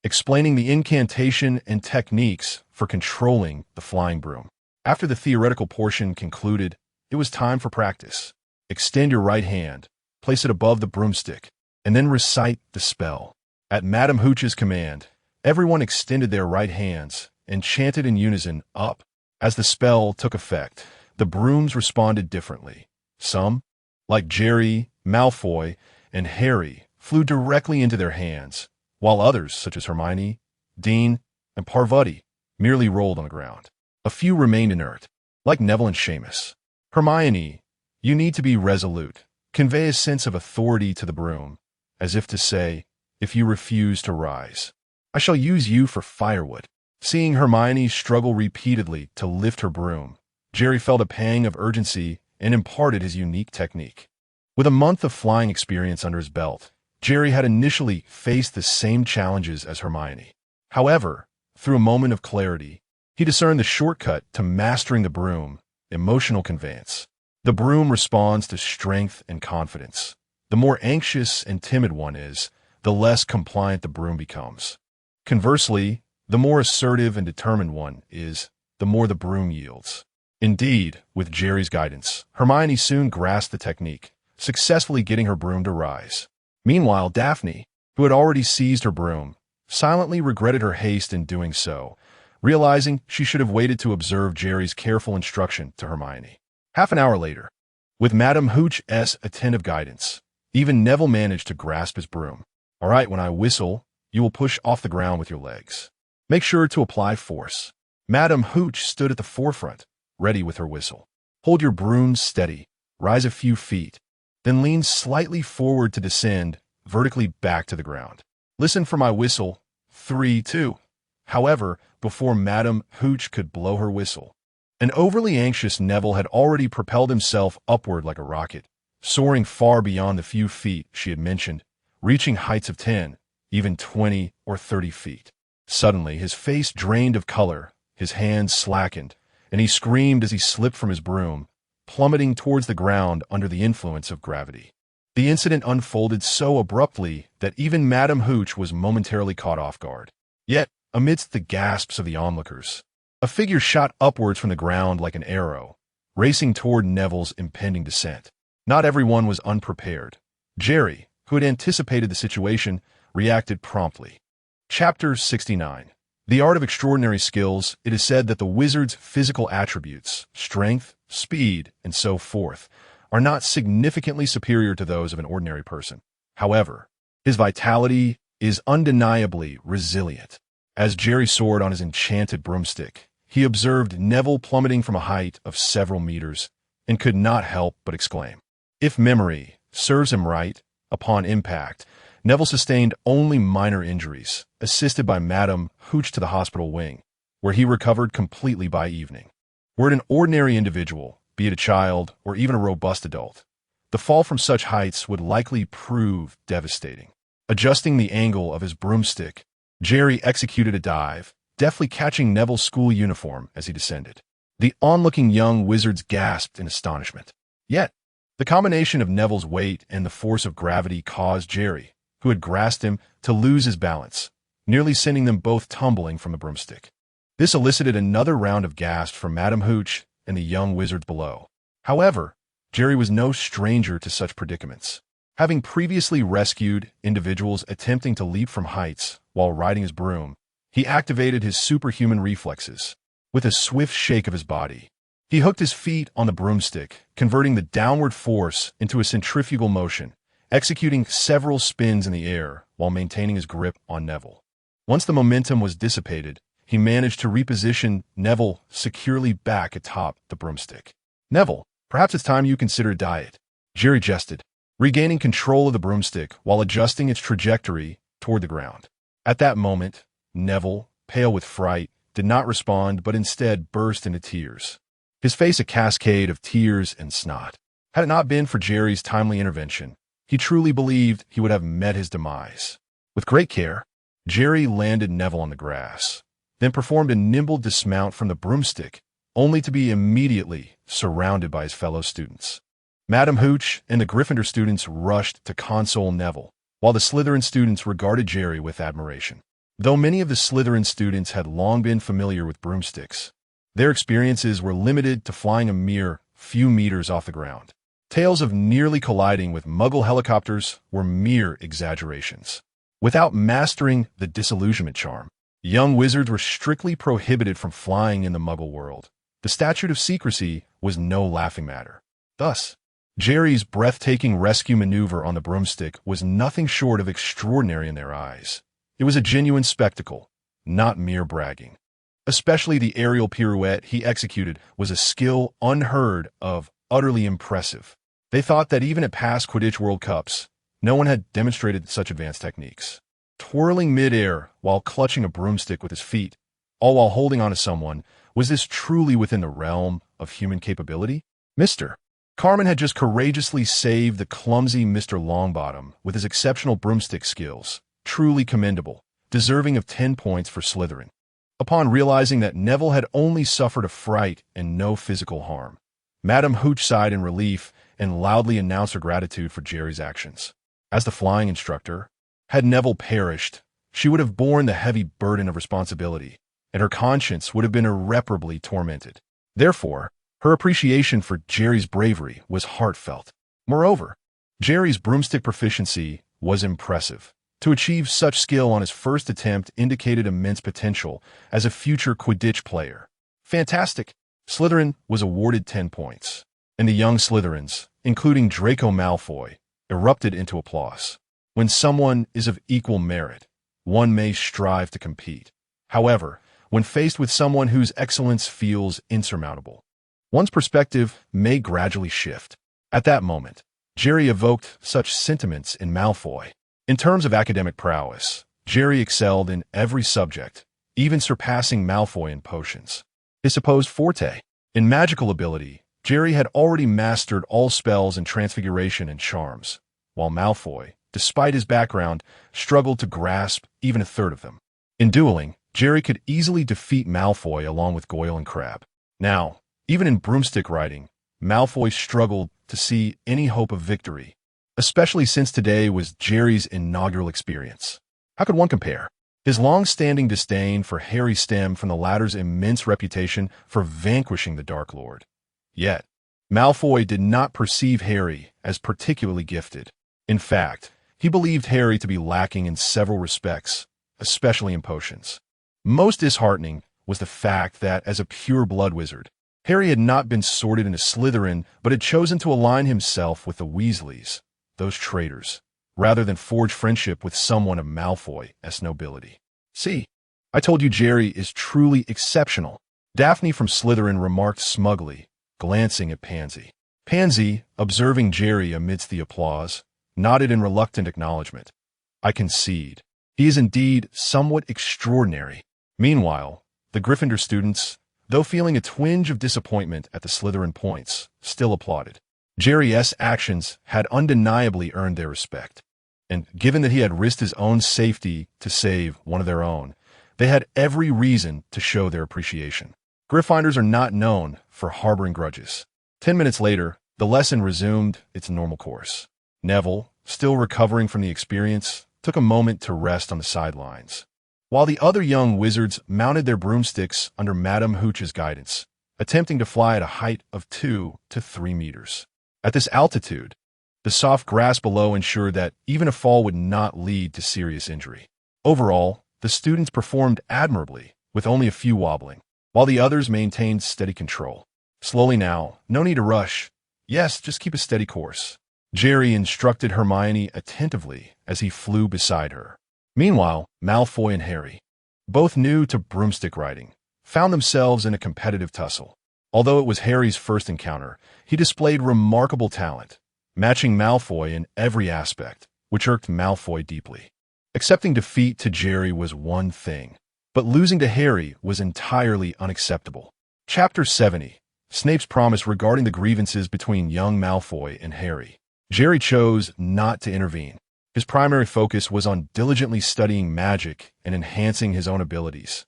explaining the incantation and techniques for controlling the flying broom. After the theoretical portion concluded, it was time for practice. Extend your right hand, place it above the broomstick, and then recite the spell. At Madame Hooch's command, everyone extended their right hands and chanted in unison, "Up." As the spell took effect, the brooms responded differently. Some, like Jerry, Malfoy, and Harry, flew directly into their hands, while others, such as Hermione, Dean, and Parvati, merely rolled on the ground. A few remained inert, like Neville and Seamus. "Hermione, you need to be resolute. Convey a sense of authority to the broom, as if to say, if you refuse to rise, I shall use you for firewood." Seeing Hermione struggle repeatedly to lift her broom, Jerry felt a pang of urgency and imparted his unique technique. With a month of flying experience under his belt, Jerry had initially faced the same challenges as Hermione. However, through a moment of clarity, he discerned the shortcut to mastering the broom: emotional conveyance. The broom responds to strength and confidence. The more anxious and timid one is, the less compliant the broom becomes. Conversely, the more assertive and determined one is, the more the broom yields. Indeed, with Jerry's guidance, Hermione soon grasped the technique, successfully getting her broom to rise. Meanwhile, Daphne, who had already seized her broom, silently regretted her haste in doing so, realizing she should have waited to observe Jerry's careful instruction to Hermione. Half an hour later, with Madame Hooch's attentive guidance, even Neville managed to grasp his broom. "All right, when I whistle, you will push off the ground with your legs. Make sure to apply force." Madame Hooch stood at the forefront, ready with her whistle. "Hold your broom steady, rise a few feet, then lean slightly forward to descend vertically back to the ground. Listen for my whistle. 3, 2. However, before Madame Hooch could blow her whistle, an overly anxious Neville had already propelled himself upward like a rocket, soaring far beyond the few feet she had mentioned, reaching heights of 10, even 20 or 30 feet. Suddenly, his face drained of color, his hands slackened, and he screamed as he slipped from his broom, plummeting towards the ground under the influence of gravity. The incident unfolded so abruptly that even Madame Hooch was momentarily caught off guard. Yet, amidst the gasps of the onlookers, a figure shot upwards from the ground like an arrow, racing toward Neville's impending descent. Not everyone was unprepared. Jerry, who had anticipated the situation, reacted promptly. Chapter 69. The Art of Extraordinary Skills. It is said that the wizard's physical attributes, strength, speed, and so forth, are not significantly superior to those of an ordinary person. However, his vitality is undeniably resilient. As Jerry soared on his enchanted broomstick, he observed Neville plummeting from a height of several meters and could not help but exclaim. If memory serves him right, upon impact, Neville sustained only minor injuries, assisted by Madame Hooch to the hospital wing, where he recovered completely by evening. Were it an ordinary individual, be it a child or even a robust adult, the fall from such heights would likely prove devastating. Adjusting the angle of his broomstick, Jerry executed a dive, deftly catching Neville's school uniform as he descended. The onlooking young wizards gasped in astonishment. Yet, the combination of Neville's weight and the force of gravity caused Jerry, who had grasped him, to lose his balance, nearly sending them both tumbling from the broomstick. This elicited another round of gasps from Madame Hooch and the young wizards below. However, Jerry was no stranger to such predicaments. Having previously rescued individuals attempting to leap from heights while riding his broom, he activated his superhuman reflexes. With a swift shake of his body, he hooked his feet on the broomstick, converting the downward force into a centrifugal motion, executing several spins in the air while maintaining his grip on Neville. Once the momentum was dissipated, he managed to reposition Neville securely back atop the broomstick. "Neville, perhaps it's time you consider a diet," Jerry jested, regaining control of the broomstick while adjusting its trajectory toward the ground. At that moment, Neville, pale with fright, did not respond but instead burst into tears, his face a cascade of tears and snot. Had it not been for Jerry's timely intervention, he truly believed he would have met his demise. With great care, Jerry landed Neville on the grass, then performed a nimble dismount from the broomstick, only to be immediately surrounded by his fellow students. Madame Hooch and the Gryffindor students rushed to console Neville, while the Slytherin students regarded Jerry with admiration. Though many of the Slytherin students had long been familiar with broomsticks, their experiences were limited to flying a mere few meters off the ground. Tales of nearly colliding with Muggle helicopters were mere exaggerations. Without mastering the disillusionment charm, young wizards were strictly prohibited from flying in the Muggle world. The statute of secrecy was no laughing matter. Thus, Jerry's breathtaking rescue maneuver on the broomstick was nothing short of extraordinary in their eyes. It was a genuine spectacle, not mere bragging. Especially the aerial pirouette he executed was a skill unheard of, utterly impressive. They thought that even at past Quidditch World Cups, no one had demonstrated such advanced techniques. Twirling mid-air while clutching a broomstick with his feet, all while holding on to someone, was this truly within the realm of human capability? Mr. Carmen had just courageously saved the clumsy Mr. Longbottom with his exceptional broomstick skills, truly commendable, deserving of 10 points for Slytherin. Upon realizing that Neville had only suffered a fright and no physical harm, Madame Hooch sighed in relief and loudly announced her gratitude for Jerry's actions. As the flying instructor, had Neville perished, she would have borne the heavy burden of responsibility, and her conscience would have been irreparably tormented. Therefore, her appreciation for Jerry's bravery was heartfelt. Moreover, Jerry's broomstick proficiency was impressive. To achieve such skill on his first attempt indicated immense potential as a future Quidditch player. Fantastic! Slytherin was awarded 10 points, and the young Slytherins, including Draco Malfoy, erupted into applause. When someone is of equal merit, one may strive to compete. However, when faced with someone whose excellence feels insurmountable, one's perspective may gradually shift. At that moment, Jerry evoked such sentiments in Malfoy. In terms of academic prowess, Jerry excelled in every subject, even surpassing Malfoy in potions. His supposed forte in magical ability, Jerry had already mastered all spells and transfiguration and charms, while Malfoy, despite his background, struggled to grasp even a third of them. In dueling, Jerry could easily defeat Malfoy along with Goyle and Crabbe. Now, even in broomstick riding, Malfoy struggled to see any hope of victory, especially since today was Jerry's inaugural experience. How could one compare? His long-standing disdain for Harry stemmed from the latter's immense reputation for vanquishing the Dark Lord. Yet, Malfoy did not perceive Harry as particularly gifted. In fact, he believed Harry to be lacking in several respects, especially in potions. Most disheartening was the fact that, as a pure blood wizard, Harry had not been sorted into Slytherin, but had chosen to align himself with the Weasleys, those traitors, rather than forge friendship with someone of Malfoy's nobility. See, I told you Jerry is truly exceptional, Daphne from Slytherin remarked smugly, glancing at Pansy. Pansy, observing Jerry amidst the applause, nodded in reluctant acknowledgement. I concede. He is indeed somewhat extraordinary. Meanwhile, the Gryffindor students, though feeling a twinge of disappointment at the Slytherin points, still applauded. Jerry's actions had undeniably earned their respect, and given that he had risked his own safety to save one of their own, they had every reason to show their appreciation. Gryffindors are not known for harboring grudges. 10 minutes later, the lesson resumed its normal course. Neville, still recovering from the experience, took a moment to rest on the sidelines, while the other young wizards mounted their broomsticks under Madame Hooch's guidance, attempting to fly at a height of 2 to 3 meters. At this altitude, the soft grass below ensured that even a fall would not lead to serious injury. Overall, the students performed admirably, with only a few wobbling, while the others maintained steady control. Slowly now, no need to rush. Yes, just keep a steady course. Jerry instructed Hermione attentively as he flew beside her. Meanwhile, Malfoy and Harry, both new to broomstick riding, found themselves in a competitive tussle. Although it was Harry's first encounter, he displayed remarkable talent, matching Malfoy in every aspect, which irked Malfoy deeply. Accepting defeat to Jerry was one thing, but losing to Harry was entirely unacceptable. Chapter 70. Snape's promise regarding the grievances between young Malfoy and Harry. Jerry chose not to intervene. His primary focus was on diligently studying magic and enhancing his own abilities.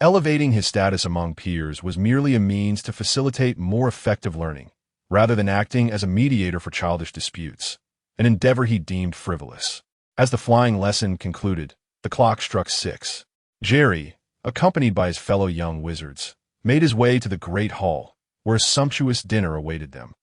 Elevating his status among peers was merely a means to facilitate more effective learning, rather than acting as a mediator for childish disputes, an endeavor he deemed frivolous. As the flying lesson concluded, the clock struck 6. Jerry, accompanied by his fellow young wizards, made his way to the Great Hall, where a sumptuous dinner awaited them,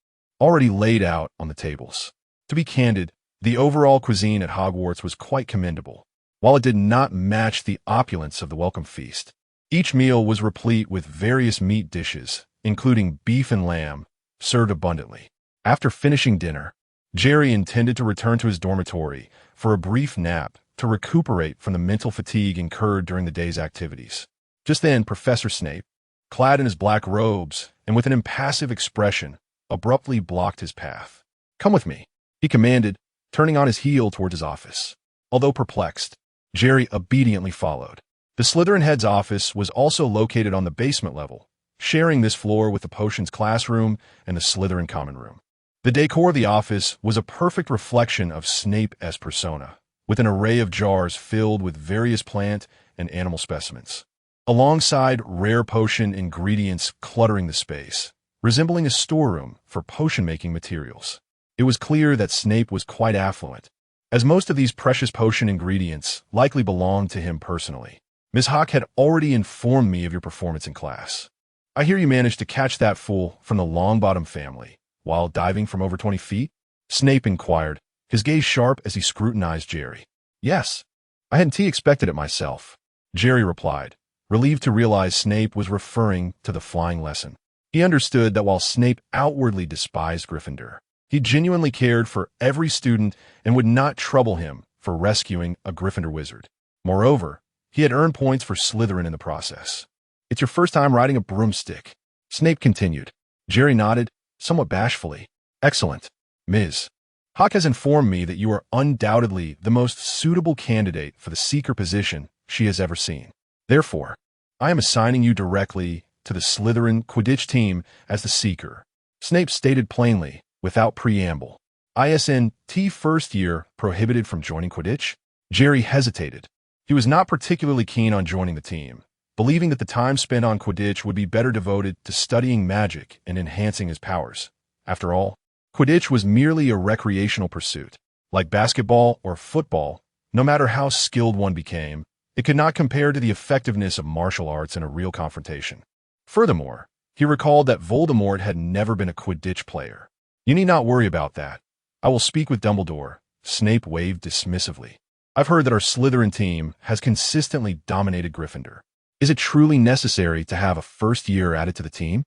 already laid out on the tables. To be candid, the overall cuisine at Hogwarts was quite commendable, while it did not match the opulence of the welcome feast. Each meal was replete with various meat dishes, including beef and lamb, served abundantly. After finishing dinner, Jerry intended to return to his dormitory for a brief nap to recuperate from the mental fatigue incurred during the day's activities. Just then, Professor Snape, clad in his black robes and with an impassive expression, abruptly blocked his path. "Come with me," he commanded, turning on his heel toward his office. Although perplexed, Jerry obediently followed. The Slytherin head's office was also located on the basement level, sharing this floor with the potions classroom and the Slytherin common room. The decor of the office was a perfect reflection of Snape's persona, with an array of jars filled with various plant and animal specimens, alongside rare potion ingredients cluttering the space, resembling a storeroom for potion-making materials. It was clear that Snape was quite affluent, as most of these precious potion ingredients likely belonged to him personally. "Ms. Hawk had already informed me of your performance in class. I hear you managed to catch that fool from the Longbottom family while diving from over 20 feet? Snape inquired, his gaze sharp as he scrutinized Jerry. "Yes, I hadn't expected it myself," Jerry replied, relieved to realize Snape was referring to the flying lesson. He understood that while Snape outwardly despised Gryffindor, he genuinely cared for every student and would not trouble him for rescuing a Gryffindor wizard. Moreover, he had earned points for Slytherin in the process. "It's your first time riding a broomstick," Snape continued. Jerry nodded, somewhat bashfully. "Excellent. Ms. Hawk has informed me that you are undoubtedly the most suitable candidate for the Seeker position she has ever seen. Therefore, I am assigning you directly to the Slytherin Quidditch team as the Seeker," Snape stated plainly, without preamble. "ISNT first year prohibited from joining Quidditch?" Jerry hesitated. He was not particularly keen on joining the team, believing that the time spent on Quidditch would be better devoted to studying magic and enhancing his powers. After all, Quidditch was merely a recreational pursuit. Like basketball or football, no matter how skilled one became, it could not compare to the effectiveness of martial arts in a real confrontation. Furthermore, he recalled that Voldemort had never been a Quidditch player. "You need not worry about that. I will speak with Dumbledore," Snape waved dismissively. "I've heard that our Slytherin team has consistently dominated Gryffindor. Is it truly necessary to have a first year added to the team?"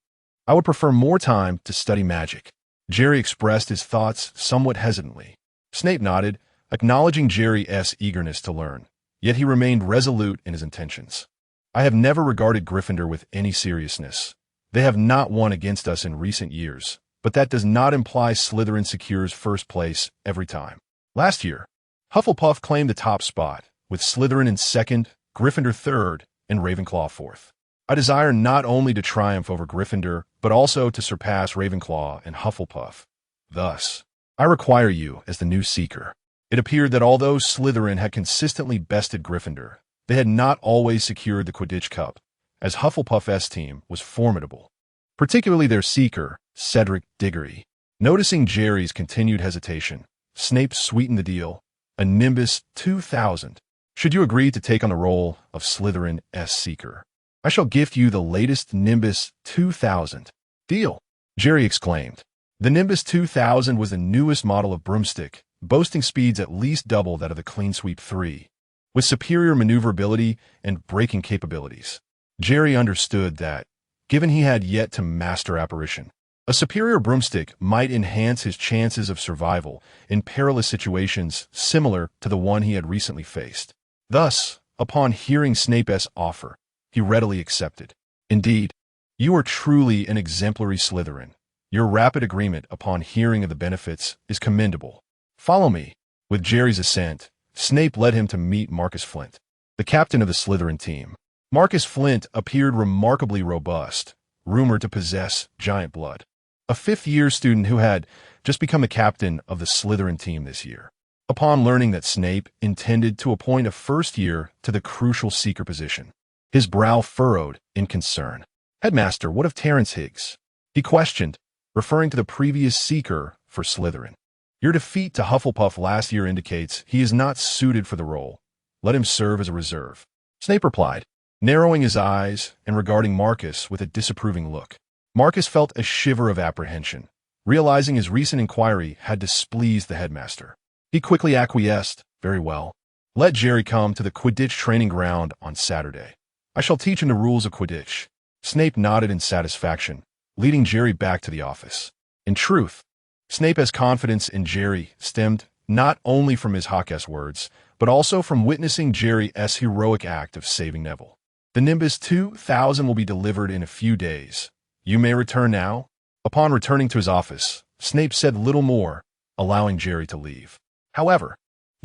I would prefer more time to study magic. Jerry expressed his thoughts somewhat hesitantly. Snape nodded, acknowledging Jerry's eagerness to learn, yet he remained resolute in his intentions. I have never regarded Gryffindor with any seriousness. They have not won against us in recent years, but that does not imply Slytherin secures first place every time. Last year, Hufflepuff claimed the top spot, with Slytherin in second, Gryffindor third, and Ravenclaw fourth. I desire not only to triumph over Gryffindor, but also to surpass Ravenclaw and Hufflepuff. Thus, I require you as the new Seeker. It appeared that although Slytherin had consistently bested Gryffindor, they had not always secured the Quidditch Cup, as Hufflepuff's team was formidable, particularly their Seeker, Cedric Diggory. Noticing Jerry's continued hesitation, Snape sweetened the deal, a Nimbus 2000. Should you agree to take on the role of Slytherin's Seeker, I shall gift you the latest Nimbus 2000. Deal, Jerry exclaimed. The Nimbus 2000 was the newest model of broomstick, boasting speeds at least double that of the Clean Sweep 3, with superior maneuverability and braking capabilities. Jerry understood that, given he had yet to master apparition, a superior broomstick might enhance his chances of survival in perilous situations similar to the one he had recently faced. Thus, upon hearing Snape's offer, he readily accepted. Indeed, you are truly an exemplary Slytherin. Your rapid agreement upon hearing of the benefits is commendable. Follow me. With Jerry's assent, Snape led him to meet Marcus Flint, the captain of the Slytherin team. Marcus Flint appeared remarkably robust, rumored to possess giant blood. A fifth-year student who had just become the captain of the Slytherin team this year. Upon learning that Snape intended to appoint a first-year to the crucial Seeker position, his brow furrowed in concern. Headmaster, what of Terence Higgs? He questioned, referring to the previous Seeker for Slytherin. Your defeat to Hufflepuff last year indicates he is not suited for the role. Let him serve as a reserve. Snape replied, narrowing his eyes and regarding Marcus with a disapproving look. Marcus felt a shiver of apprehension, realizing his recent inquiry had displeased the headmaster. He quickly acquiesced. Very well. Let Jerry come to the Quidditch training ground on Saturday. I shall teach him the rules of Quidditch. Snape nodded in satisfaction, leading Jerry back to the office. In truth, Snape's confidence in Jerry stemmed not only from his Hawk's words, but also from witnessing Jerry's heroic act of saving Neville. The Nimbus 2000 will be delivered in a few days. You may return now. Upon returning to his office, Snape said little more, allowing Jerry to leave. However,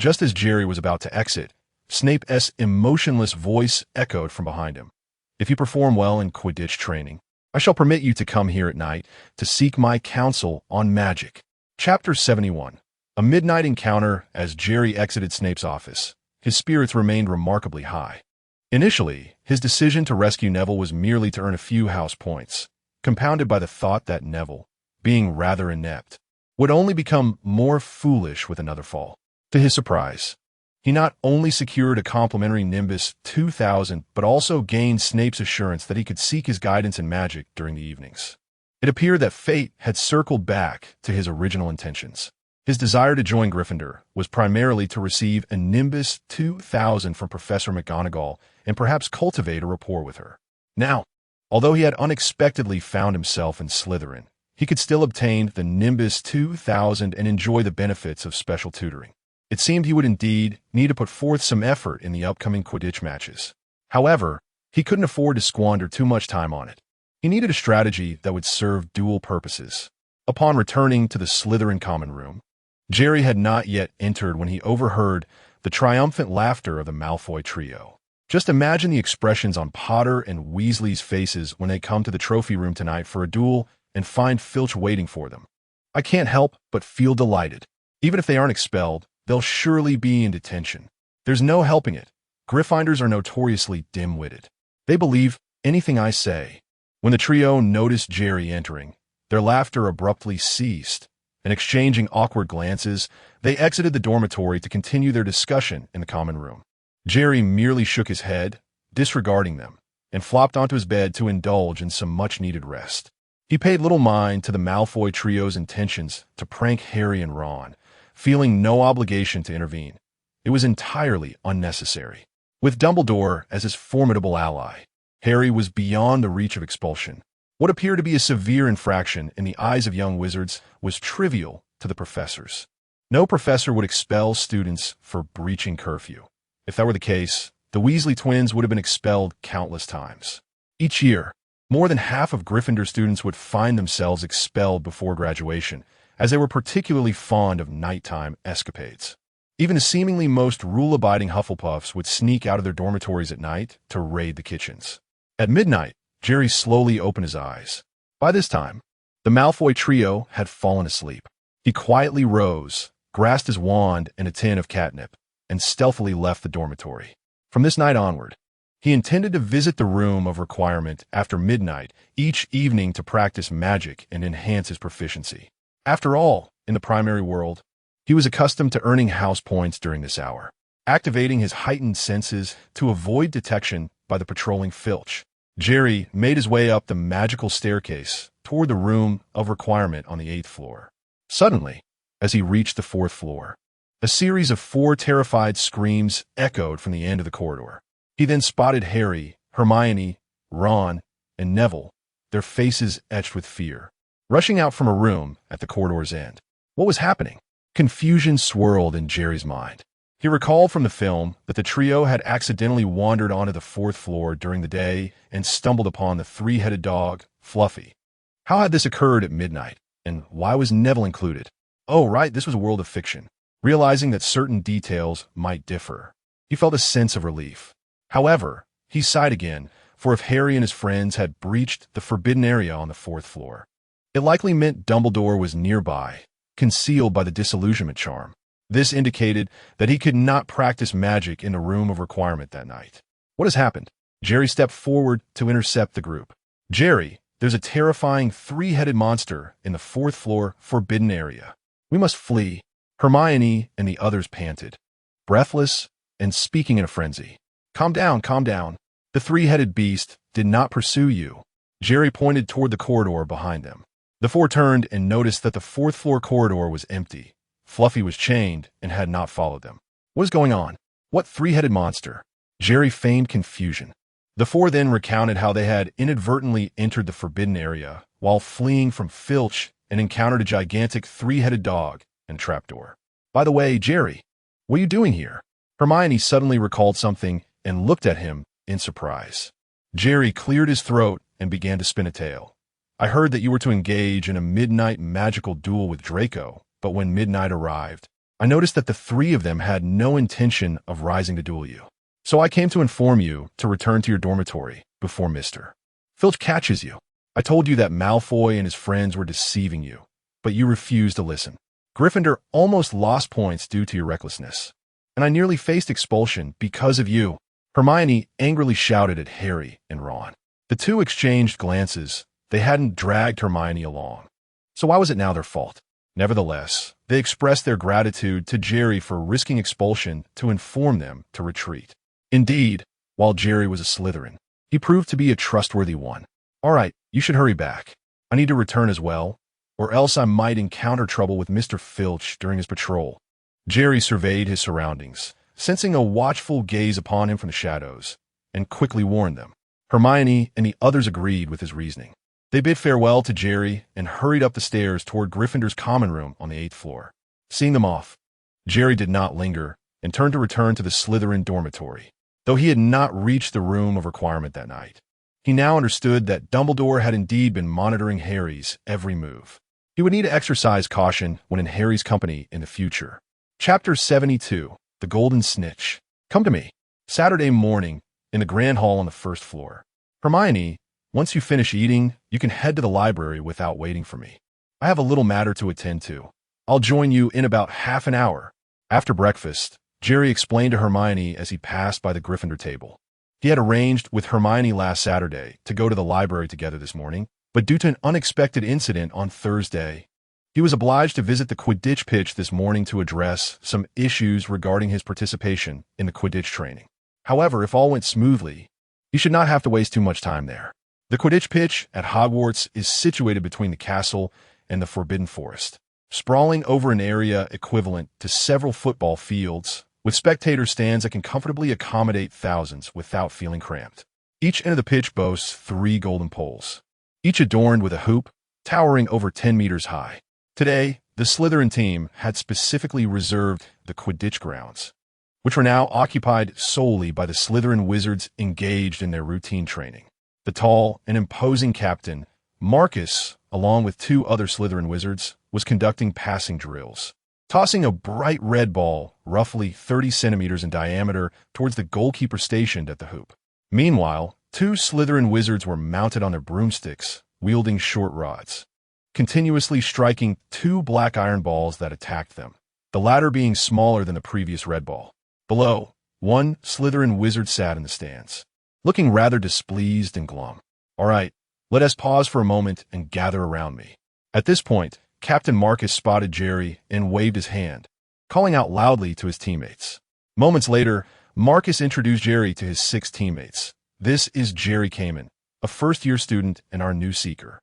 just as Jerry was about to exit, Snape's emotionless voice echoed from behind him. If you perform well in Quidditch training, I shall permit you to come here at night to seek my counsel on magic. Chapter 71. A midnight encounter. As Jerry exited Snape's office, his spirits remained remarkably high. Initially, his decision to rescue Neville was merely to earn a few house points, compounded by the thought that Neville, being rather inept, would only become more foolish with another fall. To his surprise, he not only secured a complimentary Nimbus 2000, but also gained Snape's assurance that he could seek his guidance in magic during the evenings. It appeared that fate had circled back to his original intentions. His desire to join Gryffindor was primarily to receive a Nimbus 2000 from Professor McGonagall and perhaps cultivate a rapport with her. Now, although he had unexpectedly found himself in Slytherin, he could still obtain the Nimbus 2000 and enjoy the benefits of special tutoring. It seemed he would indeed need to put forth some effort in the upcoming Quidditch matches. However, he couldn't afford to squander too much time on it. He needed a strategy that would serve dual purposes. Upon returning to the Slytherin common room, Jerry had not yet entered when he overheard the triumphant laughter of the Malfoy trio. Just imagine the expressions on Potter and Weasley's faces when they come to the trophy room tonight for a duel and find Filch waiting for them. I can't help but feel delighted. Even if they aren't expelled, they'll surely be in detention. There's no helping it. Gryffindors are notoriously dim-witted. They believe anything I say. When the trio noticed Jerry entering, their laughter abruptly ceased, and exchanging awkward glances, they exited the dormitory to continue their discussion in the common room. Jerry merely shook his head, disregarding them, and flopped onto his bed to indulge in some much-needed rest. He paid little mind to the Malfoy trio's intentions to prank Harry and Ron, feeling no obligation to intervene. It was entirely unnecessary. With Dumbledore as his formidable ally, Harry was beyond the reach of expulsion. What appeared to be a severe infraction in the eyes of young wizards was trivial to the professors. No professor would expel students for breaching curfew. If that were the case, the Weasley twins would have been expelled countless times. Each year, more than half of Gryffindor students would find themselves expelled before graduation, as they were particularly fond of nighttime escapades. Even the seemingly most rule-abiding Hufflepuffs would sneak out of their dormitories at night to raid the kitchens. At midnight, Jerry slowly opened his eyes. By this time, the Malfoy trio had fallen asleep. He quietly rose, grasped his wand and a tin of catnip, and stealthily left the dormitory. From this night onward, he intended to visit the room of requirement after midnight each evening to practice magic and enhance his proficiency. After all, in the primary world, he was accustomed to earning house points during this hour, activating his heightened senses to avoid detection by the patrolling Filch. Jerry made his way up the magical staircase toward the room of requirement on the 8th floor. Suddenly, as he reached the 4th floor, a series of 4 terrified screams echoed from the end of the corridor. He then spotted Harry, Hermione, Ron, and Neville, their faces etched with fear, rushing out from a room at the corridor's end. What was happening? Confusion swirled in Jerry's mind. He recalled from the film that the trio had accidentally wandered onto the 4th floor during the day and stumbled upon the 3-headed dog, Fluffy. How had this occurred at midnight, and why was Neville included? Oh, right, this was a world of fiction. Realizing that certain details might differ, he felt a sense of relief. However, he sighed again, for if Harry and his friends had breached the forbidden area on the 4th floor, it likely meant Dumbledore was nearby, concealed by the disillusionment charm. This indicated that he could not practice magic in the room of requirement that night. What has happened? Jerry stepped forward to intercept the group. Jerry, there's a terrifying 3-headed monster in the 4th floor forbidden area. We must flee. Hermione and the others panted, breathless and speaking in a frenzy. Calm down, calm down. The 3-headed beast did not pursue you. Jerry pointed toward the corridor behind them. The 4 turned and noticed that the 4th floor corridor was empty. Fluffy was chained and had not followed them. What is going on? What 3-headed monster? Jerry feigned confusion. The 4 then recounted how they had inadvertently entered the forbidden area while fleeing from Filch and encountered a gigantic 3-headed dog and trapdoor. By the way, Jerry, what are you doing here? Hermione suddenly recalled something and looked at him in surprise. Jerry cleared his throat and began to spin a tale. I heard that you were to engage in a midnight magical duel with Draco, but when midnight arrived, I noticed that the 3 of them had no intention of rising to duel you. So I came to inform you to return to your dormitory before Mr. Filch catches you. I told you that Malfoy and his friends were deceiving you, but you refused to listen. Gryffindor almost lost points due to your recklessness, and I nearly faced expulsion because of you. Hermione angrily shouted at Harry and Ron. The 2 exchanged glances. They hadn't dragged Hermione along, so why was it now their fault? Nevertheless, they expressed their gratitude to Jerry for risking expulsion to inform them to retreat. Indeed, while Jerry was a Slytherin, he proved to be a trustworthy one. All right, you should hurry back. I need to return as well, or else I might encounter trouble with Mr. Filch during his patrol. Jerry surveyed his surroundings, sensing a watchful gaze upon him from the shadows, and quickly warned them. Hermione and the others agreed with his reasoning. They bid farewell to Jerry and hurried up the stairs toward Gryffindor's common room on the 8th floor. Seeing them off, Jerry did not linger and turned to return to the Slytherin dormitory. Though he had not reached the room of requirement that night, he now understood that Dumbledore had indeed been monitoring Harry's every move. He would need to exercise caution when in Harry's company in the future. Chapter 72, The Golden Snitch. Come to me. Saturday morning, in the grand hall on the 1st floor. Hermione, once you finish eating, you can head to the library without waiting for me. I have a little matter to attend to. I'll join you in about half an hour. After breakfast, Jerry explained to Hermione as he passed by the Gryffindor table. He had arranged with Hermione last Saturday to go to the library together this morning, but due to an unexpected incident on Thursday, he was obliged to visit the Quidditch pitch this morning to address some issues regarding his participation in the Quidditch training. However, if all went smoothly, he should not have to waste too much time there. The Quidditch pitch at Hogwarts is situated between the castle and the Forbidden Forest, sprawling over an area equivalent to several football fields, with spectator stands that can comfortably accommodate thousands without feeling cramped. Each end of the pitch boasts 3 golden poles. each adorned with a hoop towering over 10 meters high. Today, the Slytherin team had specifically reserved the Quidditch grounds, which were now occupied solely by the Slytherin wizards engaged in their routine training. The tall and imposing captain, Marcus, along with two other Slytherin wizards, was conducting passing drills, tossing a bright red ball, roughly 30 centimeters in diameter, towards the goalkeeper stationed at the hoop. Meanwhile, two Slytherin wizards were mounted on their broomsticks, wielding short rods, continuously striking two black iron balls that attacked them, the latter being smaller than the previous red ball. Below, one Slytherin wizard sat in the stands, looking rather displeased and glum. "All right, let us pause for a moment and gather around me." At this point, Captain Marcus spotted Jerry and waved his hand, calling out loudly to his teammates. Moments later, Marcus introduced Jerry to his 6 teammates. "This is Jerry Kamen, a first-year student and our new seeker.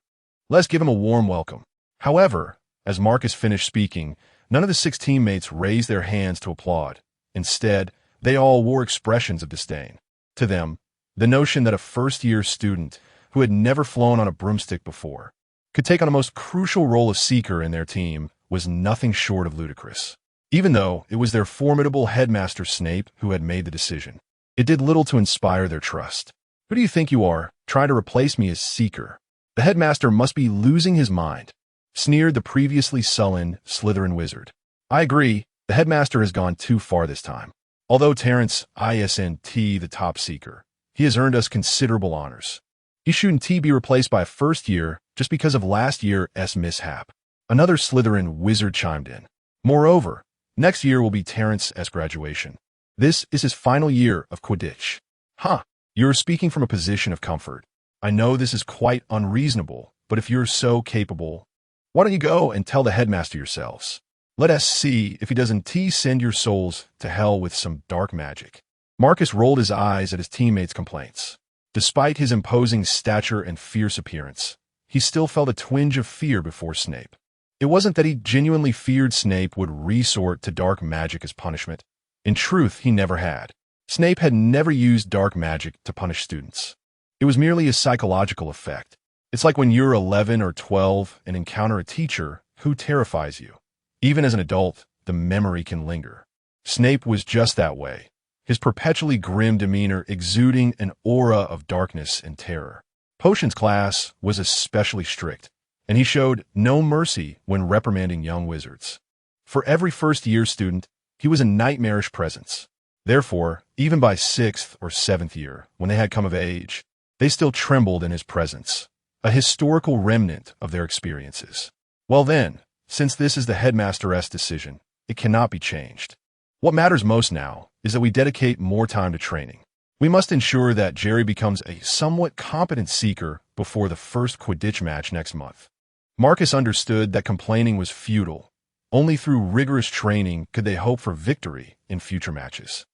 Let's give him a warm welcome." However, as Marcus finished speaking, none of the 6 teammates raised their hands to applaud. Instead, they all wore expressions of disdain. To them, the notion that a first-year student who had never flown on a broomstick before could take on a most crucial role of seeker in their team was nothing short of ludicrous. Even though it was their formidable headmaster Snape who had made the decision, it did little to inspire their trust. "Who do you think you are, trying to replace me as seeker? The headmaster must be losing his mind," sneered the previously sullen Slytherin wizard. "I agree, the headmaster has gone too far this time. Although Terrence isn't the top seeker, he has earned us considerable honors. He shouldn't be replaced by a first year just because of last year's mishap." Another Slytherin wizard chimed in. "Moreover, next year will be Terrence's graduation. This is his final year of Quidditch." "Huh, you're speaking from a position of comfort. I know this is quite unreasonable, but if you're so capable, why don't you go and tell the headmaster yourselves? Let us see if he doesn't send your souls to hell with some dark magic." Marcus rolled his eyes at his teammates' complaints. Despite his imposing stature and fierce appearance, he still felt a twinge of fear before Snape. It wasn't that he genuinely feared Snape would resort to dark magic as punishment. In truth, he never had. Snape had never used dark magic to punish students. It was merely a psychological effect. It's like when you're 11 or 12 and encounter a teacher who terrifies you. Even as an adult, the memory can linger. Snape was just that way, his perpetually grim demeanor exuding an aura of darkness and terror. Potions class was especially strict, and he showed no mercy when reprimanding young wizards. For every first-year student, he was a nightmarish presence. Therefore, even by 6th or 7th year, when they had come of age, they still trembled in his presence, a historical remnant of their experiences. Well then, since this is the headmaster's decision, it cannot be changed. What matters most now is that we dedicate more time to training. We must ensure that Jerry becomes a somewhat competent seeker before the first Quidditch match next month. Marcus understood that complaining was futile. Only through rigorous training could they hope for victory in future matches.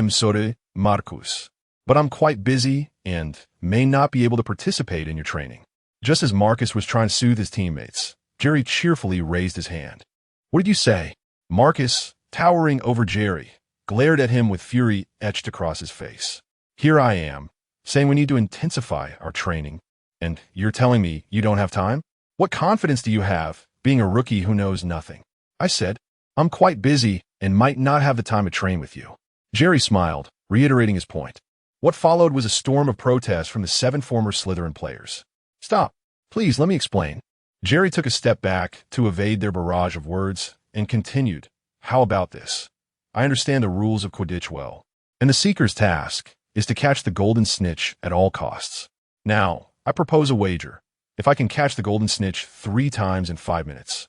Sorry, Marcus, but I'm quite busy and may not be able to participate in your training." Just as Marcus was trying to soothe his teammates, Jerry cheerfully raised his hand. "What did you say?" Marcus, towering over Jerry, glared at him with fury etched across his face. "Here I am, saying we need to intensify our training, and you're telling me you don't have time? What confidence do you have, being a rookie who knows nothing?" I said, "I'm quite busy and might not have the time to train with you." Jerry smiled, reiterating his point. What followed was a storm of protest from the 7 former Slytherin players. "Stop. Please, let me explain." Jerry took a step back to evade their barrage of words and continued, "How about this? I understand the rules of Quidditch well, and the Seeker's task is to catch the golden snitch at all costs. Now, I propose a wager. If I can catch the golden snitch 3 times in 5 minutes,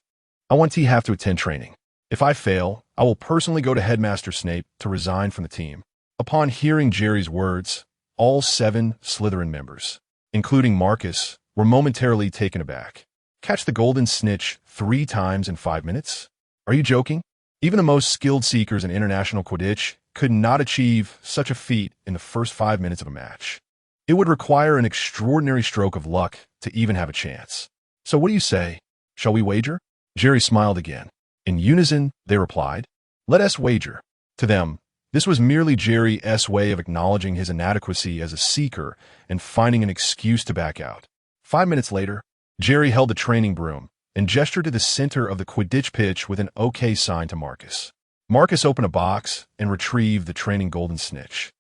I want to have to attend training. If I fail, I will personally go to Headmaster Snape to resign from the team." Upon hearing Jerry's words, all 7 Slytherin members, including Marcus, were momentarily taken aback. Catch the golden snitch 3 times in 5 minutes? Are you joking? Even the most skilled seekers in international Quidditch could not achieve such a feat in the first 5 minutes of a match. It would require an extraordinary stroke of luck to even have a chance. "So what do you say? Shall we wager?" Jerry smiled again. In unison, they replied, "Let us wager." To them, this was merely Jerry's way of acknowledging his inadequacy as a seeker and finding an excuse to back out. 5 minutes later, Jerry held the training broom and gestured to the center of the Quidditch pitch with an OK sign to Marcus. Marcus opened a box and retrieved the training golden snitch.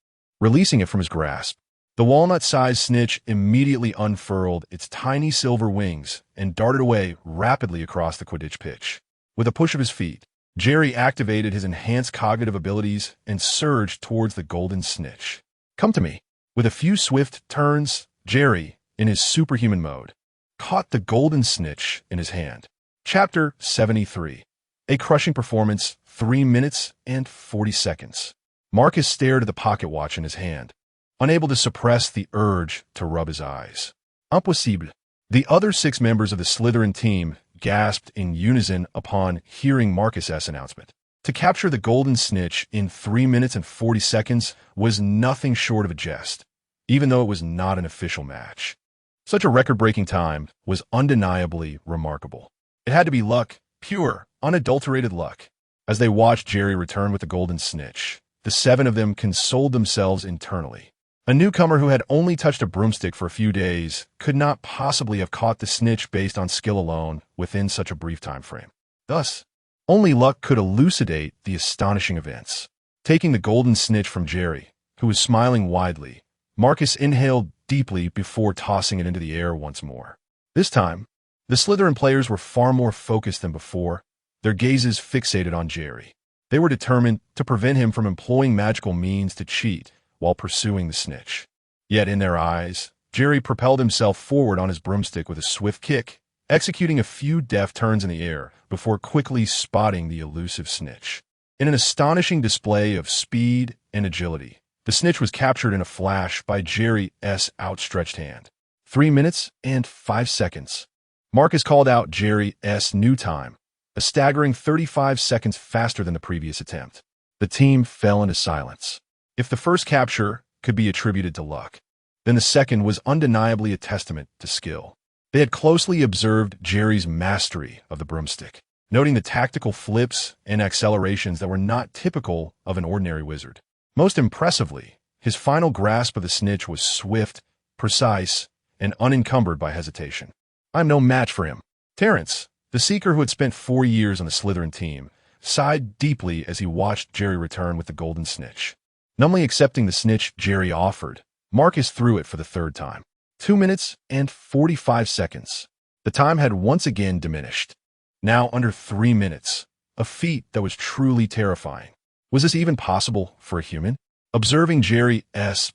Releasing it from his grasp, the walnut-sized snitch immediately unfurled its tiny silver wings and darted away rapidly across the Quidditch pitch. With a push of his feet, Jerry activated his enhanced cognitive abilities and surged towards the golden snitch. "Come to me." With a few swift turns, Jerry, in his superhuman mode, caught the golden snitch in his hand. Chapter 73. A crushing performance, 3 minutes and 40 seconds. Marcus stared at the pocket watch in his hand, unable to suppress the urge to rub his eyes. Impossible. The other 6 members of the Slytherin team gasped in unison upon hearing Marcus's announcement. To capture the golden snitch in 3 minutes and 40 seconds was nothing short of a jest, even though it was not an official match. Such a record-breaking time was undeniably remarkable. It had to be luck, pure, unadulterated luck. As they watched Jerry return with the golden snitch, the 7 of them consoled themselves internally. A newcomer who had only touched a broomstick for a few days could not possibly have caught the snitch based on skill alone within such a brief time frame. Thus, only luck could elucidate the astonishing events. Taking the golden snitch from Jerry, who was smiling widely, Marcus inhaled deeply before tossing it into the air once more. This time, the Slytherin players were far more focused than before, their gazes fixated on Jerry. They were determined to prevent him from employing magical means to cheat while pursuing the snitch. Yet in their eyes, Jerry propelled himself forward on his broomstick with a swift kick, executing a few deft turns in the air before quickly spotting the elusive snitch. In an astonishing display of speed and agility, the snitch was captured in a flash by Jerry's outstretched hand. 3 minutes and 5 seconds. Marcus called out Jerry's new time, a staggering 35 seconds faster than the previous attempt. The team fell into silence. If the first capture could be attributed to luck, then the second was undeniably a testament to skill. They had closely observed Jerry's mastery of the broomstick, noting the tactical flips and accelerations that were not typical of an ordinary wizard. Most impressively, his final grasp of the snitch was swift, precise, and unencumbered by hesitation. "I'm no match for him." Terrence, the Seeker who had spent 4 years on the Slytherin team, sighed deeply as he watched Jerry return with the golden snitch. Numbly accepting the snitch Jerry offered, Marcus threw it for the 3rd time. 2 minutes and 45 seconds. The time had once again diminished. Now under 3 minutes, a feat that was truly terrifying. Was this even possible for a human? Observing Jerry's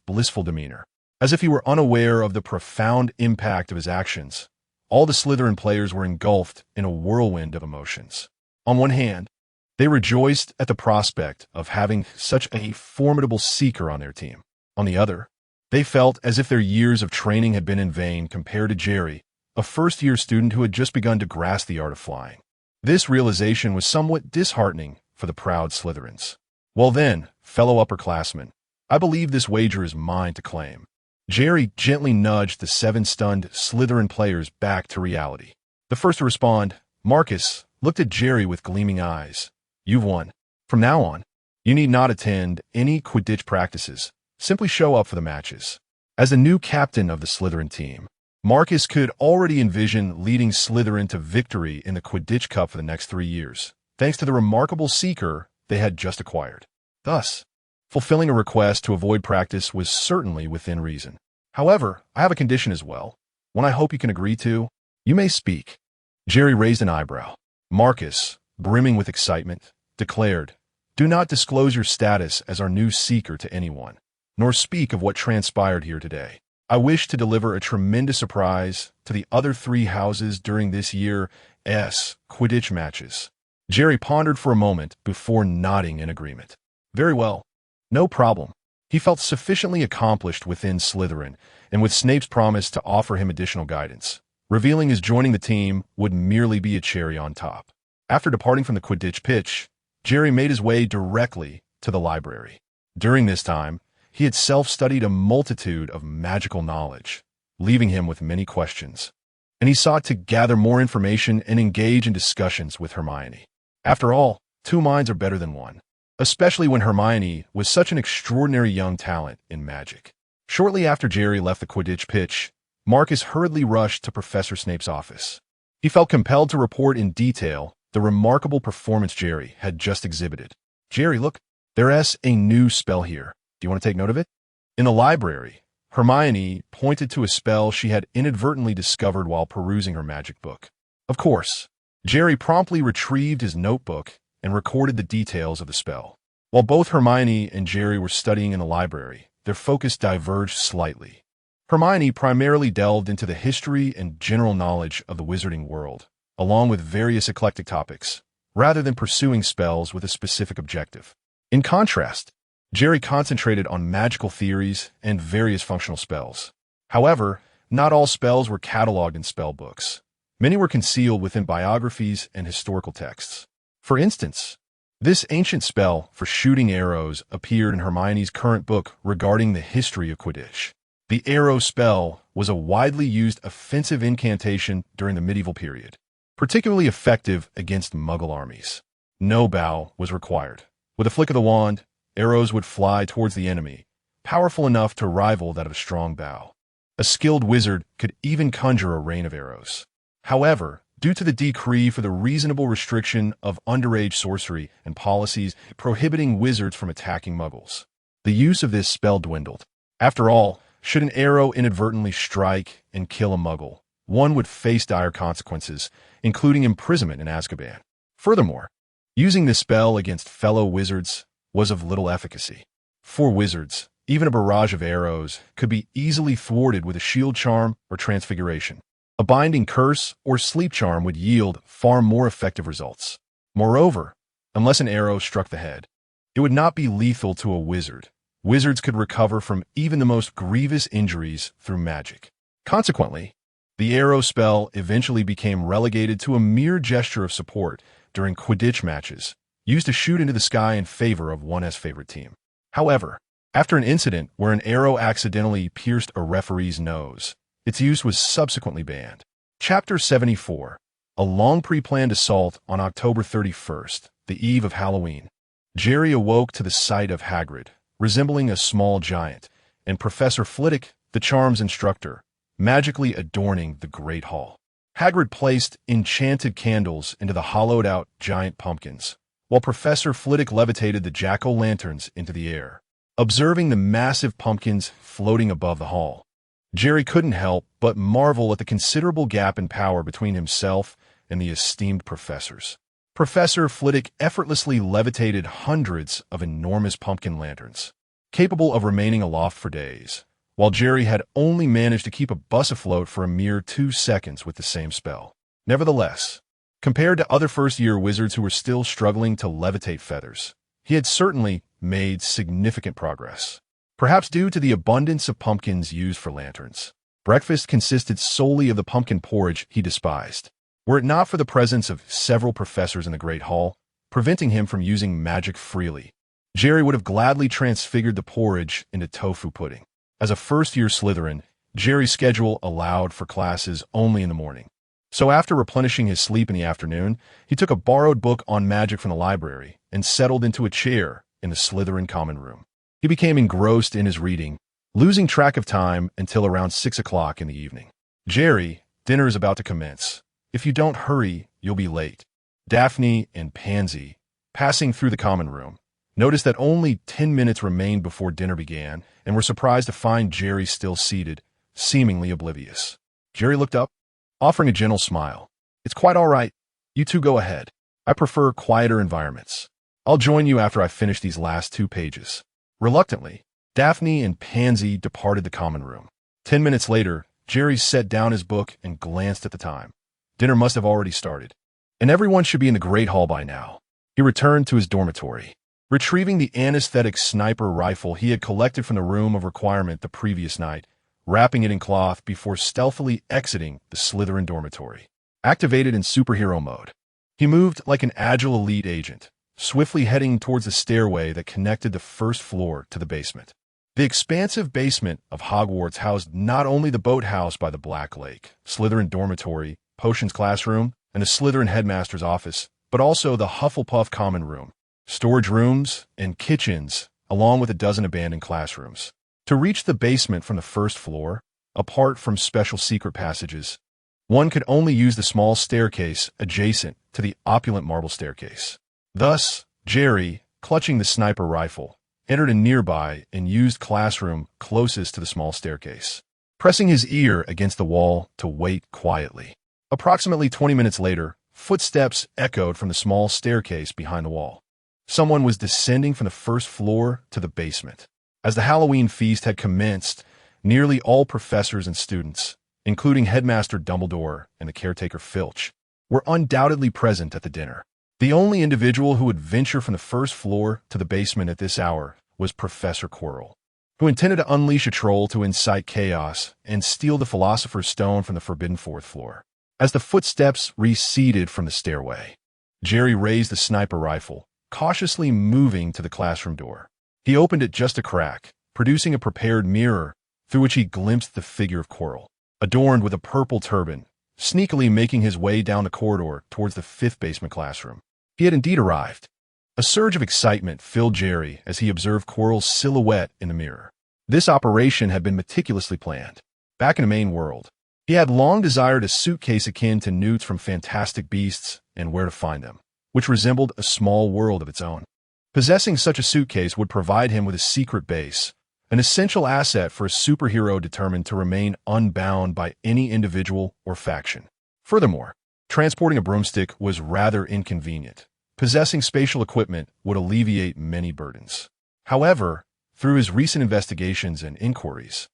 blissful demeanor, as if he were unaware of the profound impact of his actions, all the Slytherin players were engulfed in a whirlwind of emotions. On one hand, they rejoiced at the prospect of having such a formidable Seeker on their team. On the other, they felt as if their years of training had been in vain compared to Jerry, a first-year student who had just begun to grasp the art of flying. This realization was somewhat disheartening for the proud Slytherins. "Well then, fellow upperclassmen, I believe this wager is mine to claim." Jerry gently nudged the 7 stunned Slytherin players back to reality. The first to respond, Marcus, looked at Jerry with gleaming eyes. "You've won. From now on, you need not attend any Quidditch practices. Simply show up for the matches." As the new captain of the Slytherin team, Marcus could already envision leading Slytherin to victory in the Quidditch Cup for the next 3 years, thanks to the remarkable Seeker they had just acquired. Thus, fulfilling a request to avoid practice was certainly within reason. "However, I have a condition as well, one I hope you can agree to. You may speak." Jerry raised an eyebrow. Marcus, brimming with excitement, declared, "Do not disclose your status as our new Seeker to anyone, nor speak of what transpired here today. I wish to deliver a tremendous surprise to the other 3 houses during this year's Quidditch matches." Jerry pondered for a moment before nodding in agreement. Very well. No problem. He felt sufficiently accomplished within Slytherin, and with Snape's promise to offer him additional guidance, revealing his joining the team would merely be a cherry on top. After departing from the Quidditch pitch, Jerry made his way directly to the library. During this time, he had self-studied a multitude of magical knowledge, leaving him with many questions, and he sought to gather more information and engage in discussions with Hermione. After all, 2 minds are better than 1, especially when Hermione was such an extraordinary young talent in magic. Shortly after Jerry left the Quidditch pitch, Marcus hurriedly rushed to Professor Snape's office. He felt compelled to report in detail the remarkable performance Jerry had just exhibited. "Jerry, look, there's a new spell here. Do you want to take note of it?" In the library, Hermione pointed to a spell she had inadvertently discovered while perusing her magic book. Of course, Jerry promptly retrieved his notebook and recorded the details of the spell. While both Hermione and Jerry were studying in the library, their focus diverged slightly. Hermione primarily delved into the history and general knowledge of the wizarding world, along with various eclectic topics, rather than pursuing spells with a specific objective. In contrast, Jerry concentrated on magical theories and various functional spells. However, not all spells were cataloged in spell books. Many were concealed within biographies and historical texts. For instance, this ancient spell for shooting arrows appeared in Hermione's current book regarding the history of Quidditch. The arrow spell was a widely used offensive incantation during the medieval period, particularly effective against Muggle armies. No bow was required. With a flick of the wand, arrows would fly towards the enemy, powerful enough to rival that of a strong bow. A skilled wizard could even conjure a rain of arrows. However, due to the decree for the reasonable restriction of underage sorcery and policies prohibiting wizards from attacking Muggles, the use of this spell dwindled. After all, should an arrow inadvertently strike and kill a Muggle, one would face dire consequences, including imprisonment in Azkaban. Furthermore, using this spell against fellow wizards was of little efficacy. For wizards, even a barrage of arrows could be easily thwarted with a shield charm or transfiguration. A binding curse or sleep charm would yield far more effective results. Moreover, unless an arrow struck the head, it would not be lethal to a wizard. Wizards could recover from even the most grievous injuries through magic. Consequently, the arrow spell eventually became relegated to a mere gesture of support during Quidditch matches, used to shoot into the sky in favor of one's favorite team. However, after an incident where an arrow accidentally pierced a referee's nose, its use was subsequently banned. Chapter 74. A long pre-planned assault on October 31st, the eve of Halloween. Jerry awoke to the sight of Hagrid, resembling a small giant, and Professor Flitwick, the charms instructor, magically adorning the Great Hall. Hagrid placed enchanted candles into the hollowed-out giant pumpkins, while Professor Flitwick levitated the jack-o'-lanterns into the air. Observing the massive pumpkins floating above the hall, Jerry couldn't help but marvel at the considerable gap in power between himself and the esteemed professors. Professor Flitwick effortlessly levitated hundreds of enormous pumpkin lanterns, capable of remaining aloft for days, while Jerry had only managed to keep a bus afloat for a mere 2 seconds with the same spell. Nevertheless, compared to other first-year wizards who were still struggling to levitate feathers, he had certainly made significant progress. Perhaps due to the abundance of pumpkins used for lanterns, breakfast consisted solely of the pumpkin porridge he despised. Were it not for the presence of several professors in the Great Hall, preventing him from using magic freely, Jerry would have gladly transfigured the porridge into tofu pudding. As a first-year Slytherin, Jerry's schedule allowed for classes only in the morning. So after replenishing his sleep in the afternoon, he took a borrowed book on magic from the library and settled into a chair in the Slytherin common room. He became engrossed in his reading, losing track of time until around 6 o'clock in the evening. "Jerry, dinner is about to commence. If you don't hurry, you'll be late." Daphne and Pansy, passing through the common room, noticed that only 10 minutes remained before dinner began and were surprised to find Jerry still seated, seemingly oblivious. Jerry looked up, offering a gentle smile. "It's quite all right. You two go ahead. I prefer quieter environments. I'll join you after I finish these last 2 pages. Reluctantly, Daphne and Pansy departed the common room. 10 minutes later, Jerry set down his book and glanced at the time. Dinner must have already started, and everyone should be in the Great Hall by now. He returned to his dormitory, retrieving the anesthetic sniper rifle he had collected from the room of requirement the previous night, wrapping it in cloth before stealthily exiting the Slytherin dormitory. Activated in superhero mode, he moved like an agile elite agent, swiftly heading towards the stairway that connected the first floor to the basement. The expansive basement of Hogwarts housed not only the boathouse by the Black Lake, Slytherin dormitory, potions classroom, and the Slytherin headmaster's office, but also the Hufflepuff common room, storage rooms, and kitchens, along with a dozen abandoned classrooms. To reach the basement from the first floor, apart from special secret passages. One could only use the small staircase adjacent to the opulent marble staircase. Thus, Jerry, clutching the sniper rifle, entered a nearby and used classroom closest to the small staircase, pressing his ear against the wall to wait quietly. Approximately 20 minutes later, footsteps echoed from the small staircase behind the wall. Someone was descending from the first floor to the basement. As the Halloween feast had commenced, nearly all professors and students, including Headmaster Dumbledore and the caretaker Filch, were undoubtedly present at the dinner. The only individual who would venture from the first floor to the basement at this hour was Professor Quirrell, who intended to unleash a troll to incite chaos and steal the Philosopher's Stone from the forbidden fourth floor. As the footsteps receded from the stairway, Jerry raised the sniper rifle, cautiously moving to the classroom door. He opened it just a crack, producing a prepared mirror through which he glimpsed the figure of Quirrell, adorned with a purple turban, sneakily making his way down the corridor towards the fifth basement classroom. He had indeed arrived. A surge of excitement filled Jerry as he observed Quirrell's silhouette in the mirror. This operation had been meticulously planned. Back in the main world, he had long desired a suitcase akin to Newt's from Fantastic Beasts and Where to Find Them, which resembled a small world of its own. Possessing such a suitcase would provide him with a secret base, an essential asset for a superhero determined to remain unbound by any individual or faction. Furthermore, transporting a broomstick was rather inconvenient. Possessing spatial equipment would alleviate many burdens. However, through his recent investigations and inquiries,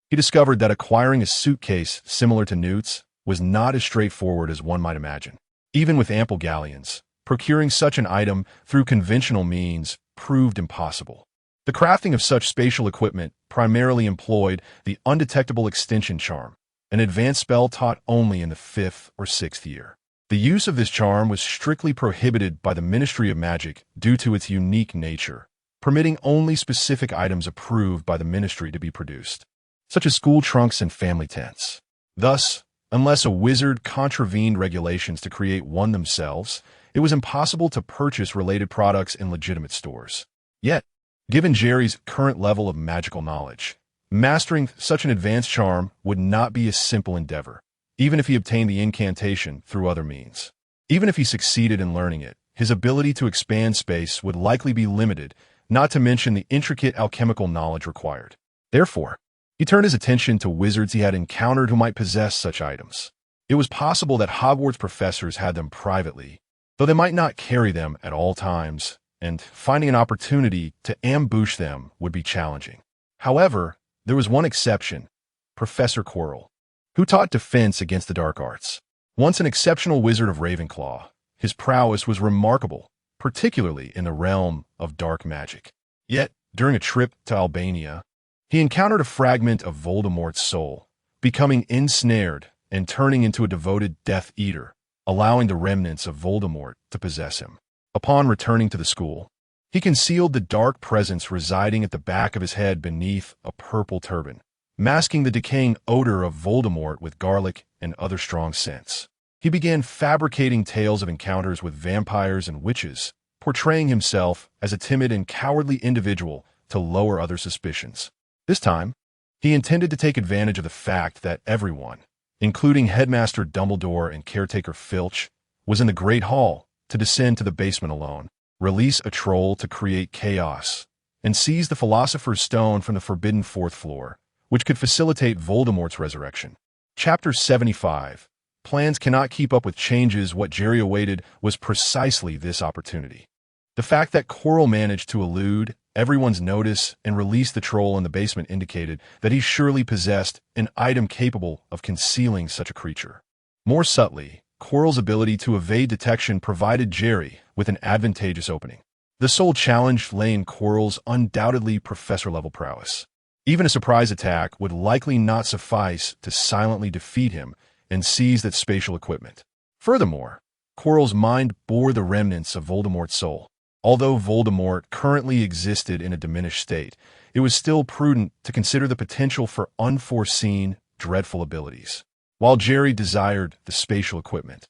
he discovered that acquiring a suitcase similar to Newt's was not as straightforward as one might imagine. Even with ample galleons, procuring such an item through conventional means proved impossible. The crafting of such spatial equipment primarily employed the undetectable extension charm, an advanced spell taught only in the 5th or 6th year. The use of this charm was strictly prohibited by the Ministry of Magic due to its unique nature, permitting only specific items approved by the Ministry to be produced, such as school trunks and family tents. Thus, unless a wizard contravened regulations to create one themselves, it was impossible to purchase related products in legitimate stores. Yet, given Jerry's current level of magical knowledge, mastering such an advanced charm would not be a simple endeavor, even if he obtained the incantation through other means. Even if he succeeded in learning it, his ability to expand space would likely be limited, not to mention the intricate alchemical knowledge required. Therefore, he turned his attention to wizards he had encountered who might possess such items. It was possible that Hogwarts professors had them privately, though they might not carry them at all times, and finding an opportunity to ambush them would be challenging. However, there was one exception: Professor Quirrell, who taught defense against the dark arts. Once an exceptional wizard of Ravenclaw, his prowess was remarkable, particularly in the realm of dark magic. Yet, during a trip to Albania, he encountered a fragment of Voldemort's soul, becoming ensnared and turning into a devoted Death Eater, allowing the remnants of Voldemort to possess him. Upon returning to the school, he concealed the dark presence residing at the back of his head beneath a purple turban, masking the decaying odor of Voldemort with garlic and other strong scents. He began fabricating tales of encounters with vampires and witches, portraying himself as a timid and cowardly individual to lower other suspicions. This time, he intended to take advantage of the fact that everyone, including Headmaster Dumbledore and caretaker Filch, was in the Great Hall to descend to the basement alone, release a troll to create chaos, and seize the Philosopher's Stone from the forbidden fourth floor, which could facilitate Voldemort's resurrection. Chapter 75. Plans cannot keep up with changes. What Jerry awaited was precisely this opportunity. The fact that Quirrell managed to elude everyone's notice and release the troll in the basement indicated that he surely possessed an item capable of concealing such a creature. More subtly, Quirrell's ability to evade detection provided Jerry with an advantageous opening. The sole challenge lay in Quirrell's undoubtedly professor-level prowess. Even a surprise attack would likely not suffice to silently defeat him and seize that spatial equipment. Furthermore, Quirrell's mind bore the remnants of Voldemort's soul. Although Voldemort currently existed in a diminished state, it was still prudent to consider the potential for unforeseen, dreadful abilities. While Jerry desired the spatial equipment,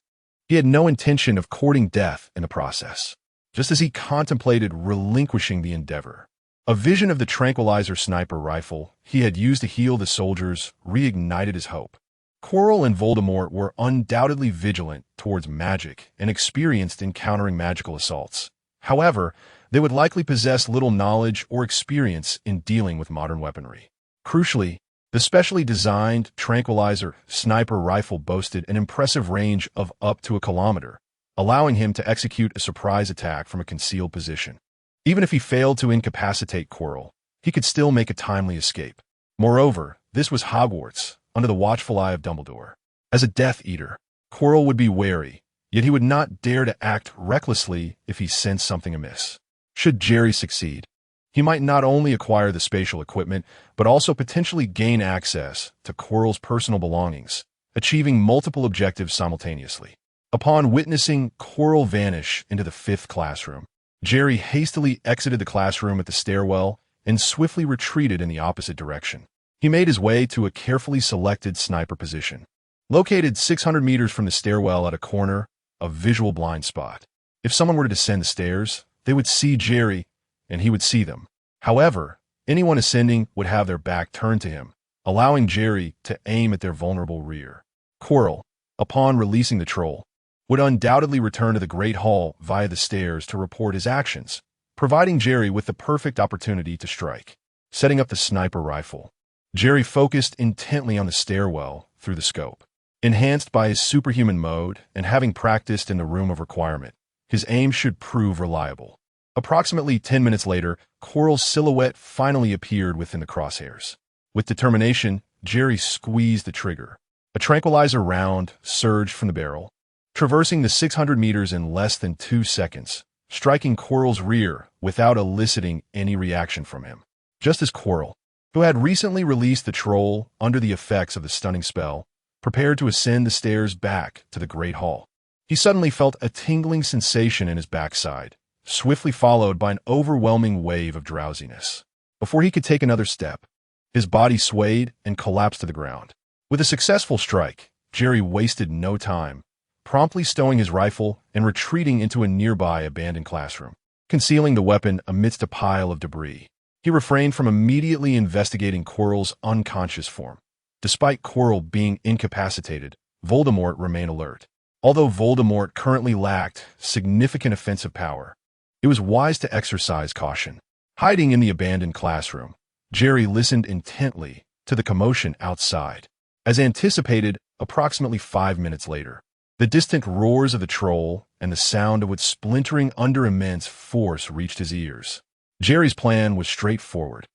he had no intention of courting death in the process. Just as he contemplated relinquishing the endeavor, A vision of the tranquilizer sniper rifle he had used to heal the soldiers reignited his hope. Quirrell and Voldemort were undoubtedly vigilant towards magic and experienced in countering magical assaults. However, they would likely possess little knowledge or experience in dealing with modern weaponry. Crucially, the specially designed tranquilizer sniper rifle boasted an impressive range of up to a kilometer, allowing him to execute a surprise attack from a concealed position. Even if he failed to incapacitate Quirrell, he could still make a timely escape. Moreover, this was Hogwarts, under the watchful eye of Dumbledore. As a Death Eater, Quirrell would be wary, yet he would not dare to act recklessly if he sensed something amiss. Should Jerry succeed, he might not only acquire the spatial equipment, but also potentially gain access to Quirrell's personal belongings, achieving multiple objectives simultaneously. Upon witnessing Quirrell vanish into the 5th classroom, Jerry hastily exited the classroom at the stairwell and swiftly retreated in the opposite direction. He made his way to a carefully selected sniper position, located 600 meters from the stairwell at a corner, a visual blind spot. If someone were to descend the stairs, they would see Jerry, and he would see them. However, anyone ascending would have their back turned to him, allowing Jerry to aim at their vulnerable rear. Quirrell, upon releasing the troll, would undoubtedly return to the Great Hall via the stairs to report his actions, providing Jerry with the perfect opportunity to strike. Setting up the sniper rifle, Jerry focused intently on the stairwell through the scope. Enhanced by his superhuman mode and having practiced in the Room of Requirement, his aim should prove reliable. Approximately 10 minutes later, Quirrell's silhouette finally appeared within the crosshairs. With determination, Jerry squeezed the trigger. A tranquilizer round surged from the barrel, traversing the 600 meters in less than 2 seconds, striking Quirrell's rear without eliciting any reaction from him. Just as Quirrell, who had recently released the troll under the effects of the stunning spell, prepared to ascend the stairs back to the Great Hall, he suddenly felt a tingling sensation in his backside, swiftly followed by an overwhelming wave of drowsiness. Before he could take another step, his body swayed and collapsed to the ground. With a successful strike, Jerry wasted no time, promptly stowing his rifle and retreating into a nearby abandoned classroom. Concealing the weapon amidst a pile of debris, he refrained from immediately investigating Quirrell's unconscious form. Despite Quirrell being incapacitated, Voldemort remained alert. Although Voldemort currently lacked significant offensive power, it was wise to exercise caution. Hiding in the abandoned classroom, Jerry listened intently to the commotion outside. As anticipated, approximately 5 minutes later, the distant roars of the troll and the sound of its splintering under immense force reached his ears. Jerry's plan was straightforward.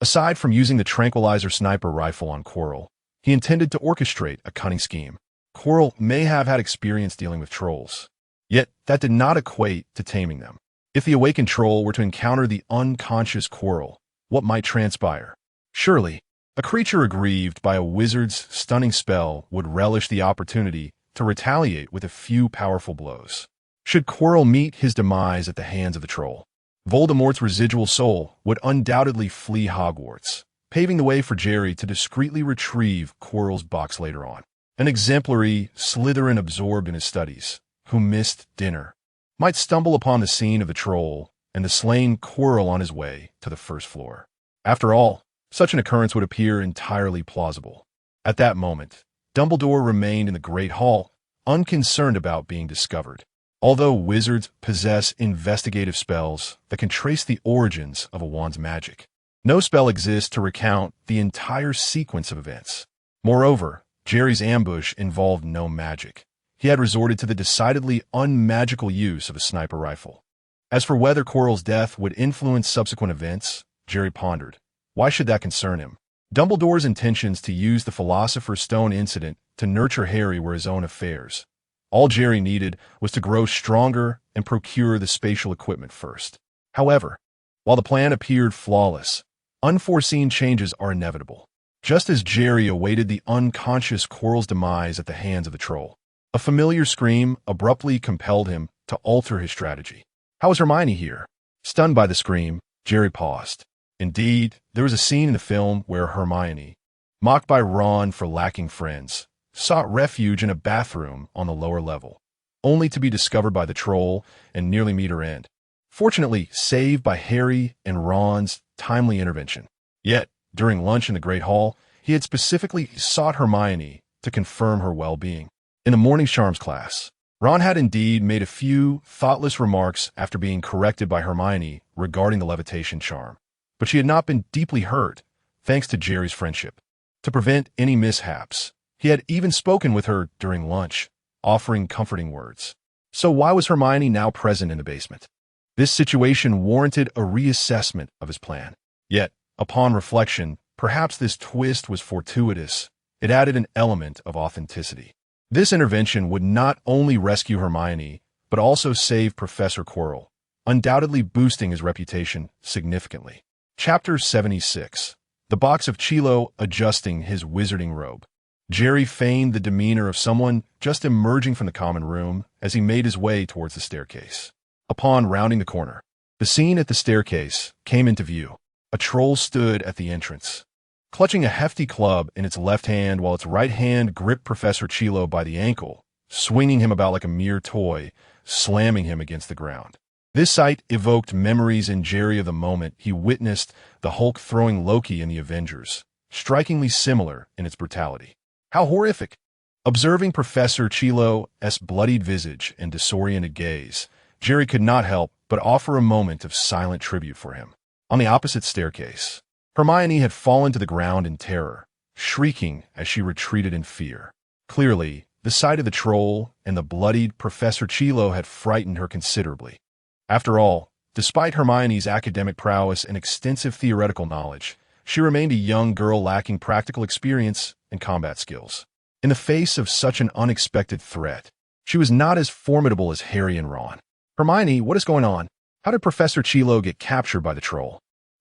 Aside from using the tranquilizer sniper rifle on Quirrell, he intended to orchestrate a cunning scheme. Quirrell may have had experience dealing with trolls, yet that did not equate to taming them. If the awakened troll were to encounter the unconscious Quirrell, what might transpire? Surely, a creature aggrieved by a wizard's stunning spell would relish the opportunity to retaliate with a few powerful blows. Should Quirrell meet his demise at the hands of the troll, Voldemort's residual soul would undoubtedly flee Hogwarts, paving the way for Jerry to discreetly retrieve Quirrell's box later on. An exemplary Slytherin absorbed in his studies, who missed dinner, might stumble upon the scene of the troll and the slain Quirrell on his way to the 1st floor. After all, such an occurrence would appear entirely plausible. At that moment, Dumbledore remained in the Great Hall, unconcerned about being discovered. Although wizards possess investigative spells that can trace the origins of a wand's magic, no spell exists to recount the entire sequence of events. Moreover, Jerry's ambush involved no magic. He had resorted to the decidedly unmagical use of a sniper rifle. As for whether Quirrell's death would influence subsequent events, Jerry pondered. Why should that concern him? Dumbledore's intentions to use the Philosopher's Stone incident to nurture Harry were his own affairs. All Jerry needed was to grow stronger and procure the spatial equipment first. However, while the plan appeared flawless, unforeseen changes are inevitable. Just as Jerry awaited the unconscious Quirrell's demise at the hands of the troll, a familiar scream abruptly compelled him to alter his strategy. How was Hermione here? Stunned by the scream, Jerry paused. Indeed, there was a scene in the film where Hermione, mocked by Ron for lacking friends, sought refuge in a bathroom on the lower level, only to be discovered by the troll and nearly meet her end. Fortunately, saved by Harry and Ron's timely intervention. Yet, during lunch in the Great Hall, he had specifically sought Hermione to confirm her well-being. In the morning charms class, Ron had indeed made a few thoughtless remarks after being corrected by Hermione regarding the levitation charm, but she had not been deeply hurt, thanks to Jerry's friendship. To prevent any mishaps, he had even spoken with her during lunch, offering comforting words. So why was Hermione now present in the basement? This situation warranted a reassessment of his plan. Yet, upon reflection, perhaps this twist was fortuitous. It added an element of authenticity. This intervention would not only rescue Hermione, but also save Professor Quirrell, undoubtedly boosting his reputation significantly. Chapter 76. The Box of Chilo Adjusting His Wizarding Robe. Jerry feigned the demeanor of someone just emerging from the common room as he made his way towards the staircase. Upon rounding the corner, the scene at the staircase came into view. A troll stood at the entrance, clutching a hefty club in its left hand while its right hand gripped Professor Chilo by the ankle, swinging him about like a mere toy, slamming him against the ground. This sight evoked memories in Jerry of the moment he witnessed the Hulk throwing Loki in the Avengers, strikingly similar in its brutality. How horrific! Observing Professor Chilo's bloodied visage and disoriented gaze, Jerry could not help but offer a moment of silent tribute for him. On the opposite staircase, Hermione had fallen to the ground in terror, shrieking as she retreated in fear. Clearly, the sight of the troll and the bloodied Professor Chilo had frightened her considerably. After all, despite Hermione's academic prowess and extensive theoretical knowledge, she remained a young girl lacking practical experience and combat skills. In the face of such an unexpected threat, she was not as formidable as Harry and Ron. Hermione, what is going on? How did Professor Chilo get captured by the troll?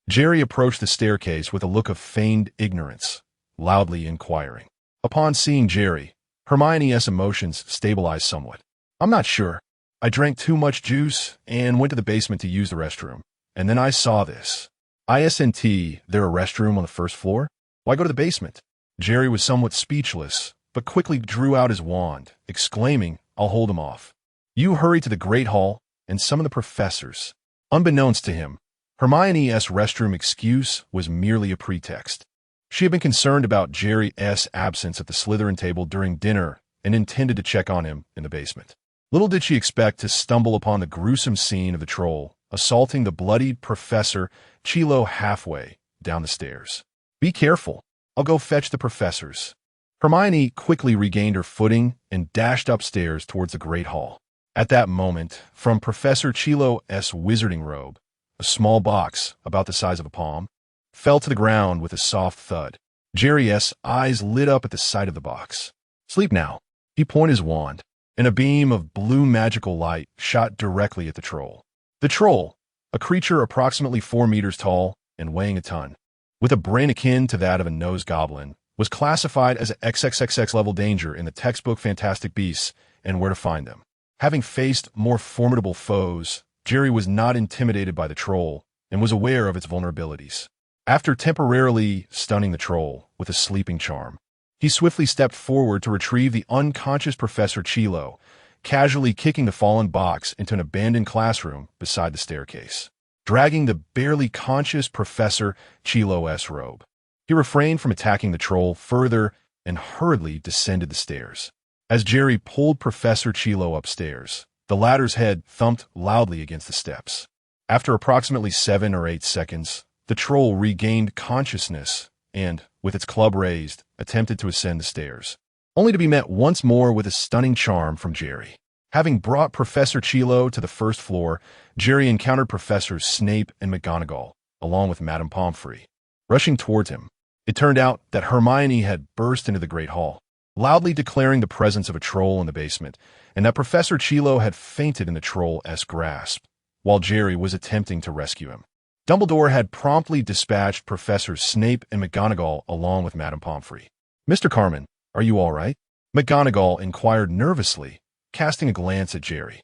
Jerry approached the staircase with a look of feigned ignorance, loudly inquiring. Upon seeing Jerry, Hermione's emotions stabilized somewhat. I'm not sure. I drank too much juice and went to the basement to use the restroom. And then I saw this. Isn't there a restroom on the first floor? Why go to the basement? Jerry was somewhat speechless, but quickly drew out his wand, exclaiming, I'll hold him off. You hurry to the Great Hall and summon the professors. Unbeknownst to him, Hermione's restroom excuse was merely a pretext. She had been concerned about Jerry's absence at the Slytherin table during dinner and intended to check on him in the basement. Little did she expect to stumble upon the gruesome scene of the troll assaulting the bloodied Professor Chilo halfway down the stairs. Be careful. I'll go fetch the professors. Hermione quickly regained her footing and dashed upstairs towards the Great Hall. At that moment, from Professor Chilo's wizarding robe, a small box, about the size of a palm, fell to the ground with a soft thud. Jerry's eyes lit up at the sight of the box. Sleep now. He pointed his wand, and a beam of blue magical light shot directly at the troll. The troll, a creature approximately 4 meters tall and weighing a ton, with a brain akin to that of a nose goblin, was classified as an XXXX level danger in the textbook Fantastic Beasts and Where to Find Them. Having faced more formidable foes, Jerry was not intimidated by the troll and was aware of its vulnerabilities. After temporarily stunning the troll with a sleeping charm, he swiftly stepped forward to retrieve the unconscious Professor Chilo, casually kicking the fallen box into an abandoned classroom beside the staircase, dragging the barely conscious Professor Chilo's robe. He refrained from attacking the troll further and hurriedly descended the stairs. As Jerry pulled Professor Chilo upstairs, the latter's head thumped loudly against the steps. After approximately 7 or 8 seconds, the troll regained consciousness and, with its club raised, attempted to ascend the stairs, only to be met once more with a stunning charm from Jerry. Having brought Professor Chilo to the first floor, Jerry encountered Professors Snape and McGonagall, along with Madame Pomfrey. Rushing towards him, it turned out that Hermione had burst into the Great Hall, loudly declaring the presence of a troll in the basement, and that Professor Chilo had fainted in the troll's grasp, while Jerry was attempting to rescue him. Dumbledore had promptly dispatched Professors Snape and McGonagall along with Madame Pomfrey. Mr. Carmen, are you all right? McGonagall inquired nervously, casting a glance at Jerry.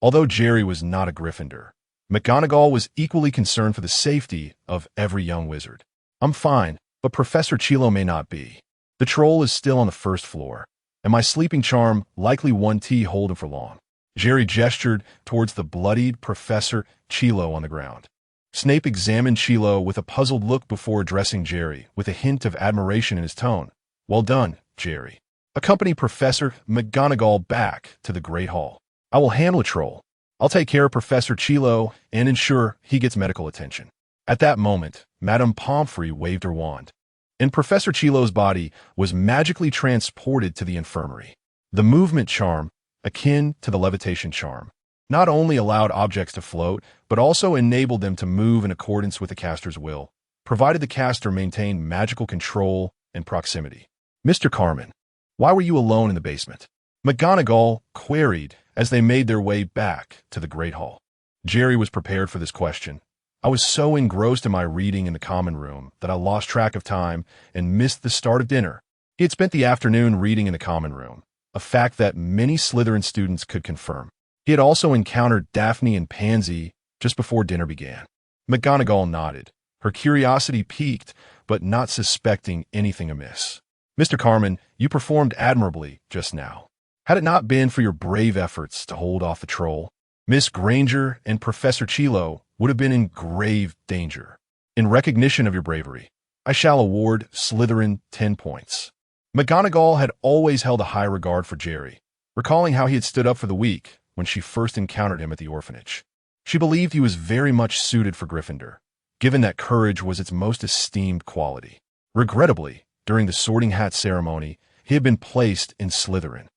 Although Jerry was not a Gryffindor, McGonagall was equally concerned for the safety of every young wizard. I'm fine, but Professor Chilo may not be. The troll is still on the first floor, and my sleeping charm likely won't hold him for long. Jerry gestured towards the bloodied Professor Chilo on the ground. Snape examined Chilo with a puzzled look before addressing Jerry with a hint of admiration in his tone. "Well done, Jerry. Accompany Professor McGonagall back to the Great Hall. I will handle a troll. I'll take care of Professor Chilo and ensure he gets medical attention." At that moment, Madame Pomfrey waved her wand, and Professor Chilo's body was magically transported to the infirmary. The movement charm, akin to the levitation charm, not only allowed objects to float, but also enabled them to move in accordance with the caster's will, provided the caster maintained magical control and proximity. "Mr. Carmen, why were you alone in the basement?" McGonagall queried as they made their way back to the Great Hall. Jerry was prepared for this question. "I was so engrossed in my reading in the common room that I lost track of time and missed the start of dinner." He had spent the afternoon reading in the common room, a fact that many Slytherin students could confirm. He had also encountered Daphne and Pansy just before dinner began. McGonagall nodded, her curiosity piqued, but not suspecting anything amiss. "Mr. Carmen, you performed admirably just now. Had it not been for your brave efforts to hold off the troll, Miss Granger and Professor Chilo would have been in grave danger. In recognition of your bravery, I shall award Slytherin 10 points." McGonagall had always held a high regard for Jerry, recalling how he had stood up for the weak when she first encountered him at the orphanage. She believed he was very much suited for Gryffindor, given that courage was its most esteemed quality. Regrettably, during the Sorting Hat ceremony, he had been placed in Slytherin.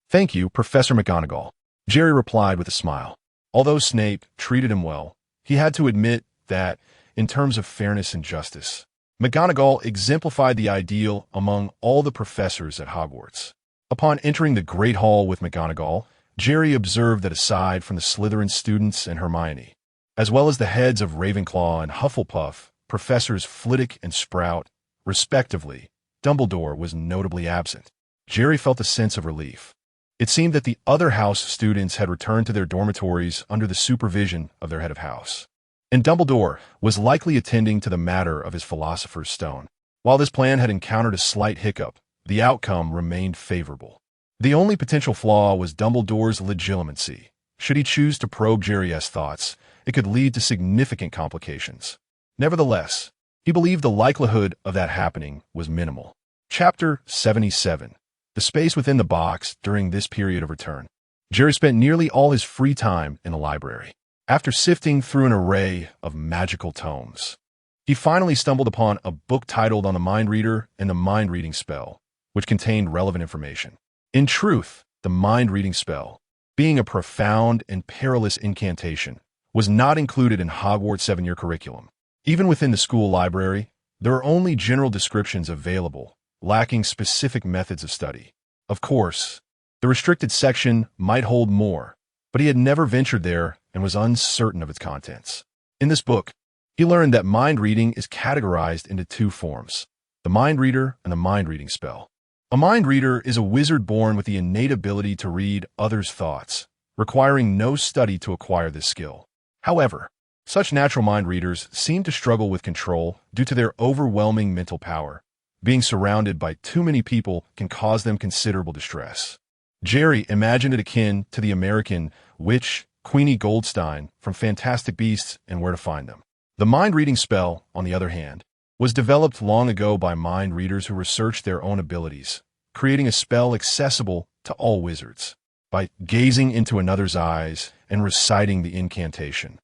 "Thank you, Professor McGonagall," Jerry replied with a smile. Although Snape treated him well, he had to admit that, in terms of fairness and justice, McGonagall exemplified the ideal among all the professors at Hogwarts. Upon entering the Great Hall with McGonagall, Jerry observed that aside from the Slytherin students and Hermione, as well as the heads of Ravenclaw and Hufflepuff, Professors Flitwick and Sprout, respectively, Dumbledore was notably absent. Jerry felt a sense of relief. It seemed that the other house students had returned to their dormitories under the supervision of their head of house, and Dumbledore was likely attending to the matter of his Philosopher's Stone. While this plan had encountered a slight hiccup, the outcome remained favorable. The only potential flaw was Dumbledore's legitimacy. Should he choose to probe Jerry's thoughts, it could lead to significant complications. Nevertheless, he believed the likelihood of that happening was minimal. Chapter 77. The space within the box during this period of return. Jerry spent nearly all his free time in the library. After sifting through an array of magical tomes, he finally stumbled upon a book titled On the Mind Reader and the Mind Reading Spell, which contained relevant information. In truth, the Mind Reading Spell, being a profound and perilous incantation, was not included in Hogwarts' 7-year curriculum. Even within the school library, there are only general descriptions available, lacking specific methods of study. Of course, the restricted section might hold more, but he had never ventured there and was uncertain of its contents. In this book, he learned that mind reading is categorized into 2 forms, the Mind Reader and the Mind Reading Spell. A mind reader is a wizard born with the innate ability to read others' thoughts, requiring no study to acquire this skill. However, such natural mind readers seem to struggle with control due to their overwhelming mental power. Being surrounded by too many people can cause them considerable distress. Jerry imagined it akin to the American witch Queenie Goldstein from Fantastic Beasts and Where to Find Them. The mind reading spell, on the other hand, was developed long ago by mind readers who researched their own abilities, creating a spell accessible to all wizards. By gazing into another's eyes and reciting the incantation,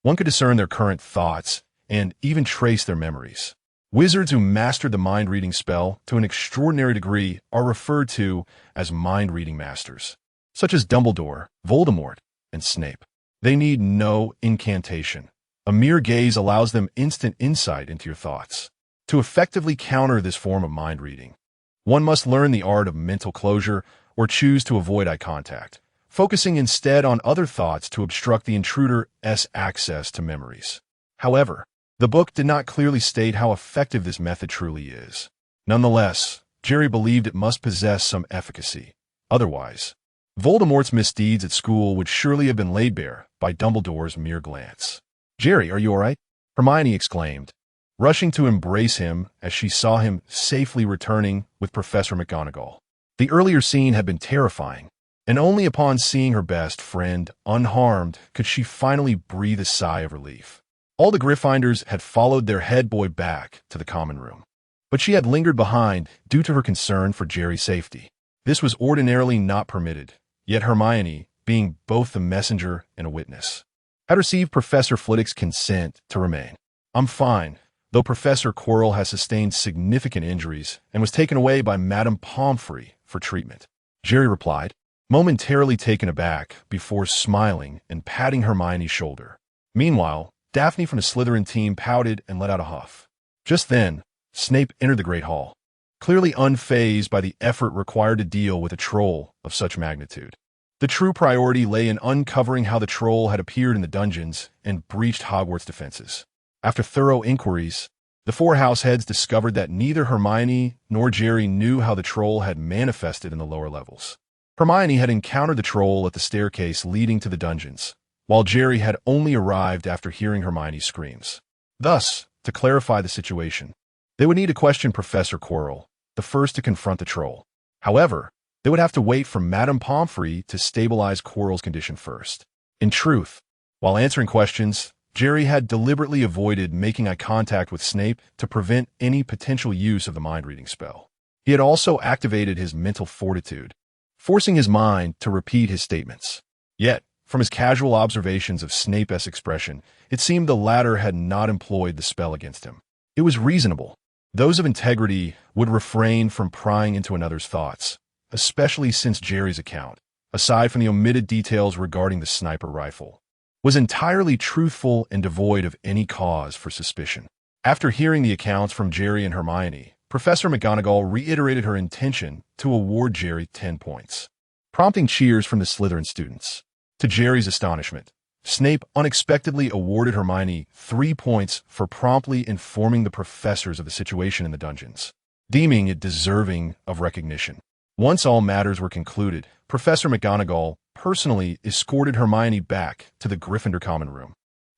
one could discern their current thoughts and even trace their memories. Wizards who mastered the mind-reading spell to an extraordinary degree are referred to as mind-reading masters, such as Dumbledore, Voldemort, and Snape. They need no incantation. A mere gaze allows them instant insight into your thoughts. To effectively counter this form of mind reading, one must learn the art of mental closure or choose to avoid eye contact, focusing instead on other thoughts to obstruct the intruder's access to memories. However, the book did not clearly state how effective this method truly is. Nonetheless, Jerry believed it must possess some efficacy. Otherwise, Voldemort's misdeeds at school would surely have been laid bare by Dumbledore's mere glance. "Jerry, are you all right?" Hermione exclaimed, rushing to embrace him as she saw him safely returning with Professor McGonagall. The earlier scene had been terrifying, and only upon seeing her best friend unharmed could she finally breathe a sigh of relief. All the Gryffindors had followed their head boy back to the common room. But she had lingered behind due to her concern for Jerry's safety. This was ordinarily not permitted, yet Hermione, being both the messenger and a witness, had received Professor Flitwick's consent to remain. "I'm fine, though Professor Quirrell has sustained significant injuries and was taken away by Madame Pomfrey for treatment," Jerry replied, momentarily taken aback before smiling and patting Hermione's shoulder. Meanwhile, Daphne from the Slytherin team pouted and let out a huff. Just then, Snape entered the Great Hall, clearly unfazed by the effort required to deal with a troll of such magnitude. The true priority lay in uncovering how the troll had appeared in the dungeons and breached Hogwarts' defenses. After thorough inquiries, the four house heads discovered that neither Hermione nor Jerry knew how the troll had manifested in the lower levels. Hermione had encountered the troll at the staircase leading to the dungeons, while Jerry had only arrived after hearing Hermione's screams. Thus, to clarify the situation, they would need to question Professor Quirrell, the first to confront the troll. However, they would have to wait for Madame Pomfrey to stabilize Quirrell's condition first. In truth, while answering questions, Jerry had deliberately avoided making eye contact with Snape to prevent any potential use of the mind-reading spell. He had also activated his mental fortitude, forcing his mind to repeat his statements. Yet, from his casual observations of Snape's expression, it seemed the latter had not employed the spell against him. It was reasonable. Those of integrity would refrain from prying into another's thoughts, especially since Jerry's account, aside from the omitted details regarding the sniper rifle, was entirely truthful and devoid of any cause for suspicion. After hearing the accounts from Jerry and Hermione, Professor McGonagall reiterated her intention to award Jerry 10 points, prompting cheers from the Slytherin students. To Jerry's astonishment, Snape unexpectedly awarded Hermione 3 points for promptly informing the professors of the situation in the dungeons, deeming it deserving of recognition. Once all matters were concluded, Professor McGonagall personally escorted Hermione back to the Gryffindor common room,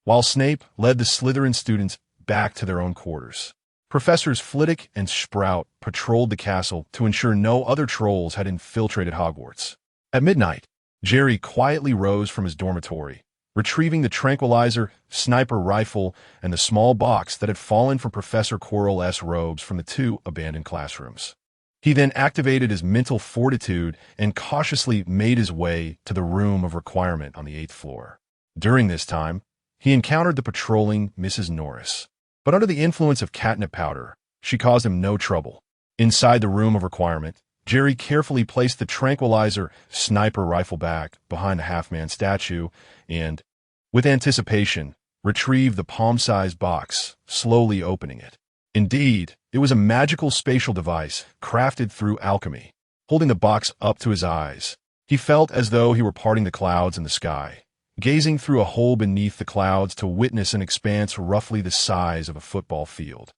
while Snape led the Slytherin students back to their own quarters. Professors Flitwick and Sprout patrolled the castle to ensure no other trolls had infiltrated Hogwarts. At midnight, Jerry quietly rose from his dormitory, retrieving the tranquilizer, sniper rifle, and the small box that had fallen from Professor Quirrell's robes from the 2 abandoned classrooms. He then activated his mental fortitude and cautiously made his way to the room of requirement on the 8th floor. During this time, he encountered the patrolling Mrs. Norris, but under the influence of catnip powder, she caused him no trouble. Inside the room of requirement, Jerry carefully placed the tranquilizer sniper rifle back behind the half-man statue and, with anticipation, retrieved the palm-sized box, slowly opening it. Indeed, it was a magical spatial device crafted through alchemy. Holding the box up to his eyes, he felt as though he were parting the clouds in the sky, gazing through a hole beneath the clouds to witness an expanse roughly the size of a football field,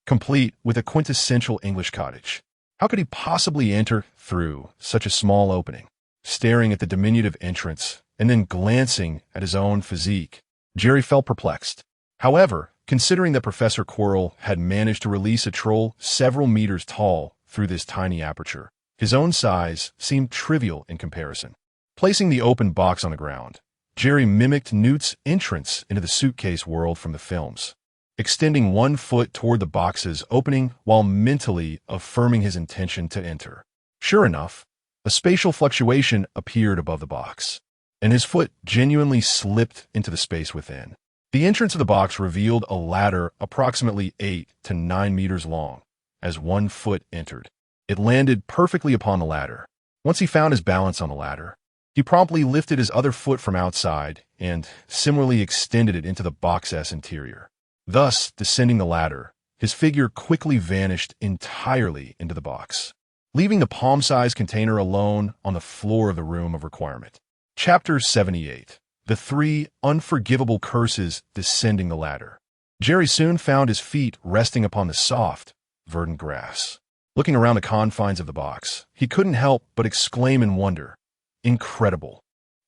complete with a quintessential English cottage. How could he possibly enter through such a small opening? Staring at the diminutive entrance and then glancing at his own physique, Jerry felt perplexed. However, considering that Professor Quirrell had managed to release a troll several meters tall through this tiny aperture, his own size seemed trivial in comparison. Placing the open box on the ground, Jerry mimicked Newt's entrance into the suitcase world from the films, extending 1 foot toward the box's opening while mentally affirming his intention to enter. Sure enough, a spatial fluctuation appeared above the box, and his foot genuinely slipped into the space within. The entrance of the box revealed a ladder approximately 8 to 9 meters long. As 1 foot entered, it landed perfectly upon the ladder. Once he found his balance on the ladder, he promptly lifted his other foot from outside and similarly extended it into the box's interior. Thus, descending the ladder, his figure quickly vanished entirely into the box, leaving the palm-sized container alone on the floor of the room of requirement. Chapter 78. The 3 unforgivable curses descending the ladder. Jerry soon found his feet resting upon the soft, verdant grass. Looking around the confines of the box, he couldn't help but exclaim in wonder. Incredible.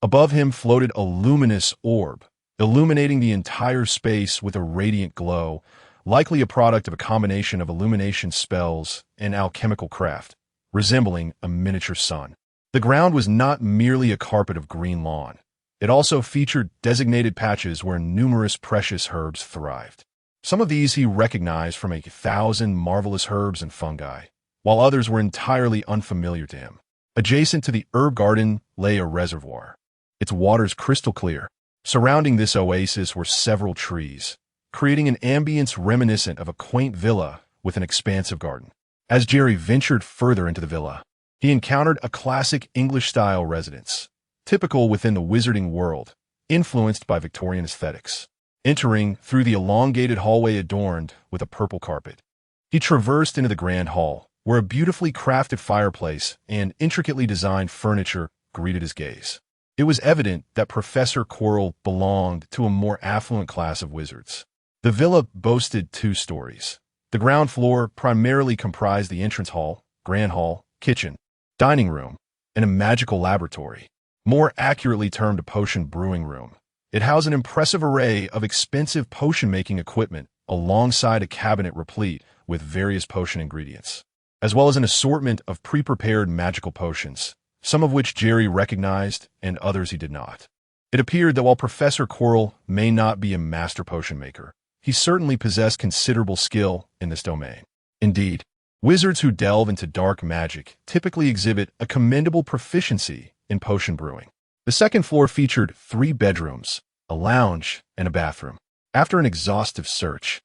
Above him floated a luminous orb, illuminating the entire space with a radiant glow, likely a product of a combination of illumination spells and alchemical craft, resembling a miniature sun. The ground was not merely a carpet of green lawn. It also featured designated patches where numerous precious herbs thrived. Some of these he recognized from 1,000 marvelous herbs and fungi, while others were entirely unfamiliar to him. Adjacent to the herb garden lay a reservoir, its waters crystal clear. Surrounding this oasis were several trees, creating an ambience reminiscent of a quaint villa with an expansive garden. As Jerry ventured further into the villa, he encountered a classic English-style residence, typical within the wizarding world, influenced by Victorian aesthetics. Entering through the elongated hallway adorned with a purple carpet, he traversed into the grand hall, where a beautifully crafted fireplace and intricately designed furniture greeted his gaze. It was evident that Professor Quirrell belonged to a more affluent class of wizards. The villa boasted 2 stories. The ground floor primarily comprised the entrance hall, grand hall, kitchen, dining room, and a magical laboratory, more accurately termed a potion brewing room. It housed an impressive array of expensive potion-making equipment alongside a cabinet replete with various potion ingredients, as well as an assortment of pre-prepared magical potions, some of which Jerry recognized and others he did not. It appeared that while Professor Quirrell may not be a master potion maker, he certainly possessed considerable skill in this domain. Indeed, wizards who delve into dark magic typically exhibit a commendable proficiency in potion brewing. The second floor featured 3 bedrooms, a lounge, and a bathroom. After an exhaustive search,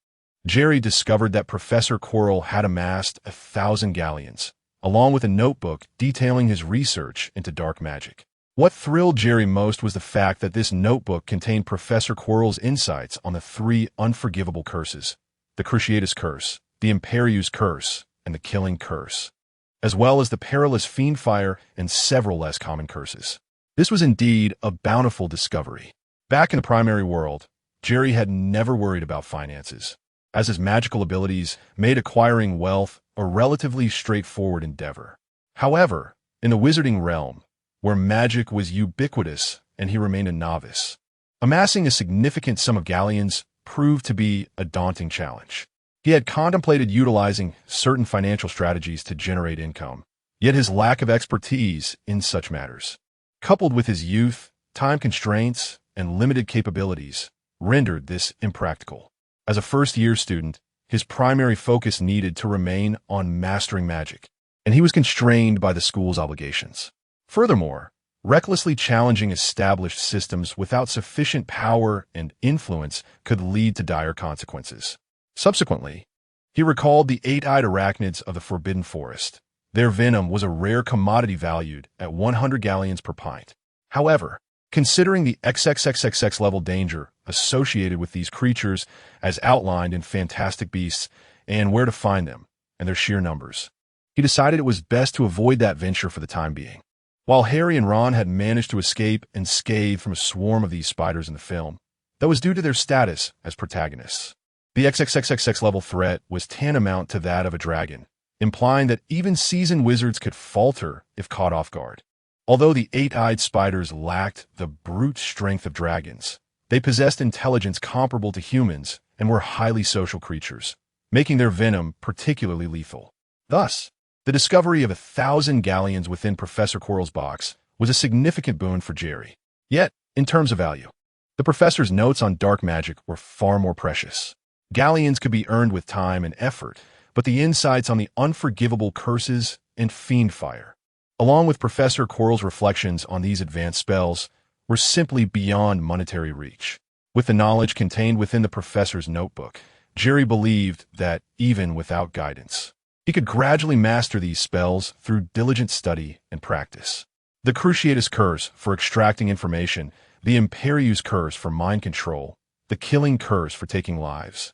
Jerry discovered that Professor Quirrell had amassed 1,000 galleons, along with a notebook detailing his research into dark magic. What thrilled Jerry most was the fact that this notebook contained Professor Quirrell's insights on the 3 unforgivable curses: the Cruciatus Curse, the Imperius Curse, and the Killing Curse, as well as the Perilous Fiendfire and several less common curses. This was indeed a bountiful discovery. Back in the primary world, Jerry had never worried about finances, as his magical abilities made acquiring wealth a relatively straightforward endeavor. However, in the wizarding realm, where magic was ubiquitous and he remained a novice, amassing a significant sum of galleons proved to be a daunting challenge. He had contemplated utilizing certain financial strategies to generate income, yet his lack of expertise in such matters, coupled with his youth, time constraints, and limited capabilities, rendered this impractical. As a first-year student, his primary focus needed to remain on mastering magic, and he was constrained by the school's obligations. Furthermore, recklessly challenging established systems without sufficient power and influence could lead to dire consequences. Subsequently, he recalled the 8-eyed arachnids of the Forbidden Forest. Their venom was a rare commodity valued at 100 galleons per pint. However, considering the xxxX level danger associated with these creatures as outlined in Fantastic Beasts and where to find them, and their sheer numbers, he decided it was best to avoid that venture for the time being. While Harry and Ron had managed to escape unscathed from a swarm of these spiders in the film, that was due to their status as protagonists. The xxxX level threat was tantamount to that of a dragon, implying that even seasoned wizards could falter if caught off guard. Although the 8-eyed spiders lacked the brute strength of dragons, they possessed intelligence comparable to humans and were highly social creatures, making their venom particularly lethal. Thus, the discovery of 1,000 galleons within Professor Quirrell's box was a significant boon for Jerry. Yet, in terms of value, the professor's notes on dark magic were far more precious. Galleons could be earned with time and effort, but the insights on the unforgivable curses and fiendfire, along with Professor Quirrell's reflections on these advanced spells, were simply beyond monetary reach. With the knowledge contained within the professor's notebook, Jerry believed that, even without guidance, he could gradually master these spells through diligent study and practice. The Cruciatus Curse for extracting information, the Imperius Curse for mind control, the Killing Curse for taking lives,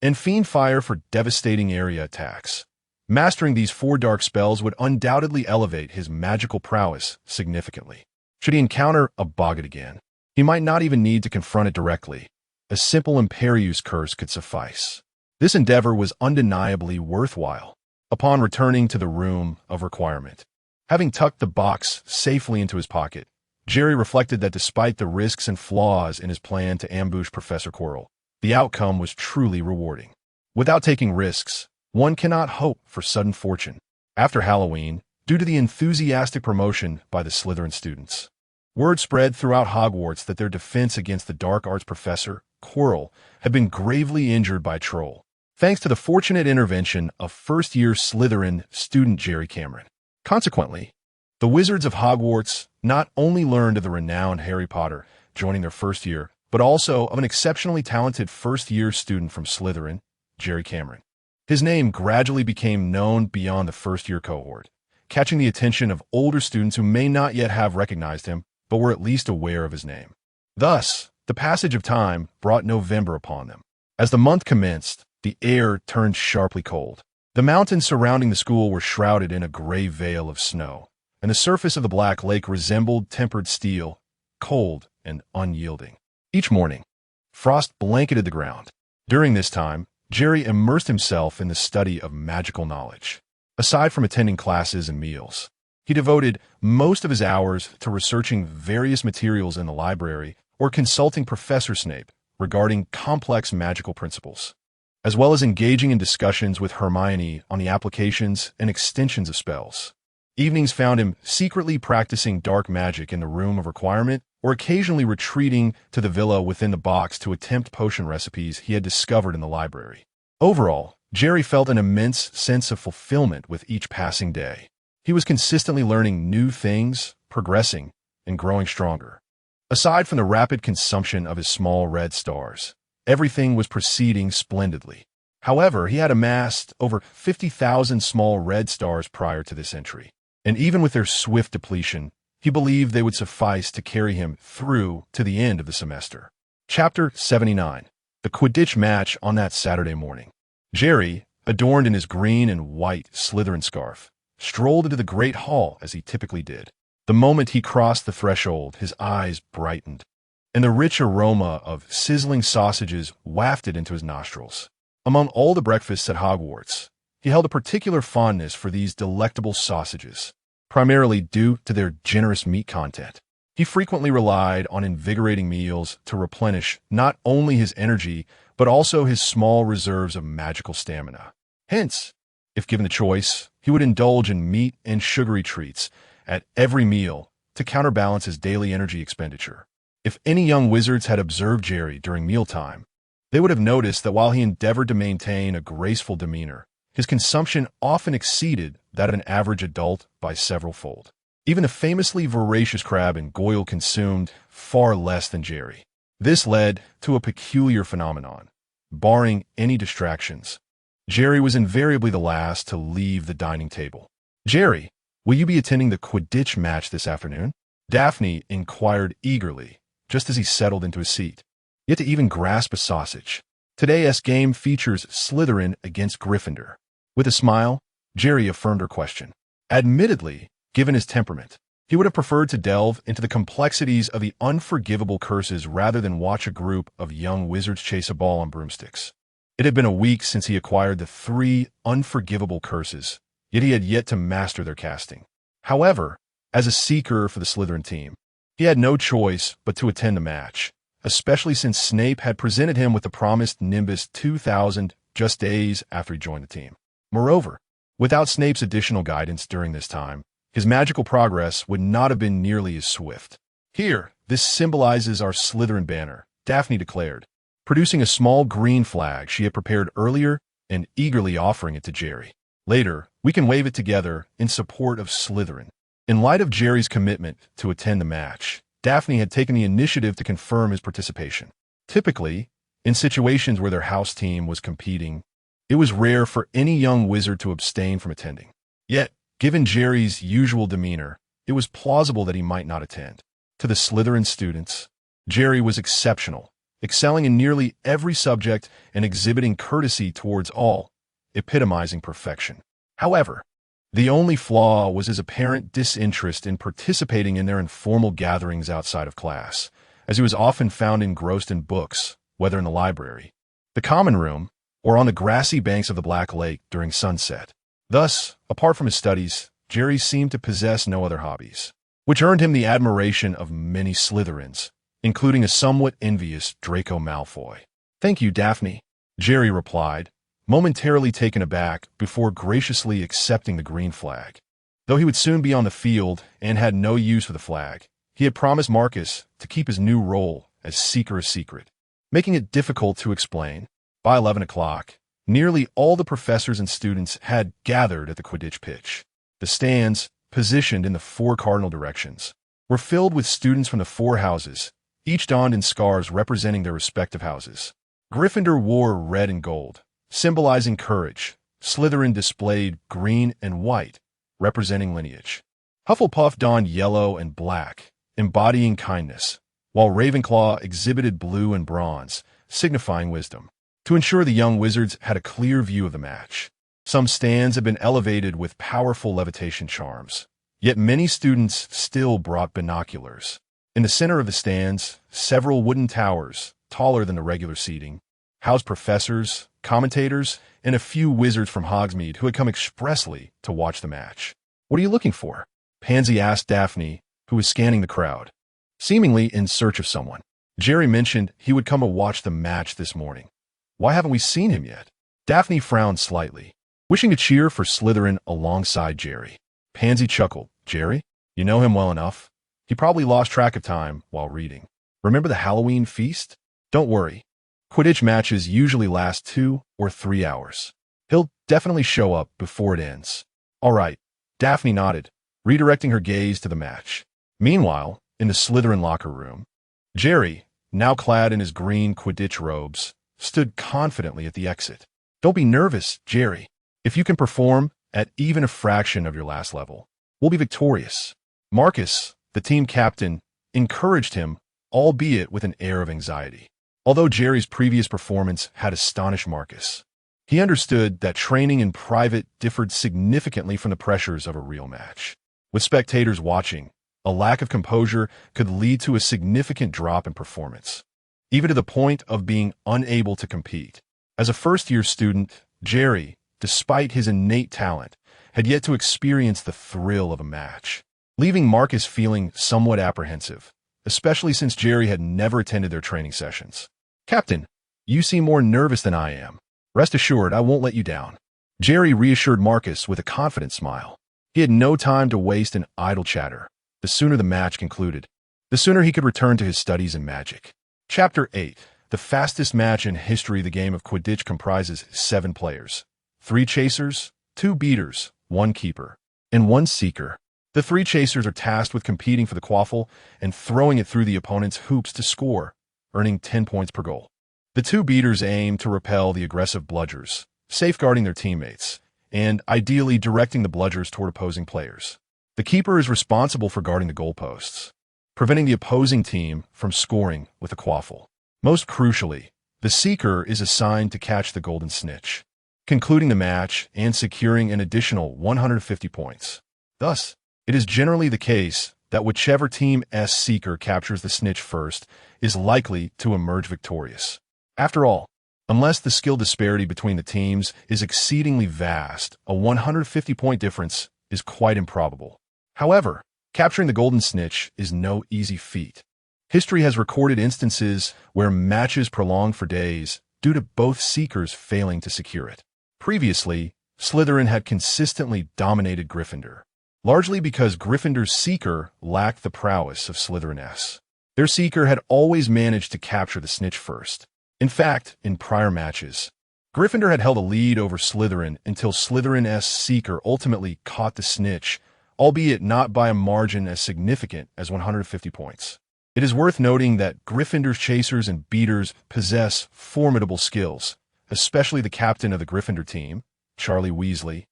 and Fiendfire for devastating area attacks. Mastering these 4 dark spells would undoubtedly elevate his magical prowess significantly. Should he encounter a boggart again, he might not even need to confront it directly. A simple Imperius Curse could suffice. This endeavor was undeniably worthwhile. Upon returning to the room of requirement, having tucked the box safely into his pocket, Jerry reflected that despite the risks and flaws in his plan to ambush Professor Quirrell, the outcome was truly rewarding. Without taking risks, one cannot hope for sudden fortune. After Halloween, due to the enthusiastic promotion by the Slytherin students, Word spread throughout Hogwarts that their defense against the dark arts professor, Quirrell, had been gravely injured by Troll, thanks to the fortunate intervention of first-year Slytherin student Jerry Cameron. Consequently, the Wizards of Hogwarts not only learned of the renowned Harry Potter joining their first year, but also of an exceptionally talented first-year student from Slytherin, Jerry Cameron. His name gradually became known beyond the first-year cohort, catching the attention of older students who may not yet have recognized him, but were at least aware of his name. Thus, the passage of time brought November upon them. As the month commenced, the air turned sharply cold. The mountains surrounding the school were shrouded in a gray veil of snow, and the surface of the Black Lake resembled tempered steel, cold and unyielding. Each morning, frost blanketed the ground. During this time, Jerry immersed himself in the study of magical knowledge. Aside from attending classes and meals, he devoted most of his hours to researching various materials in the library or consulting Professor Snape regarding complex magical principles, as well as engaging in discussions with Hermione on the applications and extensions of spells. Evenings found him secretly practicing dark magic in the Room of Requirement or occasionally retreating to the villa within the box to attempt potion recipes he had discovered in the library. Overall, Jerry felt an immense sense of fulfillment with each passing day. He was consistently learning new things, progressing, and growing stronger. Aside from the rapid consumption of his small red stars, everything was proceeding splendidly. However, he had amassed over 50,000 small red stars prior to this entry, and even with their swift depletion, he believed they would suffice to carry him through to the end of the semester. Chapter 79. The Quidditch Match on that Saturday morning. Jerry, adorned in his green and white Slytherin scarf, strolled into the great hall as he typically did. The moment he crossed the threshold, his eyes brightened, and the rich aroma of sizzling sausages wafted into his nostrils. Among all the breakfasts at Hogwarts, he held a particular fondness for these delectable sausages, primarily due to their generous meat content. He frequently relied on invigorating meals to replenish not only his energy, but also his small reserves of magical stamina. Hence, if given the choice, he would indulge in meat and sugary treats at every meal to counterbalance his daily energy expenditure. If any young wizards had observed Jerry during mealtime, they would have noticed that while he endeavored to maintain a graceful demeanor, his consumption often exceeded that of an average adult by several-fold. Even the famously voracious Crabbe and Goyle consumed far less than Jerry. This led to a peculiar phenomenon. Barring any distractions, Jerry was invariably the last to leave the dining table. "Jerry, will you be attending the Quidditch match this afternoon?" Daphne inquired eagerly, just as he settled into his seat. Yet to even grasp a sausage. Today's game features Slytherin against Gryffindor. With a smile, Jerry affirmed her question. Admittedly, given his temperament, he would have preferred to delve into the complexities of the unforgivable curses rather than watch a group of young wizards chase a ball on broomsticks. It had been a week since he acquired the 3 unforgivable curses, yet he had yet to master their casting. However, as a seeker for the Slytherin team, he had no choice but to attend the match, especially since Snape had presented him with the promised Nimbus 2000 just days after he joined the team. Moreover, without Snape's additional guidance during this time, his magical progress would not have been nearly as swift. "Here, this symbolizes our Slytherin banner," Daphne declared, producing a small green flag she had prepared earlier and eagerly offering it to Jerry. "Later, we can wave it together in support of Slytherin." In light of Jerry's commitment to attend the match, Daphne had taken the initiative to confirm his participation. Typically, in situations where their house team was competing, it was rare for any young wizard to abstain from attending. Yet, given Jerry's usual demeanor, it was plausible that he might not attend. To the Slytherin students, Jerry was exceptional, excelling in nearly every subject and exhibiting courtesy towards all, epitomizing perfection. However, the only flaw was his apparent disinterest in participating in their informal gatherings outside of class, as he was often found engrossed in books, whether in the library, the common room, or on the grassy banks of the Black Lake during sunset. Thus, apart from his studies, Jerry seemed to possess no other hobbies, which earned him the admiration of many Slytherins, including a somewhat envious Draco Malfoy. "Thank you, Daphne," Jerry replied, momentarily taken aback before graciously accepting the green flag. Though he would soon be on the field and had no use for the flag, he had promised Marcus to keep his new role as Seeker a secret, making it difficult to explain. By 11 o'clock, nearly all the professors and students had gathered at the Quidditch pitch. The stands, positioned in the 4 cardinal directions, were filled with students from the 4 houses, each donned in scarves representing their respective houses. Gryffindor wore red and gold, symbolizing courage. Slytherin displayed green and white, representing lineage. Hufflepuff donned yellow and black, embodying kindness, while Ravenclaw exhibited blue and bronze, signifying wisdom. To ensure the young wizards had a clear view of the match, some stands had been elevated with powerful levitation charms, yet many students still brought binoculars. In the center of the stands, several wooden towers, taller than the regular seating, housed professors, commentators, and a few wizards from Hogsmeade who had come expressly to watch the match. "What are you looking for?" Pansy asked Daphne, who was scanning the crowd, seemingly in search of someone. "Jerry mentioned he would come to watch the match this morning. Why haven't we seen him yet?" Daphne frowned slightly, wishing to cheer for Slytherin alongside Jerry. Pansy chuckled. "Jerry? You know him well enough. He probably lost track of time while reading. Remember the Halloween feast? Don't worry. Quidditch matches usually last 2 or 3 hours. He'll definitely show up before it ends." "All right." Daphne nodded, redirecting her gaze to the match. Meanwhile, in the Slytherin locker room, Jerry, now clad in his green Quidditch robes, stood confidently at the exit. "Don't be nervous, Jerry. If you can perform at even a fraction of your last level, we'll be victorious." Marcus, the team captain, encouraged him, albeit with an air of anxiety. Although Jerry's previous performance had astonished Marcus, he understood that training in private differed significantly from the pressures of a real match. With spectators watching, a lack of composure could lead to a significant drop in performance, even to the point of being unable to compete. As a first-year student, Jerry, despite his innate talent, had yet to experience the thrill of a match, leaving Marcus feeling somewhat apprehensive, especially since Jerry had never attended their training sessions. "Captain, you seem more nervous than I am. Rest assured, I won't let you down." Jerry reassured Marcus with a confident smile. He had no time to waste in idle chatter. The sooner the match concluded, the sooner he could return to his studies in magic. Chapter 8. The fastest match in history. The game of Quidditch comprises 7 players, 3 chasers, 2 beaters, 1 keeper, and 1 seeker. The 3 chasers are tasked with competing for the quaffle and throwing it through the opponent's hoops to score, earning 10 points per goal. The 2 beaters aim to repel the aggressive bludgers, safeguarding their teammates, and ideally directing the bludgers toward opposing players. The keeper is responsible for guarding the goalposts, preventing the opposing team from scoring with a quaffle. Most crucially, the seeker is assigned to catch the golden snitch, concluding the match and securing an additional 150 points. Thus, it is generally the case that whichever team's seeker captures the snitch first is likely to emerge victorious. After all, unless the skill disparity between the teams is exceedingly vast, a 150-point difference is quite improbable. However, capturing the golden snitch is no easy feat. History has recorded instances where matches prolonged for days due to both seekers failing to secure it. Previously, Slytherin had consistently dominated Gryffindor, largely because Gryffindor's seeker lacked the prowess of Slytherin's. Their seeker had always managed to capture the snitch first. In fact, in prior matches, Gryffindor had held a lead over Slytherin until Slytherin's seeker ultimately caught the snitch, albeit not by a margin as significant as 150 points. It is worth noting that Gryffindor's chasers and beaters possess formidable skills, especially the captain of the Gryffindor team, Charlie Weasley,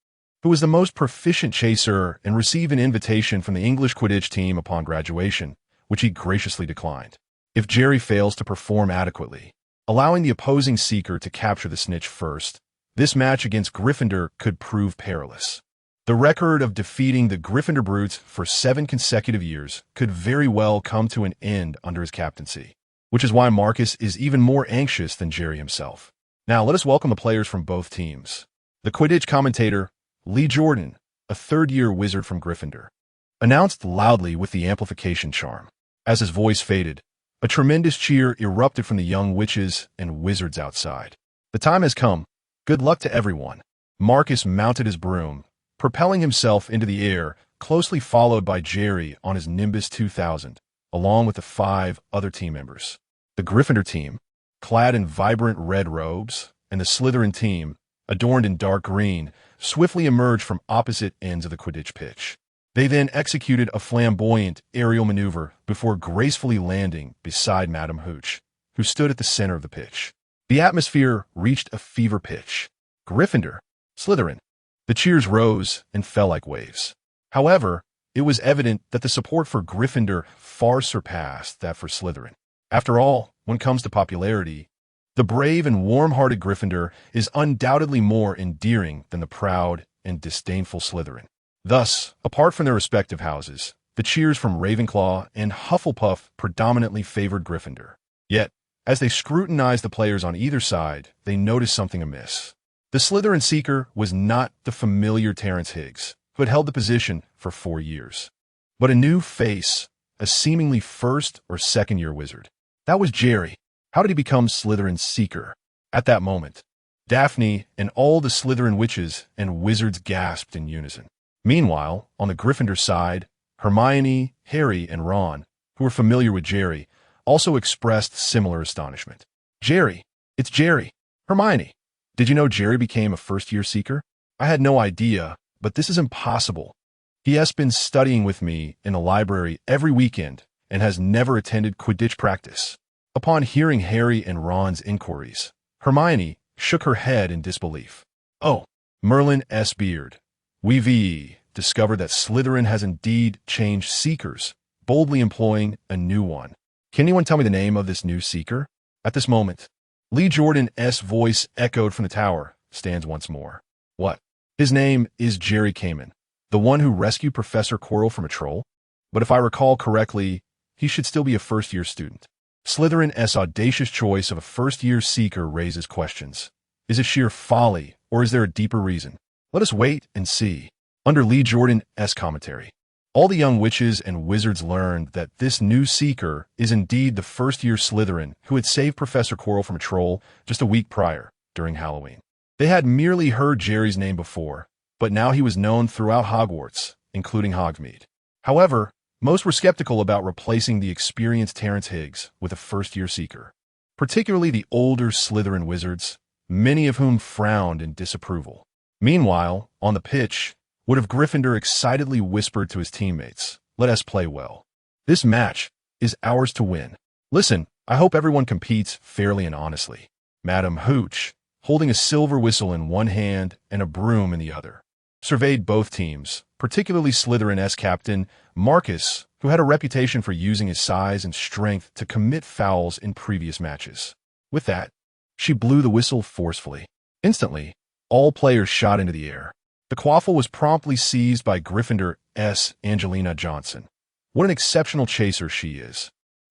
who was the most proficient chaser and received an invitation from the English Quidditch team upon graduation, which he graciously declined. If Jerry fails to perform adequately, allowing the opposing seeker to capture the snitch first, this match against Gryffindor could prove perilous. The record of defeating the Gryffindor Brutes for 7 consecutive years could very well come to an end under his captaincy, which is why Marcus is even more anxious than Jerry himself. Now let us welcome the players from both teams. The Quidditch commentator, Lee Jordan, a third-year wizard from Gryffindor, announced loudly with the amplification charm. As his voice faded, a tremendous cheer erupted from the young witches and wizards outside. "The time has come. Good luck to everyone." Marcus mounted his broom, propelling himself into the air, closely followed by Jerry on his Nimbus 2000, along with the 5 other team members. The Gryffindor team, clad in vibrant red robes, and the Slytherin team, adorned in dark green, swiftly emerged from opposite ends of the Quidditch pitch. They then executed a flamboyant aerial maneuver before gracefully landing beside Madame Hooch, who stood at the center of the pitch. The atmosphere reached a fever pitch. Gryffindor, Slytherin. The cheers rose and fell like waves. However, it was evident that the support for Gryffindor far surpassed that for Slytherin. After all, when it comes to popularity, the brave and warm-hearted Gryffindor is undoubtedly more endearing than the proud and disdainful Slytherin. Thus, apart from their respective houses, the cheers from Ravenclaw and Hufflepuff predominantly favored Gryffindor. Yet, as they scrutinized the players on either side, they noticed something amiss. The Slytherin Seeker was not the familiar Terrence Higgs, who had held the position for 4 years, but a new face, a seemingly first or second-year wizard. That was Jerry. How did he become Slytherin's Seeker? At that moment, Daphne and all the Slytherin witches and wizards gasped in unison. Meanwhile, on the Gryffindor side, Hermione, Harry, and Ron, who were familiar with Jerry, also expressed similar astonishment. Jerry! It's Jerry! Hermione! Did you know Jerry became a first-year Seeker? I had no idea, but this is impossible. He has been studying with me in the library every weekend and has never attended Quidditch practice. Upon hearing Harry and Ron's inquiries, Hermione shook her head in disbelief. Oh, Merlin S. Beard. We've discovered that Slytherin has indeed changed Seekers, boldly employing a new one. Can anyone tell me the name of this new Seeker? At this moment, Lee Jordan's voice echoed from the tower, stands once more. What? His name is Jerry Kamen, the one who rescued Professor Quirrell from a troll? But if I recall correctly, he should still be a first-year student. Slytherin's audacious choice of a first-year Seeker raises questions. Is it sheer folly, or is there a deeper reason? Let us wait and see. Under Lee Jordan's commentary, all the young witches and wizards learned that this new Seeker is indeed the first-year Slytherin who had saved Professor Quirrell from a troll just a week prior, during Halloween. They had merely heard Jerry's name before, but now he was known throughout Hogwarts, including Hogsmeade. However, most were skeptical about replacing the experienced Terrence Higgs with a first-year Seeker, particularly the older Slytherin wizards, many of whom frowned in disapproval. Meanwhile, on the pitch, would have Gryffindor excitedly whispered to his teammates, "Let us play well. This match is ours to win. Listen, I hope everyone competes fairly and honestly." Madame Hooch, holding a silver whistle in one hand and a broom in the other, surveyed both teams, particularly Slytherin's captain, Marcus, who had a reputation for using his size and strength to commit fouls in previous matches. With that, she blew the whistle forcefully. Instantly, all players shot into the air. The quaffle was promptly seized by Gryffindor's Angelina Johnson. What an exceptional chaser she is.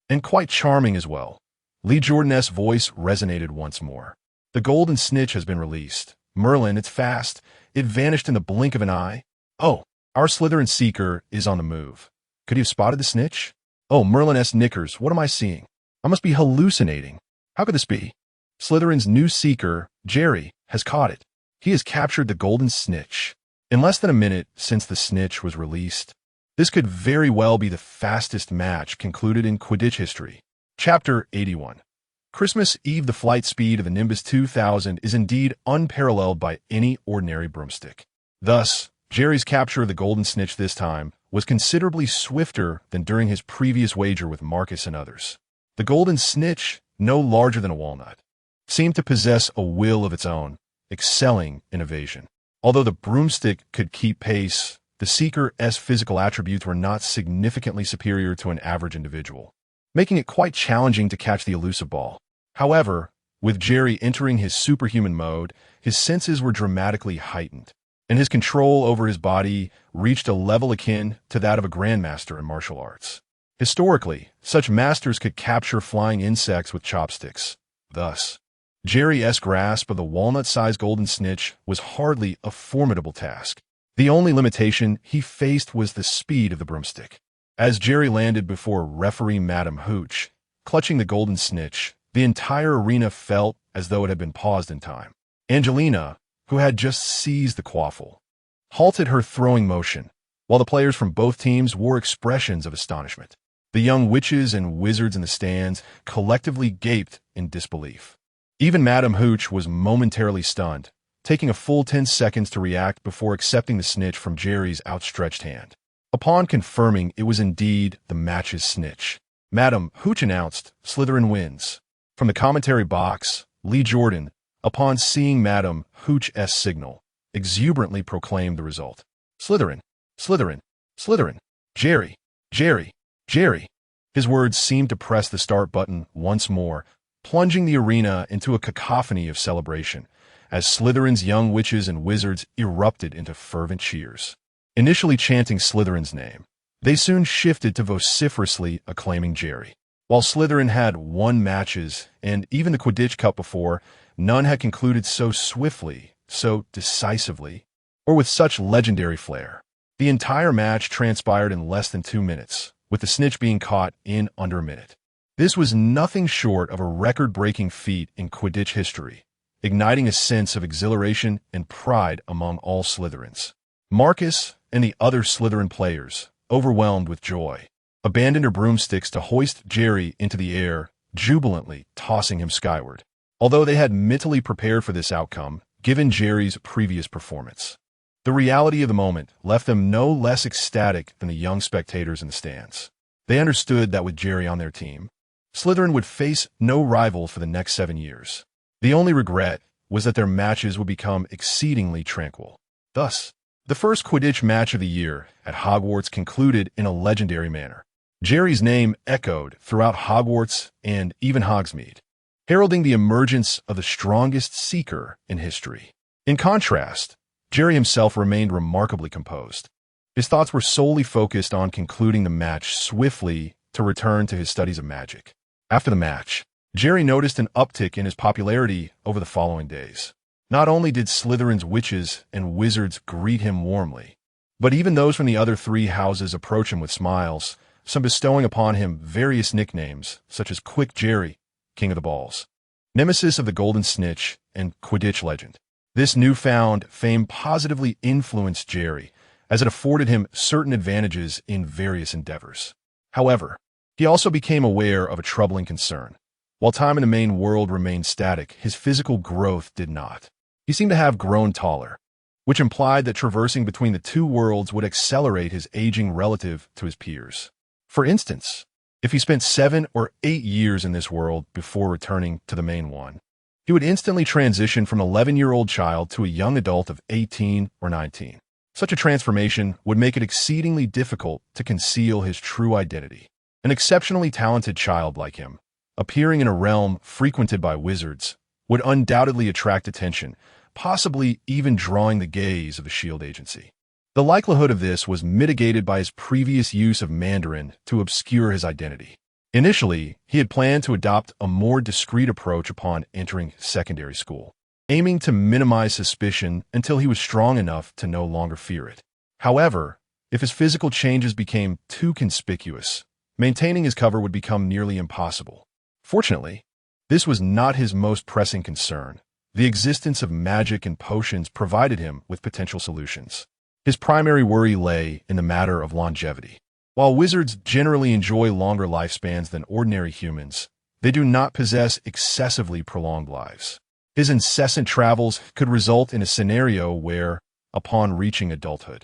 And quite charming as well. Lee Jordan's voice resonated once more. The golden snitch has been released. Merlin, it's fast. It vanished in the blink of an eye. Oh, our Slytherin Seeker is on the move. Could he have spotted the snitch? Oh, Merlin's knickers, what am I seeing? I must be hallucinating. How could this be? Slytherin's new Seeker, Jerry, has caught it. He has captured the golden snitch. In less than a minute since the snitch was released, this could very well be the fastest match concluded in Quidditch history. Chapter 81. Christmas Eve. The flight speed of the Nimbus 2000 is indeed unparalleled by any ordinary broomstick. Thus, Jerry's capture of the golden snitch this time was considerably swifter than during his previous wager with Marcus and others. The golden snitch, no larger than a walnut, seemed to possess a will of its own, excelling in evasion. Although the broomstick could keep pace, the Seeker's physical attributes were not significantly superior to an average individual, making it quite challenging to catch the elusive ball. However, with Jerry entering his superhuman mode, his senses were dramatically heightened, and his control over his body reached a level akin to that of a grandmaster in martial arts. Historically, such masters could capture flying insects with chopsticks. Thus, Jerry's grasp of the walnut-sized golden snitch was hardly a formidable task. The only limitation he faced was the speed of the broomstick. As Jerry landed before referee Madame Hooch, clutching the golden snitch, the entire arena felt as though it had been paused in time. Angelina, who had just seized the quaffle, halted her throwing motion, while the players from both teams wore expressions of astonishment. The young witches and wizards in the stands collectively gaped in disbelief. Even Madame Hooch was momentarily stunned, taking a full 10 seconds to react before accepting the snitch from Jerry's outstretched hand. Upon confirming it was indeed the match's snitch, Madame Hooch announced, "Slytherin wins." From the commentary box, Lee Jordan, upon seeing Madame Hooch's signal, exuberantly proclaimed the result. "Slytherin, Slytherin, Slytherin, Jerry, Jerry, Jerry." His words seemed to press the start button once more, plunging the arena into a cacophony of celebration, as Slytherin's young witches and wizards erupted into fervent cheers. Initially chanting Slytherin's name, they soon shifted to vociferously acclaiming Jerry. While Slytherin had won matches and even the Quidditch Cup before, none had concluded so swiftly, so decisively, or with such legendary flair. The entire match transpired in less than 2 minutes, with the snitch being caught in under a minute. This was nothing short of a record-breaking feat in Quidditch history, igniting a sense of exhilaration and pride among all Slytherins. Marcus and the other Slytherin players, overwhelmed with joy, abandoned their broomsticks to hoist Jerry into the air, jubilantly tossing him skyward. Although they had mentally prepared for this outcome, given Jerry's previous performance, the reality of the moment left them no less ecstatic than the young spectators in the stands. They understood that with Jerry on their team, Slytherin would face no rival for the next 7 years. The only regret was that their matches would become exceedingly tranquil. Thus, the first Quidditch match of the year at Hogwarts concluded in a legendary manner. Jerry's name echoed throughout Hogwarts and even Hogsmeade, heralding the emergence of the strongest seeker in history. In contrast, Jerry himself remained remarkably composed. His thoughts were solely focused on concluding the match swiftly to return to his studies of magic. After the match, Jerry noticed an uptick in his popularity over the following days. Not only did Slytherin's witches and wizards greet him warmly, but even those from the other 3 houses approach him with smiles, some bestowing upon him various nicknames, such as Quick Jerry, King of the Balls, Nemesis of the Golden Snitch, and Quidditch Legend. This newfound fame positively influenced Jerry, as it afforded him certain advantages in various endeavors. However, he also became aware of a troubling concern. While time in the main world remained static, his physical growth did not. He seemed to have grown taller, which implied that traversing between the 2 worlds would accelerate his aging relative to his peers. For instance, if he spent 7 or 8 years in this world before returning to the main one, he would instantly transition from an 11-year-old child to a young adult of 18 or 19. Such a transformation would make it exceedingly difficult to conceal his true identity. An exceptionally talented child like him, appearing in a realm frequented by wizards, would undoubtedly attract attention, possibly even drawing the gaze of the S.H.I.E.L.D. agency. The likelihood of this was mitigated by his previous use of Mandarin to obscure his identity. Initially, he had planned to adopt a more discreet approach upon entering secondary school, aiming to minimize suspicion until he was strong enough to no longer fear it. However, if his physical changes became too conspicuous, maintaining his cover would become nearly impossible. Fortunately, this was not his most pressing concern. The existence of magic and potions provided him with potential solutions. His primary worry lay in the matter of longevity. While wizards generally enjoy longer lifespans than ordinary humans, they do not possess excessively prolonged lives. His incessant travels could result in a scenario where, upon reaching adulthood,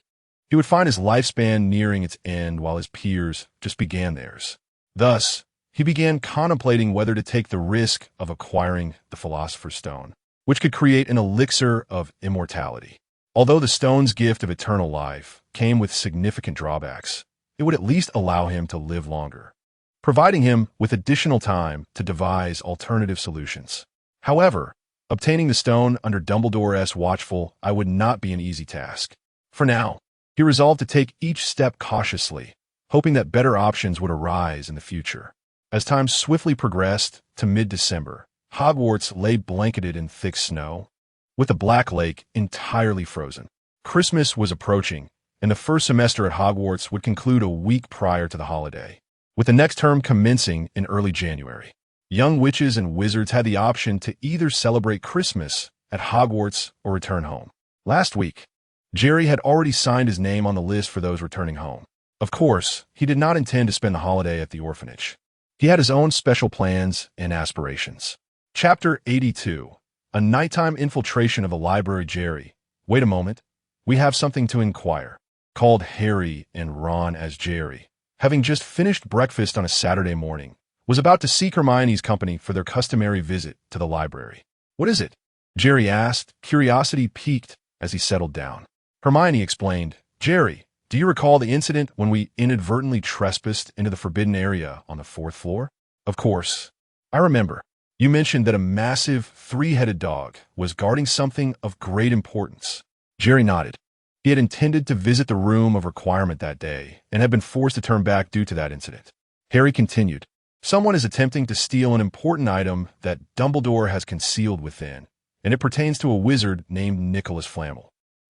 he would find his lifespan nearing its end while his peers just began theirs. Thus, he began contemplating whether to take the risk of acquiring the Philosopher's Stone, which could create an elixir of immortality. Although the stone's gift of eternal life came with significant drawbacks, it would at least allow him to live longer, providing him with additional time to devise alternative solutions. However, obtaining the stone under Dumbledore's watchful eye would not be an easy task. For now, he resolved to take each step cautiously, hoping that better options would arise in the future. As time swiftly progressed to mid-December, Hogwarts lay blanketed in thick snow, with the Black Lake entirely frozen. Christmas was approaching, and the first semester at Hogwarts would conclude a week prior to the holiday, with the next term commencing in early January. Young witches and wizards had the option to either celebrate Christmas at Hogwarts or return home. Last week, Jerry had already signed his name on the list for those returning home. Of course, he did not intend to spend the holiday at the orphanage. He had his own special plans and aspirations. Chapter 82. A nighttime infiltration of the library. Jerry. Wait a moment. We have something to inquire. Called Harry and Ron as Jerry, having just finished breakfast on a Saturday morning, was about to seek Hermione's company for their customary visit to the library. What is it? Jerry asked, curiosity piqued as he settled down. Hermione explained, Jerry, do you recall the incident when we inadvertently trespassed into the forbidden area on the 4th floor? Of course. I remember. You mentioned that a massive, three-headed dog was guarding something of great importance. Jerry nodded. He had intended to visit the room of requirement that day and had been forced to turn back due to that incident. Harry continued, Someone is attempting to steal an important item that Dumbledore has concealed within, and it pertains to a wizard named Nicholas Flamel.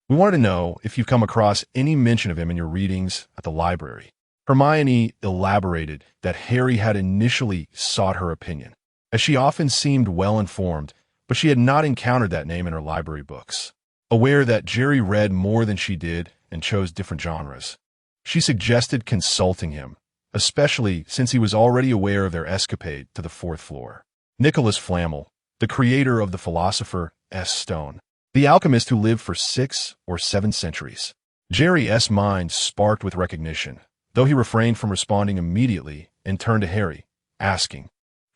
We wanted to know if you've come across any mention of him in your readings at the library. Hermione elaborated that Harry had initially sought her opinion, as she often seemed well-informed, but she had not encountered that name in her library books. Aware that Jerry read more than she did and chose different genres, she suggested consulting him, especially since he was already aware of their escapade to the 4th floor. Nicholas Flamel, the creator of the Philosopher's Stone, the alchemist who lived for 6 or 7 centuries. Jerry's mind sparked with recognition, though he refrained from responding immediately and turned to Harry, asking,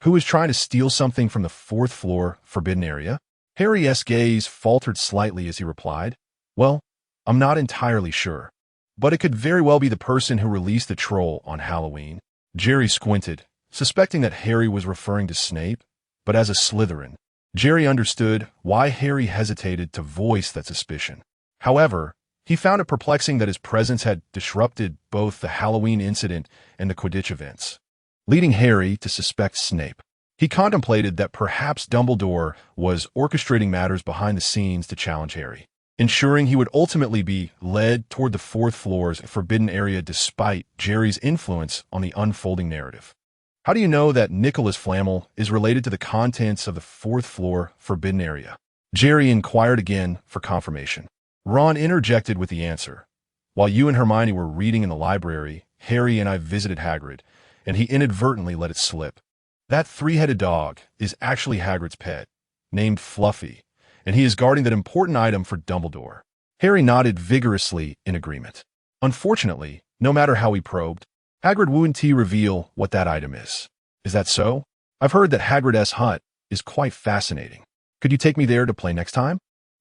Who is trying to steal something from the 4th floor forbidden area? Harry's gaze faltered slightly as he replied, Well, I'm not entirely sure, but it could very well be the person who released the troll on Halloween. Jerry squinted, suspecting that Harry was referring to Snape, but as a Slytherin, Jerry understood why Harry hesitated to voice that suspicion. However, he found it perplexing that his presence had disrupted both the Halloween incident and the Quidditch events, leading Harry to suspect Snape. He contemplated that perhaps Dumbledore was orchestrating matters behind the scenes to challenge Harry, ensuring he would ultimately be led toward the 4th floor's forbidden area despite Jerry's influence on the unfolding narrative. How do you know that Nicholas Flamel is related to the contents of the 4th floor forbidden area? Jerry inquired again for confirmation. Ron interjected with the answer. While you and Hermione were reading in the library, Harry and I visited Hagrid, and he inadvertently let it slip. That three-headed dog is actually Hagrid's pet, named Fluffy, and he is guarding that important item for Dumbledore. Harry nodded vigorously in agreement. Unfortunately, no matter how he probed, Hagrid wouldn't reveal what that item is. Is that so? I've heard that Hagrid's hut is quite fascinating. Could you take me there to play next time?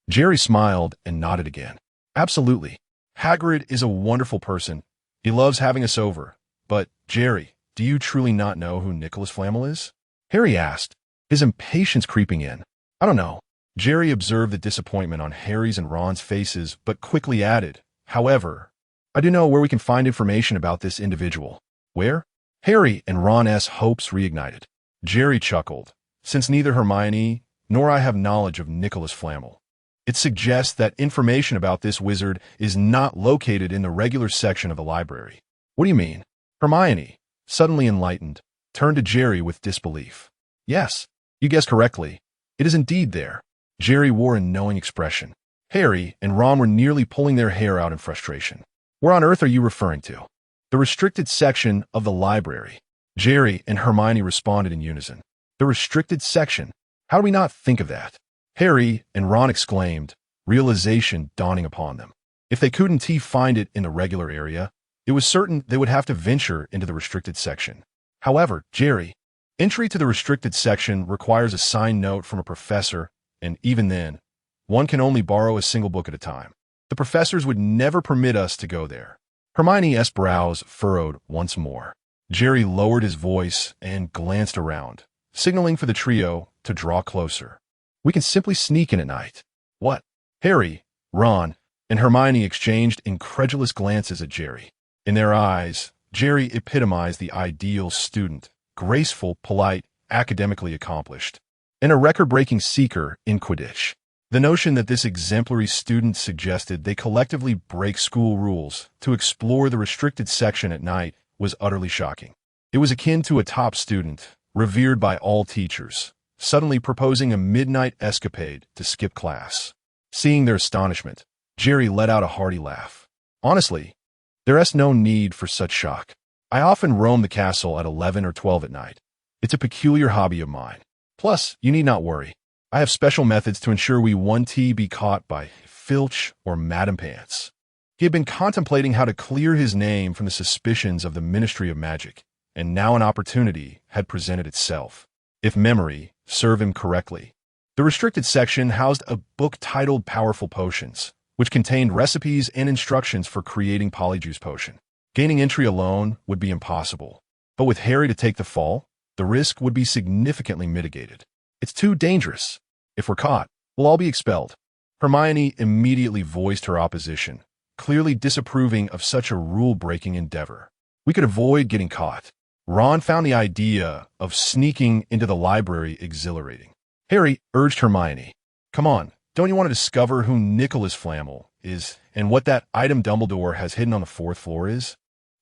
Jerry smiled and nodded again. Absolutely. Hagrid is a wonderful person. He loves having us over. But, Jerry, do you truly not know who Nicholas Flamel is? Harry asked, his impatience creeping in. I don't know. Jerry observed the disappointment on Harry's and Ron's faces, but quickly added, However, I do know where we can find information about this individual. Where? Harry and Ron's hopes reignited. Jerry chuckled. Since neither Hermione nor I have knowledge of Nicholas Flamel, it suggests that information about this wizard is not located in the regular section of the library. What do you mean? Hermione, suddenly enlightened, turned to Jerry with disbelief. Yes, you guessed correctly. It is indeed there. Jerry wore a knowing expression. Harry and Ron were nearly pulling their hair out in frustration. Where on earth are you referring to? The restricted section of the library. Jerry and Hermione responded in unison. The restricted section? How do we not think of that? Harry and Ron exclaimed, realization dawning upon them. If they couldn't find it in the regular area, it was certain they would have to venture into the restricted section. However, Jerry, entry to the restricted section requires a signed note from a professor, and even then, one can only borrow a single book at a time. The professors would never permit us to go there. Hermione's brows furrowed once more. Jerry lowered his voice and glanced around, signaling for the trio to draw closer. We can simply sneak in at night. What? Harry, Ron, and Hermione exchanged incredulous glances at Jerry. In their eyes, Jerry epitomized the ideal student, graceful, polite, academically accomplished, and a record-breaking seeker in Quidditch. The notion that this exemplary student suggested they collectively break school rules to explore the restricted section at night was utterly shocking. It was akin to a top student, revered by all teachers, suddenly proposing a midnight escapade to skip class. Seeing their astonishment, Jerry let out a hearty laugh. Honestly, There's no need for such shock. I often roam the castle at 11 or 12 at night. It's a peculiar hobby of mine. Plus, you need not worry. I have special methods to ensure we won't be caught by Filch or Madam Pants. He had been contemplating how to clear his name from the suspicions of the Ministry of Magic, and now an opportunity had presented itself. If memory served him correctly, the restricted section housed a book titled Powerful Potions, which contained recipes and instructions for creating Polyjuice Potion. Gaining entry alone would be impossible, but with Harry to take the fall, the risk would be significantly mitigated. It's too dangerous. If we're caught, we'll all be expelled. Hermione immediately voiced her opposition, clearly disapproving of such a rule-breaking endeavor. We could avoid getting caught. Ron found the idea of sneaking into the library exhilarating. Harry urged Hermione, "Come on, don't you want to discover who Nicholas Flamel is and what that item Dumbledore has hidden on the 4th floor is?"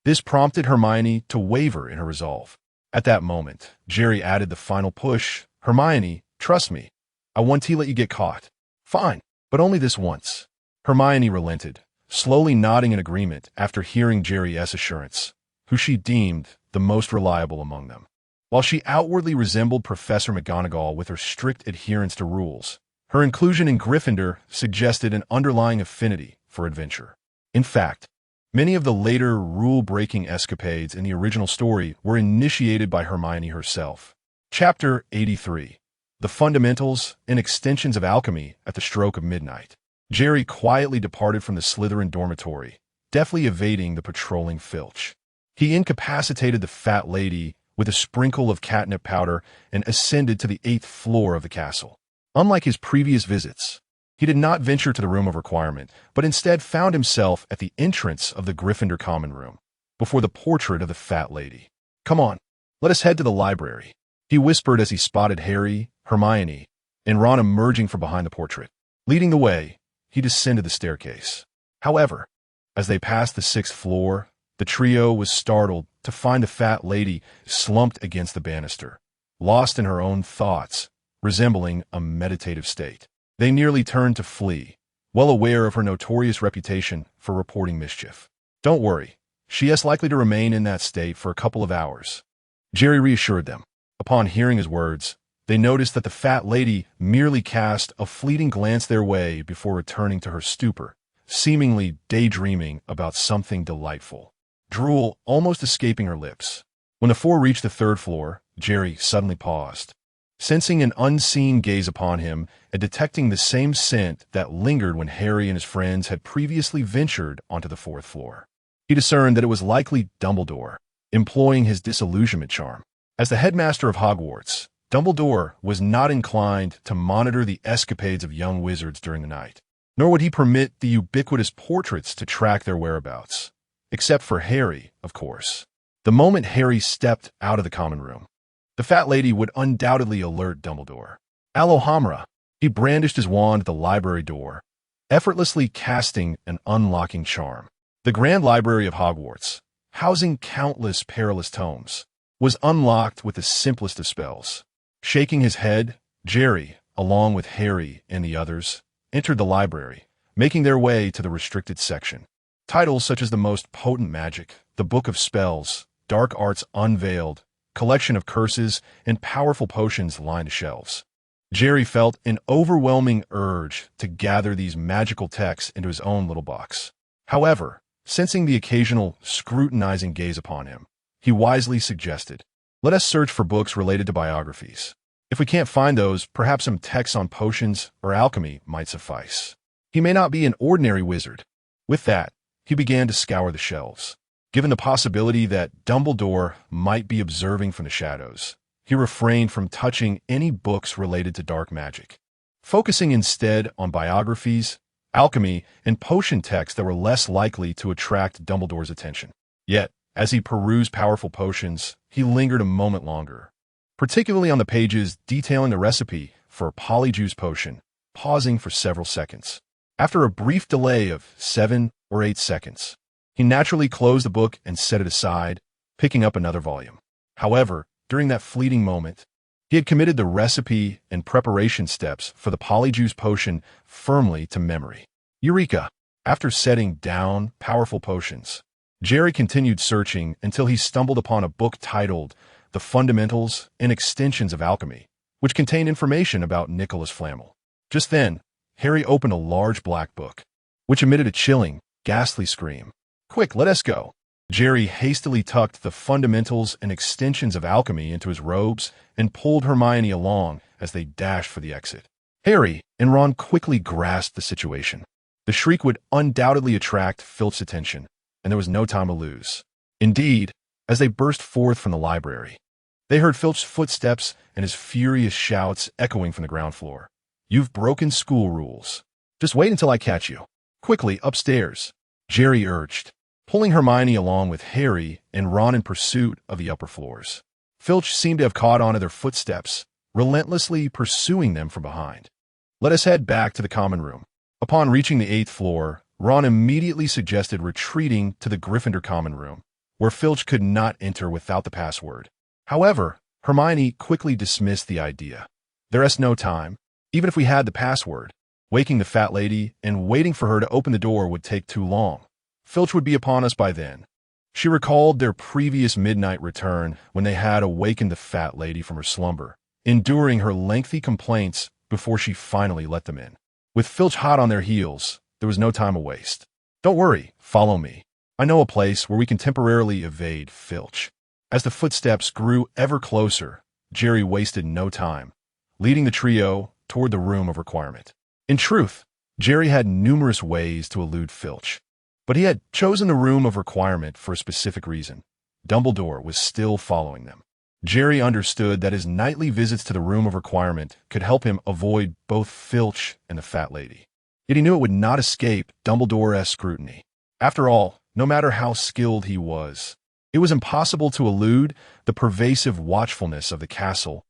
This prompted Hermione to waver in her resolve. At that moment, Jerry added the final push. "Hermione, trust me. I won't let you get caught." "Fine, but only this once." Hermione relented, slowly nodding in agreement after hearing Jerry's assurance, who she deemed the most reliable among them. While she outwardly resembled Professor McGonagall with her strict adherence to rules, her inclusion in Gryffindor suggested an underlying affinity for adventure. In fact, many of the later rule-breaking escapades in the original story were initiated by Hermione herself. Chapter 83. The Fundamentals and Extensions of Alchemy at the Stroke of Midnight. Jerry quietly departed from the Slytherin dormitory, deftly evading the patrolling Filch. He incapacitated the fat lady with a sprinkle of catnip powder and ascended to the 8th floor of the castle. Unlike his previous visits, he did not venture to the Room of Requirement, but instead found himself at the entrance of the Gryffindor Common Room, before the portrait of the fat lady. "Come on, let us head to the library," he whispered as he spotted Harry, Hermione, and Ron emerging from behind the portrait. Leading the way, he descended the staircase. However, as they passed the 6th floor, the trio was startled to find the fat lady slumped against the banister, lost in her own thoughts, resembling a meditative state. They nearly turned to flee, well aware of her notorious reputation for reporting mischief. "Don't worry, she is likely to remain in that state for a couple of hours," Jerry reassured them. Upon hearing his words, they noticed that the fat lady merely cast a fleeting glance their way before returning to her stupor, seemingly daydreaming about something delightful, drool almost escaping her lips. When the four reached the 3rd floor, Jerry suddenly paused, sensing an unseen gaze upon him and detecting the same scent that lingered when Harry and his friends had previously ventured onto the 4th floor. He discerned that it was likely Dumbledore, employing his disillusionment charm. As the headmaster of Hogwarts, Dumbledore was not inclined to monitor the escapades of young wizards during the night, nor would he permit the ubiquitous portraits to track their whereabouts. Except for Harry, of course. The moment Harry stepped out of the common room, the fat lady would undoubtedly alert Dumbledore. Alohomora! He brandished his wand at the library door, effortlessly casting an unlocking charm. The Grand Library of Hogwarts, housing countless perilous tomes, was unlocked with the simplest of spells. Shaking his head, Jerry, along with Harry and the others, entered the library, making their way to the restricted section. Titles such as The Most Potent Magic, The Book of Spells, Dark Arts Unveiled, Collection of Curses, and Powerful Potions lined the shelves. Jerry felt an overwhelming urge to gather these magical texts into his own little box. However, sensing the occasional scrutinizing gaze upon him, he wisely suggested, "Let us search for books related to biographies. If we can't find those, perhaps some texts on potions or alchemy might suffice." He may not be an ordinary wizard. With that, he began to scour the shelves. Given the possibility that Dumbledore might be observing from the shadows, he refrained from touching any books related to dark magic, focusing instead on biographies, alchemy, and potion texts that were less likely to attract Dumbledore's attention. Yet, as he perused Powerful Potions, he lingered a moment longer, particularly on the pages detailing the recipe for a Polyjuice Potion, pausing for several seconds. After a brief delay of 7 or 8 seconds, he naturally closed the book and set it aside, picking up another volume. However, during that fleeting moment, he had committed the recipe and preparation steps for the Polyjuice Potion firmly to memory. Eureka! After setting down Powerful Potions, Jerry continued searching until he stumbled upon a book titled The Fundamentals and Extensions of Alchemy, which contained information about Nicholas Flamel. Just then, Harry opened a large black book, which emitted a chilling, ghastly scream. "Quick, let us go." Jerry hastily tucked The Fundamentals and Extensions of Alchemy into his robes and pulled Hermione along as they dashed for the exit. Harry and Ron quickly grasped the situation. The shriek would undoubtedly attract Filch's attention, and there was no time to lose. Indeed, as they burst forth from the library, they heard Filch's footsteps and his furious shouts echoing from the ground floor. "You've broken school rules. Just wait until I catch you." "Quickly, upstairs," Jerry urged, pulling Hermione along with Harry and Ron in pursuit of the upper floors. Filch seemed to have caught on to their footsteps, relentlessly pursuing them from behind. "Let us head back to the common room." Upon reaching the 8th floor, Ron immediately suggested retreating to the Gryffindor common room, where Filch could not enter without the password. However, Hermione quickly dismissed the idea. "There is no time. Even if we had the password, waking the fat lady and waiting for her to open the door would take too long. Filch would be upon us by then." She recalled their previous midnight return when they had awakened the fat lady from her slumber, enduring her lengthy complaints before she finally let them in. With Filch hot on their heels, there was no time to waste. "Don't worry, follow me. I know a place where we can temporarily evade Filch." As the footsteps grew ever closer, Jerry wasted no time, leading the trio toward the Room of Requirement. In truth, Jerry had numerous ways to elude Filch, but he had chosen the Room of Requirement for a specific reason. Dumbledore was still following them. Jerry understood that his nightly visits to the Room of Requirement could help him avoid both Filch and the fat lady. Yet he knew it would not escape Dumbledore's scrutiny. After all, no matter how skilled he was, it was impossible to elude the pervasive watchfulness of the castle's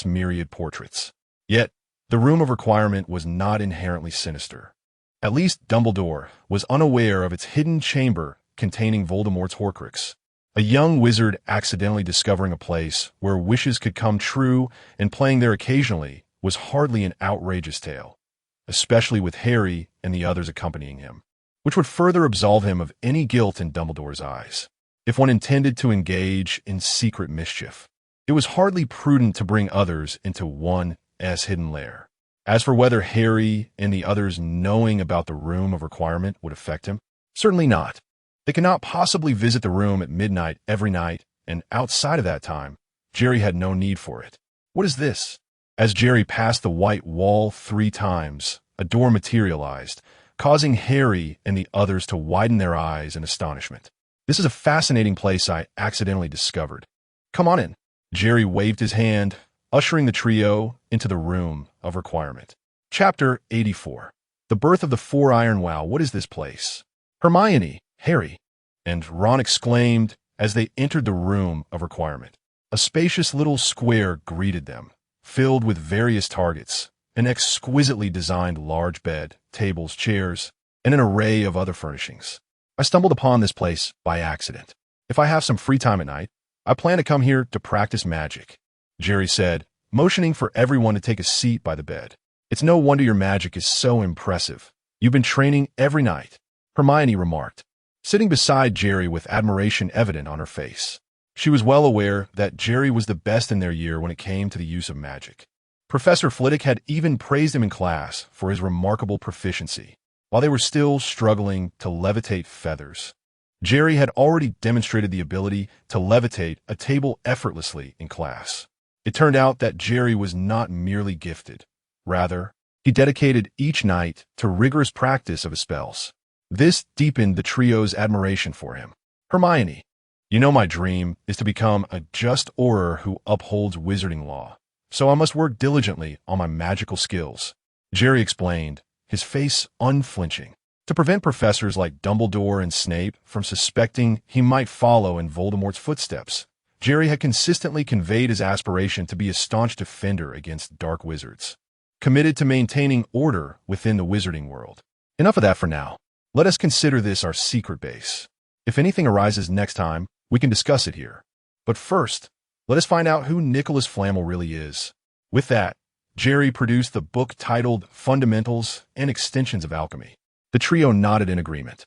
myriad portraits. Yet, the Room of Requirement was not inherently sinister. At least Dumbledore was unaware of its hidden chamber containing Voldemort's Horcrux. A young wizard accidentally discovering a place where wishes could come true and playing there occasionally was hardly an outrageous tale, especially with Harry and the others accompanying him, which would further absolve him of any guilt in Dumbledore's eyes. If one intended to engage in secret mischief, it was hardly prudent to bring others into one's hidden lair. As for whether Harry and the others knowing about the Room of Requirement would affect him, certainly not. They could not possibly visit the room at midnight every night, and outside of that time, Jerry had no need for it. "What is this?" As Jerry passed the white wall 3 times, a door materialized, causing Harry and the others to widen their eyes in astonishment. "This is a fascinating place I accidentally discovered. Come on in." Jerry waved his hand, ushering the trio into the Room of Requirement. Chapter 84. The Birth of the Four Iron Wow. "What is this place?" "Hermione, Harry," and Ron exclaimed as they entered the Room of Requirement. A spacious little square greeted them, filled with various targets, an exquisitely designed large bed, tables, chairs, and an array of other furnishings. "I stumbled upon this place by accident. If I have some free time at night, I plan to come here to practice magic," Jerry said, motioning for everyone to take a seat by the bed. "It's no wonder your magic is so impressive. You've been training every night," Hermione remarked, sitting beside Jerry with admiration evident on her face. She was well aware that Jerry was the best in their year when it came to the use of magic. Professor Flitwick had even praised him in class for his remarkable proficiency, while they were still struggling to levitate feathers. Jerry had already demonstrated the ability to levitate a table effortlessly in class. It turned out that Jerry was not merely gifted. Rather, he dedicated each night to rigorous practice of his spells. This deepened the trio's admiration for him. "Hermione, you know my dream is to become a just Auror who upholds wizarding law, so I must work diligently on my magical skills," Jerry explained, his face unflinching. To prevent professors like Dumbledore and Snape from suspecting he might follow in Voldemort's footsteps, Jerry had consistently conveyed his aspiration to be a staunch defender against dark wizards, committed to maintaining order within the wizarding world. Enough of that for now. Let us consider this our secret base. If anything arises next time, we can discuss it here. But first, let us find out who Nicholas Flamel really is. With that, Jerry produced the book titled Fundamentals and Extensions of Alchemy. The trio nodded in agreement.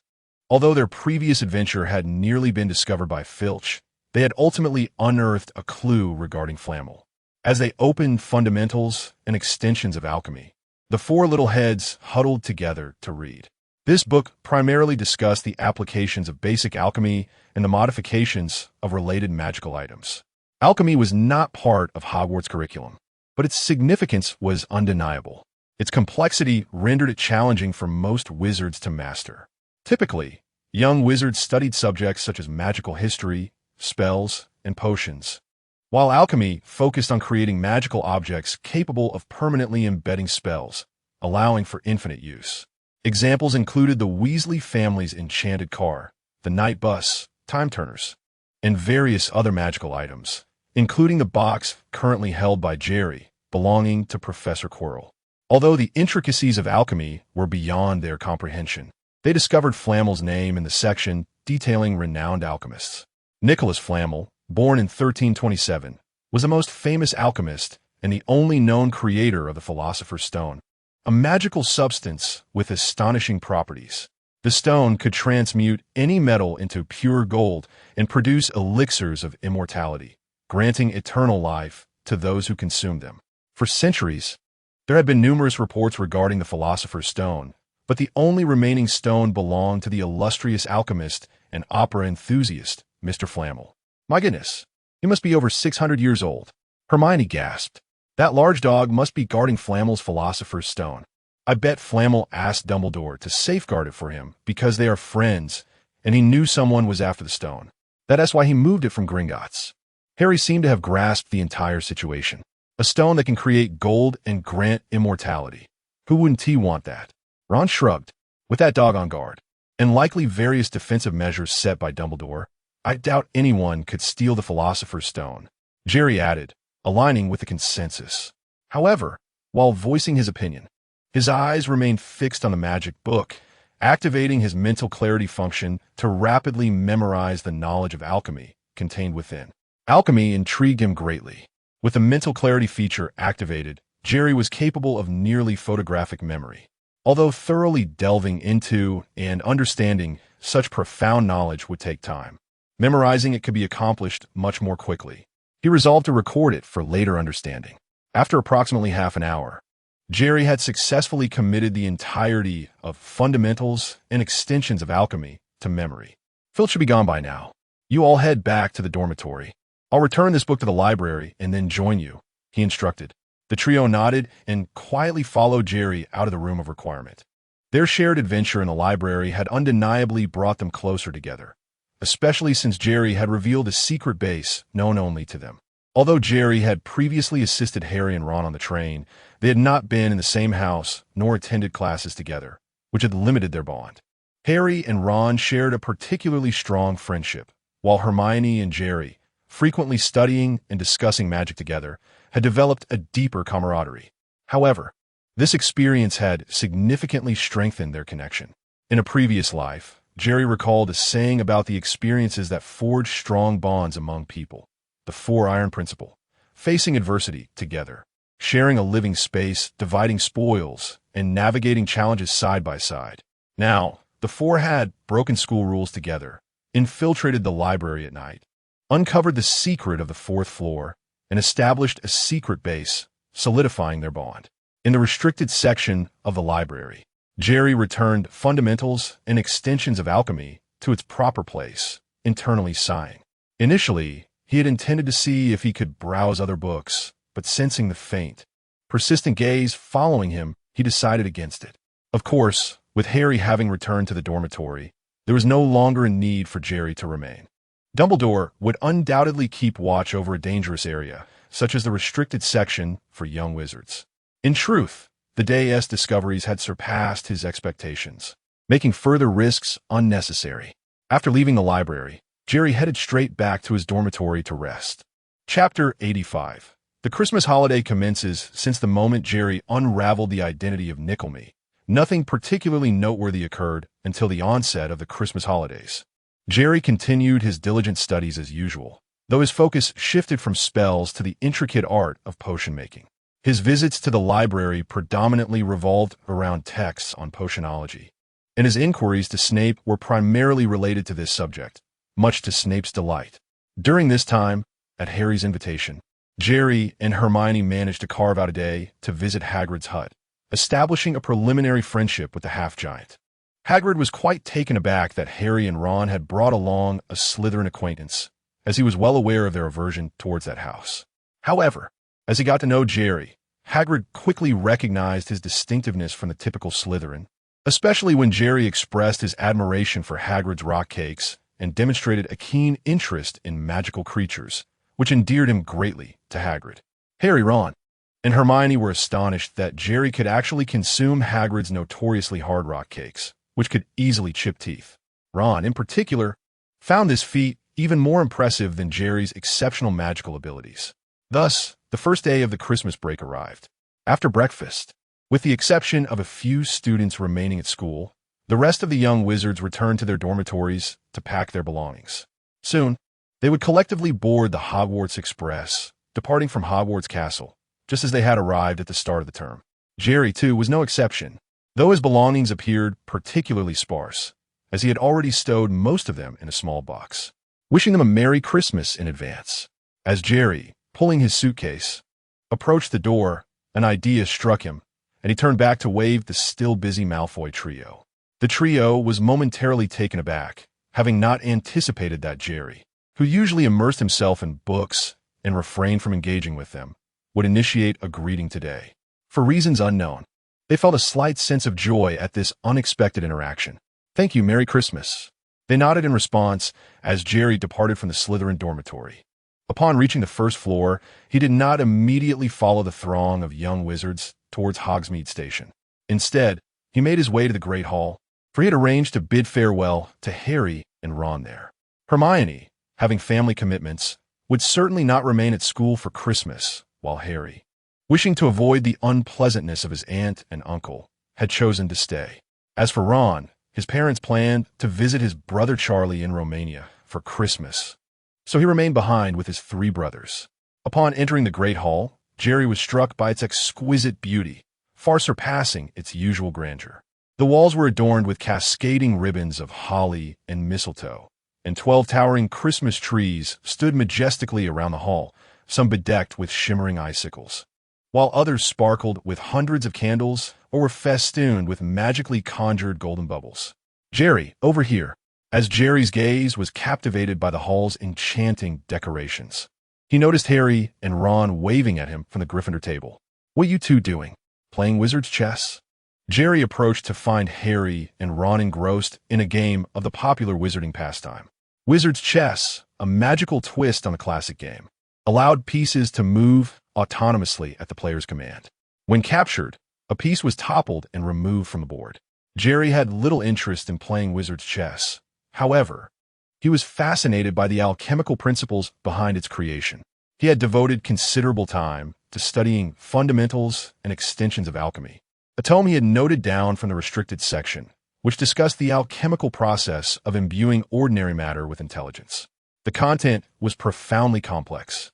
Although their previous adventure had nearly been discovered by Filch, they had ultimately unearthed a clue regarding Flammel. As they opened fundamentals and extensions of alchemy, the four little heads huddled together to read. This book primarily discussed the applications of basic alchemy and the modifications of related magical items. Alchemy was not part of Hogwarts' curriculum, but its significance was undeniable. Its complexity rendered it challenging for most wizards to master. Typically, young wizards studied subjects such as magical history, spells, and potions, while alchemy focused on creating magical objects capable of permanently embedding spells, allowing for infinite use. Examples included the Weasley family's enchanted car, the night bus, time turners, and various other magical items, including the box currently held by Jerry, belonging to Professor Quirrell. Although the intricacies of alchemy were beyond their comprehension, they discovered Flammel's name in the section detailing renowned alchemists. Nicholas Flammel, born in 1327, was the most famous alchemist and the only known creator of the Philosopher's Stone, a magical substance with astonishing properties. The stone could transmute any metal into pure gold and produce elixirs of immortality, granting eternal life to those who consume them. For centuries, there had been numerous reports regarding the Philosopher's Stone, but the only remaining stone belonged to the illustrious alchemist and opera enthusiast, Mr. Flammel. My goodness, he must be over 600 years old. Hermione gasped. That large dog must be guarding Flammel's Philosopher's Stone. I bet Flammel asked Dumbledore to safeguard it for him because they are friends, and he knew someone was after the stone. That's why he moved it from Gringotts. Harry seemed to have grasped the entire situation. A stone that can create gold and grant immortality. Who wouldn't he want that? Ron shrugged. With that dog on guard, and likely various defensive measures set by Dumbledore, I doubt anyone could steal the Philosopher's Stone. Jerry added, aligning with the consensus. However, while voicing his opinion, his eyes remained fixed on the magic book, activating his mental clarity function to rapidly memorize the knowledge of alchemy contained within. Alchemy intrigued him greatly. With the mental clarity feature activated, Jerry was capable of nearly photographic memory. Although thoroughly delving into and understanding such profound knowledge would take time, memorizing it could be accomplished much more quickly. He resolved to record it for later understanding. After approximately half an hour, Jerry had successfully committed the entirety of fundamentals and extensions of alchemy to memory. Phil should be gone by now. You all head back to the dormitory. I'll return this book to the library and then join you, he instructed. The trio nodded and quietly followed Jerry out of the room of requirement. Their shared adventure in the library had undeniably brought them closer together, especially since Jerry had revealed a secret base known only to them. Although Jerry had previously assisted Harry and Ron on the train, they had not been in the same house nor attended classes together, which had limited their bond. Harry and Ron shared a particularly strong friendship, while Hermione and Jerry, frequently studying and discussing magic together, had developed a deeper camaraderie. However, this experience had significantly strengthened their connection. In a previous life, Jerry recalled a saying about the experiences that forge strong bonds among people. The 4 Iron Principle, facing adversity together, sharing a living space, dividing spoils, and navigating challenges side by side. Now, the 4 had broken school rules together, infiltrated the library at night, uncovered the secret of the 4th floor, and established a secret base, solidifying their bond. In the restricted section of the library, Jerry returned fundamentals and extensions of alchemy to its proper place, internally sighing. Initially, he had intended to see if he could browse other books, but sensing the faint, persistent gaze following him, he decided against it. Of course, with Harry having returned to the dormitory, there was no longer a need for Jerry to remain. Dumbledore would undoubtedly keep watch over a dangerous area, such as the restricted section for young wizards. In truth, the day's discoveries had surpassed his expectations, making further risks unnecessary. After leaving the library, Jerry headed straight back to his dormitory to rest. Chapter 85. The Christmas holiday commences since the moment Jerry unraveled the identity of Nickelme. Nothing particularly noteworthy occurred until the onset of the Christmas holidays. Jerry continued his diligent studies as usual, though his focus shifted from spells to the intricate art of potion making. His visits to the library predominantly revolved around texts on potionology, and his inquiries to Snape were primarily related to this subject, much to Snape's delight. During this time, at Harry's invitation, Jerry and Hermione managed to carve out a day to visit Hagrid's hut, establishing a preliminary friendship with the half-giant. Hagrid was quite taken aback that Harry and Ron had brought along a Slytherin acquaintance, as he was well aware of their aversion towards that house. However, as he got to know Jerry, Hagrid quickly recognized his distinctiveness from the typical Slytherin, especially when Jerry expressed his admiration for Hagrid's rock cakes and demonstrated a keen interest in magical creatures, which endeared him greatly to Hagrid. Harry, Ron, and Hermione were astonished that Jerry could actually consume Hagrid's notoriously hard rock cakes, which could easily chip teeth. Ron, in particular, found this feat even more impressive than Jerry's exceptional magical abilities. Thus, the first day of the Christmas break arrived. After breakfast, with the exception of a few students remaining at school, the rest of the young wizards returned to their dormitories to pack their belongings. Soon, they would collectively board the Hogwarts Express, departing from Hogwarts Castle, just as they had arrived at the start of the term. Jerry, too, was no exception, though his belongings appeared particularly sparse, as he had already stowed most of them in a small box, wishing them a Merry Christmas in advance. As Jerry, pulling his suitcase, approached the door, an idea struck him, and he turned back to wave the still busy Malfoy trio. The trio was momentarily taken aback, having not anticipated that Jerry, who usually immersed himself in books and refrained from engaging with them, would initiate a greeting today. For reasons unknown, they felt a slight sense of joy at this unexpected interaction. "Thank you, Merry Christmas." They nodded in response as Jerry departed from the Slytherin dormitory. Upon reaching the first floor, he did not immediately follow the throng of young wizards towards Hogsmeade Station. Instead, he made his way to the Great Hall, for he had arranged to bid farewell to Harry and Ron there. Hermione, having family commitments, would certainly not remain at school for Christmas, while Harry, wishing to avoid the unpleasantness of his aunt and uncle, had chosen to stay. As for Ron, his parents planned to visit his brother Charlie in Romania for Christmas, so he remained behind with his 3 brothers. Upon entering the Great Hall, Jerry was struck by its exquisite beauty, far surpassing its usual grandeur. The walls were adorned with cascading ribbons of holly and mistletoe, and 12 towering Christmas trees stood majestically around the hall, some bedecked with shimmering icicles, while others sparkled with hundreds of candles or were festooned with magically conjured golden bubbles. "Jerry, over here," as Jerry's gaze was captivated by the hall's enchanting decorations. He noticed Harry and Ron waving at him from the Gryffindor table. "What you two doing? Playing wizard's chess?" Jerry approached to find Harry and Ron engrossed in a game of the popular wizarding pastime. Wizard's chess, a magical twist on the classic game, allowed pieces to move autonomously at the player's command. When captured, a piece was toppled and removed from the board. Jerry had little interest in playing wizard's chess. However, he was fascinated by the alchemical principles behind its creation. He had devoted considerable time to studying fundamentals and extensions of alchemy, a tome he had noted down from the restricted section, which discussed the alchemical process of imbuing ordinary matter with intelligence. The content was profoundly complex,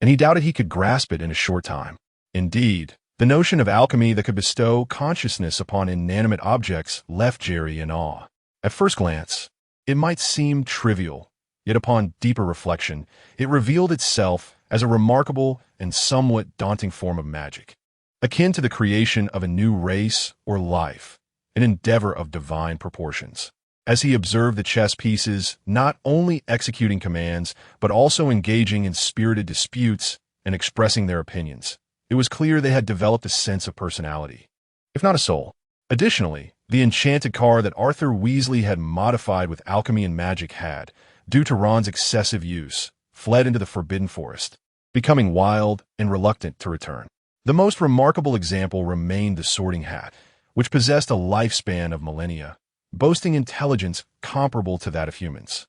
and he doubted he could grasp it in a short time. Indeed, the notion of alchemy that could bestow consciousness upon inanimate objects left Jerry in awe. At first glance, it might seem trivial, yet upon deeper reflection, it revealed itself as a remarkable and somewhat daunting form of magic, akin to the creation of a new race or life, an endeavor of divine proportions. As he observed the chess pieces not only executing commands, but also engaging in spirited disputes and expressing their opinions, it was clear they had developed a sense of personality, if not a soul. Additionally, the enchanted car that Arthur Weasley had modified with alchemy and magic had, due to Ron's excessive use, fled into the Forbidden Forest, becoming wild and reluctant to return. The most remarkable example remained the Sorting Hat, which possessed a lifespan of millennia, boasting intelligence comparable to that of humans,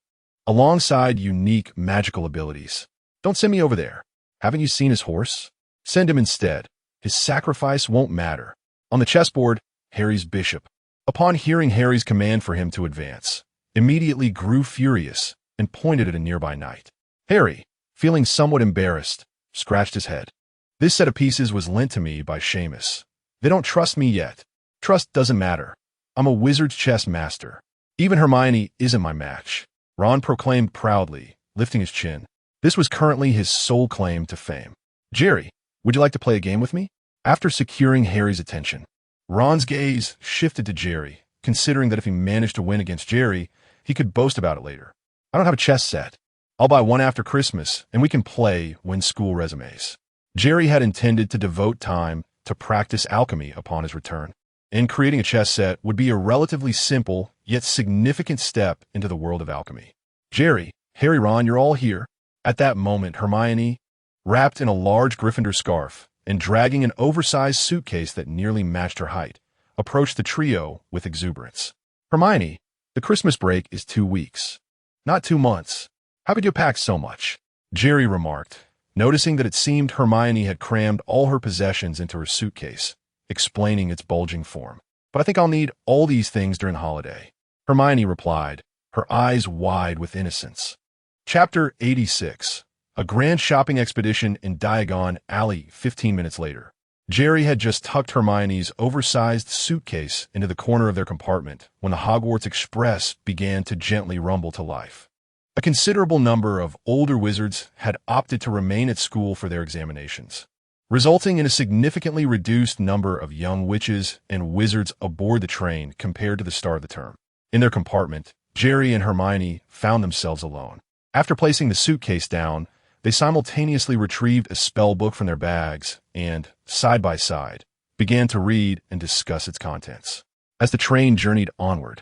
alongside unique magical abilities. "Don't send me over there. Haven't you seen his horse? Send him instead. His sacrifice won't matter." On the chessboard, Harry's bishop, upon hearing Harry's command for him to advance, immediately grew furious and pointed at a nearby knight. Harry, feeling somewhat embarrassed, scratched his head. "This set of pieces was lent to me by Seamus. They don't trust me yet." "Trust doesn't matter. I'm a wizard's chess master. Even Hermione isn't my match, Ron proclaimed proudly, lifting his chin. This was currently his sole claim to fame. Jerry, would you like to play a game with me? After securing Harry's attention, Ron's gaze shifted to Jerry, considering that if he managed to win against Jerry, he could boast about it later. I don't have a chess set. I'll buy one after Christmas, and we can play when school resumes. Jerry had intended to devote time to practice alchemy upon his return, and creating a chess set would be a relatively simple yet significant step into the world of alchemy. Jerry, Harry, Ron, you're all here. At that moment, Hermione, wrapped in a large Gryffindor scarf and dragging an oversized suitcase that nearly matched her height, approached the trio with exuberance. Hermione, the Christmas break is 2 weeks, not 2 months. How could you pack so much? Jerry remarked, noticing that it seemed Hermione had crammed all her possessions into her suitcase, explaining its bulging form. But I think I'll need all these things during the holiday. Hermione replied, her eyes wide with innocence. Chapter 86. A grand shopping expedition in Diagon Alley 15 minutes later. Jerry had just tucked Hermione's oversized suitcase into the corner of their compartment when the Hogwarts Express began to gently rumble to life. A considerable number of older wizards had opted to remain at school for their examinations, resulting in a significantly reduced number of young witches and wizards aboard the train compared to the start of the term. In their compartment, Jerry and Hermione found themselves alone. After placing the suitcase down, they simultaneously retrieved a spell book from their bags and, side by side, began to read and discuss its contents. As the train journeyed onward,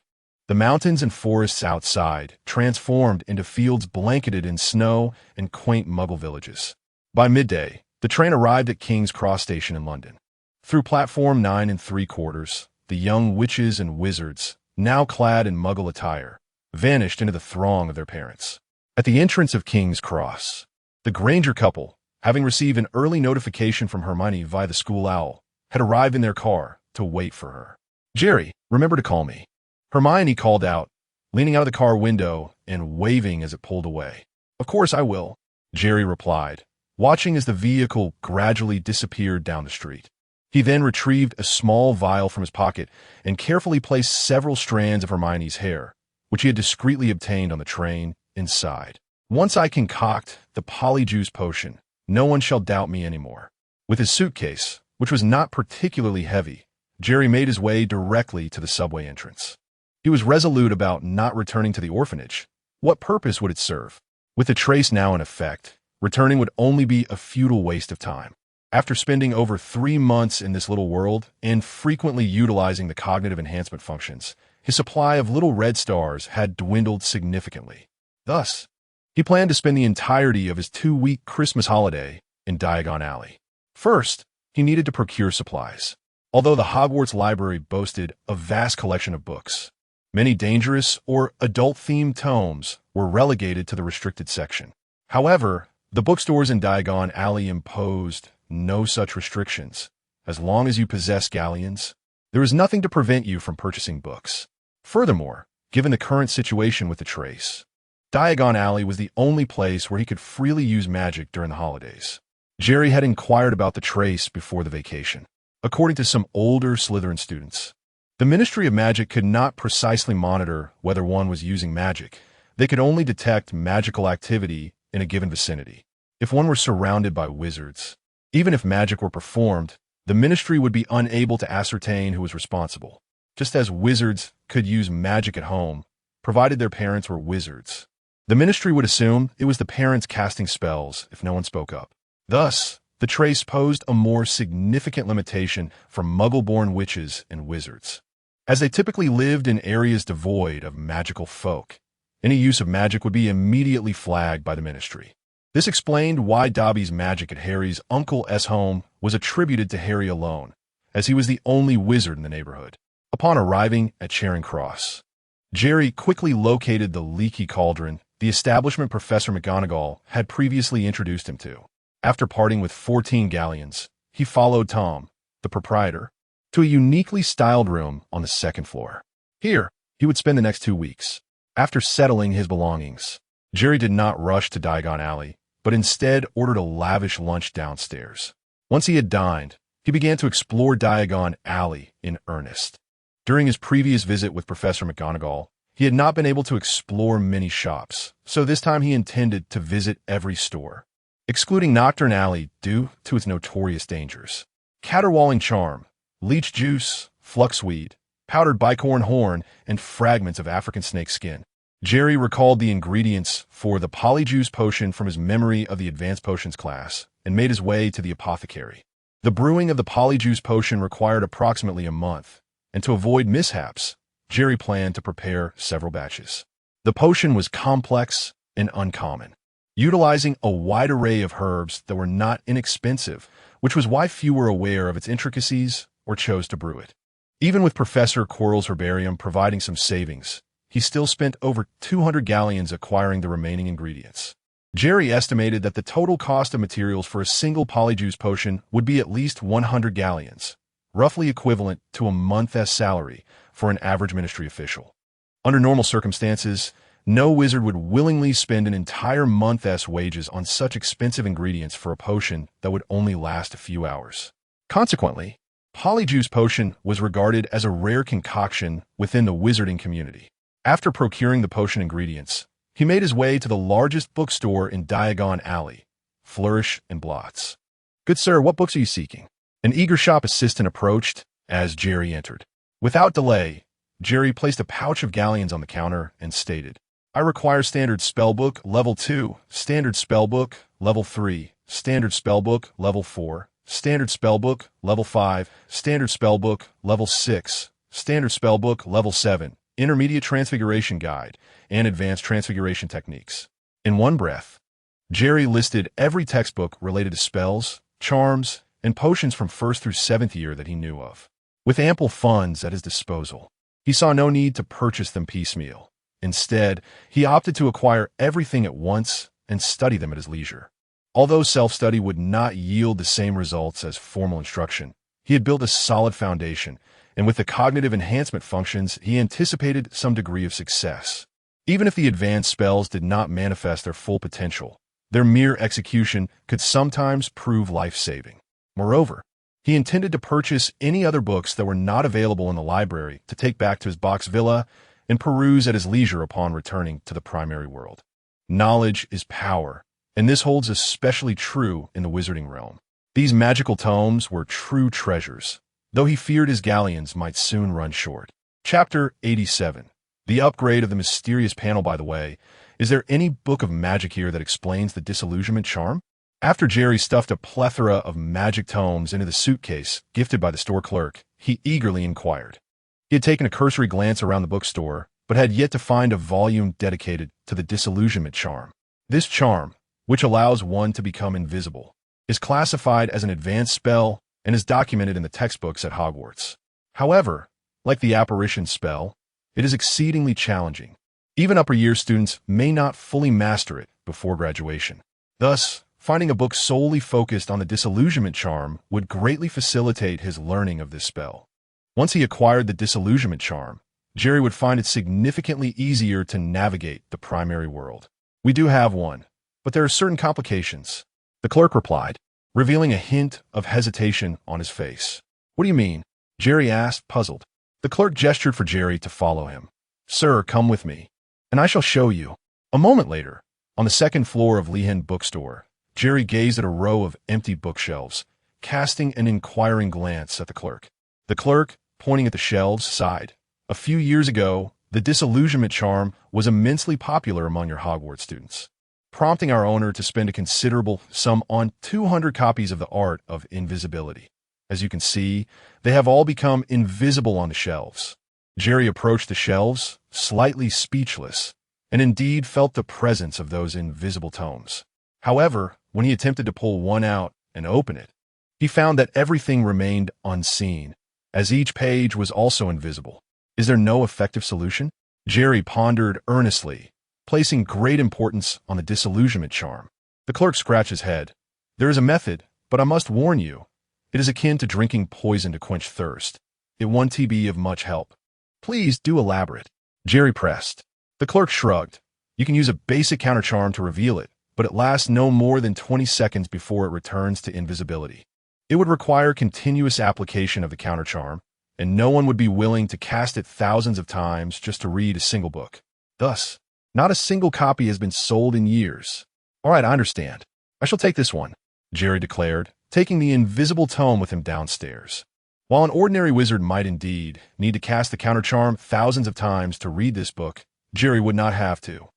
the mountains and forests outside transformed into fields blanketed in snow and quaint Muggle villages. By midday, the train arrived at King's Cross Station in London. Through platform 9 3/4, the young witches and wizards, now clad in Muggle attire, vanished into the throng of their parents. At the entrance of King's Cross, the Granger couple, having received an early notification from Hermione via the school owl, had arrived in their car to wait for her. Jerry, remember to call me, Hermione called out, leaning out of the car window and waving as it pulled away. Of course I will, Jerry replied, watching as the vehicle gradually disappeared down the street. He then retrieved a small vial from his pocket and carefully placed several strands of Hermione's hair, which he had discreetly obtained on the train, inside. Once I concoct the polyjuice potion, no one shall doubt me anymore. With his suitcase, which was not particularly heavy, Jerry made his way directly to the subway entrance. He was resolute about not returning to the orphanage. What purpose would it serve? With the trace now in effect, returning would only be a futile waste of time. After spending over 3 months in this little world and frequently utilizing the cognitive enhancement functions, his supply of little red stars had dwindled significantly. Thus, he planned to spend the entirety of his 2-week Christmas holiday in Diagon Alley. First, he needed to procure supplies. Although the Hogwarts library boasted a vast collection of books, many dangerous or adult-themed tomes were relegated to the restricted section. However, the bookstores in Diagon Alley imposed no such restrictions. As long as you possess galleons, there is nothing to prevent you from purchasing books. Furthermore, given the current situation with the trace, Diagon Alley was the only place where he could freely use magic during the holidays. Jerry had inquired about the trace before the vacation. According to some older Slytherin students, the Ministry of Magic could not precisely monitor whether one was using magic. They could only detect magical activity in a given vicinity. If one were surrounded by wizards, even if magic were performed, the Ministry would be unable to ascertain who was responsible, just as wizards could use magic at home, provided their parents were wizards. The Ministry would assume it was the parents casting spells if no one spoke up. Thus, the trace posed a more significant limitation for Muggle-born witches and wizards. As they typically lived in areas devoid of magical folk, any use of magic would be immediately flagged by the Ministry. This explained why Dobby's magic at Harry's uncle's home was attributed to Harry alone, as he was the only wizard in the neighborhood. Upon arriving at Charing Cross, Jerry quickly located the leaky cauldron the establishment Professor McGonagall had previously introduced him to. After parting with 14 galleons, he followed Tom, the proprietor, to a uniquely styled room on the 2nd floor. Here, he would spend the next 2 weeks. After settling his belongings, Jerry did not rush to Diagon Alley, but instead ordered a lavish lunch downstairs. Once he had dined, he began to explore Diagon Alley in earnest. During his previous visit with Professor McGonagall, he had not been able to explore many shops, so this time he intended to visit every store, excluding Nocturne Alley due to its notorious dangers. Caterwauling charm, leech juice, fluxweed, powdered bicorn horn, and fragments of African snake skin. Jerry recalled the ingredients for the polyjuice potion from his memory of the advanced potions class and made his way to the apothecary. The brewing of the polyjuice potion required approximately a month, and to avoid mishaps, Jerry planned to prepare several batches. The potion was complex and uncommon, utilizing a wide array of herbs that were not inexpensive, which was why few were aware of its intricacies or chose to brew it. Even with Professor Quirrell's herbarium providing some savings, he still spent over 200 galleons acquiring the remaining ingredients. Jerry estimated that the total cost of materials for a single polyjuice potion would be at least 100 galleons, roughly equivalent to a month's salary for an average ministry official. Under normal circumstances, no wizard would willingly spend an entire month's wages on such expensive ingredients for a potion that would only last a few hours. Consequently, polyjuice potion was regarded as a rare concoction within the wizarding community. After procuring the potion ingredients, he made his way to the largest bookstore in Diagon Alley, Flourish and Blots. "Good sir, what books are you seeking?" An eager shop assistant approached as Jerry entered. Without delay, Jerry placed a pouch of galleons on the counter and stated, "I require Standard Spellbook Level 2, Standard Spellbook Level 3, Standard Spellbook Level 4, Standard Spellbook Level 5, Standard Spellbook Level 6, Standard Spellbook Level 7, Intermediate Transfiguration Guide, and Advanced Transfiguration Techniques." In one breath, Jerry listed every textbook related to spells, charms, and potions from 1st through 7th year that he knew of. With ample funds at his disposal, he saw no need to purchase them piecemeal. Instead, he opted to acquire everything at once and study them at his leisure. Although self-study would not yield the same results as formal instruction, he had built a solid foundation, and with the cognitive enhancement functions, he anticipated some degree of success. Even if the advanced spells did not manifest their full potential, their mere execution could sometimes prove life-saving. Moreover, he intended to purchase any other books that were not available in the library to take back to his box villa and peruse at his leisure upon returning to the primary world. Knowledge is power, and this holds especially true in the wizarding realm. These magical tomes were true treasures, though he feared his galleons might soon run short. Chapter 87. The upgrade of the mysterious panel, by the way. Is there any book of magic here that explains the disillusionment charm? After Jerry stuffed a plethora of magic tomes into the suitcase gifted by the store clerk, he eagerly inquired. He had taken a cursory glance around the bookstore, but had yet to find a volume dedicated to the disillusionment charm. This charm, which allows one to become invisible, is classified as an advanced spell and is documented in the textbooks at Hogwarts. However, like the apparition spell, it is exceedingly challenging. Even upper-year students may not fully master it before graduation. Thus, finding a book solely focused on the disillusionment charm would greatly facilitate his learning of this spell. Once he acquired the disillusionment charm, Jerry would find it significantly easier to navigate the primary world. "We do have one, but there are certain complications," the clerk replied, revealing a hint of hesitation on his face. "What do you mean?" Jerry asked, puzzled. The clerk gestured for Jerry to follow him. "Sir, come with me, and I shall show you." A moment later, on the second floor of Lehan Bookstore, Jerry gazed at a row of empty bookshelves, casting an inquiring glance at the clerk. The clerk, pointing at the shelves, sighed. "A few years ago, the disillusionment charm was immensely popular among your Hogwarts students, prompting our owner to spend a considerable sum on 200 copies of the art of invisibility. As you can see, they have all become invisible on the shelves." Jerry approached the shelves, slightly speechless, and indeed felt the presence of those invisible tomes. However, when he attempted to pull one out and open it, he found that everything remained unseen, as each page was also invisible. Is there no effective solution? Jerry pondered earnestly, placing great importance on the disillusionment charm. The clerk scratched his head. "There is a method, but I must warn you, it is akin to drinking poison to quench thirst. It won't be of much help." "Please do elaborate," Jerry pressed. The clerk shrugged. "You can use a basic countercharm to reveal it, but it lasts no more than 20 seconds before it returns to invisibility. It would require continuous application of the countercharm, and no one would be willing to cast it thousands of times just to read a single book. Thus, not a single copy has been sold in years. All right, I understand. I shall take this one, Jerry declared, taking the invisible tome with him downstairs. While an ordinary wizard might indeed need to cast the counter charm thousands of times to read this book, Jerry would not have to.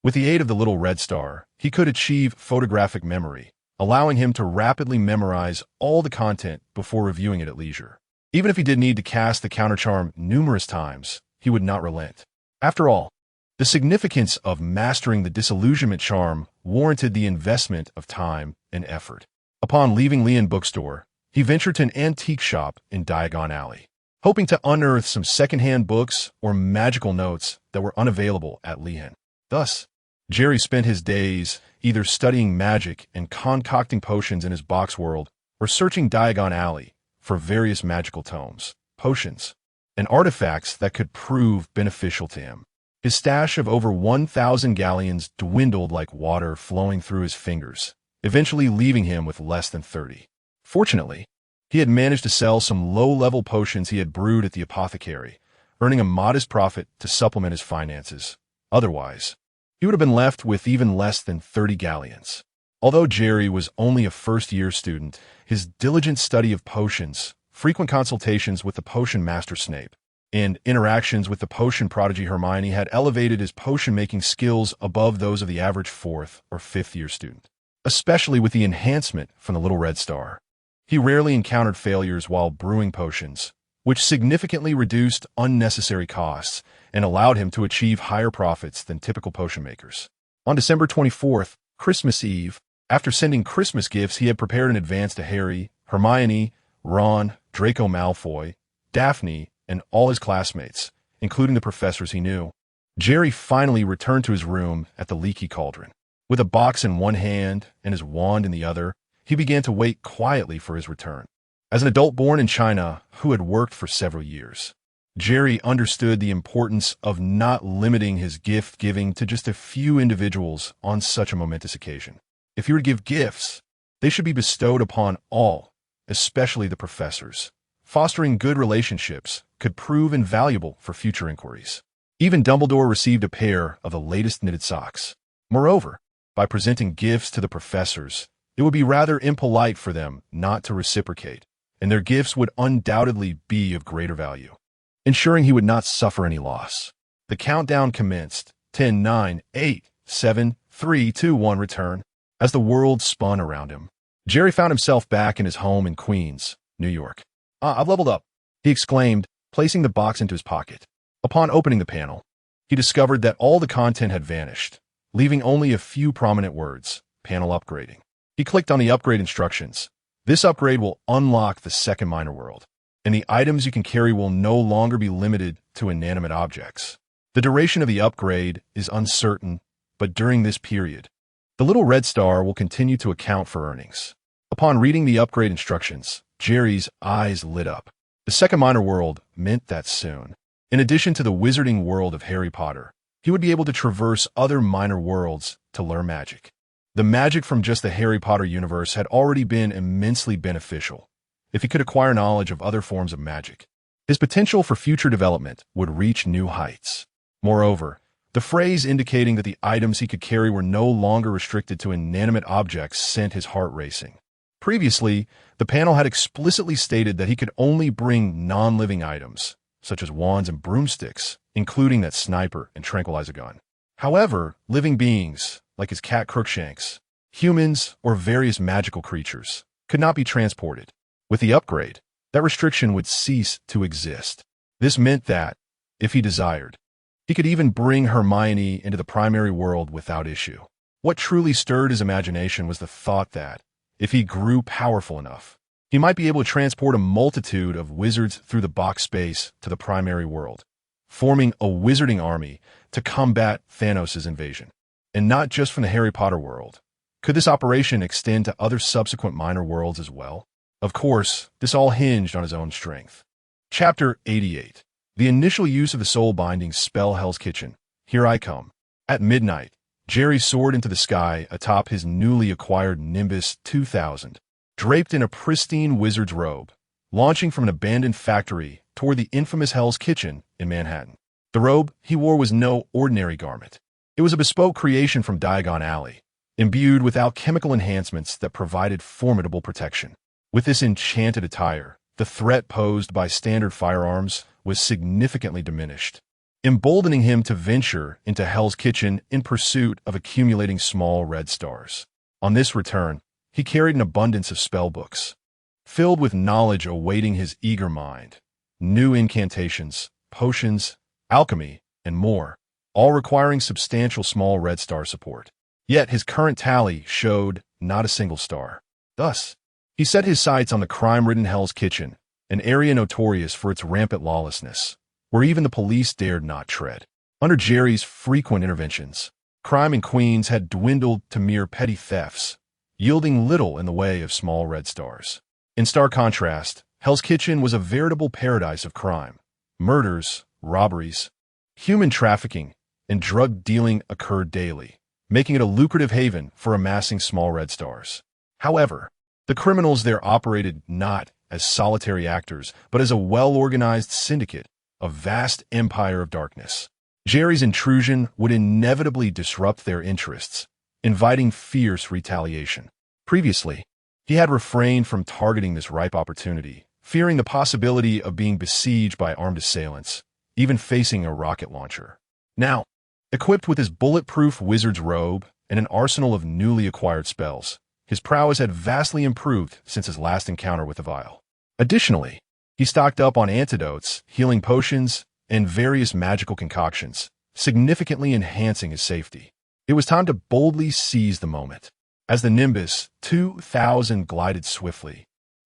With the aid of the little red star, he could achieve photographic memory, allowing him to rapidly memorize all the content before reviewing it at leisure. Even if he did need to cast the counter charm numerous times, he would not relent. After all, the significance of mastering the disillusionment charm warranted the investment of time and effort. Upon leaving Lian Bookstore, he ventured to an antique shop in Diagon Alley, hoping to unearth some second-hand books or magical notes that were unavailable at Lian. Thus, Jerry spent his days either studying magic and concocting potions in his box world or searching Diagon Alley for various magical tomes, potions, and artifacts that could prove beneficial to him. His stash of over 1,000 galleons dwindled like water flowing through his fingers, eventually leaving him with less than 30. Fortunately, he had managed to sell some low-level potions he had brewed at the apothecary, earning a modest profit to supplement his finances. Otherwise, he would have been left with even less than 30 galleons. Although Jerry was only a first-year student, his diligent study of potions, frequent consultations with the potion master Snape, and interactions with the potion prodigy Hermione had elevated his potion-making skills above those of the average 4th or 5th-year student. Especially with the enhancement from the Little Red Star, he rarely encountered failures while brewing potions, which significantly reduced unnecessary costs and allowed him to achieve higher profits than typical potion makers. On December 24th, Christmas Eve, after sending Christmas gifts he had prepared in advance to Harry, Hermione, Ron, Draco Malfoy, Daphne, and all his classmates, including the professors he knew, Jerry finally returned to his room at the Leaky Cauldron. With a box in one hand and his wand in the other, he began to wait quietly for his return. As an adult born in China who had worked for several years, Jerry understood the importance of not limiting his gift-giving to just a few individuals on such a momentous occasion. If he were to give gifts, they should be bestowed upon all, especially the professors. Fostering good relationships could prove invaluable for future inquiries. Even Dumbledore received a pair of the latest knitted socks. Moreover, by presenting gifts to the professors, it would be rather impolite for them not to reciprocate, and their gifts would undoubtedly be of greater value. Ensuring he would not suffer any loss, the countdown commenced. 10, 9, 8, 7, 3, 2, 1 return. As the world spun around him, Jerry found himself back in his home in Queens, New York. I've leveled up, he exclaimed, placing the box into his pocket. Upon opening the panel, he discovered that all the content had vanished, leaving only a few prominent words. Panel upgrading. He clicked on the upgrade instructions. This upgrade will unlock the second minor world, and the items you can carry will no longer be limited to inanimate objects. The duration of the upgrade is uncertain, but during this period, the little red star will continue to account for earnings. Upon reading the upgrade instructions, Jerry's eyes lit up. The second minor world meant that soon, in addition to the wizarding world of Harry Potter, he would be able to traverse other minor worlds to learn magic. The magic from just the Harry Potter universe had already been immensely beneficial. If he could acquire knowledge of other forms of magic, his potential for future development would reach new heights. Moreover, the phrase indicating that the items he could carry were no longer restricted to inanimate objects sent his heart racing. Previously, the panel had explicitly stated that he could only bring non-living items, such as wands and broomsticks, including that sniper and tranquilizer gun. However, living beings, like his cat Crookshanks, humans, or various magical creatures, could not be transported. With the upgrade, that restriction would cease to exist. This meant that, if he desired, he could even bring Hermione into the primary world without issue. What truly stirred his imagination was the thought that, if he grew powerful enough, he might be able to transport a multitude of wizards through the box space to the primary world, forming a wizarding army to combat Thanos' invasion. And not just from the Harry Potter world. Could this operation extend to other subsequent minor worlds as well? Of course, this all hinged on his own strength. Chapter 88. The initial use of the soul-binding spell Hell's Kitchen. Here I come. At midnight, Jerry soared into the sky atop his newly acquired Nimbus 2000. Draped in a pristine wizard's robe, launching from an abandoned factory toward the infamous Hell's Kitchen in Manhattan. The robe he wore was no ordinary garment. It was a bespoke creation from Diagon Alley, imbued with alchemical enhancements that provided formidable protection. With this enchanted attire, the threat posed by standard firearms was significantly diminished, emboldening him to venture into Hell's Kitchen in pursuit of accumulating small red stars. On this return, he carried an abundance of spellbooks, filled with knowledge awaiting his eager mind. New incantations, potions, alchemy, and more, all requiring substantial small red star support. Yet his current tally showed not a single star. Thus, he set his sights on the crime-ridden Hell's Kitchen, an area notorious for its rampant lawlessness, where even the police dared not tread. Under Jerry's frequent interventions, crime in Queens had dwindled to mere petty thefts, yielding little in the way of small red stars. In stark contrast, Hell's Kitchen was a veritable paradise of crime. Murders, robberies, human trafficking, and drug dealing occurred daily, making it a lucrative haven for amassing small red stars. However, the criminals there operated not as solitary actors, but as a well-organized syndicate, a vast empire of darkness. Jerry's intrusion would inevitably disrupt their interests, inviting fierce retaliation. Previously, he had refrained from targeting this ripe opportunity, fearing the possibility of being besieged by armed assailants, even facing a rocket launcher. Now, equipped with his bulletproof wizard's robe and an arsenal of newly acquired spells, his prowess had vastly improved since his last encounter with the vial. Additionally, he stocked up on antidotes, healing potions, and various magical concoctions, significantly enhancing his safety. It was time to boldly seize the moment. As the Nimbus 2000 glided swiftly,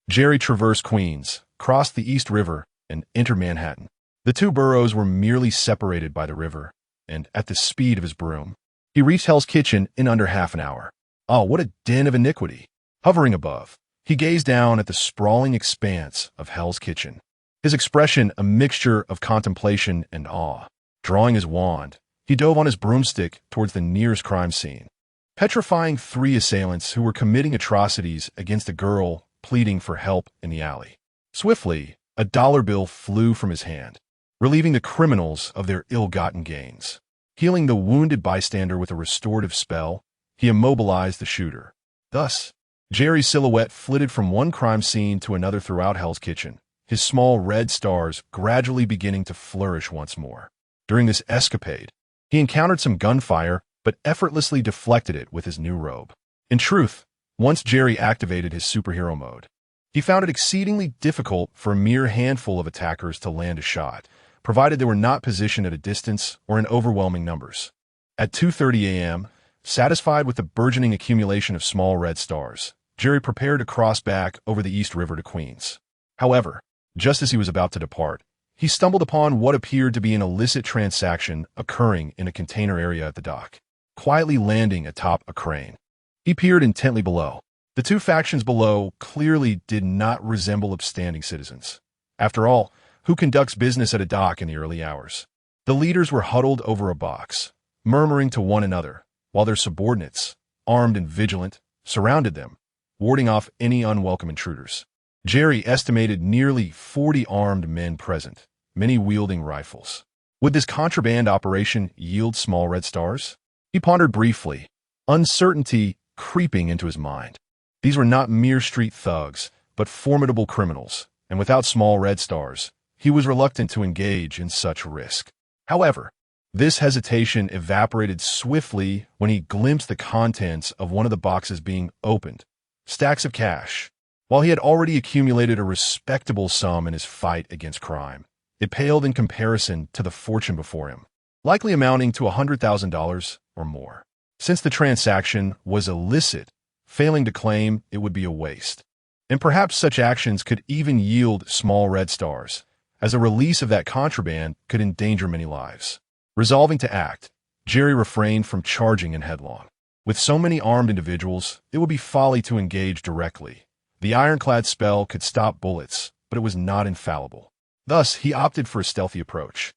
Jerry traversed Queens, crossed the East River, and entered Manhattan. The two boroughs were merely separated by the river, and at the speed of his broom, he reached Hell's Kitchen in under half an hour. Oh, what a den of iniquity! Hovering above, he gazed down at the sprawling expanse of Hell's Kitchen, his expression a mixture of contemplation and awe. Drawing his wand, he dove on his broomstick towards the nearest crime scene, petrifying three assailants who were committing atrocities against a girl pleading for help in the alley. Swiftly, a dollar bill flew from his hand, relieving the criminals of their ill-gotten gains. Healing the wounded bystander with a restorative spell, he immobilized the shooter. Thus, Jerry's silhouette flitted from one crime scene to another throughout Hell's Kitchen, his small red stars gradually beginning to flourish once more. During this escapade, he encountered some gunfire, but effortlessly deflected it with his new robe. In truth, once Jerry activated his superhero mode, he found it exceedingly difficult for a mere handful of attackers to land a shot, provided they were not positioned at a distance or in overwhelming numbers. At 2:30 a.m., satisfied with the burgeoning accumulation of small red stars, Jerry prepared to cross back over the East River to Queens. However, just as he was about to depart, he stumbled upon what appeared to be an illicit transaction occurring in a container area at the dock, quietly landing atop a crane. He peered intently below. The two factions below clearly did not resemble upstanding citizens. After all, who conducts business at a dock in the early hours? The leaders were huddled over a box, murmuring to one another, while their subordinates, armed and vigilant, surrounded them, warding off any unwelcome intruders. Jerry estimated nearly 40 armed men present, many wielding rifles. Would this contraband operation yield small red stars? He pondered briefly, uncertainty creeping into his mind. These were not mere street thugs, but formidable criminals, and without small red stars, he was reluctant to engage in such risk. However, this hesitation evaporated swiftly when he glimpsed the contents of one of the boxes being opened. Stacks of cash. While he had already accumulated a respectable sum in his fight against crime, it paled in comparison to the fortune before him, likely amounting to $100,000 or more. Since the transaction was illicit, failing to claim it would be a waste. And perhaps such actions could even yield small red stars, as a release of that contraband could endanger many lives. Resolving to act, Jerry refrained from charging in headlong. With so many armed individuals, it would be folly to engage directly. The ironclad spell could stop bullets, but it was not infallible. Thus, he opted for a stealthy approach,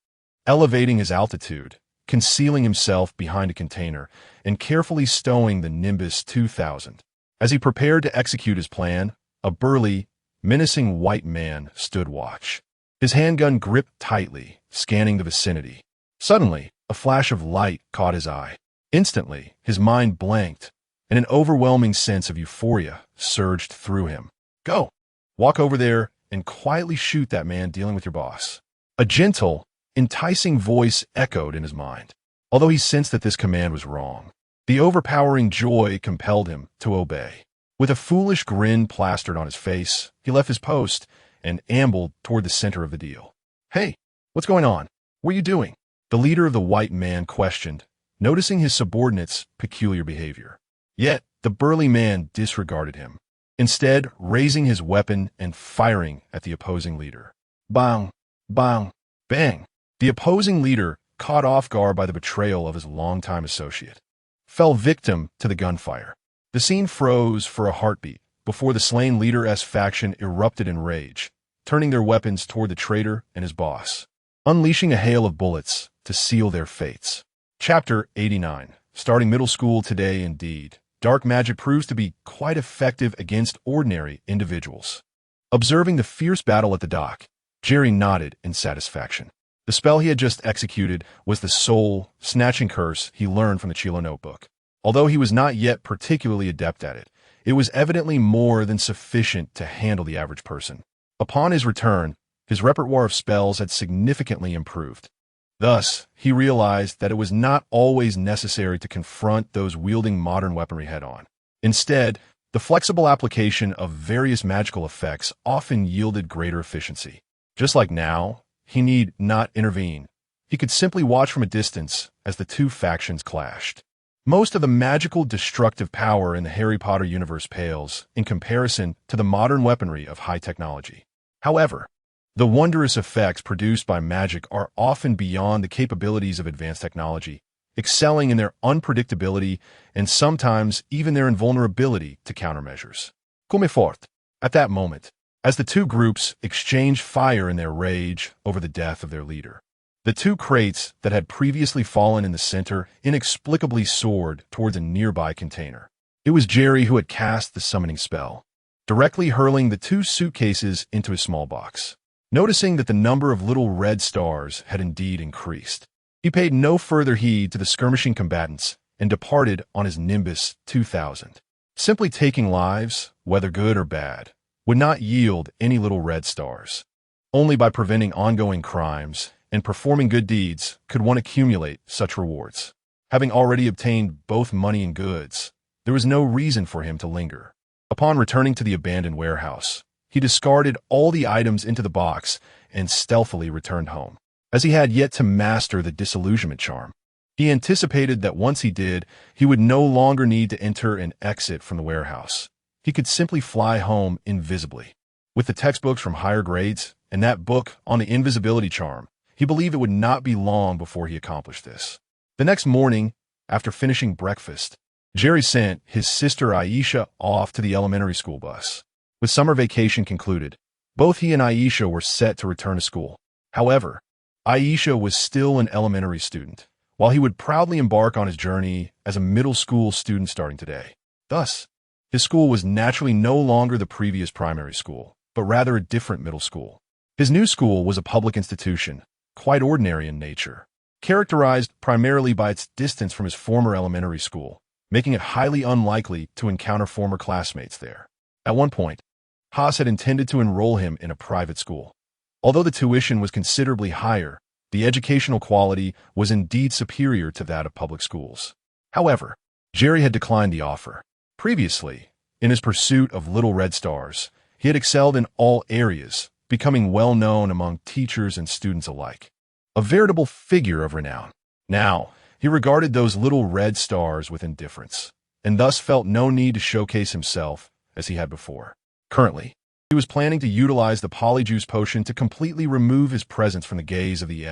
elevating his altitude, concealing himself behind a container, and carefully stowing the Nimbus 2000. As he prepared to execute his plan, a burly, menacing white man stood watch, his handgun gripped tightly, scanning the vicinity. Suddenly, a flash of light caught his eye. Instantly, his mind blanked, and an overwhelming sense of euphoria surged through him. Go! Walk over there and quietly shoot that man dealing with your boss. A gentle, enticing voice echoed in his mind. Although he sensed that this command was wrong, the overpowering joy compelled him to obey. With a foolish grin plastered on his face, he left his post and ambled toward the center of the deal. Hey, what's going on? What are you doing? The leader of the white man questioned, noticing his subordinate's peculiar behavior. Yet, the burly man disregarded him, instead raising his weapon and firing at the opposing leader. Bang! Bang! Bang! The opposing leader, caught off guard by the betrayal of his longtime associate, fell victim to the gunfire. The scene froze for a heartbeat before the slain leader's faction erupted in rage, turning their weapons toward the traitor and his boss, unleashing a hail of bullets to seal their fates. Chapter 89. Starting middle school today indeed. Dark magic proves to be quite effective against ordinary individuals. Observing the fierce battle at the dock, Jerry nodded in satisfaction. The spell he had just executed was the soul-snatching curse he learned from the Chilo notebook. Although he was not yet particularly adept at it, it was evidently more than sufficient to handle the average person. Upon his return, his repertoire of spells had significantly improved. Thus, he realized that it was not always necessary to confront those wielding modern weaponry head-on. Instead, the flexible application of various magical effects often yielded greater efficiency. Just like now, he need not intervene. He could simply watch from a distance as the two factions clashed. Most of the magical destructive power in the Harry Potter universe pales in comparison to the modern weaponry of high technology. However, the wondrous effects produced by magic are often beyond the capabilities of advanced technology, excelling in their unpredictability and sometimes even their invulnerability to countermeasures. Come fort. At that moment, as the two groups exchanged fire in their rage over the death of their leader, the two crates that had previously fallen in the center inexplicably soared towards a nearby container. It was Jerry who had cast the summoning spell, directly hurling the two suitcases into his small box. Noticing that the number of little red stars had indeed increased, he paid no further heed to the skirmishing combatants and departed on his Nimbus 2000. Simply taking lives, whether good or bad, would not yield any little red stars. Only by preventing ongoing crimes and performing good deeds could one accumulate such rewards. Having already obtained both money and goods, there was no reason for him to linger. Upon returning to the abandoned warehouse, he discarded all the items into the box and stealthily returned home. As he had yet to master the disillusionment charm, he anticipated that once he did, he would no longer need to enter and exit from the warehouse. He could simply fly home invisibly. With the textbooks from higher grades and that book on the invisibility charm, he believed it would not be long before he accomplished this. The next morning, after finishing breakfast, Jerry sent his sister Aisha off to the elementary school bus. With summer vacation concluded, both he and Aisha were set to return to school. However, Aisha was still an elementary student, while he would proudly embark on his journey as a middle school student starting today. Thus, his school was naturally no longer the previous primary school, but rather a different middle school. His new school was a public institution, quite ordinary in nature, characterized primarily by its distance from his former elementary school, making it highly unlikely to encounter former classmates there. At one point, Haas had intended to enroll him in a private school. Although the tuition was considerably higher, the educational quality was indeed superior to that of public schools. However, Jerry had declined the offer. Previously, in his pursuit of little red stars, he had excelled in all areas, becoming well known among teachers and students alike. A veritable figure of renown. Now, he regarded those little red stars with indifference, and thus felt no need to showcase himself as he had before. Currently, he was planning to utilize the polyjuice potion to completely remove his presence from the gaze of the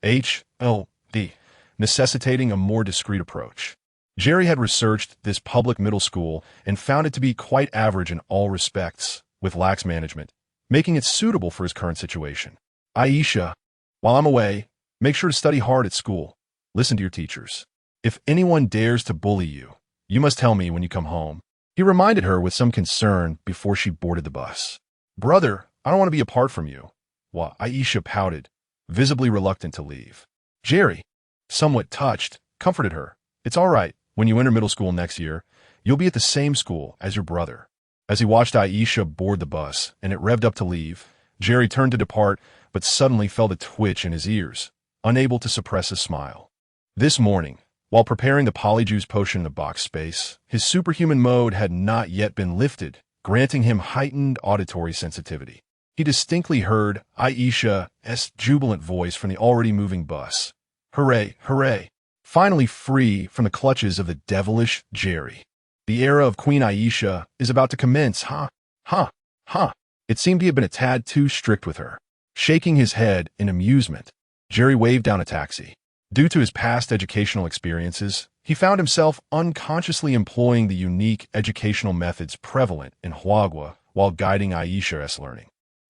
SHLD, necessitating a more discreet approach. Jerry had researched this public middle school and found it to be quite average in all respects, with lax management, making it suitable for his current situation. Aisha, while I'm away, make sure to study hard at school. Listen to your teachers. If anyone dares to bully you, you must tell me when you come home. He reminded her with some concern before she boarded the bus. "Brother, I don't want to be apart from you." While Aisha pouted, visibly reluctant to leave. Jerry, somewhat touched, comforted her. "It's all right. When you enter middle school next year, you'll be at the same school as your brother." As he watched Aisha board the bus and it revved up to leave, Jerry turned to depart but suddenly felt a twitch in his ears, unable to suppress a smile. This morning, while preparing the Polyjuice potion in a box space, his superhuman mode had not yet been lifted, granting him heightened auditory sensitivity. He distinctly heard Aisha's jubilant voice from the already moving bus. "Hooray, hooray! Finally free from the clutches of the devilish Jerry. The era of Queen Aisha is about to commence, huh? Huh? Huh?" It seemed he had been a tad too strict with her. Shaking his head in amusement, Jerry waved down a taxi. Due to his past educational experiences, he found himself unconsciously employing the unique educational methods prevalent in Hogwarts while guiding Aisha's learning.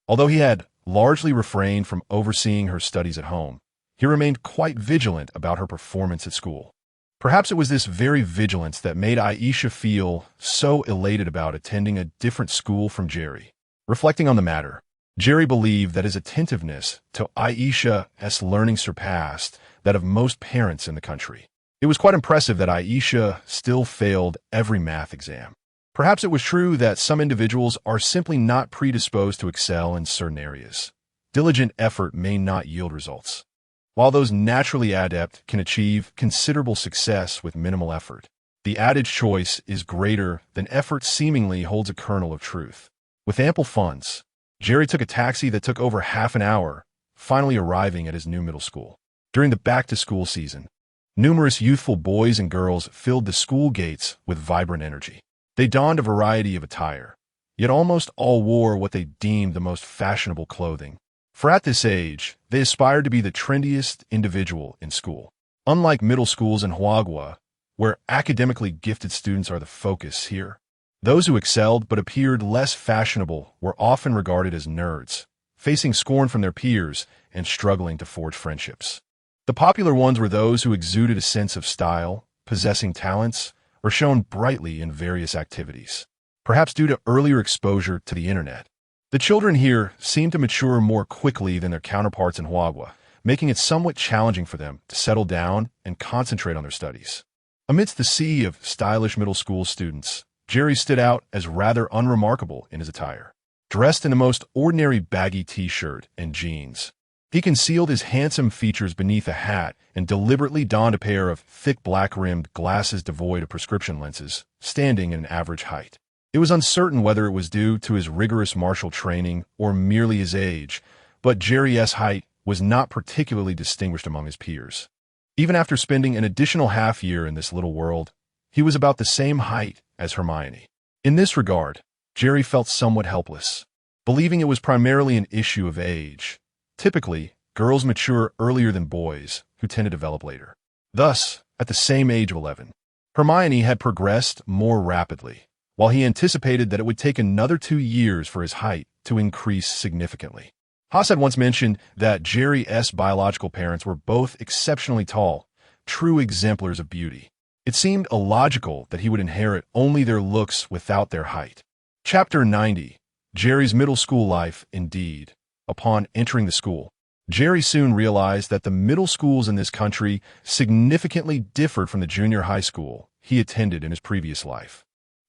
Although he had largely refrained from overseeing her studies at home, he remained quite vigilant about her performance at school. Perhaps it was this very vigilance that made Aisha feel so elated about attending a different school from Jerry. Reflecting on the matter, Jerry believed that his attentiveness to Aisha's learning surpassed that of most parents in the country. It was quite impressive that Aisha still failed every math exam. Perhaps it was true that some individuals are simply not predisposed to excel in certain areas. Diligent effort may not yield results, while those naturally adept can achieve considerable success with minimal effort. The adage choice is greater than effort seemingly holds a kernel of truth. With ample funds, Jerry took a taxi that took over half an hour, finally arriving at his new middle school. During the back-to-school season, numerous youthful boys and girls filled the school gates with vibrant energy. They donned a variety of attire, yet almost all wore what they deemed the most fashionable clothing. For at this age, they aspired to be the trendiest individual in school. Unlike middle schools in Hogwarts, where academically gifted students are the focus here, those who excelled but appeared less fashionable were often regarded as nerds, facing scorn from their peers and struggling to forge friendships. The popular ones were those who exuded a sense of style, possessing talents, or shone brightly in various activities. Perhaps due to earlier exposure to the internet, the children here seemed to mature more quickly than their counterparts in Hogwarts, making it somewhat challenging for them to settle down and concentrate on their studies. Amidst the sea of stylish middle school students, Jerry stood out as rather unremarkable in his attire. Dressed in the most ordinary baggy t-shirt and jeans, he concealed his handsome features beneath a hat and deliberately donned a pair of thick black-rimmed glasses devoid of prescription lenses, standing at an average height. It was uncertain whether it was due to his rigorous martial training or merely his age, but Jerry's height was not particularly distinguished among his peers. Even after spending an additional half year in this little world, he was about the same height as Hermione. In this regard, Jerry felt somewhat helpless, believing it was primarily an issue of age. Typically, girls mature earlier than boys, who tend to develop later. Thus, at the same age of 11, Hermione had progressed more rapidly, while he anticipated that it would take another 2 years for his height to increase significantly. Haas had once mentioned that Jerry's biological parents were both exceptionally tall, true exemplars of beauty. It seemed illogical that he would inherit only their looks without their height. Chapter 90. Jerry's middle school life, indeed. Upon entering the school, Jerry soon realized that the middle schools in this country significantly differed from the junior high school he attended in his previous life.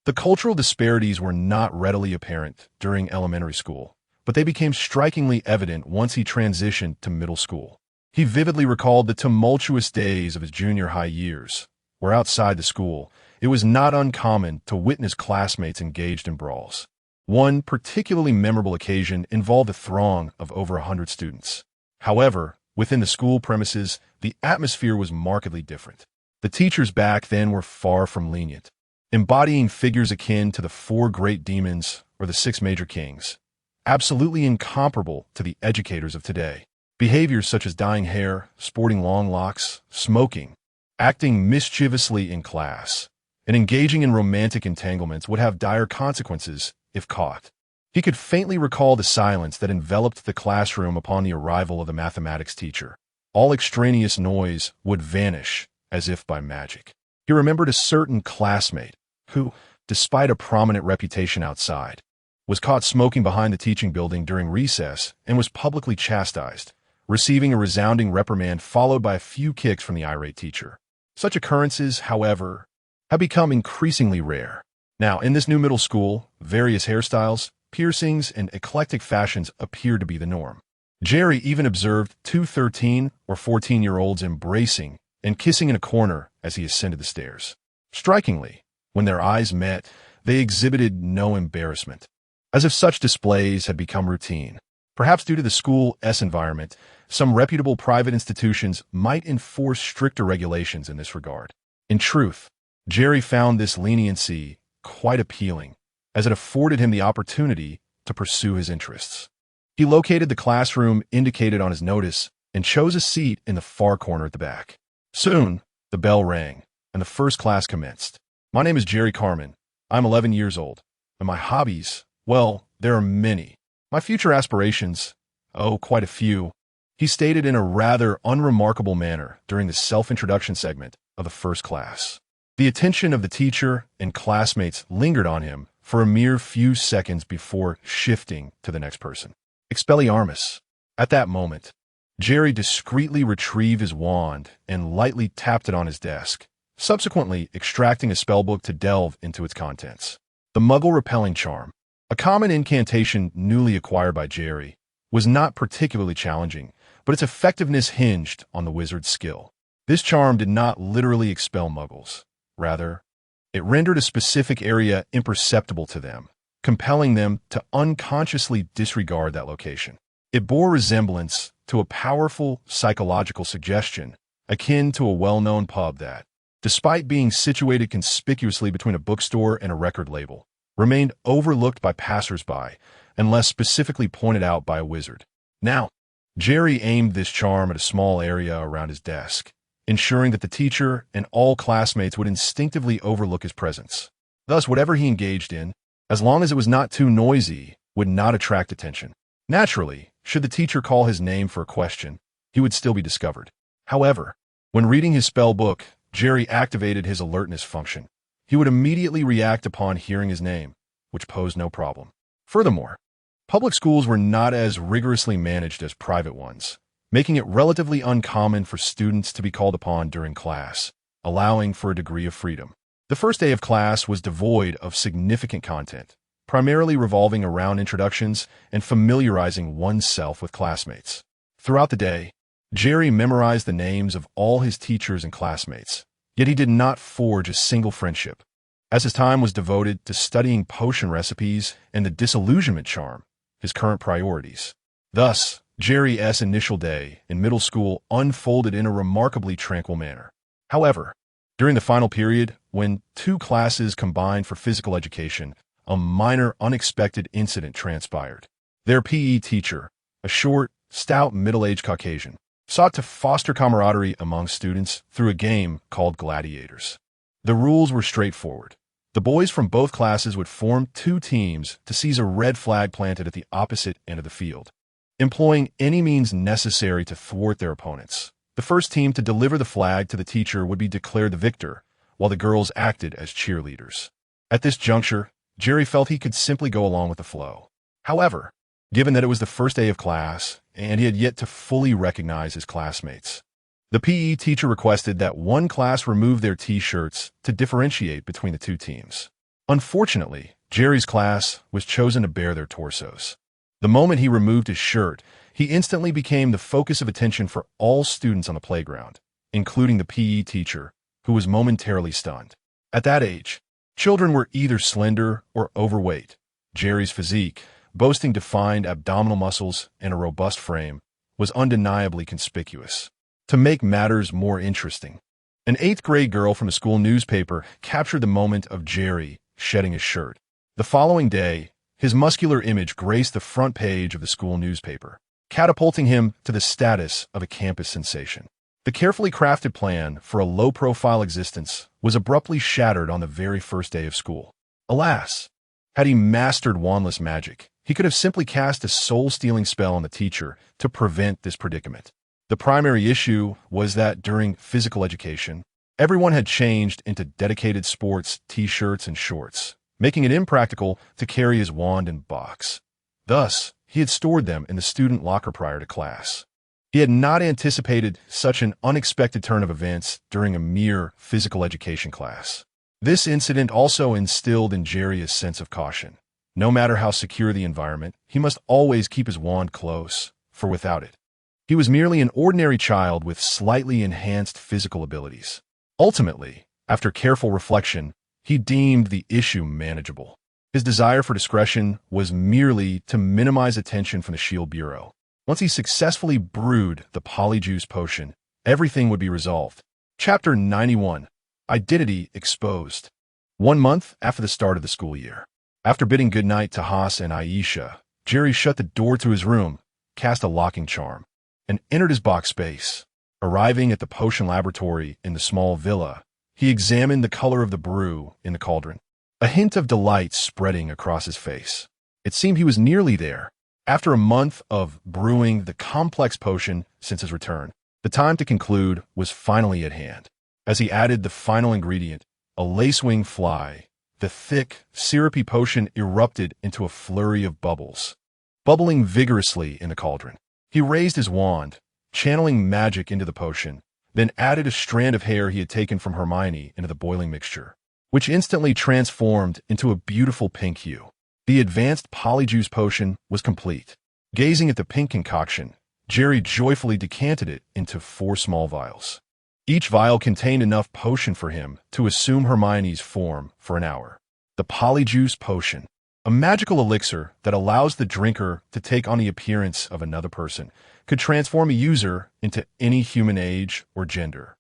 The cultural disparities were not readily apparent during elementary school, but they became strikingly evident once he transitioned to middle school. He vividly recalled the tumultuous days of his junior high years, where outside the school, it was not uncommon to witness classmates engaged in brawls. One particularly memorable occasion involved a throng of over 100 students. However, within the school premises, the atmosphere was markedly different. The teachers back then were far from lenient, embodying figures akin to the 4 great demons or the 6 major kings, absolutely incomparable to the educators of today. Behaviors such as dyeing hair, sporting long locks, smoking, acting mischievously in class, and engaging in romantic entanglements would have dire consequences if caught. He could faintly recall the silence that enveloped the classroom upon the arrival of the mathematics teacher. All extraneous noise would vanish as if by magic. He remembered a certain classmate who, despite a prominent reputation outside, was caught smoking behind the teaching building during recess and was publicly chastised, receiving a resounding reprimand followed by a few kicks from the irate teacher. Such occurrences, however, have become increasingly rare. Now, in this new middle school, various hairstyles, piercings, and eclectic fashions appear to be the norm. Jerry even observed two 13 or 14-year-olds embracing and kissing in a corner as he ascended the stairs. Strikingly, when their eyes met, they exhibited no embarrassment, as if such displays had become routine. Perhaps due to the school's environment, some reputable private institutions might enforce stricter regulations in this regard. In truth, Jerry found this leniency quite appealing, as it afforded him the opportunity to pursue his interests. He located the classroom indicated on his notice and chose a seat in the far corner at the back. Soon, the bell rang, and the first class commenced. My name is Jerry Carmen. I'm 11 years old, and my hobbies, well, there are many. My future aspirations, oh, quite a few, he stated in a rather unremarkable manner during the self-introduction segment of the first class. The attention of the teacher and classmates lingered on him for a mere few seconds before shifting to the next person. Expelliarmus. At that moment, Jerry discreetly retrieved his wand and lightly tapped it on his desk, subsequently extracting a spellbook to delve into its contents. The Muggle-repelling charm, a common incantation newly acquired by Jerry, was not particularly challenging, but its effectiveness hinged on the wizard's skill. This charm did not literally expel Muggles. Rather, it rendered a specific area imperceptible to them, compelling them to unconsciously disregard that location. It bore resemblance to a powerful psychological suggestion akin to a well-known pub that, despite being situated conspicuously between a bookstore and a record label, remained overlooked by passers-by unless specifically pointed out by a wizard. Now, Jerry aimed this charm at a small area around his desk, ensuring that the teacher and all classmates would instinctively overlook his presence. Thus, whatever he engaged in, as long as it was not too noisy, would not attract attention. Naturally, should the teacher call his name for a question, he would still be discovered. However, when reading his spell book, Jerry activated his alertness function. He would immediately react upon hearing his name, which posed no problem. Furthermore, public schools were not as rigorously managed as private ones, making it relatively uncommon for students to be called upon during class, allowing for a degree of freedom. The first day of class was devoid of significant content, primarily revolving around introductions and familiarizing oneself with classmates. Throughout the day, Jerry memorized the names of all his teachers and classmates, yet he did not forge a single friendship, as his time was devoted to studying potion recipes and the disillusionment charm, his current priorities. Thus, Jerry's initial day in middle school unfolded in a remarkably tranquil manner. However, during the final period, when two classes combined for physical education, a minor unexpected incident transpired. Their PE teacher, a short, stout, middle-aged Caucasian, sought to foster camaraderie among students through a game called Gladiators. The rules were straightforward. The boys from both classes would form two teams to seize a red flag planted at the opposite end of the field, employing any means necessary to thwart their opponents. The first team to deliver the flag to the teacher would be declared the victor, while the girls acted as cheerleaders. At this juncture, Jerry felt he could simply go along with the flow. However, given that it was the first day of class, and he had yet to fully recognize his classmates, the PE teacher requested that one class remove their T-shirts to differentiate between the two teams. Unfortunately, Jerry's class was chosen to bare their torsos. The moment he removed his shirt, he instantly became the focus of attention for all students on the playground, including the PE teacher, who was momentarily stunned. At that age, children were either slender or overweight. Jerry's physique, boasting defined abdominal muscles and a robust frame, was undeniably conspicuous. To make matters more interesting, an 8th grade girl from a school newspaper captured the moment of Jerry shedding his shirt. The following day, his muscular image graced the front page of the school newspaper, catapulting him to the status of a campus sensation. The carefully crafted plan for a low-profile existence was abruptly shattered on the very first day of school. Alas, had he mastered wandless magic, he could have simply cast a soul-stealing spell on the teacher to prevent this predicament. The primary issue was that during physical education, everyone had changed into dedicated sports T-shirts and shorts, making it impractical to carry his wand and box. Thus, he had stored them in the student locker prior to class. He had not anticipated such an unexpected turn of events during a mere physical education class. This incident also instilled in Jerry a sense of caution. No matter how secure the environment, he must always keep his wand close, for without it, he was merely an ordinary child with slightly enhanced physical abilities. Ultimately, after careful reflection, he deemed the issue manageable. His desire for discretion was merely to minimize attention from the Shield Bureau. Once he successfully brewed the Polyjuice potion, everything would be resolved. Chapter 91. Identity Exposed. 1 month after the start of the school year. After bidding goodnight to Haas and Aisha, Jerry shut the door to his room, cast a locking charm, and entered his box space. Arriving at the potion laboratory in the small villa, he examined the color of the brew in the cauldron, a hint of delight spreading across his face. It seemed he was nearly there. After a month of brewing the complex potion since his return, the time to conclude was finally at hand. As he added the final ingredient, a lacewing fly, the thick, syrupy potion erupted into a flurry of bubbles, bubbling vigorously in the cauldron. He raised his wand, channeling magic into the potion, then added a strand of hair he had taken from Hermione into the boiling mixture, which instantly transformed into a beautiful pink hue. The advanced Polyjuice potion was complete. Gazing at the pink concoction, Jerry joyfully decanted it into 4 small vials. Each vial contained enough potion for him to assume Hermione's form for an hour. The Polyjuice potion, a magical elixir that allows the drinker to take on the appearance of another person, could transform a user into any human age or gender.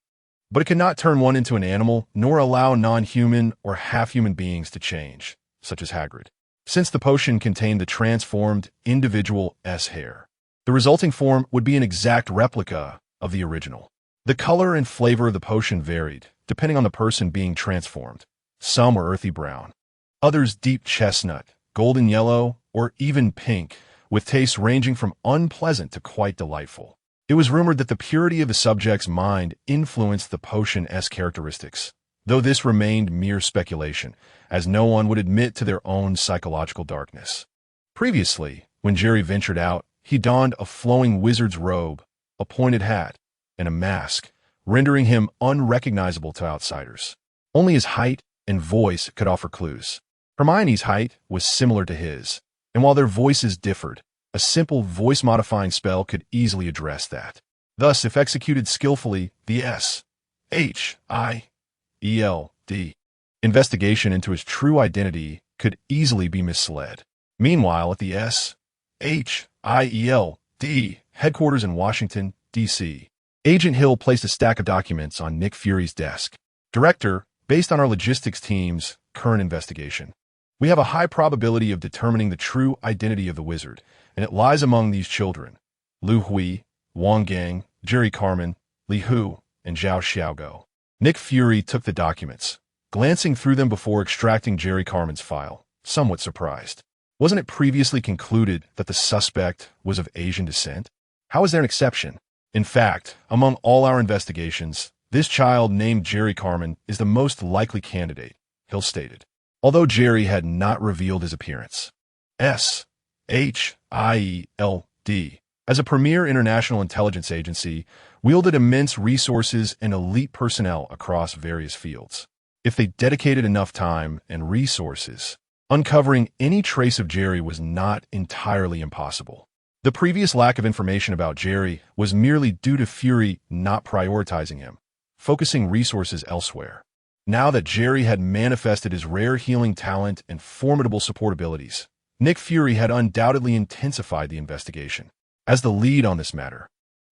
But it could not turn one into an animal, nor allow non-human or half-human beings to change, such as Hagrid. Since the potion contained the transformed individual S hair, the resulting form would be an exact replica of the original. The color and flavor of the potion varied, depending on the person being transformed. Some were earthy brown, others deep chestnut, golden yellow, or even pink, with tastes ranging from unpleasant to quite delightful. It was rumored that the purity of the subject's mind influenced the potion's characteristics, though this remained mere speculation, as no one would admit to their own psychological darkness. Previously, when Jerry ventured out, he donned a flowing wizard's robe, a pointed hat, and a mask, rendering him unrecognizable to outsiders. Only his height and voice could offer clues. Hermione's height was similar to his, and while their voices differed, a simple voice-modifying spell could easily address that. Thus, if executed skillfully, the S.H.I.E.L.D. investigation into his true identity could easily be misled. Meanwhile, at the S.H.I.E.L.D. headquarters in Washington, D.C., Agent Hill placed a stack of documents on Nick Fury's desk. Director, based on our logistics team's current investigation, we have a high probability of determining the true identity of the wizard, and it lies among these children: Lu Hui, Wang Gang, Jerry Carmen, Li Hu, and Zhao Xiaogo. Nick Fury took the documents, glancing through them before extracting Jerry Carmen's file, somewhat surprised. Wasn't it previously concluded that the suspect was of Asian descent? How is there an exception? In fact, among all our investigations, this child named Jerry Carmen is the most likely candidate, Hill stated, although Jerry had not revealed his appearance. S.H.I.E.L.D., as a premier international intelligence agency, wielded immense resources and elite personnel across various fields. If they dedicated enough time and resources, uncovering any trace of Jerry was not entirely impossible. The previous lack of information about Jerry was merely due to Fury not prioritizing him, focusing resources elsewhere. Now that Jerry had manifested his rare healing talent and formidable support abilities, Nick Fury had undoubtedly intensified the investigation. As the lead on this matter,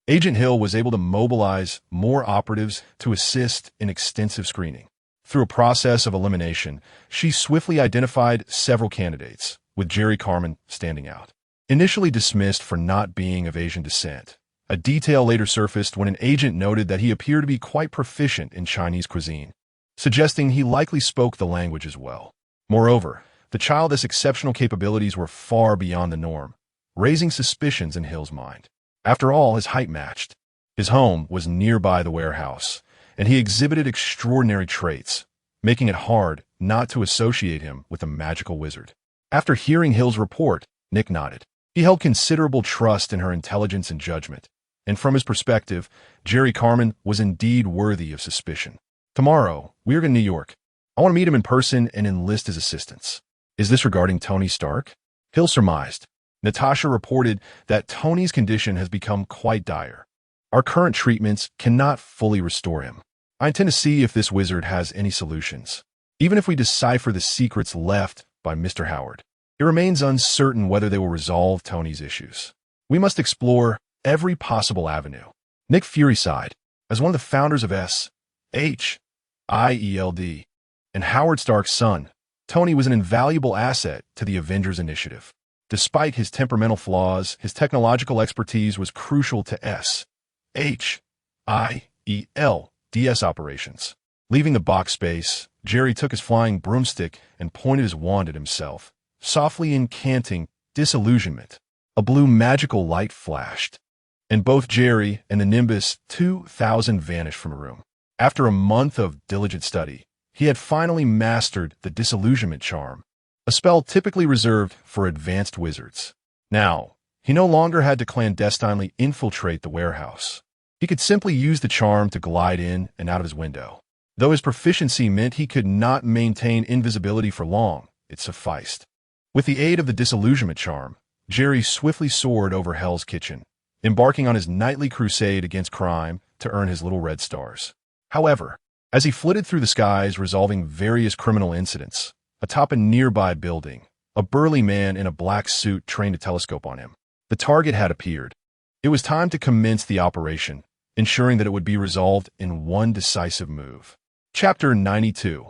Agent Hill was able to mobilize more operatives to assist in extensive screening. Through a process of elimination, she swiftly identified several candidates, with Jerry Carmen standing out. Initially dismissed for not being of Asian descent, a detail later surfaced when an agent noted that he appeared to be quite proficient in Chinese cuisine, suggesting he likely spoke the language as well. Moreover, the child's exceptional capabilities were far beyond the norm, raising suspicions in Hill's mind. After all, his height matched. His home was nearby the warehouse, and he exhibited extraordinary traits, making it hard, not to associate him with a magical wizard. After hearing Hill's report, Nick nodded. He held considerable trust in her intelligence and judgment, and from his perspective, Jerry Carmen was indeed worthy of suspicion. Tomorrow, we're in New York. I want to meet him in person and enlist his assistance. Is this regarding Tony Stark? Hill surmised. Natasha reported that Tony's condition has become quite dire. Our current treatments cannot fully restore him. I intend to see if this wizard has any solutions. Even if we decipher the secrets left by Mr. Howard, it remains uncertain whether they will resolve Tony's issues. We must explore every possible avenue. Nick Fury sighed. As one of the founders of xxHolic and Howard Stark's son, Tony was an invaluable asset to the Avengers Initiative. Despite his temperamental flaws, his technological expertise was crucial to xxHolic operations. Leaving the box space, Jerry took his flying broomstick and pointed his wand at himself, softly incanting disillusionment. A blue magical light flashed, and both Jerry and the Nimbus 2000 vanished from the room. After a month of diligent study, he had finally mastered the disillusionment charm, a spell typically reserved for advanced wizards. Now, he no longer had to clandestinely infiltrate the warehouse. He could simply use the charm to glide in and out of his window. Though his proficiency meant he could not maintain invisibility for long, it sufficed. With the aid of the disillusionment charm, Jerry swiftly soared over Hell's Kitchen, embarking on his nightly crusade against crime to earn his little red stars. However, as he flitted through the skies resolving various criminal incidents, atop a nearby building, a burly man in a black suit trained a telescope on him. The target had appeared. It was time to commence the operation, ensuring that it would be resolved in one decisive move. Chapter 92.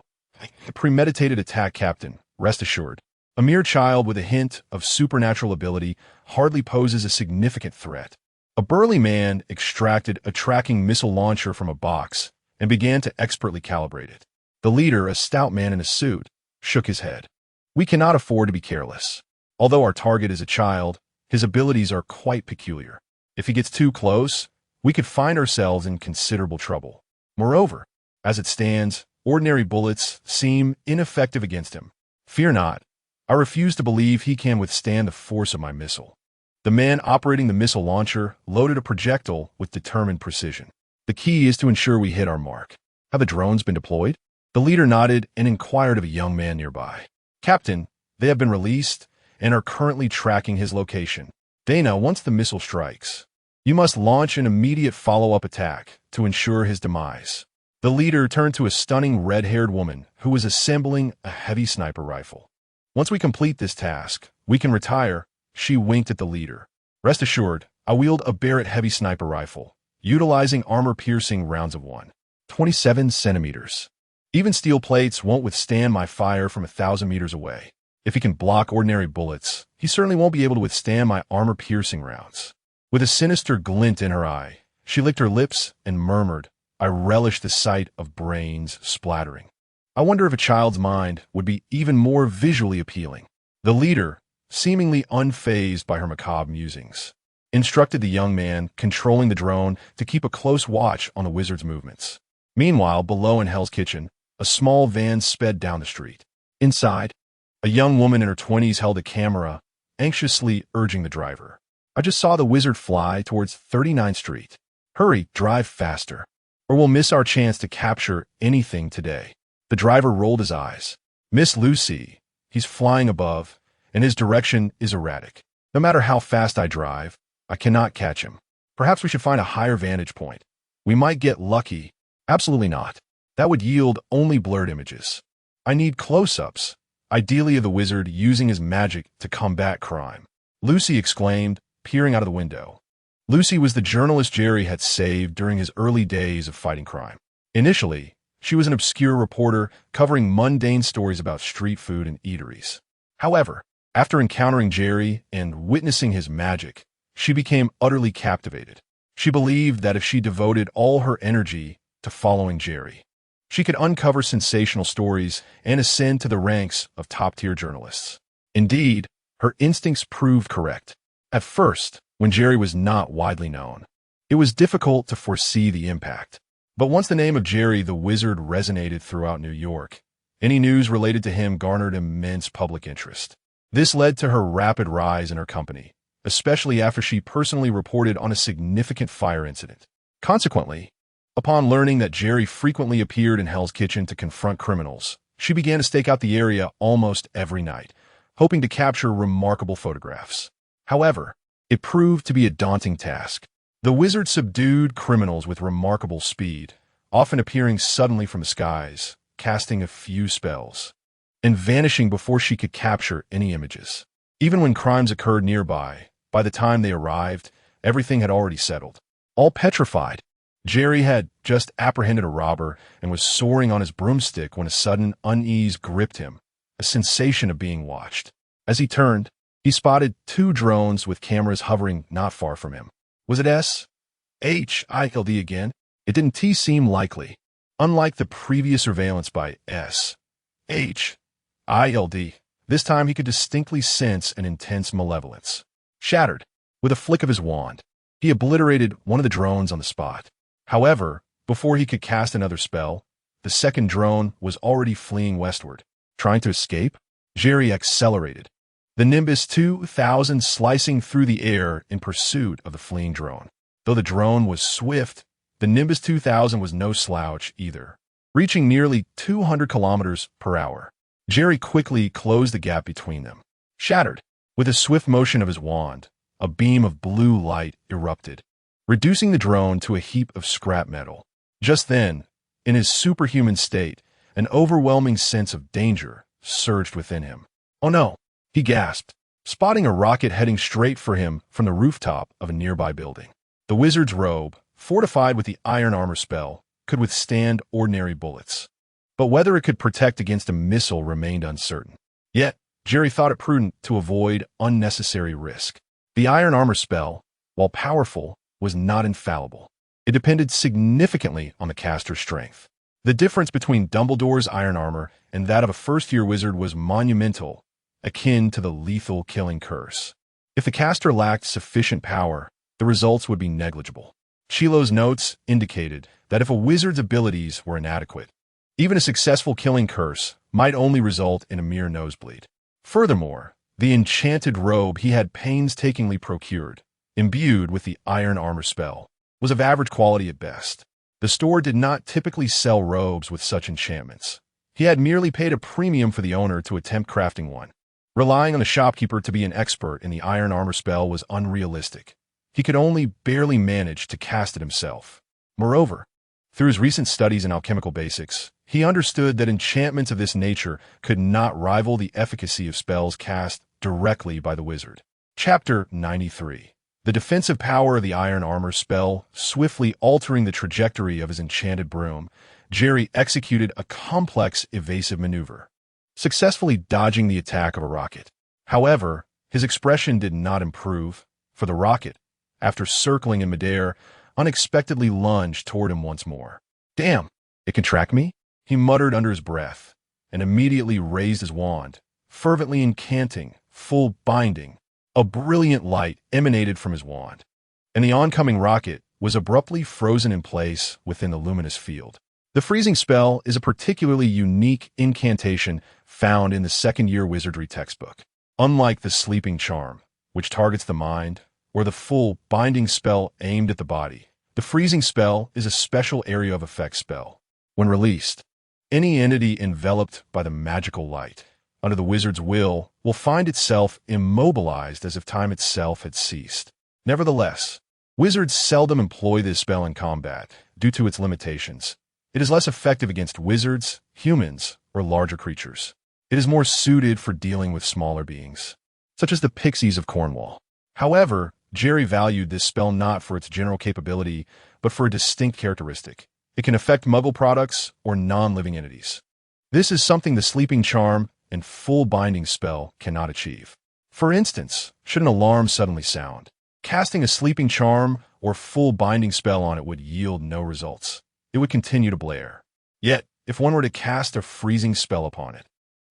The premeditated attack captain, rest assured. A mere child with a hint of supernatural ability hardly poses a significant threat. A burly man extracted a tracking missile launcher from a box and began to expertly calibrate it. The leader, a stout man in a suit, shook his head. We cannot afford to be careless. Although our target is a child, his abilities are quite peculiar. If he gets too close, we could find ourselves in considerable trouble. Moreover, as it stands, ordinary bullets seem ineffective against him. Fear not. I refuse to believe he can withstand the force of my missile. The man operating the missile launcher loaded a projectile with determined precision. The key is to ensure we hit our mark. Have the drones been deployed? The leader nodded and inquired of a young man nearby. Captain, they have been released and are currently tracking his location. Dana, once the missile strikes, you must launch an immediate follow-up attack to ensure his demise. The leader turned to a stunning red-haired woman who was assembling a heavy sniper rifle. Once we complete this task, we can retire. She winked at the leader. Rest assured, I wield a Barrett heavy sniper rifle, utilizing armor-piercing rounds of 1.27 centimeters. Even steel plates won't withstand my fire from 1,000 meters away. If he can block ordinary bullets, he certainly won't be able to withstand my armor-piercing rounds. With a sinister glint in her eye, she licked her lips and murmured, I relish the sight of brains splattering. I wonder if a child's mind would be even more visually appealing. The leader, seemingly unfazed by her macabre musings, instructed the young man controlling the drone to keep a close watch on the wizard's movements. Meanwhile, below in Hell's Kitchen, a small van sped down the street. Inside, a young woman in her 20s held a camera, anxiously urging the driver. I just saw the wizard fly towards 39th Street. Hurry, drive faster, or we'll miss our chance to capture anything today. The driver rolled his eyes. Miss Lucy, he's flying above, and his direction is erratic. No matter how fast I drive, I cannot catch him. Perhaps we should find a higher vantage point. We might get lucky. Absolutely not. That would yield only blurred images. I need close-ups, ideally of the wizard using his magic to combat crime. Lucy exclaimed, peering out of the window. Lucy was the journalist Jerry had saved during his early days of fighting crime. Initially, she was an obscure reporter covering mundane stories about street food and eateries. However, after encountering Jerry and witnessing his magic, she became utterly captivated. She believed that if she devoted all her energy to following Jerry, she could uncover sensational stories and ascend to the ranks of top-tier journalists. Indeed, her instincts proved correct. At first, when Jerry was not widely known, it was difficult to foresee the impact. But once the name of Jerry the Wizard resonated throughout New York, Any news related to him garnered immense public interest. This led to her rapid rise in her company, especially after she personally reported on a significant fire incident. Consequently, upon learning that Jerry frequently appeared in Hell's Kitchen to confront criminals, she began to stake out the area almost every night, hoping to capture remarkable photographs. However, it proved to be a daunting task. The wizard subdued criminals with remarkable speed, often appearing suddenly from the skies, casting a few spells, and vanishing before she could capture any images. Even when crimes occurred nearby, by the time they arrived, everything had already settled. All petrified, Jerry had just apprehended a robber and was soaring on his broomstick when a sudden unease gripped him, a sensation of being watched. As he turned, he spotted two drones with cameras hovering not far from him. Was it xxHolic again? It didn't seem likely. Unlike the previous surveillance by xxHolic, this time he could distinctly sense an intense malevolence. Shattered, with a flick of his wand, he obliterated one of the drones on the spot. However, before he could cast another spell, the second drone was already fleeing westward. Trying to escape, Jerry accelerated, the Nimbus 2000 slicing through the air in pursuit of the fleeing drone. Though the drone was swift, the Nimbus 2000 was no slouch either. Reaching nearly 200 kilometers per hour, Jerry quickly closed the gap between them. Shattered, with a swift motion of his wand, a beam of blue light erupted, reducing the drone to a heap of scrap metal. Just then, in his superhuman state, an overwhelming sense of danger surged within him. "Oh no," he gasped, spotting a rocket heading straight for him from the rooftop of a nearby building. The wizard's robe, fortified with the iron armor spell, could withstand ordinary bullets, but whether it could protect against a missile remained uncertain. Yet, Jerry thought it prudent to avoid unnecessary risk. The iron armor spell, while powerful, was not infallible. It depended significantly on the caster's strength. The difference between Dumbledore's iron armor and that of a first-year wizard was monumental, akin to the lethal killing curse. If the caster lacked sufficient power, the results would be negligible. Chilo's notes indicated that if a wizard's abilities were inadequate, even a successful killing curse might only result in a mere nosebleed. Furthermore, the enchanted robe he had painstakingly procured, imbued with the iron armor spell, was of average quality at best. The store did not typically sell robes with such enchantments. He had merely paid a premium for the owner to attempt crafting one. Relying on the shopkeeper to be an expert in the iron armor spell was unrealistic. He could only barely manage to cast it himself. Moreover, through his recent studies in alchemical basics, he understood that enchantments of this nature could not rival the efficacy of spells cast directly by the wizard. Chapter 93. The defensive power of the iron armor spell swiftly altering the trajectory of his enchanted broom, Jerry executed a complex evasive maneuver, successfully dodging the attack of a rocket. However, his expression did not improve, for the rocket, after circling in midair, unexpectedly lunged toward him once more. "Damn, it can track me?" he muttered under his breath, and immediately raised his wand, fervently incanting, full binding. A brilliant light emanated from his wand, and the oncoming rocket was abruptly frozen in place within the luminous field. The freezing spell is a particularly unique incantation found in the second-year wizardry textbook. Unlike the sleeping charm, which targets the mind, or the full binding spell aimed at the body, the freezing spell is a special area of effect spell. When released, any entity enveloped by the magical light, under the wizard's will find itself immobilized as if time itself had ceased. Nevertheless, wizards seldom employ this spell in combat due to its limitations. It is less effective against wizards, humans, or larger creatures. It is more suited for dealing with smaller beings, such as the pixies of Cornwall. However, Jerry valued this spell not for its general capability, but for a distinct characteristic. It can affect Muggle products or non-living entities. This is something the sleeping charm and full binding spell cannot achieve. For instance, should an alarm suddenly sound, casting a sleeping charm or full binding spell on it would yield no results. It would continue to blare. Yet, if one were to cast a freezing spell upon it,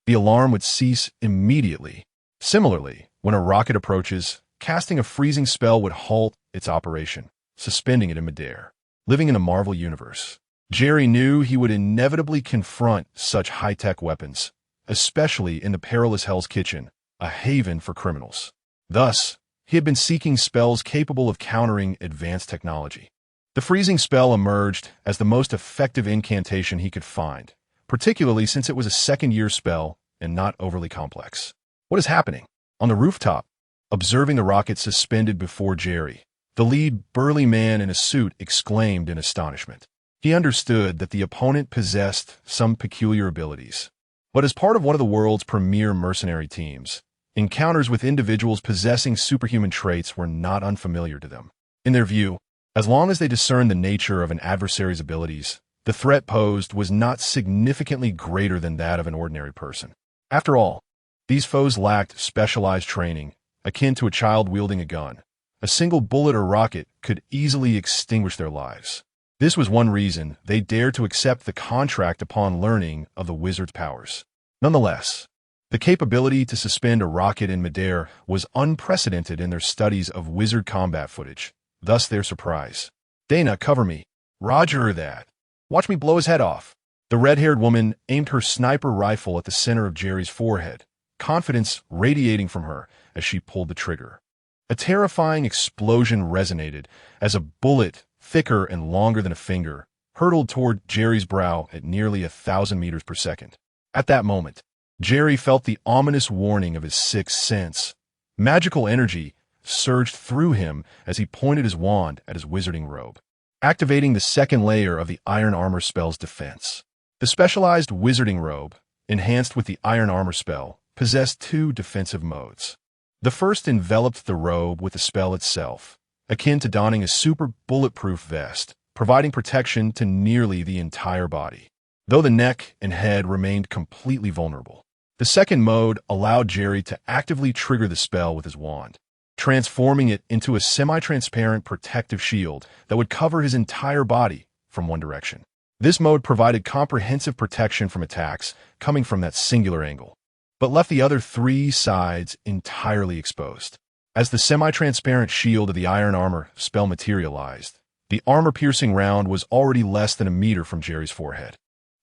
the alarm would cease immediately. Similarly, when a rocket approaches, casting a freezing spell would halt its operation, suspending it in midair. Living in a Marvel universe, Jerry knew he would inevitably confront such high-tech weapons, especially in the perilous Hell's Kitchen, a haven for criminals. Thus, he had been seeking spells capable of countering advanced technology. The freezing spell emerged as the most effective incantation he could find, particularly since it was a second-year spell and not overly complex. What is happening? On the rooftop, observing the rocket suspended before Jerry, the lead burly man in a suit exclaimed in astonishment. He understood that the opponent possessed some peculiar abilities. But as part of one of the world's premier mercenary teams, encounters with individuals possessing superhuman traits were not unfamiliar to them. In their view, as long as they discerned the nature of an adversary's abilities, the threat posed was not significantly greater than that of an ordinary person. After all, these foes lacked specialized training, akin to a child wielding a gun. A single bullet or rocket could easily extinguish their lives. This was one reason they dared to accept the contract upon learning of the wizard's powers. Nonetheless, the capability to suspend a rocket in midair was unprecedented in their studies of wizard combat footage, thus their surprise. "Dana, cover me." "Roger that. Watch me blow his head off." The red-haired woman aimed her sniper rifle at the center of Jerry's forehead, confidence radiating from her as she pulled the trigger. A terrifying explosion resonated as a bullet, thicker and longer than a finger, hurtled toward Jerry's brow at nearly 1,000 meters per second. At that moment, Jerry felt the ominous warning of his sixth sense. Magical energy surged through him as he pointed his wand at his wizarding robe, activating the second layer of the iron armor spell's defense. The specialized wizarding robe, enhanced with the iron armor spell, possessed two defensive modes. The first enveloped the robe with the spell itself, akin to donning a super bulletproof vest, providing protection to nearly the entire body, though the neck and head remained completely vulnerable. The second mode allowed Jerry to actively trigger the spell with his wand, transforming it into a semi-transparent protective shield that would cover his entire body from one direction. This mode provided comprehensive protection from attacks coming from that singular angle, but left the other three sides entirely exposed. As the semi-transparent shield of the iron armor spell materialized, the armor-piercing round was already less than a meter from Jerry's forehead.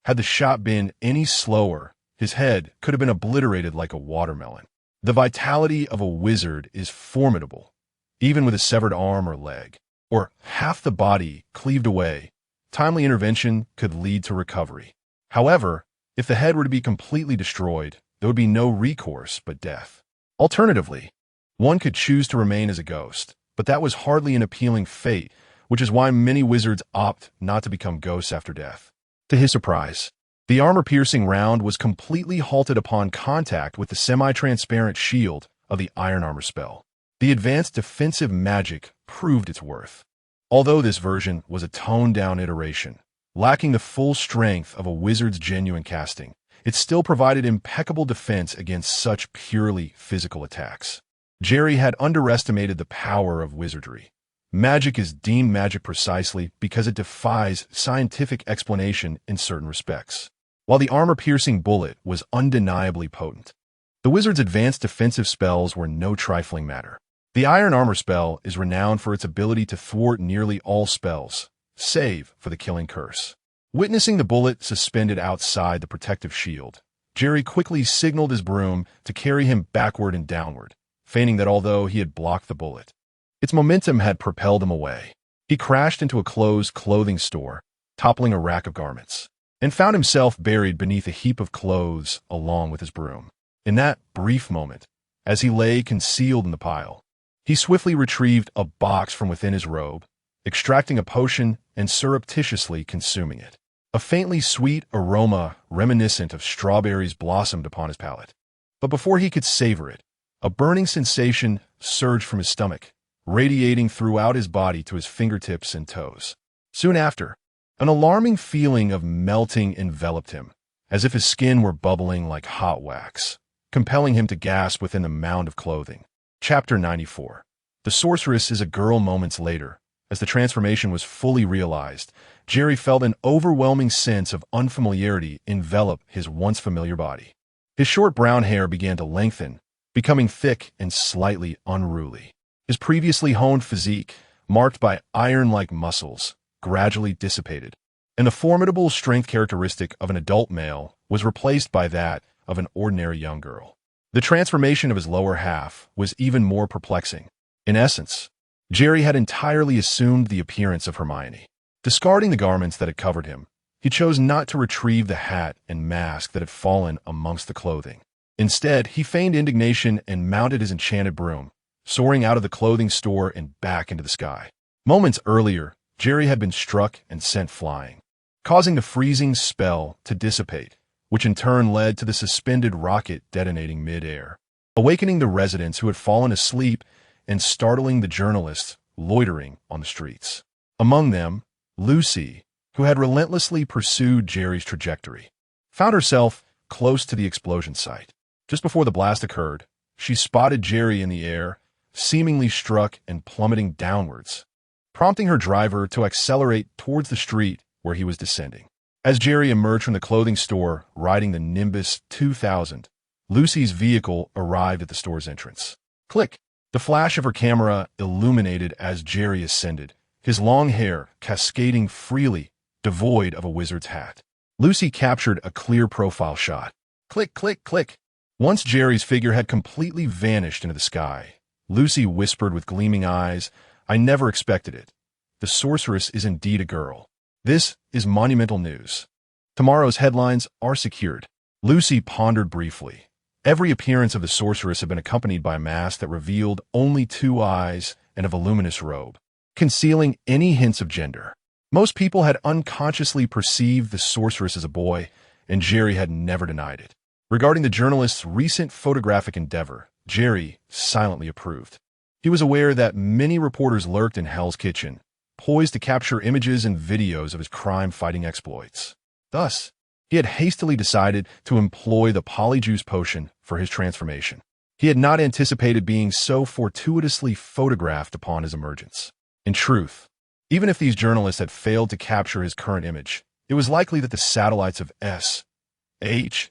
Had the shot been any slower, his head could have been obliterated like a watermelon. The vitality of a wizard is formidable, even with a severed arm or leg, or half the body cleaved away. Timely intervention could lead to recovery. However, if the head were to be completely destroyed, there would be no recourse but death. Alternatively, one could choose to remain as a ghost, but that was hardly an appealing fate, which is why many wizards opt not to become ghosts after death. To his surprise, the armor-piercing round was completely halted upon contact with the semi-transparent shield of the iron armor spell. The advanced defensive magic proved its worth. Although this version was a toned-down iteration, lacking the full strength of a wizard's genuine casting, it still provided impeccable defense against such purely physical attacks. Jerry had underestimated the power of wizardry. Magic is deemed magic precisely because it defies scientific explanation in certain respects. While the armor-piercing bullet was undeniably potent, the wizard's advanced defensive spells were no trifling matter. The iron armor spell is renowned for its ability to thwart nearly all spells, save for the killing curse. Witnessing the bullet suspended outside the protective shield, Jerry quickly signaled his broom to carry him backward and downward, feigning that although he had blocked the bullet, its momentum had propelled him away. He crashed into a closed clothing store, toppling a rack of garments, and found himself buried beneath a heap of clothes along with his broom. In that brief moment, as he lay concealed in the pile, he swiftly retrieved a box from within his robe, extracting a potion and surreptitiously consuming it. A faintly sweet aroma reminiscent of strawberries blossomed upon his palate. But before he could savor it, a burning sensation surged from his stomach, radiating throughout his body to his fingertips and toes. Soon after, an alarming feeling of melting enveloped him, as if his skin were bubbling like hot wax, compelling him to gasp within the mound of clothing. Chapter 94. The Sorceress is a girl. Moments later, as the transformation was fully realized, Jerry felt an overwhelming sense of unfamiliarity envelop his once familiar body. His short brown hair began to lengthen, becoming thick and slightly unruly. His previously honed physique, marked by iron-like muscles, gradually dissipated, and the formidable strength characteristic of an adult male was replaced by that of an ordinary young girl. The transformation of his lower half was even more perplexing. In essence, Jerry had entirely assumed the appearance of Hermione. Discarding the garments that had covered him, he chose not to retrieve the hat and mask that had fallen amongst the clothing. Instead, he feigned indignation and mounted his enchanted broom, soaring out of the clothing store and back into the sky. Moments earlier, Jerry had been struck and sent flying, causing the freezing spell to dissipate, which in turn led to the suspended rocket detonating mid-air, awakening the residents who had fallen asleep and startling the journalists loitering on the streets. Among them, Lucy, who had relentlessly pursued Jerry's trajectory, found herself close to the explosion site. Just before the blast occurred, she spotted Jerry in the air, seemingly struck and plummeting downwards, prompting her driver to accelerate towards the street where he was descending. As Jerry emerged from the clothing store riding the Nimbus 2000, Lucy's vehicle arrived at the store's entrance. Click! The flash of her camera illuminated as Jerry ascended, his long hair cascading freely, devoid of a wizard's hat. Lucy captured a clear profile shot. Click, click, click. Once Jerry's figure had completely vanished into the sky, Lucy whispered with gleaming eyes, "I never expected it. The sorceress is indeed a girl. This is monumental news. Tomorrow's headlines are secured." Lucy pondered briefly. Every appearance of the sorceress had been accompanied by a mask that revealed only 2 eyes and a voluminous robe, concealing any hints of gender. Most people had unconsciously perceived the sorceress as a boy, and Jerry had never denied it. Regarding the journalist's recent photographic endeavor, Jerry silently approved. He was aware that many reporters lurked in Hell's Kitchen, poised to capture images and videos of his crime-fighting exploits. Thus, he had hastily decided to employ the polyjuice potion for his transformation. He had not anticipated being so fortuitously photographed upon his emergence. In truth, even if these journalists had failed to capture his current image, it was likely that the satellites of xxHolic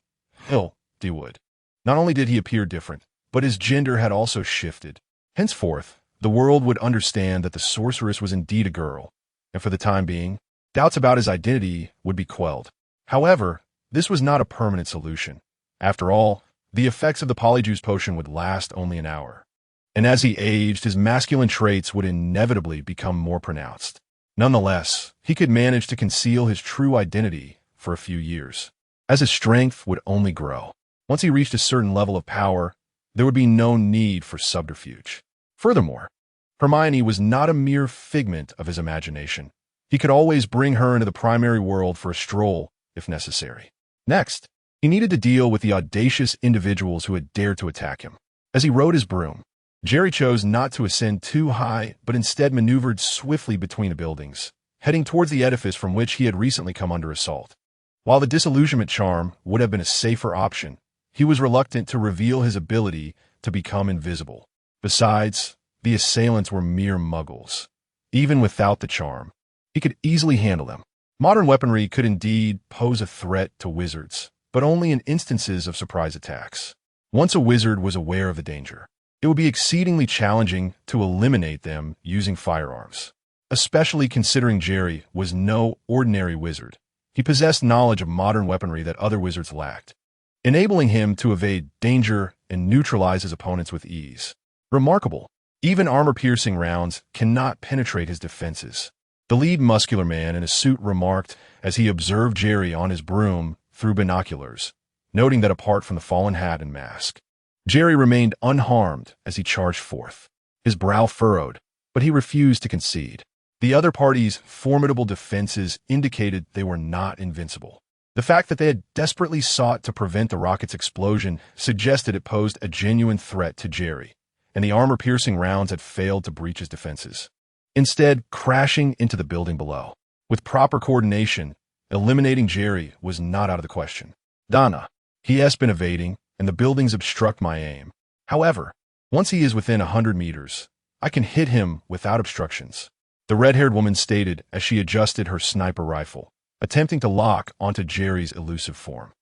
would. Not only did he appear different, but his gender had also shifted. Henceforth, the world would understand that the sorceress was indeed a girl, and for the time being, doubts about his identity would be quelled. However, this was not a permanent solution. After all, the effects of the polyjuice potion would last only an hour, and as he aged, his masculine traits would inevitably become more pronounced. Nonetheless, he could manage to conceal his true identity for a few years, as his strength would only grow. Once he reached a certain level of power, there would be no need for subterfuge. Furthermore, Hermione was not a mere figment of his imagination. He could always bring her into the primary world for a stroll, if necessary. Next, he needed to deal with the audacious individuals who had dared to attack him. As he rode his broom, Jerry chose not to ascend too high, but instead maneuvered swiftly between the buildings, heading towards the edifice from which he had recently come under assault. While the disillusionment charm would have been a safer option, he was reluctant to reveal his ability to become invisible. Besides, the assailants were mere muggles. Even without the charm, he could easily handle them. Modern weaponry could indeed pose a threat to wizards, but only in instances of surprise attacks. Once a wizard was aware of the danger, it would be exceedingly challenging to eliminate them using firearms. Especially considering Jerry was no ordinary wizard. He possessed knowledge of modern weaponry that other wizards lacked, enabling him to evade danger and neutralize his opponents with ease. Remarkable, even armor-piercing rounds cannot penetrate his defenses. The lead muscular man in a suit remarked as he observed Jerry on his broom through binoculars, noting that apart from the fallen hat and mask, Jerry remained unharmed as he charged forth. His brow furrowed, but he refused to concede. The other party's formidable defenses indicated they were not invincible. The fact that they had desperately sought to prevent the rocket's explosion suggested it posed a genuine threat to Jerry, and the armor-piercing rounds had failed to breach his defenses, instead crashing into the building below. With proper coordination, eliminating Jerry was not out of the question. Donna, he has been evading, and the buildings obstruct my aim. However, once he is within 100 meters, I can hit him without obstructions, the red-haired woman stated as she adjusted her sniper rifle, attempting to lock onto Jerry's elusive form.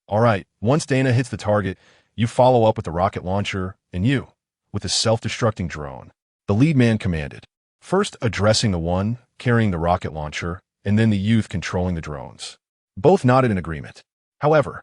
All right, once Dana hits the target, you follow up with the rocket launcher, and you, with the self-destructing drone, the lead man commanded. First addressing the one carrying the rocket launcher, and then the youth controlling the drones. Both nodded in agreement. However,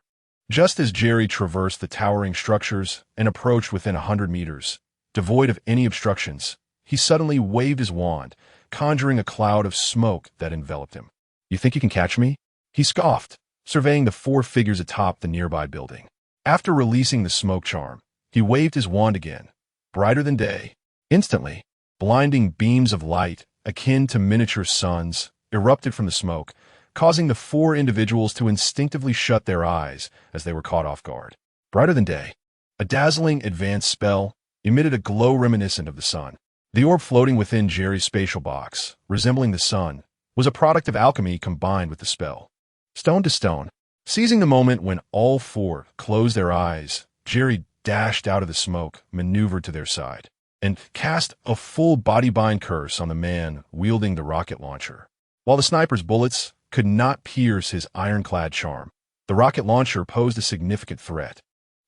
just as Jerry traversed the towering structures and approached within 100 meters, devoid of any obstructions, he suddenly waved his wand, conjuring a cloud of smoke that enveloped him. "You think you can catch me?" he scoffed, surveying the 4 figures atop the nearby building. After releasing the smoke charm, he waved his wand again, brighter than day. Instantly, blinding beams of light, akin to miniature suns, erupted from the smoke, causing the 4 individuals to instinctively shut their eyes as they were caught off guard. Brighter than day, a dazzling advanced spell, emitted a glow reminiscent of the sun. The orb floating within Jerry's spatial box, resembling the sun, was a product of alchemy combined with the spell. Stone to stone. Seizing the moment when all 4 closed their eyes, Jerry dashed out of the smoke, maneuvered to their side, and cast a full body-bind curse on the man wielding the rocket launcher. While the sniper's bullets could not pierce his ironclad charm, the rocket launcher posed a significant threat.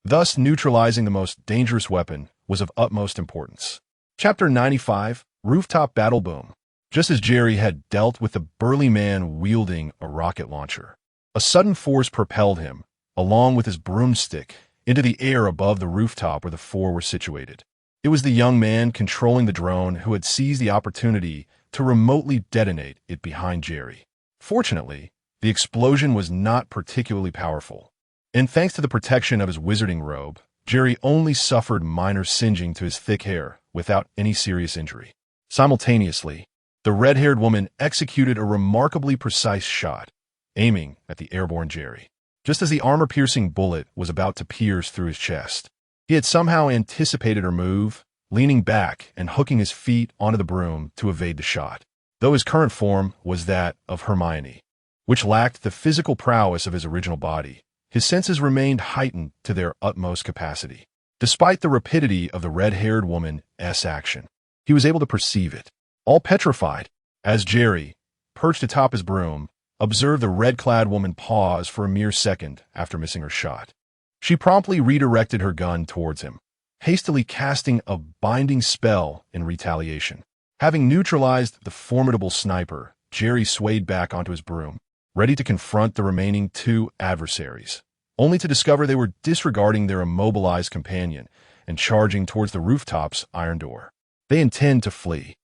Thus, neutralizing the most dangerous weapon was of utmost importance. Chapter 95, Rooftop Battle Boom. Just as Jerry had dealt with the burly man wielding a rocket launcher, a sudden force propelled him, along with his broomstick, into the air above the rooftop where the 4 were situated. It was the young man controlling the drone who had seized the opportunity to remotely detonate it behind Jerry. Fortunately, the explosion was not particularly powerful, and thanks to the protection of his wizarding robe, Jerry only suffered minor singeing to his thick hair without any serious injury. Simultaneously, the red-haired woman executed a remarkably precise shot, aiming at the airborne Jerry. Just as the armor-piercing bullet was about to pierce through his chest, he had somehow anticipated her move, leaning back and hooking his feet onto the broom to evade the shot. Though his current form was that of Hermione, which lacked the physical prowess of his original body, his senses remained heightened to their utmost capacity. Despite the rapidity of the red-haired woman's action, he was able to perceive it, all petrified, as Jerry, perched atop his broom, observed the red-clad woman pause for a mere second after missing her shot. She promptly redirected her gun towards him, hastily casting a binding spell in retaliation. Having neutralized the formidable sniper, Jerry swayed back onto his broom, ready to confront the remaining 2 adversaries, only to discover they were disregarding their immobilized companion and charging towards the rooftop's iron door. They intend to flee.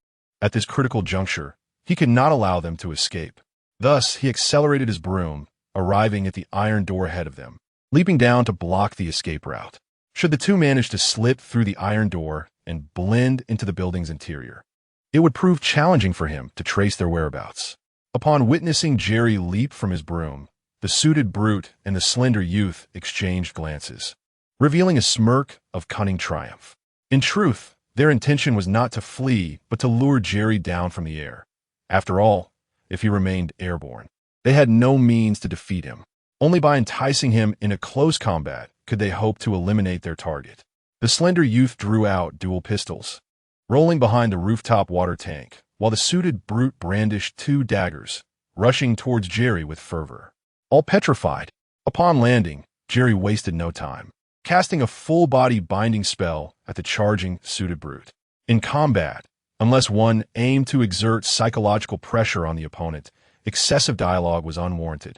At this critical juncture, he could not allow them to escape. Thus, he accelerated his broom, arriving at the iron door ahead of them, leaping down to block the escape route. Should the 2 manage to slip through the iron door and blend into the building's interior, it would prove challenging for him to trace their whereabouts. Upon witnessing Jerry leap from his broom, the suited brute and the slender youth exchanged glances, revealing a smirk of cunning triumph. In truth, their intention was not to flee, but to lure Jerry down from the air. After all, if he remained airborne, they had no means to defeat him. Only by enticing him into close combat could they hope to eliminate their target. The slender youth drew out dual pistols, rolling behind the rooftop water tank, while the suited brute brandished 2 daggers, rushing towards Jerry with fervor. All petrified, upon landing, Jerry wasted no time, casting a full-body binding spell at the charging suited brute. In combat, unless one aimed to exert psychological pressure on the opponent, excessive dialogue was unwarranted.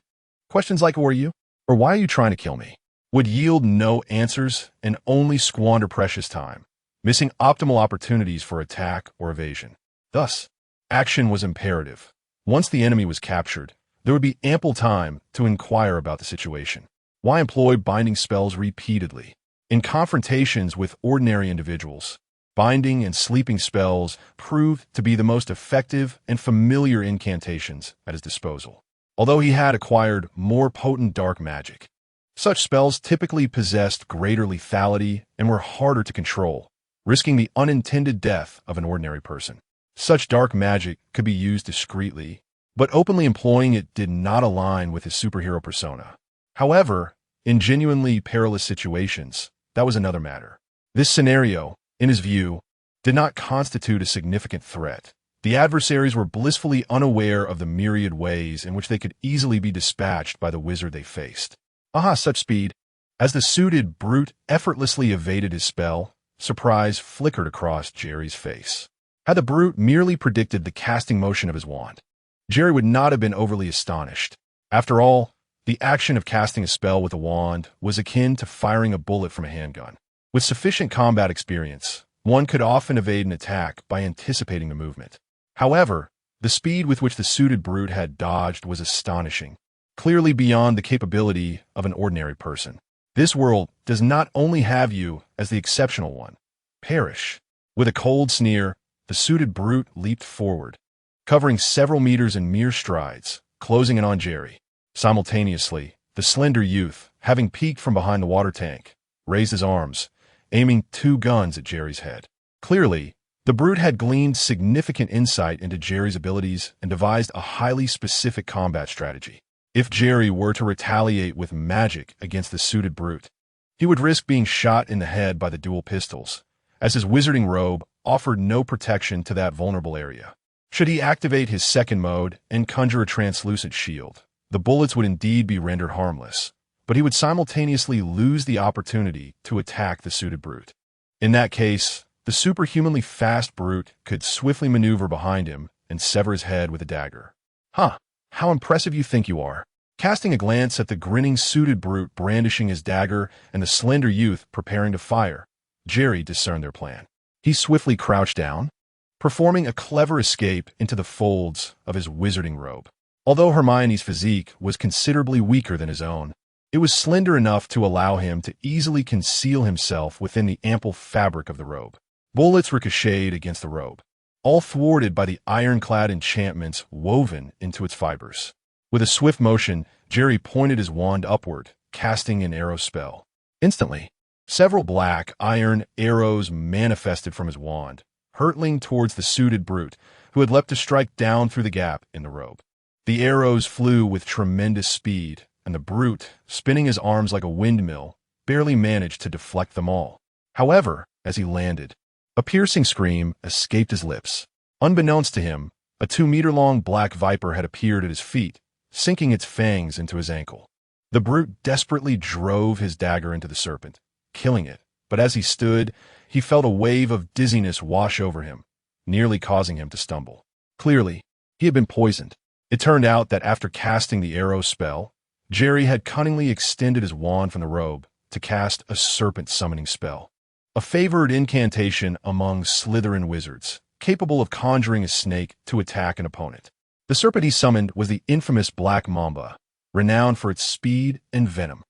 Questions like, "Who are you?" or "Why are you trying to kill me?" would yield no answers and only squander precious time, missing optimal opportunities for attack or evasion. Thus, action was imperative. Once the enemy was captured, there would be ample time to inquire about the situation. Why employ binding spells repeatedly? In confrontations with ordinary individuals, binding and sleeping spells proved to be the most effective and familiar incantations at his disposal. Although he had acquired more potent dark magic, such spells typically possessed greater lethality and were harder to control, risking the unintended death of an ordinary person. Such dark magic could be used discreetly, but openly employing it did not align with his superhero persona. However, in genuinely perilous situations, that was another matter. This scenario, in his view, did not constitute a significant threat. The adversaries were blissfully unaware of the myriad ways in which they could easily be dispatched by the wizard they faced. Such speed! As the suited brute effortlessly evaded his spell, surprise flickered across Jerry's face. Had the brute merely predicted the casting motion of his wand, Jerry would not have been overly astonished. After all, the action of casting a spell with a wand was akin to firing a bullet from a handgun. With sufficient combat experience, one could often evade an attack by anticipating the movement. However, the speed with which the suited brute had dodged was astonishing, clearly beyond the capability of an ordinary person. This world does not only have you as the exceptional one. Perish. With a cold sneer, the suited brute leaped forward, covering several meters in mere strides, closing in on Jerry. Simultaneously, the slender youth, having peeked from behind the water tank, raised his arms, aiming 2 guns at Jerry's head. Clearly, the brute had gleaned significant insight into Jerry's abilities and devised a highly specific combat strategy. If Jerry were to retaliate with magic against the suited brute, he would risk being shot in the head by the dual pistols, as his wizarding robe offered no protection to that vulnerable area. Should he activate his second mode and conjure a translucent shield, the bullets would indeed be rendered harmless, but he would simultaneously lose the opportunity to attack the suited brute. In that case, the superhumanly fast brute could swiftly maneuver behind him and sever his head with a dagger. Huh, how impressive you think you are. Casting a glance at the grinning suited brute brandishing his dagger and the slender youth preparing to fire, Jerry discerned their plan. He swiftly crouched down, performing a clever escape into the folds of his wizarding robe. Although Hermione's physique was considerably weaker than his own, it was slender enough to allow him to easily conceal himself within the ample fabric of the robe. Bullets ricocheted against the robe, all thwarted by the ironclad enchantments woven into its fibers. With a swift motion, Jerry pointed his wand upward, casting an arrow spell. Instantly, several black iron arrows manifested from his wand, hurtling towards the suited brute, who had leapt to strike down through the gap in the robe. The arrows flew with tremendous speed, and the brute, spinning his arms like a windmill, barely managed to deflect them all. However, as he landed, a piercing scream escaped his lips. Unbeknownst to him, a 2-meter-long black viper had appeared at his feet, sinking its fangs into his ankle. The brute desperately drove his dagger into the serpent, killing it, but as he stood, he felt a wave of dizziness wash over him, nearly causing him to stumble. Clearly, he had been poisoned. It turned out that after casting the arrow spell, Jerry had cunningly extended his wand from the robe to cast a serpent summoning spell, a favored incantation among Slytherin wizards, capable of conjuring a snake to attack an opponent. The serpent he summoned was the infamous Black Mamba, renowned for its speed and venom.